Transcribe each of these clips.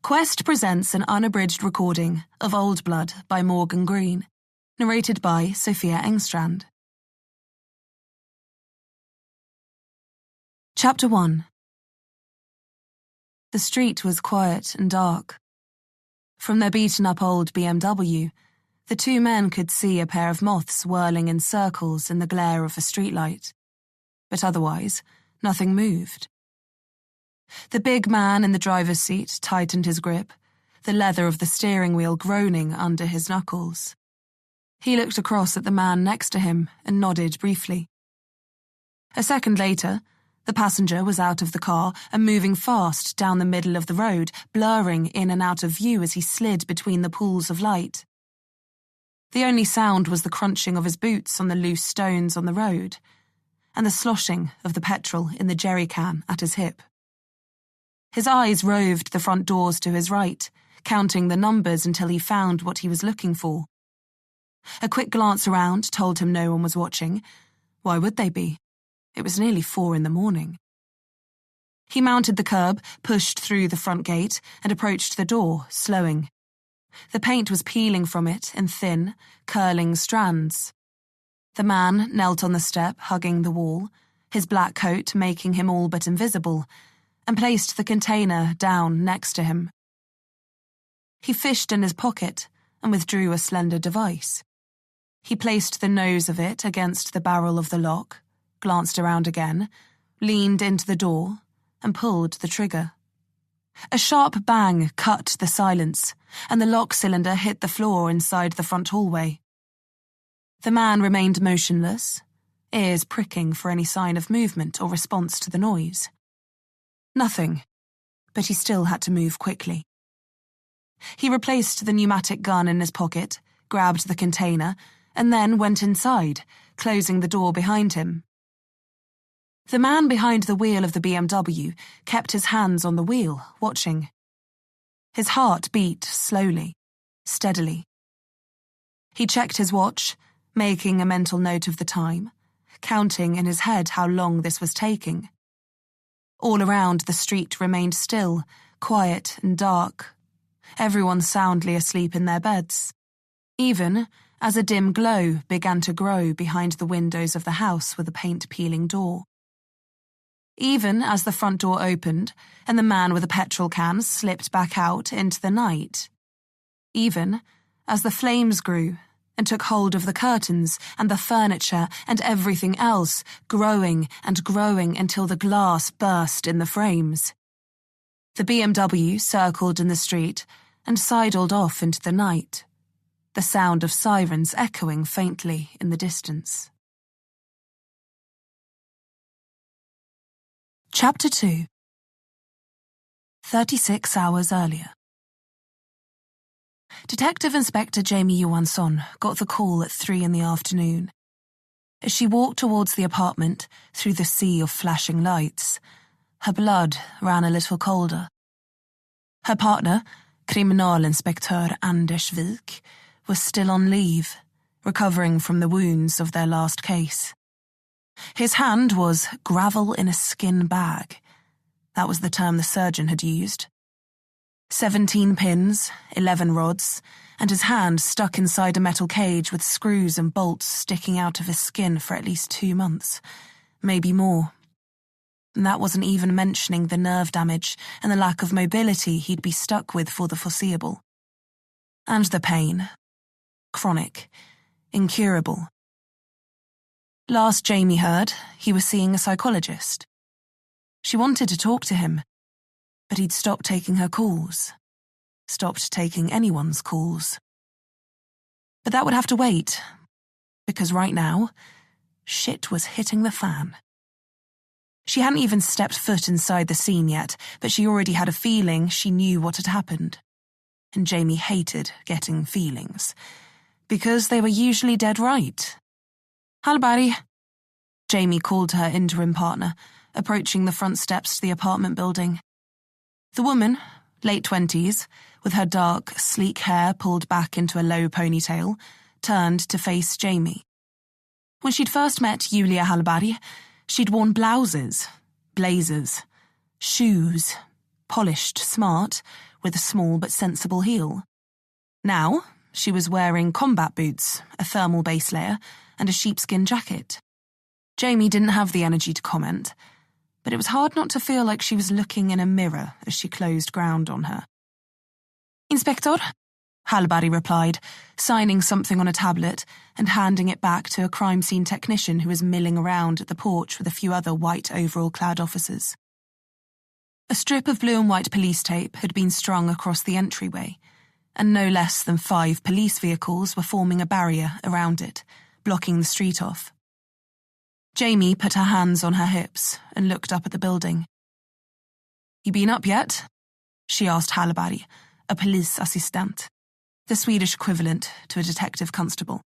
Quest presents an unabridged recording of Old Blood by Morgan Greene, narrated by Sophia Engstrand. Chapter 1. The street was quiet and dark. From their beaten-up old BMW, the two men could see a pair of moths whirling in circles in the glare of a streetlight. But otherwise, nothing moved. The big man in the driver's seat tightened his grip, the leather of the steering wheel groaning under his knuckles. He looked across at the man next to him and nodded briefly. A second later, the passenger was out of the car and moving fast down the middle of the road, blurring in and out of view as he slid between the pools of light. The only sound was the crunching of his boots on the loose stones on the road, and the sloshing of the petrol in the jerry can at his hip. His eyes roved the front doors to his right, counting the numbers until he found what he was looking for. A quick glance around told him no one was watching. Why would they be? It was nearly 4 a.m. He mounted the curb, pushed through the front gate, and approached the door, slowing. The paint was peeling from it in thin, curling strands. The man knelt on the step, hugging the wall, his black coat making him all but invisible, and placed the container down next to him. He fished in his pocket and withdrew a slender device. He placed the nose of it against the barrel of the lock, glanced around again, leaned into the door, and pulled the trigger. A sharp bang cut the silence, and the lock cylinder hit the floor inside the front hallway. The man remained motionless, ears pricking for any sign of movement or response to the noise. Nothing, but he still had to move quickly. He replaced the pneumatic gun in his pocket, grabbed the container, and then went inside, closing the door behind him. The man behind the wheel of the BMW kept his hands on the wheel, watching. His heart beat slowly, steadily. He checked his watch, making a mental note of the time, counting in his head how long this was taking. All around, the street remained still, quiet and dark, everyone soundly asleep in their beds, even as a dim glow began to grow behind the windows of the house with a paint-peeling door. Even as the front door opened and the man with a petrol can slipped back out into the night. Even as the flames grew and took hold of the curtains and the furniture and everything else, growing and growing until the glass burst in the frames. The BMW circled in the street and sidled off into the night, the sound of sirens echoing faintly in the distance. Chapter 2. 36 hours earlier. Detective Inspector Jamie Johansson got the call at 3 p.m. As she walked towards the apartment through the sea of flashing lights, her blood ran a little colder. Her partner, Kriminalinspektör Anders Wik, was still on leave, recovering from the wounds of their last case. His hand was gravel in a skin bag. That was the term the surgeon had used. 17 pins, 11 rods, and his hand stuck inside a metal cage with screws and bolts sticking out of his skin for at least 2 months, maybe more. And that wasn't even mentioning the nerve damage and the lack of mobility he'd be stuck with for the foreseeable. And the pain. Chronic. Incurable. Last Jamie heard, he was seeing a psychologist. She wanted to talk to him, but he'd stopped taking her calls. Stopped taking anyone's calls. But that would have to wait, because right now, shit was hitting the fan. She hadn't even stepped foot inside the scene yet, but she already had a feeling she knew what had happened. And Jamie hated getting feelings, because they were usually dead right. Halbari, Jamie called her interim partner, approaching the front steps to the apartment building. The woman, late 20s, with her dark, sleek hair pulled back into a low ponytail, turned to face Jamie. When she'd first met Julia Halbari, she'd worn blouses, blazers, shoes, polished smart, with a small but sensible heel. Now, she was wearing combat boots, a thermal base layer, and a sheepskin jacket. Jamie didn't have the energy to comment, but it was hard not to feel like she was looking in a mirror as she closed ground on her. "Inspector?" Hallberry replied, signing something on a tablet and handing it back to a crime scene technician who was milling around at the porch with a few other white overall-clad officers. A strip of blue and white police tape had been strung across the entryway, and no less than 5 police vehicles were forming a barrier around it, blocking the street off. Jamie put her hands on her hips and looked up at the building. "You been up yet?" she asked Hallberg, a police assistant, the Swedish equivalent to a detective constable.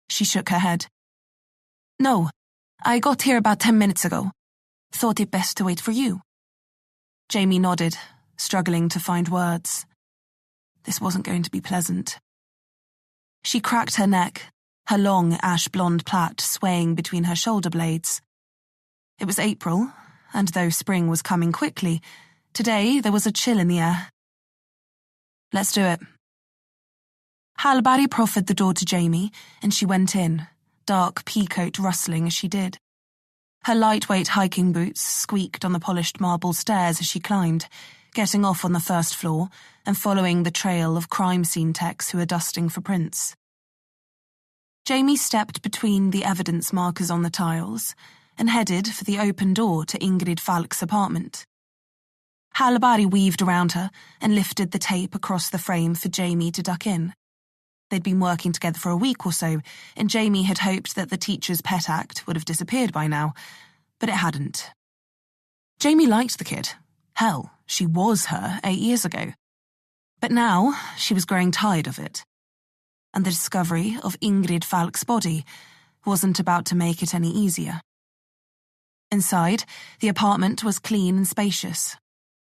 She shook her head. "No, I got here about 10 minutes ago. Thought it best to wait for you." Jamie nodded, struggling to find words. This wasn't going to be pleasant. She cracked her neck, her long ash-blonde plait swaying between her shoulder blades. It was April, and though spring was coming quickly, today there was a chill in the air. "Let's do it." Hallberg proffered the door to Jamie, and she went in, dark peacoat rustling as she did. Her lightweight hiking boots squeaked on the polished marble stairs as she climbed, getting off on the first floor and following the trail of crime scene techs who were dusting for prints. Jamie stepped between the evidence markers on the tiles and headed for the open door to Ingrid Falk's apartment. Hallberg weaved around her and lifted the tape across the frame for Jamie to duck in. They'd been working together for a week or so, and Jamie had hoped that the teacher's pet act would have disappeared by now, but it hadn't. Jamie liked the kid. Hell, she was her 8 years ago. But now she was growing tired of it. And the discovery of Ingrid Falk's body wasn't about to make it any easier. Inside, the apartment was clean and spacious.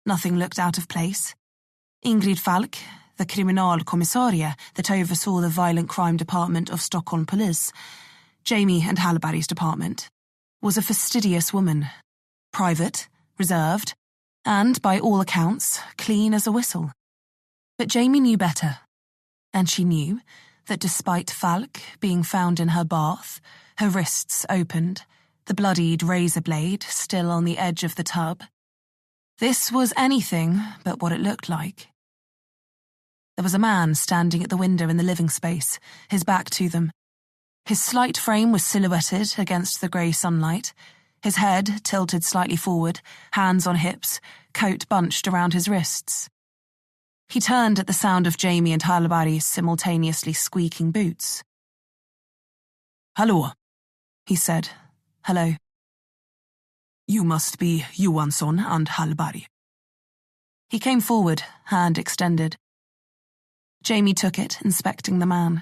Nothing looked out of place. Ingrid Falk, the kriminalkommissarie that oversaw the violent crime department of Stockholm Police, Jamie and Hallberg's department, was a fastidious woman, private, reserved, and, by all accounts, clean as a whistle. But Jamie knew better, and she knew that despite Falk being found in her bath, her wrists opened, the bloodied razor blade still on the edge of the tub, this was anything but what it looked like. There was a man standing at the window in the living space, his back to them. His slight frame was silhouetted against the grey sunlight, his head tilted slightly forward, hands on hips, coat bunched around his wrists. He turned at the sound of Jamie and Hallberg's simultaneously squeaking boots. "Hallå," he said. "Hello." "You must be Johansson and Hallberg." He came forward, hand extended. Jamie took it, inspecting the man.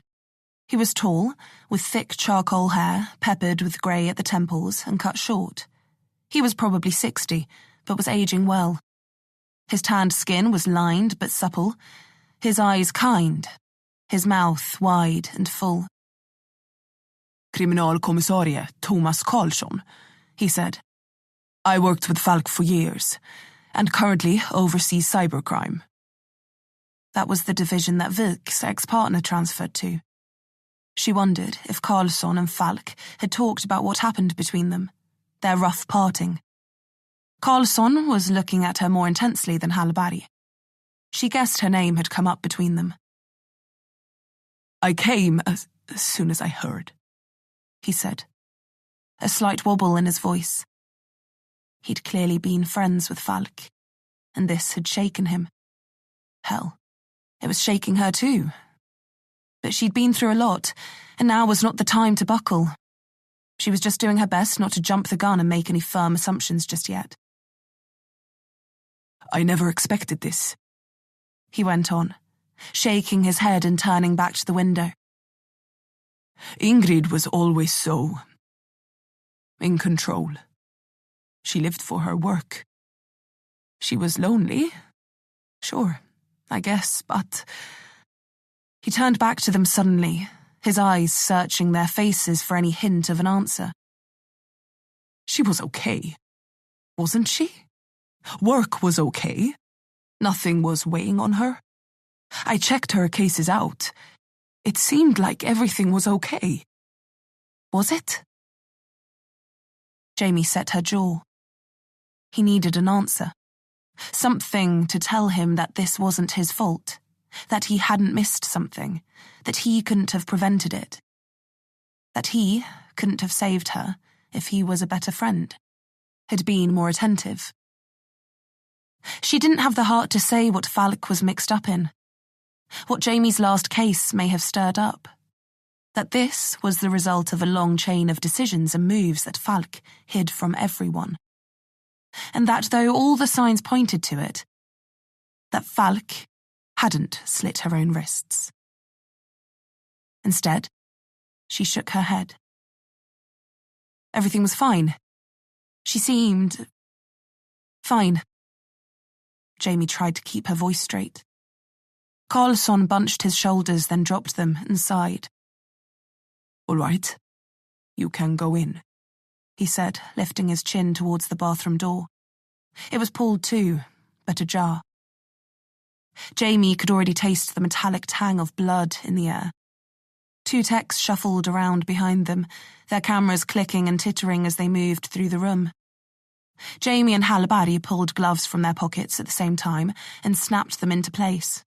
He was tall, with thick charcoal hair, peppered with grey at the temples and cut short. He was probably 60, but was aging well. His tanned skin was lined but supple, his eyes kind, his mouth wide and full. "Kriminalkommissarie Thomas Karlsson," he said. "I worked with Falk for years, and currently oversee cybercrime." That was the division that Vik's ex-partner transferred to. She wondered if Karlsson and Falk had talked about what happened between them, their rough parting. Karlsson was looking at her more intensely than Hallberg. She guessed her name had come up between them. "I came as soon as I heard," he said, a slight wobble in his voice. He'd clearly been friends with Falk, and this had shaken him. Hell, it was shaking her too. But she'd been through a lot, and now was not the time to buckle. She was just doing her best not to jump the gun and make any firm assumptions just yet. "I never expected this," he went on, shaking his head and turning back to the window. "Ingrid was always so in control. She lived for her work. She was lonely, sure, I guess, but..." He turned back to them suddenly, his eyes searching their faces for any hint of an answer. "She was okay, wasn't she? Work was okay. Nothing was weighing on her. I checked her cases out. It seemed like everything was okay. Was it? Jamie set her jaw. He needed an answer. Something to tell him that this wasn't his fault, that he hadn't missed something, that he couldn't have prevented it, that he couldn't have saved her if he was a better friend, had been more attentive. She didn't have the heart to say what Falk was mixed up in, what Jamie's last case may have stirred up, that this was the result of a long chain of decisions and moves that Falk hid from everyone, and that though all the signs pointed to it, that Falk hadn't slit her own wrists. Instead, she shook her head. Everything was fine. She seemed fine. Jamie tried to keep her voice straight. Carlson bunched his shoulders, then dropped them and sighed. "All right, you can go in," he said, lifting his chin towards the bathroom door. It was pulled to, but ajar. Jamie could already taste the metallic tang of blood in the air. Two techs shuffled around behind them, their cameras clicking and tittering as they moved through the room. Jamie and Halibari pulled gloves from their pockets at the same time and snapped them into place.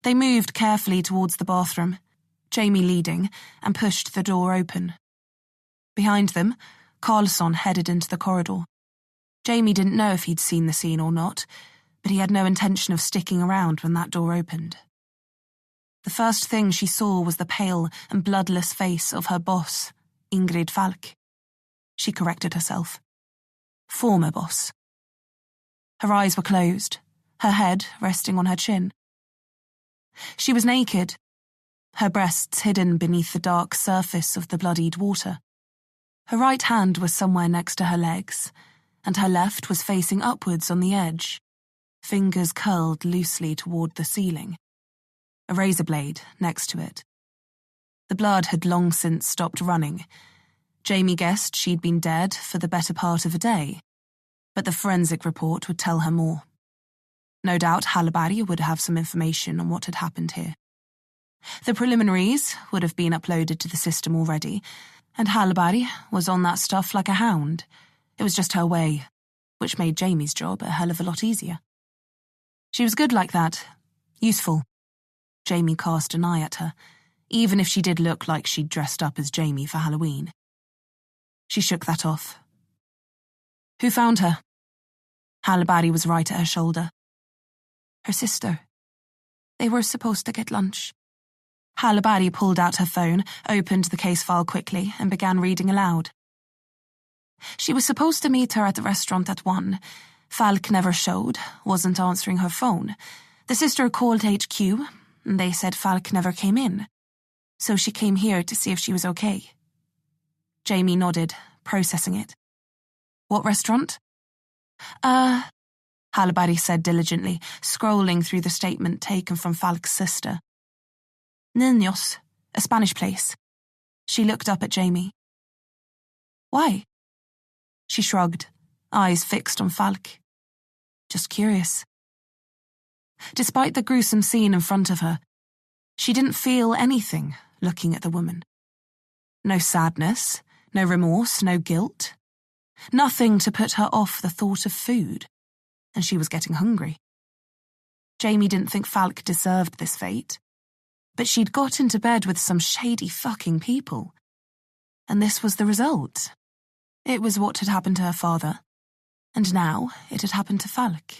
They moved carefully towards the bathroom, Jamie leading, and pushed the door open. Behind them, Carlson headed into the corridor. Jamie didn't know if he'd seen the scene or not, but he had no intention of sticking around when that door opened. The first thing she saw was the pale and bloodless face of her boss, Ingrid Falk. She corrected herself. Former boss. Her eyes were closed, her head resting on her chin. She was naked, her breasts hidden beneath the dark surface of the bloodied water. Her right hand was somewhere next to her legs, and her left was facing upwards on the edge, fingers curled loosely toward the ceiling. A razor blade next to it. The blood had long since stopped running. Jamie guessed she'd been dead for the better part of a day, but the forensic report would tell her more. No doubt Halibari would have some information on what had happened here. The preliminaries would have been uploaded to the system already, and Halibari was on that stuff like a hound. It was just her way, which made Jamie's job a hell of a lot easier. She was good like that, useful. Jamie cast an eye at her, even if she did look like she'd dressed up as Jamie for Halloween. She shook that off. Who found her? Halibari was right at her shoulder. Her sister. They were supposed to get lunch. Halibari pulled out her phone, opened the case file quickly, and began reading aloud. She was supposed to meet her at the restaurant at 1. Falk never showed, wasn't answering her phone. The sister called HQ, and they said Falk never came in. So she came here to see if she was okay. Jamie nodded, processing it. What restaurant? Halibari said diligently, scrolling through the statement taken from Falk's sister. Niños, a Spanish place. She looked up at Jamie. Why? She shrugged, eyes fixed on Falk. Just curious. Despite the gruesome scene in front of her, she didn't feel anything looking at the woman. No sadness, no remorse, no guilt. Nothing to put her off the thought of food. And she was getting hungry. Jamie didn't think Falk deserved this fate, but she'd got into bed with some shady fucking people. And this was the result. It was what had happened to her father, and now it had happened to Falk.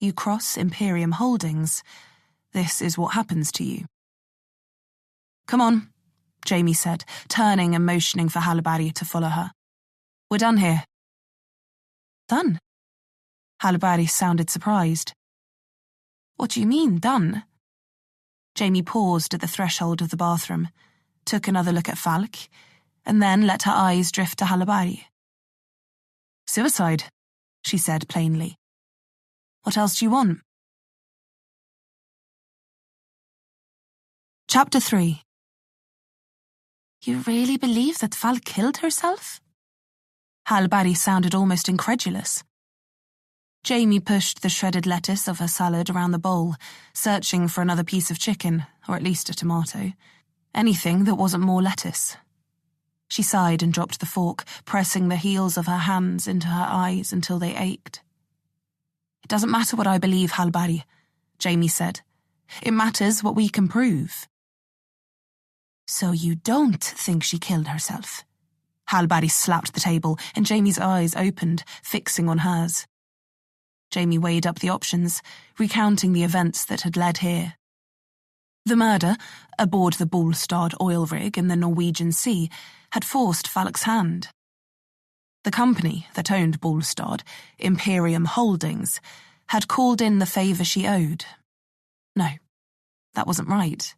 You cross Imperium Holdings, this is what happens to you. Come on, Jamie said, turning and motioning for Halibari to follow her. We're done here. Done? Halibari sounded surprised. What do you mean, done? Jamie paused at the threshold of the bathroom, took another look at Falk, and then let her eyes drift to Halibari. Suicide, she said plainly. What else do you want? Chapter 3. You really believe that Falk killed herself? Halibari sounded almost incredulous. Jamie pushed the shredded lettuce of her salad around the bowl, searching for another piece of chicken, or at least a tomato. Anything that wasn't more lettuce. She sighed and dropped the fork, pressing the heels of her hands into her eyes until they ached. "It doesn't matter what I believe, Halbari," Jamie said. "It matters what we can prove." "So you don't think she killed herself?" Halbari slapped the table, and Jamie's eyes opened, fixing on hers. Jamie weighed up the options, recounting the events that had led here. The murder, aboard the Bolstad oil rig in the Norwegian Sea, had forced Falk's hand. The company that owned Bolstad, Imperium Holdings, had called in the favour she owed. No, that wasn't right.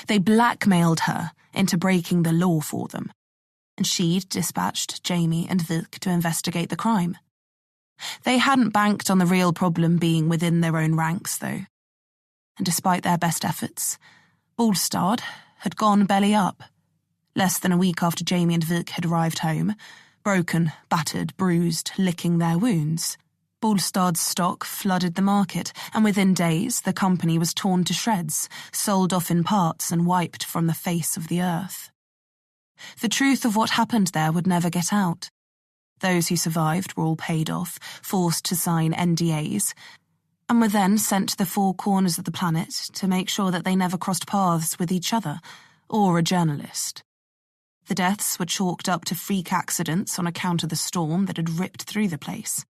They blackmailed her into breaking the law for them, and she'd dispatched Jamie and Vilk to investigate the crime. They hadn't banked on the real problem being within their own ranks, though. And despite their best efforts, Bolstad had gone belly up. Less than a week after Jamie and Vilk had arrived home, broken, battered, bruised, licking their wounds, Bolstad's stock flooded the market, and within days the company was torn to shreds, sold off in parts and wiped from the face of the earth. The truth of what happened there would never get out. Those who survived were all paid off, forced to sign NDAs, and were then sent to the four corners of the planet to make sure that they never crossed paths with each other or a journalist. The deaths were chalked up to freak accidents on account of the storm that had ripped through the place.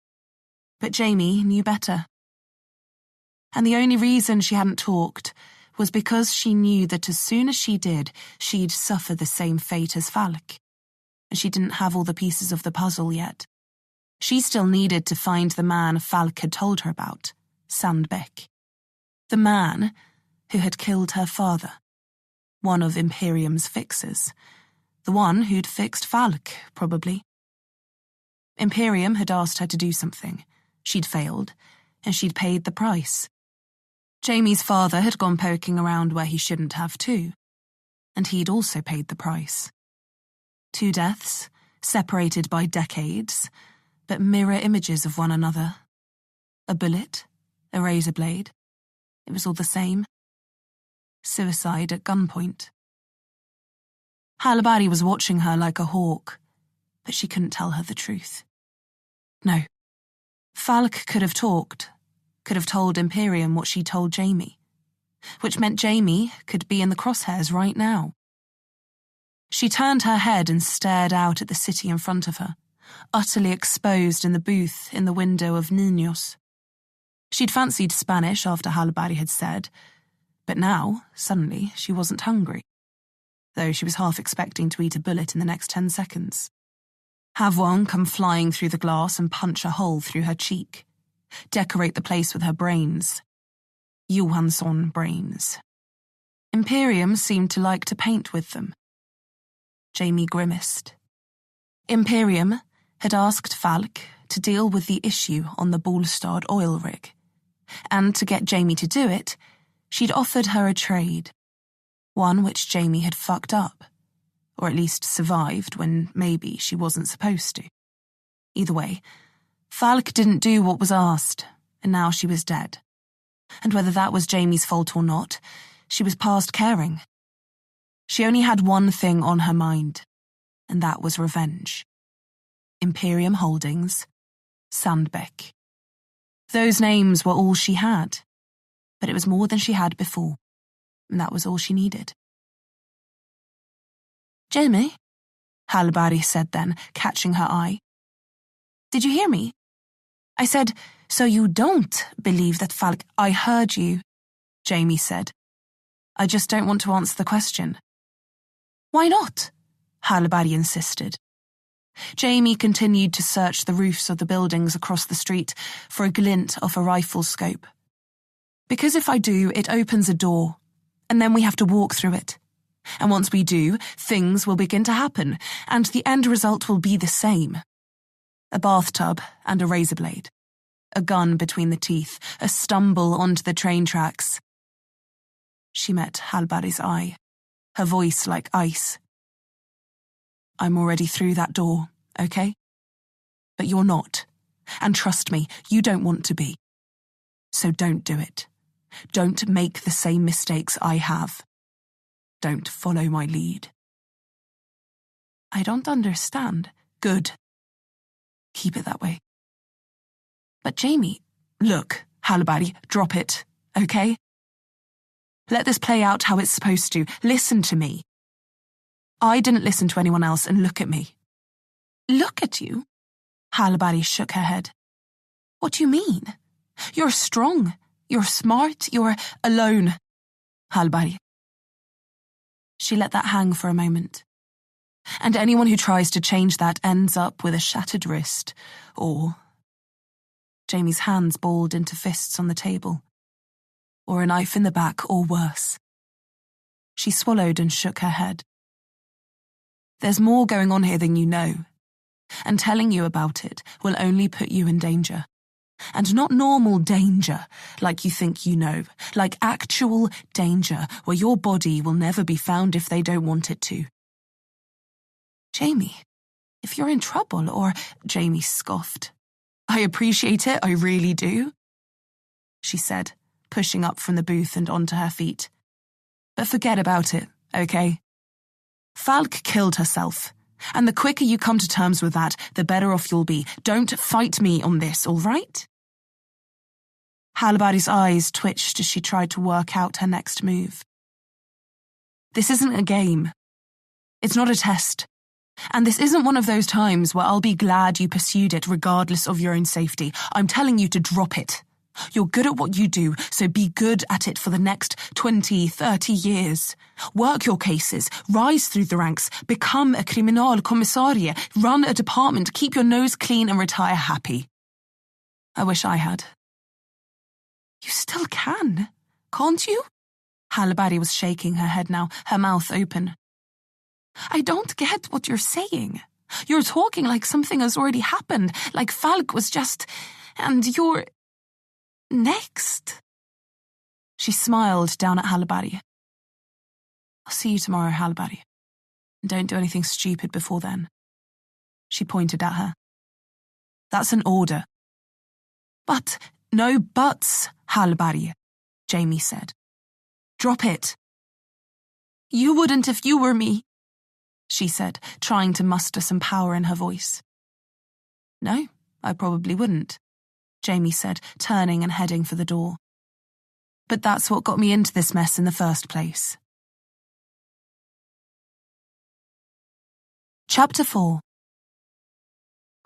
But Jamie knew better. And the only reason she hadn't talked was because she knew that as soon as she did, she'd suffer the same fate as Falk. And she didn't have all the pieces of the puzzle yet. She still needed to find the man Falk had told her about, Sandbeck. The man who had killed her father. One of Imperium's fixers. The one who'd fixed Falk, probably. Imperium had asked her to do something. She'd failed, and she'd paid the price. Jamie's father had gone poking around where he shouldn't have too, and he'd also paid the price. 2 deaths, separated by decades, but mirror images of one another. A bullet, a razor blade. It was all the same. Suicide at gunpoint. Halbari was watching her like a hawk, but she couldn't tell her the truth. No. Falk could have talked, could have told Imperium what she told Jamie, which meant Jamie could be in the crosshairs right now. She turned her head and stared out at the city in front of her, utterly exposed in the booth in the window of Niños. She'd fancied Spanish after Halbari had said, but now, suddenly, she wasn't hungry, though she was half expecting to eat a bullet in the next 10 seconds. Have one come flying through the glass and punch a hole through her cheek. Decorate the place with her brains. Johansson brains. Imperium seemed to like to paint with them. Jamie grimaced. Imperium had asked Falk to deal with the issue on the Bolstad oil rig, and to get Jamie to do it, she'd offered her a trade, one which Jamie had fucked up, or at least survived when maybe she wasn't supposed to. Either way, Falk didn't do what was asked, and now she was dead. And whether that was Jamie's fault or not, she was past caring. She only had one thing on her mind, and that was revenge. Imperium Holdings, Sandbeck. Those names were all she had, but it was more than she had before, and that was all she needed. "Jamie," Halbari said then, catching her eye. "Did you hear me? I said, so you don't believe that Falk—" "I heard you," Jamie said. "I just don't want to answer the question." "Why not?" Halbari insisted. Jamie continued to search the roofs of the buildings across the street for a glint of a rifle scope. "Because if I do, it opens a door, and then we have to walk through it. And once we do, things will begin to happen, and the end result will be the same. A bathtub and a razor blade. A gun between the teeth, a stumble onto the train tracks." She met Halbari's eye, her voice like ice. "I'm already through that door, okay? But you're not. And trust me, you don't want to be. So don't do it. Don't make the same mistakes I have. Don't follow my lead. I don't understand. Good. Keep it that way. But Jamie, look, Halibari, drop it, okay? Let this play out how it's supposed to. Listen to me. I didn't listen to anyone else, and look at me. Look at you? Halibari shook her head. What do you mean? You're strong. You're smart. You're alone. Halibari. She let that hang for a moment. And anyone who tries to change that ends up with a shattered wrist, or... Jamie's hands balled into fists on the table. Or a knife in the back, or worse. She swallowed and shook her head. There's more going on here than you know, and telling you about it will only put you in danger. And not normal danger, like you think you know, like actual danger where your body will never be found if they don't want it to. Jamie, if you're in trouble, or... Jamie scoffed. I appreciate it, I really do, she said, pushing up from the booth and onto her feet. But forget about it, okay? Falk killed herself, and the quicker you come to terms with that, the better off you'll be. Don't fight me on this, all right? Halibari's eyes twitched as she tried to work out her next move. This isn't a game. It's not a test. And this isn't one of those times where I'll be glad you pursued it regardless of your own safety. I'm telling you to drop it. You're good at what you do, so be good at it for the next 20, 30 years. Work your cases, rise through the ranks, become a kriminalkommissarie, run a department, keep your nose clean and retire happy. I wish I had. You still can, can't you? Halibari was shaking her head now, her mouth open. I don't get what you're saying. You're talking like something has already happened, like Falk was just... and you're... next. She smiled down at Halibari. I'll see you tomorrow, Halibari. And don't do anything stupid before then. She pointed at her. That's an order. But, no buts, Halibari, Jamie said. Drop it. You wouldn't if you were me, she said, trying to muster some power in her voice. No, I probably wouldn't, Jamie said, turning and heading for the door. But that's what got me into this mess in the first place. Chapter 4.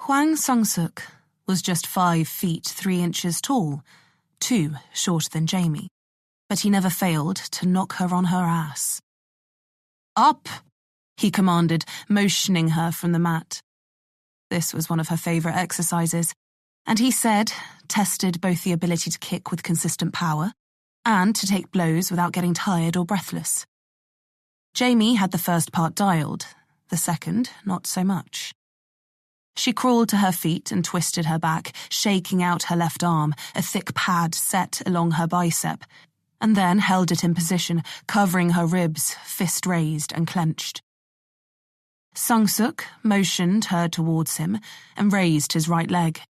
Hwang Sung-suk was just 5 feet 3 inches tall, 2 shorter than Jamie, but he never failed to knock her on her ass. Up, he commanded, motioning her from the mat. This was one of her favourite exercises, and he said, tested both the ability to kick with consistent power and to take blows without getting tired or breathless. Jamie had the first part dialed, the second not so much. She crawled to her feet and twisted her back, shaking out her left arm, a thick pad set along her bicep, and then held it in position, covering her ribs, fist raised and clenched. Sung-suk motioned her towards him and raised his right leg.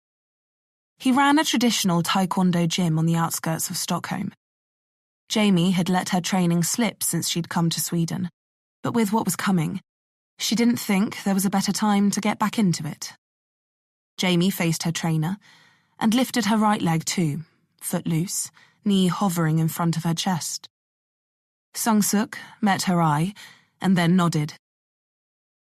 He ran a traditional taekwondo gym on the outskirts of Stockholm. Jamie had let her training slip since she'd come to Sweden, but with what was coming, she didn't think there was a better time to get back into it. Jamie faced her trainer and lifted her right leg too, foot loose, knee hovering in front of her chest. Sung-suk met her eye and then nodded.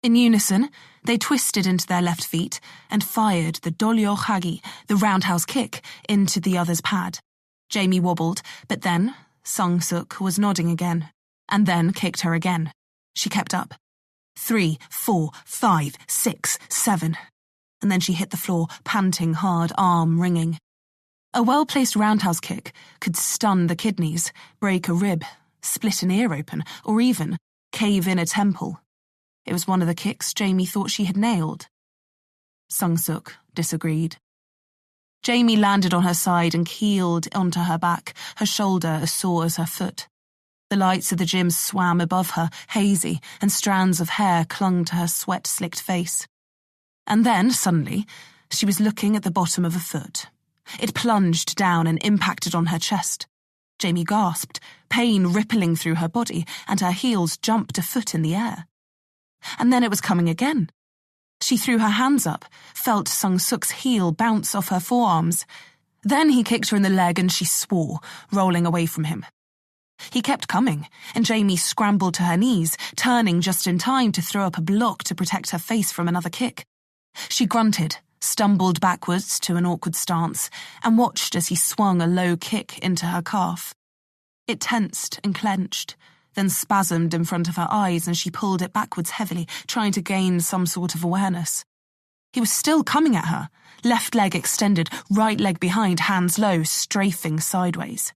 In unison, they twisted into their left feet and fired the dolyo hagi, the roundhouse kick, into the other's pad. Jamie wobbled, but then Sung-suk was nodding again, and then kicked her again. She kept up. 3, 4, 5, 6, 7. And then she hit the floor, panting hard, arm ringing. A well-placed roundhouse kick could stun the kidneys, break a rib, split an ear open, or even cave in a temple. It was one of the kicks Jamie thought she had nailed. Sung-suk disagreed. Jamie landed on her side and keeled onto her back, her shoulder as sore as her foot. The lights of the gym swam above her, hazy, and strands of hair clung to her sweat-slicked face. And then, suddenly, she was looking at the bottom of a foot. It plunged down and impacted on her chest. Jamie gasped, pain rippling through her body, and her heels jumped a foot in the air. And then it was coming again. She threw her hands up, felt Sung-suk's heel bounce off her forearms. Then he kicked her in the leg and she swore, rolling away from him. He kept coming, and Jamie scrambled to her knees, turning just in time to throw up a block to protect her face from another kick. She grunted, stumbled backwards to an awkward stance, and watched as he swung a low kick into her calf. It tensed and clenched, then spasmed in front of her eyes, and she pulled it backwards heavily, trying to gain some sort of awareness. He was still coming at her, left leg extended, right leg behind, hands low, strafing sideways.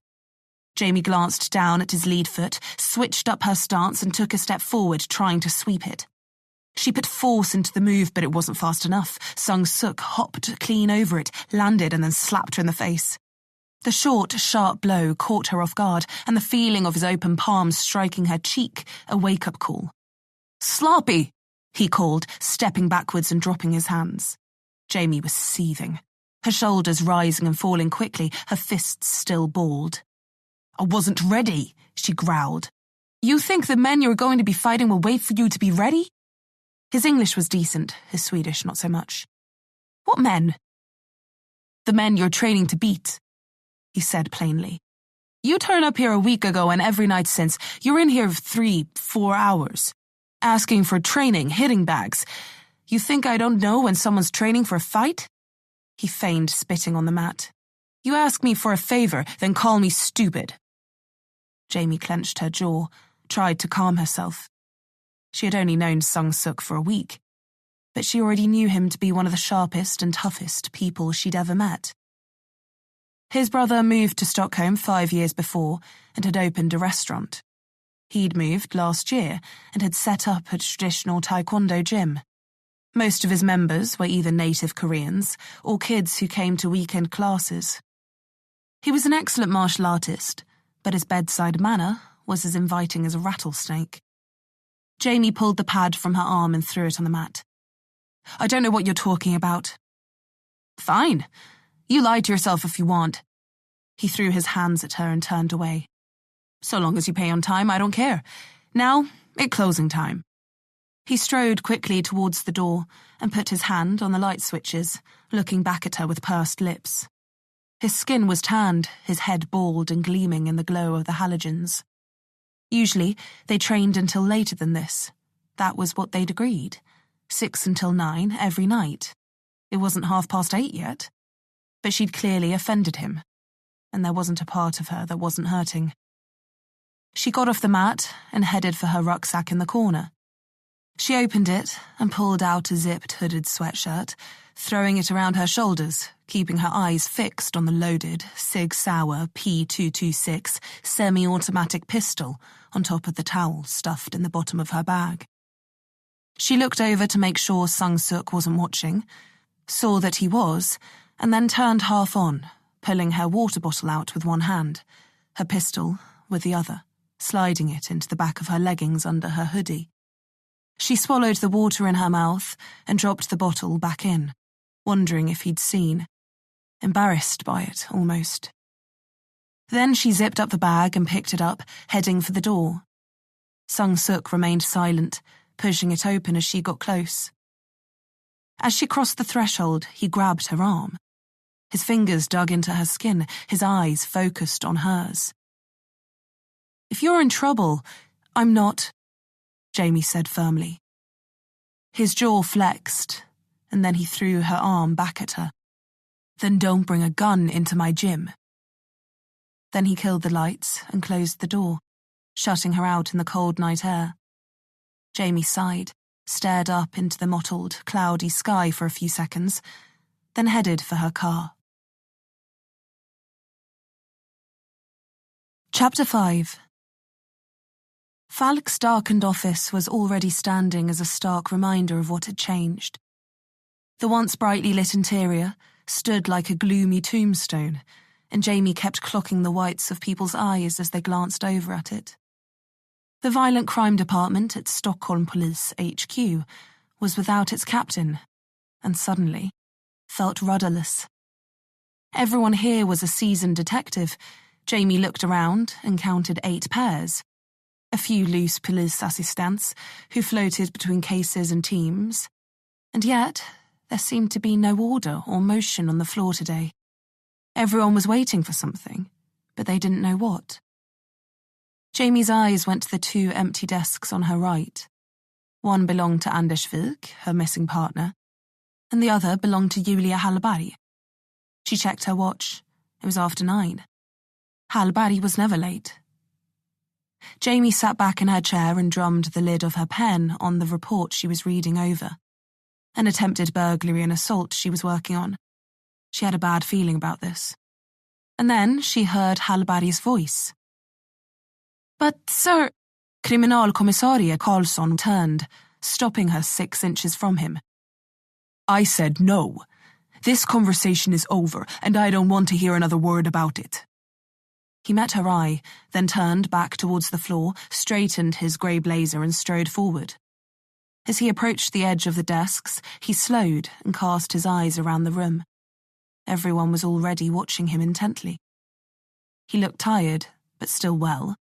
Jamie glanced down at his lead foot, switched up her stance and took a step forward, trying to sweep it. She put force into the move, but it wasn't fast enough. Sung-suk hopped clean over it, landed and then slapped her in the face. The short, sharp blow caught her off guard, and the feeling of his open palm striking her cheek, a wake-up call. "Sloppy!" he called, stepping backwards and dropping his hands. Jamie was seething, her shoulders rising and falling quickly, her fists still balled. "I wasn't ready," she growled. "You think the men you're going to be fighting will wait for you to be ready?" His English was decent, his Swedish not so much. "What men?" "The men you're training to beat," he said plainly. "You turned up here a week ago, and every night since, you're in here 3-4 hours. Asking for training, hitting bags. You think I don't know when someone's training for a fight?" He feigned spitting on the mat. "You ask me for a favour, then call me stupid." Jamie clenched her jaw, tried to calm herself. She had only known Sung-suk for a week, but she already knew him to be one of the sharpest and toughest people she'd ever met. His brother moved to Stockholm 5 years before and had opened a restaurant. He'd moved last year and had set up a traditional taekwondo gym. Most of his members were either native Koreans or kids who came to weekend classes. He was an excellent martial artist, but his bedside manner was as inviting as a rattlesnake. Jamie pulled the pad from her arm and threw it on the mat. "I don't know what you're talking about." "Fine. You lie to yourself if you want." He threw his hands at her and turned away. "So long as you pay on time, I don't care. Now, it's closing time." He strode quickly towards the door and put his hand on the light switches, looking back at her with pursed lips. His skin was tanned, his head bald and gleaming in the glow of the halogens. Usually, they trained until later than this. That was what they'd agreed. 6 until 9 every night. It wasn't 8:30 yet. But she'd clearly offended him, and there wasn't a part of her that wasn't hurting. She got off the mat and headed for her rucksack in the corner. She opened it and pulled out a zipped hooded sweatshirt, throwing it around her shoulders, keeping her eyes fixed on the loaded Sig Sauer P226 semi-automatic pistol on top of the towel stuffed in the bottom of her bag. She looked over to make sure Sung-suk wasn't watching, saw that he was, and then turned half on, pulling her water bottle out with one hand, her pistol with the other, sliding it into the back of her leggings under her hoodie. She swallowed the water in her mouth and dropped the bottle back in, wondering if he'd seen, embarrassed by it almost. Then she zipped up the bag and picked it up, heading for the door. Sung-suk remained silent, pushing it open as she got close. As she crossed the threshold, he grabbed her arm. His fingers dug into her skin, his eyes focused on hers. "If you're in trouble, I'm not," Jamie said firmly. His jaw flexed, and then he threw her arm back at her. "Then don't bring a gun into my gym." Then he killed the lights and closed the door, shutting her out in the cold night air. Jamie sighed, stared up into the mottled, cloudy sky for a few seconds, then headed for her car. Chapter 5. Falk's darkened office was already standing as a stark reminder of what had changed. The once brightly lit interior stood like a gloomy tombstone, and Jamie kept clocking the whites of people's eyes as they glanced over at it. The violent crime department at Stockholm Police HQ was without its captain, and suddenly, felt rudderless. Everyone here was a seasoned detective. Jamie looked around and counted 8 pairs. A few loose police assistants who floated between cases and teams. And yet, there seemed to be no order or motion on the floor today. Everyone was waiting for something, but they didn't know what. Jamie's eyes went to the 2 empty desks on her right. One belonged to Anders Wijk, her missing partner, and the other belonged to Julia Hallberg. She checked her watch. It was after 9. Hallberg was never late. Jamie sat back in her chair and drummed the lid of her pen on the report she was reading over. An attempted burglary and assault she was working on. She had a bad feeling about this. And then she heard Hallberg's voice. "But, sir..." Kriminalkommissarie Karlsson turned, stopping her 6 inches from him. "I said no. This conversation is over, and I don't want to hear another word about it." He met her eye, then turned back towards the floor, straightened his grey blazer and strode forward. As he approached the edge of the desks, he slowed and cast his eyes around the room. Everyone was already watching him intently. He looked tired, but still well.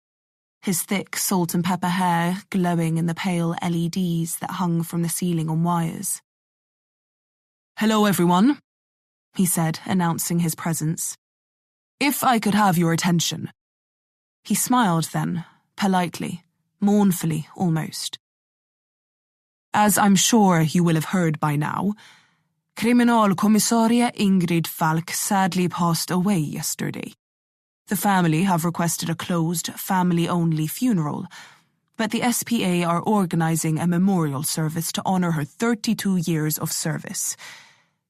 His thick salt and pepper hair glowing in the pale LEDs that hung from the ceiling on wires. "Hello, everyone," he said, announcing his presence. "If I could have your attention." He smiled then, politely, mournfully almost. "As I'm sure you will have heard by now, Kriminalkommissarie Ingrid Falk sadly passed away yesterday. The family have requested a closed, family-only funeral, but the SPA are organizing a memorial service to honor her 32 years of service.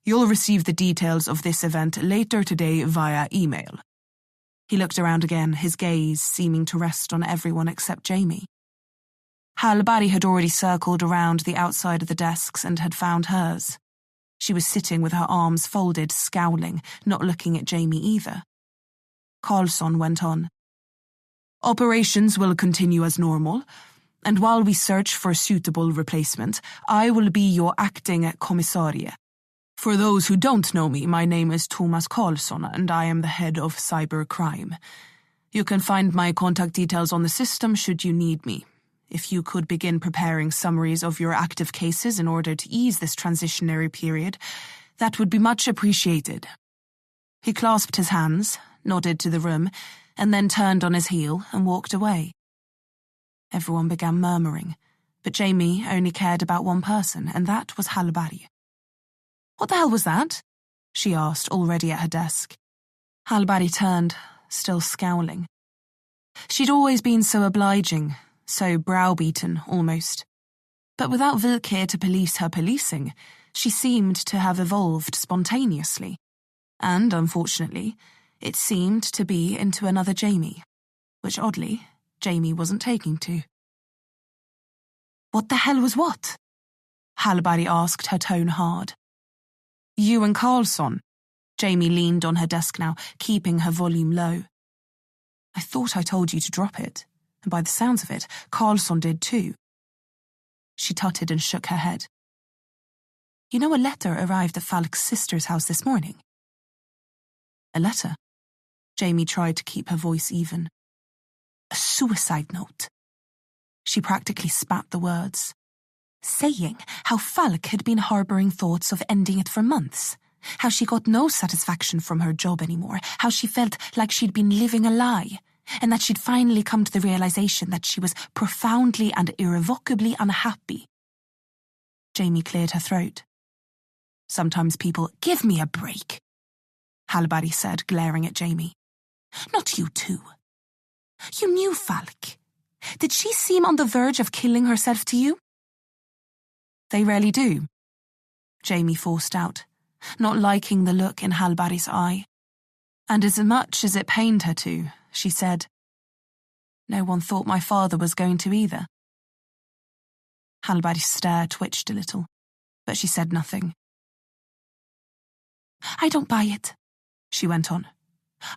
You'll receive the details of this event later today via email." He looked around again, his gaze seeming to rest on everyone except Jamie. Hallberg had already circled around the outside of the desks and had found hers. She was sitting with her arms folded, scowling, not looking at Jamie either. Karlsson went on. "Operations will continue as normal, and while we search for a suitable replacement, I will be your acting commissarie. For those who don't know me, my name is Thomas Karlsson, and I am the head of cybercrime. You can find my contact details on the system should you need me. If you could begin preparing summaries of your active cases in order to ease this transitionary period, that would be much appreciated." He clasped his hands, nodded to the room, and then turned on his heel and walked away. Everyone began murmuring, but Jamie only cared about one person, and that was Hallberg. "What the hell was that?" she asked, already at her desk. Hallberg turned, still scowling. She'd always been so obliging, so browbeaten, almost. But without Wijk here to police her policing, she seemed to have evolved spontaneously. And, unfortunately, it seemed to be into another Jamie, which oddly, Jamie wasn't taking to. "What the hell was what?" Hallberg asked, her tone hard. "You and Karlsson." Jamie leaned on her desk now, keeping her volume low. "I thought I told you to drop it, and by the sounds of it, Karlsson did too." She tutted and shook her head. "You know a letter arrived at Falk's sister's house this morning?" "A letter?" Jamie tried to keep her voice even. "A suicide note." She practically spat the words. "Saying how Falk had been harboring thoughts of ending it for months, how she got no satisfaction from her job anymore, how she felt like she'd been living a lie, and that she'd finally come to the realization that she was profoundly and irrevocably unhappy." Jamie cleared her throat. "Sometimes people give me a break," Hallberg said, glaring at Jamie. "Not you too. You knew Falk. Did she seem on the verge of killing herself to you?" "They rarely do," Jamie forced out, not liking the look in Hallberg's eye. And as much as it pained her to, she said, "No one thought my father was going to either." Hallberg's stare twitched a little, but she said nothing. "I don't buy it," she went on.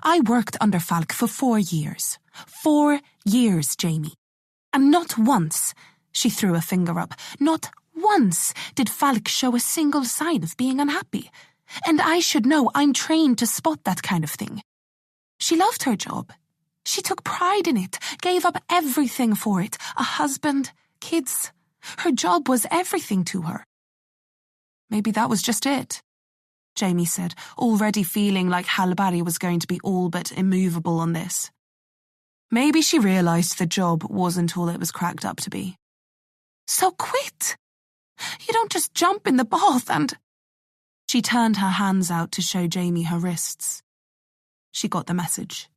"I worked under Falk for 4 years. 4 years, Jamie. And not once," she threw a finger up, "not once did Falk show a single sign of being unhappy. And I should know, I'm trained to spot that kind of thing. She loved her job. She took pride in it, gave up everything for it. A husband, kids. Her job was everything to her. Maybe that was just it, Jamie said, already feeling like Halbari was going to be all but immovable on this. Maybe she realised the job wasn't all it was cracked up to be. So quit! You don't just jump in the bath and... She turned her hands out to show Jamie her wrists. She got the message.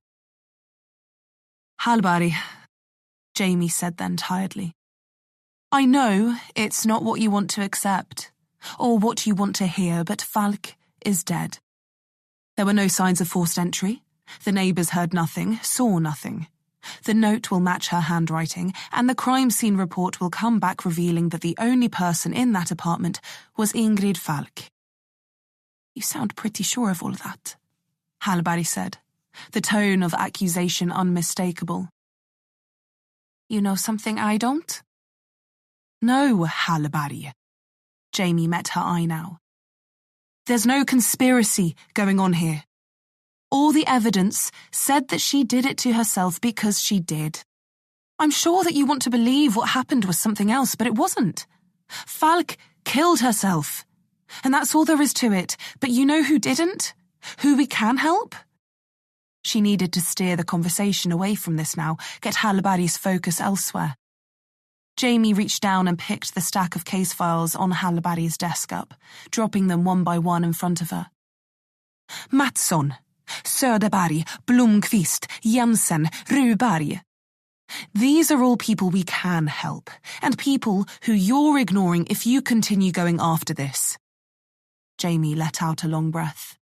Halbari, Jamie said then tiredly. I know it's not what you want to accept, or what you want to hear, but Falk is dead. There were no signs of forced entry. The neighbours heard nothing, saw nothing. The note will match her handwriting, and the crime scene report will come back revealing that the only person in that apartment was Ingrid Falk. You sound pretty sure of all that, Halbari said, the tone of accusation unmistakable. You know something I don't? No, Halbari. Jamie met her eye now. There's no conspiracy going on here. All the evidence said that she did it to herself because she did. I'm sure that you want to believe what happened was something else, but it wasn't. Falk killed herself. And that's all there is to it. But you know who didn't? Who we can help? She needed to steer the conversation away from this now, get Halbari's focus elsewhere. Jamie reached down and picked the stack of case files on Halbari's desk up, dropping them one by one in front of her. Mattsson, Söderberg, Blomqvist, Jensen, Ruberg. These are all people we can help, and people who you're ignoring if you continue going after this. Jamie let out a long breath.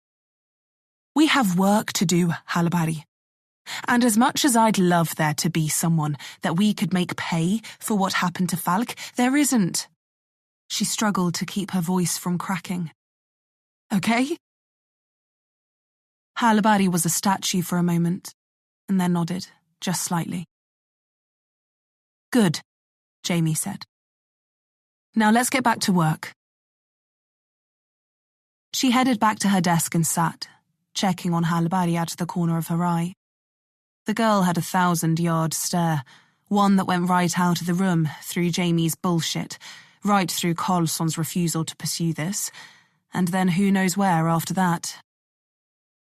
We have work to do, Halbari. And as much as I'd love there to be someone that we could make pay for what happened to Falk, there isn't. She struggled to keep her voice from cracking. Okay? Halbari was a statue for a moment, and then nodded, just slightly. Good, Jamie said. Now let's get back to work. She headed back to her desk and sat, checking on Halbari out of the corner of her eye. The girl had a 1,000-yard stare, one that went right out of the room, through Jamie's bullshit, right through Carlsson's refusal to pursue this, and then who knows where after that.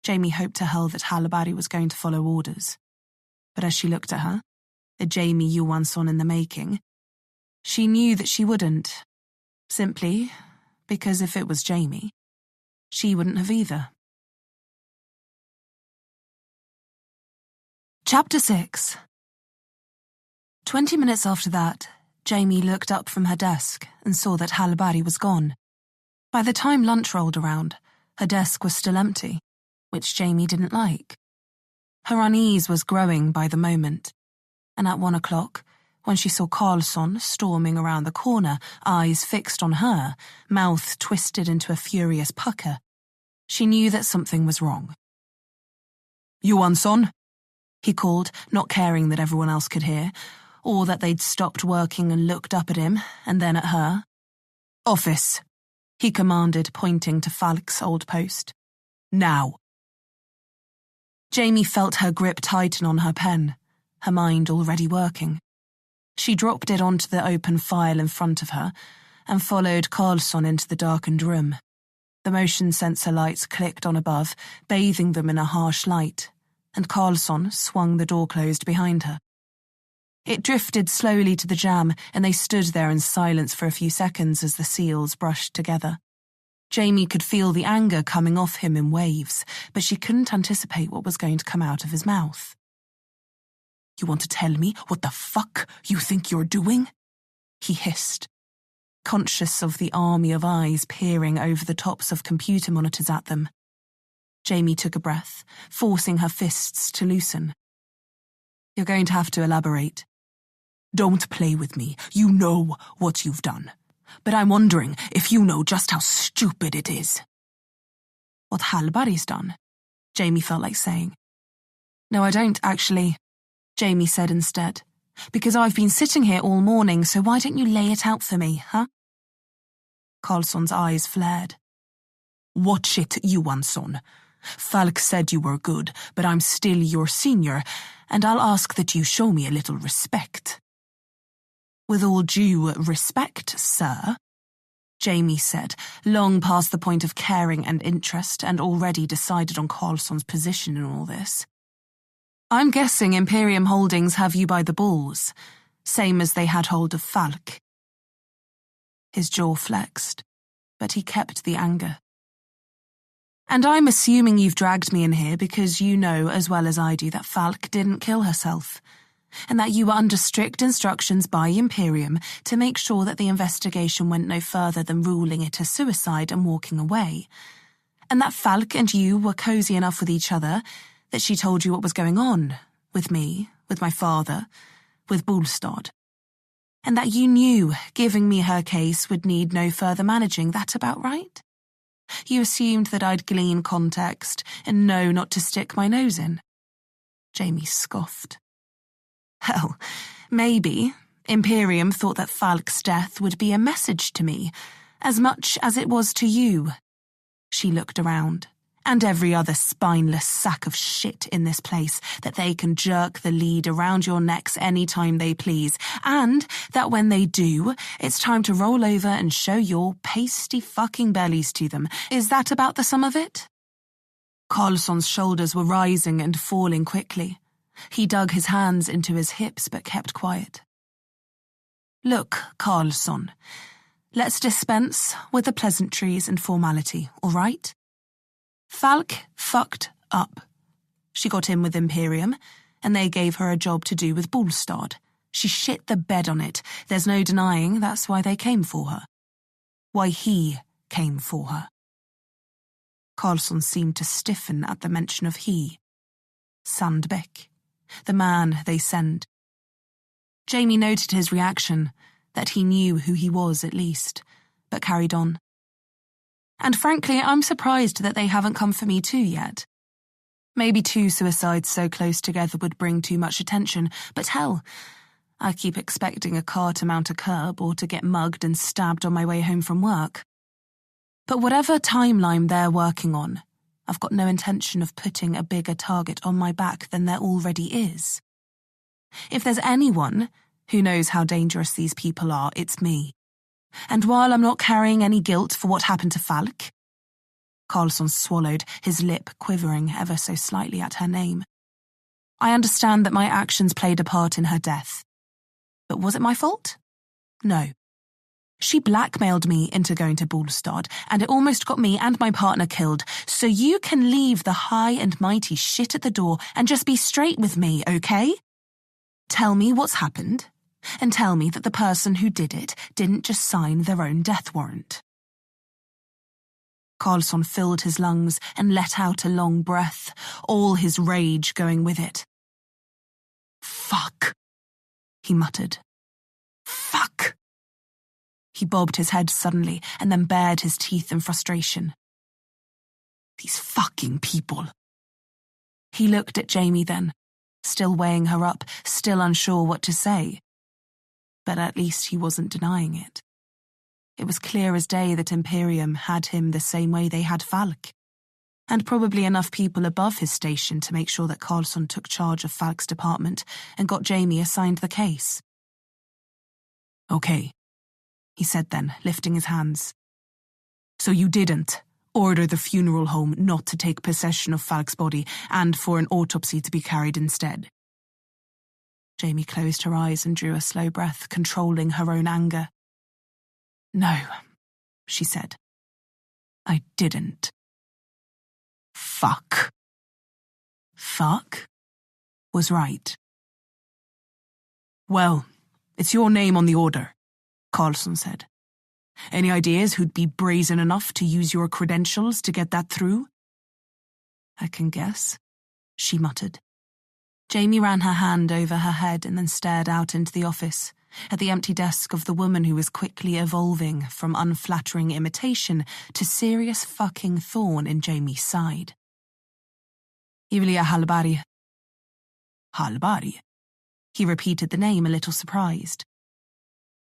Jamie hoped to hell that Halbari was going to follow orders. But as she looked at her, a Jamie Johansson in the making, she knew that she wouldn't. Simply because if it was Jamie, she wouldn't have either. Chapter 6. 20 minutes after that, Jamie looked up from her desk and saw that Halbari was gone. By the time lunch rolled around, her desk was still empty, which Jamie didn't like. Her unease was growing by the moment, and at 1 o'clock, when she saw Carlsson storming around the corner, eyes fixed on her, mouth twisted into a furious pucker, she knew that something was wrong. Johansson? He called, not caring that everyone else could hear, or that they'd stopped working and looked up at him, and then at her. Office, he commanded, pointing to Falk's old post. Now. Jamie felt her grip tighten on her pen, her mind already working. She dropped it onto the open file in front of her and followed Carlsson into the darkened room. The motion sensor lights clicked on above, bathing them in a harsh light, and Carlsson swung the door closed behind her. It drifted slowly to the jam, and they stood there in silence for a few seconds as the seals brushed together. Jamie could feel the anger coming off him in waves, but she couldn't anticipate what was going to come out of his mouth. You want to tell me what the fuck you think you're doing? He hissed, conscious of the army of eyes peering over the tops of computer monitors at them. Jamie took a breath, forcing her fists to loosen. You're going to have to elaborate. Don't play with me. You know what you've done. But I'm wondering if you know just how stupid it is. What Halbari's done, Jamie felt like saying. No, I don't, actually, Jamie said instead. Because I've been sitting here all morning, so why don't you lay it out for me, huh? Carlsson's eyes flared. Watch it, Johansson. Falk said you were good, but I'm still your senior, and I'll ask that you show me a little respect. With all due respect, sir, Jamie said, long past the point of caring and interest and already decided on Carlsson's position in all this. I'm guessing Imperium Holdings have you by the balls, same as they had hold of Falk. His jaw flexed, but he kept the anger. And I'm assuming you've dragged me in here because you know as well as I do that Falk didn't kill herself, and that you were under strict instructions by Imperium to make sure that the investigation went no further than ruling it a suicide and walking away, and that Falk and you were cosy enough with each other that she told you what was going on, with me, with my father, with Bolstad, and that you knew giving me her case would need no further managing. That about right? You assumed that I'd glean context and know not to stick my nose in. Jamie scoffed. Hell, maybe Imperium thought that Falk's death would be a message to me, as much as it was to you. She looked around, and every other spineless sack of shit in this place, that they can jerk the lead around your necks any time they please, and that when they do, it's time to roll over and show your pasty fucking bellies to them. Is that about the sum of it? Carlsson's shoulders were rising and falling quickly. He dug his hands into his hips but kept quiet. Look, Carlsson, let's dispense with the pleasantries and formality, all right? Falk fucked up. She got in with Imperium, and they gave her a job to do with Bolstad. She shit the bed on it. There's no denying that's why they came for her. Why he came for her. Carlsson seemed to stiffen at the mention of he. Sandbeck. The man they send. Jamie noted his reaction, that he knew who he was at least, but carried on. And frankly, I'm surprised that they haven't come for me too yet. Maybe 2 suicides so close together would bring too much attention, but hell, I keep expecting a car to mount a curb or to get mugged and stabbed on my way home from work. But whatever timeline they're working on, I've got no intention of putting a bigger target on my back than there already is. If there's anyone who knows how dangerous these people are, it's me. And while I'm not carrying any guilt for what happened to Falk, Carlsson swallowed, his lip quivering ever so slightly at her name. I understand that my actions played a part in her death. But was it my fault? No. She blackmailed me into going to Bolstad, and it almost got me and my partner killed, so you can leave the high and mighty shit at the door and just be straight with me, okay? Tell me what's happened, and tell me that the person who did it didn't just sign their own death warrant. Carlsson filled his lungs and let out a long breath, all his rage going with it. Fuck, he muttered. Fuck. He bobbed his head suddenly and then bared his teeth in frustration. These fucking people. He looked at Jamie then, still weighing her up, still unsure what to say. But at least he wasn't denying it. It was clear as day that Imperium had him the same way they had Falk, and probably enough people above his station to make sure that Carlsson took charge of Falk's department and got Jamie assigned the case. Okay, he said then, lifting his hands. So you didn't order the funeral home not to take possession of Falk's body and for an autopsy to be carried instead? Jamie closed her eyes and drew a slow breath, controlling her own anger. No, she said. I didn't. Fuck. Fuck was right. Well, it's your name on the order, Carlsson said. Any ideas who'd be brazen enough to use your credentials to get that through? I can guess, she muttered. Jamie ran her hand over her head and then stared out into the office, at the empty desk of the woman who was quickly evolving from unflattering imitation to serious fucking thorn in Jamie's side. Julia Hallberg. Hallberg? He repeated the name, a little surprised.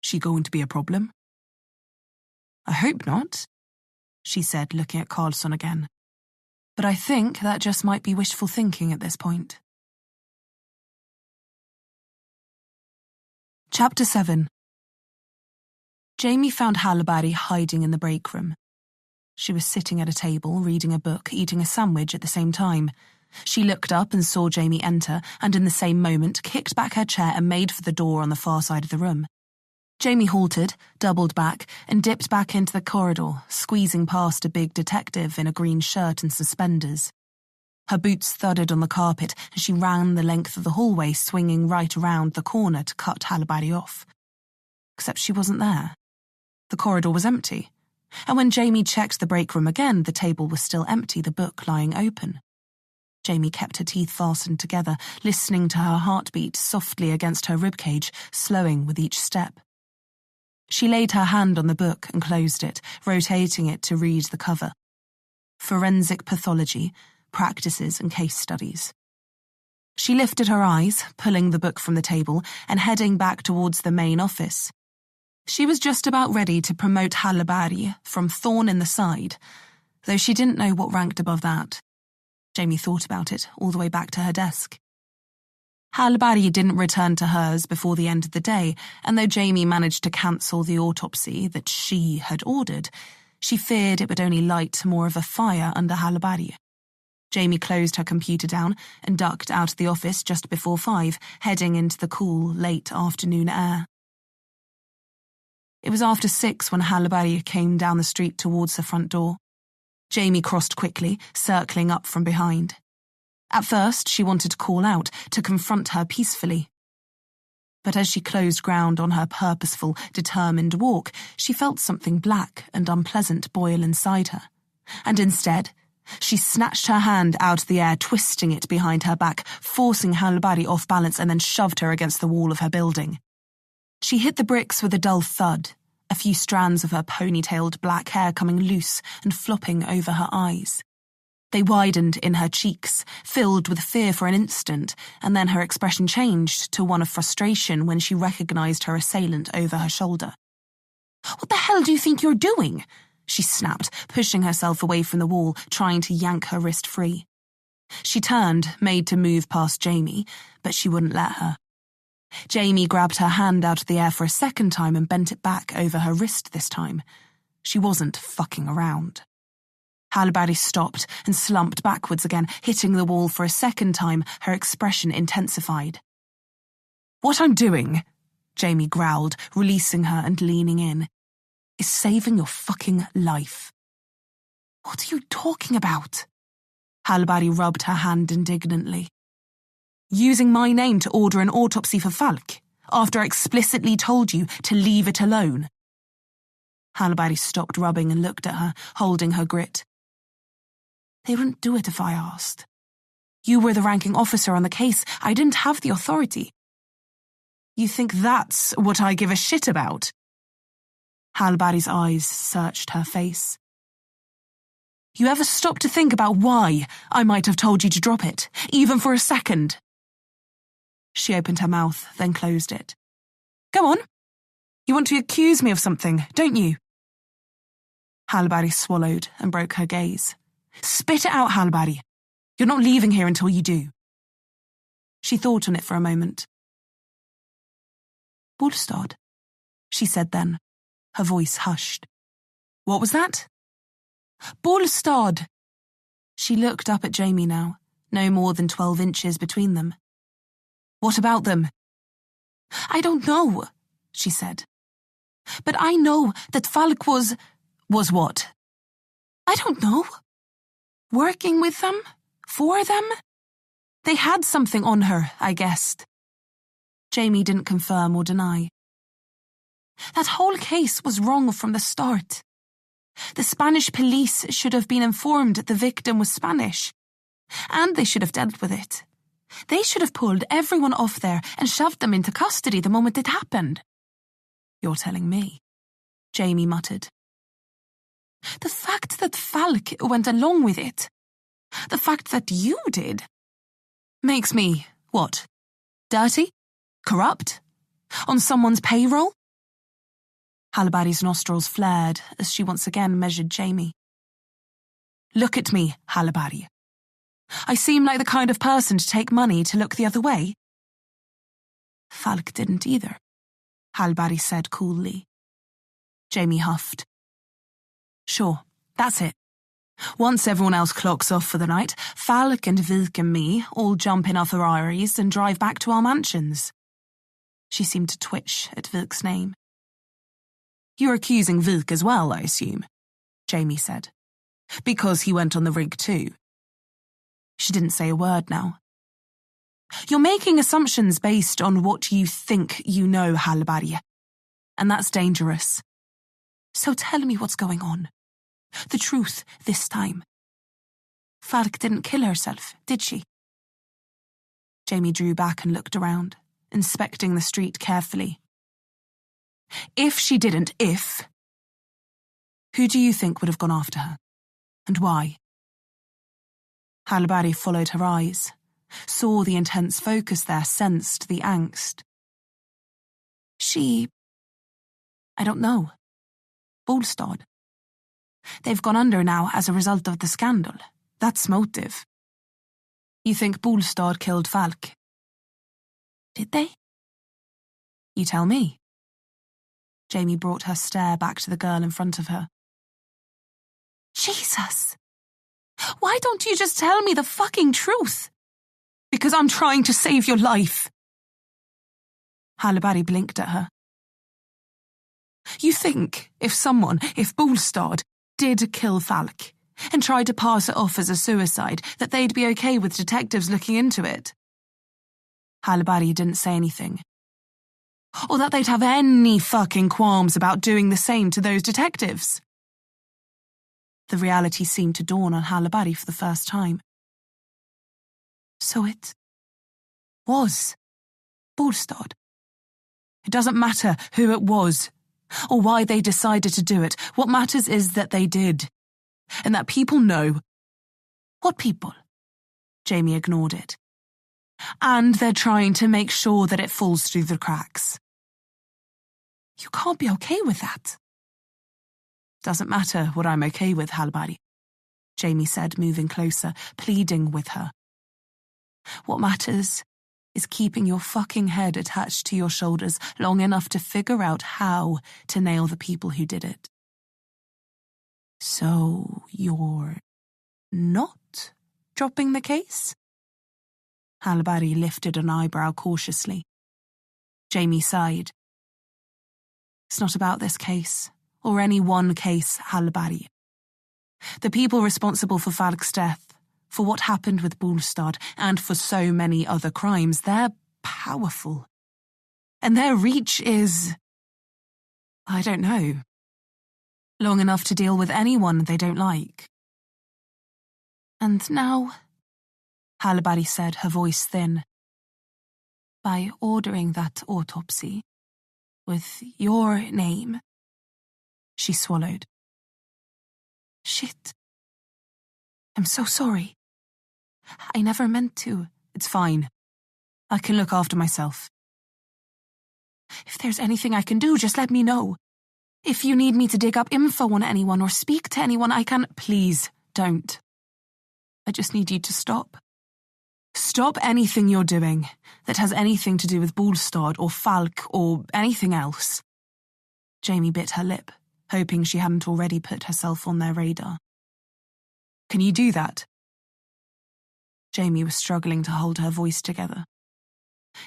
She going to be a problem? I hope not. she said, looking at Carlson again. But I think that just might be wishful thinking at this point. Chapter 7. Jamie found Hallberg hiding in the break room. She was sitting at a table, reading a book, eating a sandwich at the same time. She looked up and saw Jamie enter, and in the same moment kicked back her chair and made for the door on the far side of the room. Jamie halted, doubled back, and dipped back into the corridor, squeezing past a big detective in a green shirt and suspenders. Her boots thudded on the carpet, and she ran the length of the hallway, swinging right around the corner to cut Hallberg off. Except she wasn't there. The corridor was empty, and when Jamie checked the break room again, the table was still empty, the book lying open. Jamie kept her teeth fastened together, listening to her heartbeat softly against her ribcage, slowing with each step. She laid her hand on the book and closed it, rotating it to read the cover. Forensic Pathology, Practices and Case Studies. She lifted her eyes, pulling the book from the table and heading back towards the main office. She was just about ready to promote Hallberg from thorn in the side, though she didn't know what ranked above that. Jamie thought about it all the way back to her desk. Hallberg didn't return to hers before the end of the day, and though Jamie managed to cancel the autopsy that she had ordered, she feared it would only light more of a fire under Hallberg. Jamie closed her computer down and ducked out of the office just before 5, heading into the cool, late afternoon air. It was after 6 when Hallberg came down the street towards the front door. Jamie crossed quickly, circling up from behind. At first, she wanted to call out, to confront her peacefully. But as she closed ground on her purposeful, determined walk, she felt something black and unpleasant boil inside her. And instead, she snatched her hand out of the air, twisting it behind her back, forcing Hallberg off balance and then shoved her against the wall of her building. She hit the bricks with a dull thud, a few strands of her ponytailed black hair coming loose and flopping over her eyes. They widened in her cheeks, filled with fear for an instant, and then her expression changed to one of frustration when she recognized her assailant over her shoulder. "What the hell do you think you're doing?" she snapped, pushing herself away from the wall, trying to yank her wrist free. She turned, made to move past Jamie, but she wouldn't let her. Jamie grabbed her hand out of the air for a second time and bent it back over her wrist this time. She wasn't fucking around. Hallberg stopped and slumped backwards again, hitting the wall for a second time, her expression intensified. "What I'm doing," Jamie growled, releasing her and leaning in, "is saving your fucking life." "What are you talking about?" Hallberg rubbed her hand indignantly. "Using my name to order an autopsy for Falk, after I explicitly told you to leave it alone." Hallberg stopped rubbing and looked at her, holding her grit. "They wouldn't do it if I asked. You were the ranking officer on the case. I didn't have the authority." "You think that's what I give a shit about?" Hallberg's eyes searched her face. "You ever stop to think about why I might have told you to drop it, even for a second?" She opened her mouth, then closed it. "Go on. You want to accuse me of something, don't you?" Hallberg swallowed and broke her gaze. "Spit it out, Hallberg. You're not leaving here until you do." She thought on it for a moment. "Bolstad," she said then, her voice hushed. "What was that?" "Bolstad." She looked up at Jamie now, no more than 12 inches between them. "What about them?" "I don't know," she said. "But I know that Falk was..." "Was what?" "I don't know. Working with them? For them? They had something on her, I guessed." Jamie didn't confirm or deny. "That whole case was wrong from the start. The Spanish police should have been informed the victim was Spanish, and they should have dealt with it. They should have pulled everyone off there and shoved them into custody the moment it happened." "You're telling me," Jamie muttered. "The fact that Falk went along with it, the fact that you did, makes me, what, dirty? Corrupt? On someone's payroll?" Hallberg's nostrils flared as she once again measured Jamie. Look at me, Hallberg. I seem like the kind of person to take money to look the other way. Falk didn't either, Hallberg said coolly. Jamie huffed. Sure, that's it. Once everyone else clocks off for the night, Falk and Vik and me all jump in our Ferraris and drive back to our mansions. She seemed to twitch at Vik's name. You're accusing Vik as well, I assume, Jamie said. Because he went on the rig too. She didn't say a word now. You're making assumptions based on what you think you know, Hallberg. And that's dangerous. So tell me what's going on. The truth this time. Falk didn't kill herself, did she? Jamie drew back and looked around, inspecting the street carefully. If she didn't, who do you think would have gone after her? And why? Hallberg followed her eyes, saw the intense focus there, sensed the angst. I don't know. Bolstad. They've gone under now as a result of the scandal. That's motive. You think Bolstad killed Falk? Did they? You tell me. Jamie brought her stare back to the girl in front of her. Jesus! Why don't you just tell me the fucking truth? Because I'm trying to save your life. Hallberg blinked at her. You think if Bolstad did kill Falk and tried to pass it off as a suicide, that they'd be okay with detectives looking into it? Hallberg didn't say anything. Or that they'd have any fucking qualms about doing the same to those detectives. The reality seemed to dawn on Hallberg for the first time. So it was Bolstad. It doesn't matter who it was, or why they decided to do it. What matters is that they did, and that people know. What people? Jamie ignored it. And they're trying to make sure that it falls through the cracks. You can't be okay with that. Doesn't matter what I'm okay with, Hallberg, Jamie said, moving closer, pleading with her. What matters is keeping your fucking head attached to your shoulders long enough to figure out how to nail the people who did it. So you're not dropping the case? Hallberg lifted an eyebrow cautiously. Jamie sighed. It's not about this case, or any one case, Hallberg. The people responsible for Falk's death, for what happened with Bolstad, and for so many other crimes, they're powerful. And their reach is, I don't know, long enough to deal with anyone they don't like. And now, Hallberg said, her voice thin, by ordering that autopsy, with your name, she swallowed. Shit. I'm so sorry. I never meant to. It's fine. I can look after myself. If there's anything I can do, just let me know. If you need me to dig up info on anyone or speak to anyone, I can. Please, don't. I just need you to stop. Stop anything you're doing that has anything to do with Bolstad or Falk or anything else. Jamie bit her lip, hoping she hadn't already put herself on their radar. Can you do that? Jamie was struggling to hold her voice together.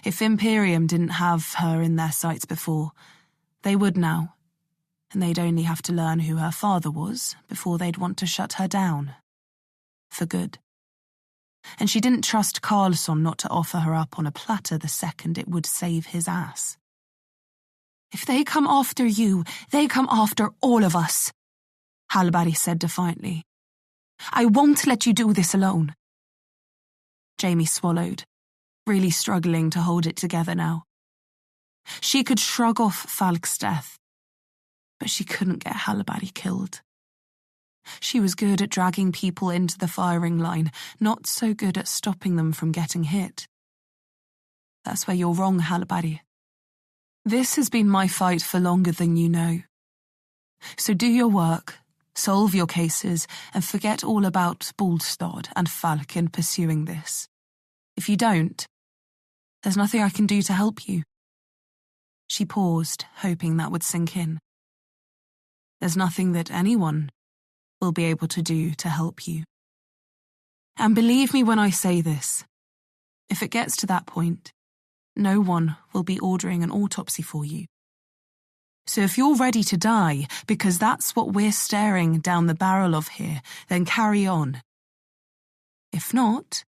If Imperium didn't have her in their sights before, they would now, and they'd only have to learn who her father was before they'd want to shut her down. For good. And she didn't trust Carlson not to offer her up on a platter the second it would save his ass. If they come after you, they come after all of us, Hallberg said defiantly. I won't let you do this alone. Jamie swallowed, really struggling to hold it together now. She could shrug off Falk's death, but she couldn't get Hallberg killed. She was good at dragging people into the firing line, not so good at stopping them from getting hit. That's where you're wrong, Hallberg. This has been my fight for longer than you know. So do your work, Solve your cases and forget all about Bolstad and Falken pursuing this. If you don't, there's nothing I can do to help you." She paused, hoping that would sink in. There's nothing that anyone will be able to do to help you. And believe me when I say this, if it gets to that point, no one will be ordering an autopsy for you. So if you're ready to die, because that's what we're staring down the barrel of here, then carry on. If not..."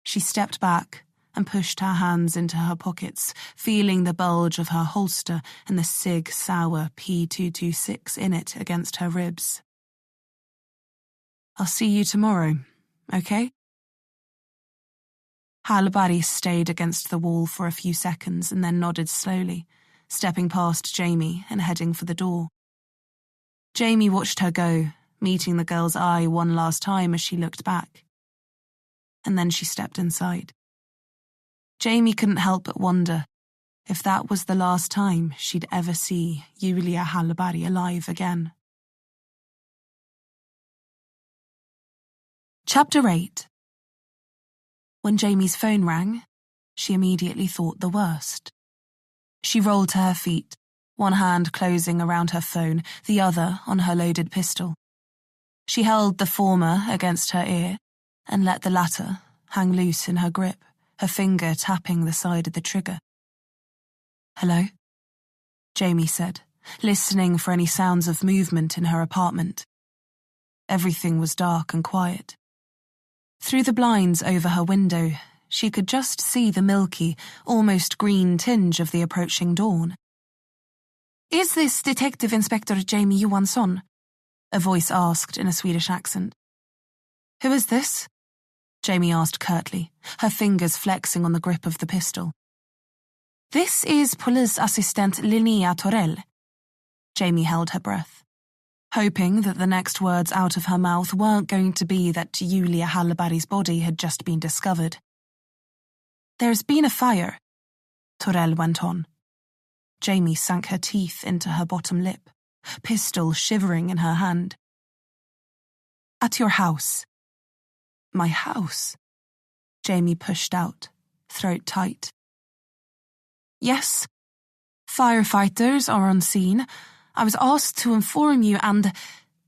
She stepped back and pushed her hands into her pockets, feeling the bulge of her holster and the Sig Sauer P226 in it against her ribs. "I'll see you tomorrow, okay?" Hallberg stayed against the wall for a few seconds and then nodded slowly, stepping past Jamie and heading for the door. Jamie watched her go, meeting the girl's eye one last time as she looked back. And then she stepped inside. Jamie couldn't help but wonder if that was the last time she'd ever see Julia Hallberg alive again. Chapter 8. When Jamie's phone rang, she immediately thought the worst. She rolled to her feet, one hand closing around her phone, the other on her loaded pistol. She held the former against her ear and let the latter hang loose in her grip, her finger tapping the side of the trigger. "Hello?" Jamie said, listening for any sounds of movement in her apartment. Everything was dark and quiet. Through the blinds over her window, she could just see the milky, almost green tinge of the approaching dawn. "Is this Detective Inspector Jamie Johansson?" a voice asked in a Swedish accent. "Who is this?" Jamie asked curtly, her fingers flexing on the grip of the pistol. "This is Police Assistant Linnea Torell." Jamie held her breath, hoping that the next words out of her mouth weren't going to be that Julia Hallberg's body had just been discovered. "There's been a fire," Torell went on. Jamie sank her teeth into her bottom lip, pistol shivering in her hand. "At your house." "My house?" Jamie pushed out, throat tight. "Yes. Firefighters are on scene. I was asked to inform you and..."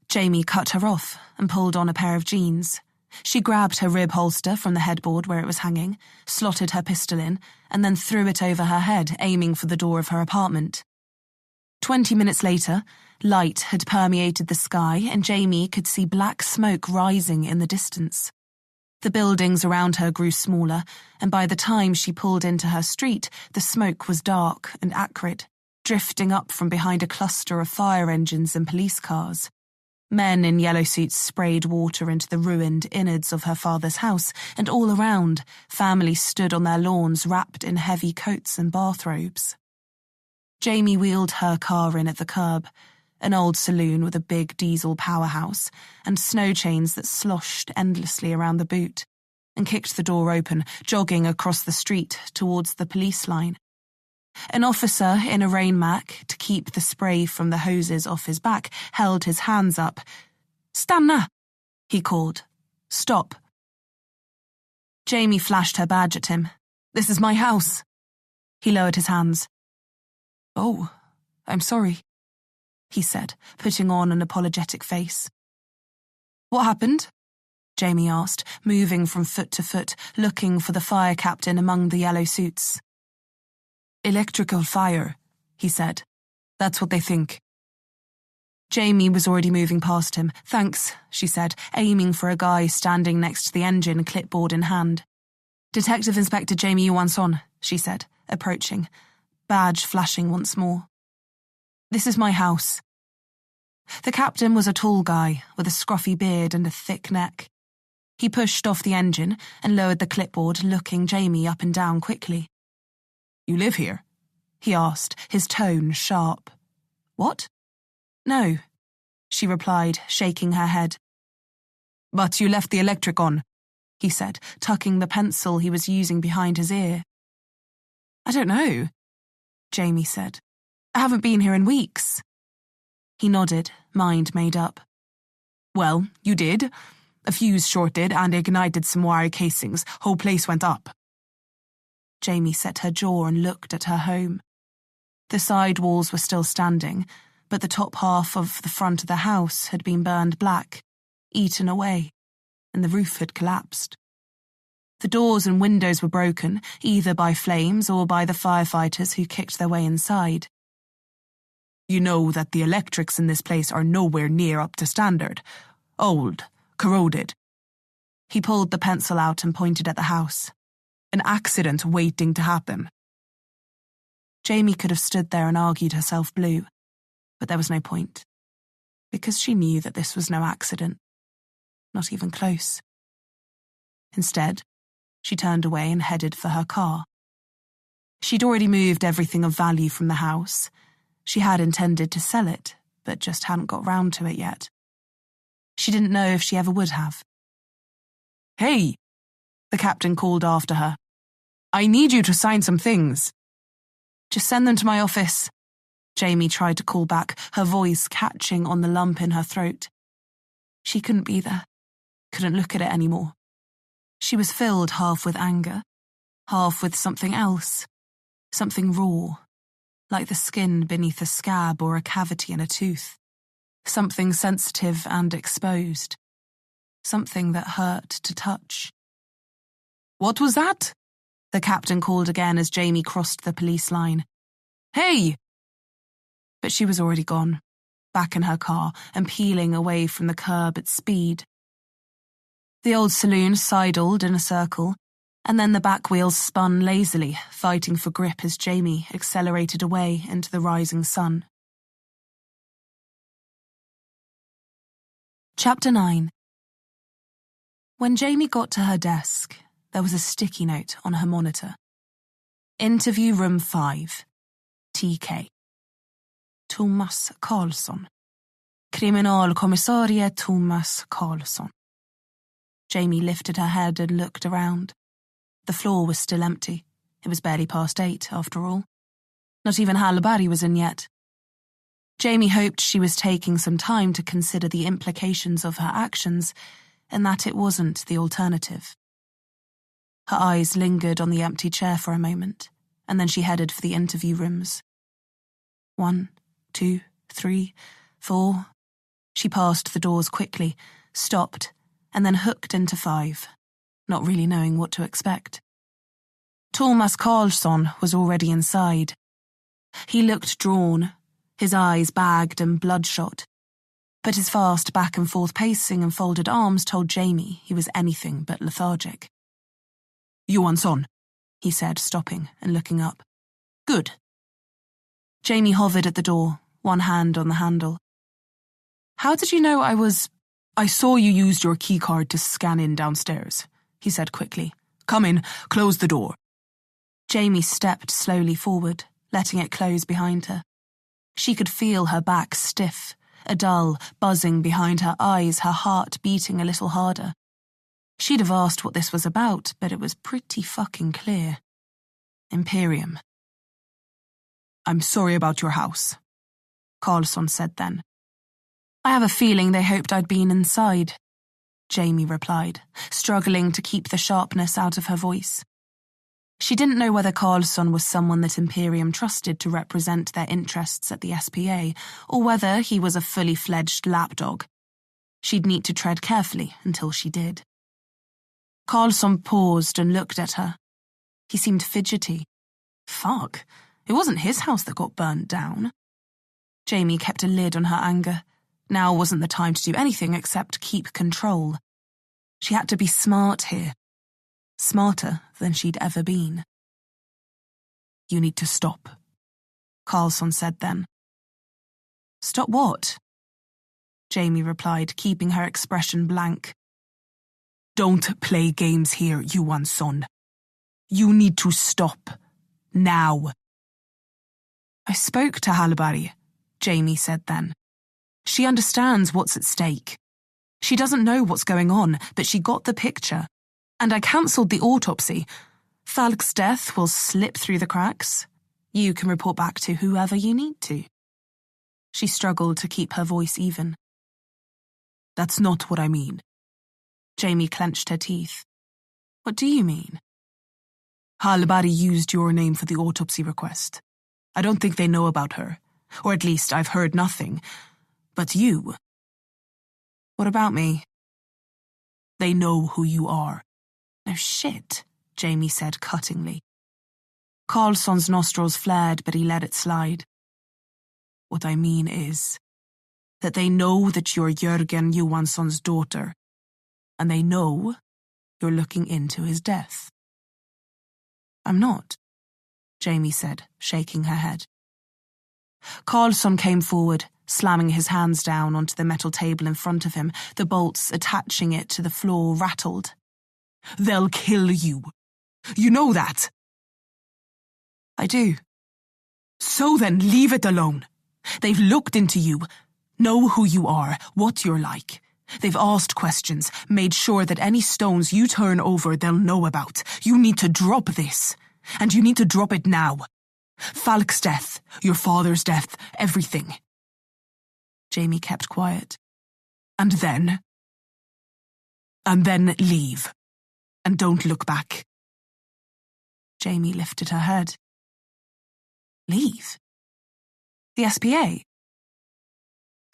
Jamie cut her off and pulled on a pair of jeans. She grabbed her rib holster from the headboard where it was hanging, slotted her pistol in, and then threw it over her head, aiming for the door of her apartment. 20 minutes later, light had permeated the sky and Jamie could see black smoke rising in the distance. The buildings around her grew smaller, and by the time she pulled into her street, the smoke was dark and acrid, drifting up from behind a cluster of fire engines and police cars. Men in yellow suits sprayed water into the ruined innards of her father's house, and all around, families stood on their lawns wrapped in heavy coats and bathrobes. Jamie wheeled her car in at the curb, an old saloon with a big diesel powerhouse and snow chains that sloshed endlessly around the boot, and kicked the door open, jogging across the street towards the police line. An officer in a rain mac, to keep the spray from the hoses off his back, held his hands up. "Stanna!" he called. "Stop." Jamie flashed her badge at him. "This is my house." He lowered his hands. "Oh, I'm sorry," he said, putting on an apologetic face. "What happened?" Jamie asked, moving from foot to foot, looking for the fire captain among the yellow suits. "Electrical fire," he said. "That's what they think." Jamie was already moving past him. "Thanks," she said, aiming for a guy standing next to the engine, clipboard in hand. "Detective Inspector Jamie Johansson," she said, approaching, badge flashing once more. "This is my house." The captain was a tall guy with a scruffy beard and a thick neck. He pushed off the engine and lowered the clipboard, looking Jamie up and down quickly. "You live here?" he asked, his tone sharp. "What?" "No," she replied, shaking her head. "But you left the electric on," he said, tucking the pencil he was using behind his ear. "I don't know," Jamie said. "I haven't been here in weeks." He nodded, mind made up. Well, you did. A fuse shorted and ignited some wire casings. Whole place went up. Jamie set her jaw and looked at her home. The side walls were still standing, but the top half of the front of the house had been burned black, eaten away, and the roof had collapsed. The doors and windows were broken, either by flames or by the firefighters who kicked their way inside. You know that the electrics in this place are nowhere near up to standard. Old, corroded. He pulled the pencil out and pointed at the house. An accident waiting to happen. Jamie could have stood there and argued herself blue, but there was no point, because she knew that this was no accident, not even close. Instead, she turned away and headed for her car. She'd already moved everything of value from the house. She had intended to sell it, but just hadn't got round to it yet. She didn't know if she ever would have. Hey, the captain called after her. I need you to sign some things. Just send them to my office. Jamie tried to call back, her voice catching on the lump in her throat. She couldn't be there, couldn't look at it anymore. She was filled half with anger, half with something else, something raw, like the skin beneath a scab or a cavity in a tooth, something sensitive and exposed, something that hurt to touch. What was that? The captain called again as Jamie crossed the police line. Hey! But she was already gone, back in her car and peeling away from the curb at speed. The old saloon sidled in a circle, and then the back wheels spun lazily, fighting for grip as Jamie accelerated away into the rising sun. Chapter 9. When Jamie got to her desk, there was a sticky note on her monitor. Interview room 5. TK. Thomas Karlsson. Kriminalkommissarie Thomas Karlsson. Jamie lifted her head and looked around. The floor was still empty. It was barely past 8, after all. Not even Hallberg was in yet. Jamie hoped she was taking some time to consider the implications of her actions, and that it wasn't the alternative. Her eyes lingered on the empty chair for a moment, and then she headed for the interview rooms. 1, 2, 3, 4. She passed the doors quickly, stopped, and then hooked into 5, not really knowing what to expect. Thomas Karlsson was already inside. He looked drawn, his eyes bagged and bloodshot, but his fast back and forth pacing and folded arms told Jamie he was anything but lethargic. Johansson, he said, stopping and looking up. Good. Jamie hovered at the door, one hand on the handle. How did you know I saw you used your keycard to scan in downstairs, he said quickly. Come in, close the door. Jamie stepped slowly forward, letting it close behind her. She could feel her back stiff, a dull buzzing behind her eyes, her heart beating a little harder. She'd have asked what this was about, but it was pretty fucking clear. Imperium. I'm sorry about your house, Karlsson said then. I have a feeling they hoped I'd been inside, Jamie replied, struggling to keep the sharpness out of her voice. She didn't know whether Karlsson was someone that Imperium trusted to represent their interests at the SPA, or whether he was a fully fledged lapdog. She'd need to tread carefully until she did. Karlsson paused and looked at her. He seemed fidgety. Fuck, it wasn't his house that got burnt down. Jamie kept a lid on her anger. Now wasn't the time to do anything except keep control. She had to be smart here. Smarter than she'd ever been. You need to stop, Karlsson said then. Stop what? Jamie replied, keeping her expression blank. Don't play games here, Johansson. You need to stop. Now. I spoke to Hallberg, Jamie said then. She understands what's at stake. She doesn't know what's going on, but she got the picture. And I cancelled the autopsy. Falk's death will slip through the cracks. You can report back to whoever you need to. She struggled to keep her voice even. That's not what I mean. Jamie clenched her teeth. What do you mean? Halbari used your name for the autopsy request. I don't think they know about her, or at least I've heard nothing. But you... What about me? They know who you are. No shit, Jamie said cuttingly. Carlsson's nostrils flared, but he let it slide. What I mean is that they know that you're Jörgen Johansson's daughter, and they know you're looking into his death. I'm not, Jamie said, shaking her head. Carlsson came forward, slamming his hands down onto the metal table in front of him. The bolts attaching it to the floor rattled. They'll kill you. You know that. I do. So then leave it alone. They've looked into you, know who you are, what you're like. They've asked questions, made sure that any stones you turn over they'll know about. You need to drop this. And you need to drop it now. Falk's death, your father's death, everything. Jamie kept quiet. And then leave. And don't look back. Jamie lifted her head. Leave? The SPA?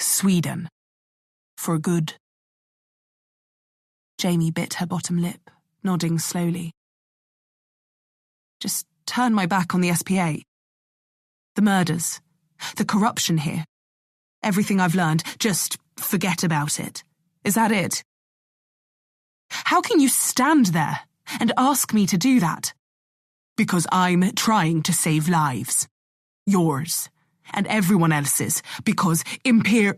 Sweden. For good. Jamie bit her bottom lip, nodding slowly. Just turn my back on the SPA. The murders. The corruption here. Everything I've learned, just forget about it. Is that it? How can you stand there and ask me to do that? Because I'm trying to save lives. Yours. And everyone else's. Because He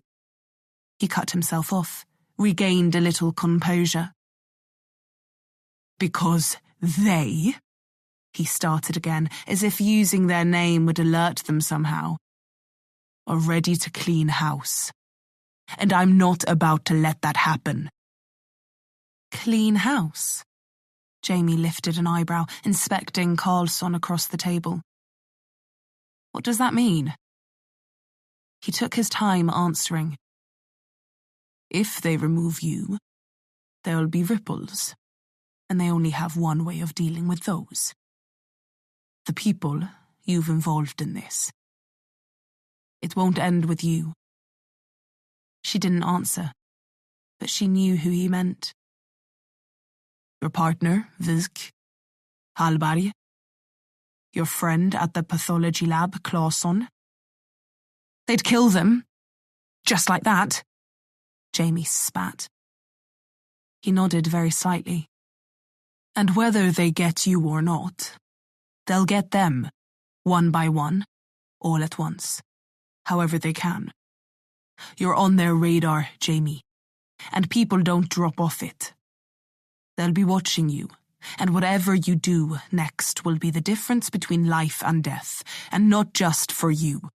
cut himself off, regained a little composure. Because they... He started again, as if using their name would alert them somehow. Are ready to clean house. And I'm not about to let that happen. Clean house? Jamie lifted an eyebrow, inspecting Carlsson across the table. What does that mean? He took his time answering. If they remove you, there'll be ripples. And they only have one way of dealing with those. The people you've involved in this. It won't end with you. She didn't answer, but she knew who he meant. Your partner, Vizk, Halbari. Your friend at the pathology lab, Claesson. They'd kill them. Just like that. Jamie spat. He nodded very slightly. And whether they get you or not, they'll get them, one by one, all at once, however they can. You're on their radar, Jamie, and people don't drop off it. They'll be watching you, and whatever you do next will be the difference between life and death, and not just for you.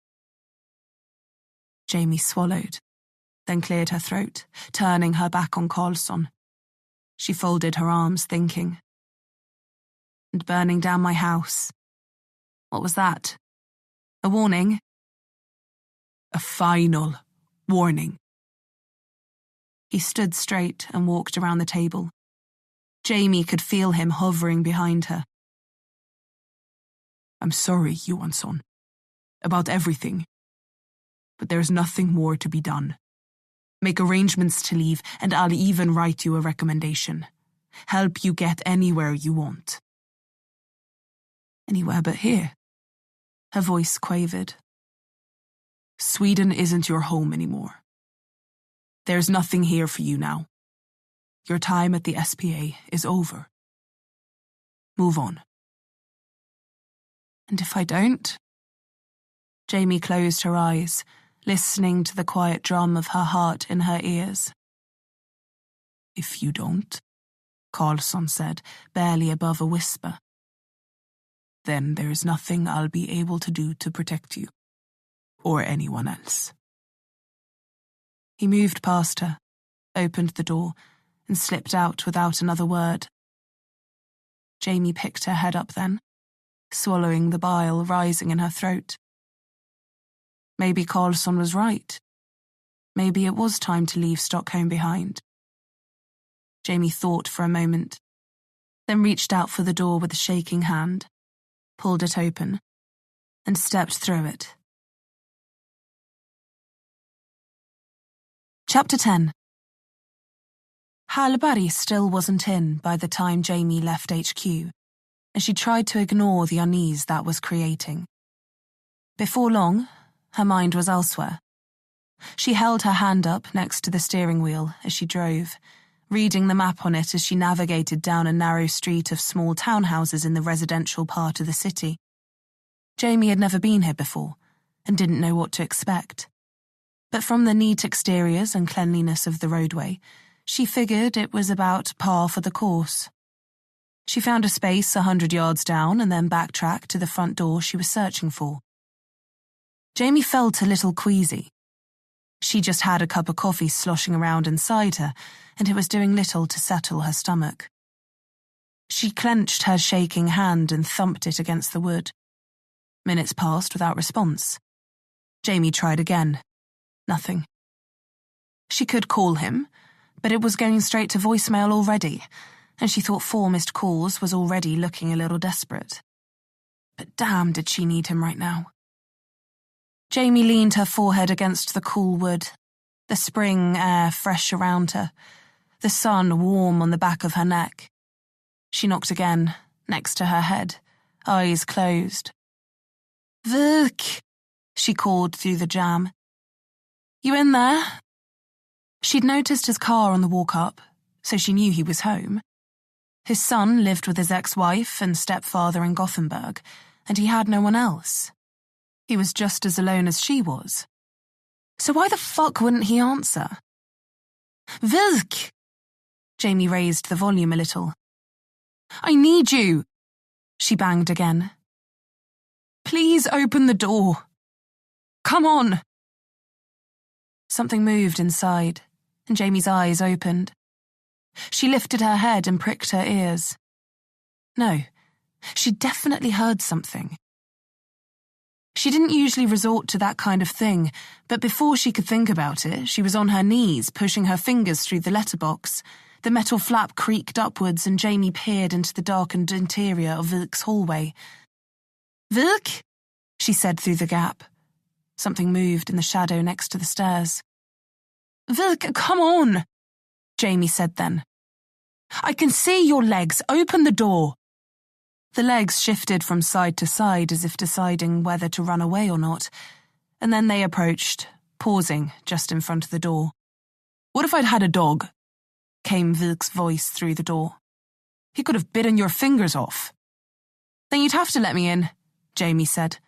Jamie swallowed, then cleared her throat, turning her back on Carlsson. She folded her arms, thinking. And burning down my house. What was that? A warning? A final warning. He stood straight and walked around the table. Jamie could feel him hovering behind her. I'm sorry, Johansson, about everything. But there's nothing more to be done. Make arrangements to leave, and I'll even write you a recommendation. Help you get anywhere you want. Anywhere but here. Her voice quavered. Sweden isn't your home anymore. There's nothing here for you now. Your time at the SPA is over. Move on. And if I don't? Jamie closed her eyes, listening to the quiet drum of her heart in her ears. If you don't, Carlsson said, barely above a whisper, then there's nothing I'll be able to do to protect you, or anyone else. He moved past her, opened the door, and slipped out without another word. Jamie picked her head up then, swallowing the bile rising in her throat. Maybe Carlson was right. Maybe it was time to leave Stockholm behind. Jamie thought for a moment, then reached out for the door with a shaking hand, pulled it open, and stepped through it. Chapter 10. Hallberg still wasn't in by the time Jamie left HQ, and she tried to ignore the unease that was creating. Before long, her mind was elsewhere. She held her hand up next to the steering wheel as she drove, reading the map on it as she navigated down a narrow street of small townhouses in the residential part of the city. Jamie had never been here before and didn't know what to expect. But from the neat exteriors and cleanliness of the roadway, she figured it was about par for the course. She found a space 100 yards down and then backtracked to the front door she was searching for. Jamie felt a little queasy. She just had a cup of coffee sloshing around inside her, and it was doing little to settle her stomach. She clenched her shaking hand and thumped it against the wood. Minutes passed without response. Jamie tried again. Nothing. She could call him, but it was going straight to voicemail already, and she thought 4 missed calls was already looking a little desperate. But damn did she need him right now. Jamie leaned her forehead against the cool wood, the spring air fresh around her, the sun warm on the back of her neck. She knocked again, next to her head, eyes closed. "Vuk," she called through the jam. "You in there?" She'd noticed his car on the walk up, so she knew he was home. His son lived with his ex-wife and stepfather in Gothenburg, and he had no one else. He was just as alone as she was. So why the fuck wouldn't he answer? "Vuk!" Jamie raised the volume a little. "I need you!" She banged again. "Please open the door. Come on!" Something moved inside, and Jamie's eyes opened. She lifted her head and pricked her ears. No, she definitely heard something. She didn't usually resort to that kind of thing, but before she could think about it, she was on her knees, pushing her fingers through the letterbox. The metal flap creaked upwards and Jamie peered into the darkened interior of Vuk's hallway. "Vuk?" she said through the gap. Something moved in the shadow next to the stairs. "Vuk, come on," Jamie said then. "I can see your legs. Open the door." The legs shifted from side to side as if deciding whether to run away or not, and then they approached, pausing just in front of the door. "What if I'd had a dog?" came Vuk's voice through the door. "He could have bitten your fingers off." "Then you'd have to let me in," Jamie said.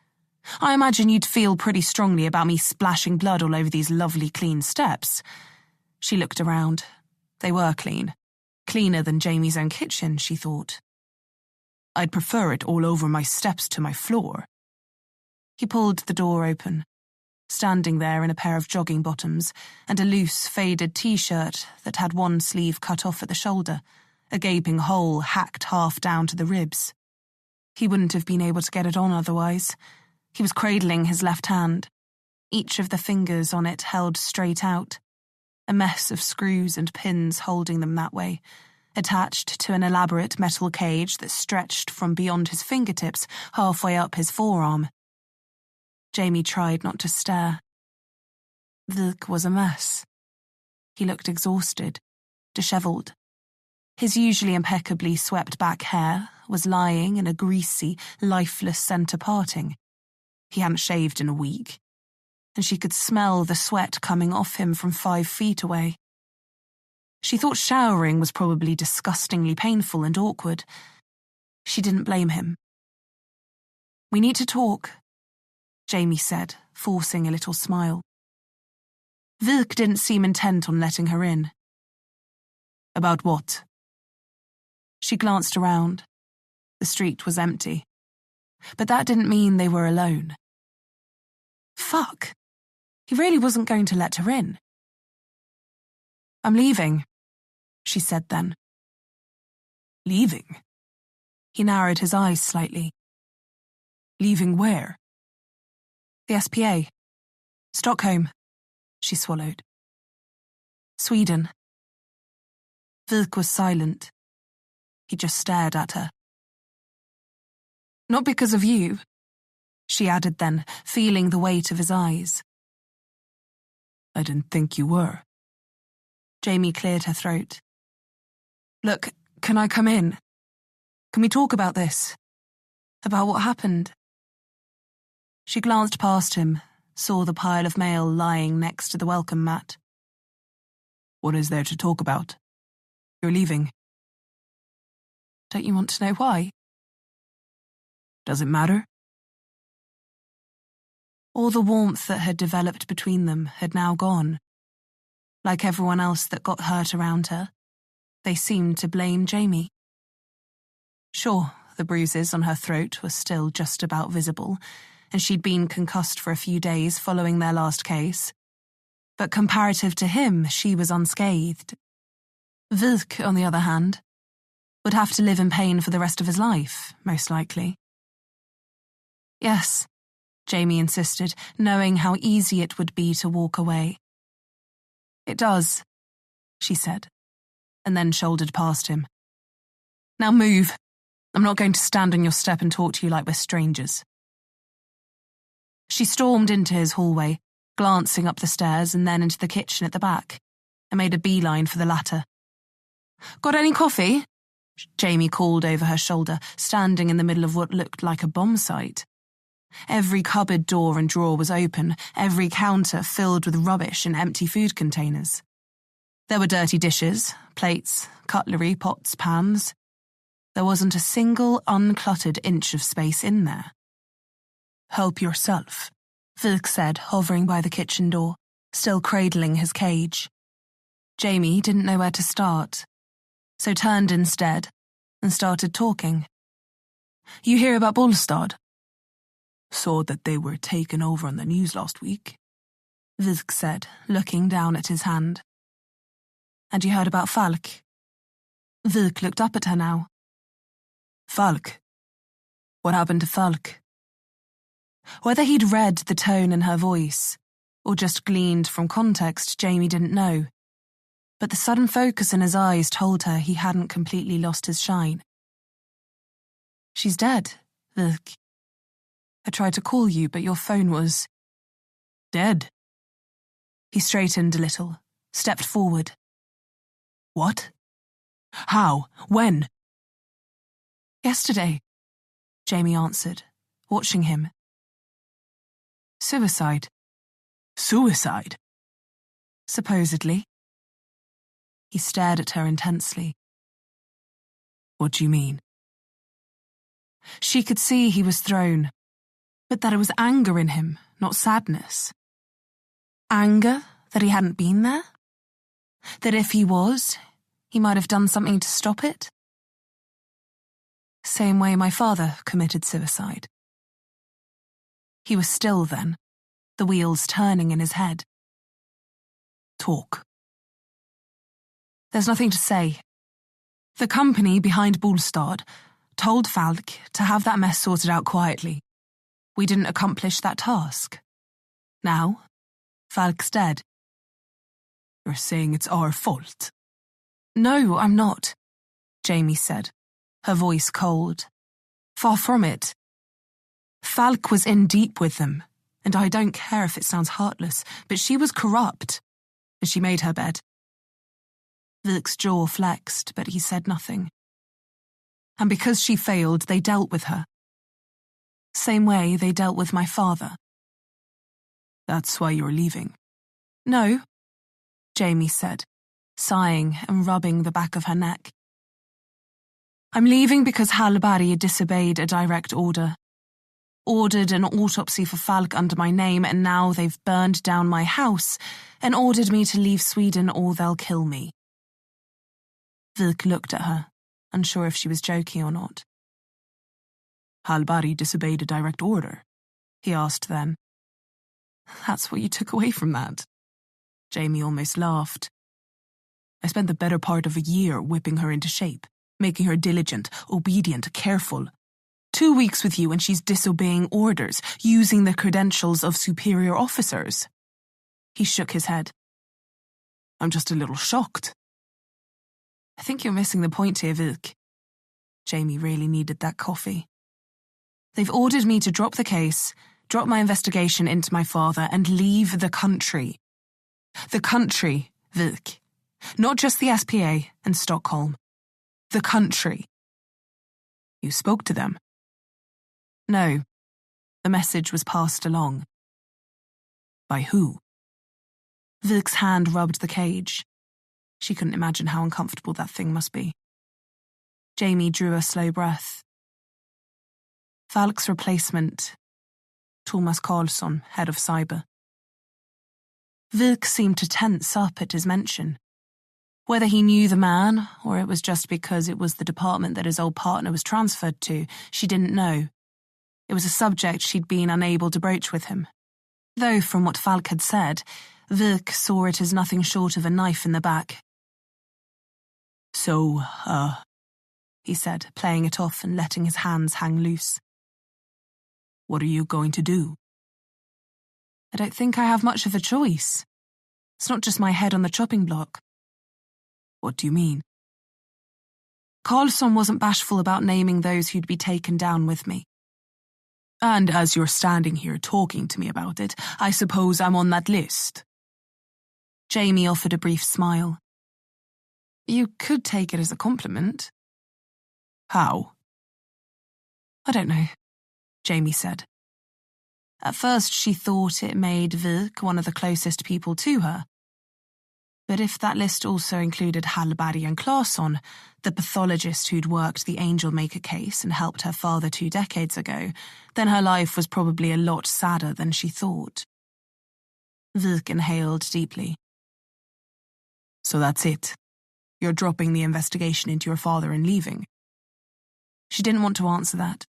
"I imagine you'd feel pretty strongly about me splashing blood all over these lovely clean steps." She looked around. They were clean. Cleaner than Jamie's own kitchen, she thought. "I'd prefer it all over my steps to my floor." He pulled the door open, standing there in a pair of jogging bottoms and a loose, faded t-shirt that had one sleeve cut off at the shoulder, a gaping hole hacked half down to the ribs. He wouldn't have been able to get it on otherwise. He was cradling his left hand, each of the fingers on it held straight out, a mess of screws and pins holding them that way, attached to an elaborate metal cage that stretched from beyond his fingertips halfway up his forearm. Jamie tried not to stare. Vuk was a mess. He looked exhausted, dishevelled. His usually impeccably swept-back hair was lying in a greasy, lifeless centre parting. He hadn't shaved in a week, and she could smell the sweat coming off him from 5 feet away. She thought showering was probably disgustingly painful and awkward. She didn't blame him. "We need to talk," Jamie said, forcing a little smile. Vuk didn't seem intent on letting her in. "About what?" She glanced around. The street was empty. But that didn't mean they were alone. Fuck. He really wasn't going to let her in. "I'm leaving," she said then. "Leaving?" He narrowed his eyes slightly. "Leaving where?" "The SPA. Stockholm, she swallowed. Sweden. Vilk was silent. He just stared at her. Not because of you, she added then, feeling the weight of his eyes. I didn't think you were. Jamie cleared her throat. Look, can I come in? Can we talk about this? About what happened? She glanced past him, saw the pile of mail lying next to the welcome mat. What is there to talk about? You're leaving. Don't you want to know why? Does it matter? All the warmth that had developed between them had now gone. Like everyone else that got hurt around her, they seemed to blame Jamie. Sure, the bruises on her throat were still just about visible, and she'd been concussed for a few days following their last case. But comparative to him, she was unscathed. Vilk, on the other hand, would have to live in pain for the rest of his life, most likely. Yes, Jamie insisted, knowing how easy it would be to walk away. It does, she said, and then shouldered past him. Now move. I'm not going to stand on your step and talk to you like we're strangers. She stormed into his hallway, glancing up the stairs and then into the kitchen at the back, and made a beeline for the latter. Got any coffee? Jamie called over her shoulder, standing in the middle of what looked like a bomb site. Every cupboard door and drawer was open, every counter filled with rubbish and empty food containers. There were dirty dishes, plates, cutlery, pots, pans. There wasn't a single uncluttered inch of space in there. Help yourself, Vilk said, hovering by the kitchen door, still cradling his cage. Jamie didn't know where to start, so turned instead and started talking. You hear about Bolstad? Saw that they were taken over on the news last week, Vilk said, looking down at his hand. And you heard about Falk? Vilk looked up at her now. Falk? What happened to Falk? Whether he'd read the tone in her voice, or just gleaned from context, Jamie didn't know. But the sudden focus in his eyes told her he hadn't completely lost his shine. She's dead, Vilk. I tried to call you, but your phone was... dead. He straightened a little, stepped forward. What? How? When? Yesterday, Jamie answered, watching him. Suicide. Suicide? Supposedly. He stared at her intensely. What do you mean? She could see he was thrown, but that it was anger in him, not sadness. Anger that he hadn't been there? That if he was, he might have done something to stop it? Same way my father committed suicide. He was still then, the wheels turning in his head. Talk. There's nothing to say. The company behind Bolstad told Falk to have that mess sorted out quietly. We didn't accomplish that task. Now, Falk's dead. You're saying it's our fault? No, I'm not, Jamie said, her voice cold. Far from it. Falk was in deep with them, and I don't care if it sounds heartless, but she was corrupt, and she made her bed. Vilk's jaw flexed, but he said nothing. And because she failed, they dealt with her. Same way they dealt with my father. That's why you're leaving? No, Jamie said, sighing and rubbing the back of her neck. I'm leaving because Hallberg disobeyed a direct order. Ordered an autopsy for Falk under my name, and now they've burned down my house and ordered me to leave Sweden or they'll kill me. Vilk looked at her, unsure if she was joking or not. Hallberg disobeyed a direct order? He asked then. That's what you took away from that? Jamie almost laughed. I spent the better part of a year whipping her into shape, making her diligent, obedient, careful. 2 weeks with you and she's disobeying orders, using the credentials of superior officers. He shook his head. I'm just a little shocked. I think you're missing the point here, Vik. Jamie really needed that coffee. They've ordered me to drop the case, drop my investigation into my father, and leave the country. The country, Vik. Not just the SPA and Stockholm. The country. You spoke to them? No. The message was passed along. By who? Vik's hand rubbed the cage. She couldn't imagine how uncomfortable that thing must be. Jamie drew a slow breath. Falk's replacement, Thomas Karlsson, head of cyber. Vik seemed to tense up at his mention. Whether he knew the man, or it was just because it was the department that his old partner was transferred to, she didn't know. It was a subject she'd been unable to broach with him. Though, from what Falk had said, Vik saw it as nothing short of a knife in the back. So, he said, playing it off and letting his hands hang loose. What are you going to do? I don't think I have much of a choice. It's not just my head on the chopping block. What do you mean? Karlsson wasn't bashful about naming those who'd be taken down with me. And as you're standing here talking to me about it, I suppose I'm on that list. Jamie offered a brief smile. You could take it as a compliment. How? I don't know, Jamie said. At first she thought it made Vik one of the closest people to her. But if that list also included Hallberg and Claesson, the pathologist who'd worked the Angel Maker case and helped her father 2 decades ago, then her life was probably a lot sadder than she thought. Vik inhaled deeply. So that's it. You're dropping the investigation into your father and leaving. She didn't want to answer that.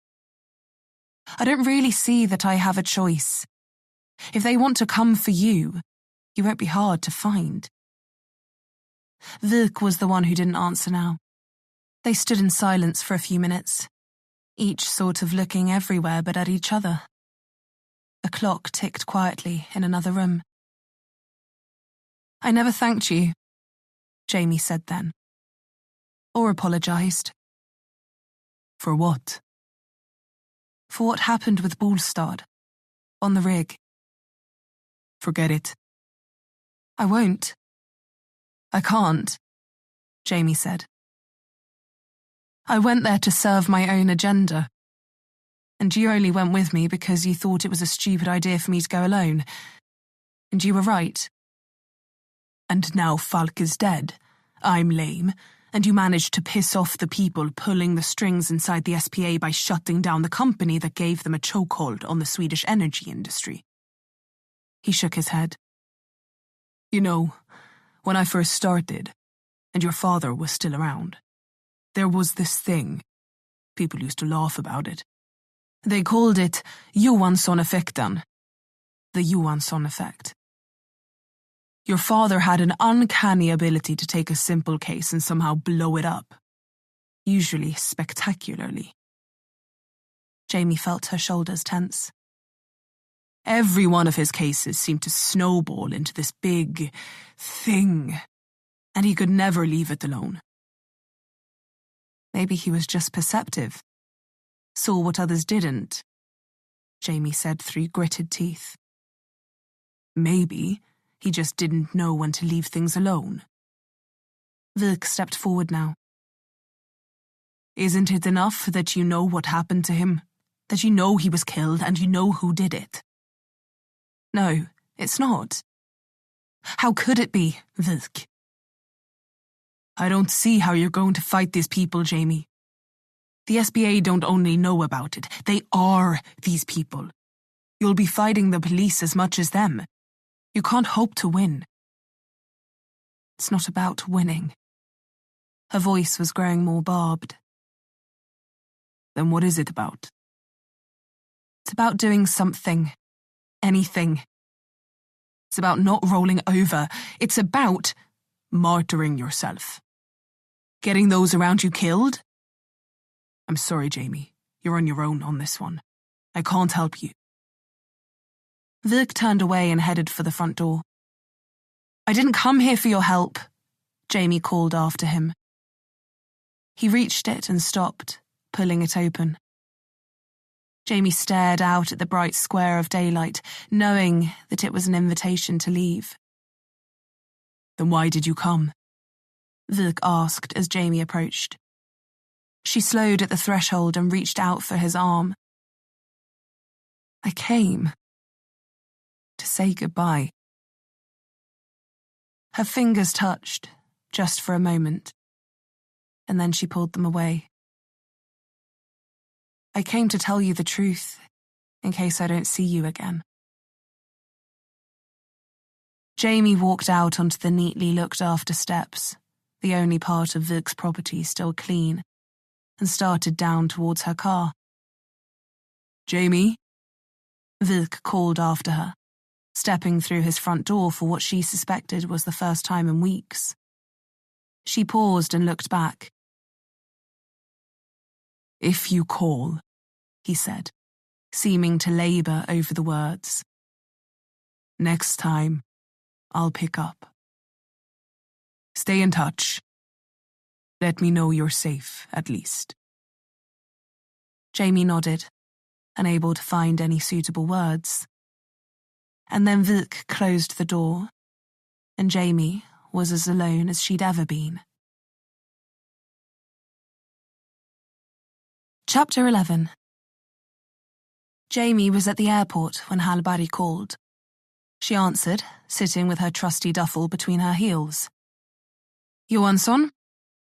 I don't really see that I have a choice. If they want to come for you, you won't be hard to find. Vik was the one who didn't answer now. They stood in silence for a few minutes, each sort of looking everywhere but at each other. A clock ticked quietly in another room. I never thanked you, Jamie said then. Or apologised. For what? For what happened with Bolstad, on the rig. Forget it. I won't. I can't, Jamie said. I went there to serve my own agenda. And you only went with me because you thought it was a stupid idea for me to go alone. And you were right. And now Falk is dead. I'm lame. And you managed to piss off the people pulling the strings inside the SPA by shutting down the company that gave them a chokehold on the Swedish energy industry. He shook his head. You know, when I first started, and your father was still around, there was this thing. People used to laugh about it. They called it Johansson-effekten. The Johansson effect. Your father had an uncanny ability to take a simple case and somehow blow it up. Usually spectacularly. Jamie felt her shoulders tense. Every one of his cases seemed to snowball into this big thing, and he could never leave it alone. Maybe he was just perceptive. Saw what others didn't, Jamie said through gritted teeth. Maybe he just didn't know when to leave things alone. Vik stepped forward now. Isn't it enough that you know what happened to him? That you know he was killed and you know who did it? No, it's not. How could it be, Vik? I don't see how you're going to fight these people, Jamie. The SBA don't only know about it, they are these people. You'll be fighting the police as much as them. You can't hope to win. It's not about winning. Her voice was growing more barbed. Then what is it about? It's about doing something. Anything. It's about not rolling over. It's about martyring yourself. Getting those around you killed? I'm sorry, Jamie. You're on your own on this one. I can't help you. Vik turned away and headed for the front door. I didn't come here for your help, Jamie called after him. He reached it and stopped, pulling it open. Jamie stared out at the bright square of daylight, knowing that it was an invitation to leave. Then why did you come? Wilk asked as Jamie approached. She slowed at the threshold and reached out for his arm. I came to say goodbye. Her fingers touched, just for a moment, and then she pulled them away. I came to tell you the truth, in case I don't see you again. Jamie walked out onto the neatly looked-after steps, the only part of Wilk's property still clean, and started down towards her car. Jamie? Wilk called after her, stepping through his front door for what she suspected was the first time in weeks. She paused and looked back. If you call, he said, seeming to labour over the words. Next time, I'll pick up. Stay in touch. Let me know you're safe, at least. Jamie nodded, unable to find any suitable words. And then Wilk closed the door, and Jamie was as alone as she'd ever been. Chapter 11. Jamie was at the airport when Hallberg called. She answered, sitting with her trusty duffel between her heels. Johansson,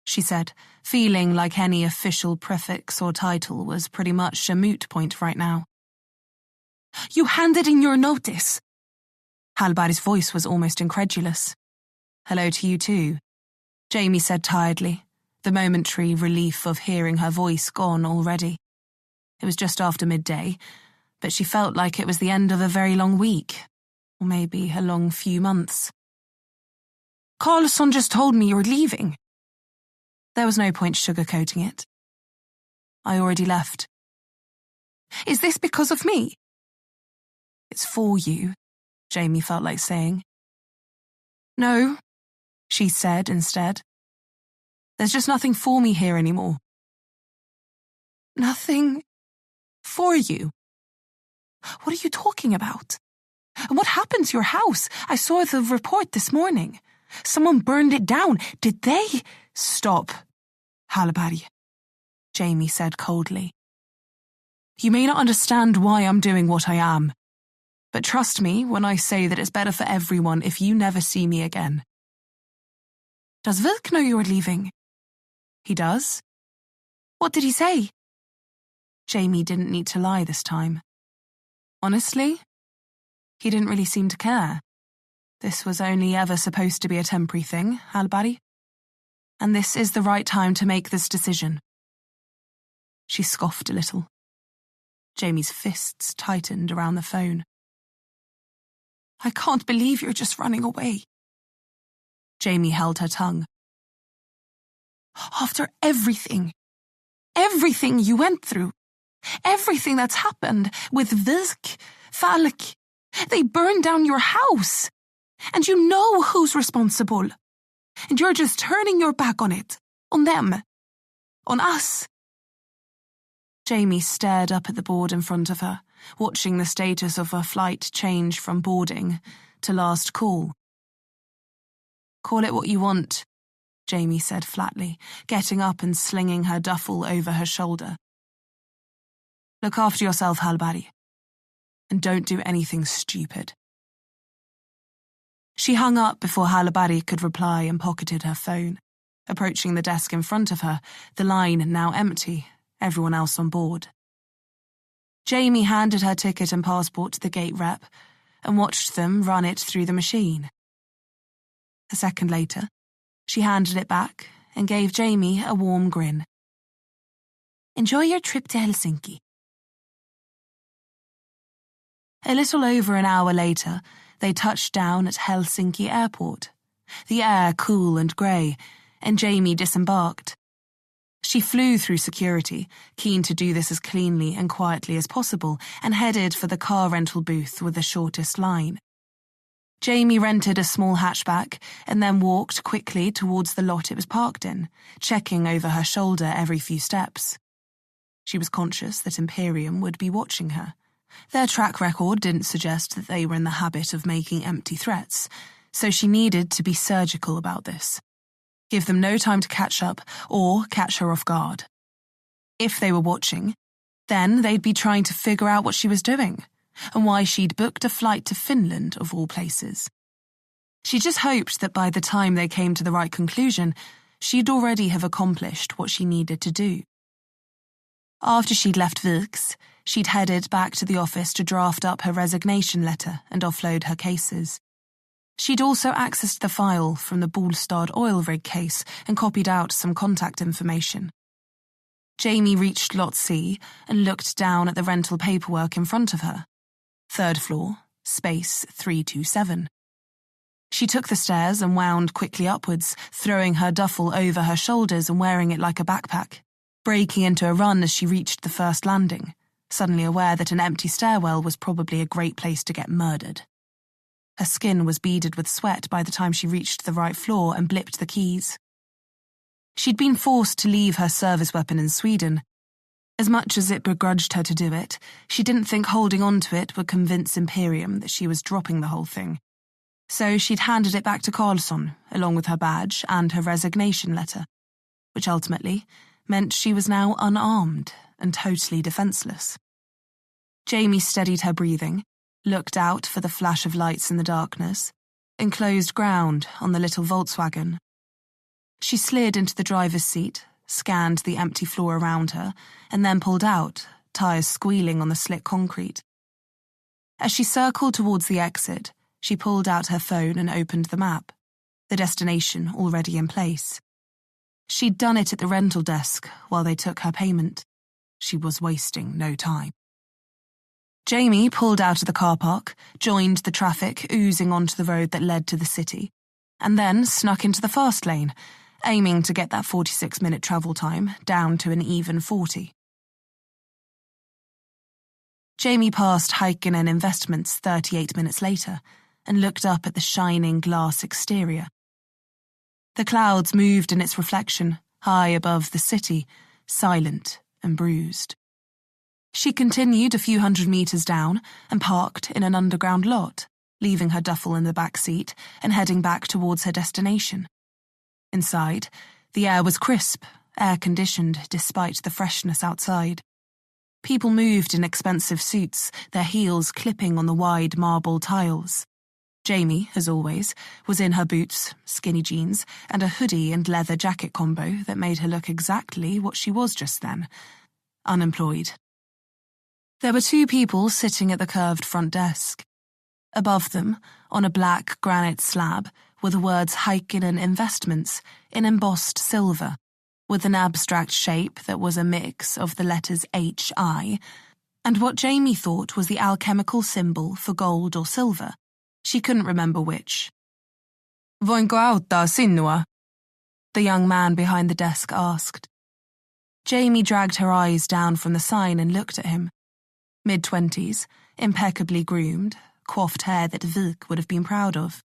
she said, feeling like any official prefix or title was pretty much a moot point right now. You handed in your notice. Hallberg's voice was almost incredulous. Hello to you too, Jamie said tiredly, the momentary relief of hearing her voice gone already. It was just after midday, but she felt like it was the end of a very long week, or maybe a long few months. Carlson just told me you were leaving. There was no point sugarcoating it. I already left. Is this because of me? It's for you, Jamie felt like saying. No, she said instead. There's just nothing for me here anymore. Nothing for you? What are you talking about? And what happened to your house? I saw the report this morning. Someone burned it down. Did they? Stop, Hallberg, Jamie said coldly. You may not understand why I'm doing what I am, but trust me when I say that it's better for everyone if you never see me again. Does Wilk know you're leaving? He does. What did he say? Jamie didn't need to lie this time. Honestly, he didn't really seem to care. This was only ever supposed to be a temporary thing, Hallberg. And this is the right time to make this decision. She scoffed a little. Jamie's fists tightened around the phone. I can't believe you're just running away. Jamie held her tongue. After everything you went through, everything that's happened with Wilk, Falk, they burned down your house. And you know who's responsible. And you're just turning your back on it, on them, on us. Jamie stared up at the board in front of her, watching the status of her flight change from boarding to last call. Call it what you want, Jamie said flatly, getting up and slinging her duffel over her shoulder. Look after yourself, Hallberg, and don't do anything stupid. She hung up before Hallberg could reply and pocketed her phone, approaching the desk in front of her, the line now empty, everyone else on board. Jamie handed her ticket and passport to the gate rep and watched them run it through the machine. A second later, she handed it back and gave Jamie a warm grin. Enjoy your trip to Helsinki. A little over an hour later, they touched down at Helsinki Airport, the air cool and grey, and Jamie disembarked. She flew through security, keen to do this as cleanly and quietly as possible, and headed for the car rental booth with the shortest line. Jamie rented a small hatchback and then walked quickly towards the lot it was parked in, checking over her shoulder every few steps. She was conscious that Imperium would be watching her. Their track record didn't suggest that they were in the habit of making empty threats, so she needed to be surgical about this. Give them no time to catch up or catch her off guard. If they were watching, then they'd be trying to figure out what she was doing and why she'd booked a flight to Finland, of all places. She just hoped that by the time they came to the right conclusion, she'd already have accomplished what she needed to do. After she'd left Vik's, she'd headed back to the office to draft up her resignation letter and offload her cases. She'd also accessed the file from the Bolstad oil rig case and copied out some contact information. Jamie reached Lot C and looked down at the rental paperwork in front of her. 3rd floor, space 327. She took the stairs and wound quickly upwards, throwing her duffel over her shoulders and wearing it like a backpack, breaking into a run as she reached the first landing, suddenly aware that an empty stairwell was probably a great place to get murdered. Her skin was beaded with sweat by the time she reached the right floor and blipped the keys. She'd been forced to leave her service weapon in Sweden. As much as it begrudged her to do it, she didn't think holding on to it would convince Imperium that she was dropping the whole thing. So she'd handed it back to Carlson, along with her badge and her resignation letter, which ultimately meant she was now unarmed and totally defenseless. Jamie steadied her breathing, looked out for the flash of lights in the darkness, and closed ground on the little Volkswagen. She slid into the driver's seat, scanned the empty floor around her, and then pulled out, tires squealing on the slick concrete. As she circled towards the exit, she pulled out her phone and opened the map, the destination already in place. She'd done it at the rental desk while they took her payment. She was wasting no time. Jamie pulled out of the car park, joined the traffic oozing onto the road that led to the city, and then snuck into the fast lane, aiming to get that 46-minute travel time down to an even 40. Jamie passed Heikkinen Investments 38 minutes later and looked up at the shining glass exterior. The clouds moved in its reflection, high above the city, silent and bruised. She continued a few hundred meters down and parked in an underground lot, leaving her duffel in the back seat and heading back towards her destination. Inside, the air was crisp, air-conditioned despite the freshness outside. People moved in expensive suits, their heels clipping on the wide marble tiles. Jamie, as always, was in her boots, skinny jeans, and a hoodie and leather jacket combo that made her look exactly what she was just then: unemployed. There were 2 people sitting at the curved front desk. Above them, on a black granite slab, were the words Heikkinen Investments in embossed silver, with an abstract shape that was a mix of the letters HI and what Jamie thought was the alchemical symbol for gold or silver. She couldn't remember which. "Voinko auttaa sinua?" the young man behind the desk asked. Jamie dragged her eyes down from the sign and looked at him. Mid-20s, impeccably groomed, coiffed hair that Vik would have been proud of.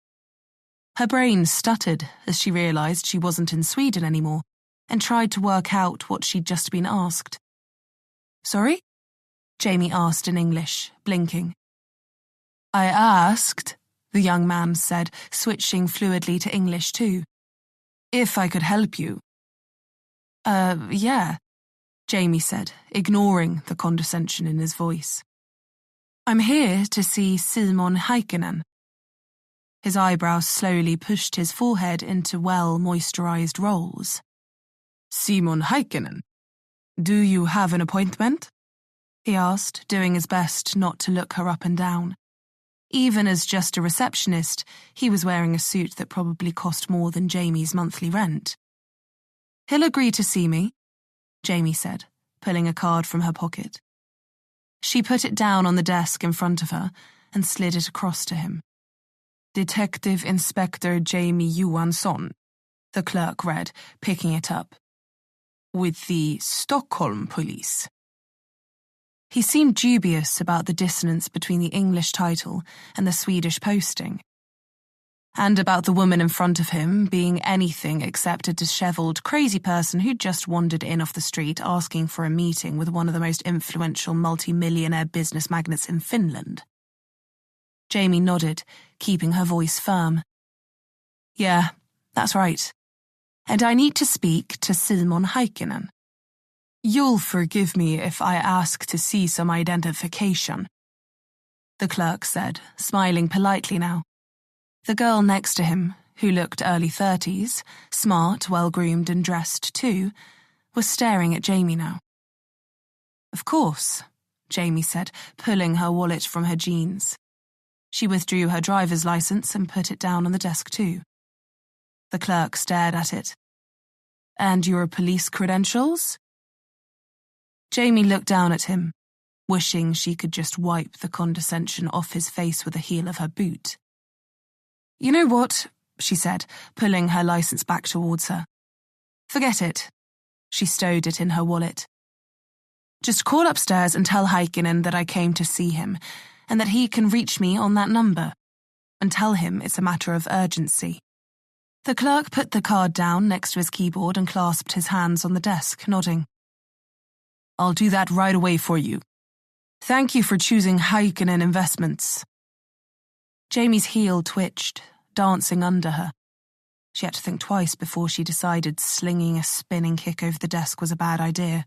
Her brain stuttered as she realised she wasn't in Sweden anymore and tried to work out what she'd just been asked. "Sorry?" Jamie asked in English, blinking. "I asked," the young man said, switching fluidly to English too, "if I could help you." Yeah," Jamie said, ignoring the condescension in his voice. "I'm here to see Simon Heikkinen." His eyebrows slowly pushed his forehead into well-moisturized rolls. "Simon Heikkinen? Do you have an appointment?" he asked, doing his best not to look her up and down. Even as just a receptionist, he was wearing a suit that probably cost more than Jamie's monthly rent. "He'll agree to see me," Jamie said, pulling a card from her pocket. She put it down on the desk in front of her and slid it across to him. "Detective Inspector Jamie Johansson," the clerk read, picking it up. "With the Stockholm Police." He seemed dubious about the dissonance between the English title and the Swedish posting. and about the woman in front of him being anything except a dishevelled, crazy person who'd just wandered in off the street asking for a meeting with one of the most influential multi-millionaire business magnates in Finland. Jamie nodded, keeping her voice firm. Yeah, that's right. And I need to speak to Simon Heikkinen. You'll forgive me if I ask to see some identification, the clerk said, smiling politely now. The girl next to him, who looked early 30s, smart, well-groomed and dressed too, was staring at Jamie now. Of course, Jamie said, pulling her wallet from her jeans. She withdrew her driver's license and put it down on the desk too. The clerk stared at it. And your police credentials? Jamie looked down at him, wishing she could just wipe the condescension off his face with the heel of her boot. You know what, she said, pulling her license back towards her. Forget it. She stowed it in her wallet. Just call upstairs and tell Heikkinen that I came to see him, and that he can reach me on that number, and tell him it's a matter of urgency. The clerk put the card down next to his keyboard and clasped his hands on the desk, nodding. I'll do that right away for you. Thank you for choosing Heikkinen Investments. Jamie's heel twitched, dancing under her. She had to think twice before she decided slinging a spinning kick over the desk was a bad idea.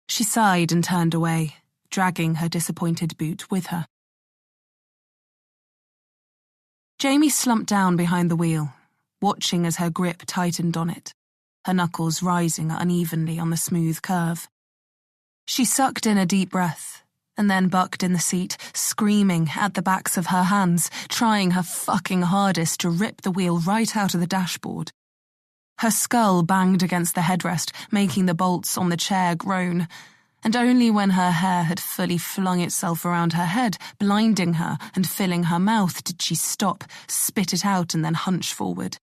She sighed and turned away, dragging her disappointed boot with her. Jamie slumped down behind the wheel, watching as her grip tightened on it, her knuckles rising unevenly on the smooth curve. She sucked in a deep breath, and then bucked in the seat, screaming at the backs of her hands, trying her fucking hardest to rip the wheel right out of the dashboard. Her skull banged against the headrest, making the bolts on the chair groan, and only when her hair had fully flung itself around her head, blinding her and filling her mouth, did she stop, spit it out, and then hunch forward.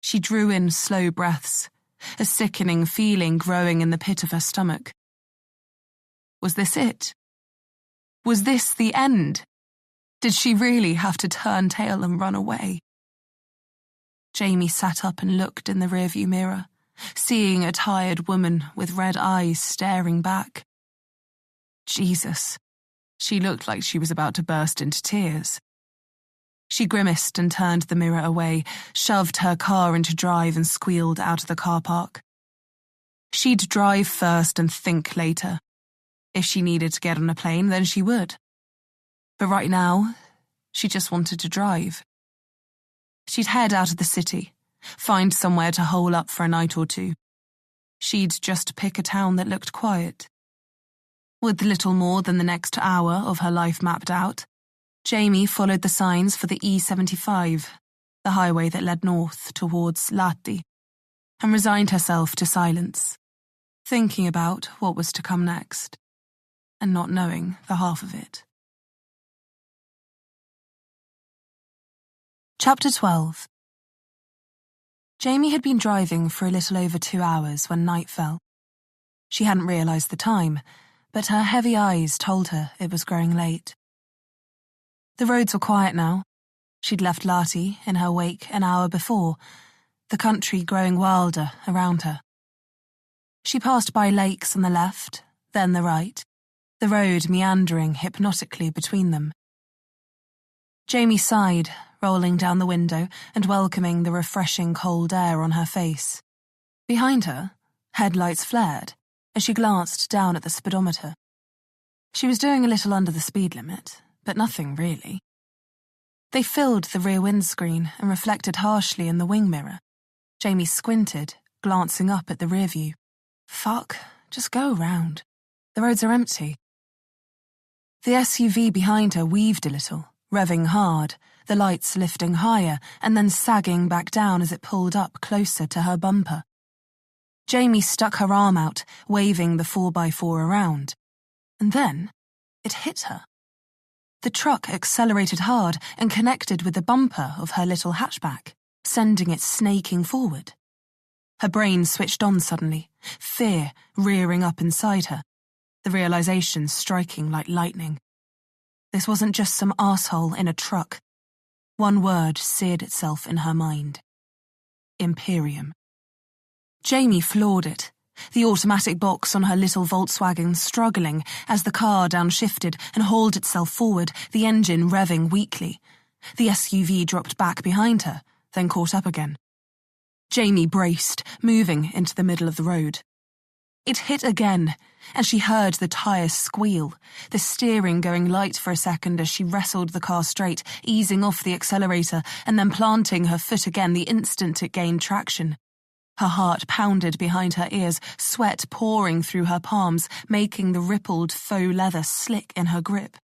She drew in slow breaths, a sickening feeling growing in the pit of her stomach. Was this it? Was this the end? Did she really have to turn tail and run away? Jamie sat up and looked in the rearview mirror, seeing a tired woman with red eyes staring back. Jesus, she looked like she was about to burst into tears. She grimaced and turned the mirror away, shoved her car into drive and squealed out of the car park. She'd drive first and think later. If she needed to get on a plane, then she would. But right now, she just wanted to drive. She'd head out of the city, find somewhere to hole up for a night or two. She'd just pick a town that looked quiet. With little more than the next hour of her life mapped out, Jamie followed the signs for the E75, the highway that led north towards Lahti, and resigned herself to silence, thinking about what was to come next, and not knowing the half of it. Chapter 12. Jamie had been driving for a little over 2 hours when night fell. She hadn't realised the time, but her heavy eyes told her it was growing late. The roads were quiet now. She'd left Lahti in her wake an hour before, the country growing wilder around her. She passed by lakes on the left, then the right, the road meandering hypnotically between them. Jamie sighed, rolling down the window and welcoming the refreshing cold air on her face. Behind her, headlights flared as she glanced down at the speedometer. She was doing a little under the speed limit, but nothing really. They filled the rear windscreen and reflected harshly in the wing mirror. Jamie squinted, glancing up at the rear view. Fuck, just go round. The roads are empty. The SUV behind her weaved a little, revving hard, the lights lifting higher and then sagging back down as it pulled up closer to her bumper. Jamie stuck her arm out, waving the 4x4 around. And then it hit her. The truck accelerated hard and connected with the bumper of her little hatchback, sending it snaking forward. Her brain switched on suddenly, fear rearing up inside her, the realization striking like lightning. This wasn't just some asshole in a truck. One word seared itself in her mind. Imperium. Jamie floored it, the automatic box on her little Volkswagen struggling as the car downshifted and hauled itself forward, the engine revving weakly. The SUV dropped back behind her, then caught up again. Jamie braced, moving into the middle of the road. It hit again, and she heard the tyres squeal, the steering going light for a second as she wrestled the car straight, easing off the accelerator and then planting her foot again the instant it gained traction. Her heart pounded behind her ears, sweat pouring through her palms, making the rippled faux leather slick in her grip.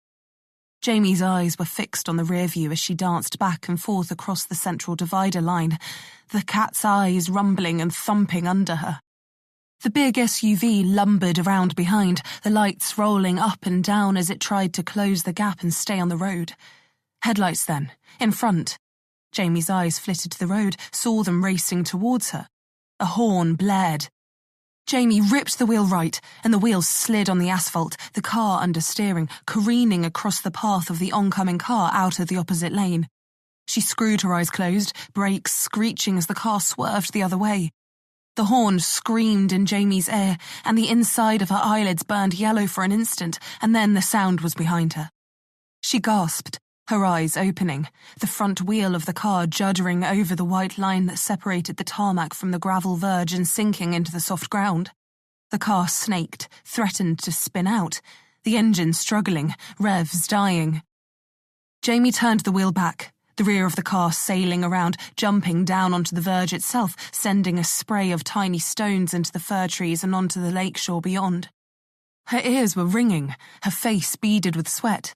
Jamie's eyes were fixed on the rear view as she danced back and forth across the central divider line, the cat's eyes rumbling and thumping under her. The big SUV lumbered around behind, the lights rolling up and down as it tried to close the gap and stay on the road. Headlights then, in front. Jamie's eyes flitted to the road, saw them racing towards her. A horn blared. Jamie ripped the wheel right, and the wheels slid on the asphalt, the car under steering, careening across the path of the oncoming car out of the opposite lane. She screwed her eyes closed, brakes screeching as the car swerved the other way. The horn screamed in Jamie's ear, and the inside of her eyelids burned yellow for an instant, and then the sound was behind her. She gasped, her eyes opening, the front wheel of the car juddering over the white line that separated the tarmac from the gravel verge and sinking into the soft ground. The car snaked, threatened to spin out, the engine struggling, revs dying. Jamie turned the wheel back, the rear of the car sailing around, jumping down onto the verge itself, sending a spray of tiny stones into the fir trees and onto the lakeshore beyond. Her ears were ringing, her face beaded with sweat.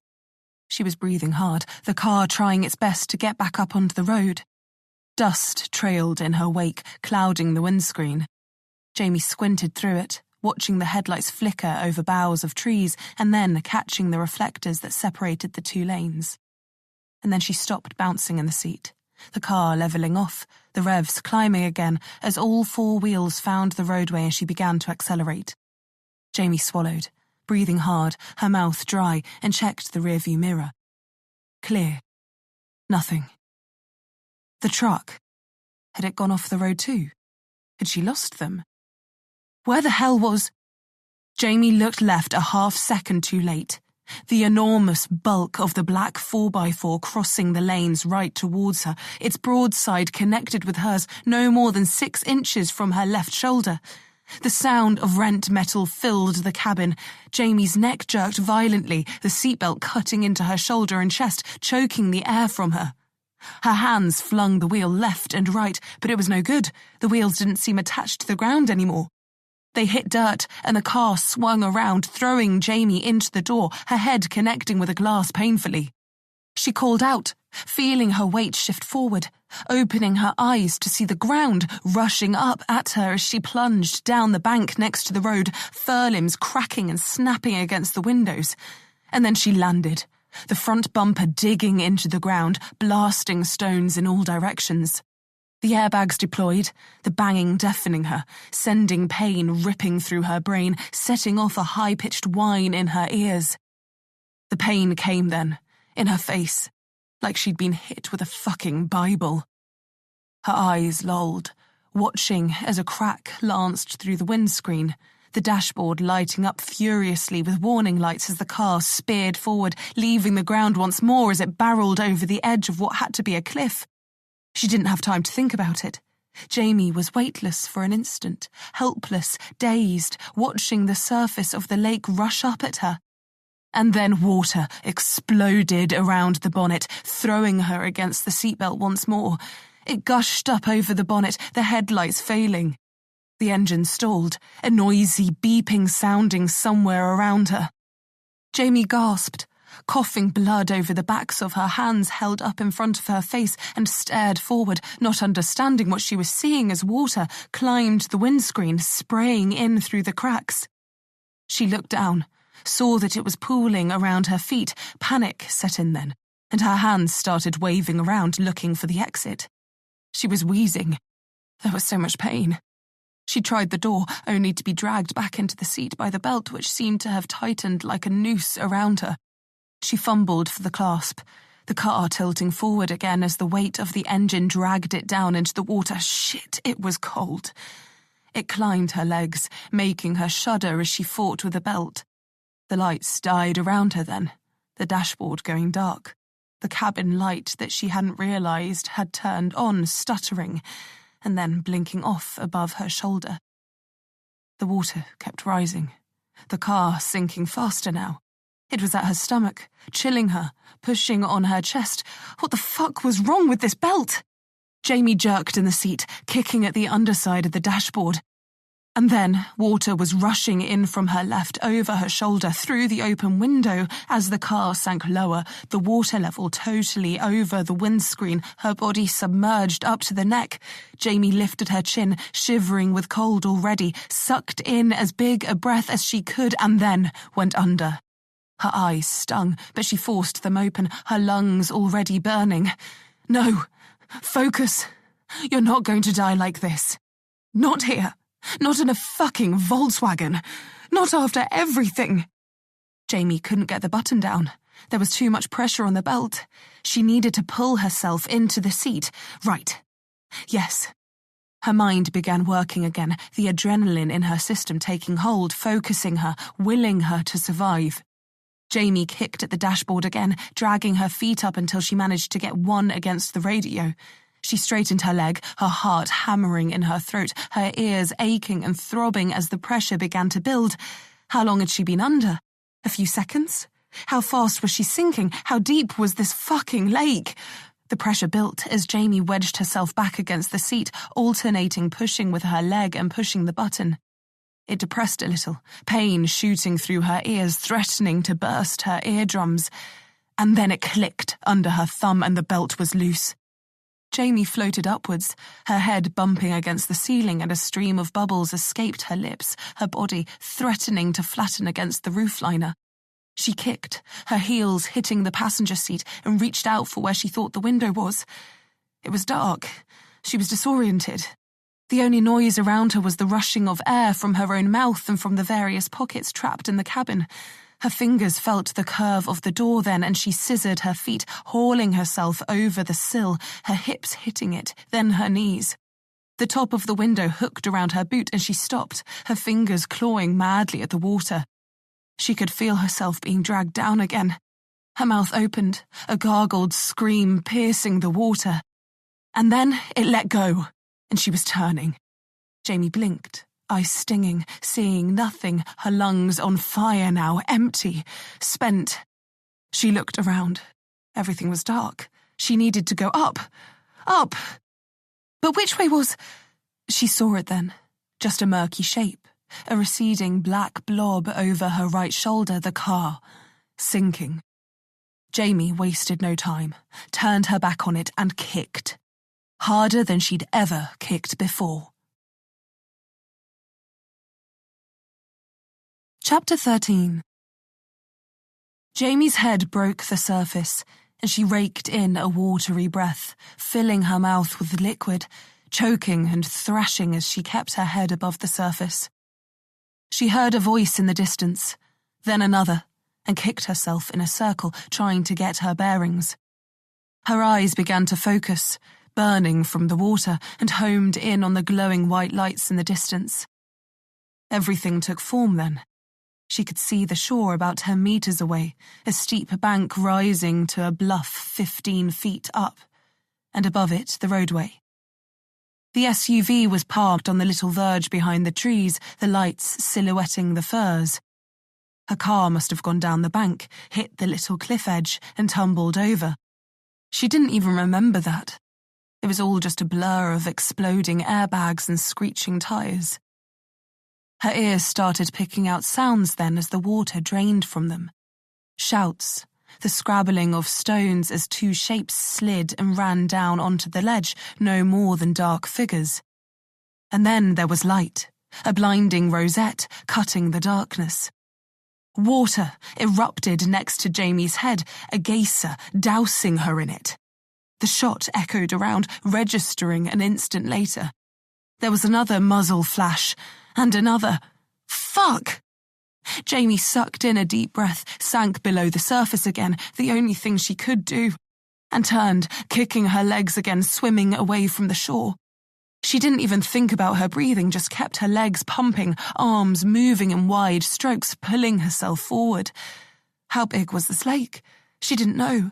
She was breathing hard, the car trying its best to get back up onto the road. Dust trailed in her wake, clouding the windscreen. Jamie squinted through it, watching the headlights flicker over boughs of trees and then catching the reflectors that separated the two lanes. And then she stopped bouncing in the seat, the car levelling off, the revs climbing again as all four wheels found the roadway and she began to accelerate. Jamie swallowed, breathing hard, her mouth dry, and checked the rearview mirror. Clear. Nothing. The truck. Had it gone off the road too? Had she lost them? Where the hell was... Jamie looked left a half second too late. The enormous bulk of the black 4x4 crossing the lanes right towards her, its broadside connected with hers no more than 6 inches from her left shoulder. The sound of rent metal filled the cabin. Jamie's neck jerked violently, the seatbelt cutting into her shoulder and chest, choking the air from her. Her hands flung the wheel left and right, but it was no good. The wheels didn't seem attached to the ground anymore. They hit dirt, and the car swung around, throwing Jamie into the door, her head connecting with a glass painfully. She called out, feeling her weight shift forward, opening her eyes to see the ground rushing up at her as she plunged down the bank next to the road, fur limbs cracking and snapping against the windows. And then she landed, the front bumper digging into the ground, blasting stones in all directions. The airbags deployed, the banging deafening her, sending pain ripping through her brain, setting off a high-pitched whine in her ears. The pain came then, in her face, like she'd been hit with a fucking Bible. Her eyes lolled, watching as a crack lanced through the windscreen, the dashboard lighting up furiously with warning lights as the car speared forward, leaving the ground once more as it barreled over the edge of what had to be a cliff. She didn't have time to think about it. Jamie was weightless for an instant, helpless, dazed, watching the surface of the lake rush up at her. And then water exploded around the bonnet, throwing her against the seatbelt once more. It gushed up over the bonnet, the headlights failing. The engine stalled, a noisy beeping sounding somewhere around her. Jamie gasped, coughing blood over the backs of her hands held up in front of her face, and stared forward, not understanding what she was seeing as water climbed the windscreen, spraying in through the cracks. She looked down, saw that it was pooling around her feet. Panic set in then, and her hands started waving around, looking for the exit. She was wheezing. There was so much pain. She tried the door, only to be dragged back into the seat by the belt, which seemed to have tightened like a noose around her. She fumbled for the clasp. the car tilting forward again as the weight of the engine dragged it down into the water. Shit, it was cold. It climbed her legs, making her shudder as she fought with the belt. The lights died around her then, the dashboard going dark. The cabin light that she hadn't realised had turned on, stuttering, and then blinking off above her shoulder. The water kept rising, the car sinking faster now. It was at her stomach, chilling her, pushing on her chest. What the fuck was wrong with this belt? Jamie jerked in the seat, kicking at the underside of the dashboard. And then water was rushing in from her left over her shoulder through the open window as the car sank lower, the water level totally over the windscreen, her body submerged up to the neck. Jamie lifted her chin, shivering with cold already, sucked in as big a breath as she could, and then went under. Her eyes stung, but she forced them open, her lungs already burning. No, focus. You're not going to die like this. Not here. Not in a fucking Volkswagen. Not after everything. Jamie couldn't get the button down. There was too much pressure on the belt. She needed to pull herself into the seat. Right. Yes. Her mind began working again, the adrenaline in her system taking hold, focusing her, willing her to survive. Jamie kicked at the dashboard again, dragging her feet up until she managed to get one against the radio. She straightened her leg, her heart hammering in her throat, her ears aching and throbbing as the pressure began to build. How long had she been under? A few seconds? How fast was she sinking? How deep was this fucking lake? The pressure built as Jamie wedged herself back against the seat, alternating pushing with her leg and pushing the button. It depressed a little, pain shooting through her ears, threatening to burst her eardrums. And then it clicked under her thumb and the belt was loose. Jamie floated upwards, her head bumping against the ceiling, and a stream of bubbles escaped her lips, her body threatening to flatten against the roofliner. She kicked, her heels hitting the passenger seat, and reached out for where she thought the window was. It was dark. She was disoriented. The only noise around her was the rushing of air from her own mouth and from the various pockets trapped in the cabin. Her fingers felt the curve of the door then, and she scissored her feet, hauling herself over the sill, her hips hitting it, then her knees. The top of the window hooked around her boot, and she stopped, her fingers clawing madly at the water. She could feel herself being dragged down again. Her mouth opened, a gargled scream piercing the water. And then it let go, and she was turning. Jamie blinked. Eyes stinging, seeing nothing, her lungs on fire now, empty, spent. She looked around. Everything was dark. She needed to go up. Up! But which way was... She saw it then. Just a murky shape. A receding black blob over her right shoulder, the car. Sinking. Jamie wasted no time, turned her back on it and kicked. Harder than she'd ever kicked before. Chapter 13. Jamie's head broke the surface, and she raked in a watery breath, filling her mouth with liquid, choking and thrashing as she kept her head above the surface. She heard a voice in the distance, then another, and kicked herself in a circle, trying to get her bearings. Her eyes began to focus, burning from the water, and homed in on the glowing white lights in the distance. Everything took form then. She could see the shore about 10 meters away, a steep bank rising to a bluff 15 feet up, and above it the roadway. The SUV was parked on the little verge behind the trees, the lights silhouetting the firs. Her car must have gone down the bank, hit the little cliff edge, and tumbled over. She didn't even remember that. It was all just a blur of exploding airbags and screeching tires. Her ears started picking out sounds then as the water drained from them. Shouts, the scrabbling of stones as two shapes slid and ran down onto the ledge, no more than dark figures. And then there was light, a blinding rosette cutting the darkness. Water erupted next to Jamie's head, a geyser dousing her in it. The shot echoed around, registering an instant later. There was another muzzle flash, and another. Fuck! Jamie sucked in a deep breath, sank below the surface again, the only thing she could do. and turned, kicking her legs again, swimming away from the shore. She didn't even think about her breathing, just kept her legs pumping, arms moving in wide strokes, pulling herself forward. How big was this lake? She didn't know.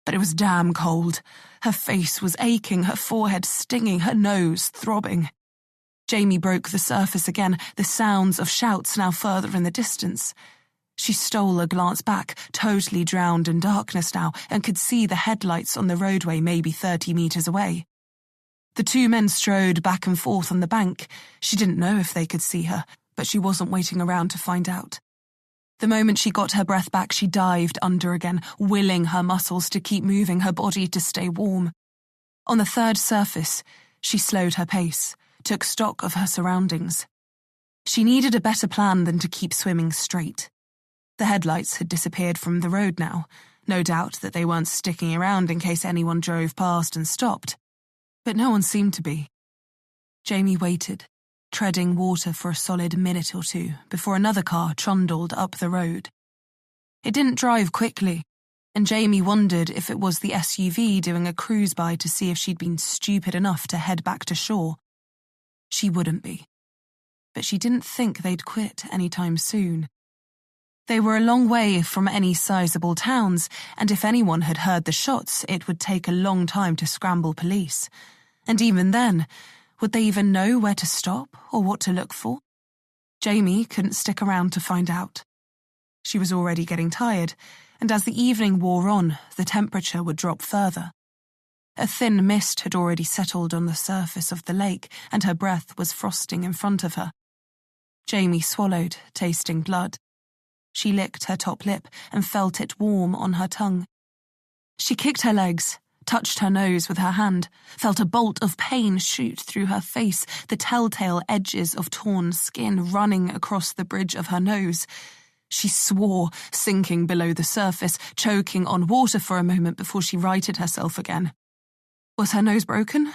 But it was damn cold. Her face was aching, her forehead stinging, her nose throbbing. Jamie broke the surface again, the sounds of shouts now further in the distance. She stole a glance back, totally drowned in darkness now, and could see the headlights on the roadway maybe 30 meters away. The two men strode back and forth on the bank. She didn't know if they could see her, but she wasn't waiting around to find out. The moment she got her breath back, she dived under again, willing her muscles to keep moving, her body to stay warm. On the third surface, she slowed her pace, took stock of her surroundings. She needed a better plan than to keep swimming straight. The headlights had disappeared from the road now, no doubt that they weren't sticking around in case anyone drove past and stopped. But no one seemed to be. Jamie waited, treading water for a solid minute or two before another car trundled up the road. It didn't drive quickly, and Jamie wondered if it was the SUV doing a cruise by to see if she'd been stupid enough to head back to shore. She wouldn't be. But she didn't think they'd quit anytime soon. They were a long way from any sizable towns, and if anyone had heard the shots, it would take a long time to scramble police. And even then, would they even know where to stop or what to look for? Jamie couldn't stick around to find out. She was already getting tired, and as the evening wore on, the temperature would drop further. A thin mist had already settled on the surface of the lake, and her breath was frosting in front of her. Jamie swallowed, tasting blood. She licked her top lip and felt it warm on her tongue. She kicked her legs, touched her nose with her hand, felt a bolt of pain shoot through her face, the telltale edges of torn skin running across the bridge of her nose. She swore, sinking below the surface, choking on water for a moment before she righted herself again. Was her nose broken?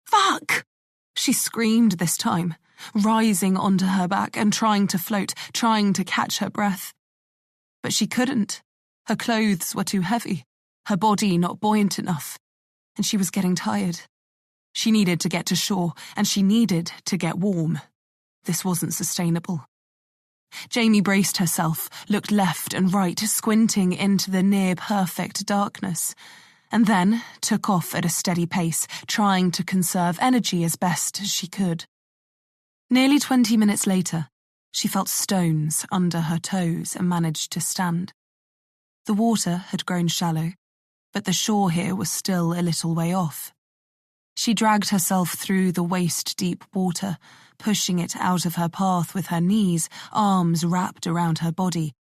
Fuck! She screamed this time, rising onto her back and trying to float, trying to catch her breath. But she couldn't. Her clothes were too heavy, her body not buoyant enough, and she was getting tired. She needed to get to shore, and she needed to get warm. This wasn't sustainable. Jamie braced herself, looked left and right, squinting into the near-perfect darkness, and then took off at a steady pace, trying to conserve energy as best as she could. Nearly 20 minutes later, she felt stones under her toes and managed to stand. The water had grown shallow, but the shore here was still a little way off. She dragged herself through the waist-deep water, pushing it out of her path with her knees, arms wrapped around her body,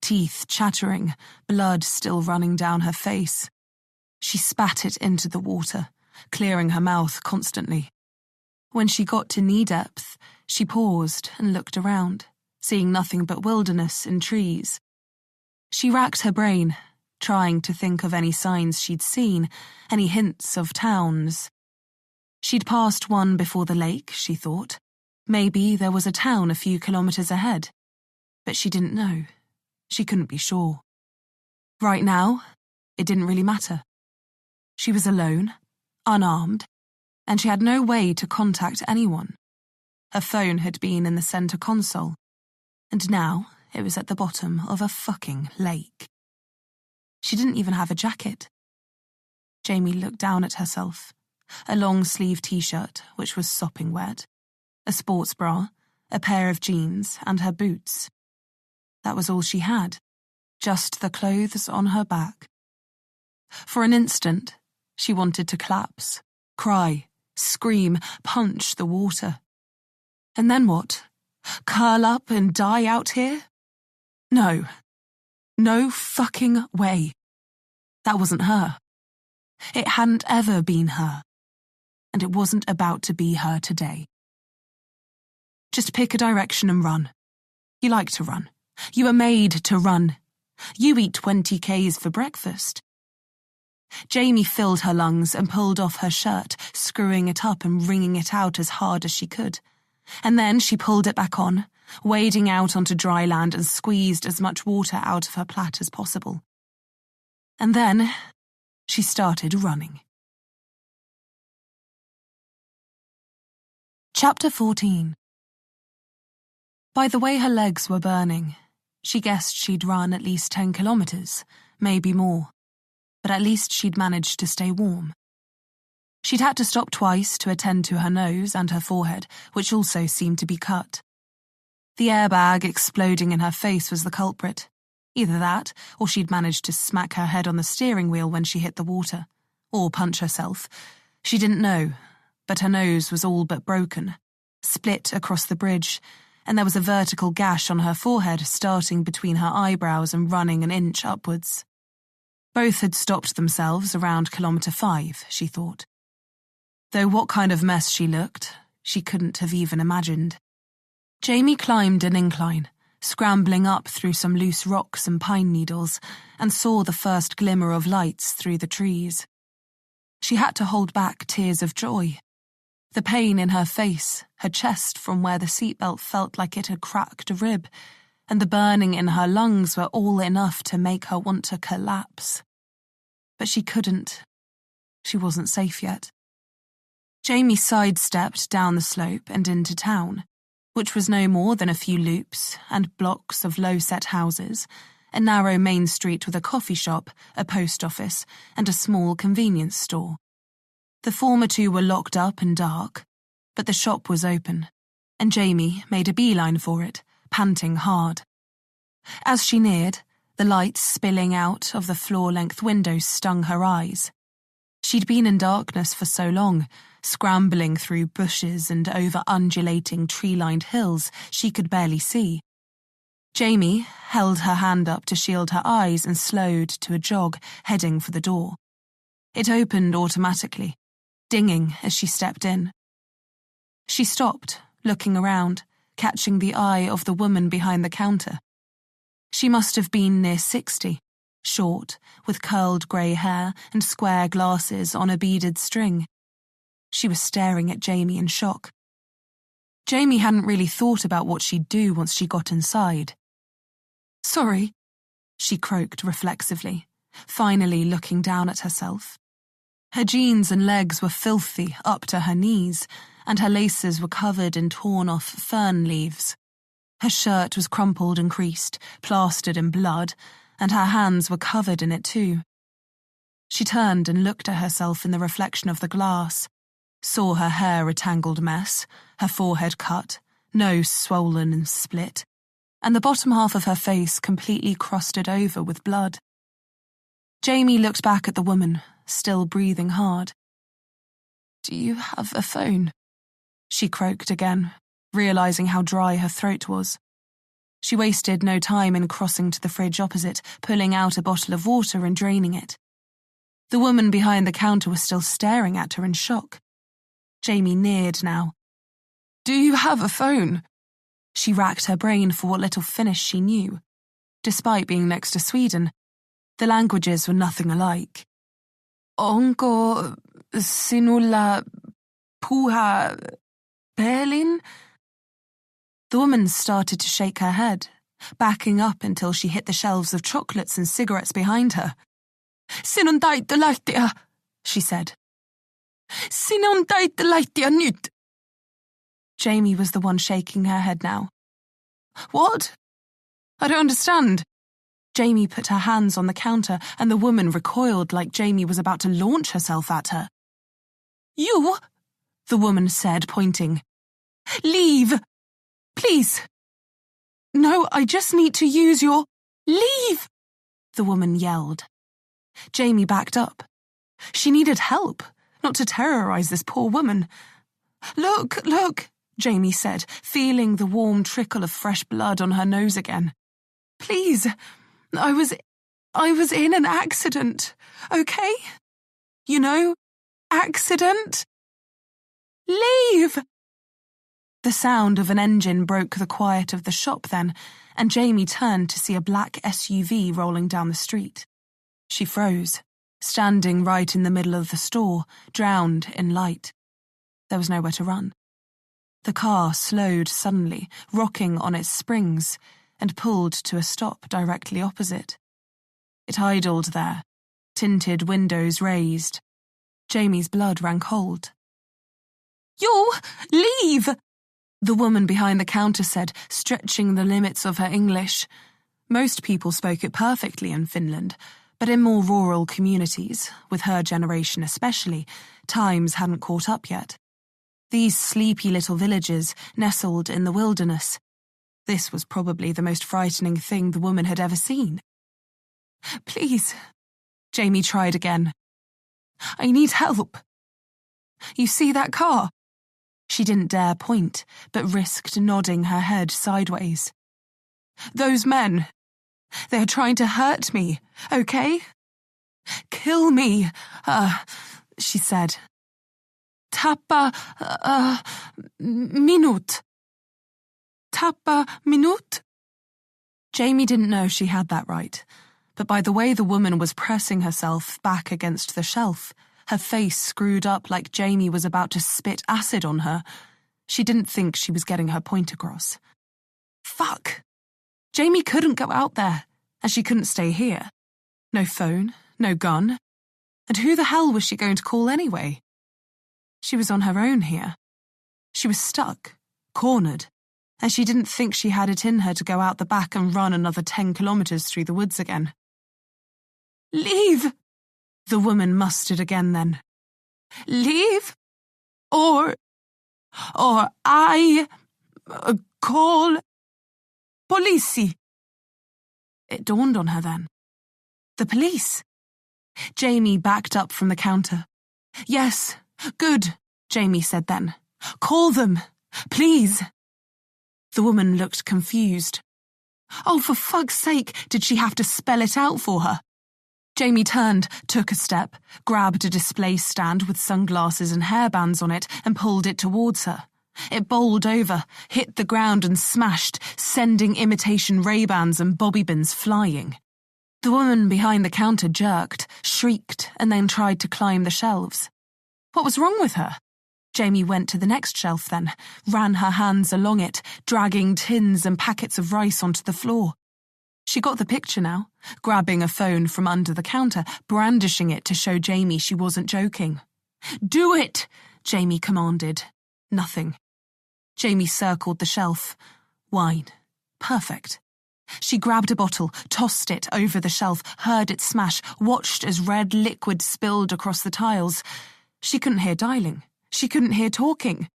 teeth chattering, blood still running down her face. She spat it into the water, clearing her mouth constantly. When she got to knee depth, she paused and looked around, seeing nothing but wilderness and trees. She racked her brain, trying to think of any signs she'd seen, any hints of towns. She'd passed one before the lake, she thought. Maybe there was a town a few kilometers ahead. But she didn't know. She couldn't be sure. Right now, it didn't really matter. She was alone, unarmed, and she had no way to contact anyone. Her phone had been in the center console, and now it was at the bottom of a fucking lake. She didn't even have a jacket. Jamie looked down at herself. A long-sleeve t-shirt, which was sopping wet, a sports bra, a pair of jeans, and her boots. That was all she had, just the clothes on her back. For an instant, she wanted to collapse, cry, scream, punch the water. And then what? Curl up and die out here? No. No fucking way. That wasn't her. It hadn't ever been her. And it wasn't about to be her today. Just pick a direction and run. You like to run. You were made to run. You eat 20 Ks for breakfast. Jamie filled her lungs and pulled off her shirt, screwing it up and wringing it out as hard as she could. And then she pulled it back on, wading out onto dry land and squeezed as much water out of her plait as possible. And then She started running. Chapter 14. By the way her legs were burning, she guessed she'd run at least 10 kilometres, maybe more, but at least she'd managed to stay warm. She'd had to stop twice to attend to her nose and her forehead, which also seemed to be cut. The airbag exploding in her face was the culprit. Either that, or she'd managed to smack her head on the steering wheel when she hit the water, or punch herself. She didn't know, but her nose was all but broken, split across the bridge, and there was a vertical gash on her forehead starting between her eyebrows and running an inch upwards. Both had stopped themselves around kilometre 5, she thought. Though what kind of mess she looked, she couldn't have even imagined. Jamie climbed an incline, scrambling up through some loose rocks and pine needles, and saw the first glimmer of lights through the trees. She had to hold back tears of joy. The pain in her face, her chest from where the seatbelt felt like it had cracked a rib, and the burning in her lungs were all enough to make her want to collapse. But she couldn't. She wasn't safe yet. Jamie sidestepped down the slope and into town, which was no more than a few loops and blocks of low-set houses, a narrow main street with a coffee shop, a post office, and a small convenience store. The former two were locked up and dark, but the shop was open, and Jamie made a beeline for it, panting hard. As she neared, the light spilling out of the floor-length windows stung her eyes. She'd been in darkness for so long, scrambling through bushes and over undulating tree-lined hills she could barely see. Jamie held her hand up to shield her eyes and slowed to a jog, heading for the door. It opened automatically, dinging as she stepped in. She stopped, looking around, catching the eye of the woman behind the counter. She must have been near 60, short, with curled grey hair and square glasses on a beaded string. She was staring at Jamie in shock. Jamie hadn't really thought about what she'd do once she got inside. "Sorry," she croaked reflexively, finally looking down at herself. Her jeans and legs were filthy up to her knees, and her laces were covered in torn-off fern leaves. Her shirt was crumpled and creased, plastered in blood, and her hands were covered in it too. She turned and looked at herself in the reflection of the glass, saw her hair a tangled mess, her forehead cut, nose swollen and split, and the bottom half of her face completely crusted over with blood. Jamie looked back at the woman, still breathing hard. "Do you have a phone?" she croaked again, realising how dry her throat was. She wasted no time in crossing to the fridge opposite, pulling out a bottle of water and draining it. The woman behind the counter was still staring at her in shock. Jamie neared now. "Do you have a phone?" She racked her brain for what little Finnish she knew. Despite being next to Sweden, the languages were nothing alike. "Onko sinulla puha pelin?" The woman started to shake her head, backing up until she hit the shelves of chocolates and cigarettes behind her. "Sinun täytyy lähteä," she said. "Sinun täytyy lähteä nyt." Jamie was the one shaking her head now. "What? I don't understand." Jamie put her hands on the counter and the woman recoiled like Jamie was about to launch herself at her. "You," the woman said, pointing. "Leave. Please." "No, I just need to use your—" "Leave!" the woman yelled. Jamie backed up. She needed help, not to terrorise this poor woman. Look, Jamie said, feeling the warm trickle of fresh blood on her nose again. "Please, I was in an accident, okay? You know, accident. Leave!" The sound of an engine broke the quiet of the shop then, and Jamie turned to see a black SUV rolling down the street. She froze, standing right in the middle of the store, drowned in light. There was nowhere to run. The car slowed suddenly, rocking on its springs, and pulled to a stop directly opposite. It idled there, tinted windows raised. Jamie's blood ran cold. "You leave!" the woman behind the counter said, stretching the limits of her English. Most people spoke it perfectly in Finland, but in more rural communities, with her generation especially, times hadn't caught up yet. These sleepy little villages nestled in the wilderness. This was probably the most frightening thing the woman had ever seen. "Please," Jamie tried again. "I need help. You see that car?" She didn't dare point, but risked nodding her head sideways. "Those men, they're trying to hurt me, okay? Kill me, she said. Tappa, minut. Tappa minut?" Jamie didn't know she had that right, but by the way the woman was pressing herself back against the shelf, her face screwed up like Jamie was about to spit acid on her, she didn't think she was getting her point across. Fuck! Jamie couldn't go out there, and she couldn't stay here. No phone, no gun. And who the hell was she going to call anyway? She was on her own here. She was stuck, cornered, and she didn't think she had it in her to go out the back and run another 10 kilometers through the woods again. "Leave!" the woman mustered again then. "Leave? Or I call police." It dawned on her then. The police. Jamie backed up from the counter. "Yes, good," Jamie said then. "Call them, please." The woman looked confused. Oh, for fuck's sake, did she have to spell it out for her? Jamie turned, took a step, grabbed a display stand with sunglasses and hairbands on it and pulled it towards her. It bowled over, hit the ground and smashed, sending imitation Ray-Bans and bobby pins flying. The woman behind the counter jerked, shrieked, and then tried to climb the shelves. What was wrong with her? Jamie went to the next shelf then, ran her hands along it, dragging tins and packets of rice onto the floor. She got the picture now, grabbing a phone from under the counter, brandishing it to show Jamie she wasn't joking. "Do it!" Jamie commanded. Nothing. Jamie circled the shelf. Wine. Perfect. She grabbed a bottle, tossed it over the shelf, heard it smash, watched as red liquid spilled across the tiles. She couldn't hear dialing. She couldn't hear talking.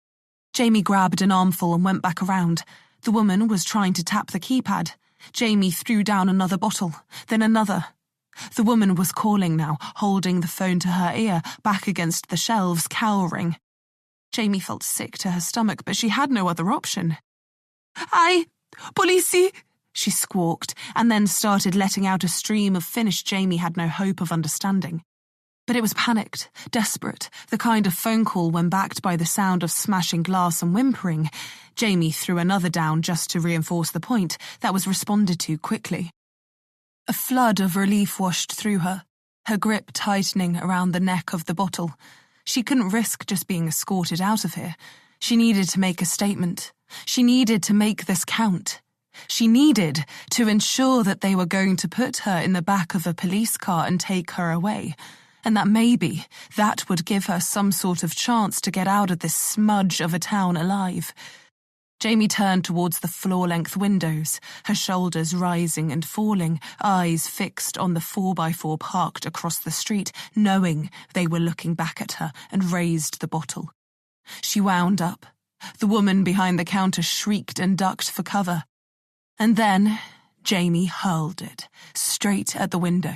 Jamie grabbed an armful and went back around. The woman was trying to tap the keypad. Jamie threw down another bottle, then another. The woman was calling now, holding the phone to her ear, back against the shelves, cowering. Jamie felt sick to her stomach, but she had no other option. Police, she squawked, and then started letting out a stream of Finnish Jamie had no hope of understanding. But it was panicked, desperate, the kind of phone call when backed by the sound of smashing glass and whimpering. Jamie threw another down just to reinforce the point that was responded to quickly. A flood of relief washed through her, her grip tightening around the neck of the bottle. She couldn't risk just being escorted out of here. She needed to make a statement. She needed to make this count. She needed to ensure that they were going to put her in the back of a police car and take her away, and that maybe that would give her some sort of chance to get out of this smudge of a town alive. Jamie turned towards the floor-length windows, her shoulders rising and falling, eyes fixed on the 4x4 parked across the street, knowing they were looking back at her, and raised the bottle. She wound up. The woman behind the counter shrieked and ducked for cover. And then Jamie hurled it, straight at the window.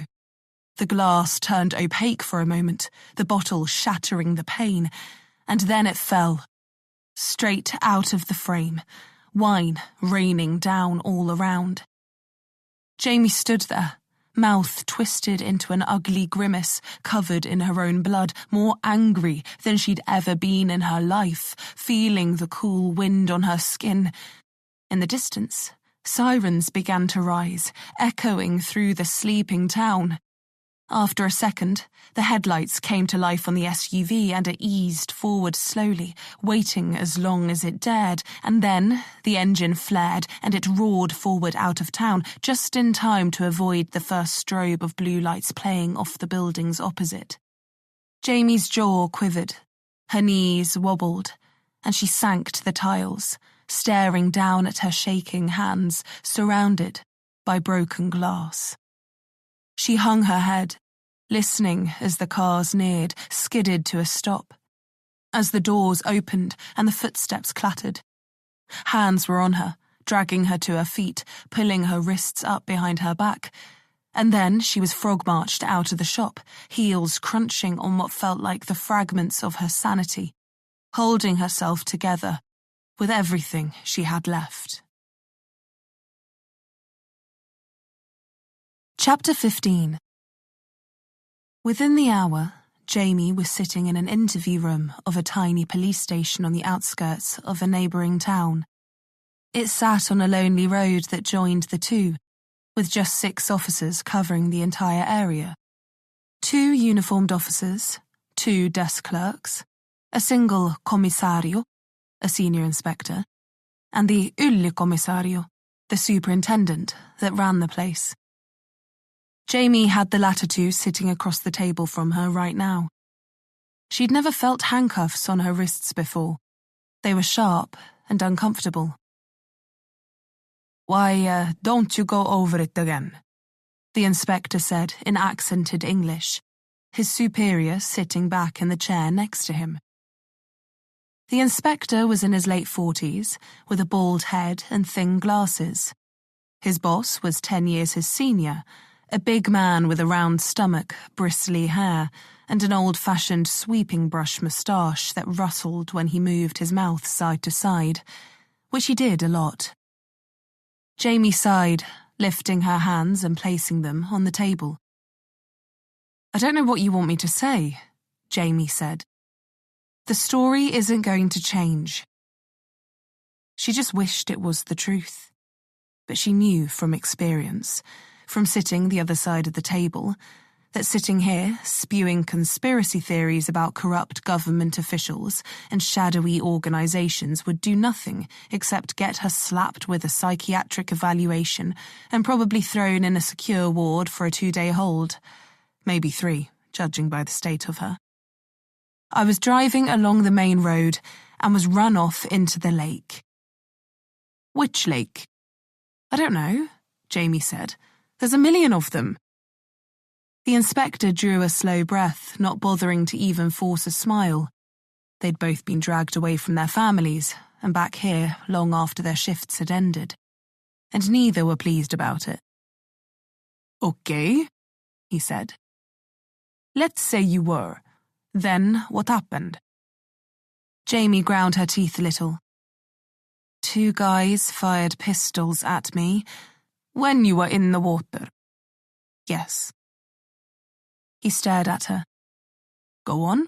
The glass turned opaque for a moment, the bottle shattering the pane, and then it fell. Straight out of the frame, wine raining down all around. Jamie stood there, mouth twisted into an ugly grimace, covered in her own blood, more angry than she'd ever been in her life, feeling the cool wind on her skin. In the distance, sirens began to rise, echoing through the sleeping town. After a second, the headlights came to life on the SUV and it eased forward slowly, waiting as long as it dared, and then the engine flared and it roared forward out of town, just in time to avoid the first strobe of blue lights playing off the buildings opposite. Jamie's jaw quivered, her knees wobbled, and she sank to the tiles, staring down at her shaking hands, surrounded by broken glass. She hung her head, listening as the cars neared, skidded to a stop. As the doors opened and the footsteps clattered. Hands were on her, dragging her to her feet, pulling her wrists up behind her back. And then she was frog-marched out of the shop, heels crunching on what felt like the fragments of her sanity, holding herself together with everything she had left. Chapter 15. Within the hour, Jamie was sitting in an interview room of a tiny police station on the outskirts of a neighbouring town. It sat on a lonely road that joined the two, with just 6 officers covering the entire area. 2 uniformed officers, 2 desk clerks, a single commissario, a senior inspector, and the ylikommissario, the superintendent that ran the place. Jamie had the latter 2 sitting across the table from her right now. She'd never felt handcuffs on her wrists before. They were sharp and uncomfortable. "Why, don't you go over it again?" the inspector said in accented English, his superior sitting back in the chair next to him. The inspector was in his late 40s, with a bald head and thin glasses. His boss was 10 years his senior, a big man with a round stomach, bristly hair, and an old-fashioned sweeping brush moustache that rustled when he moved his mouth side to side, which he did a lot. Jamie sighed, lifting her hands and placing them on the table. "I don't know what you want me to say," Jamie said. "The story isn't going to change." She just wished it was the truth. But she knew from experience, from sitting the other side of the table, that sitting here, spewing conspiracy theories about corrupt government officials and shadowy organisations would do nothing except get her slapped with a psychiatric evaluation and probably thrown in a secure ward for a 2-day hold. Maybe 3, judging by the state of her. "I was driving along the main road and was run off into the lake." "Which lake?" "I don't know," Jamie said. "There's a million of them." The inspector drew a slow breath, not bothering to even force a smile. They'd both been dragged away from their families and back here long after their shifts had ended, and neither were pleased about it. "Okay," he said. "Let's say you were. Then what happened?" Jamie ground her teeth a little. "2 guys fired pistols at me when you were in the water." "Yes." He stared at her. "Go on."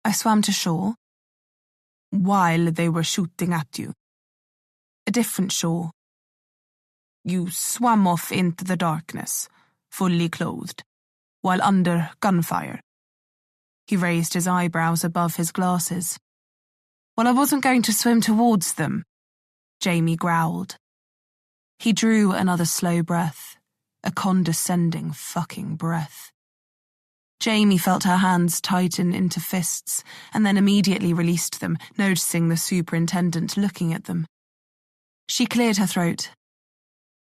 "I swam to shore." "While they were shooting at you?" "A different shore." "You swam off into the darkness, fully clothed, while under gunfire?" He raised his eyebrows above his glasses. "Well, I wasn't going to swim towards them," Jamie growled. He drew another slow breath, a condescending fucking breath. Jamie felt her hands tighten into fists and then immediately released them, noticing the superintendent looking at them. She cleared her throat.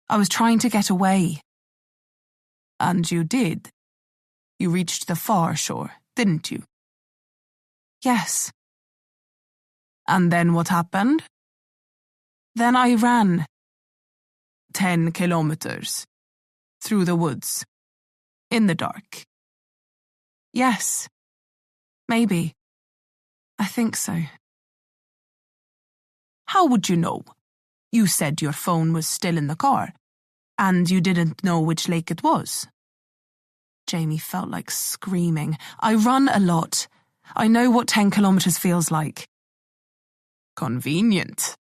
"I was trying to get away." "And you did? You reached the far shore, didn't you?" "Yes." "And then what happened?" "Then I ran." 10 kilometers. Through the woods. In the dark. "Yes. Maybe. I think so." "How would you know? You said your phone was still in the car, and you didn't know which lake it was." Jamie felt like screaming. "I run a lot. I know what 10 kilometers feels like." "Convenient,"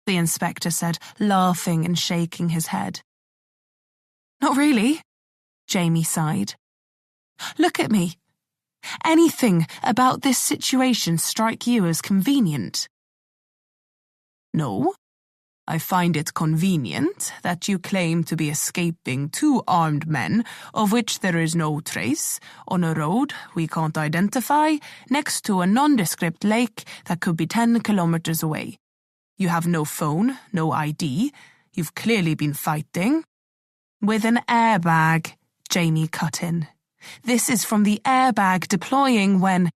the inspector said, laughing and shaking his head. "Not really," Jamie sighed. Look at me. Anything about this situation strike you as convenient? No. I find it convenient that you claim to be escaping 2 armed men, of which there is no trace, on a road we can't identify, next to a nondescript lake that could be 10 kilometers away. You have no phone, no ID. You've clearly been fighting. With an airbag, Jamie cut in. This is from the airbag deploying when...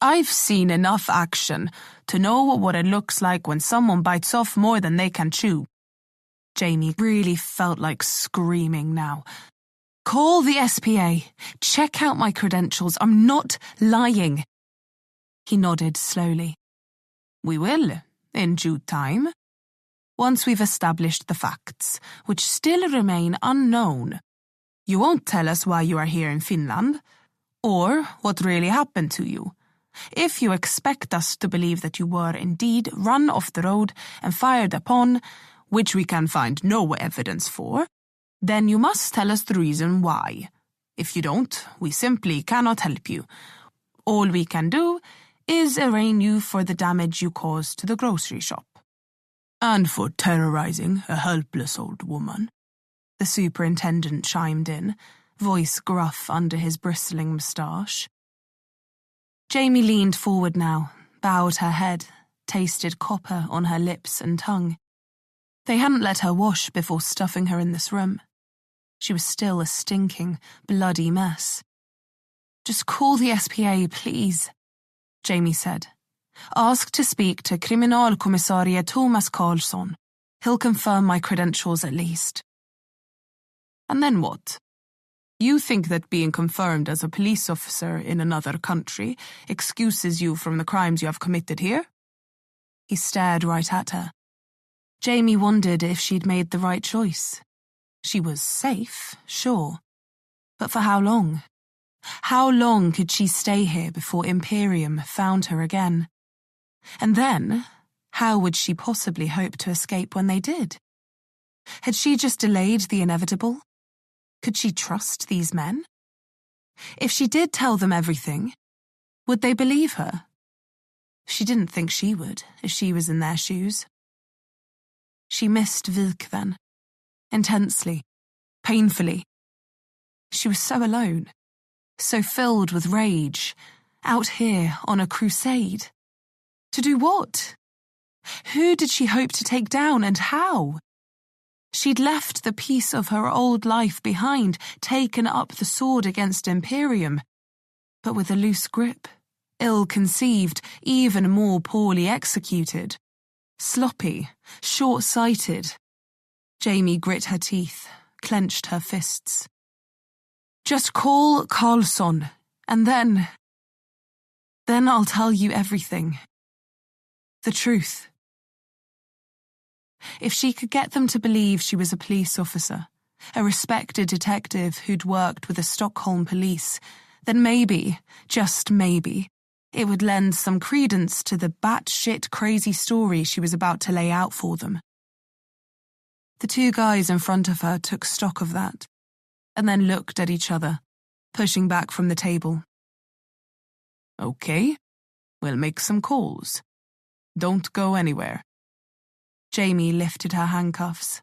I've seen enough action to know what it looks like when someone bites off more than they can chew. Jamie really felt like screaming now. Call the SPA. Check out my credentials. I'm not lying. He nodded slowly. We will, in due time. Once we've established the facts, which still remain unknown. You won't tell us why you are here in Finland, or what really happened to you. If you expect us to believe that you were indeed run off the road and fired upon, which we can find no evidence for, then you must tell us the reason why. If you don't, we simply cannot help you. All we can do is arraign you for the damage you caused to the grocery shop. And for terrorizing a helpless old woman. The superintendent chimed in, voice gruff under his bristling moustache. Jamie leaned forward now, bowed her head, tasted copper on her lips and tongue. They hadn't let her wash before stuffing her in this room. She was still a stinking, bloody mess. Just call the SPA, please, Jamie said. Ask to speak to Kriminalkommissarie Thomas Karlsson. He'll confirm my credentials at least. And then what? You think that being confirmed as a police officer in another country excuses you from the crimes you have committed here? He stared right at her. Jamie wondered if she'd made the right choice. She was safe, sure. But for how long? How long could she stay here before Imperium found her again? And then, how would she possibly hope to escape when they did? Had she just delayed the inevitable? Could she trust these men? If she did tell them everything, would they believe her? She didn't think she would, if she was in their shoes. She missed Vik then, intensely, painfully. She was so alone, so filled with rage, out here on a crusade. To do what? Who did she hope to take down and how? She'd left the piece of her old life behind, taken up the sword against Imperium, but with a loose grip, ill-conceived, even more poorly executed. Sloppy, short-sighted. Jamie grit her teeth, clenched her fists. Just call Karlsson, and then I'll tell you everything. The truth. If she could get them to believe she was a police officer, a respected detective who'd worked with the Stockholm Police, then maybe, just maybe, it would lend some credence to the batshit crazy story she was about to lay out for them. The 2 guys in front of her took stock of that, and then looked at each other, pushing back from the table. Okay, we'll make some calls. Don't go anywhere. Jamie lifted her handcuffs.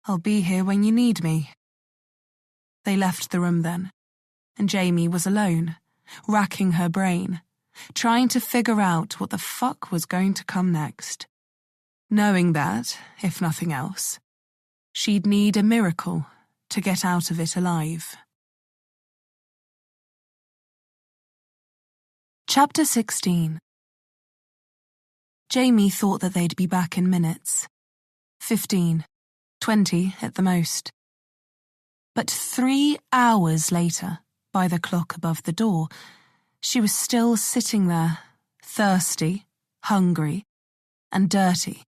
I'll be here when you need me. They left the room then, and Jamie was alone, racking her brain, trying to figure out what the fuck was going to come next. Knowing that, if nothing else, she'd need a miracle to get out of it alive. Chapter 16. Jamie thought that they'd be back in minutes. 15, 20 at the most. But 3 hours later, by the clock above the door, she was still sitting there, thirsty, hungry, and dirty.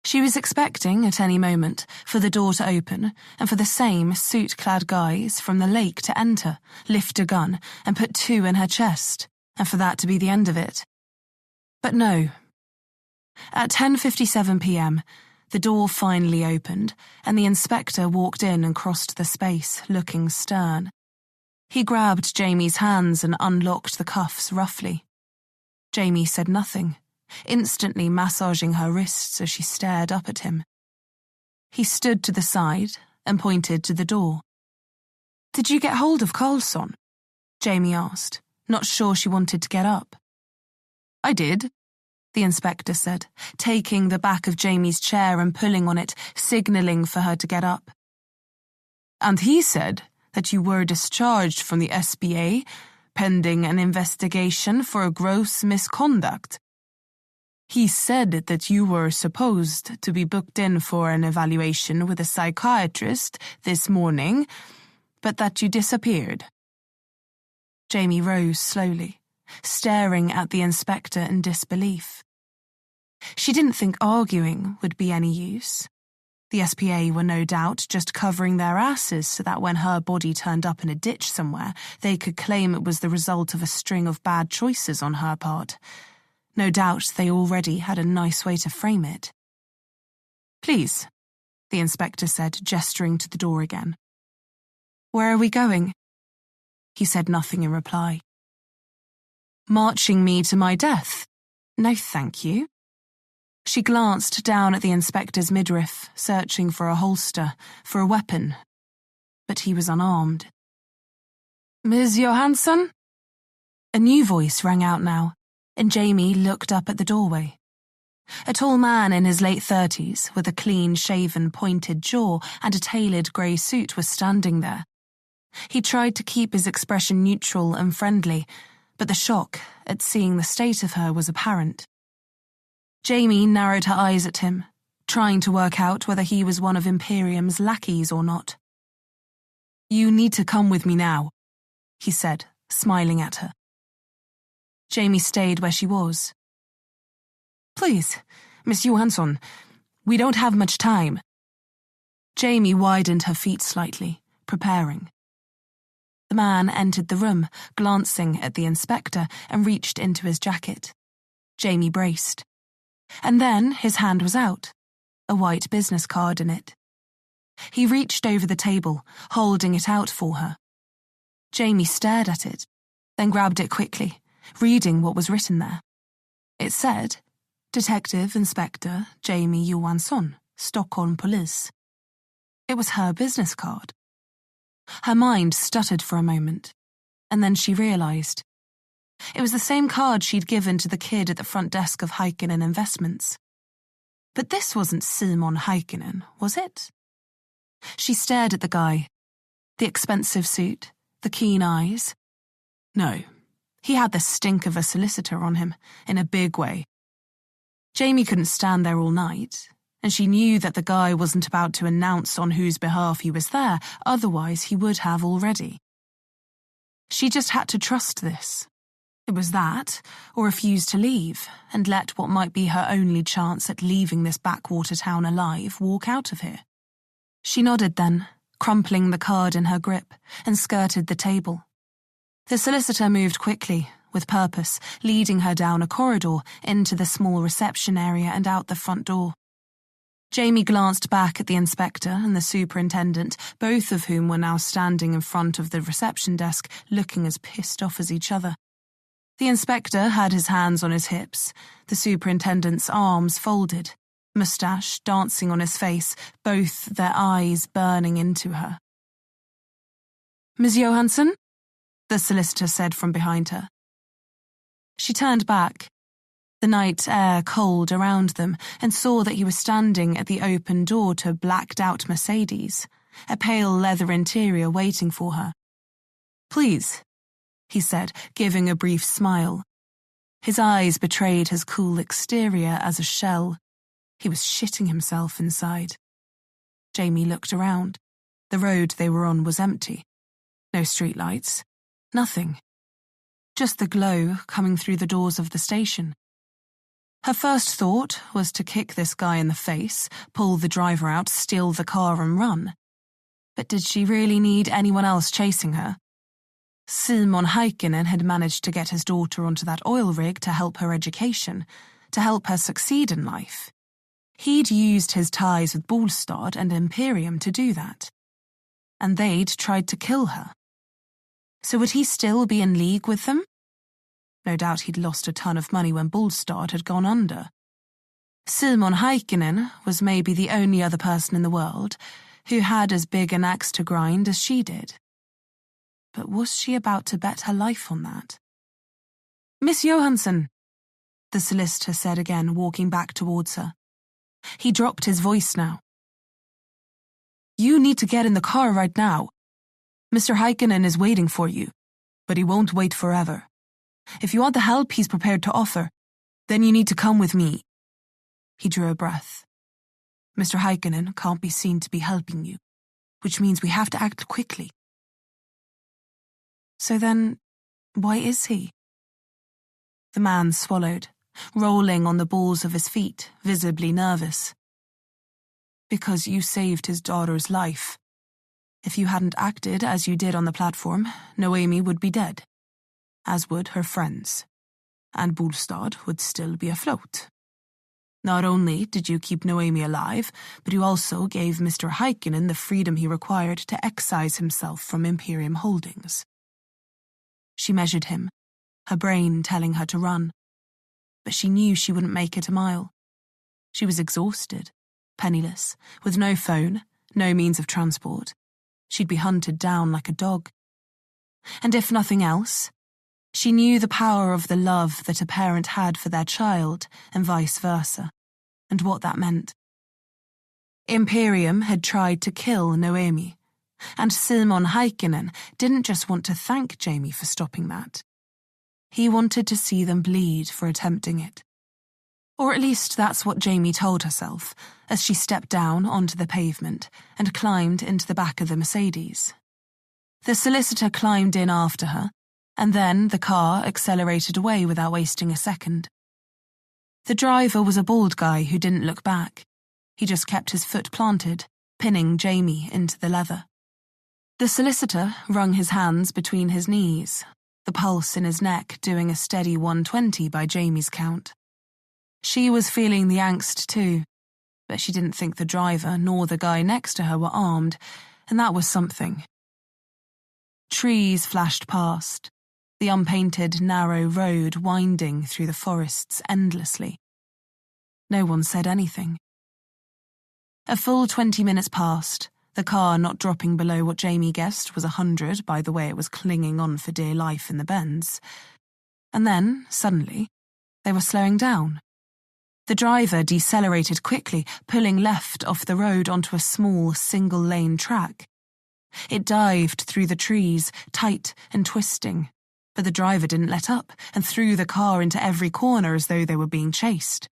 She was expecting, at any moment, for the door to open and for the same suit-clad guys from the lake to enter, lift a gun, and put 2 in her chest, and for that to be the end of it. But no. At 10:57 p.m., The door finally opened, and the inspector walked in and crossed the space, looking stern. He grabbed Jamie's hands and unlocked the cuffs roughly. Jamie said nothing, instantly massaging her wrists as she stared up at him. He stood to the side and pointed to the door. "Did you get hold of Carlson?" Jamie asked, not sure she wanted to get up. "I did," the inspector said, taking the back of Jamie's chair and pulling on it, signalling for her to get up. "And he said that you were discharged from the SBA, pending an investigation for a gross misconduct. He said that you were supposed to be booked in for an evaluation with a psychiatrist this morning, but that you disappeared." Jamie rose slowly, staring at the inspector in disbelief. She didn't think arguing would be any use. The SPA were no doubt just covering their asses so that when her body turned up in a ditch somewhere, they could claim it was the result of a string of bad choices on her part. No doubt they already had a nice way to frame it. "Please," the inspector said, gesturing to the door again. "Where are we going?" He said nothing in reply. "Marching me to my death? No, thank you." She glanced down at the inspector's midriff, searching for a holster, for a weapon, but he was unarmed. "Ms. Johansson?" A new voice rang out now, and Jamie looked up at the doorway. A tall man in his late 30s, with a clean-shaven, pointed jaw and a tailored grey suit, was standing there. He tried to keep his expression neutral and friendly, but the shock at seeing the state of her was apparent. Jamie narrowed her eyes at him, trying to work out whether he was one of Imperium's lackeys or not. "You need to come with me now," he said, smiling at her. Jamie stayed where she was. "Please, Miss Johansson, we don't have much time." Jamie widened her feet slightly, preparing. The man entered the room, glancing at the inspector, and reached into his jacket. Jamie braced. And then his hand was out, a white business card in it. He reached over the table, holding it out for her. Jamie stared at it, then grabbed it quickly, reading what was written there. It said, "Detective Inspector Jamie Johansson, Stockholm Police." It was her business card. Her mind stuttered for a moment, and then she realized. It was the same card she'd given to the kid at the front desk of Heikkinen Investments. But this wasn't Simon Heikkinen, was it? She stared at the guy. The expensive suit, the keen eyes. No, he had the stink of a solicitor on him, in a big way. Jamie couldn't stand there all night, and she knew that the guy wasn't about to announce on whose behalf he was there, otherwise he would have already. She just had to trust this. It was that, or refuse to leave, and let what might be her only chance at leaving this backwater town alive walk out of here. She nodded then, crumpling the card in her grip, and skirted the table. The solicitor moved quickly, with purpose, leading her down a corridor into the small reception area and out the front door. Jamie glanced back at the inspector and the superintendent, both of whom were now standing in front of the reception desk, looking as pissed off as each other. The inspector had his hands on his hips, the superintendent's arms folded, moustache dancing on his face, both their eyes burning into her. "Ms. Johansson?" the solicitor said from behind her. She turned back, the night air cold around them, and saw that he was standing at the open door to a blacked-out Mercedes, a pale leather interior waiting for her. "Please," he said, giving a brief smile. His eyes betrayed his cool exterior as a shell. He was shitting himself inside. Jamie looked around. The road they were on was empty. No streetlights. Nothing. Just the glow coming through the doors of the station. Her first thought was to kick this guy in the face, pull the driver out, steal the car and run. But did she really need anyone else chasing her? Simon Heikkinen had managed to get his daughter onto that oil rig to help her education, to help her succeed in life. He'd used his ties with Bolstad and Imperium to do that. And they'd tried to kill her. So would he still be in league with them? No doubt he'd lost a ton of money when Bolstad had gone under. Simon Heikkinen was maybe the only other person in the world who had as big an axe to grind as she did. But was she about to bet her life on that? "Miss Johansson," the solicitor said again, walking back towards her. He dropped his voice now. "You need to get in the car right now. Mr. Heikkinen is waiting for you, but he won't wait forever. If you want the help he's prepared to offer, then you need to come with me." He drew a breath. "Mr. Heikkinen can't be seen to be helping you, which means we have to act quickly." "So then, why is he?" The man swallowed, rolling on the balls of his feet, visibly nervous. "Because you saved his daughter's life. If you hadn't acted as you did on the platform, Noemi would be dead, as would her friends, and Bolstad would still be afloat. Not only did you keep Noemi alive, but you also gave Mr. Heikkinen the freedom he required to excise himself from Imperium Holdings." She measured him, her brain telling her to run. But she knew she wouldn't make it a mile. She was exhausted, penniless, with no phone, no means of transport. She'd be hunted down like a dog. And if nothing else, she knew the power of the love that a parent had for their child, and vice versa, and what that meant. Imperium had tried to kill Noemi, and Simon Heikkinen didn't just want to thank Jamie for stopping that. He wanted to see them bleed for attempting it. Or at least that's what Jamie told herself as she stepped down onto the pavement and climbed into the back of the Mercedes. The solicitor climbed in after her, and then the car accelerated away without wasting a second. The driver was a bald guy who didn't look back. He just kept his foot planted, pinning Jamie into the leather. The solicitor wrung his hands between his knees, the pulse in his neck doing a steady 120 by Jamie's count. She was feeling the angst too, but she didn't think the driver nor the guy next to her were armed, and that was something. Trees flashed past, the unpainted, narrow road winding through the forests endlessly. No one said anything. A full 20 minutes passed, the car not dropping below what Jamie guessed was 100 by the way it was clinging on for dear life in the bends. And then, suddenly, they were slowing down. The driver decelerated quickly, pulling left off the road onto a small, single-lane track. It dived through the trees, tight and twisting, but the driver didn't let up and threw the car into every corner as though they were being chased.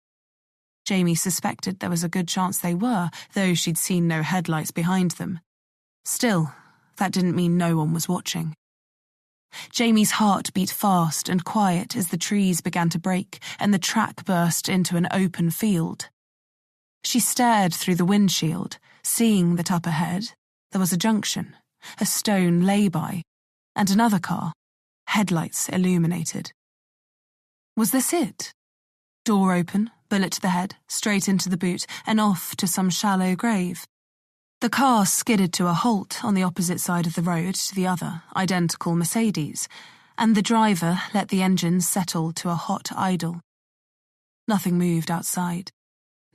Jamie suspected there was a good chance they were, though she'd seen no headlights behind them. Still, that didn't mean no one was watching. Jamie's heart beat fast and quiet as the trees began to break and the track burst into an open field. She stared through the windshield, seeing that up ahead there was a junction, a stone lay-by, and another car, headlights illuminated. Was this it? Door open, bullet to the head, straight into the boot, and off to some shallow grave. The car skidded to a halt on the opposite side of the road to the other, identical Mercedes, and the driver let the engine settle to a hot idle. Nothing moved outside.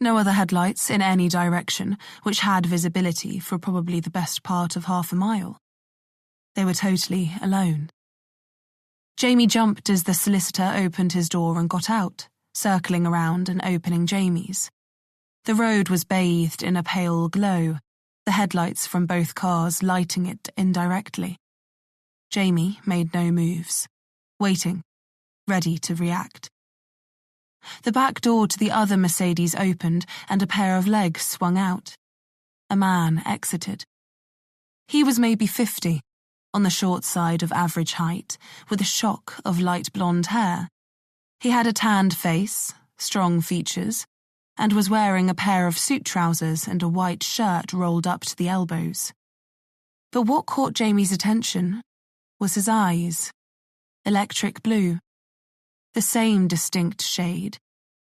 No other headlights in any direction, which had visibility for probably the best part of half a mile. They were totally alone. Jamie jumped as the solicitor opened his door and got out, circling around and opening Jamie's. The road was bathed in a pale glow, the headlights from both cars lighting it indirectly. Jamie made no moves, waiting, ready to react. The back door to the other Mercedes opened and a pair of legs swung out. A man exited. He was maybe 50, on the short side of average height, with a shock of light blonde hair. He had a tanned face, strong features, and was wearing a pair of suit trousers and a white shirt rolled up to the elbows. But what caught Jamie's attention was his eyes, electric blue, the same distinct shade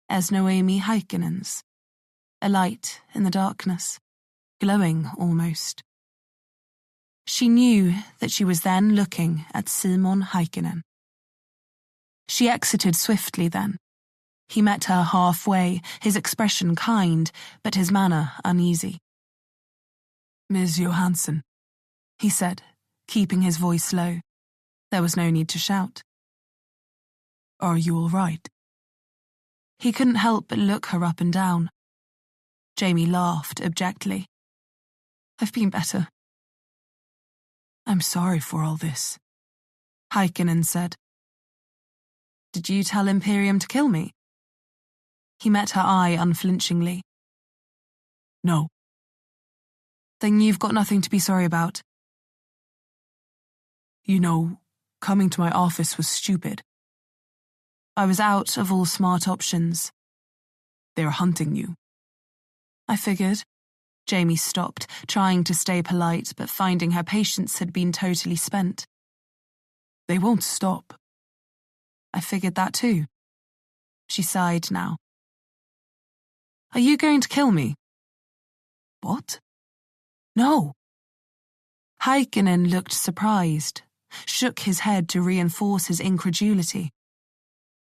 as Noemi Heikkinen's. a light in the darkness, glowing almost. She knew that she was then looking at Simon Heikkinen. She exited swiftly then. He met her halfway, his expression kind, but his manner uneasy. "Ms. Johansson," he said, keeping his voice low. There was no need to shout. "Are you all right?" He couldn't help but look her up and down. Jamie laughed abjectly. "I've been better." "I'm sorry for all this," Heikkinen said. "Did you tell Imperium to kill me?" He met her eye unflinchingly. "No." "Then you've got nothing to be sorry about." "You know, coming to my office was stupid." "I was out of all smart options." "They're hunting you." "I figured." Jamie stopped, trying to stay polite, but finding her patience had been totally spent. "They won't stop." "I figured that too." She sighed now. "Are you going to kill me?" "What?" "No." Heikkinen looked surprised, shook his head to reinforce his incredulity.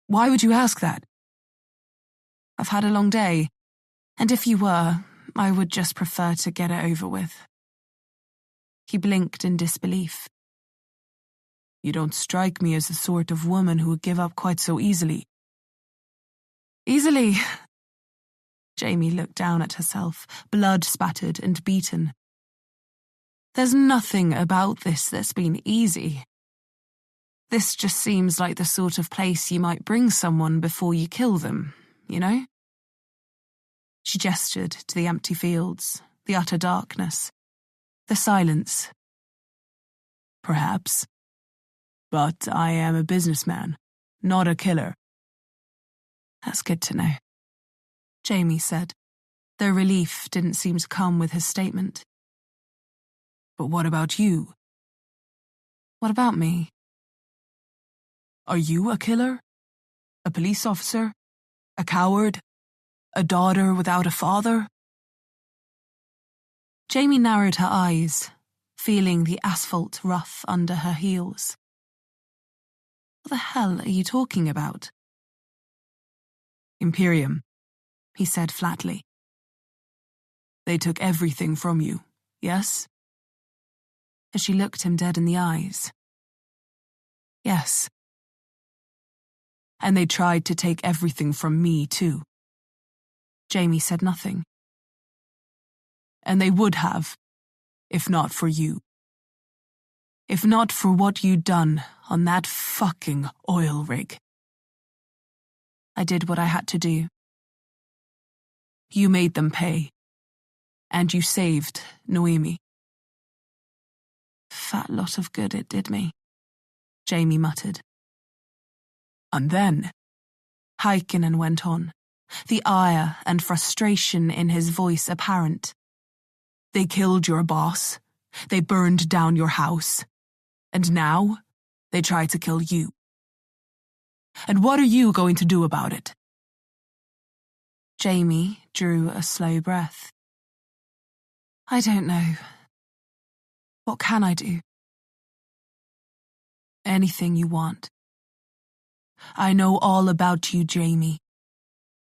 "Why would you ask that?" "I've had a long day, and if you were, I would just prefer to get it over with." He blinked in disbelief. "You don't strike me as the sort of woman who would give up quite so easily." "Easily?" Jamie looked down at herself, blood-spattered and beaten. "There's nothing about this that's been easy. This just seems like the sort of place you might bring someone before you kill them, you know?" She gestured to the empty fields, the utter darkness, the silence. "Perhaps. But I am a businessman, not a killer." "That's good to know," Jamie said, though relief didn't seem to come with his statement. "But what about you?" "What about me?" "Are you a killer? A police officer? A coward? A daughter without a father?" Jamie narrowed her eyes, feeling the asphalt rough under her heels. "What the hell are you talking about?" "Imperium," he said flatly. "They took everything from you, yes?" As she looked him dead in the eyes. "Yes." "And they tried to take everything from me, too." Jamie said nothing. "And they would have, if not for you. If not for what you'd done on that fucking oil rig." "I did what I had to do." "You made them pay. And you saved Noemi." "Fat lot of good it did me," Jamie muttered. "And then," Heikkinen went on, the ire and frustration in his voice apparent, "they killed your boss, they burned down your house, and now they try to kill you. And what are you going to do about it?" Jamie drew a slow breath. "I don't know. What can I do?" "Anything you want. I know all about you, Jamie.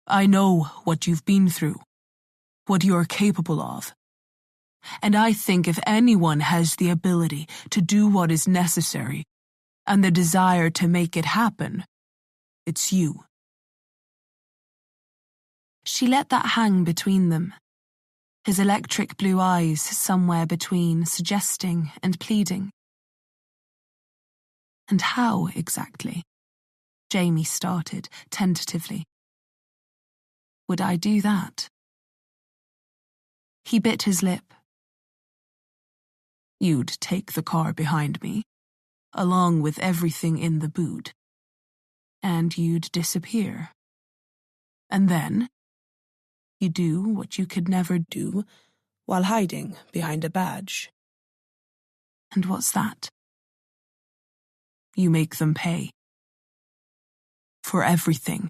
I know what you've been through, what you're capable of. And I think if anyone has the ability to do what is necessary and the desire to make it happen, it's you." She let that hang between them, his electric blue eyes somewhere between suggesting and pleading. "And how exactly?" Jamie started tentatively. "Would I do that?" He bit his lip. "You'd take the car behind me, along with everything in the boot, and you'd disappear. And then you do what you could never do while hiding behind a badge." "And what's that?" "You make them pay. For everything."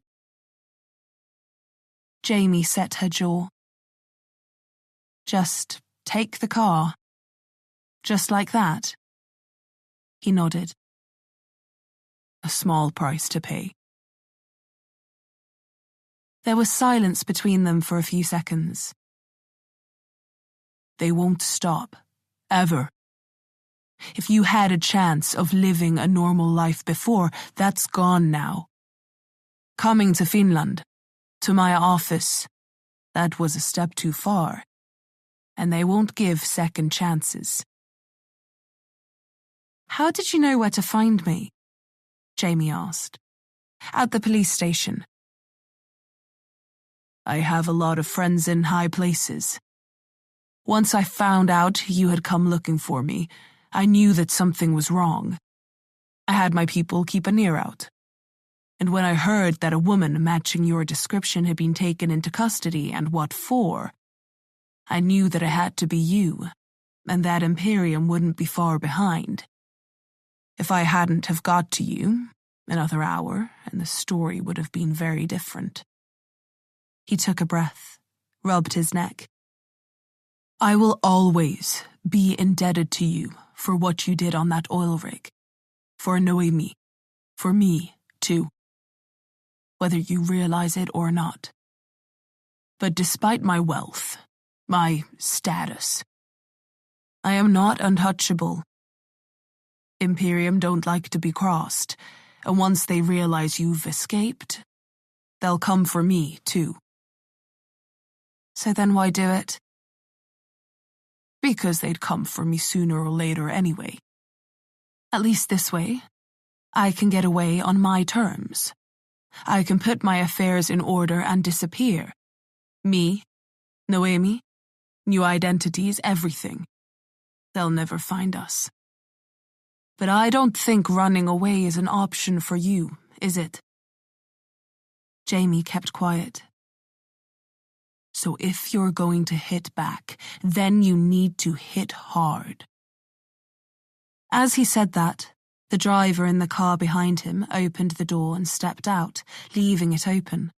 Jamie set her jaw. Just take the car. Just like that. He nodded. A small price to pay. There was silence between them for a few seconds. They won't stop. Ever. If you had a chance of living a normal life before, that's gone now. Coming to Finland, to my office, that was a step too far. And they won't give second chances. How did you know where to find me? Jamie asked. At the police station. I have a lot of friends in high places. Once I found out you had come looking for me, I knew that something was wrong. I had my people keep an ear out. And when I heard that a woman matching your description had been taken into custody and what for, I knew that it had to be you, and that Imperium wouldn't be far behind. If I hadn't have got to you, another hour, and the story would have been very different. He took a breath, rubbed his neck. I will always be indebted to you for what you did on that oil rig. For Noemi. For me, too. Whether you realize it or not. But despite my wealth, my status, I am not untouchable. Imperium don't like to be crossed, and once they realize you've escaped, they'll come for me, too. So then why do it? Because they'd come for me sooner or later anyway. At least this way, I can get away on my terms. I can put my affairs in order and disappear. Me, Noemi, new identities, everything. They'll never find us. But I don't think running away is an option for you, is it? Jamie kept quiet. So if you're going to hit back, then you need to hit hard. As he said that, the driver in the car behind him opened the door and stepped out, leaving it open.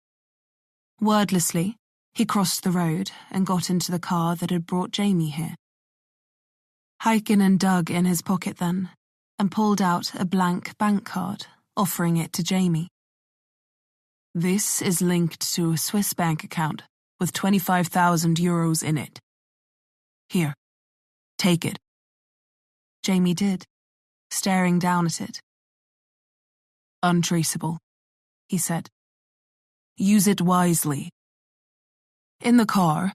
Wordlessly, he crossed the road and got into the car that had brought Jamie here. Heikkinen dug in his pocket then and pulled out a blank bank card, offering it to Jamie. This is linked to a Swiss bank account with 25,000 euros in it. Here, take it. Jamie did, staring down at it. Untraceable, he said. Use it wisely. In the car,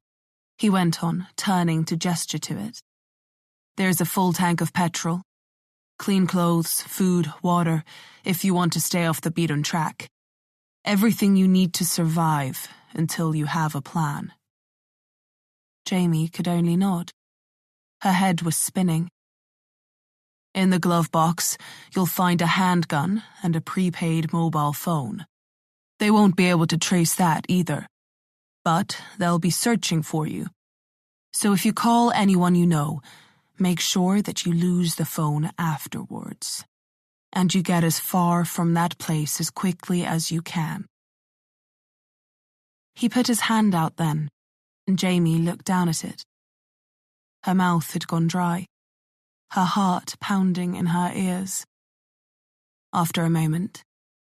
he went on, turning to gesture to it. There's a full tank of petrol. Clean clothes, food, water, if you want to stay off the beaten track. Everything you need to survive until you have a plan. Jamie could only nod. Her head was spinning. In the glove box, you'll find a handgun and a prepaid mobile phone. They won't be able to trace that either. But they'll be searching for you. So if you call anyone you know, make sure that you lose the phone afterwards. And you get as far from that place as quickly as you can. He put his hand out then, and Jamie looked down at it. Her mouth had gone dry, her heart pounding in her ears. After a moment,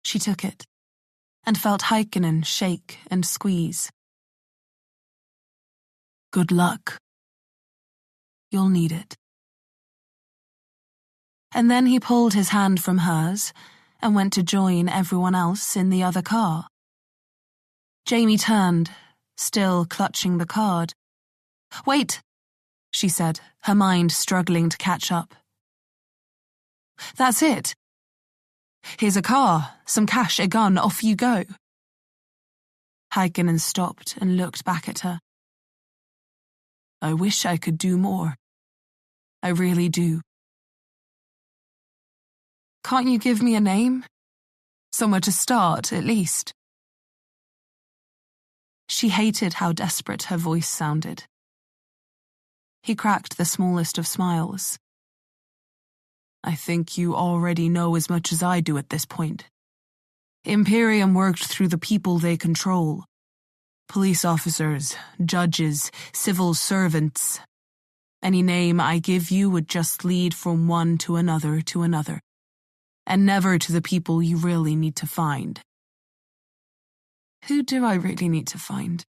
she took it, and felt Heikkinen shake and squeeze. Good luck. You'll need it. And then he pulled his hand from hers and went to join everyone else in the other car. Jamie turned, still clutching the card. "Wait," she said, her mind struggling to catch up. "That's it. Here's a car, some cash, a gun, off you go." Heikkinen stopped and looked back at her. I wish I could do more. I really do. Can't you give me a name? Somewhere to start, at least. She hated how desperate her voice sounded. He cracked the smallest of smiles. I think you already know as much as I do at this point. Imperium worked through the people they control. Police officers, judges, civil servants. Any name I give you would just lead from one to another, and never to the people you really need to find. Who do I really need to find?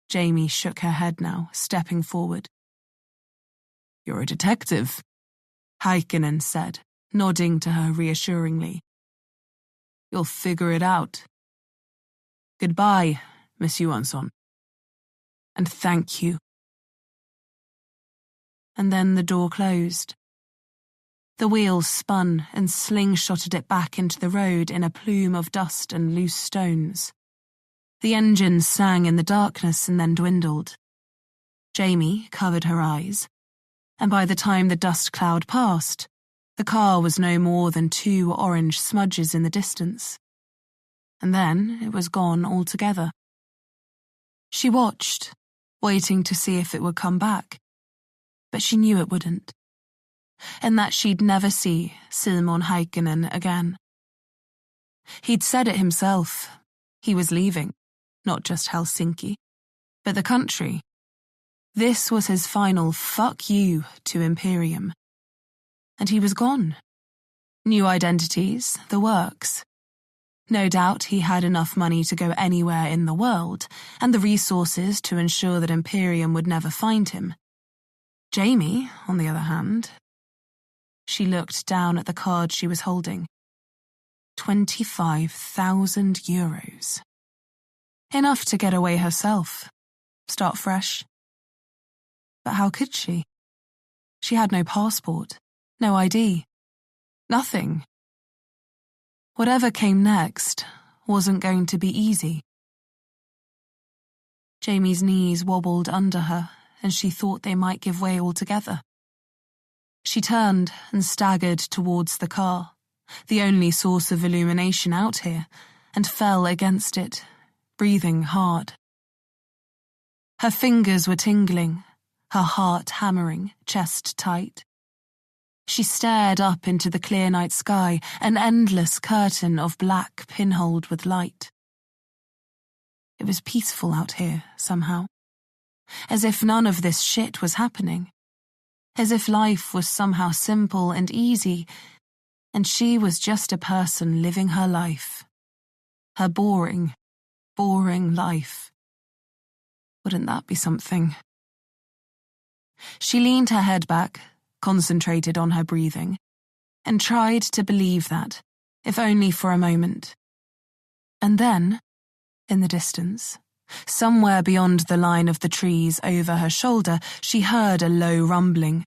Jamie shook her head now, stepping forward. You're a detective, Heikkinen said, nodding to her reassuringly. You'll figure it out. Goodbye, Miss Johansson. And thank you. And then the door closed. The wheels spun and slingshotted it back into the road in a plume of dust and loose stones. The engine sang in the darkness and then dwindled. Jamie covered her eyes, and by the time the dust cloud passed, the car was no more than 2 orange smudges in the distance. And then it was gone altogether. She watched, waiting to see if it would come back, but she knew it wouldn't, and that she'd never see Simon Heikkinen again. He'd said it himself. He was leaving, not just Helsinki, but the country. This was his final fuck you to Imperium. And he was gone. New identities, the works. No doubt he had enough money to go anywhere in the world, and the resources to ensure that Imperium would never find him. Jamie, on the other hand, she looked down at the card she was holding. 25,000 euros. Enough to get away herself, start fresh. But how could she? She had no passport, no ID, nothing. Whatever came next wasn't going to be easy. Jamie's knees wobbled under her, and she thought they might give way altogether. She turned and staggered towards the car, the only source of illumination out here, and fell against it, breathing hard. Her fingers were tingling, her heart hammering, chest tight. She stared up into the clear night sky, an endless curtain of black pinholed with light. It was peaceful out here, somehow. As if none of this shit was happening. As if life was somehow simple and easy, and she was just a person living her life. Her boring, boring life. Wouldn't that be something? She leaned her head back, concentrated on her breathing, and tried to believe that, if only for a moment. And then, in the distance, somewhere beyond the line of the trees over her shoulder, she heard a low rumbling,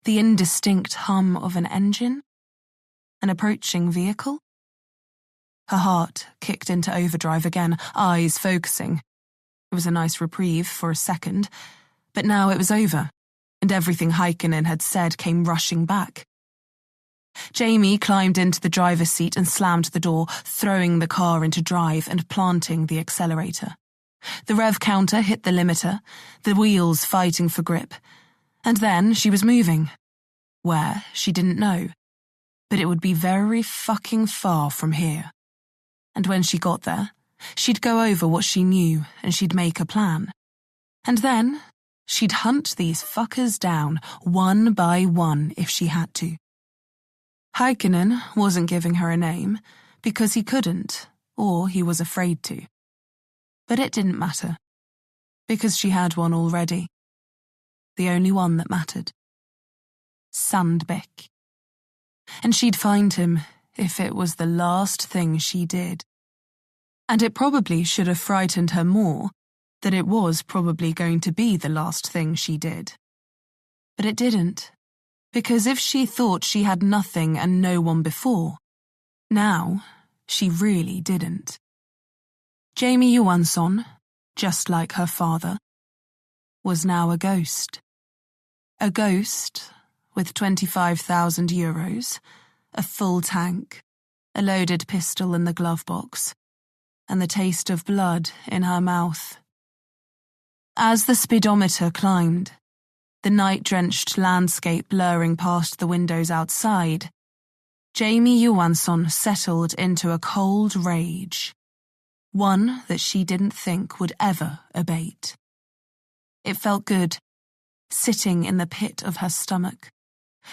the indistinct hum of an engine, an approaching vehicle. Her heart kicked into overdrive again, eyes focusing. It was a nice reprieve for a second, but now it was over, and everything Heikkinen had said came rushing back. Jamie climbed into the driver's seat and slammed the door, throwing the car into drive and planting the accelerator. The rev counter hit the limiter, the wheels fighting for grip. And then she was moving. Where, she didn't know. But it would be very fucking far from here. And when she got there, she'd go over what she knew and she'd make a plan. And then she'd hunt these fuckers down, one by one, if she had to. Heikkinen wasn't giving her a name, because he couldn't, or he was afraid to. But it didn't matter, because she had one already. The only one that mattered. Sandbeck. And she'd find him if it was the last thing she did. And it probably should have frightened her more that it was probably going to be the last thing she did. But it didn't, because if she thought she had nothing and no one before, now she really didn't. Jamie Johansson, just like her father, was now a ghost. A ghost with 25,000 euros, a full tank, a loaded pistol in the glove box, and the taste of blood in her mouth. As the speedometer climbed, the night-drenched landscape blurring past the windows outside, Jamie Johansson settled into a cold rage. one that she didn't think would ever abate. It felt good, sitting in the pit of her stomach,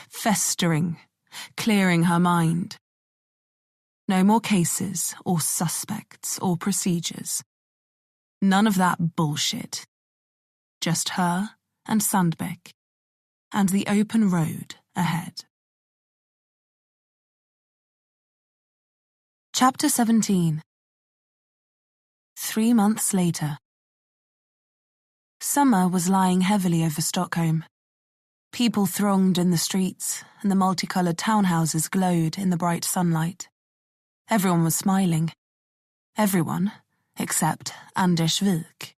festering, clearing her mind. No more cases or suspects or procedures. None of that bullshit. Just her and Sandbeck, and the open road ahead. Chapter 17. 3 months later. Summer was lying heavily over Stockholm. People thronged in the streets, and the multicoloured townhouses glowed in the bright sunlight. Everyone was smiling. Everyone except Anders Wijk.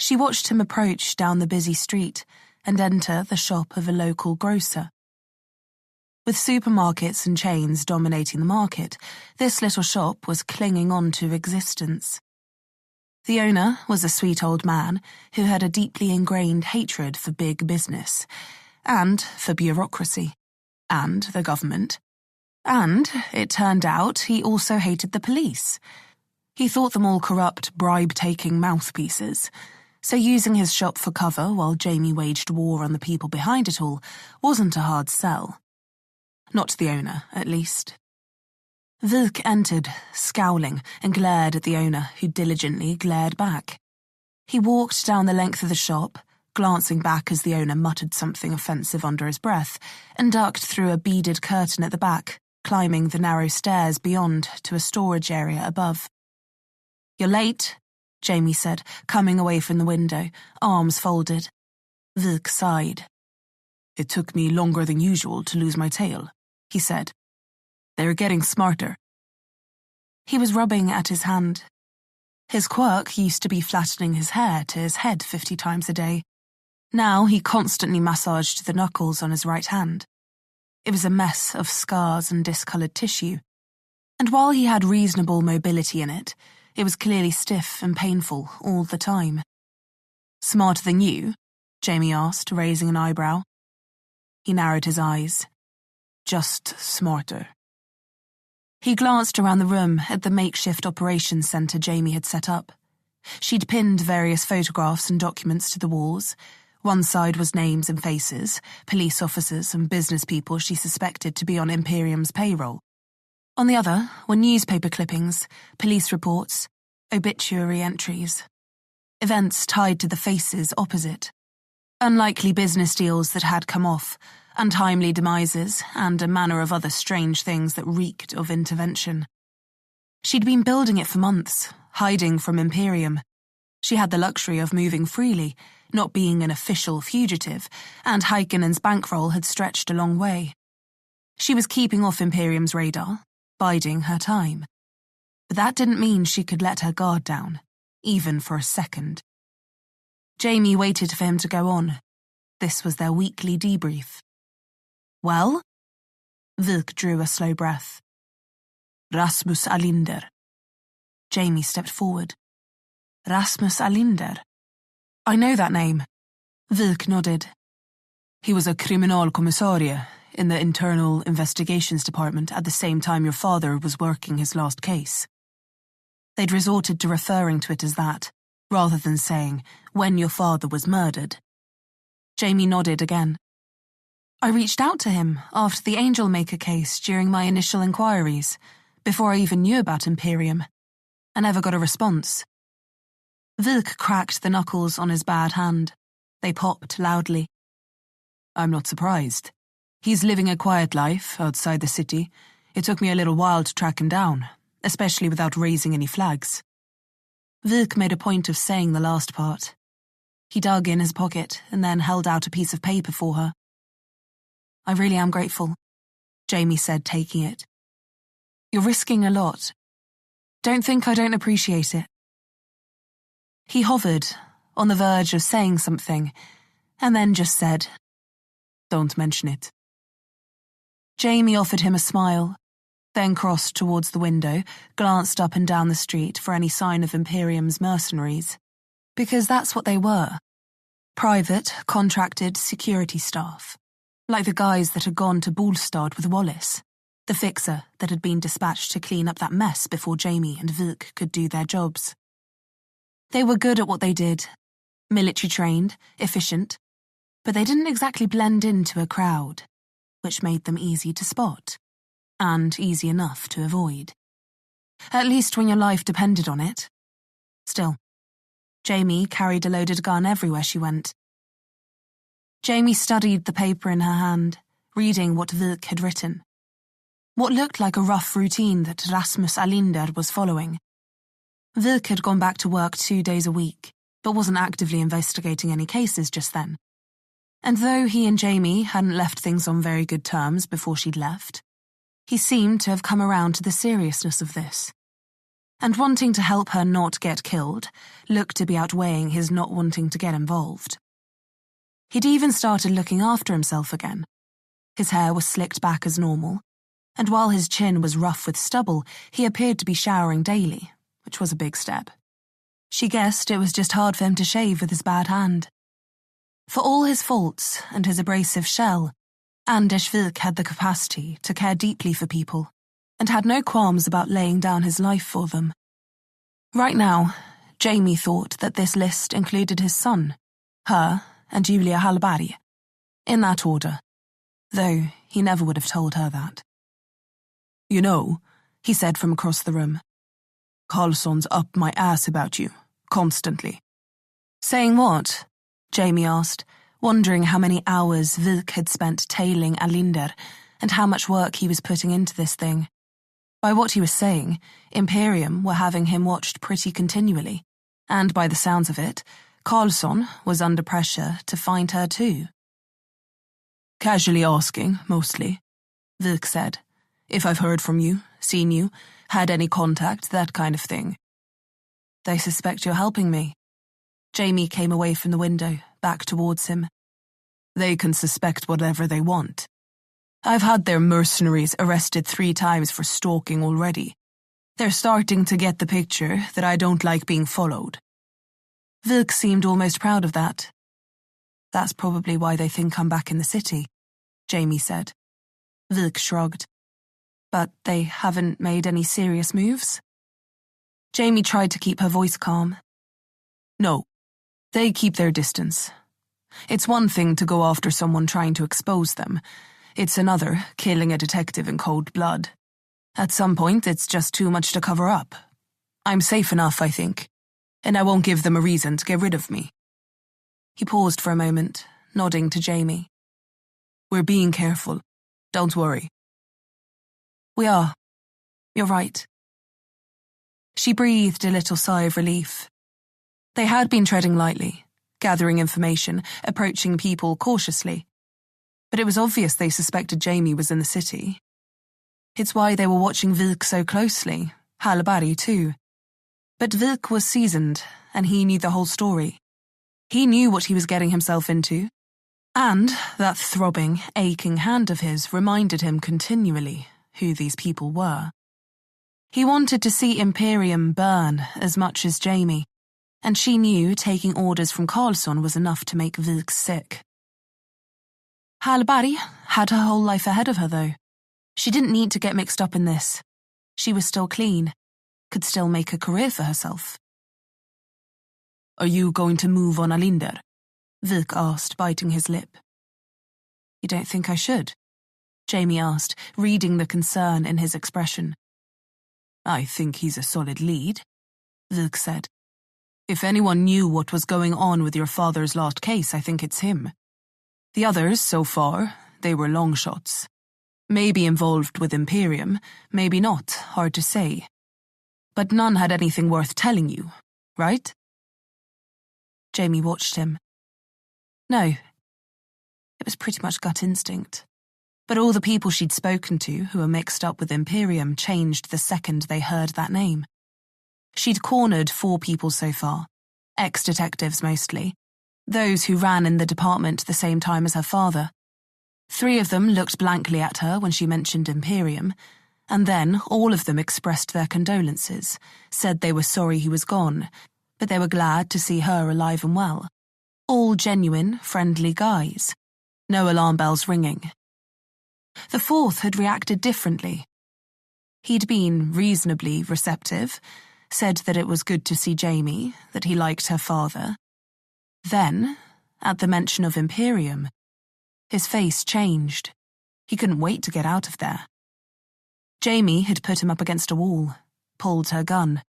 She watched him approach down the busy street and enter the shop of a local grocer. With supermarkets and chains dominating the market, this little shop was clinging on to existence. The owner was a sweet old man who had a deeply ingrained hatred for big business, and for bureaucracy, and the government. And, it turned out, he also hated the police. He thought them all corrupt, bribe-taking mouthpieces, so using his shop for cover while Jamie waged war on the people behind it all wasn't a hard sell. Not the owner, at least. Wijk entered, scowling, and glared at the owner, who diligently glared back. He walked down the length of the shop, glancing back as the owner muttered something offensive under his breath, and ducked through a beaded curtain at the back, climbing the narrow stairs beyond to a storage area above. "You're late," Jamie said, coming away from the window, arms folded. Wijk sighed. "It took me longer than usual to lose my tail," he said. "They're getting smarter." He was rubbing at his hand. His quirk used to be flattening his hair to his head 50 times a day. Now he constantly massaged the knuckles on his right hand. It was a mess of scars and discoloured tissue, and while he had reasonable mobility in it, it was clearly stiff and painful all the time. "Smarter than you?" Jamie asked, raising an eyebrow. He narrowed his eyes. "Just smarter." He glanced around the room at the makeshift operations centre Jamie had set up. She'd pinned various photographs and documents to the walls. One side was names and faces, police officers and business people she suspected to be on Imperium's payroll. On the other were newspaper clippings, police reports, obituary entries. Events tied to the faces opposite. Unlikely business deals that had come off, untimely demises, and a manner of other strange things that reeked of intervention. She'd been building it for months, hiding from Imperium. She had the luxury of moving freely, not being an official fugitive, and Heikkinen's bankroll had stretched a long way. She was keeping off Imperium's radar, biding her time. But that didn't mean she could let her guard down, even for a second. Jamie waited for him to go on. This was their weekly debrief. "Well?" Wijk drew a slow breath. "Rasmus Alinder." Jamie stepped forward. "Rasmus Alinder? I know that name." Wijk nodded. "He was a kriminalkommissarie in the Internal Investigations Department at the same time your father was working his last case." They'd resorted to referring to it as that, rather than saying, "when your father was murdered." Jamie nodded again. "I reached out to him after the Angel Maker case during my initial inquiries, before I even knew about Imperium. I never got a response." Wijk cracked the knuckles on his bad hand. They popped loudly. "I'm not surprised. He's living a quiet life outside the city. It took me a little while to track him down, especially without raising any flags." Wijk made a point of saying the last part. He dug in his pocket and then held out a piece of paper for her. "I really am grateful," Jamie said, taking it. "You're risking a lot. Don't think I don't appreciate it." He hovered, on the verge of saying something, and then just said, "Don't mention it." Jamie offered him a smile, then crossed towards the window, glanced up and down the street for any sign of Imperium's mercenaries. Because that's what they were. Private, contracted security staff. Like the guys that had gone to Bolstad with Wallace. the fixer that had been dispatched to clean up that mess before Jamie and Wilk could do their jobs. They were good at what they did, military-trained, efficient, but they didn't exactly blend into a crowd, which made them easy to spot, and easy enough to avoid. At least when your life depended on it. Still, Jamie carried a loaded gun everywhere she went. Jamie studied the paper in her hand, reading what Wilk had written. What looked like a rough routine that Rasmus Alinder was following. Wilk had gone back to work 2 days a week, but wasn't actively investigating any cases just then. And though he and Jamie hadn't left things on very good terms before she'd left, he seemed to have come around to the seriousness of this. And wanting to help her not get killed looked to be outweighing his not wanting to get involved. He'd even started looking after himself again. His hair was slicked back as normal, and while his chin was rough with stubble, he appeared to be showering daily, which was a big step. She guessed it was just hard for him to shave with his bad hand. For all his faults and his abrasive shell, Anders Wilk had the capacity to care deeply for people, and had no qualms about laying down his life for them. Right now, Jamie thought that this list included his son, her, and Julia Hallberg, in that order, though he never would have told her that. You know, He said from across the room. Carlsson's up my ass about you, constantly. Saying what? Jamie asked, wondering how many hours Wilk had spent tailing Alinder and how much work he was putting into this thing. By what he was saying, Imperium were having him watched pretty continually, and by the sounds of it, Carlsson was under pressure to find her too. Casually asking, mostly, Wilk said. If I've heard from you, seen you, had any contact, that kind of thing. They suspect you're helping me. Jamie came away from the window, back towards him. They can suspect whatever they want. I've had their mercenaries arrested 3 times for stalking already. They're starting to get the picture that I don't like being followed. Wilk seemed almost proud of that. That's probably why they think I'm back in the city, Jamie said. Wilk shrugged. But they haven't made any serious moves? Jamie tried to keep her voice calm. No, they keep their distance. It's one thing to go after someone trying to expose them. It's another killing a detective in cold blood. At some point, it's just too much to cover up. I'm safe enough, I think, and I won't give them a reason to get rid of me. He paused for a moment, nodding to Jamie. We're being careful. Don't worry. We are. You're right. She breathed a little sigh of relief. They had been treading lightly, gathering information, approaching people cautiously. But it was obvious they suspected Jamie was in the city. It's why they were watching Wilk so closely, Hallberg too. But Wilk was seasoned, and he knew the whole story. He knew what he was getting himself into. And that throbbing, aching hand of his reminded him continually who these people were. He wanted to see Imperium burn as much as Jamie, and she knew taking orders from Carlsson was enough to make Wilk sick. Hallberg had her whole life ahead of her, though. She didn't need to get mixed up in this. She was still clean, could still make a career for herself. Are you going to move on Alinder? Wilk asked, biting his lip. You don't think I should? Jamie asked, reading the concern in his expression. I think he's a solid lead, Wilk said. If anyone knew what was going on with your father's last case, I think it's him. The others, so far, they were long shots. Maybe involved with Imperium, maybe not, hard to say. But none had anything worth telling you, right? Jamie watched him. No. It was pretty much gut instinct. But all the people she'd spoken to who were mixed up with Imperium changed the second they heard that name. She'd cornered 4 people so far, ex-detectives mostly, those who ran in the department the same time as her father. 3 of them looked blankly at her when she mentioned Imperium, and then all of them expressed their condolences, said they were sorry he was gone, but they were glad to see her alive and well. All genuine, friendly guys. No alarm bells ringing. The fourth had reacted differently. He'd been reasonably receptive, said that it was good to see Jamie, that he liked her father. Then, at the mention of Imperium, his face changed. He couldn't wait to get out of there. Jamie had put him up against a wall, pulled her gun.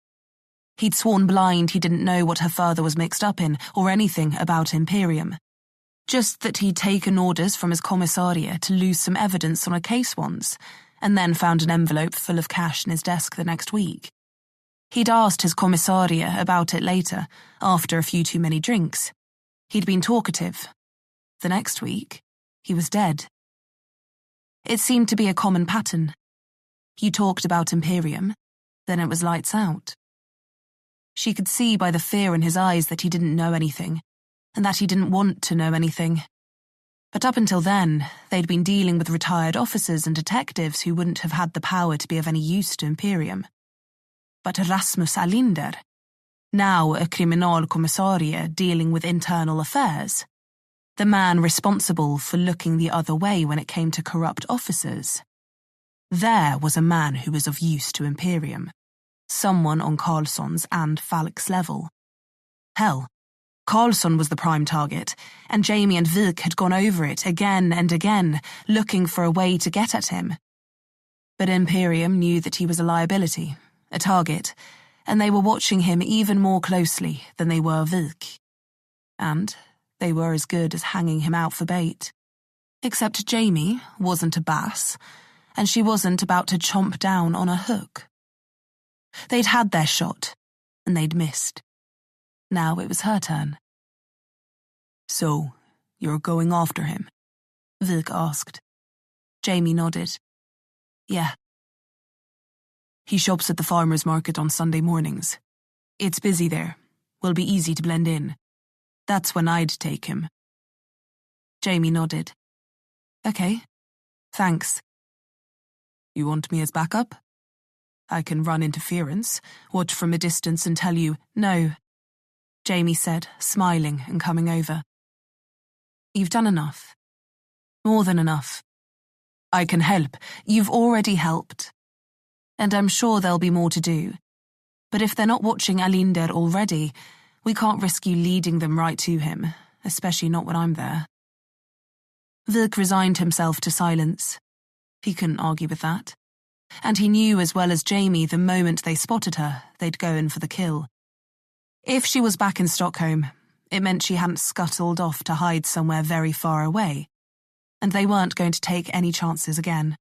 He'd sworn blind he didn't know what her father was mixed up in or anything about Imperium. Just that he'd taken orders from his commissaria to lose some evidence on a case once, and then found an envelope full of cash in his desk the next week. He'd asked his commissaria about it later, after a few too many drinks. He'd been talkative. The next week, he was dead. It seemed to be a common pattern. You talked about Imperium, then it was lights out. She could see by the fear in his eyes that he didn't know anything, and that he didn't want to know anything. But up until then, they'd been dealing with retired officers and detectives who wouldn't have had the power to be of any use to Imperium. But Rasmus Alinder, now a kriminalkommissarie dealing with internal affairs, the man responsible for looking the other way when it came to corrupt officers. There was a man who was of use to Imperium, someone on Carlsson's and Falk's level. Hell, Carlsson was the prime target, and Jamie and Vik had gone over it again and again, looking for a way to get at him. But Imperium knew that he was a liability, a target, and they were watching him even more closely than they were Vik. And they were as good as hanging him out for bait. Except Jamie wasn't a bass, and she wasn't about to chomp down on a hook. They'd had their shot, and they'd missed. Now it was her turn. So, you're going after him? Vik asked. Jamie nodded. Yeah. He shops at the farmer's market on Sunday mornings. It's busy there. Will be easy to blend in. That's when I'd take him. Jamie nodded. Okay. Thanks. You want me as backup? I can run interference, watch from a distance and tell you, no, Jamie said, smiling and coming over. You've done enough. More than enough. I can help. You've already helped. And I'm sure there'll be more to do. But if they're not watching Alinder already, we can't risk you leading them right to him, especially not when I'm there. Vik resigned himself to silence. He couldn't argue with that. And he knew as well as Jamie the moment they spotted her, they'd go in for the kill. If she was back in Stockholm, it meant she hadn't scuttled off to hide somewhere very far away, and they weren't going to take any chances again.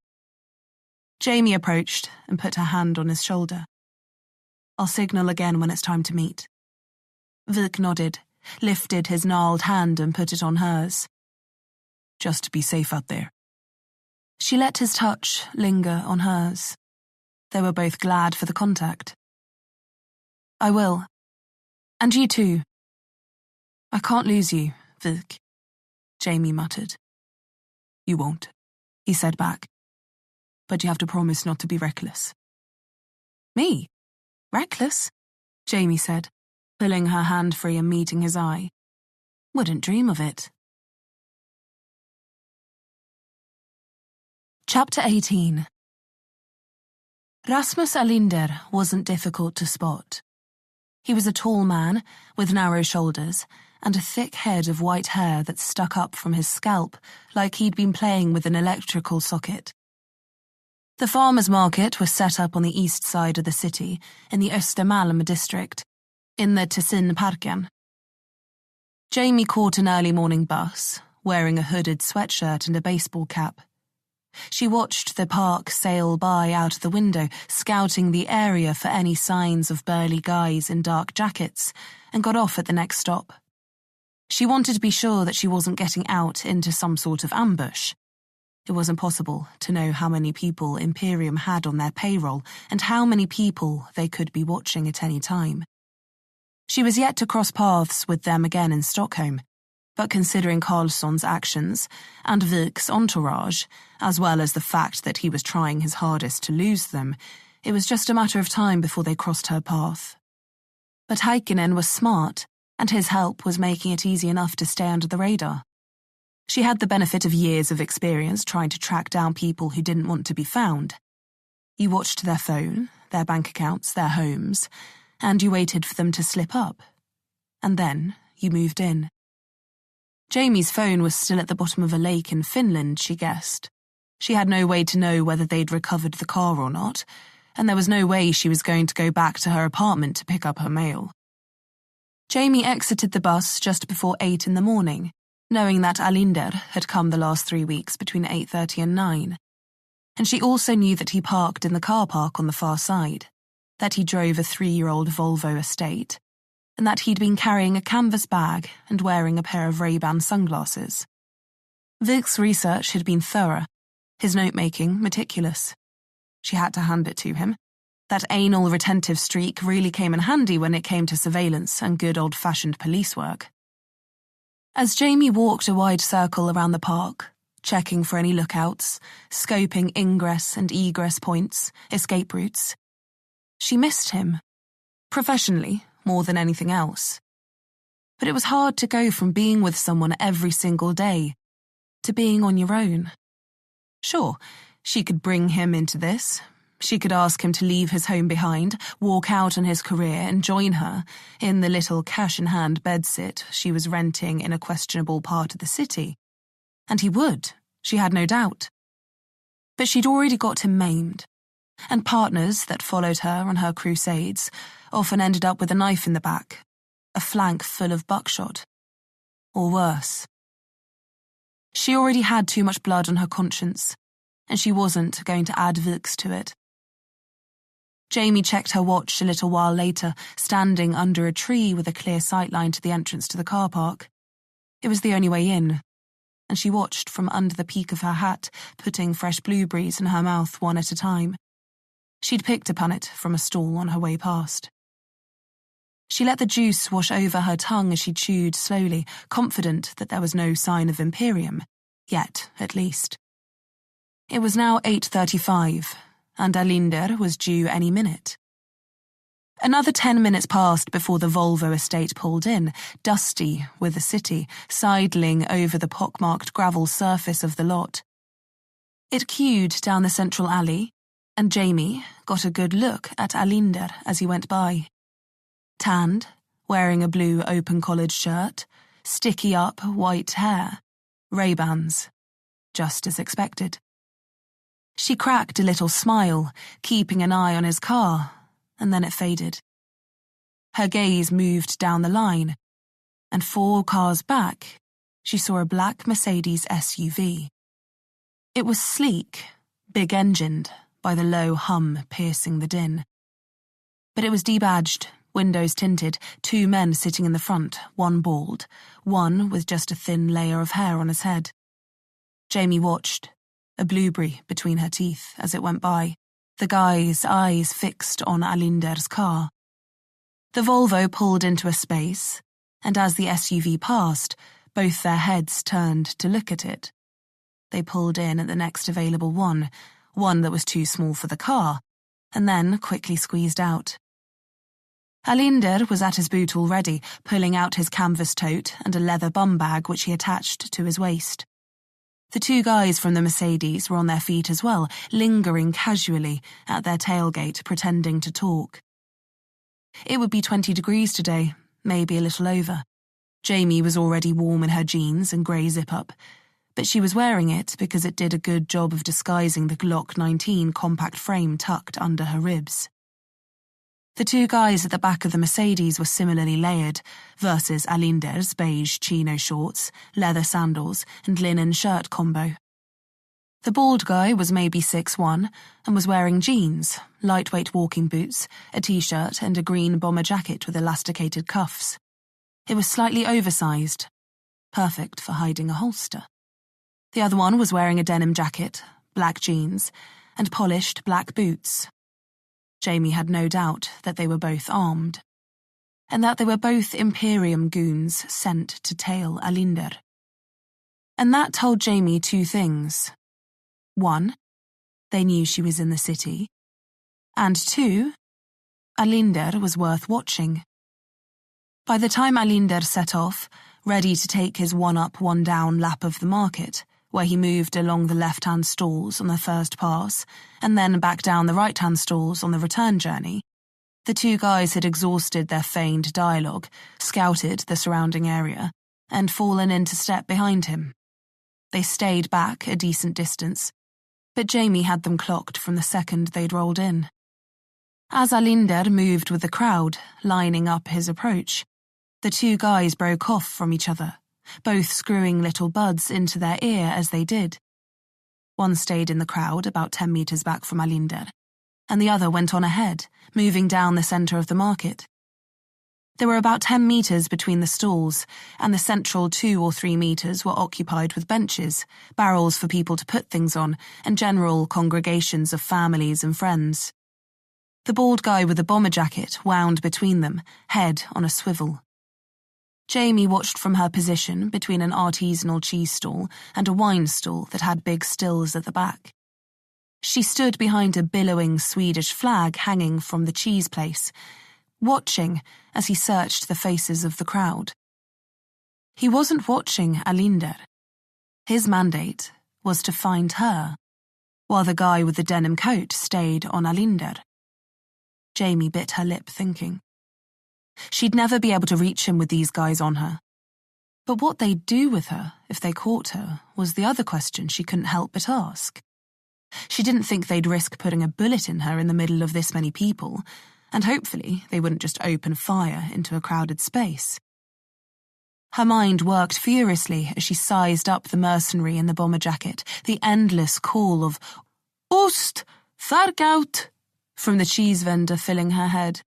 Jamie approached and put her hand on his shoulder. I'll signal again when it's time to meet. Vik nodded, lifted his gnarled hand and put it on hers. Just to be safe out there. She let his touch linger on hers. They were both glad for the contact. I will. And you too. I can't lose you, Vik, Jamie muttered. You won't, he said back. But you have to promise not to be reckless. Me? Reckless? Jamie said, pulling her hand free and meeting his eye. Wouldn't dream of it. Chapter 18. Rasmus Alinder wasn't difficult to spot. He was a tall man with narrow shoulders and a thick head of white hair that stuck up from his scalp like he'd been playing with an electrical socket. The farmer's market was set up on the east side of the city in the Östermalm district, in the Tessinparken. Jamie caught an early morning bus, wearing a hooded sweatshirt and a baseball cap. She watched the park sail by out the window, scouting the area for any signs of burly guys in dark jackets, and got off at the next stop. She wanted to be sure that she wasn't getting out into some sort of ambush. It was impossible to know how many people Imperium had on their payroll and how many people they could be watching at any time. She was yet to cross paths with them again in Stockholm, but considering Carlsson's actions and Vik's entourage, as well as the fact that he was trying his hardest to lose them, it was just a matter of time before they crossed her path. But Heikkinen was smart, and his help was making it easy enough to stay under the radar. She had the benefit of years of experience trying to track down people who didn't want to be found. You watched their phone, their bank accounts, their homes, and you waited for them to slip up. And then you moved in. Jamie's phone was still at the bottom of a lake in Finland, she guessed. She had no way to know whether they'd recovered the car or not, and there was no way she was going to go back to her apartment to pick up her mail. Jamie exited the bus just before 8 in the morning, knowing that Alinder had come the last 3 weeks between 8:30 and 9. And she also knew that he parked in the car park on the far side, that he drove a 3-year-old Volvo estate, and that he'd been carrying a canvas bag and wearing a pair of Ray-Ban sunglasses. Vic's research had been thorough, his note-making meticulous. She had to hand it to him. That anal retentive streak really came in handy when it came to surveillance and good old-fashioned police work. As Jamie walked a wide circle around the park, checking for any lookouts, scoping ingress and egress points, escape routes, she missed him. Professionally, more than anything else. But it was hard to go from being with someone every single day to being on your own. Sure, she could bring him into this. She could ask him to leave his home behind, walk out on his career and join her in the little cash-in-hand bedsit she was renting in a questionable part of the city. And he would, she had no doubt. But she'd already got him maimed, and partners that followed her on her crusades often ended up with a knife in the back, a flank full of buckshot. Or worse. She already had too much blood on her conscience, and she wasn't going to add Vix to it. Jamie checked her watch a little while later, standing under a tree with a clear sightline to the entrance to the car park. It was the only way in, and she watched from under the peak of her hat, putting fresh blueberries in her mouth one at a time. She'd picked a punnet from a stall on her way past. She let the juice wash over her tongue as she chewed slowly, confident that there was no sign of Imperium, yet, at least. It was now 8:35, and Alinder was due any minute. Another 10 minutes passed before the Volvo estate pulled in, dusty with the city, sidling over the pockmarked gravel surface of the lot. It queued down the central alley, and Jamie got a good look at Alinder as he went by. Tanned, wearing a blue open-collared shirt, sticky-up white hair, Ray-Bans, just as expected. She cracked a little smile, keeping an eye on his car, and then it faded. Her gaze moved down the line, and 4 cars back, she saw a black Mercedes SUV. It was sleek, big-engined, by the low hum piercing the din. But it was debadged, windows tinted, 2 men sitting in the front, one bald, one with just a thin layer of hair on his head. Jamie watched, a blueberry between her teeth as it went by, the guy's eyes fixed on Alinder's car. The Volvo pulled into a space, and as the SUV passed, both their heads turned to look at it. They pulled in at the next available one that was too small for the car, and then quickly squeezed out. Alinder was at his boot already, pulling out his canvas tote and a leather bum bag which he attached to his waist. The 2 guys from the Mercedes were on their feet as well, lingering casually at their tailgate, pretending to talk. It would be 20 degrees today, maybe a little over. Jamie was already warm in her jeans and grey zip-up, but she was wearing it because it did a good job of disguising the Glock 19 compact frame tucked under her ribs. The 2 guys at the back of the Mercedes were similarly layered, versus Alinder's beige chino shorts, leather sandals, and linen shirt combo. The bald guy was maybe 6'1" and was wearing jeans, lightweight walking boots, a t-shirt, and a green bomber jacket with elasticated cuffs. It was slightly oversized, perfect for hiding a holster. The other one was wearing a denim jacket, black jeans, and polished black boots. Jamie had no doubt that they were both armed, and that they were both Imperium goons sent to tail Alinder. And that told Jamie 2 things. 1, they knew she was in the city, and 2, Alinder was worth watching. By the time Alinder set off, ready to take his one-up, one-down lap of the market, where he moved along the left-hand stalls on the first pass and then back down the right-hand stalls on the return journey. The two guys had exhausted their feigned dialogue, scouted the surrounding area, and fallen into step behind him. They stayed back a decent distance, but Jamie had them clocked from the second they'd rolled in. As Alinder moved with the crowd, lining up his approach, the two guys broke off from each other, both screwing little buds into their ear as they did. One stayed in the crowd about 10 meters back from Alinder, and the other went on ahead, moving down the center of the market. There were about 10 meters between the stalls, and the central 2 or 3 meters were occupied with benches, barrels for people to put things on, and general congregations of families and friends. The bald guy with the bomber jacket wound between them, head on a swivel. Jamie watched from her position between an artisanal cheese stall and a wine stall that had big stills at the back. She stood behind a billowing Swedish flag hanging from the cheese place, watching as he searched the faces of the crowd. He wasn't watching Alinder. His mandate was to find her, while the guy with the denim coat stayed on Alinder. Jamie bit her lip, thinking. She'd never be able to reach him with these guys on her. But what they'd do with her if they caught her was the other question she couldn't help but ask. She didn't think they'd risk putting a bullet in her in the middle of this many people, and hopefully they wouldn't just open fire into a crowded space. Her mind worked furiously as she sized up the mercenary in the bomber jacket, the endless call of "Ost! Verkaut!" from the cheese vendor filling her head.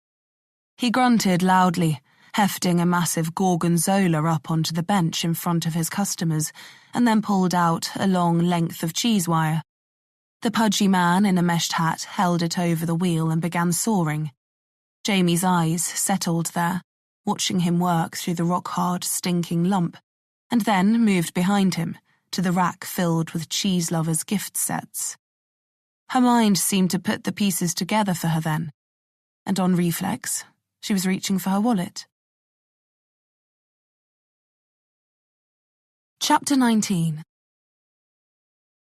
He grunted loudly, hefting a massive gorgonzola up onto the bench in front of his customers, and then pulled out a long length of cheese wire. The pudgy man in a meshed hat held it over the wheel and began sawing. Jamie's eyes settled there, watching him work through the rock-hard, stinking lump, and then moved behind him to the rack filled with cheese lovers' gift sets. Her mind seemed to put the pieces together for her then, and on reflex, she was reaching for her wallet. Chapter 19.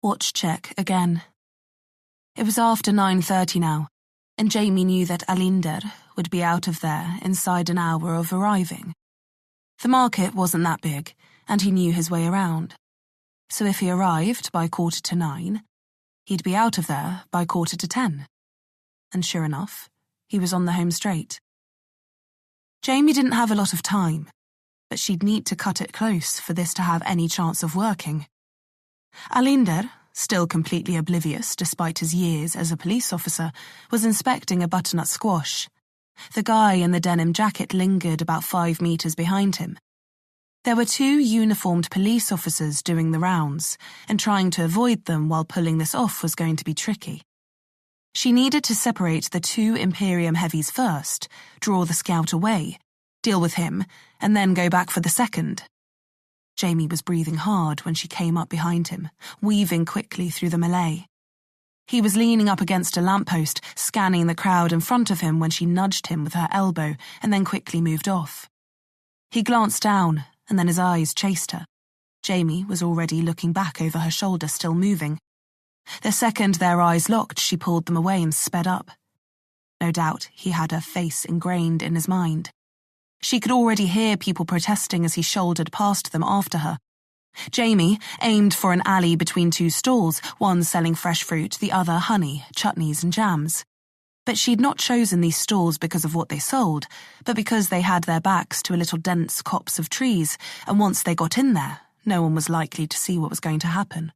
Watch check again. It was after 9:30 now, and Jamie knew that Alinder would be out of there inside an hour of arriving. The market wasn't that big, and he knew his way around. So if he arrived by 9:15, he'd be out of there by 10:15. And sure enough, he was on the home straight. Jamie didn't have a lot of time, but she'd need to cut it close for this to have any chance of working. Alinder, still completely oblivious despite his years as a police officer, was inspecting a butternut squash. The guy in the denim jacket lingered about 5 meters behind him. There were 2 uniformed police officers doing the rounds, and trying to avoid them while pulling this off was going to be tricky. She needed to separate the 2 Imperium heavies first, draw the scout away, deal with him, and then go back for the second. Jamie was breathing hard when she came up behind him, weaving quickly through the melee. He was leaning up against a lamppost, scanning the crowd in front of him when she nudged him with her elbow and then quickly moved off. He glanced down, and then his eyes chased her. Jamie was already looking back over her shoulder, still moving. The second their eyes locked, she pulled them away and sped up. No doubt he had her face ingrained in his mind. She could already hear people protesting as he shouldered past them after her. Jamie aimed for an alley between 2 stalls, one selling fresh fruit, the other honey, chutneys and jams. But she'd not chosen these stalls because of what they sold, but because they had their backs to a little dense copse of trees, and once they got in there, no one was likely to see what was going to happen.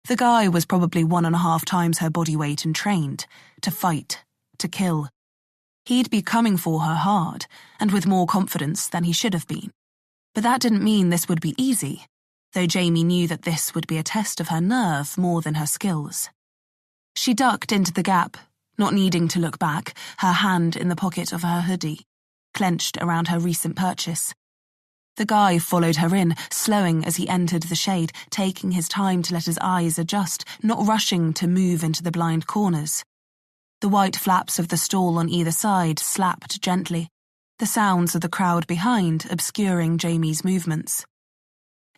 The guy was probably 1.5 times her body weight and trained, to fight, to kill. He'd be coming for her hard, and with more confidence than he should have been. But that didn't mean this would be easy, though Jamie knew that this would be a test of her nerve more than her skills. She ducked into the gap, not needing to look back, her hand in the pocket of her hoodie, clenched around her recent purchase. The guy followed her in, slowing as he entered the shade, taking his time to let his eyes adjust, not rushing to move into the blind corners. The white flaps of the stall on either side slapped gently, the sounds of the crowd behind obscuring Jamie's movements.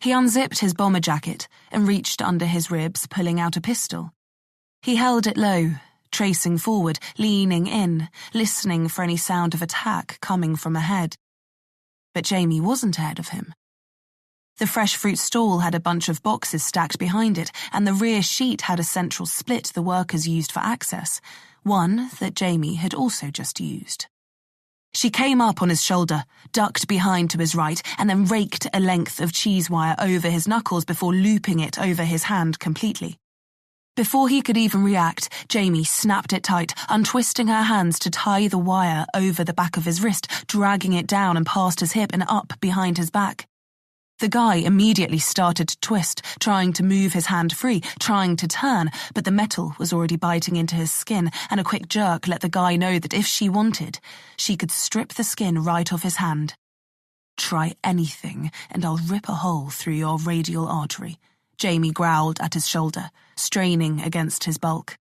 He unzipped his bomber jacket and reached under his ribs, pulling out a pistol. He held it low, tracing forward, leaning in, listening for any sound of attack coming from ahead. But Jamie wasn't ahead of him. The fresh fruit stall had a bunch of boxes stacked behind it, and the rear sheet had a central split the workers used for access, one that Jamie had also just used. She came up on his shoulder, ducked behind to his right, and then raked a length of cheese wire over his knuckles before looping it over his hand completely. Before he could even react, Jamie snapped it tight, untwisting her hands to tie the wire over the back of his wrist, dragging it down and past his hip and up behind his back. The guy immediately started to twist, trying to move his hand free, trying to turn, but the metal was already biting into his skin, and a quick jerk let the guy know that if she wanted, she could strip the skin right off his hand. "Try anything, and I'll rip a hole through your radial artery," Jamie growled at his shoulder, straining against his bulk.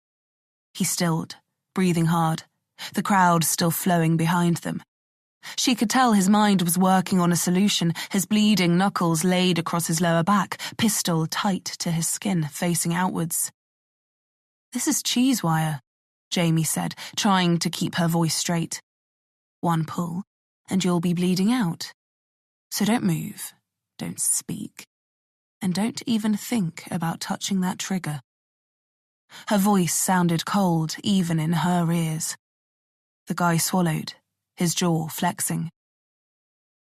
He stilled, breathing hard, the crowd still flowing behind them. She could tell his mind was working on a solution, his bleeding knuckles laid across his lower back, pistol tight to his skin, facing outwards. "This is cheese wire," Jamie said, trying to keep her voice straight. "One pull, and you'll be bleeding out. So don't move, don't speak, and don't even think about touching that trigger." Her voice sounded cold, even in her ears. The guy swallowed, his jaw flexing.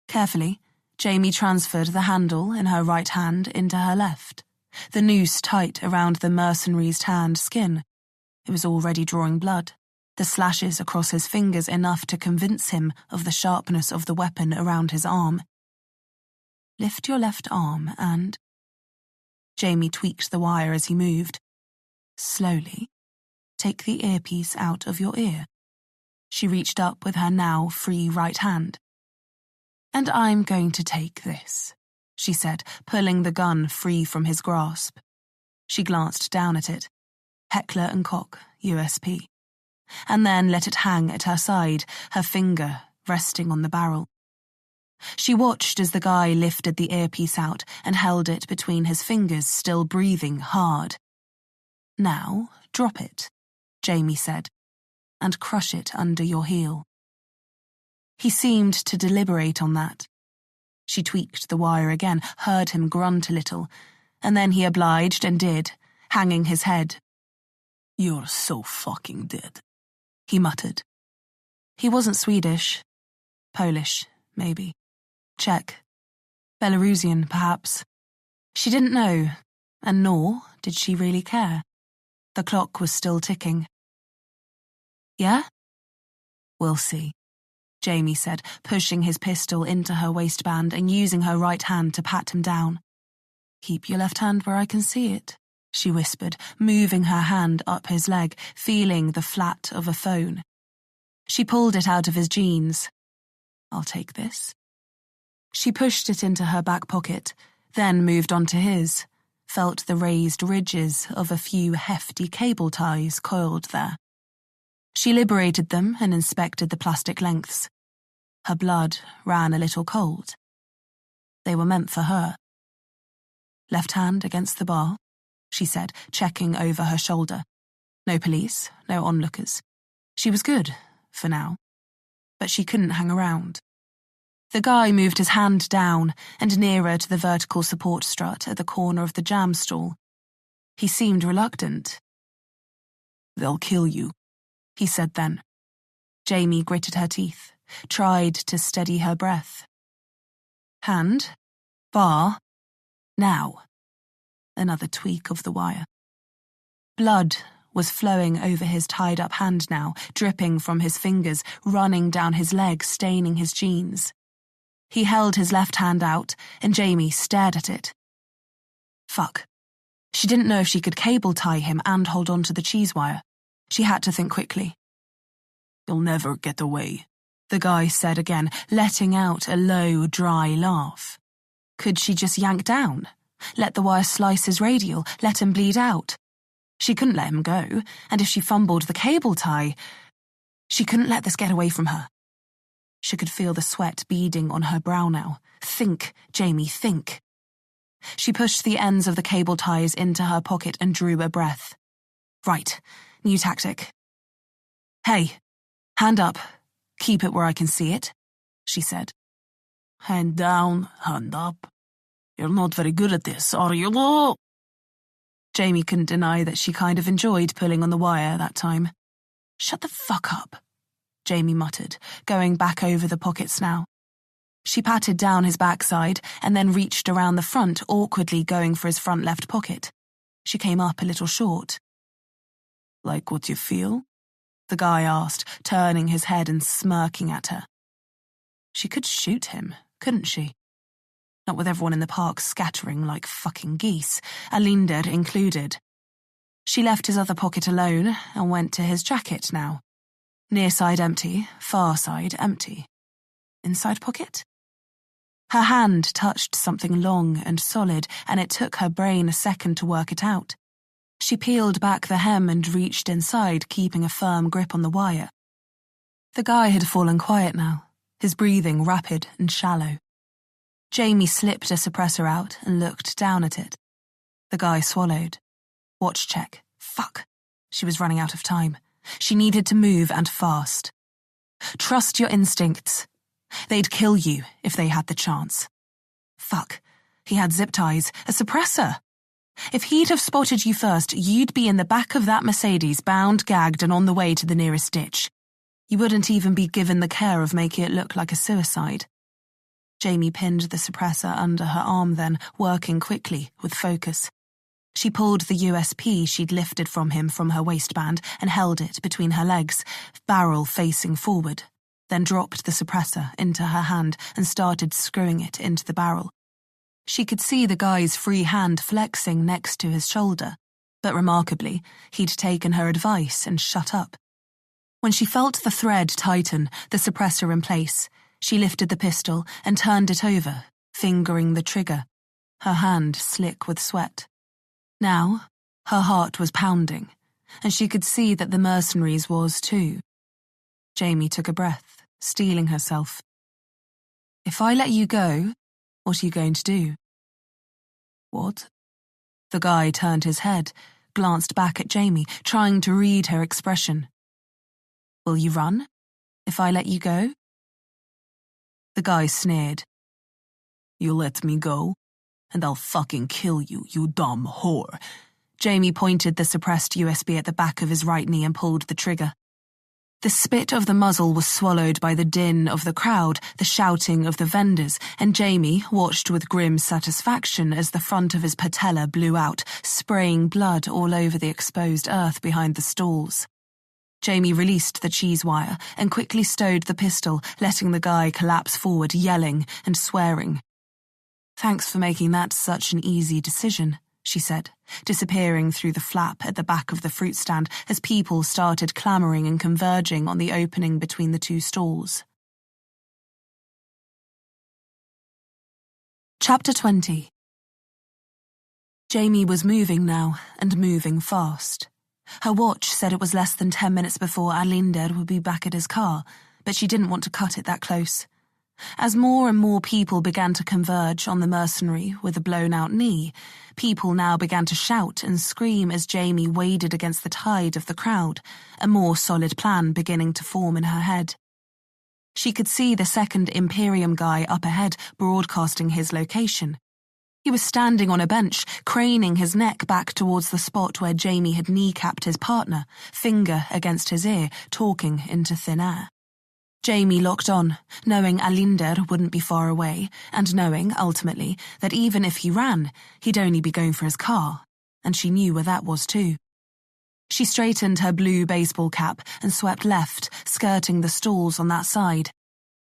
Carefully, Jamie transferred the handle in her right hand into her left, the noose tight around the mercenary's tanned skin. It was already drawing blood, the slashes across his fingers enough to convince him of the sharpness of the weapon around his arm. "Lift your left arm and—" Jamie tweaked the wire as he moved. "Slowly, take the earpiece out of your ear." She reached up with her now free right hand. "And I'm going to take this," she said, pulling the gun free from his grasp. She glanced down at it. Heckler & Koch, USP. And then let it hang at her side, her finger resting on the barrel. She watched as the guy lifted the earpiece out and held it between his fingers, still breathing hard. "Now, drop it," Jamie said, "and crush it under your heel." He seemed to deliberate on that. She tweaked the wire again, heard him grunt a little, and then he obliged and did, hanging his head. "You're so fucking dead," he muttered. He wasn't Swedish. Polish, maybe. Czech. Belarusian, perhaps. She didn't know, and nor did she really care. The clock was still ticking. "Yeah? We'll see," Jamie said, pushing his pistol into her waistband and using her right hand to pat him down. "Keep your left hand where I can see it," she whispered, moving her hand up his leg, feeling the flat of a phone. She pulled it out of his jeans. "I'll take this." She pushed it into her back pocket, then moved on to his, felt the raised ridges of a few hefty cable ties coiled there. She liberated them and inspected the plastic lengths. Her blood ran a little cold. They were meant for her. "Left hand against the bar," she said, checking over her shoulder. No police, no onlookers. She was good, for now. But she couldn't hang around. The guy moved his hand down and nearer to the vertical support strut at the corner of the jam stall. He seemed reluctant. "They'll kill you," he said then. Jamie gritted her teeth, tried to steady her breath. "Hand, bar, now." Another tweak of the wire. Blood was flowing over his tied-up hand now, dripping from his fingers, running down his leg, staining his jeans. He held his left hand out, and Jamie stared at it. Fuck. She didn't know if she could cable tie him and hold on to the cheese wire. She had to think quickly. "You'll never get away," the guy said again, letting out a low, dry laugh. Could she just yank down? Let the wire slice his radial, let him bleed out? She couldn't let him go, and if she fumbled the cable tie, she couldn't let this get away from her. She could feel the sweat beading on her brow now. Think, Jamie, think. She pushed the ends of the cable ties into her pocket and drew a breath. Right, new tactic. Hey, hand up. Keep it where I can see it, she said. Hand down, hand up. You're not very good at this, are you? Jamie couldn't deny that she kind of enjoyed pulling on the wire that time. Shut the fuck up, Jamie muttered, going back over the pockets now. She patted down his backside and then reached around the front, awkwardly going for his front left pocket. She came up a little short. Like what you feel? The guy asked, turning his head and smirking at her. She could shoot him, couldn't she? Not with everyone in the park scattering like fucking geese, Alinder included. She left his other pocket alone and went to his jacket now. Near side empty, far side empty. Inside pocket? Her hand touched something long and solid, and it took her brain a second to work it out. She peeled back the hem and reached inside, keeping a firm grip on the wire. The guy had fallen quiet now, his breathing rapid and shallow. Jamie slipped a suppressor out and looked down at it. The guy swallowed. Watch check. Fuck. She was running out of time. She needed to move, and fast. Trust your instincts. They'd kill you if they had the chance. Fuck. He had zip ties, a suppressor. If he'd have spotted you first, you'd be in the back of that Mercedes, bound, gagged, and on the way to the nearest ditch. You wouldn't even be given the care of making it look like a suicide. Jamie pinned the suppressor under her arm then, working quickly, with focus. She pulled the USP she'd lifted from him from her waistband and held it between her legs, barrel facing forward, then dropped the suppressor into her hand and started screwing it into the barrel. She could see the guy's free hand flexing next to his shoulder, but remarkably, he'd taken her advice and shut up. When she felt the thread tighten, the suppressor in place, she lifted the pistol and turned it over, fingering the trigger, her hand slick with sweat. Now, her heart was pounding, and she could see that the mercenary's was too. Jamie took a breath, steeling herself. If I let you go, what are you going to do? What? The guy turned his head, glanced back at Jamie, trying to read her expression. Will you run, if I let you go? The guy sneered. You let me go, and I'll fucking kill you, you dumb whore. Jamie pointed the suppressed USB at the back of his right knee and pulled the trigger. The spit of the muzzle was swallowed by the din of the crowd, the shouting of the vendors, and Jamie watched with grim satisfaction as the front of his patella blew out, spraying blood all over the exposed earth behind the stalls. Jamie released the cheese wire and quickly stowed the pistol, letting the guy collapse forward, yelling and swearing. Thanks for making that such an easy decision, she said, disappearing through the flap at the back of the fruit stand as people started clamoring and converging on the opening between the two stalls. Chapter 20. Jamie was moving now, and moving fast. Her watch said it was less than 10 minutes before Alinder would be back at his car, but she didn't want to cut it that close. As more and more people began to converge on the mercenary with a blown-out knee, people now began to shout and scream as Jamie waded against the tide of the crowd, a more solid plan beginning to form in her head. She could see the second Imperium guy up ahead broadcasting his location. He was standing on a bench, craning his neck back towards the spot where Jamie had kneecapped his partner, finger against his ear, talking into thin air. Jamie locked on, knowing Alinder wouldn't be far away, and knowing, ultimately, that even if he ran, he'd only be going for his car, and she knew where that was too. She straightened her blue baseball cap and swept left, skirting the stalls on that side.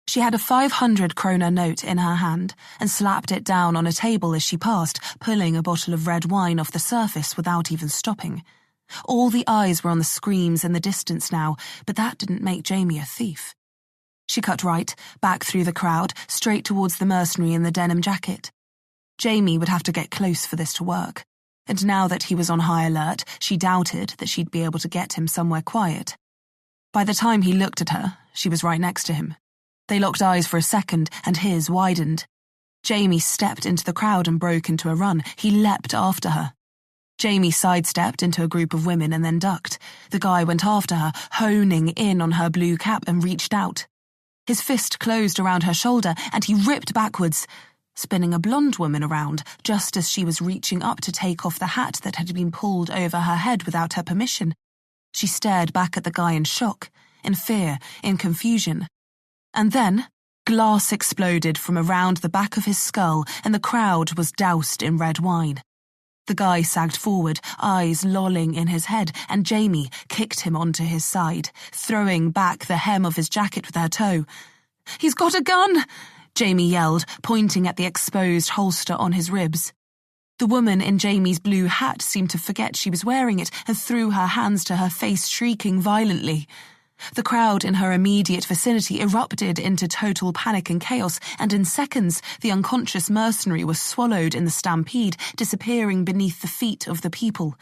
She had a 500 kroner note in her hand and slapped it down on a table as she passed, pulling a bottle of red wine off the surface without even stopping. All the eyes were on the screams in the distance now, but that didn't make Jamie a thief. She cut right, back through the crowd, straight towards the mercenary in the denim jacket. Jamie would have to get close for this to work, and now that he was on high alert, she doubted that she'd be able to get him somewhere quiet. By the time he looked at her, she was right next to him. They locked eyes for a second, and his widened. Jamie stepped into the crowd and broke into a run. He leapt after her. Jamie sidestepped into a group of women and then ducked. The guy went after her, honing in on her blue cap, and reached out. His fist closed around her shoulder, and he ripped backwards, spinning a blonde woman around just as she was reaching up to take off the hat that had been pulled over her head without her permission. She stared back at the guy in shock, in fear, in confusion. And then, glass exploded from around the back of his skull, and the crowd was doused in red wine. The guy sagged forward, eyes lolling in his head, and Jamie kicked him onto his side, throwing back the hem of his jacket with her toe. "He's got a gun!" Jamie yelled, pointing at the exposed holster on his ribs. The woman in Jamie's blue hat seemed to forget she was wearing it and threw her hands to her face, shrieking violently. The crowd in her immediate vicinity erupted into total panic and chaos, and in seconds the unconscious mercenary was swallowed in the stampede, disappearing beneath the feet of the people.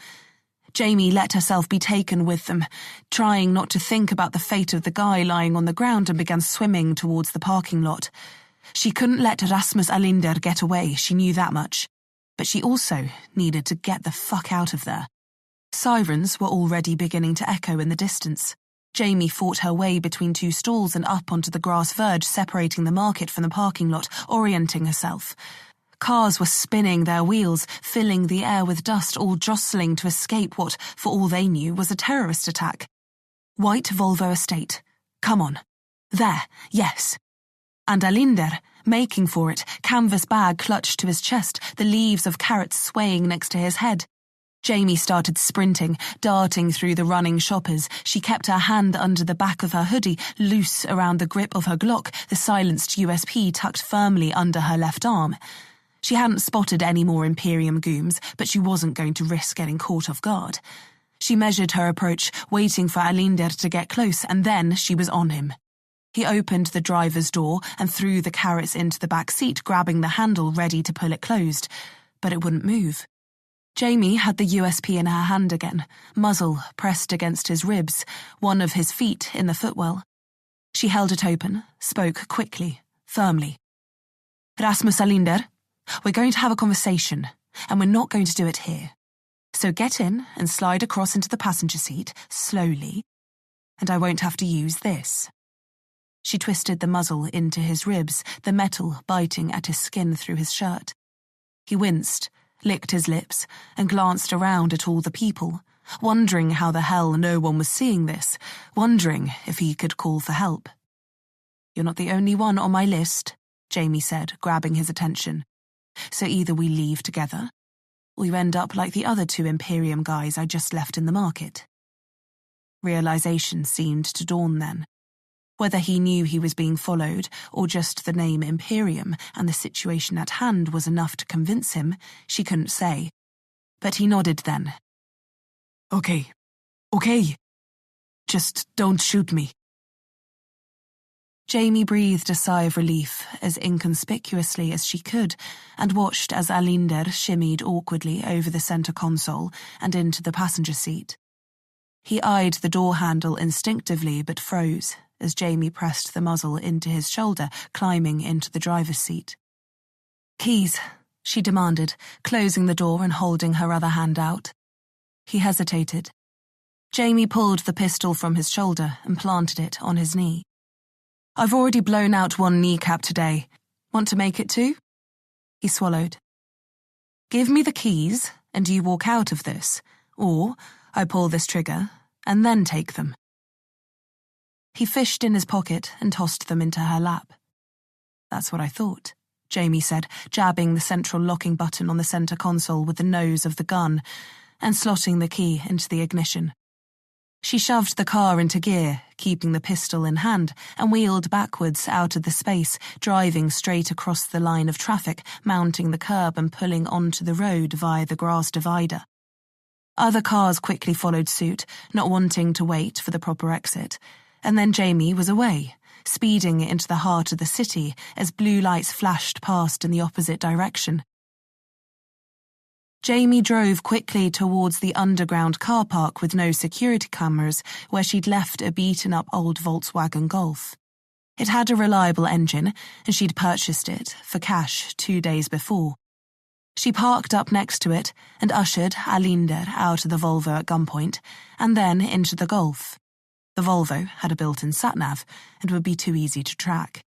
Jamie let herself be taken with them, trying not to think about the fate of the guy lying on the ground, and began swimming towards the parking lot. She couldn't let Rasmus Alinder get away, she knew that much. But she also needed to get the fuck out of there. Sirens were already beginning to echo in the distance. Jamie fought her way between two stalls and up onto the grass verge separating the market from the parking lot, orienting herself. Cars were spinning their wheels, filling the air with dust, all jostling to escape what, for all they knew, was a terrorist attack. White Volvo estate. Come on. There, yes. And Alinder, making for it, canvas bag clutched to his chest, the leaves of carrots swaying next to his head. Jamie started sprinting, darting through the running shoppers. She kept her hand under the back of her hoodie, loose around the grip of her Glock, the silenced USP tucked firmly under her left arm. She hadn't spotted any more Imperium gooms, but she wasn't going to risk getting caught off guard. She measured her approach, waiting for Alinder to get close, and then she was on him. He opened the driver's door and threw the carrots into the back seat, grabbing the handle ready to pull it closed. But it wouldn't move. Jamie had the USP in her hand again, muzzle pressed against his ribs, one of his feet in the footwell. She held it open, spoke quickly, firmly. "Rasmus Alinder, we're going to have a conversation, and we're not going to do it here. So get in and slide across into the passenger seat, slowly, and I won't have to use this." She twisted the muzzle into his ribs, the metal biting at his skin through his shirt. He winced, licked his lips, and glanced around at all the people, wondering how the hell no one was seeing this, wondering if he could call for help. "You're not the only one on my list," Jamie said, grabbing his attention. "So either we leave together, or you end up like the other two Imperium guys I just left in the market." Realization seemed to dawn then. Whether he knew he was being followed, or just the name Imperium and the situation at hand was enough to convince him, she couldn't say. But he nodded then. Okay. Just don't shoot me." Jamie breathed a sigh of relief, as inconspicuously as she could, and watched as Alinder shimmied awkwardly over the center console and into the passenger seat. He eyed the door handle instinctively but froze as Jamie pressed the muzzle into his shoulder, climbing into the driver's seat. "Keys," she demanded, closing the door and holding her other hand out. He hesitated. Jamie pulled the pistol from his shoulder and planted it on his knee. "I've already blown out one kneecap today. Want to make it two?" He swallowed. "Give me the keys and you walk out of this, or I pull this trigger and then take them." He fished in his pocket and tossed them into her lap. "That's what I thought," Jamie said, jabbing the central locking button on the center console with the nose of the gun and slotting the key into the ignition. She shoved the car into gear, keeping the pistol in hand, and wheeled backwards out of the space, driving straight across the line of traffic, mounting the curb and pulling onto the road via the grass divider. Other cars quickly followed suit, not wanting to wait for the proper exit, and then Jamie was away, speeding into the heart of the city as blue lights flashed past in the opposite direction. Jamie drove quickly towards the underground car park with no security cameras, where she'd left a beaten-up old Volkswagen Golf. It had a reliable engine, and she'd purchased it for cash 2 days before. She parked up next to it and ushered Alinder out of the Volvo at gunpoint, and then into the Golf. The Volvo had a built-in sat-nav and would be too easy to track.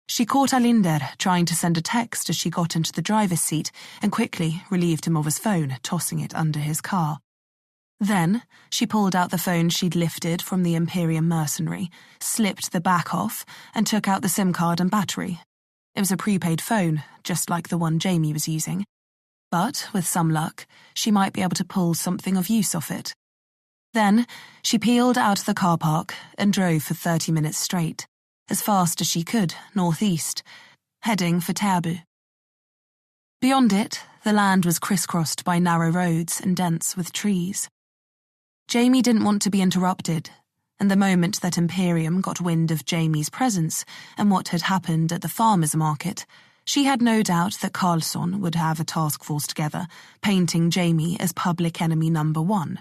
She caught Alinder trying to send a text as she got into the driver's seat and quickly relieved him of his phone, tossing it under his car. Then she pulled out the phone she'd lifted from the Imperium mercenary, slipped the back off, and took out the SIM card and battery. It was a prepaid phone, just like the one Jamie was using. But, with some luck, she might be able to pull something of use off it. Then she peeled out of the car park and drove for 30 minutes straight, as fast as she could, northeast, heading for Täby. Beyond it, the land was crisscrossed by narrow roads and dense with trees. Jamie didn't want to be interrupted, and the moment that Imperium got wind of Jamie's presence and what had happened at the farmers' market, she had no doubt that Karlsson would have a task force together, painting Jamie as public enemy number 1.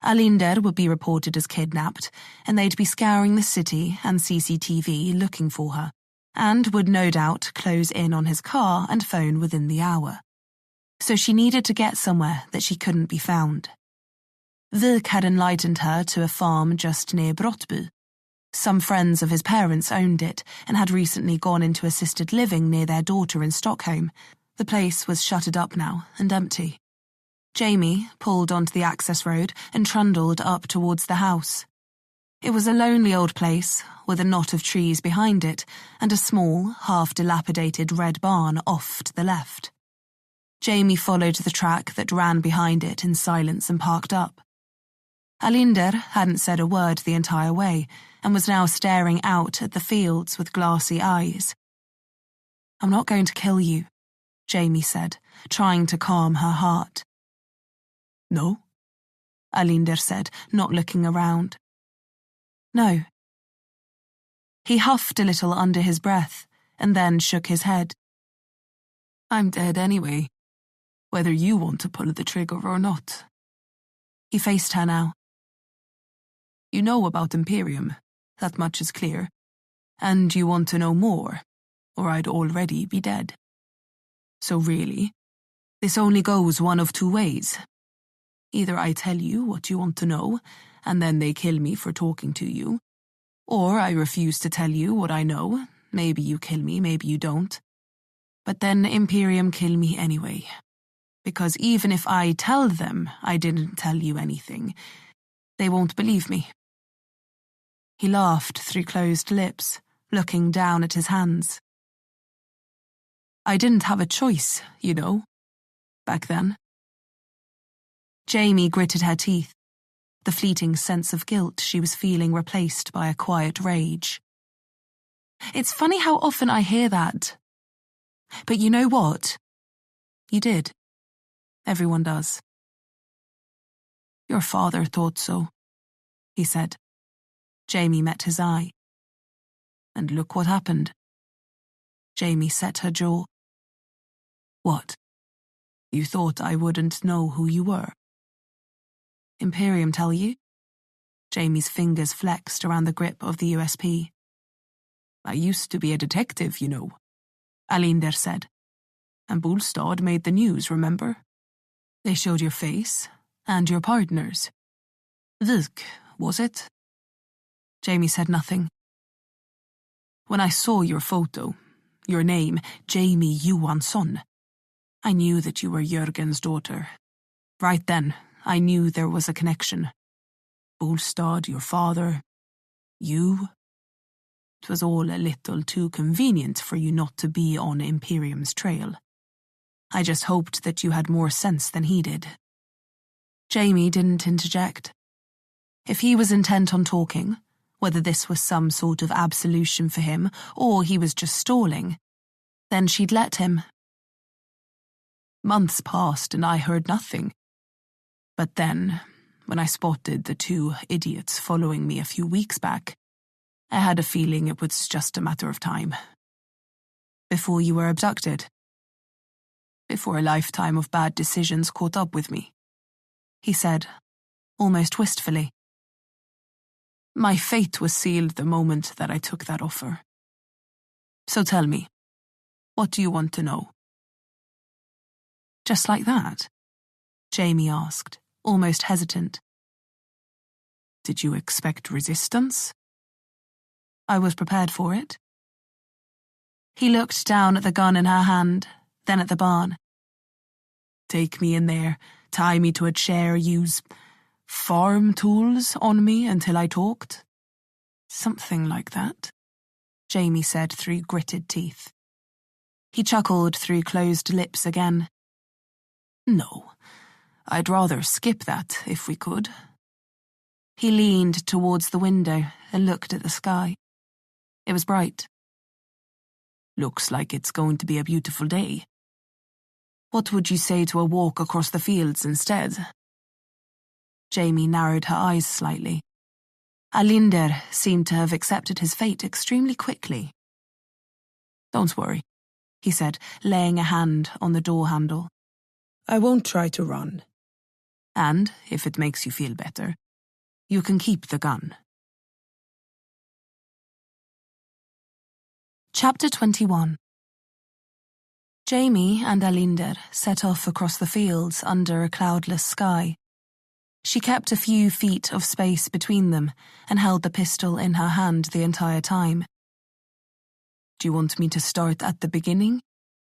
Alinder would be reported as kidnapped, and they'd be scouring the city and CCTV looking for her, and would no doubt close in on his car and phone within the hour. So she needed to get somewhere that she couldn't be found. Vik had enlightened her to a farm just near Brottby. Some friends of his parents owned it and had recently gone into assisted living near their daughter in Stockholm. The place was shuttered up now and empty. Jamie pulled onto the access road and trundled up towards the house. It was a lonely old place, with a knot of trees behind it and a small, half-dilapidated red barn off to the left. Jamie followed the track that ran behind it in silence and parked up. Alinder hadn't said a word the entire way and was now staring out at the fields with glassy eyes. "I'm not going to kill you," Jamie said, trying to calm her heart. "No?" Alinder said, not looking around. "No." He huffed a little under his breath and then shook his head. "I'm dead anyway, whether you want to pull the trigger or not." He faced her now. "You know about Imperium, that much is clear. And you want to know more, or I'd already be dead. So really, this only goes one of 2 ways. Either I tell you what you want to know, and then they kill me for talking to you, or I refuse to tell you what I know. Maybe you kill me, maybe you don't. But then Imperium kill me anyway. Because even if I tell them I didn't tell you anything, they won't believe me." He laughed through closed lips, looking down at his hands. "I didn't have a choice, you know, back then." Jamie gritted her teeth, the fleeting sense of guilt she was feeling replaced by a quiet rage. "It's funny how often I hear that. But you know what? You did. Everyone does." "Your father thought so," he said. Jamie met his eye. "And look what happened." Jamie set her jaw. "What? You thought I wouldn't know who you were?" "Imperium tell you?" Jamie's fingers flexed around the grip of the USP. "I used to be a detective, you know," Alinder said. "And Bolstad made the news, remember? They showed your face, and your partners. Vik, was it?" Jamie said nothing. "When I saw your photo, your name, Jamie Johansson, I knew that you were Jörgen's daughter. Right then, I knew there was a connection. Bolstad, your father, you. It was all a little too convenient for you not to be on Imperium's trail. I just hoped that you had more sense than he did." Jamie didn't interject. If he was intent on talking, whether this was some sort of absolution for him or he was just stalling, then she'd let him. "Months passed and I heard nothing. But then, when I spotted the 2 idiots following me a few weeks back, I had a feeling it was just a matter of time." "Before you were abducted?" "Before a lifetime of bad decisions caught up with me," he said, almost wistfully. My fate was sealed the moment that I took that offer. So tell me, what do you want to know? Just like that? Jamie asked, almost hesitant. Did you expect resistance? I was prepared for it. He looked down at the gun in her hand, then at the barn. Take me in there, tie me to a chair, use farm tools on me until I talked? Something like that, Jamie said through gritted teeth. He chuckled through closed lips again. No, I'd rather skip that if we could. He leaned towards the window and looked at the sky. It was bright. Looks like it's going to be a beautiful day. What would you say to a walk across the fields instead? Jamie narrowed her eyes slightly. Alinder seemed to have accepted his fate extremely quickly. Don't worry, he said, laying a hand on the door handle. I won't try to run. And, if it makes you feel better, you can keep the gun. Chapter 21. Jamie and Alinder set off across the fields under a cloudless sky. She kept a few feet of space between them and held the pistol in her hand the entire time. Do you want me to start at the beginning?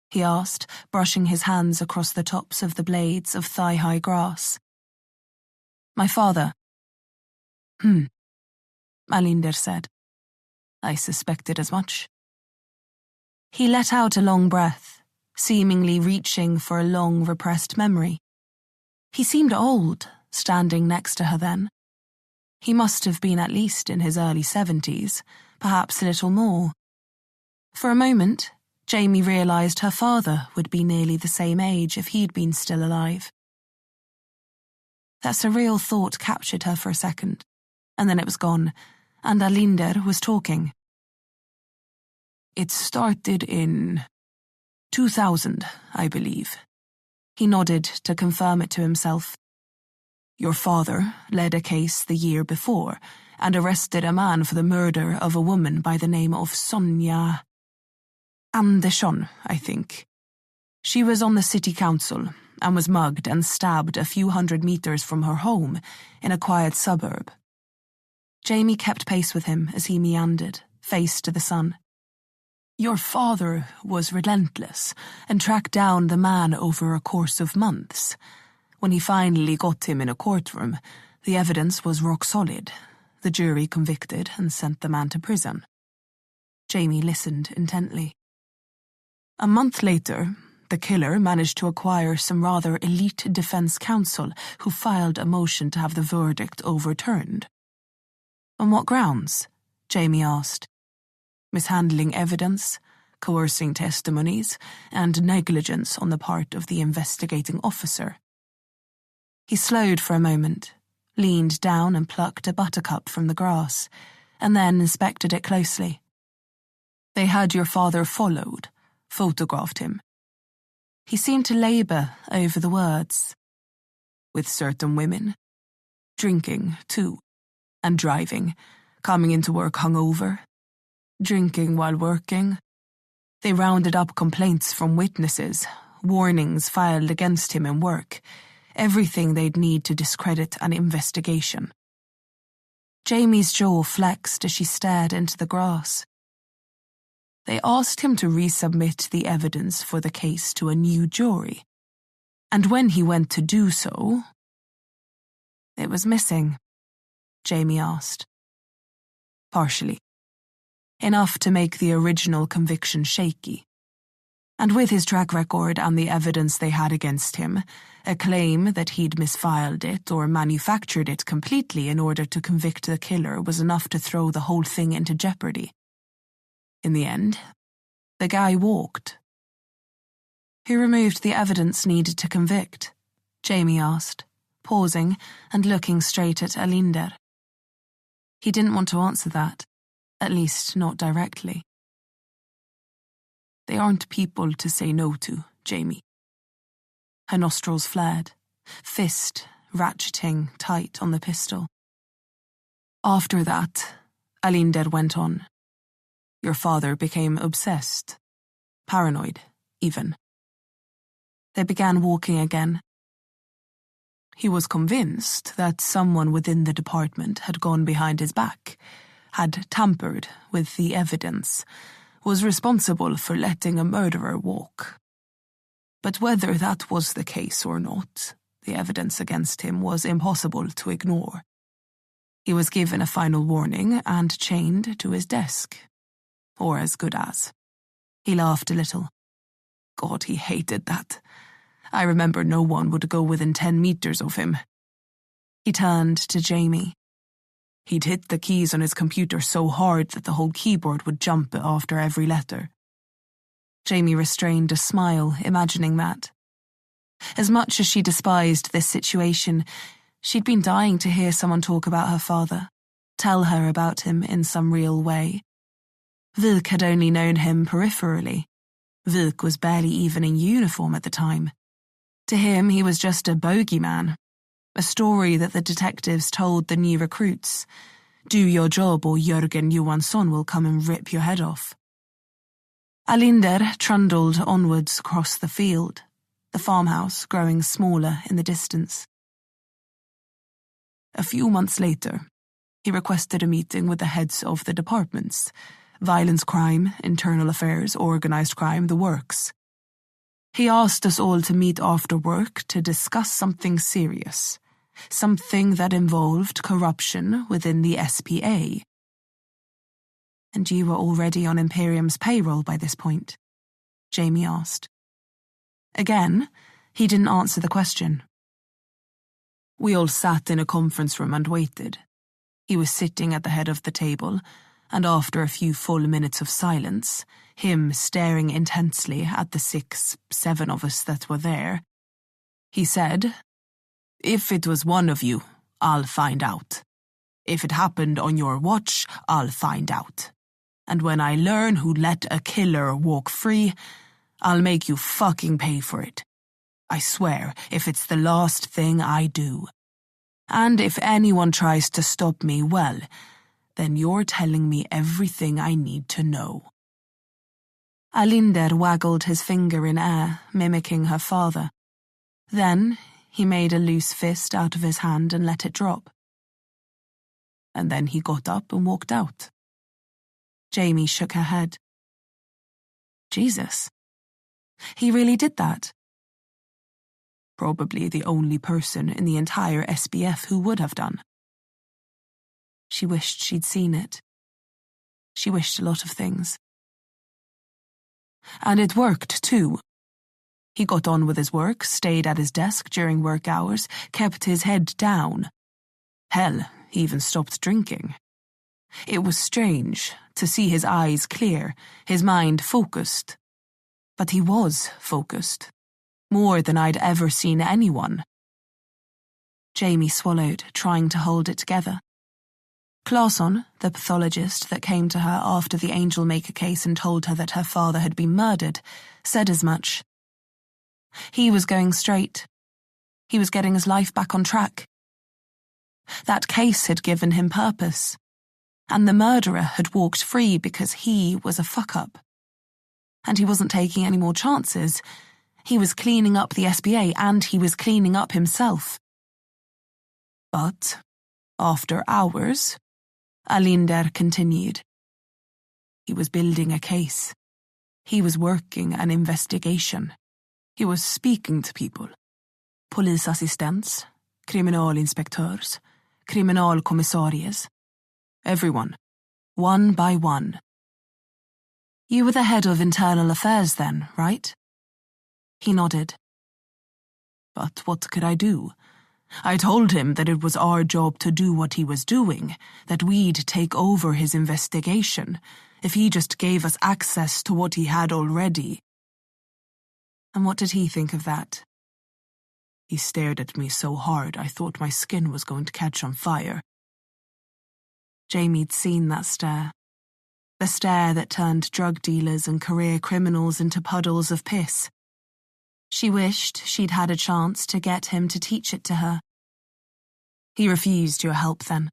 He asked, brushing his hands across the tops of the blades of thigh-high grass. My father. Alinder said. I suspected as much. He let out a long breath, seemingly reaching for a long repressed memory. He seemed old, standing next to her then. He must have been at least in his early 70s, perhaps a little more. For a moment, Jamie realized her father would be nearly the same age if he'd been still alive. That surreal thought captured her for a second, and then it was gone, and Alinder was talking. It started in 2000, I believe. He nodded to confirm it to himself. Your father led a case the year before and arrested a man for the murder of a woman by the name of Sonja Andersson, I think. She was on the city council and was mugged and stabbed a few 100 meters from her home in a quiet suburb. Jamie kept pace with him as he meandered, face to the sun. Your father was relentless and tracked down the man over a course of months. When he finally got him in a courtroom, the evidence was rock solid. The jury convicted and sent the man to prison. Jamie listened intently. A month later, the killer managed to acquire some rather elite defense counsel who filed a motion to have the verdict overturned. On what grounds? Jamie asked. Mishandling evidence, coercing testimonies, and negligence on the part of the investigating officer. He slowed for a moment, leaned down and plucked a buttercup from the grass, and then inspected it closely. They had your father followed, photographed him. He seemed to labor over the words. With certain women. Drinking, too. And driving, coming into work hungover. Drinking while working. They rounded up complaints from witnesses, warnings filed against him in work, everything they'd need to discredit an investigation. Jamie's jaw flexed as she stared into the grass. They asked him to resubmit the evidence for the case to a new jury. And when he went to do so... It was missing, Jamie asked. Partially. Enough to make the original conviction shaky. And with his track record and the evidence they had against him, a claim that he'd misfiled it or manufactured it completely in order to convict the killer was enough to throw the whole thing into jeopardy. In the end, the guy walked. Who removed the evidence needed to convict? Jamie asked, pausing and looking straight at Alinder. He didn't want to answer that. At least not directly. They aren't people to say no to, Jamie. Her nostrils flared, fist ratcheting tight on the pistol. After that, Alinder went on. Your father became obsessed, paranoid, even. They began walking again. He was convinced that someone within the department had gone behind his back, had tampered with the evidence, was responsible for letting a murderer walk. But whether that was the case or not, the evidence against him was impossible to ignore. He was given a final warning and chained to his desk. Or as good as. He laughed a little. God, he hated that. I remember no one would go within 10 meters of him. He turned to Jamie. He'd hit the keys on his computer so hard that the whole keyboard would jump after every letter. Jamie restrained a smile, imagining that. As much as she despised this situation, she'd been dying to hear someone talk about her father, tell her about him in some real way. Wilk had only known him peripherally. Wilk was barely even in uniform at the time. To him, he was just a bogeyman, a story that the detectives told the new recruits. Do your job or Jörgen Johansson will come and rip your head off. Alinder trundled onwards across the field, the farmhouse growing smaller in the distance. A few months later, he requested a meeting with the heads of the departments, violence crime, internal affairs, organized crime, the works. He asked us all to meet after work to discuss something serious, something that involved corruption within the SPA. And you were already on Imperium's payroll by this point? Jamie asked. Again, he didn't answer the question. We all sat in a conference room and waited. He was sitting at the head of the table, and after a few full minutes of silence, him staring intensely at the 6, 7 of us that were there, he said, If it was one of you, I'll find out. If it happened on your watch, I'll find out. And when I learn who let a killer walk free, I'll make you fucking pay for it. I swear, if it's the last thing I do. And if anyone tries to stop me, well, then you're telling me everything I need to know. Alinder waggled his finger in air, mimicking her father. Then he made a loose fist out of his hand and let it drop. And then he got up and walked out. Jamie shook her head. Jesus. He really did that. Probably the only person in the entire SBF who would have done. She wished she'd seen it. She wished a lot of things. And it worked, too. He got on with his work, stayed at his desk during work hours, kept his head down. Hell, he even stopped drinking. It was strange to see his eyes clear, his mind focused. But he was focused. More than I'd ever seen anyone. Jamie swallowed, trying to hold it together. Claesson, the pathologist that came to her after the Angel Maker case and told her that her father had been murdered, said as much. He was going straight. He was getting his life back on track. That case had given him purpose. And the murderer had walked free because he was a fuck-up. And he wasn't taking any more chances. He was cleaning up the SBA and he was cleaning up himself. But, after hours, Alinder continued. He was building a case. He was working an investigation. He was speaking to people. Polisassistents, kriminalinspektörs, kriminalkommissaries. Everyone, one by one. You were the head of internal affairs then, right? He nodded. But what could I do? I told him that it was our job to do what he was doing, that we'd take over his investigation, if he just gave us access to what he had already. And what did he think of that? He stared at me so hard I thought my skin was going to catch on fire. Jamie'd seen that stare. The stare that turned drug dealers and career criminals into puddles of piss. She wished she'd had a chance to get him to teach it to her. He refused your help then.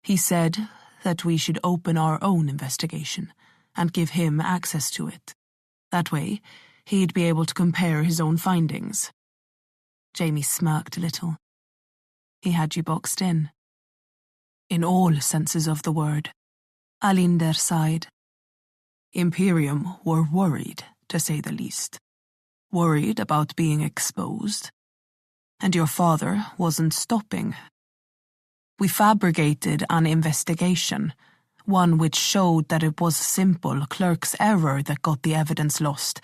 He said that we should open our own investigation and give him access to it. That way, he'd be able to compare his own findings. Jamie smirked a little. He had you boxed in. In all senses of the word. Alinder sighed. Imperium were worried, to say the least. Worried about being exposed. And your father wasn't stopping. We fabricated an investigation, one which showed that it was simple clerk's error that got the evidence lost,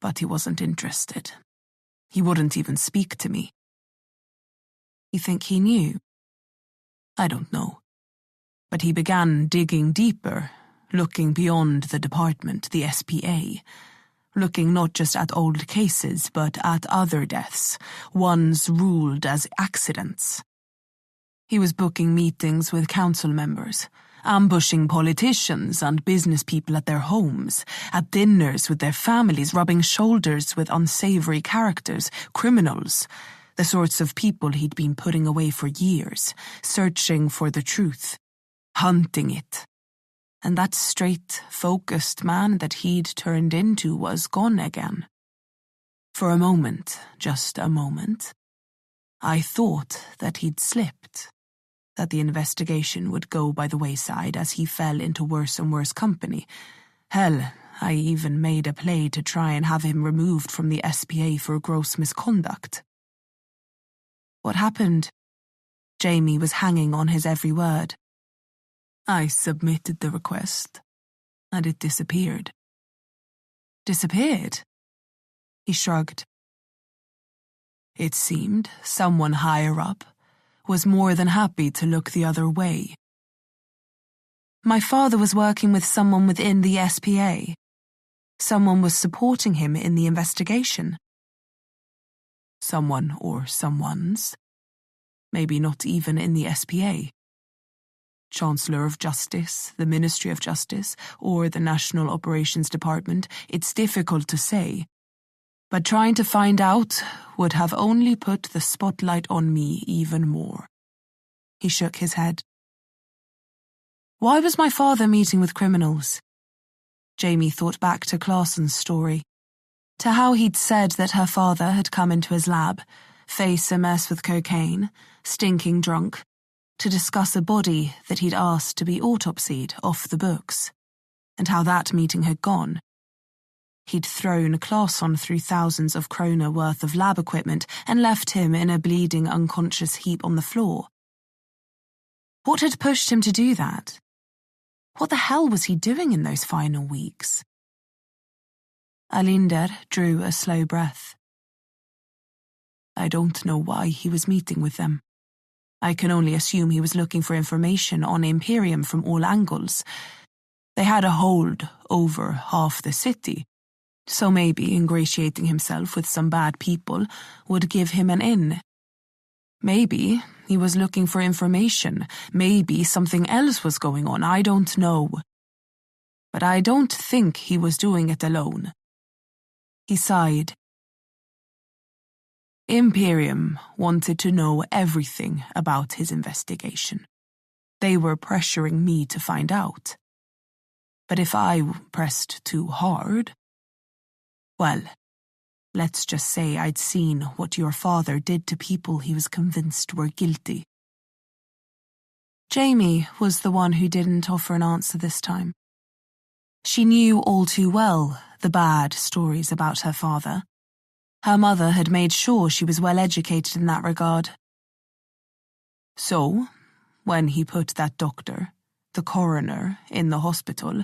but he wasn't interested. He wouldn't even speak to me. You think he knew? I don't know. But he began digging deeper, looking beyond the department, the SPA, looking not just at old cases, but at other deaths, ones ruled as accidents. He was booking meetings with council members, ambushing politicians and business people at their homes, at dinners with their families, rubbing shoulders with unsavory characters, criminals, the sorts of people he'd been putting away for years, searching for the truth, hunting it. And that straight, focused man that he'd turned into was gone again. For a moment, just a moment, I thought that he'd slipped, that the investigation would go by the wayside as he fell into worse and worse company. Hell, I even made a play to try and have him removed from the SPA for gross misconduct. What happened? Jamie was hanging on his every word. I submitted the request, and it disappeared. Disappeared? He shrugged. It seemed someone higher up was more than happy to look the other way. My father was working with someone within the SPA. Someone was supporting him in the investigation. Someone or someones. Maybe not even in the SPA. Chancellor of Justice, the Ministry of Justice, or the National Operations Department, it's difficult to say. But trying to find out would have only put the spotlight on me even more. He shook his head. Why was my father meeting with criminals? Jamie thought back to Claessen's story, to how he'd said that her father had come into his lab, face a mess with cocaine, stinking drunk, to discuss a body that he'd asked to be autopsied off the books, and how that meeting had gone. He'd thrown Claesson through thousands of kroner worth of lab equipment and left him in a bleeding unconscious heap on the floor. What had pushed him to do that? What the hell was he doing in those final weeks? Alinder drew a slow breath. I don't know why he was meeting with them. I can only assume he was looking for information on Imperium from all angles. They had a hold over half the city, so maybe ingratiating himself with some bad people would give him an in. Maybe he was looking for information. Maybe something else was going on. I don't know. But I don't think he was doing it alone. He sighed. Imperium wanted to know everything about his investigation. They were pressuring me to find out. But if I pressed too hard, well, let's just say I'd seen what your father did to people he was convinced were guilty. Jamie was the one who didn't offer an answer this time. She knew all too well the bad stories about her father. Her mother had made sure she was well educated in that regard. So, when he put that doctor, the coroner, in the hospital,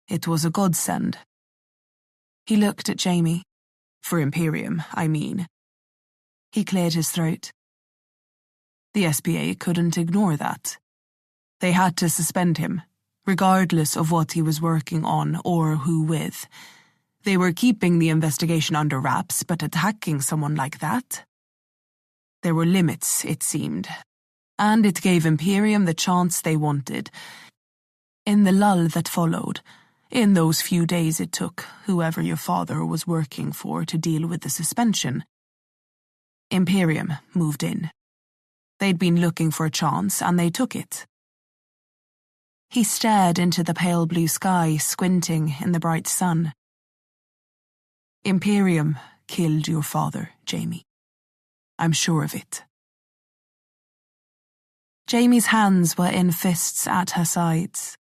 it was a godsend. He looked at Jamie. For Imperium, I mean. He cleared his throat. The SPA couldn't ignore that. They had to suspend him, regardless of what he was working on or who with. They were keeping the investigation under wraps, but attacking someone like that? There were limits, it seemed, and it gave Imperium the chance they wanted. In the lull that followed, in those few days it took whoever your father was working for to deal with the suspension, Imperium moved in. They'd been looking for a chance, and they took it, He stared into the pale blue sky, squinting in the bright sun. Imperium killed your father, Jamie. I'm sure of it. Jamie's hands were in fists at her sides.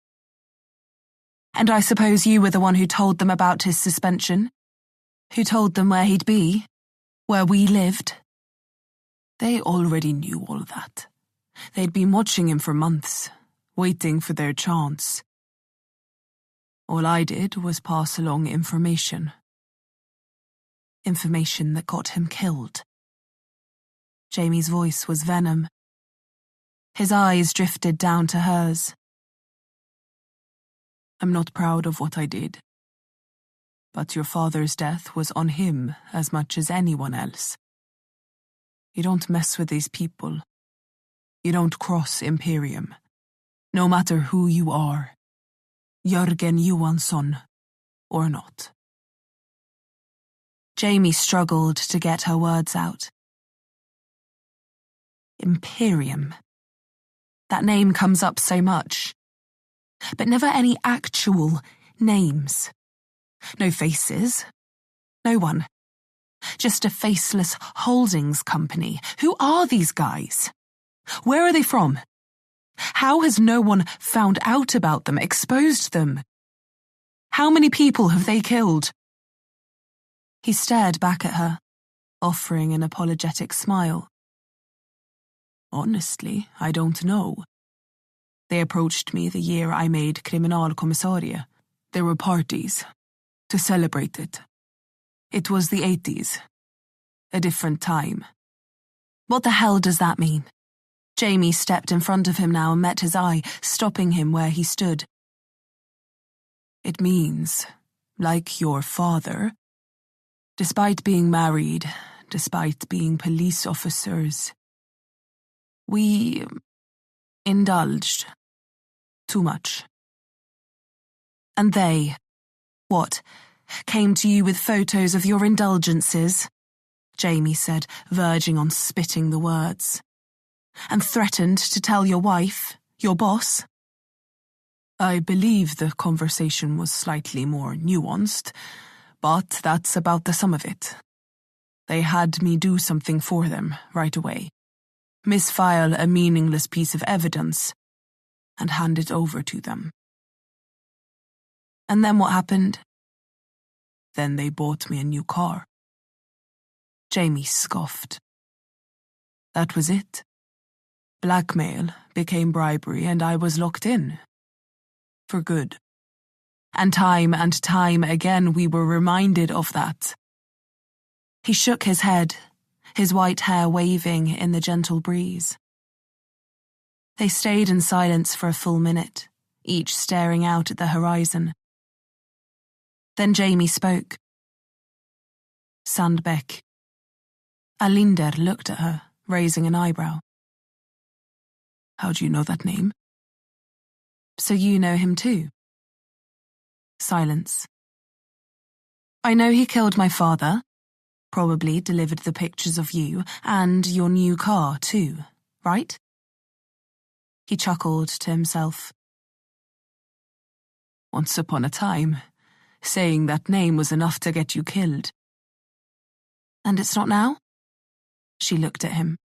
And I suppose you were the one who told them about his suspension? Who told them where he'd be? Where we lived? They already knew all that. They'd been watching him for months, waiting for their chance. All I did was pass along information. Information that got him killed. Jamie's voice was venom. His eyes drifted down to hers. I'm not proud of what I did. But your father's death was on him as much as anyone else. You don't mess with these people. You don't cross Imperium. No matter who you are. Jörgen Johansson or not. Jamie struggled to get her words out. Imperium. That name comes up so much. But never any actual names. No faces. No one. Just a faceless holdings company. Who are these guys? Where are they from? How has no one found out about them, exposed them? How many people have they killed? He stared back at her, offering an apologetic smile. Honestly, I don't know. They approached me the year I made kriminalkommissarie. There were parties to celebrate it. It was the 80s. A different time. What the hell does that mean? Jamie stepped in front of him now and met his eye, stopping him where he stood. It means, like your father, despite being married, despite being police officers, we indulged too much. And they, what, came to you with photos of your indulgences? Jamie said, verging on spitting the words. And threatened to tell your wife, your boss? I believe the conversation was slightly more nuanced, but that's about the sum of it. They had me do something for them right away. Misfile a meaningless piece of evidence and hand it over to them. And then what happened? Then they bought me a new car. Jamie scoffed. That was it. Blackmail became bribery and I was locked in. For good. And time again we were reminded of that. He shook his head, his white hair waving in the gentle breeze. They stayed in silence for a full minute, each staring out at the horizon. Then Jamie spoke. Sandbeck. Alinder looked at her, raising an eyebrow. How do you know that name? So you know him too? Silence. I know he killed my father, probably delivered the pictures of you, and your new car too, right? He chuckled to himself. Once upon a time, saying that name was enough to get you killed. And it's not now? She looked at him.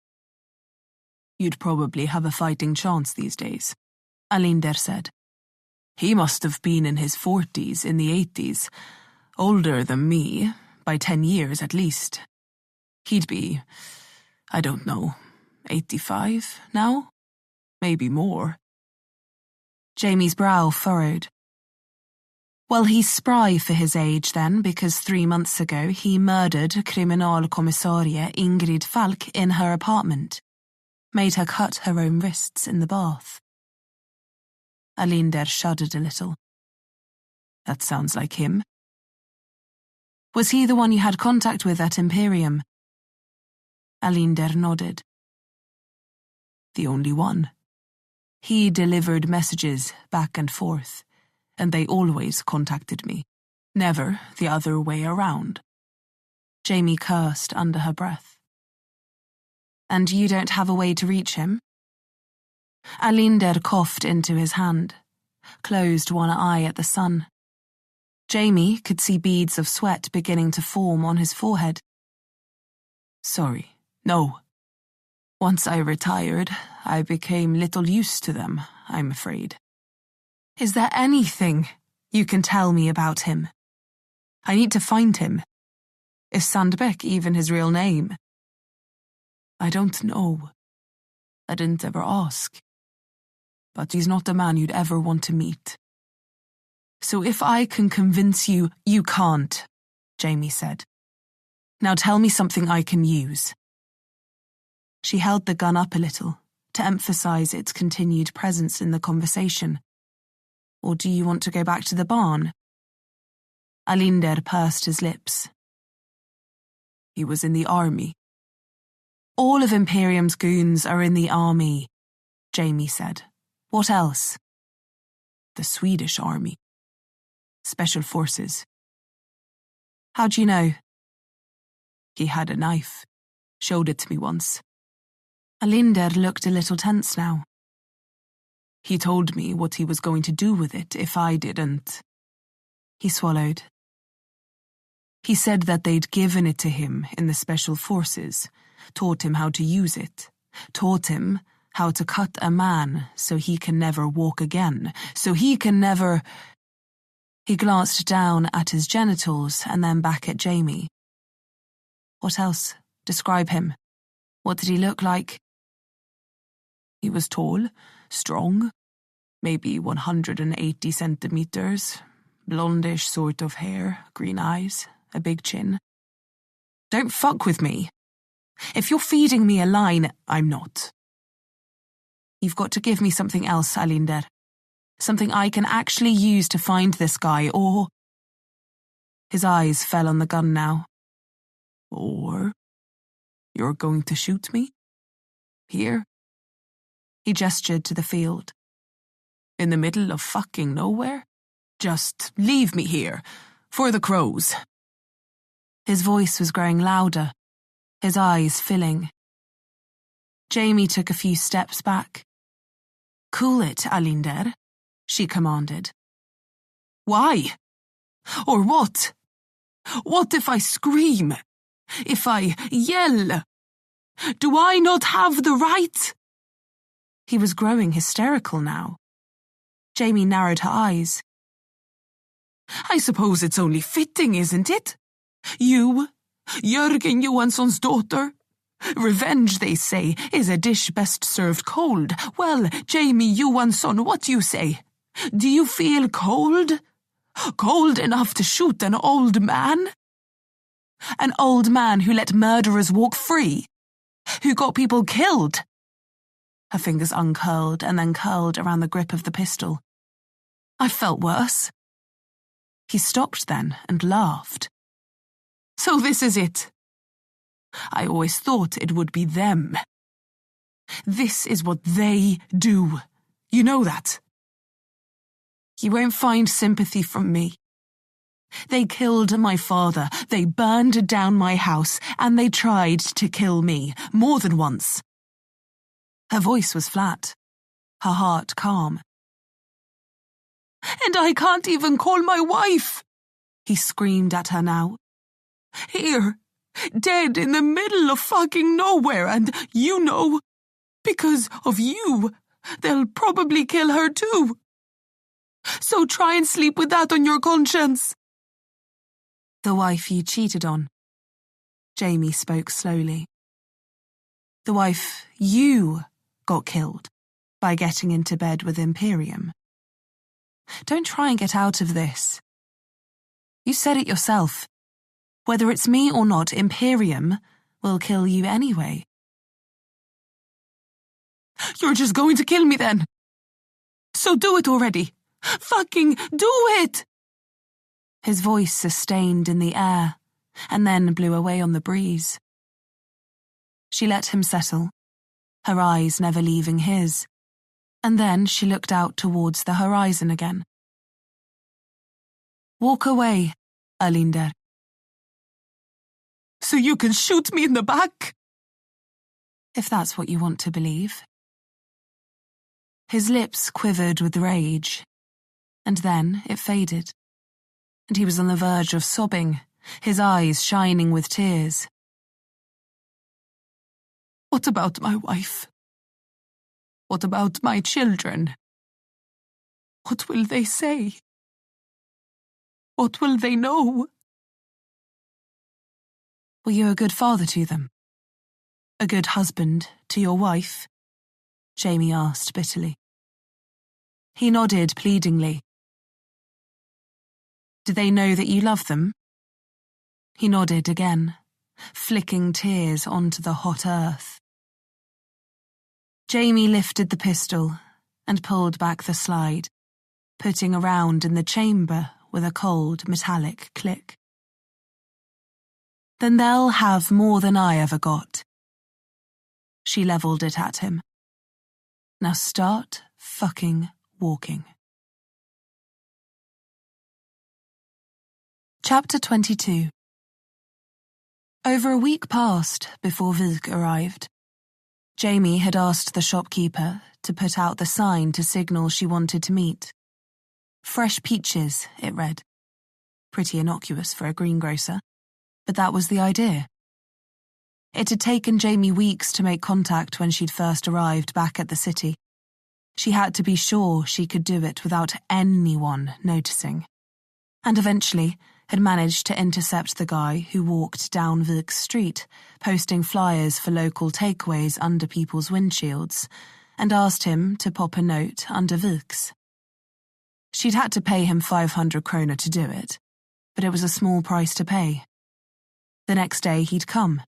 You'd probably have a fighting chance these days, Alinder said. He must have been in his 40s in the 80s, older than me, by 10 years at least. He'd be, I don't know, 85 now? Maybe more. Jamie's brow furrowed. Well, he's spry for his age then, because 3 months ago he murdered kriminalkommissarie Ingrid Falk in her apartment. Made her cut her own wrists in the bath. Alinder shuddered a little. That sounds like him. Was he the one you had contact with at Imperium? Alinder nodded. The only one. He delivered messages back and forth, and they always contacted me. Never the other way around. Jamie cursed under her breath. And you don't have a way to reach him? Alinder coughed into his hand. closed one eye at the sun. Jamie could see beads of sweat beginning to form on his forehead. Sorry, no. Once I retired, I became little used to them, I'm afraid. Is there anything you can tell me about him? I need to find him. Is Sandbeck even his real name? I don't know. I didn't ever ask. But he's not the man you'd ever want to meet. So if I can convince you, you can't, Jamie said. Now tell me something I can use. She held the gun up a little, to emphasize its continued presence in the conversation. Or do you want to go back to the barn? Alinder pursed his lips. He was in the army. All of Imperium's goons are in the army, Jamie said. What else? The Swedish army. Special forces. How do you know? He had a knife. Showed it to me once. Alinder looked a little tense now. He told me what he was going to do with it if I didn't. He swallowed. He said that they'd given it to him in the special forces, taught him how to use it, taught him how to cut a man so he can never walk again, so he can never... He glanced down at his genitals and then back at Jamie. What else? Describe him. What did he look like? He was tall, strong, maybe 180 centimeters, blondish sort of hair, green eyes, a big chin. Don't fuck with me. If you're feeding me a line, I'm not. You've got to give me something else, Alinder. Something I can actually use to find this guy, or... His eyes fell on the gun now. Or... You're going to shoot me? Here? He gestured to the field. In the middle of fucking nowhere? Just leave me here, for the crows. His voice was growing louder, his eyes filling. Jamie took a few steps back. Cool it, Alinder, she commanded. Why? Or what? What if I scream? If I yell? Do I not have the right? He was growing hysterical now. Jamie narrowed her eyes. I suppose it's only fitting, isn't it? You, Jörgen Johansson's daughter. Revenge, they say, is a dish best served cold. Well, Jamie Johansson, what do you say? Do you feel cold? Cold enough to shoot an old man? An old man who let murderers walk free? Who got people killed? Her fingers uncurled and then curled around the grip of the pistol. I felt worse. He stopped then and laughed. So this is it. I always thought it would be them. This is what they do. You know that. You won't find sympathy from me. They killed my father, they burned down my house, and they tried to kill me, more than once. Her voice was flat, her heart calm. And I can't even call my wife, he screamed at her now. Here, dead in the middle of fucking nowhere, and you know, because of you, they'll probably kill her too. So try and sleep with that on your conscience. The wife you cheated on. Jamie spoke slowly. The wife you got killed by getting into bed with Imperium. Don't try and get out of this. You said it yourself. Whether it's me or not, Imperium will kill you anyway. You're just going to kill me then. So do it already. Fucking do it! His voice sustained in the air, and then blew away on the breeze. She let him settle, her eyes never leaving his, and then she looked out towards the horizon again. Walk away, Alinder. So you can shoot me in the back? If that's what you want to believe. His lips quivered with rage, And then it faded, and he was on the verge of sobbing, his eyes shining with tears. What about my wife? What about my children? What will they say? What will they know? Were you a good father to them? A good husband to your wife? Jamie asked bitterly. He nodded pleadingly. Did they know that you loved them? He nodded again, flicking tears onto the hot earth. Jamie lifted the pistol and pulled back the slide, putting a round in the chamber with a cold, metallic click. Then they'll have more than I ever got. She levelled it at him. Now start fucking walking. Chapter 22. Over a week passed before Vik arrived. Jamie had asked the shopkeeper to put out the sign to signal she wanted to meet. Fresh peaches, it read. Pretty innocuous for a greengrocer, but that was the idea. It had taken Jamie weeks to make contact when she'd first arrived back at the city. She had to be sure she could do it without anyone noticing. And eventually had managed to intercept the guy who walked down Vik's street, posting flyers for local takeaways under people's windshields, and asked him to pop a note under Vik's. She'd had to pay him 500 kroner to do it, but it was a small price to pay. The next day he'd come,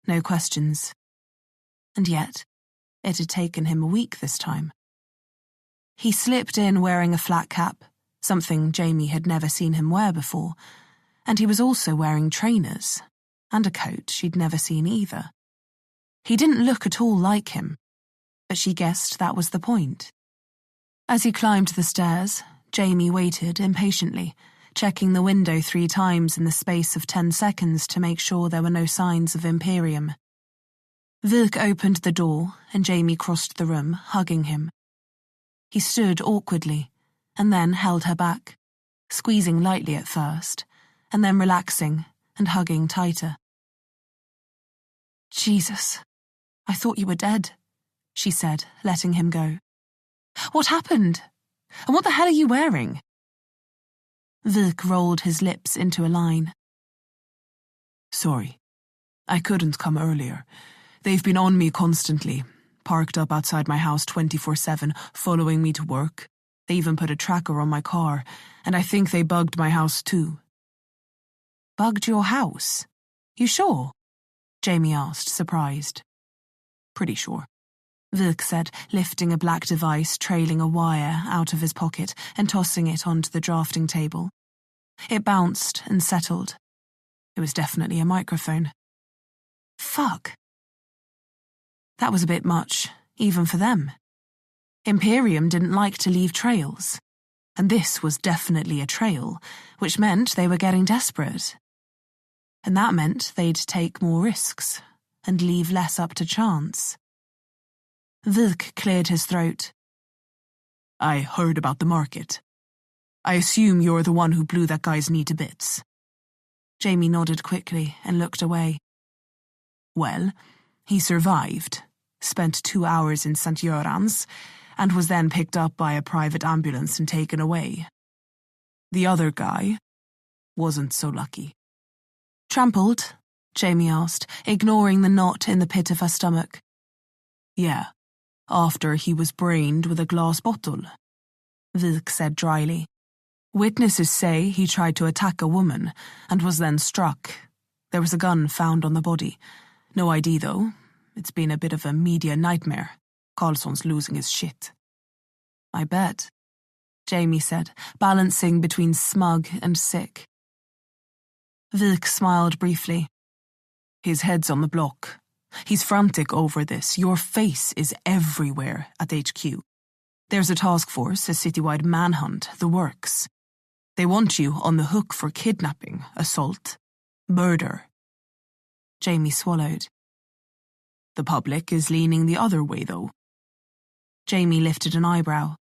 no questions. And yet, it had taken him a week this time. He slipped in wearing a flat cap, something Jamie had never seen him wear before, and he was also wearing trainers, and a coat she'd never seen either. He didn't look at all like him, but she guessed that was the point. As he climbed the stairs, Jamie waited impatiently, checking the window 3 times in the space of 10 seconds to make sure there were no signs of Imperium. Vik opened the door, and Jamie crossed the room, hugging him. He stood awkwardly, and then held her back, squeezing lightly at first, and then relaxing and hugging tighter. Jesus, I thought you were dead, she said, letting him go. What happened? And what the hell are you wearing? Vik rolled his lips into a line. Sorry, I couldn't come earlier. They've been on me constantly, parked up outside my house 24/7, following me to work. They even put a tracker on my car, and I think they bugged my house too. Bugged your house? You sure? Jamie asked, surprised. Pretty sure, Vik said, lifting a black device trailing a wire out of his pocket and tossing it onto the drafting table. It bounced and settled. It was definitely a microphone. Fuck. That was a bit much, even for them. Imperium didn't like to leave trails, and this was definitely a trail, which meant they were getting desperate. And that meant they'd take more risks and leave less up to chance. Vik cleared his throat. I heard about the market. I assume you're the one who blew that guy's knee to bits. Jamie nodded quickly and looked away. Well, he survived, spent 2 hours in St. Göran's, and was then picked up by a private ambulance and taken away. The other guy wasn't so lucky. Trampled? Jamie asked, ignoring the knot in the pit of her stomach. Yeah, after he was brained with a glass bottle, Vik said dryly. Witnesses say he tried to attack a woman and was then struck. There was a gun found on the body. No ID, though. It's been a bit of a media nightmare. Carlsson's losing his shit. I bet, Jamie said, balancing between smug and sick. Vik smiled briefly. His head's on the block. He's frantic over this. Your face is everywhere at HQ. There's a task force, a citywide manhunt, the works. They want you on the hook for kidnapping, assault, murder. Jamie swallowed. The public is leaning the other way, though. Jamie lifted an eyebrow.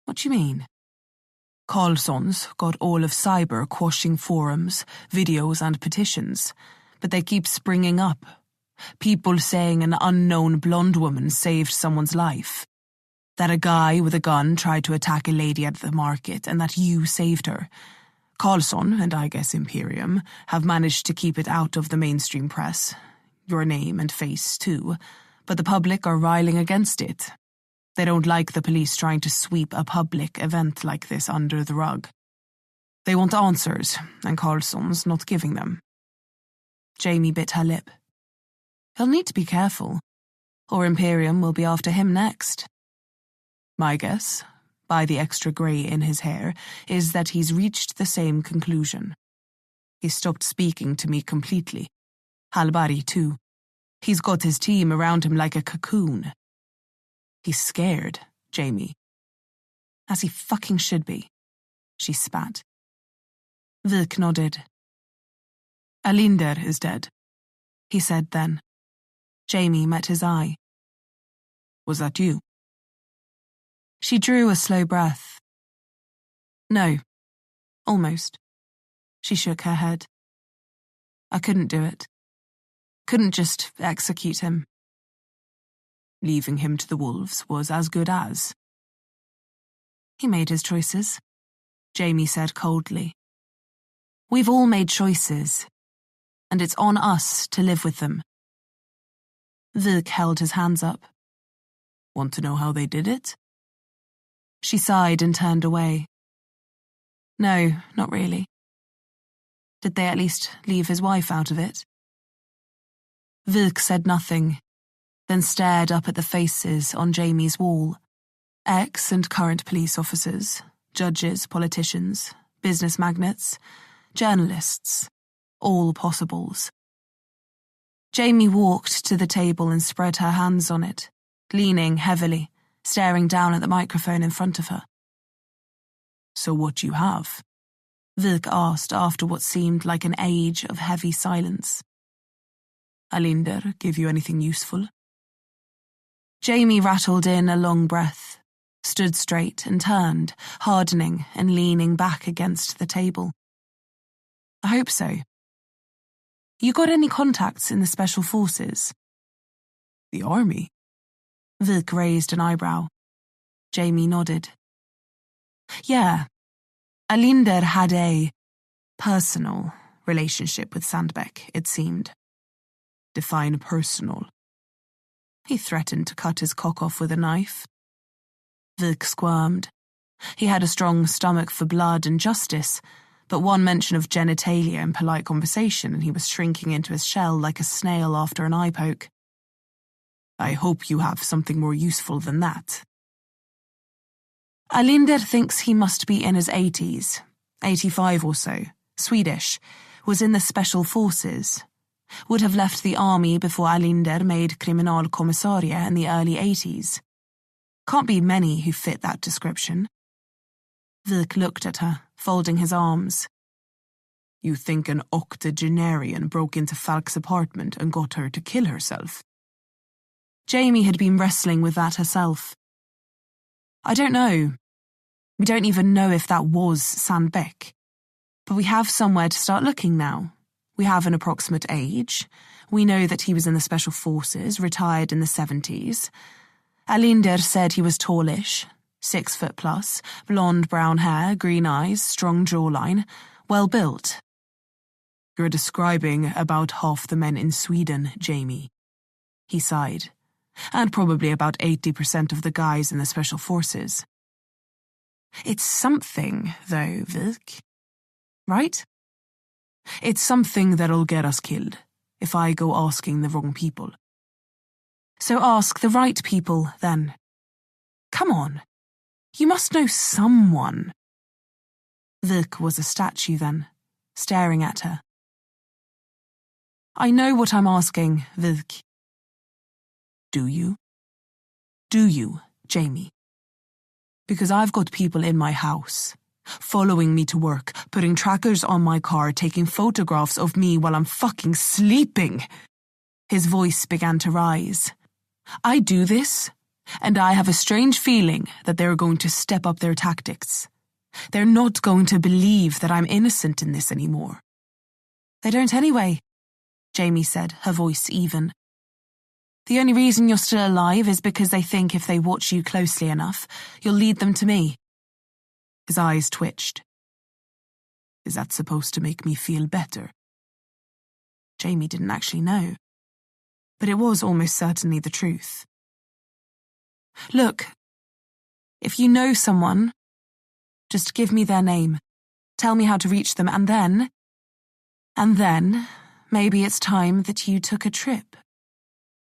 What do you mean? Carlsson's got all of cyber quashing forums, videos and petitions, but they keep springing up. People saying an unknown blonde woman saved someone's life. That a guy with a gun tried to attack a lady at the market and that you saved her. Carlsson, and I guess Imperium, have managed to keep it out of the mainstream press. Your name and face, too. But the public are riling against it. They don't like the police trying to sweep a public event like this under the rug. They want answers, and Carlsson's not giving them. Jamie bit her lip. He'll need to be careful, or Imperium will be after him next. My guess, by the extra grey in his hair, is that he's reached the same conclusion. He stopped speaking to me completely. Halbari, too. He's got his team around him like a cocoon. He's scared, Jamie. As he fucking should be, she spat. Vik nodded. Alinder is dead, he said then. Jamie met his eye. Was that you? She drew a slow breath. No, almost. She shook her head. I couldn't do it. Couldn't just execute him. Leaving him to the wolves was as good as. He made his choices, Jamie said coldly. We've all made choices, and it's on us to live with them. Vik held his hands up. Want to know how they did it? She sighed and turned away. No, not really. Did they at least leave his wife out of it? Vik said nothing, then stared up at the faces on Jamie's wall. Ex and current police officers, judges, politicians, business magnates, journalists, all possibles. Jamie walked to the table and spread her hands on it, leaning heavily, staring down at the microphone in front of her. So what you have? Vik asked after what seemed like an age of heavy silence. Alinder give you anything useful? Jamie rattled in a long breath, stood straight and turned, hardening and leaning back against the table. I hope so. You got any contacts in the special forces? The army? Vik raised an eyebrow. Jamie nodded. Yeah. Alinder had a personal relationship with Sandbeck, it seemed. Define personal. He threatened to cut his cock off with a knife. Vik squirmed. He had a strong stomach for blood and justice, but one mention of genitalia in polite conversation and he was shrinking into his shell like a snail after an eye poke. I hope you have something more useful than that. Alinder thinks he must be in his 80s, 85 or so, Swedish, was in the special forces. Would have left the army before Alinder made kriminalkommissarie in the early 80s. Can't be many who fit that description. Vik looked at her, folding his arms. You think an octogenarian broke into Falk's apartment and got her to kill herself? Jamie had been wrestling with that herself. I don't know. We don't even know if that was Sandbeck. But we have somewhere to start looking now. We have an approximate age. We know that he was in the special forces, retired in the 70s. Alinder said he was tallish, 6 foot plus, blonde brown hair, green eyes, strong jawline, well built. You're describing about half the men in Sweden, Jamie. He sighed. And probably about 80% of the guys in the special forces. It's something, though, Vik. Right? It's something that'll get us killed, if I go asking the wrong people. So ask the right people, then. Come on. You must know someone. Vik was a statue, then, staring at her. I know what I'm asking, Vik. Do you? Do you, Jamie? Because I've got people in my house, following me to work, putting trackers on my car, taking photographs of me while I'm fucking sleeping. His voice began to rise. I do this, and I have a strange feeling that they're going to step up their tactics. They're not going to believe that I'm innocent in this anymore. They don't anyway, Jamie said, her voice even. The only reason you're still alive is because they think if they watch you closely enough, you'll lead them to me. His eyes twitched. Is that supposed to make me feel better? Jamie didn't actually know, but it was almost certainly the truth. Look, if you know someone, just give me their name. Tell me how to reach them, and then, maybe it's time that you took a trip.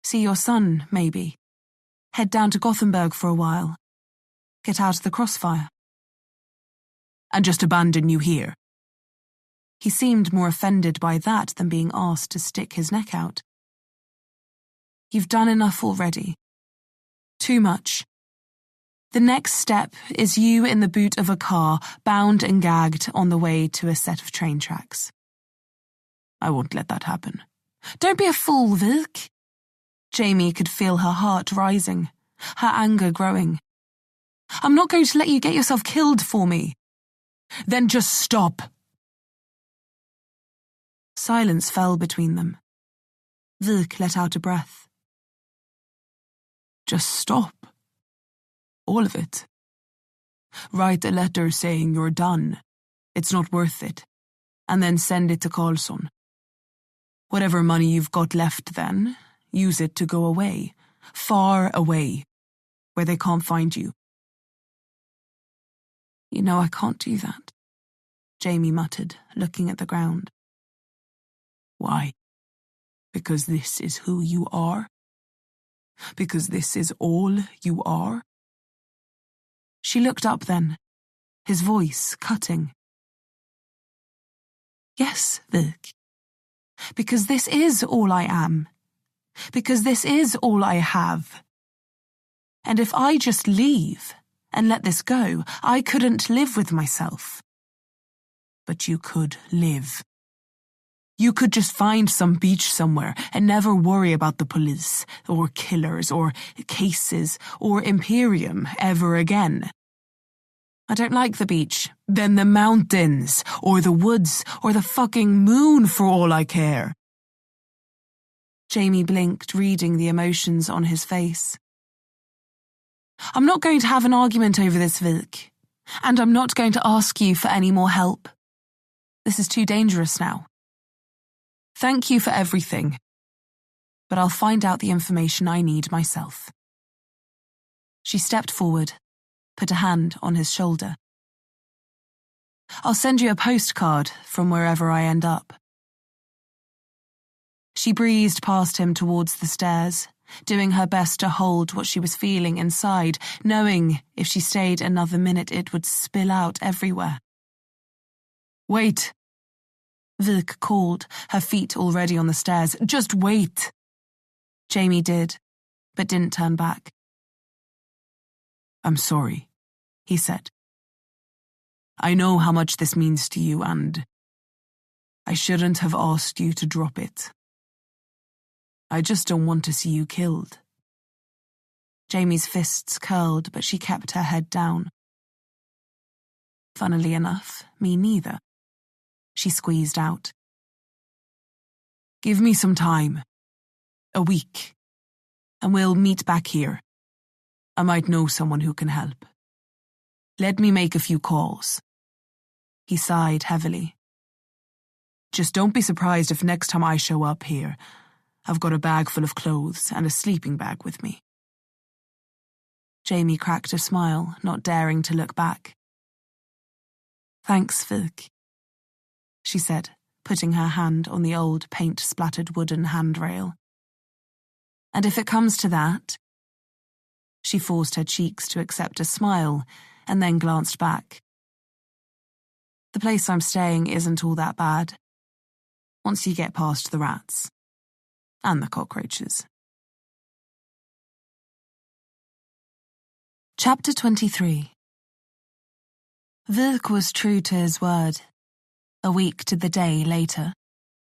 See your son, maybe. Head down to Gothenburg for a while. Get out of the crossfire. And just abandon you here? He seemed more offended by that than being asked to stick his neck out. You've done enough already. Too much. The next step is you in the boot of a car, bound and gagged on the way to a set of train tracks. I won't let that happen. Don't be a fool, Vilk. Jamie could feel her heart rising, her anger growing. I'm not going to let you get yourself killed for me. Then just stop. Silence fell between them. Vilk let out a breath. Just stop. All of it. Write a letter saying you're done. It's not worth it. And then send it to Karlsson. Whatever money you've got left then, use it to go away. Far away. Where they can't find you. You know I can't do that, Jamie muttered, looking at the ground. Why? Because this is who you are? Because this is all you are? She looked up then, his voice cutting. Yes, Vilk. Because this is all I am. Because this is all I have. And if I just leave and let this go, I couldn't live with myself. But you could live. You could just find some beach somewhere and never worry about the police, or killers, or cases, or Imperium ever again. I don't like the beach. Then the mountains, or the woods, or the fucking moon for all I care. Jamie blinked, reading the emotions on his face. I'm not going to have an argument over this, Vilk. And I'm not going to ask you for any more help. This is too dangerous now. Thank you for everything. But I'll find out the information I need myself. She stepped forward, put a hand on his shoulder. I'll send you a postcard from wherever I end up. She breezed past him towards the stairs, doing her best to hold what she was feeling inside, knowing if she stayed another minute it would spill out everywhere. Wait. Vilk called, her feet already on the stairs. Just wait. Jamie did, but didn't turn back. I'm sorry, he said. I know how much this means to you, and I shouldn't have asked you to drop it. I just don't want to see you killed. Jamie's fists curled, but she kept her head down. Funnily enough, me neither. She squeezed out. Give me some time. A week. And we'll meet back here. I might know someone who can help. Let me make a few calls. He sighed heavily. Just don't be surprised if next time I show up here, I've got a bag full of clothes and a sleeping bag with me. Jamie cracked a smile, not daring to look back. Thanks, Vilk, she said, putting her hand on the old paint-splattered wooden handrail. And if it comes to that... She forced her cheeks to accept a smile and then glanced back. The place I'm staying isn't all that bad. Once you get past the rats. And the cockroaches. Chapter 23. Vilk was true to his word. A week to the day later,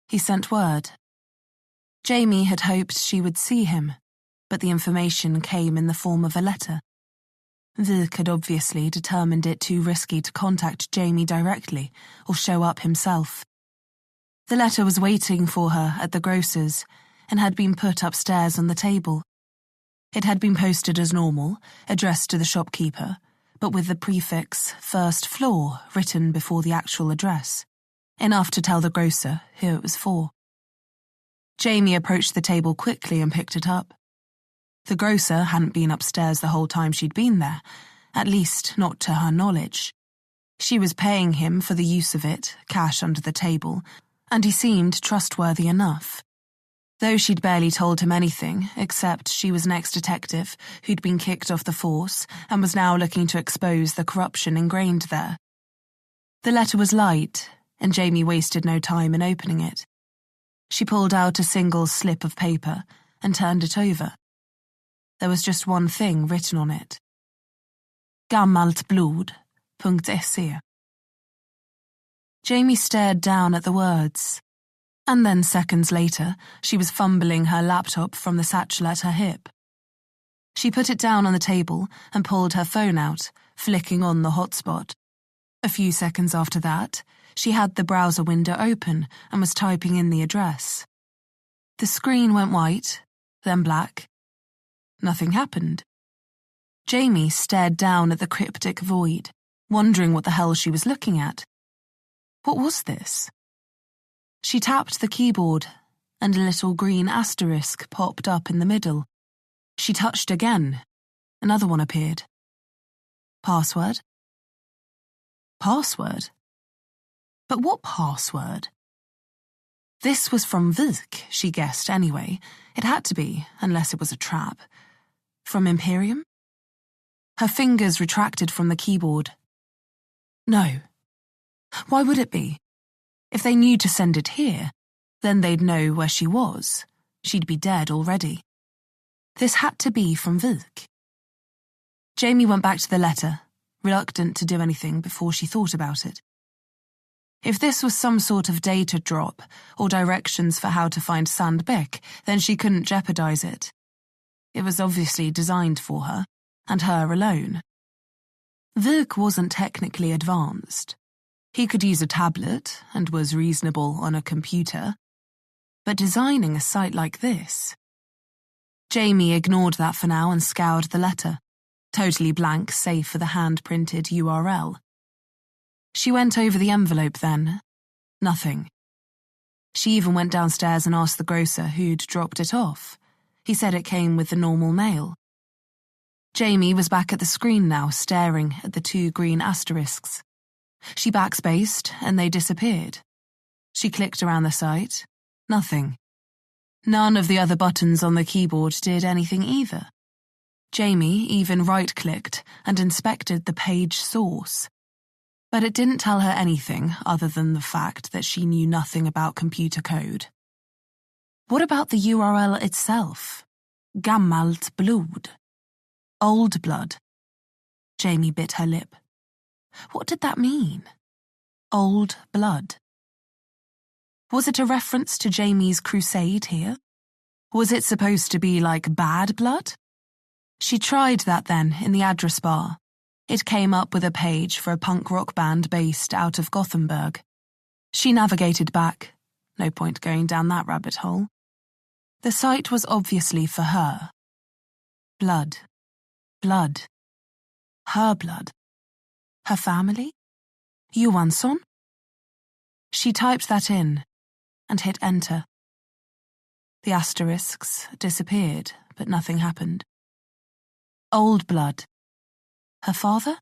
he sent word. Jamie had hoped she would see him, but the information came in the form of a letter. Vik had obviously determined it too risky to contact Jamie directly or show up himself. The letter was waiting for her at the grocer's and had been put upstairs on the table. It had been posted as normal, addressed to the shopkeeper, but with the prefix first floor written before the actual address, enough to tell the grocer who it was for. Jamie approached the table quickly and picked it up. The grocer hadn't been upstairs the whole time she'd been there, at least not to her knowledge. She was paying him for the use of it, cash under the table, and he seemed trustworthy enough. Though she'd barely told him anything, except she was an ex-detective who'd been kicked off the force and was now looking to expose the corruption ingrained there. The letter was light, and Jamie wasted no time in opening it. She pulled out a single slip of paper and turned it over. There was just one thing written on it. Gammaltblod.se. Jamie stared down at the words, and then seconds later, she was fumbling her laptop from the satchel at her hip. She put it down on the table and pulled her phone out, flicking on the hotspot. A few seconds after that, she had the browser window open and was typing in the address. The screen went white, then black. Nothing happened. Jamie stared down at the cryptic void, wondering what the hell she was looking at. What was this? She tapped the keyboard, and a little green asterisk popped up in the middle. She touched again. Another one appeared. Password? Password? But what password? This was from Vik, she guessed anyway. It had to be, unless it was a trap. From Imperium? Her fingers retracted from the keyboard. No. Why would it be? If they knew to send it here, then they'd know where she was. She'd be dead already. This had to be from Vik. Jamie went back to the letter, reluctant to do anything before she thought about it. If this was some sort of data drop or directions for how to find Sandbeck, then she couldn't jeopardize it. It was obviously designed for her, and her alone. Vik wasn't technically advanced. He could use a tablet and was reasonable on a computer. But designing a site like this... Jamie ignored that for now and scoured the letter, totally blank save for the hand-printed URL. She went over the envelope then. Nothing. She even went downstairs and asked the grocer who'd dropped it off. He said it came with the normal mail. Jamie was back at the screen now, staring at the two green asterisks. She backspaced, and they disappeared. She clicked around the site. Nothing. None of the other buttons on the keyboard did anything either. Jamie even right-clicked and inspected the page source. But it didn't tell her anything other than the fact that she knew nothing about computer code. What about the URL itself? Gammalt blod. Old blood. Jamie bit her lip. What did that mean? Old blood. Was it a reference to Jamie's crusade here? Was it supposed to be like bad blood? She tried that then in the address bar. It came up with a page for a punk rock band based out of Gothenburg. She navigated back. No point going down that rabbit hole. The site was obviously for her. Blood. Blood. Her blood. Her family? Johansson? She typed that in and hit enter. The asterisks disappeared, but nothing happened. Old blood. Her father?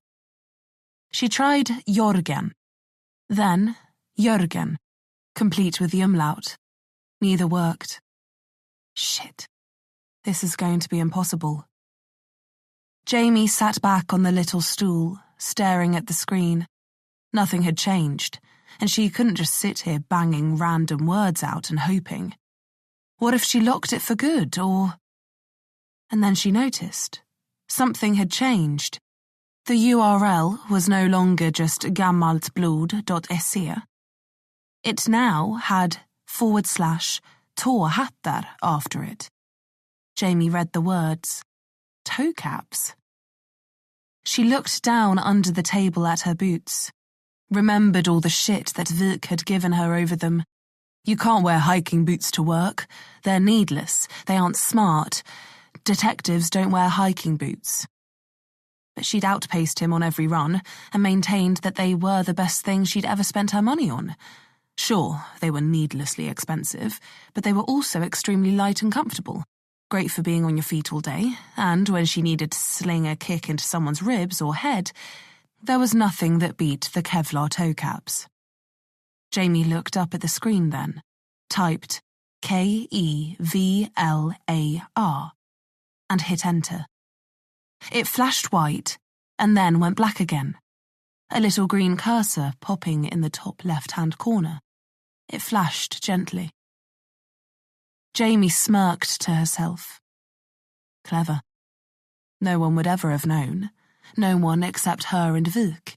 She tried Jörgen. Then Jörgen, complete with the umlaut. Neither worked. Shit. This is going to be impossible. Jamie sat back on the little stool, staring at the screen. Nothing had changed, and she couldn't just sit here banging random words out and hoping. What if she locked it for good, or... And then she noticed. Something had changed. The URL was no longer just gammaltblod.se. It now had /Torhattar after it. Jamie read the words. Toe caps. She looked down under the table at her boots, remembered all the shit that Vuk had given her over them. You can't wear hiking boots to work. They're needless. They aren't smart. Detectives don't wear hiking boots. But she'd outpaced him on every run and maintained that they were the best thing she'd ever spent her money on. Sure, they were needlessly expensive, but they were also extremely light and comfortable. Great for being on your feet all day, and when she needed to sling a kick into someone's ribs or head, there was nothing that beat the Kevlar toe caps. Jamie looked up at the screen then, typed Kevlar, and hit enter. It flashed white, and then went black again, a little green cursor popping in the top left-hand corner. It flashed gently. Jamie smirked to herself. Clever. No one would ever have known. No one except her and Vuk.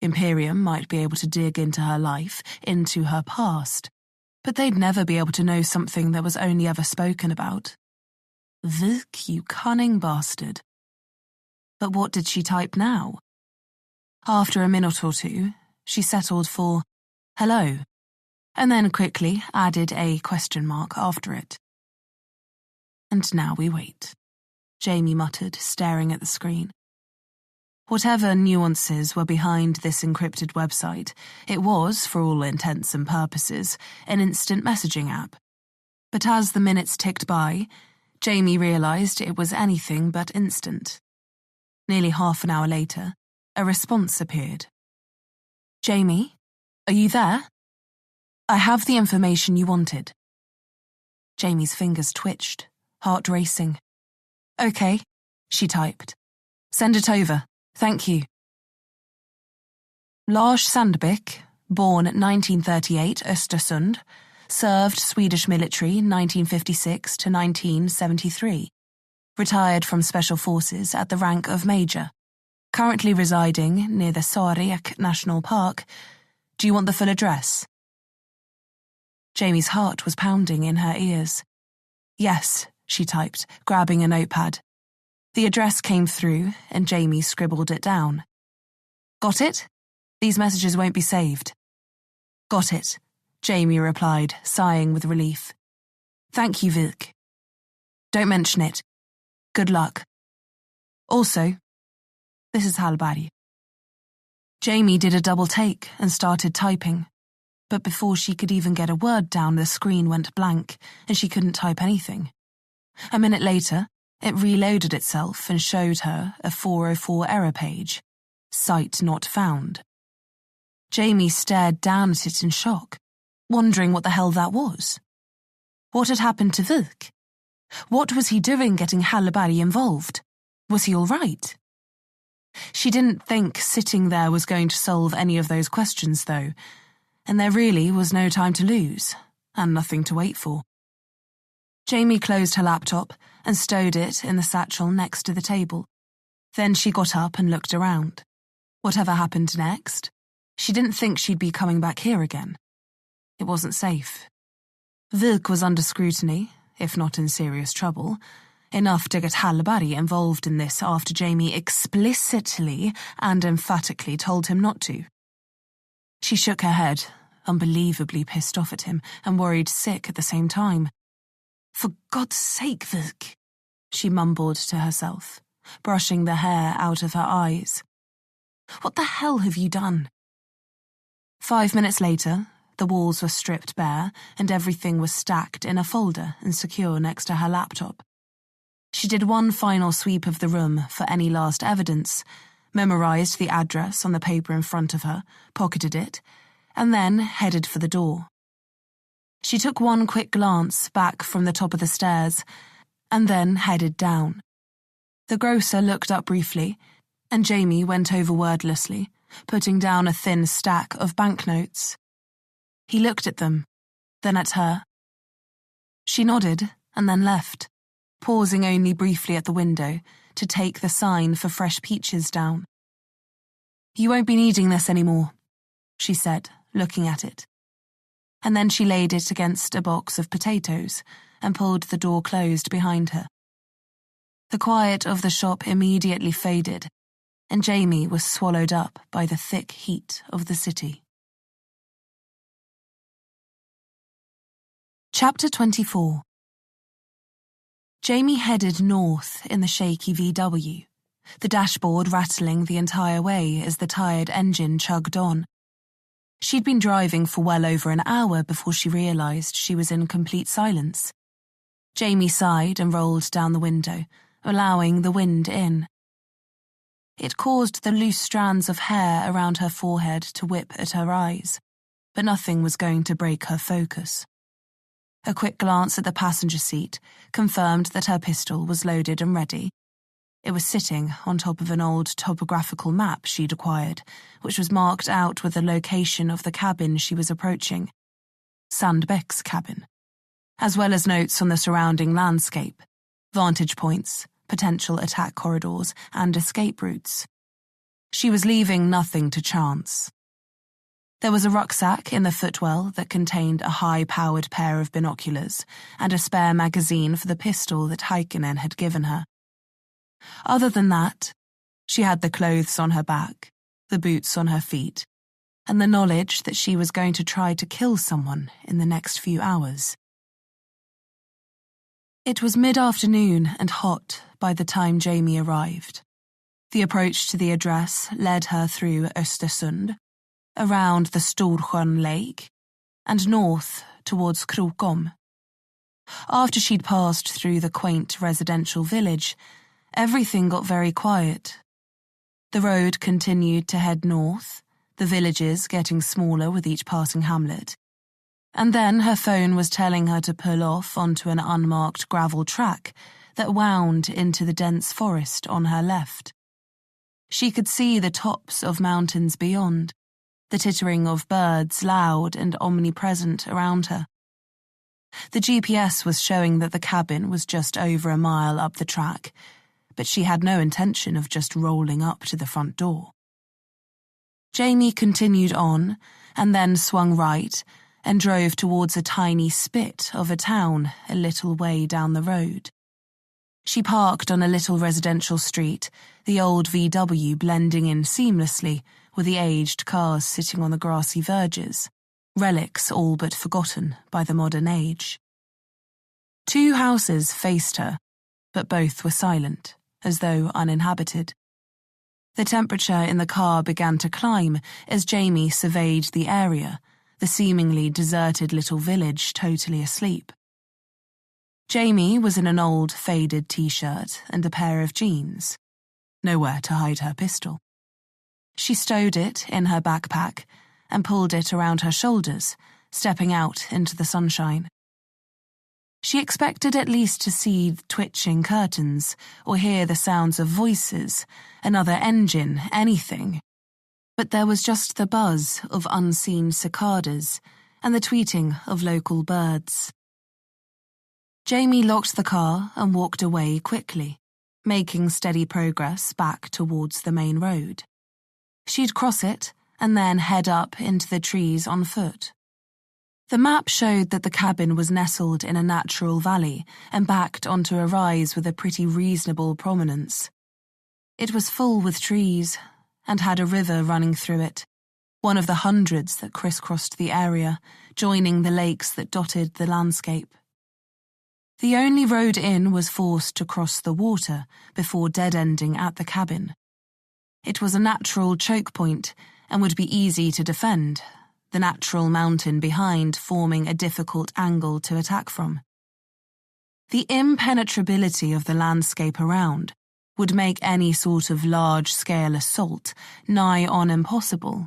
Imperium might be able to dig into her life, into her past, but they'd never be able to know something that was only ever spoken about. Vuk, you cunning bastard. But what did she type now? After a minute or two, she settled for hello, and then quickly added a question mark after it. And now we wait, Jamie muttered, staring at the screen. Whatever nuances were behind this encrypted website, it was, for all intents and purposes, an instant messaging app. But as the minutes ticked by, Jamie realised it was anything but instant. Nearly half an hour later, a response appeared. Jamie, are you there? I have the information you wanted. Jamie's fingers twitched, heart racing. Okay, she typed. Send it over. Thank you. Lars Sandbeck, born 1938, Östersund, served Swedish military 1956 to 1973. Retired from Special Forces at the rank of Major. Currently residing near the Sarek National Park. Do you want the full address? Jamie's heart was pounding in her ears. Yes, she typed, grabbing a notepad. The address came through, and Jamie scribbled it down. Got it? These messages won't be saved. Got it, Jamie replied, sighing with relief. Thank you, Vuk. Don't mention it. Good luck. Also, this is Hallberg. Jamie did a double take and started typing, but before she could even get a word down, the screen went blank and she couldn't type anything. A minute later, it reloaded itself and showed her a 404 error page. Site not found. Jamie stared down at it in shock, wondering what the hell that was. What had happened to Vuk? What was he doing getting Hallberg involved? Was he all right? She didn't think sitting there was going to solve any of those questions, though, and there really was no time to lose, and nothing to wait for. Jamie closed her laptop and stowed it in the satchel next to the table. Then she got up and looked around. Whatever happened next, she didn't think she'd be coming back here again. It wasn't safe. Vuk was under scrutiny, if not in serious trouble, enough to get Hallberg involved in this after Jamie explicitly and emphatically told him not to. She shook her head, unbelievably pissed off at him and worried sick at the same time. For God's sake, Vuk, she mumbled to herself, brushing the hair out of her eyes. What the hell have you done? 5 minutes later, the walls were stripped bare and everything was stacked in a folder and secure next to her laptop. She did one final sweep of the room for any last evidence, memorized the address on the paper in front of her, pocketed it, and then headed for the door. She took one quick glance back from the top of the stairs, and then headed down. The grocer looked up briefly, and Jamie went over wordlessly, putting down a thin stack of banknotes. He looked at them, then at her. She nodded and then left, pausing only briefly at the window to take the sign for fresh peaches down. You won't be needing this anymore, she said, looking at it. And then she laid it against a box of potatoes and pulled the door closed behind her. The quiet of the shop immediately faded, and Jamie was swallowed up by the thick heat of the city. Chapter 24. Jamie headed north in the shaky VW, the dashboard rattling the entire way as the tired engine chugged on. She'd been driving for well over an hour before she realised she was in complete silence. Jamie sighed and rolled down the window, allowing the wind in. It caused the loose strands of hair around her forehead to whip at her eyes, but nothing was going to break her focus. A quick glance at the passenger seat confirmed that her pistol was loaded and ready. It was sitting on top of an old topographical map she'd acquired, which was marked out with the location of the cabin she was approaching, Sandbeck's cabin, as well as notes on the surrounding landscape, vantage points, potential attack corridors, and escape routes. She was leaving nothing to chance. There was a rucksack in the footwell that contained a high-powered pair of binoculars and a spare magazine for the pistol that Heikkinen had given her. Other than that, she had the clothes on her back, the boots on her feet, and the knowledge that she was going to try to kill someone in the next few hours. It was mid-afternoon and hot by the time Jamie arrived. The approach to the address led her through Östersund, around the Storsjön Lake, and north towards Krokom. After she'd passed through the quaint residential village, everything got very quiet. The road continued to head north, the villages getting smaller with each passing hamlet. And then her phone was telling her to pull off onto an unmarked gravel track that wound into the dense forest on her left. She could see the tops of mountains beyond, the tittering of birds loud and omnipresent around her. The GPS was showing that the cabin was just over a mile up the track, but she had no intention of just rolling up to the front door. Jamie continued on, and then swung right, and drove towards a tiny spit of a town a little way down the road. She parked on a little residential street, the old VW blending in seamlessly with the aged cars sitting on the grassy verges, relics all but forgotten by the modern age. 2 houses faced her, but both were silent, as though uninhabited. The temperature in the car began to climb as Jamie surveyed the area, the seemingly deserted little village totally asleep. Jamie was in an old, faded t-shirt and a pair of jeans. Nowhere to hide her pistol. She stowed it in her backpack and pulled it around her shoulders, stepping out into the sunshine. She expected at least to see twitching curtains or hear the sounds of voices, another engine, anything. But there was just the buzz of unseen cicadas and the tweeting of local birds. Jamie locked the car and walked away quickly, making steady progress back towards the main road. She'd cross it and then head up into the trees on foot. The map showed that the cabin was nestled in a natural valley and backed onto a rise with a pretty reasonable prominence. It was full with trees and had a river running through it, one of the hundreds that crisscrossed the area, joining the lakes that dotted the landscape. The only road in was forced to cross the water before dead-ending at the cabin. It was a natural choke point and would be easy to defend, the natural mountain behind forming a difficult angle to attack from. The impenetrability of the landscape around would make any sort of large-scale assault nigh on impossible.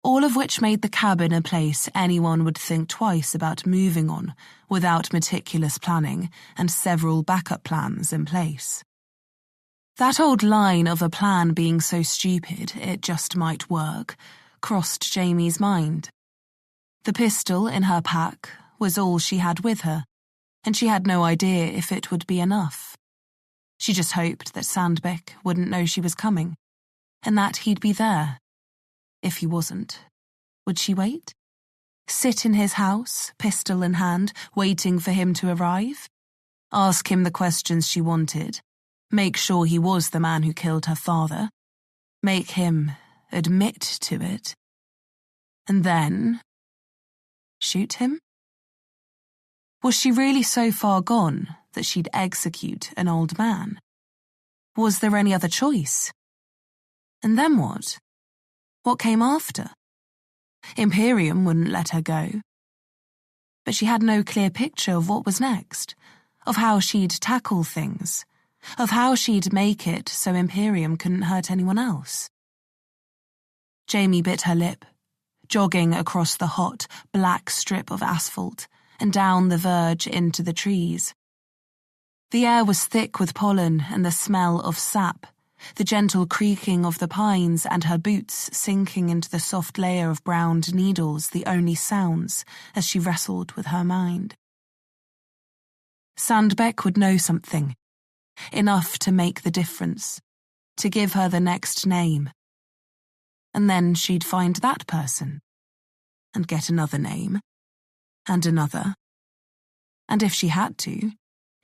All of which made the cabin a place anyone would think twice about moving on without meticulous planning and several backup plans in place. That old line of a plan being so stupid it just might work crossed Jamie's mind. The pistol in her pack was all she had with her, and she had no idea if it would be enough. She just hoped that Sandbeck wouldn't know she was coming, and that he'd be there. If he wasn't, would she wait? Sit in his house, pistol in hand, waiting for him to arrive? Ask him the questions she wanted? Make sure he was the man who killed her father, make him admit to it, and then shoot him? Was she really so far gone that she'd execute an old man? Was there any other choice? And then what? What came after? Imperium wouldn't let her go. But she had no clear picture of what was next, of how she'd tackle things, of how she'd make it so Imperium couldn't hurt anyone else. Jamie bit her lip, jogging across the hot, black strip of asphalt and down the verge into the trees. The air was thick with pollen and the smell of sap, the gentle creaking of the pines and her boots sinking into the soft layer of browned needles the only sounds as she wrestled with her mind. Sandbeck would know something, enough to make the difference, to give her the next name. And then she'd find that person, and get another name, and another. And if she had to,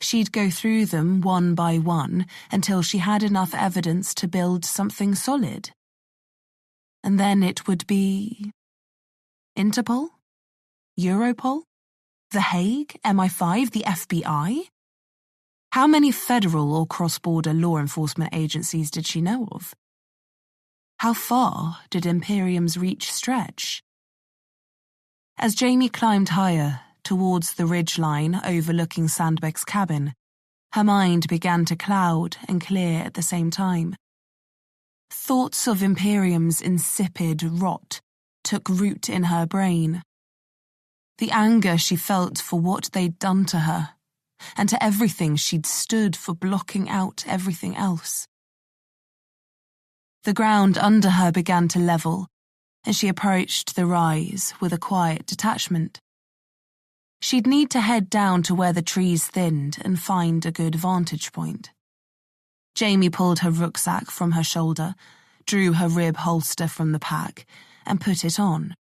she'd go through them one by one until she had enough evidence to build something solid. And then it would be Interpol? Europol? The Hague? MI5? The FBI? How many federal or cross-border law enforcement agencies did she know of? How far did Imperium's reach stretch? As Jamie climbed higher, towards the ridgeline overlooking Sandbeck's cabin, her mind began to cloud and clear at the same time. Thoughts of Imperium's insipid rot took root in her brain. The anger she felt for what they'd done to her, and to everything she'd stood for blocking out everything else. The ground under her began to level, and she approached the rise with a quiet detachment. She'd need to head down to where the trees thinned and find a good vantage point. Jamie pulled her rucksack from her shoulder, drew her rib holster from the pack, and put it on.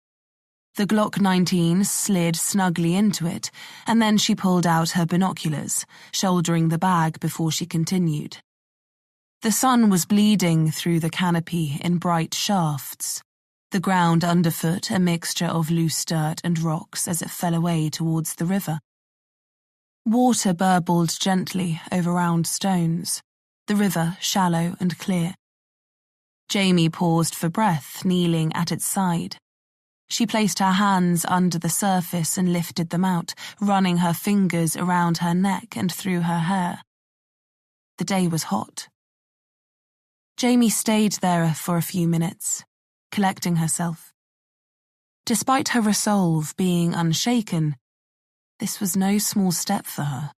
The Glock 19 slid snugly into it, and then she pulled out her binoculars, shouldering the bag before she continued. The sun was bleeding through the canopy in bright shafts, the ground underfoot a mixture of loose dirt and rocks as it fell away towards the river. Water burbled gently over round stones, the river shallow and clear. Jamie paused for breath, kneeling at its side. She placed her hands under the surface and lifted them out, running her fingers around her neck and through her hair. The day was hot. Jamie stayed there for a few minutes, collecting herself. Despite her resolve being unshaken, this was no small step for her.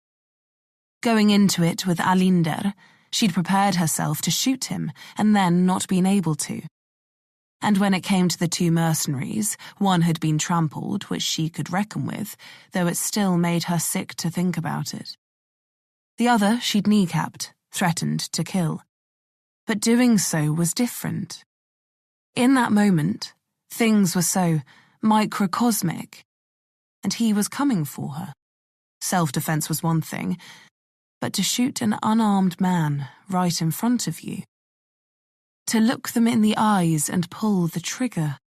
Going into it with Alinder, she'd prepared herself to shoot him and then not been able to. And when it came to the two mercenaries, one had been trampled, which she could reckon with, though it still made her sick to think about it. The other she'd kneecapped, threatened to kill. But doing so was different. In that moment, things were so microcosmic, and he was coming for her. Self-defense was one thing, but to shoot an unarmed man right in front of you, to look them in the eyes and pull the trigger.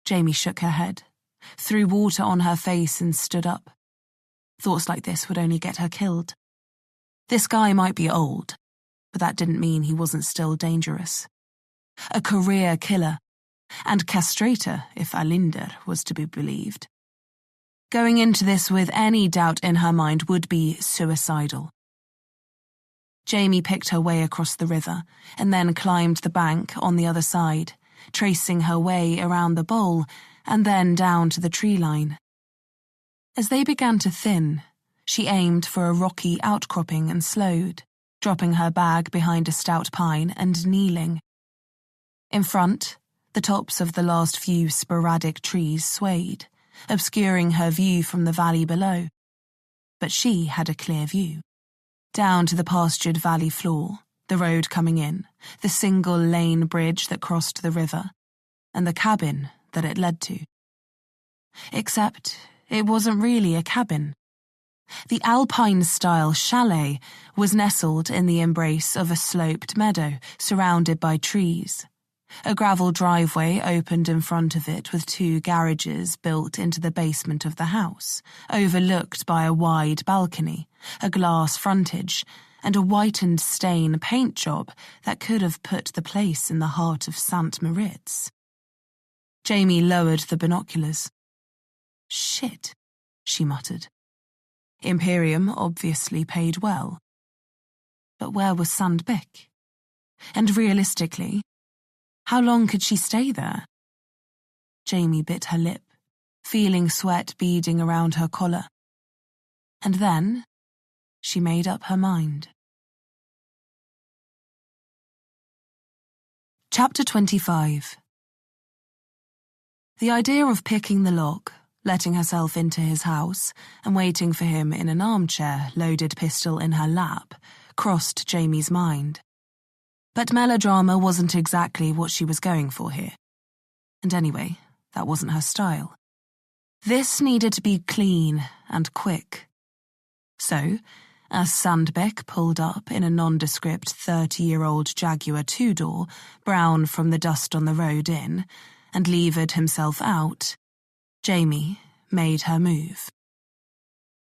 Jamie shook her head, threw water on her face and stood up. Thoughts like this would only get her killed. This guy might be old, but that didn't mean he wasn't still dangerous. A career killer, and castrator if Alinder was to be believed. Going into this with any doubt in her mind would be suicidal. Jamie picked her way across the river and then climbed the bank on the other side, tracing her way around the bowl and then down to the tree line. As they began to thin, she aimed for a rocky outcropping and slowed, dropping her bag behind a stout pine and kneeling. In front, the tops of the last few sporadic trees swayed, obscuring her view from the valley below. But she had a clear view. Down to the pastured valley floor, the road coming in, the single-lane bridge that crossed the river, and the cabin that it led to. Except it wasn't really a cabin. The Alpine-style chalet was nestled in the embrace of a sloped meadow surrounded by trees. A gravel driveway opened in front of it with 2 garages built into the basement of the house, overlooked by a wide balcony, a glass frontage, and a whitened stain paint job that could have put the place in the heart of St. Moritz. Jamie lowered the binoculars. "Shit," she muttered. Imperium obviously paid well. But where was Sandbeck? And realistically, how long could she stay there? Jamie bit her lip, feeling sweat beading around her collar. And then she made up her mind. Chapter 25. The idea of picking the lock, letting herself into his house, and waiting for him in an armchair, loaded pistol in her lap, crossed Jamie's mind. But melodrama wasn't exactly what she was going for here. And anyway, that wasn't her style. This needed to be clean and quick. So, as Sandbeck pulled up in a nondescript 30-year-old Jaguar 2-door, brown from the dust on the road in, and levered himself out, Jamie made her move.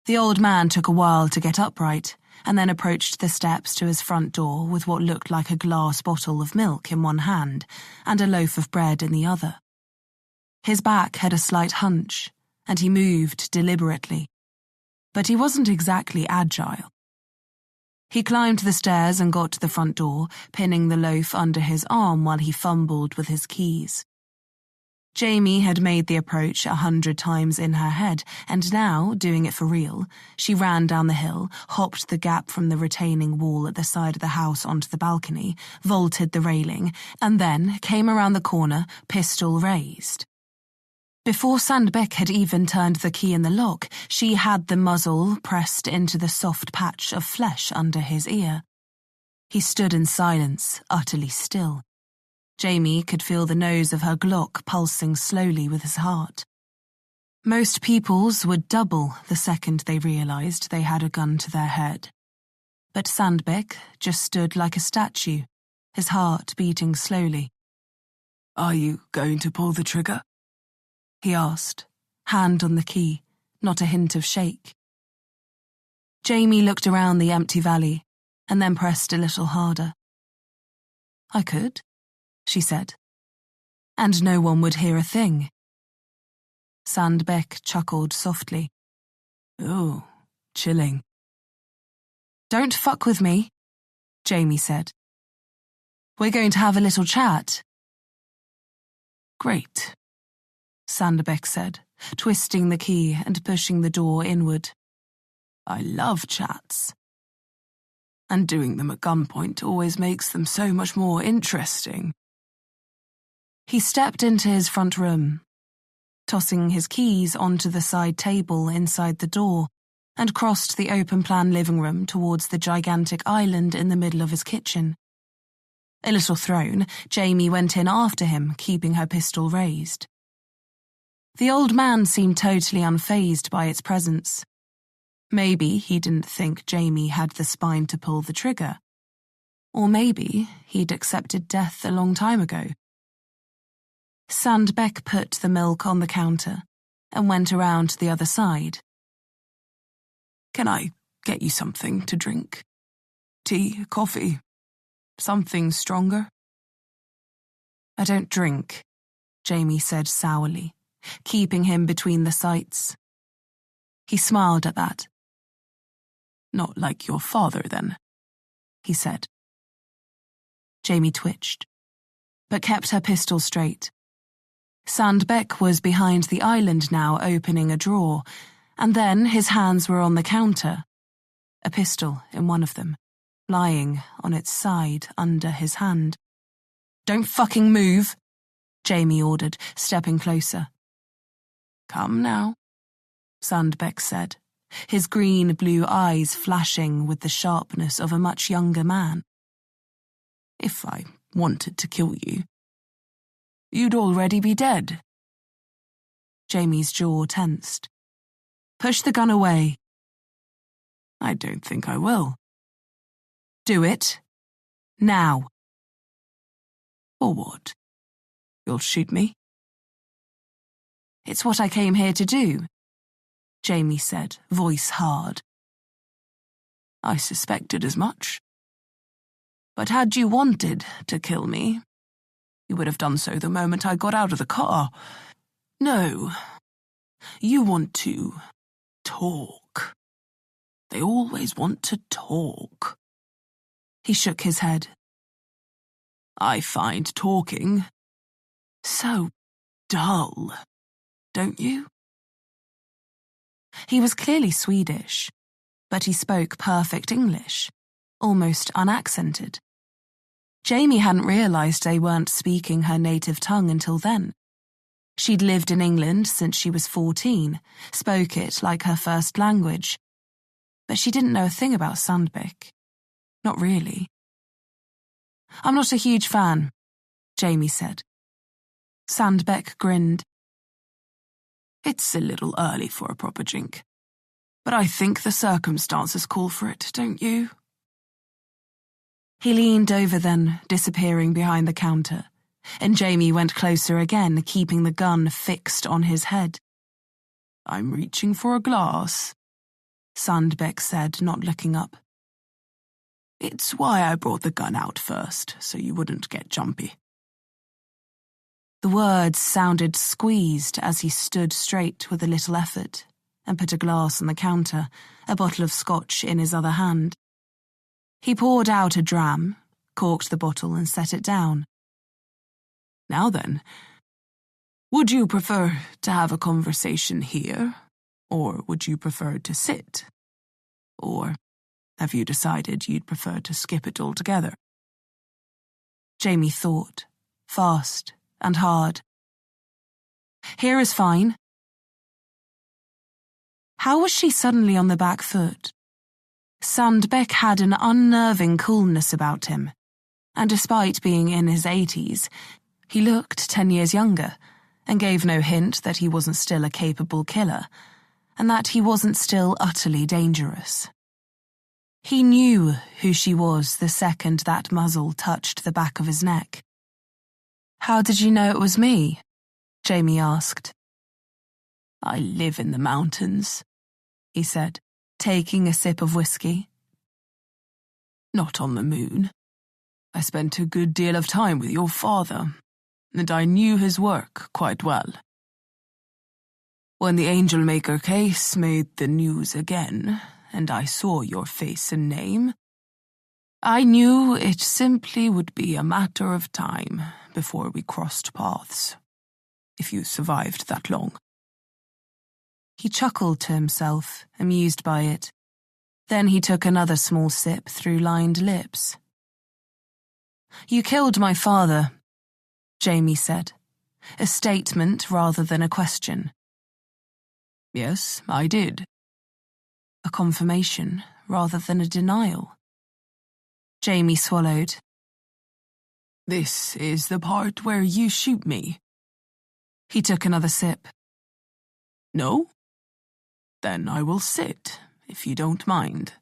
The old man took a while to get upright, and then approached the steps to his front door with what looked like a glass bottle of milk in one hand and a loaf of bread in the other. His back had a slight hunch, and he moved deliberately. But he wasn't exactly agile. He climbed the stairs and got to the front door, pinning the loaf under his arm while he fumbled with his keys. Jamie had made the approach 100 times in her head, and now, doing it for real, she ran down the hill, hopped the gap from the retaining wall at the side of the house onto the balcony, vaulted the railing, and then came around the corner, pistol raised. Before Sandbeck had even turned the key in the lock, she had the muzzle pressed into the soft patch of flesh under his ear. He stood in silence, utterly still. Jamie could feel the nose of her Glock pulsing slowly with his heart. Most people's would double the second they realized they had a gun to their head. But Sandbeck just stood like a statue, his heart beating slowly. "Are you going to pull the trigger?" he asked, hand on the key, not a hint of shake. Jamie looked around the empty valley and then pressed a little harder. "I could," she said, "and no one would hear a thing." Sandbeck chuckled softly. "Oh, chilling." "Don't fuck with me," Jamie said. "We're going to have a little chat." "Great," Sandbeck said, twisting the key and pushing the door inward. "I love chats. And doing them at gunpoint always makes them so much more interesting." He stepped into his front room, tossing his keys onto the side table inside the door, and crossed the open-plan living room towards the gigantic island in the middle of his kitchen. A little thrown, Jamie went in after him, keeping her pistol raised. The old man seemed totally unfazed by its presence. Maybe he didn't think Jamie had the spine to pull the trigger. Or maybe he'd accepted death a long time ago. Sandbeck put the milk on the counter and went around to the other side. "Can I get you something to drink? Tea, coffee, something stronger?" "I don't drink," Jamie said sourly, keeping him between the sights. He smiled at that. "Not like your father, then," he said. Jamie twitched, but kept her pistol straight. Sandbeck was behind the island now, opening a drawer, and then his hands were on the counter, a pistol in one of them, lying on its side under his hand. "Don't fucking move," Jamie ordered, stepping closer. "Come now," Sandbeck said, his green-blue eyes flashing with the sharpness of a much younger man. "If I wanted to kill you, you'd already be dead." Jamie's jaw tensed. "Push the gun away," I don't think I will. Do it. Now. Or what? You'll shoot me? It's what I came here to do, Jamie said, voice hard. I suspected as much. But had you wanted to kill me, you would have done so the moment I got out of the car. No. You want to talk. They always want to talk. He shook his head. I find talking so dull, don't you? He was clearly Swedish, but he spoke perfect English, almost unaccented. Jamie hadn't realised they weren't speaking her native tongue until then. She'd lived in England since she was 14, spoke it like her first language, but she didn't know a thing about Sandbeck. Not really. I'm not a huge fan, Jamie said. Sandbeck grinned. It's a little early for a proper chink, but I think the circumstances call for it, don't you? He leaned over then, disappearing behind the counter, and Jamie went closer again, keeping the gun fixed on his head. I'm reaching for a glass, Sandbeck said, not looking up. It's why I brought the gun out first, so you wouldn't get jumpy. The words sounded squeezed as he stood straight with a little effort and put a glass on the counter, a bottle of scotch in his other hand. He poured out a dram, corked the bottle and set it down. Now then, would you prefer to have a conversation here, or would you prefer to sit? Or have you decided you'd prefer to skip it altogether? Jamie thought, fast and hard. Here is fine. How was she suddenly on the back foot? Sandbeck had an unnerving coolness about him, and despite being in his 80s, he looked 10 years younger and gave no hint that he wasn't still a capable killer, and that he wasn't still utterly dangerous. He knew who she was the second that muzzle touched the back of his neck. How did you know it was me? Jamie asked. I live in the mountains, he said, taking a sip of whiskey. Not on the moon. I spent a good deal of time with your father, and I knew his work quite well. When the Angelmaker case made the news again, and I saw your face and name, I knew it simply would be a matter of time before we crossed paths, if you survived that long. He chuckled to himself, amused by it. Then he took another small sip through lined lips. You killed my father, Jamie said, a statement rather than a question. Yes, I did. A confirmation rather than a denial. Jamie swallowed. This is the part where you shoot me. He took another sip. No? Then I will sit, if you don't mind.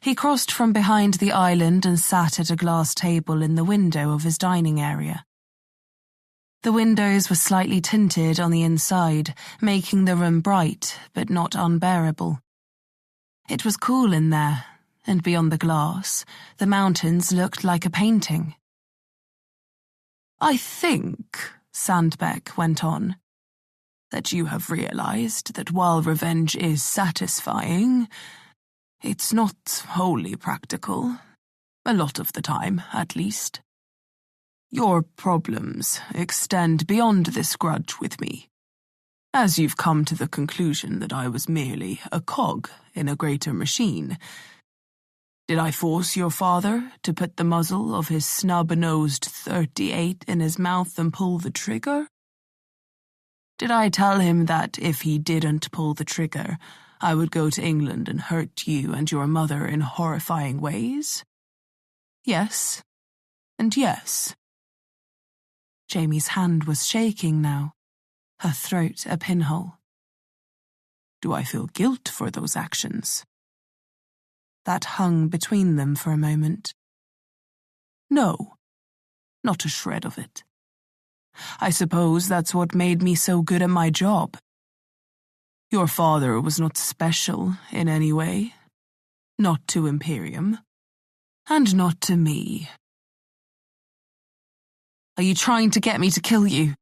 He crossed from behind the island and sat at a glass table in the window of his dining area. The windows were slightly tinted on the inside, making the room bright but not unbearable. It was cool in there, and beyond the glass, the mountains looked like a painting. I think, Sandbeck went on, that you have realized that while revenge is satisfying, it's not wholly practical, a lot of the time, at least. Your problems extend beyond this grudge with me, as you've come to the conclusion that I was merely a cog in a greater machine. Did I force your father to put the muzzle of his snub-nosed 38 in his mouth and pull the trigger? Did I tell him that if he didn't pull the trigger, I would go to England and hurt you and your mother in horrifying ways? Yes, and yes. Jamie's hand was shaking now, her throat a pinhole. Do I feel guilt for those actions? That hung between them for a moment. No, not a shred of it. I suppose that's what made me so good at my job. Your father was not special in any way. Not to Imperium. And not to me. Are you trying to get me to kill you?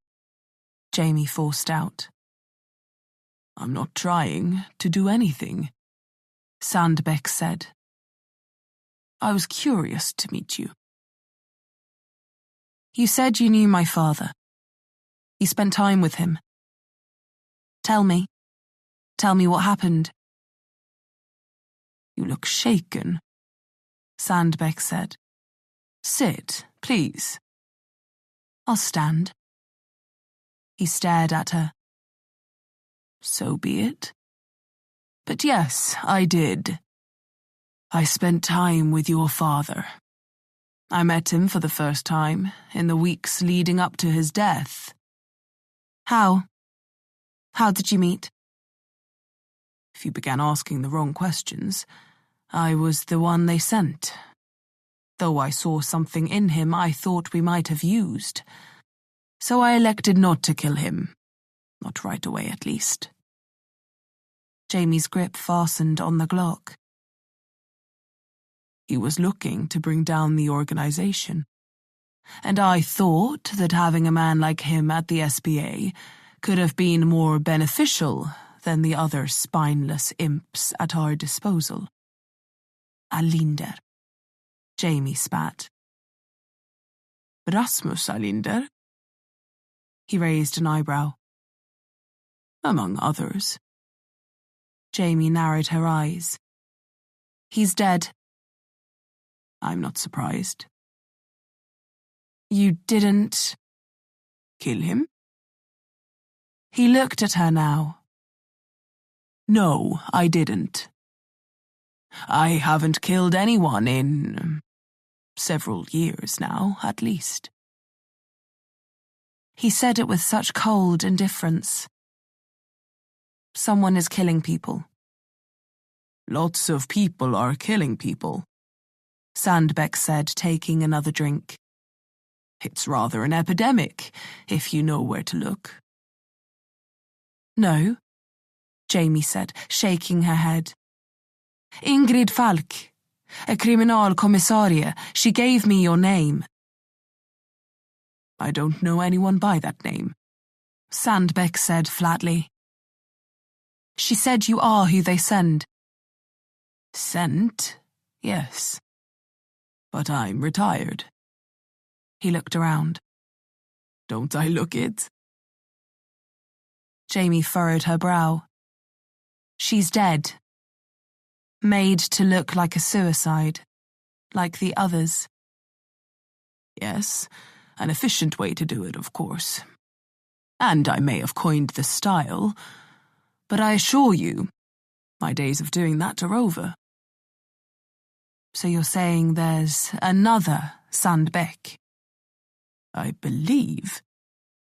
Jamie forced out. I'm not trying to do anything, Sandbeck said. I was curious to meet you. You said you knew my father. You spent time with him. Tell me. Tell me what happened. You look shaken, Sandbeck said. Sit, please. I'll stand. He stared at her. So be it. But yes, I did. I spent time with your father. I met him for the first time in the weeks leading up to his death. How? How did you meet? If you began asking the wrong questions, I was the one they sent. Though I saw something in him I thought we might have used. So I elected not to kill him. Not right away, at least. Jamie's grip fastened on the Glock. He was looking to bring down the organization. And I thought that having a man like him at the SBA could have been more beneficial than the other spineless imps at our disposal. Alinder. Jamie spat. Rasmus Alinder? He raised an eyebrow. Among others. Jamie narrowed her eyes. He's dead. I'm not surprised. You didn't... kill him? He looked at her now. No, I didn't. I haven't killed anyone in several years now, at least. He said it with such cold indifference. Someone is killing people. Lots of people are killing people, Sandbeck said, taking another drink. It's rather an epidemic, if you know where to look. No, Jamie said, shaking her head. Ingrid Falk, a kriminalkommissarie. She gave me your name. I don't know anyone by that name, Sandbeck said flatly. She said you are who they send. Sent? Yes. But I'm retired. He looked around. Don't I look it? Jamie furrowed her brow. She's dead. Made to look like a suicide. Like the others. Yes, an efficient way to do it, of course. And I may have coined the style, but I assure you, my days of doing that are over. So you're saying there's another Sandbeck? I believe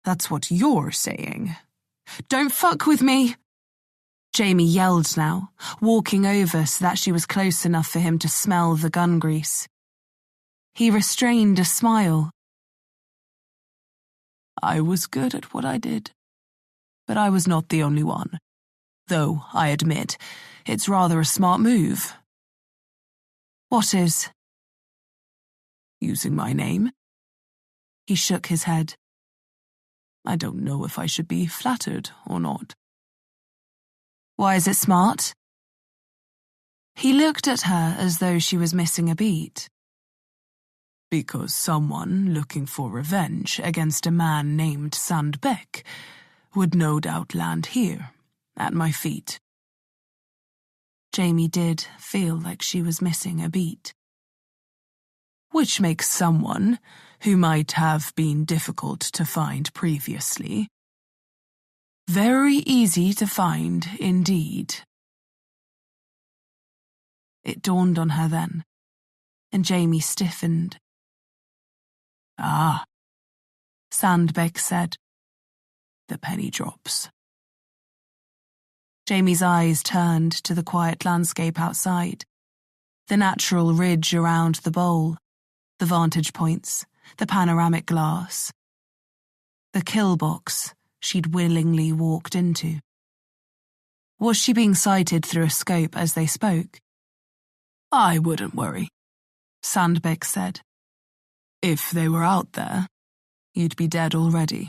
that's what you're saying. Don't fuck with me! Jamie yelled now, walking over so that she was close enough for him to smell the gun grease. He restrained a smile. I was good at what I did, but I was not the only one. Though, I admit, it's rather a smart move. What is? Using my name. He shook his head. I don't know if I should be flattered or not. Why is it smart? He looked at her as though she was missing a beat. Because someone looking for revenge against a man named Sandbeck would no doubt land here, at my feet. Jamie did feel like she was missing a beat. Which makes someone who might have been difficult to find previously very easy to find indeed. It dawned on her then, and Jamie stiffened. Ah, Sandbeck said. The penny drops. Jamie's eyes turned to the quiet landscape outside. The natural ridge around the bowl, the vantage points, the panoramic glass. The kill box she'd willingly walked into. Was she being sighted through a scope as they spoke? I wouldn't worry, Sandbeck said. If they were out there, you'd be dead already.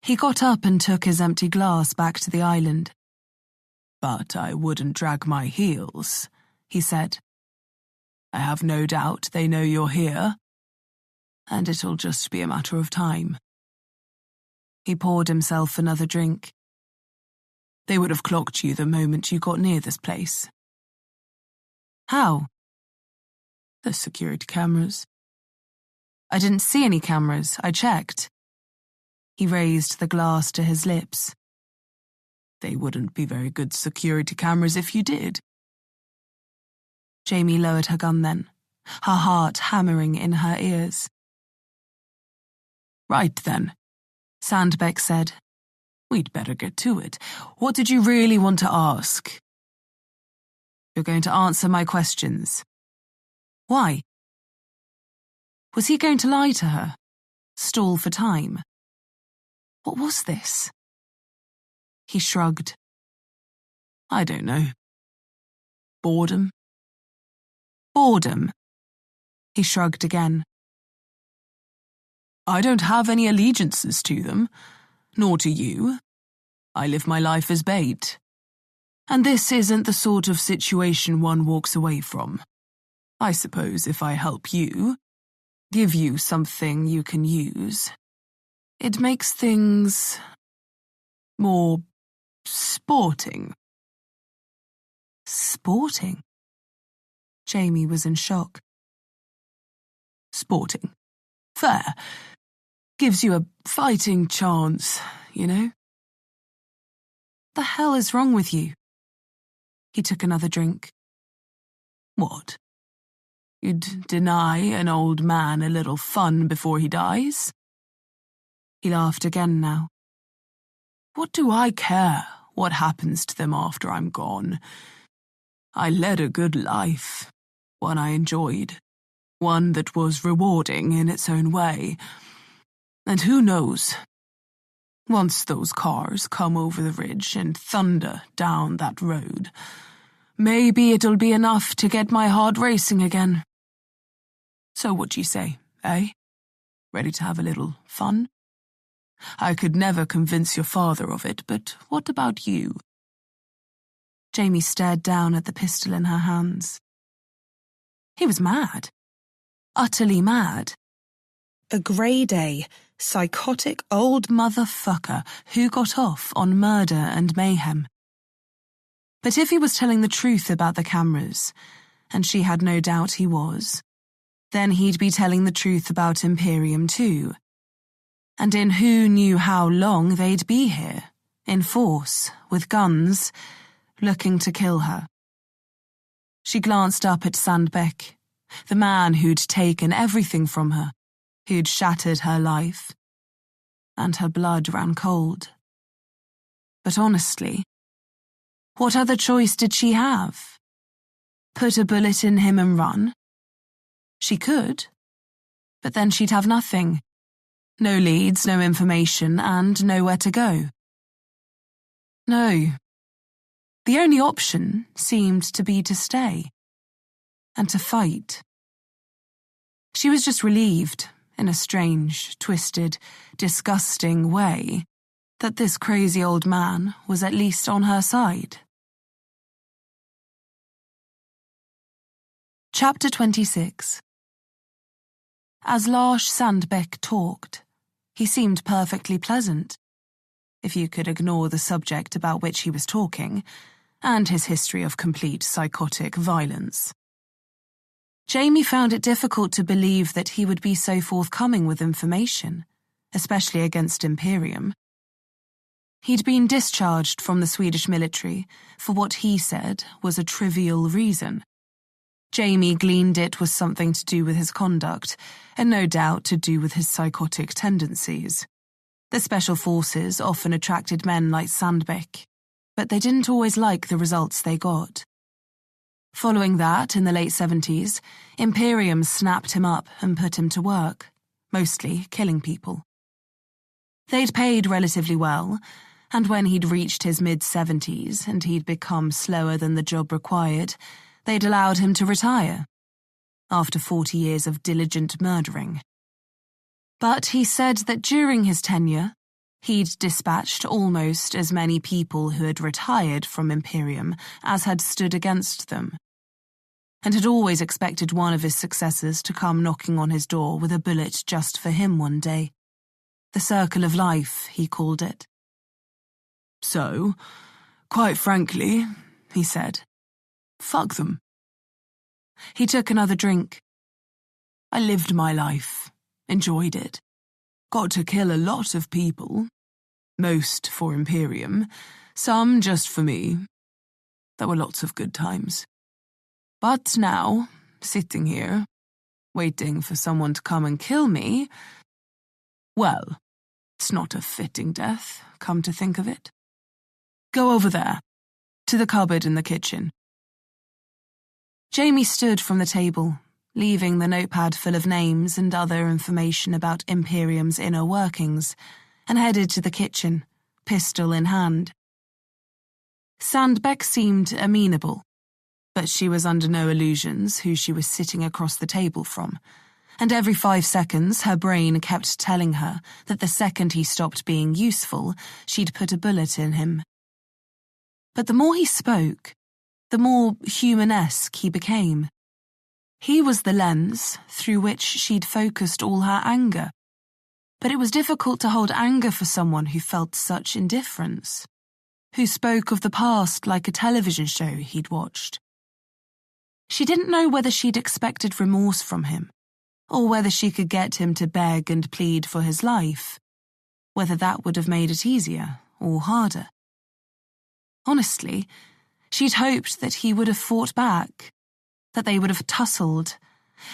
He got up and took his empty glass back to the island. But I wouldn't drag my heels, he said. I have no doubt they know you're here, and it'll just be a matter of time. He poured himself another drink. They would have clocked you the moment you got near this place. How? The security cameras. I didn't see any cameras. I checked. He raised the glass to his lips. They wouldn't be very good security cameras if you did. Jamie lowered her gun then, her heart hammering in her ears. Right then, Sandbeck said. We'd better get to it. What did you really want to ask? You're going to answer my questions. Why? Was he going to lie to her? Stall for time? What was this? He shrugged. I don't know. Boredom? Boredom? He shrugged again. I don't have any allegiances to them, nor to you. I live my life as bait. And this isn't the sort of situation one walks away from. I suppose if I help you, give you something you can use, it makes things more sporting. Sporting? Jamie was in shock. Sporting. Fair. Gives you a fighting chance, you know? The hell is wrong with you? He took another drink. What? You'd deny an old man a little fun before he dies? He laughed again now. What do I care what happens to them after I'm gone? I led a good life, one I enjoyed, one that was rewarding in its own way. And who knows? Once those cars come over the ridge and thunder down that road, maybe it'll be enough to get my heart racing again. So what do you say, eh? Ready to have a little fun? I could never convince your father of it, but what about you? Jamie stared down at the pistol in her hands. He was mad. Utterly mad. A grade A, psychotic old motherfucker who got off on murder and mayhem. But if he was telling the truth about the cameras, and she had no doubt he was, then he'd be telling the truth about Imperium too. And in who knew how long they'd be here, in force, with guns, looking to kill her. She glanced up at Sandbeck, the man who'd taken everything from her, who'd shattered her life, and her blood ran cold. But honestly, what other choice did she have? Put a bullet in him and run? She could, but then she'd have nothing. No leads, no information, and nowhere to go. No. The only option seemed to be to stay. And to fight. She was just relieved, in a strange, twisted, disgusting way, that this crazy old man was at least on her side. Chapter 26. As Lars Sandbeck talked, he seemed perfectly pleasant, if you could ignore the subject about which he was talking, and his history of complete psychotic violence. Jamie found it difficult to believe that he would be so forthcoming with information, especially against Imperium. He'd been discharged from the Swedish military for what he said was a trivial reason. Jamie gleaned it was something to do with his conduct, and no doubt to do with his psychotic tendencies. The special forces often attracted men like Sandbeck, but they didn't always like the results they got. Following that, in the late 70s, Imperium snapped him up and put him to work, mostly killing people. They'd paid relatively well, and when he'd reached his mid-70s and he'd become slower than the job required, they'd allowed him to retire, after 40 years of diligent murdering. But he said that during his tenure, he'd dispatched almost as many people who had retired from Imperium as had stood against them, and had always expected one of his successors to come knocking on his door with a bullet just for him one day. The circle of life, he called it. So, quite frankly, he said, fuck them. He took another drink. I lived my life, enjoyed it. Got to kill a lot of people, most for Imperium, some just for me. There were lots of good times. But now, sitting here, waiting for someone to come and kill me, well, it's not a fitting death, come to think of it. Go over there, to the cupboard in the kitchen. Jamie stood from the table, leaving the notepad full of names and other information about Imperium's inner workings, and headed to the kitchen, pistol in hand. Sandbeck seemed amenable, but she was under no illusions who she was sitting across the table from, and every 5 seconds her brain kept telling her that the second he stopped being useful, she'd put a bullet in him. But the more he spoke, the more human-esque he became. He was the lens through which she'd focused all her anger. But it was difficult to hold anger for someone who felt such indifference, who spoke of the past like a television show he'd watched. She didn't know whether she'd expected remorse from him, or whether she could get him to beg and plead for his life, whether that would have made it easier or harder. Honestly, she'd hoped that he would have fought back, that they would have tussled,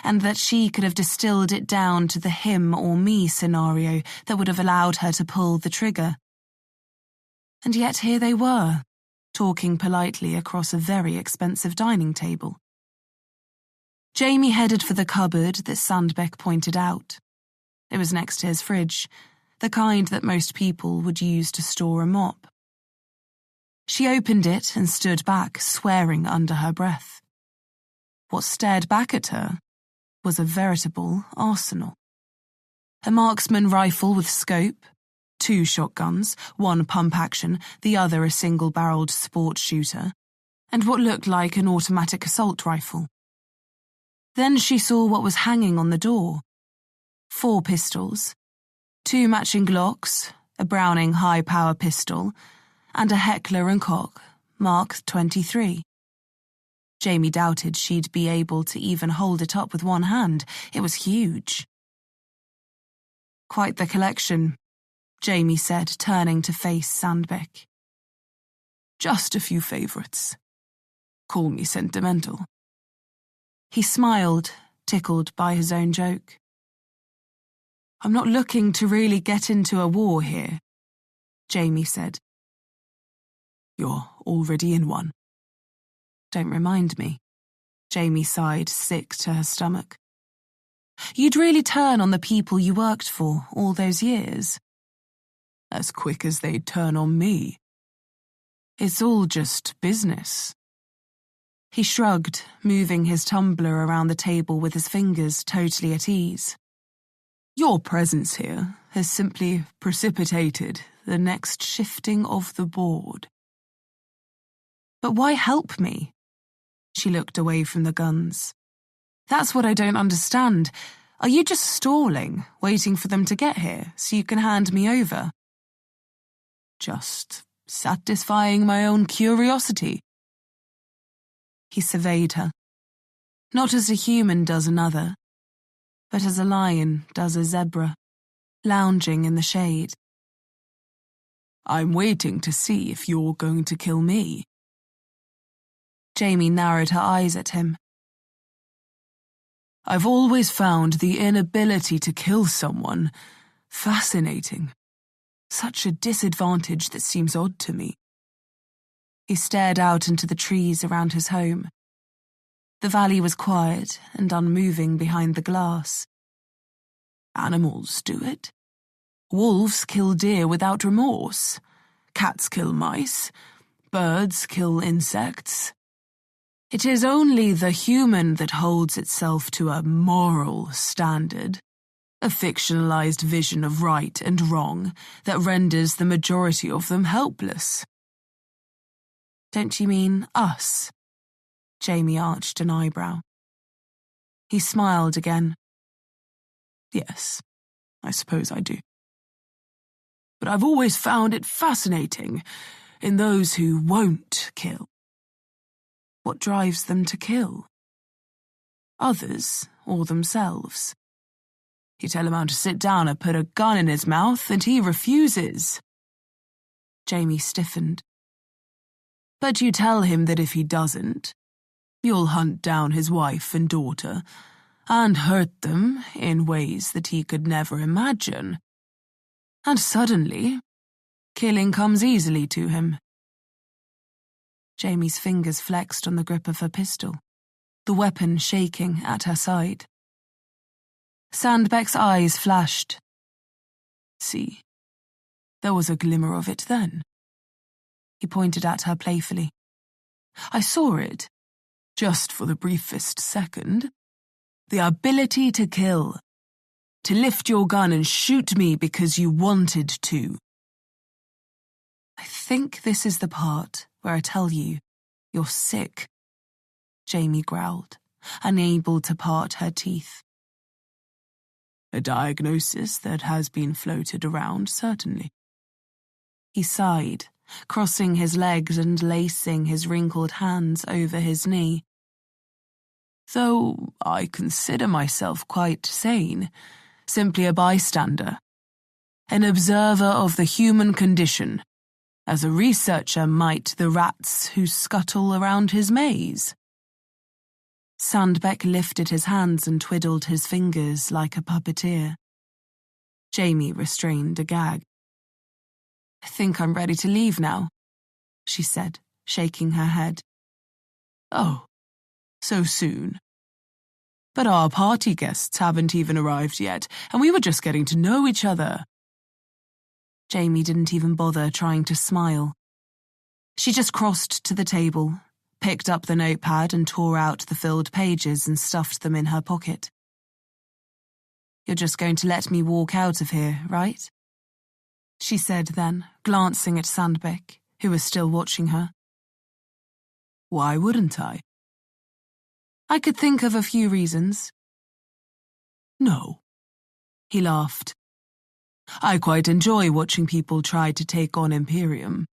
and that she could have distilled it down to the him or me scenario that would have allowed her to pull the trigger. And yet here they were, talking politely across a very expensive dining table. Jamie headed for the cupboard that Sandbeck pointed out. It was next to his fridge, the kind that most people would use to store a mop. She opened it and stood back, swearing under her breath. What stared back at her was a veritable arsenal. A marksman rifle with scope, 2 shotguns, 1 pump-action, the other a single-barreled sport shooter, and what looked like an automatic assault rifle. Then she saw what was hanging on the door. 4 pistols, 2 matching Glocks, a Browning high-power pistol, and a Heckler & Koch, Mark 23. Jamie doubted she'd be able to even hold it up with one hand. It was huge. Quite the collection, Jamie said, turning to face Sandbeck. Just a few favourites. Call me sentimental. He smiled, tickled by his own joke. I'm not looking to really get into a war here, Jamie said. You're already in one. Don't remind me. Jamie sighed, sick to her stomach. You'd really turn on the people you worked for all those years? As quick as they'd turn on me. It's all just business. He shrugged, moving his tumbler around the table with his fingers totally at ease. Your presence here has simply precipitated the next shifting of the board. But why help me? She looked away from the guns. That's what I don't understand. Are you just stalling, waiting for them to get here so you can hand me over? Just satisfying my own curiosity. He surveyed her. Not as a human does another, but as a lion does a zebra, lounging in the shade. I'm waiting to see if you're going to kill me. Jamie narrowed her eyes at him. I've always found the inability to kill someone fascinating. Such a disadvantage that seems odd to me. He stared out into the trees around his home. The valley was quiet and unmoving behind the glass. Animals do it. Wolves kill deer without remorse. Cats kill mice. Birds kill insects. It is only the human that holds itself to a moral standard, a fictionalized vision of right and wrong that renders the majority of them helpless. Don't you mean us? Jamie arched an eyebrow. He smiled again. Yes, I suppose I do. But I've always found it fascinating in those who won't kill. What drives them to kill? Others or themselves. You tell a man to sit down and put a gun in his mouth, and he refuses. Jamie stiffened. But you tell him that if he doesn't, you'll hunt down his wife and daughter and hurt them in ways that he could never imagine. And suddenly, killing comes easily to him. Jamie's fingers flexed on the grip of her pistol, the weapon shaking at her side. Sandbeck's eyes flashed. See, there was a glimmer of it then. He pointed at her playfully. I saw it, just for the briefest second. The ability to kill. To lift your gun and shoot me because you wanted to. I think this is the part where I tell you you're sick, Jamie growled, unable to part her teeth. A diagnosis that has been floated around, certainly. He sighed, crossing his legs and lacing his wrinkled hands over his knee. Though I consider myself quite sane, simply a bystander, an observer of the human condition, as a researcher might the rats who scuttle around his maze. Sandbeck lifted his hands and twiddled his fingers like a puppeteer. Jamie restrained a gag. I think I'm ready to leave now, she said, shaking her head. Oh, so soon. But our party guests haven't even arrived yet, and we were just getting to know each other. Jamie didn't even bother trying to smile. She just crossed to the table, picked up the notepad and tore out the filled pages and stuffed them in her pocket. You're just going to let me walk out of here, right? She said then, glancing at Sandbeck, who was still watching her. Why wouldn't I? I could think of a few reasons. No. He laughed. I quite enjoy watching people try to take on Imperium.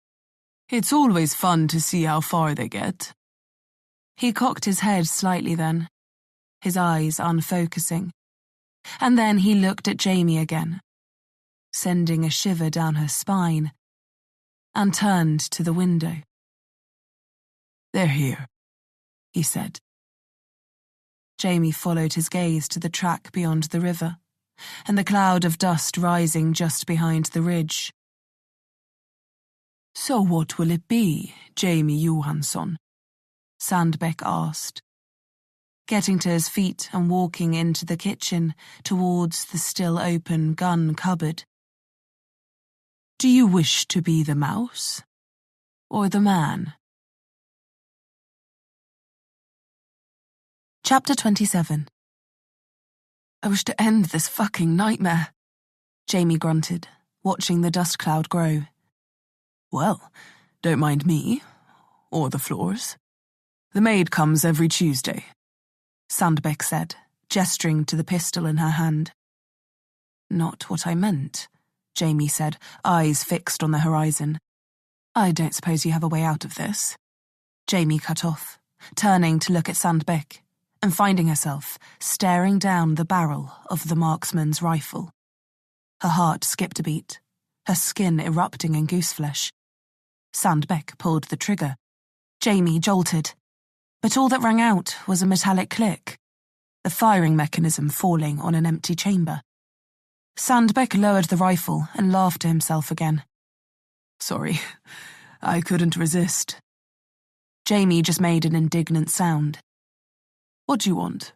It's always fun to see how far they get. He cocked his head slightly then, his eyes unfocusing, and then he looked at Jamie again, sending a shiver down her spine, and turned to the window. They're here, he said. Jamie followed his gaze to the track beyond the river, and the cloud of dust rising just behind the ridge. So what will it be, Jamie Johansson? Sandbeck asked, getting to his feet and walking into the kitchen towards the still open gun cupboard. Do you wish to be the mouse or the man? Chapter 27. I wish to end this fucking nightmare, Jamie grunted, watching the dust cloud grow. Well, don't mind me, or the floors. The maid comes every Tuesday, Sandbeck said, gesturing to the pistol in her hand. Not what I meant, Jamie said, eyes fixed on the horizon. I don't suppose you have a way out of this. Jamie cut off, turning to look at Sandbeck, and finding herself staring down the barrel of the marksman's rifle. Her heart skipped a beat, her skin erupting in gooseflesh. Sandbeck pulled the trigger. Jamie jolted, but all that rang out was a metallic click, the firing mechanism falling on an empty chamber. Sandbeck lowered the rifle and laughed to himself again. Sorry, I couldn't resist. Jamie just made an indignant sound. What do you want?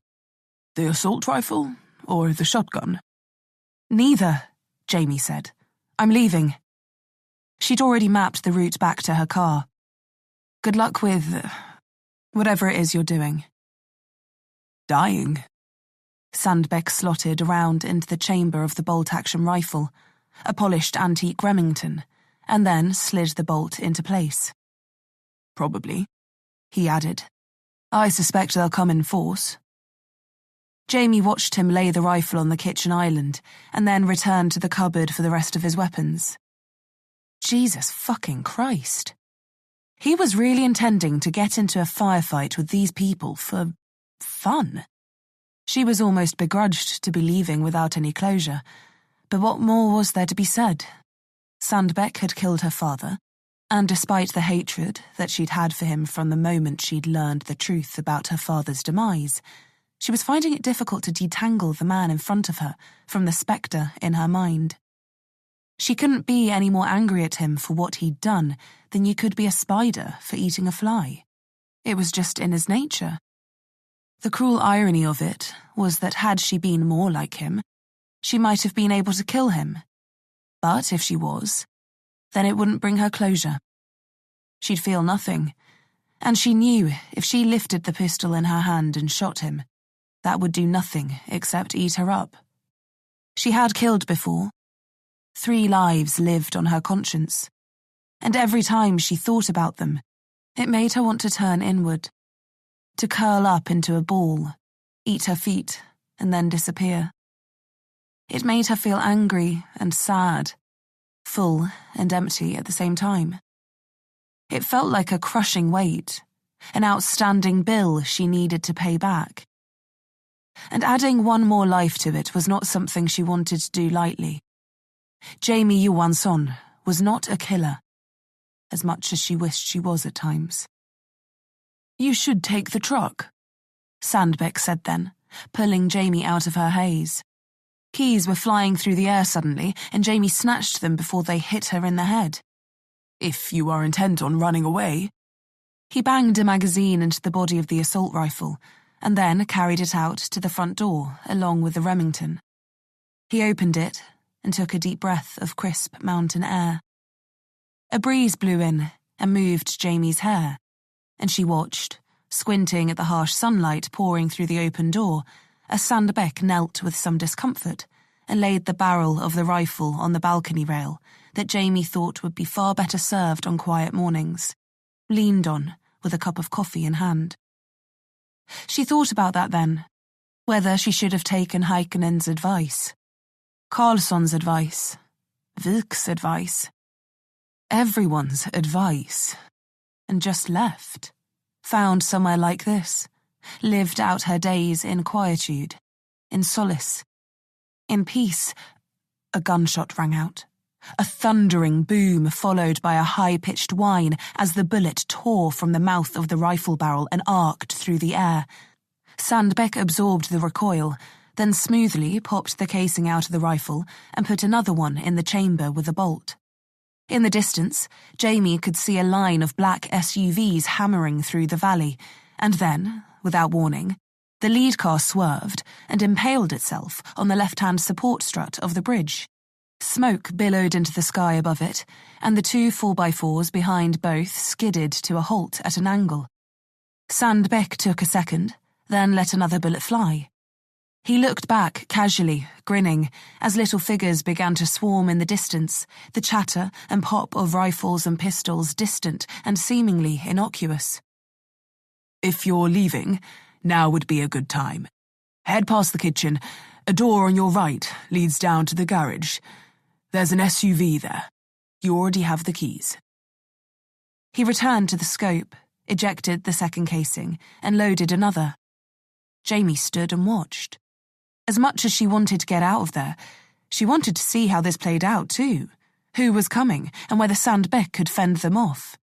The assault rifle or the shotgun? Neither, Jamie said. I'm leaving. She'd already mapped the route back to her car. Good luck with whatever it is you're doing. Dying? Sandbeck slotted around into the chamber of the bolt-action rifle, a polished antique Remington, and then slid the bolt into place. Probably, he added. I suspect they'll come in force. Jamie watched him lay the rifle on the kitchen island and then return to the cupboard for the rest of his weapons. Jesus fucking Christ. He was really intending to get into a firefight with these people for fun. She was almost begrudged to be leaving without any closure, but what more was there to be said? Sandbeck had killed her father, and despite the hatred that she'd had for him from the moment she'd learned the truth about her father's demise, she was finding it difficult to detangle the man in front of her from the spectre in her mind. She couldn't be any more angry at him for what he'd done than you could be a spider for eating a fly. It was just in his nature. The cruel irony of it was that had she been more like him, she might have been able to kill him. But if she was, then it wouldn't bring her closure. She'd feel nothing, and she knew if she lifted the pistol in her hand and shot him, that would do nothing except eat her up. She had killed before. 3 lives lived on her conscience, and every time she thought about them, it made her want to turn inward, to curl up into a ball, eat her feet, and then disappear. It made her feel angry and sad, full and empty at the same time. It felt like a crushing weight, an outstanding bill she needed to pay back. And adding one more life to it was not something she wanted to do lightly. Jamie Johansson was not a killer, as much as she wished she was at times. You should take the truck, Sandbeck said then, pulling Jamie out of her haze. Keys were flying through the air suddenly, and Jamie snatched them before they hit her in the head. If you are intent on running away. He banged a magazine into the body of the assault rifle, and then carried it out to the front door along with the Remington. He opened it and took a deep breath of crisp mountain air. A breeze blew in and moved Jamie's hair, and she watched, squinting at the harsh sunlight pouring through the open door, as Sandbeck knelt with some discomfort and laid the barrel of the rifle on the balcony rail that Jamie thought would be far better served on quiet mornings, leaned on with a cup of coffee in hand. She thought about that then, whether she should have taken Heikkinen's advice, Carlsson's advice, Vik's advice, everyone's advice, and just left, found somewhere like this, lived out her days in quietude, in solace, in peace. A gunshot rang out, a thundering boom followed by a high-pitched whine as the bullet tore from the mouth of the rifle barrel and arced through the air. Sandbeck absorbed the recoil, then smoothly popped the casing out of the rifle and put another one in the chamber with a bolt. In the distance, Jamie could see a line of black SUVs hammering through the valley, and then, without warning, the lead car swerved and impaled itself on the left-hand support strut of the bridge. Smoke billowed into the sky above it, and the 2 4x4s behind both skidded to a halt at an angle. Sandbeck took a second, then let another bullet fly. He looked back casually, grinning, as little figures began to swarm in the distance, the chatter and pop of rifles and pistols distant and seemingly innocuous. If you're leaving, now would be a good time. Head past the kitchen. A door on your right leads down to the garage. There's an SUV there. You already have the keys. He returned to the scope, ejected the second casing, and loaded another. Jamie stood and watched. As much as she wanted to get out of there, she wanted to see how this played out too, who was coming and whether Sandbeck could fend them off.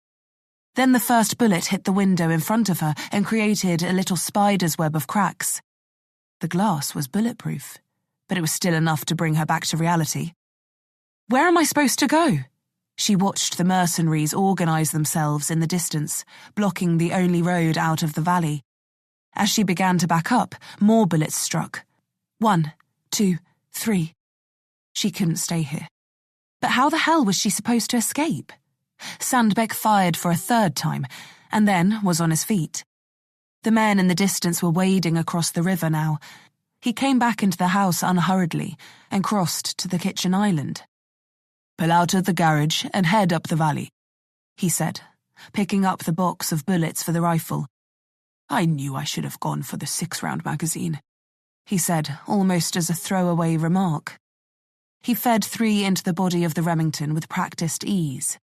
Then the first bullet hit the window in front of her and created a little spider's web of cracks. The glass was bulletproof, but it was still enough to bring her back to reality. Where am I supposed to go? She watched the mercenaries organize themselves in the distance, blocking the only road out of the valley. As she began to back up, more bullets struck. 1, 2, 3. She couldn't stay here. But how the hell was she supposed to escape? Sandbeck fired for a third time, and then was on his feet. The men in the distance were wading across the river now. He came back into the house unhurriedly and crossed to the kitchen island. "Pull out of the garage and head up the valley," he said, picking up the box of bullets for the rifle. "I knew I should have gone for the 6-round magazine," he said, almost as a throwaway remark. He fed 3 into the body of the Remington with practiced ease.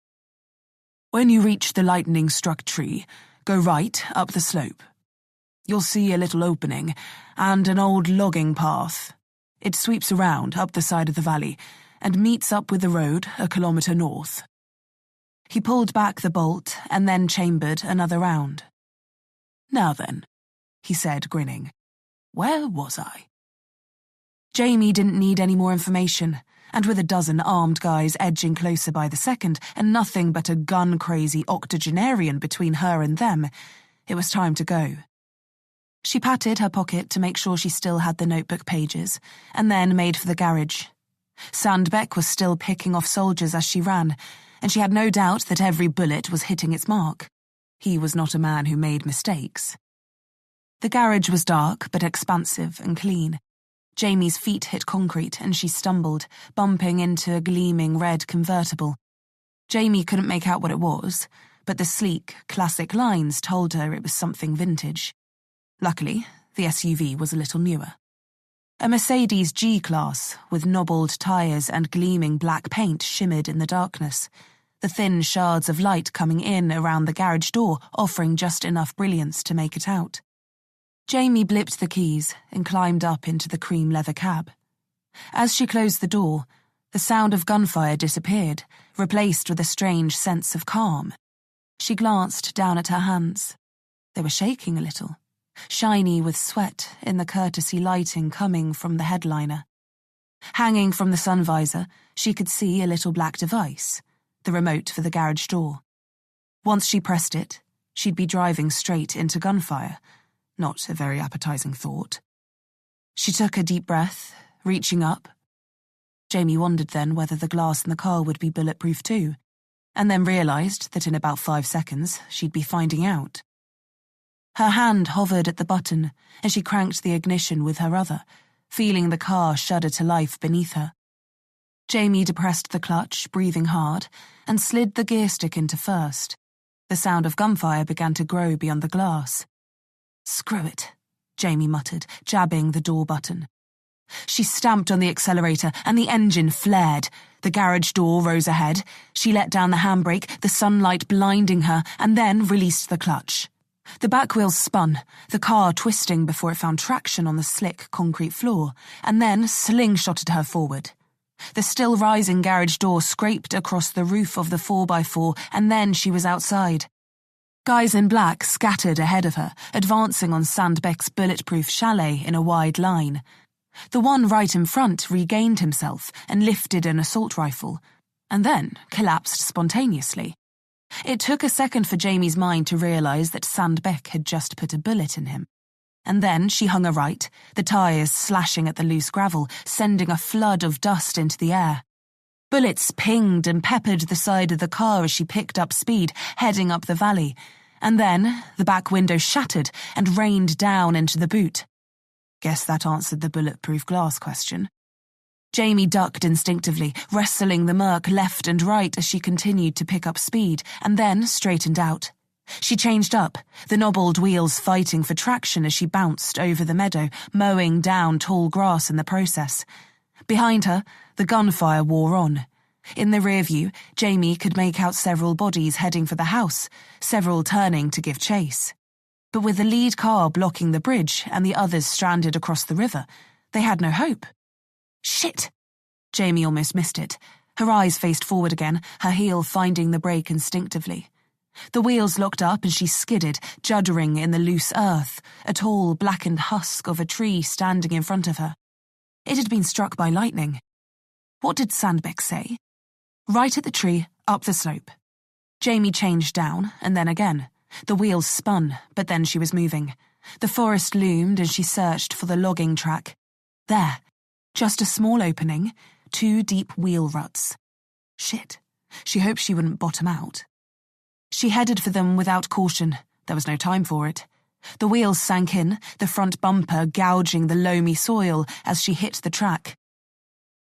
"When you reach the lightning-struck tree, go right up the slope. You'll see a little opening and an old logging path. It sweeps around up the side of the valley and meets up with the road a kilometre north." He pulled back the bolt and then chambered another round. "Now then," he said, grinning, "where was I?" Jamie didn't need any more information, and with a dozen armed guys edging closer by the second and nothing but a gun-crazy octogenarian between her and them, it was time to go. She patted her pocket to make sure she still had the notebook pages, and then made for the garage. Sandbeck was still picking off soldiers as she ran, and she had no doubt that every bullet was hitting its mark. He was not a man who made mistakes. The garage was dark but expansive and clean. Jamie's feet hit concrete and she stumbled, bumping into a gleaming red convertible. Jamie couldn't make out what it was, but the sleek, classic lines told her it was something vintage. Luckily, the SUV was a little newer. A Mercedes G-Class, with knobbled tyres and gleaming black paint shimmered in the darkness, the thin shards of light coming in around the garage door offering just enough brilliance to make it out. Jamie blipped the keys and climbed up into the cream leather cab. As she closed the door, the sound of gunfire disappeared, replaced with a strange sense of calm. She glanced down at her hands. They were shaking a little, shiny with sweat in the courtesy lighting coming from the headliner. Hanging from the sun visor, she could see a little black device, the remote for the garage door. Once she pressed it, she'd be driving straight into gunfire. Not a very appetizing thought. She took a deep breath, reaching up. Jamie wondered then whether the glass in the car would be bulletproof too, and then realized that in about 5 seconds she'd be finding out. Her hand hovered at the button as she cranked the ignition with her other, feeling the car shudder to life beneath her. Jamie depressed the clutch, breathing hard, and slid the gear stick into first. The sound of gunfire began to grow beyond the glass. "Screw it," Jamie muttered, jabbing the door button. She stamped on the accelerator and the engine flared. The garage door rose ahead. She let down the handbrake, the sunlight blinding her, and then released the clutch. The back wheels spun, the car twisting before it found traction on the slick concrete floor, and then slingshotted her forward. The still rising garage door scraped across the roof of the 4x4, and then she was outside. Guys in black scattered ahead of her, advancing on Sandbeck's bulletproof chalet in a wide line. The one right in front regained himself and lifted an assault rifle, and then collapsed spontaneously. It took a second for Jamie's mind to realize that Sandbeck had just put a bullet in him. And then she hung a right, the tires slashing at the loose gravel, sending a flood of dust into the air. Bullets pinged and peppered the side of the car as she picked up speed, heading up the valley. And then the back window shattered and rained down into the boot. Guess that answered the bulletproof glass question. Jamie ducked instinctively, wrestling the Merc left and right as she continued to pick up speed, and then straightened out. She changed up, the knobbled wheels fighting for traction as she bounced over the meadow, mowing down tall grass in the process. Behind her, the gunfire wore on. In the rear view, Jamie could make out several bodies heading for the house, several turning to give chase. But with the lead car blocking the bridge and the others stranded across the river, they had no hope. Shit! Jamie almost missed it. Her eyes faced forward again, her heel finding the brake instinctively. The wheels locked up and she skidded, juddering in the loose earth, a tall, blackened husk of a tree standing in front of her. It had been struck by lightning. What did Sandbeck say? Right at the tree, Up the slope. Jamie changed down, and then again. The wheels spun, but then she was moving. The forest loomed and she searched for the logging track. There. Just a small opening, 2 deep wheel ruts. Shit. She hoped she wouldn't bottom out. She headed for them without caution. There was no time for it. The wheels sank in, the front bumper gouging the loamy soil as she hit the track.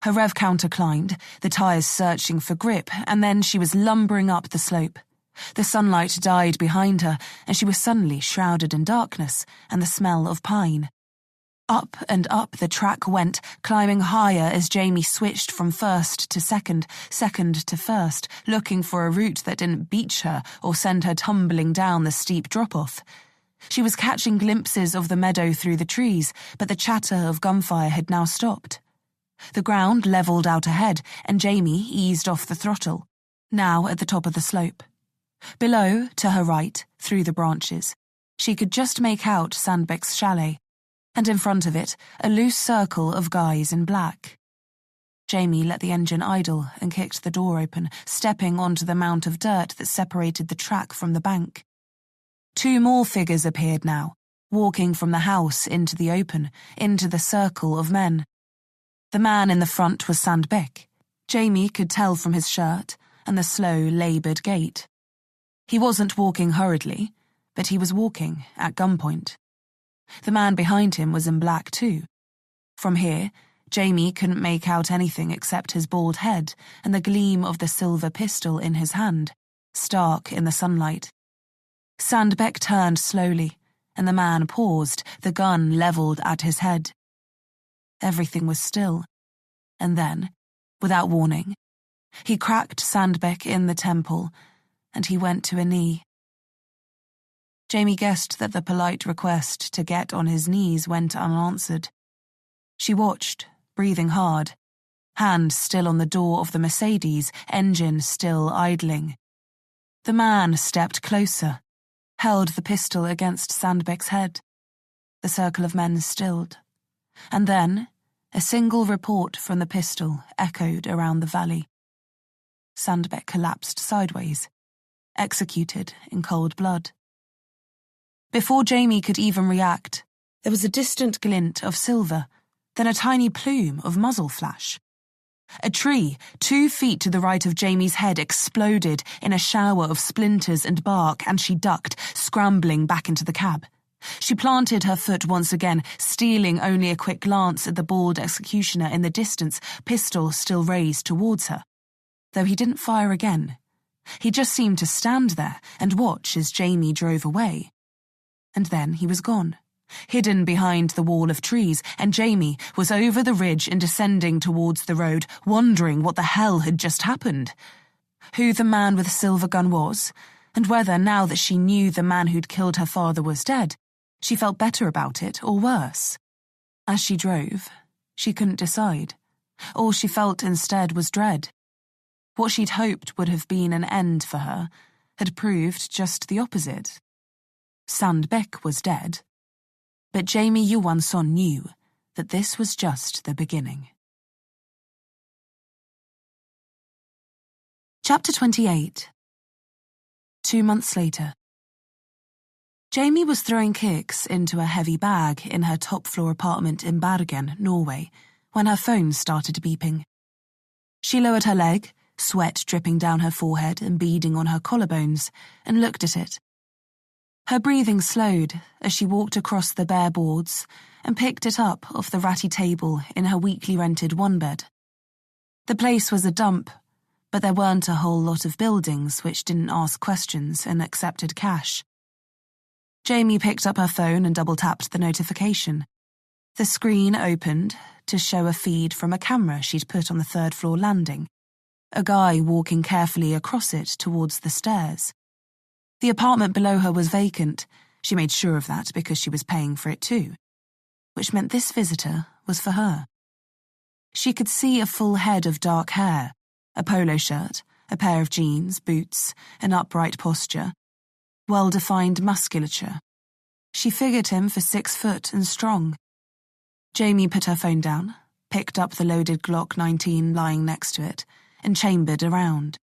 Her rev counter climbed, the tyres searching for grip, and then she was lumbering up the slope. The sunlight died behind her, and she was suddenly shrouded in darkness and the smell of pine. Up and up the track went, climbing higher as Jamie switched from first to second, second to first, looking for a route that didn't beach her or send her tumbling down the steep drop-off. She was catching glimpses of the meadow through the trees, but the chatter of gunfire had now stopped. The ground levelled out ahead, and Jamie eased off the throttle, now at the top of the slope. Below, to her right, through the branches, she could just make out Sandbeck's chalet, and in front of it, a loose circle of guys in black. Jamie let the engine idle and kicked the door open, stepping onto the mound of dirt that separated the track from the bank. 2 more figures appeared now, walking from the house into the open, into the circle of men. The man in the front was Sandbeck. Jamie could tell from his shirt and the slow, laboured gait. He wasn't walking hurriedly, but he was walking at gunpoint. The man behind him was in black too. From here, Jamie couldn't make out anything except his bald head and the gleam of the silver pistol in his hand, stark in the sunlight. Sandbeck turned slowly, and the man paused, the gun levelled at his head. Everything was still, and then, without warning, he cracked Sandbeck in the temple, and he went to a knee. Jamie guessed that the polite request to get on his knees went unanswered. She watched, breathing hard, hand still on the door of the Mercedes, engine still idling. The man stepped closer, held the pistol against Sandbeck's head. The circle of men stilled. And then, a single report from the pistol echoed around the valley. Sandbeck collapsed sideways, executed in cold blood. Before Jamie could even react, there was a distant glint of silver, then a tiny plume of muzzle flash. A tree, 2 feet to the right of Jamie's head, exploded in a shower of splinters and bark, and she ducked, scrambling back into the cab. She planted her foot once again, stealing only a quick glance at the bald executioner in the distance, pistol still raised towards her. Though he didn't fire again. He just seemed to stand there and watch as Jamie drove away. And then he was gone, hidden behind the wall of trees, and Jamie was over the ridge and descending towards the road, wondering what the hell had just happened. Who the man with the silver gun was, and whether, now that she knew the man who'd killed her father was dead, she felt better about it or worse. As she drove, she couldn't decide. All she felt instead was dread. What she'd hoped would have been an end for her had proved just the opposite. Sandbeck was dead, but Jamie Johansson knew that this was just the beginning. Chapter 28. 2 months later. Jamie was throwing kicks into a heavy bag in her top-floor apartment in Bergen, Norway, when her phone started beeping. She lowered her leg, sweat dripping down her forehead and beading on her collarbones, and looked at it. Her breathing slowed as she walked across the bare boards and picked it up off the ratty table in her weekly rented one-bed. The place was a dump, but there weren't a whole lot of buildings which didn't ask questions and accepted cash. Jamie picked up her phone and double-tapped the notification. The screen opened to show a feed from a camera she'd put on the 3rd-floor landing, a guy walking carefully across it towards the stairs. The apartment below her was vacant. She made sure of that because she was paying for it too, which meant this visitor was for her. She could see a full head of dark hair, a polo shirt, a pair of jeans, boots, an upright posture, well-defined musculature. She figured him for 6 foot and strong. Jamie put her phone down, picked up the loaded Glock 19 lying next to it, and chambered around.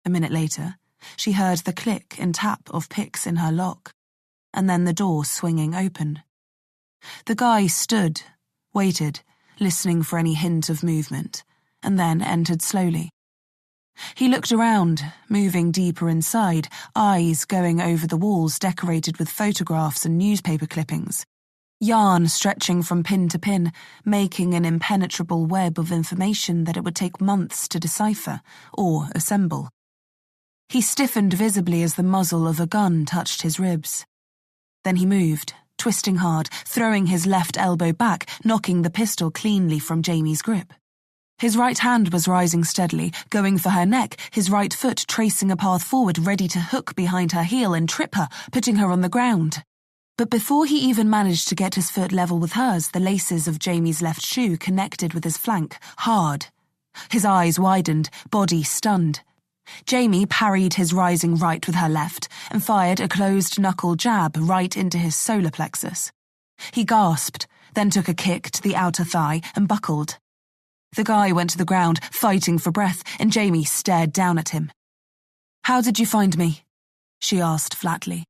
A minute later, she heard the click and tap of picks in her lock, and then the door swinging open. The guy stood, waited, listening for any hint of movement, and then entered slowly. He looked around, moving deeper inside, eyes going over the walls decorated with photographs and newspaper clippings, yarn stretching from pin to pin, making an impenetrable web of information that it would take months to decipher or assemble. He stiffened visibly as the muzzle of a gun touched his ribs. Then he moved, twisting hard, throwing his left elbow back, knocking the pistol cleanly from Jamie's grip. His right hand was rising steadily, going for her neck, his right foot tracing a path forward, ready to hook behind her heel and trip her, putting her on the ground. But before he even managed to get his foot level with hers, the laces of Jamie's left shoe connected with his flank, hard. His eyes widened, body stunned. Jamie parried his rising right with her left and fired a closed-knuckle jab right into his solar plexus. He gasped, then took a kick to the outer thigh and buckled. The guy went to the ground, fighting for breath, and Jamie stared down at him. "How did you find me?" she asked flatly.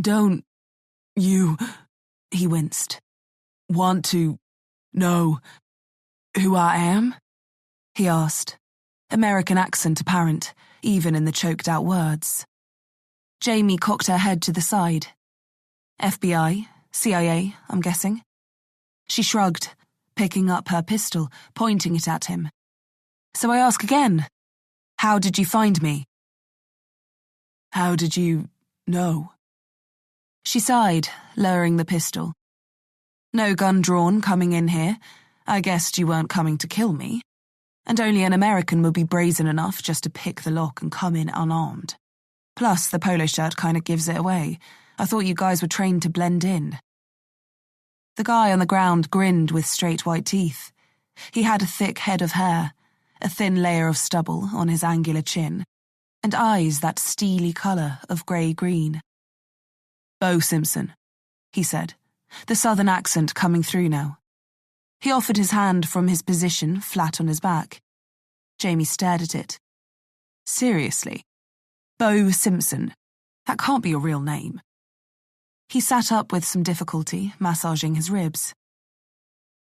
"Don't you," he winced, "want to know who I am?" he asked, American accent apparent, even in the choked-out words. Jamie cocked her head to the side. FBI, CIA, I'm guessing. She shrugged, picking up her pistol, pointing it at him. "So I ask again, how did you find me?" "How did you know?" She sighed, lowering the pistol. "No gun drawn coming in here. I guessed you weren't coming to kill me. And only an American would be brazen enough just to pick the lock and come in unarmed. Plus, the polo shirt kind of gives it away. I thought you guys were trained to blend in." The guy on the ground grinned with straight white teeth. He had a thick head of hair, a thin layer of stubble on his angular chin, and eyes that steely colour of grey-green. "Bo Simpson," he said, the southern accent coming through now. He offered his hand from his position flat on his back. Jamie stared at it. "Seriously? Bo Simpson? That can't be your real name." He sat up with some difficulty, massaging his ribs.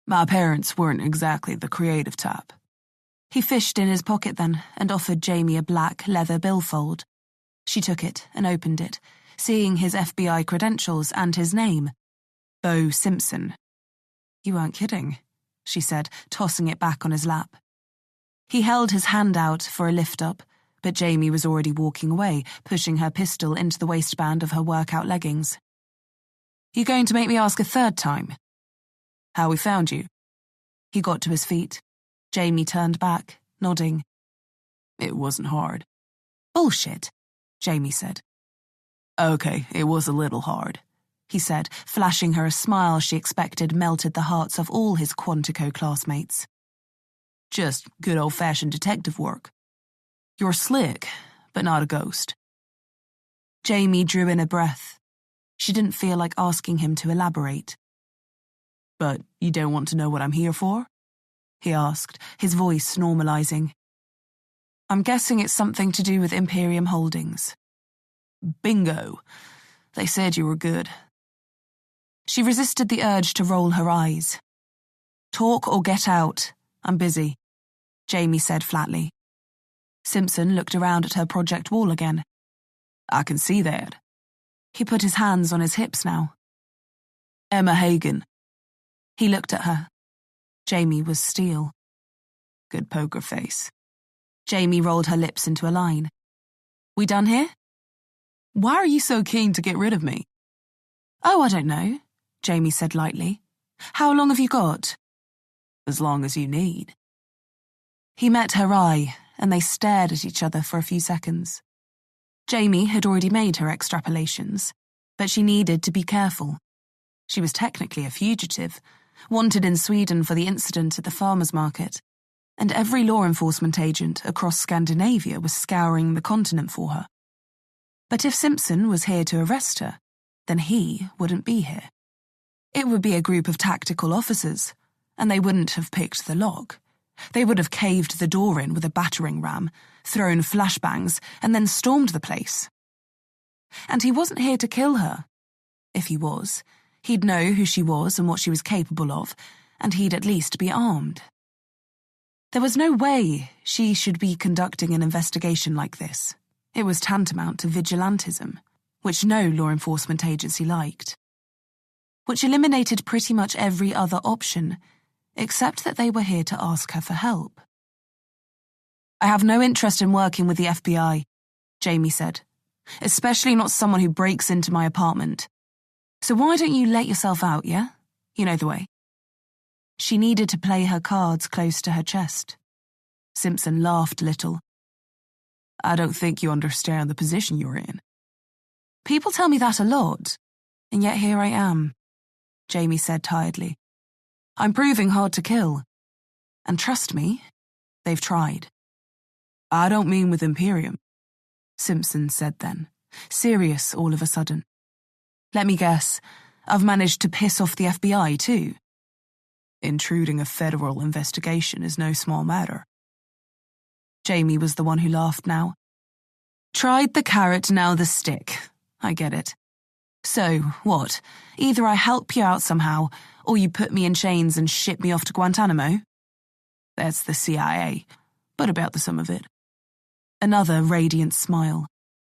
"My parents weren't exactly the creative type." He fished in his pocket then and offered Jamie a black leather billfold. She took it and opened it, seeing his FBI credentials and his name. Bo Simpson. "You weren't kidding," she said, tossing it back on his lap. He held his hand out for a lift-up, but Jamie was already walking away, pushing her pistol into the waistband of her workout leggings. "You going to make me ask a third time?" "How we found you?" He got to his feet. Jamie turned back, nodding. "It wasn't hard." "Bullshit," Jamie said. "Okay, it was a little hard," he said, flashing her a smile she expected melted the hearts of all his Quantico classmates. "Just good old-fashioned detective work. You're slick, but not a ghost." Jamie drew in a breath. She didn't feel like asking him to elaborate. "But you don't want to know what I'm here for?" he asked, his voice normalizing. "I'm guessing it's something to do with Imperium Holdings." "Bingo. They said you were good." She resisted the urge to roll her eyes. "Talk or get out. I'm busy," Jamie said flatly. Simpson looked around at her project wall again. "I can see that." He put his hands on his hips now. "Emma Hagen." He looked at her. Jamie was steel. "Good poker face." Jamie rolled her lips into a line. "We done here?" "Why are you so keen to get rid of me?" "Oh, I don't know," Jamie said lightly. "How long have you got?" "As long as you need." He met her eye, and they stared at each other for a few seconds. Jamie had already made her extrapolations, but she needed to be careful. She was technically a fugitive, wanted in Sweden for the incident at the farmers' market, and every law enforcement agent across Scandinavia was scouring the continent for her. But if Simpson was here to arrest her, then he wouldn't be here. It would be a group of tactical officers, and they wouldn't have picked the lock. They would have caved the door in with a battering ram, thrown flashbangs, and then stormed the place. And he wasn't here to kill her. If he was, he'd know who she was and what she was capable of, and he'd at least be armed. There was no way she should be conducting an investigation like this. It was tantamount to vigilantism, which no law enforcement agency liked. Which eliminated pretty much every other option, except that they were here to ask her for help. "I have no interest in working with the FBI," Jamie said, "especially not someone who breaks into my apartment. So why don't you let yourself out, yeah? You know the way." She needed to play her cards close to her chest. Simpson laughed a little. "I don't think you understand the position you're in." "People tell me that a lot, and yet here I am," Jamie said tiredly. "I'm proving hard to kill. And trust me, they've tried." "I don't mean with Imperium," Simpson said then, serious all of a sudden. "Let me guess, I've managed to piss off the FBI too." "Intruding a federal investigation is no small matter." Jamie was the one who laughed now. "Tried the carrot, now the stick. I get it. So, what? Either I help you out somehow, or you put me in chains and ship me off to Guantanamo?" "That's the CIA, but about the sum of it." Another radiant smile.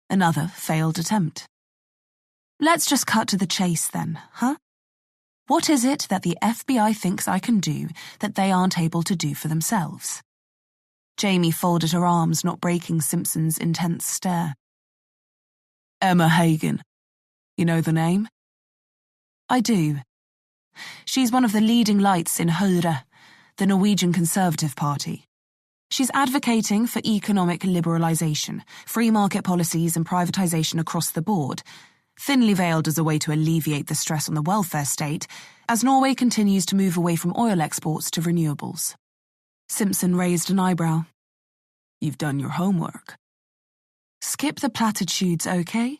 Another failed attempt. "Let's just cut to the chase then, huh? What is it that the FBI thinks I can do that they aren't able to do for themselves?" Jamie folded her arms, not breaking Simpson's intense stare. "Emma Hagen. You know the name?" "I do. She's one of the leading lights in Høyre, the Norwegian Conservative Party. She's advocating for economic liberalisation, free market policies and privatisation across the board, thinly veiled as a way to alleviate the stress on the welfare state, as Norway continues to move away from oil exports to renewables." Simpson raised an eyebrow. "You've done your homework." "Skip the platitudes, okay?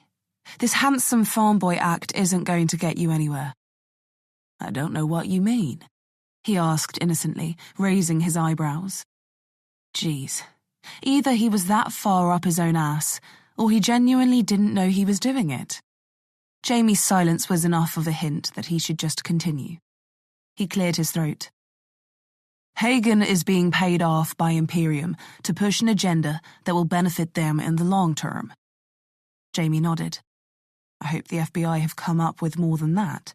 This handsome farm boy act isn't going to get you anywhere." "I don't know what you mean," he asked innocently, raising his eyebrows. Geez, either he was that far up his own ass, or he genuinely didn't know he was doing it. Jamie's silence was enough of a hint that he should just continue. He cleared his throat. "Hagen is being paid off by Imperium to push an agenda that will benefit them in the long term." Jamie nodded. "I hope the FBI have come up with more than that."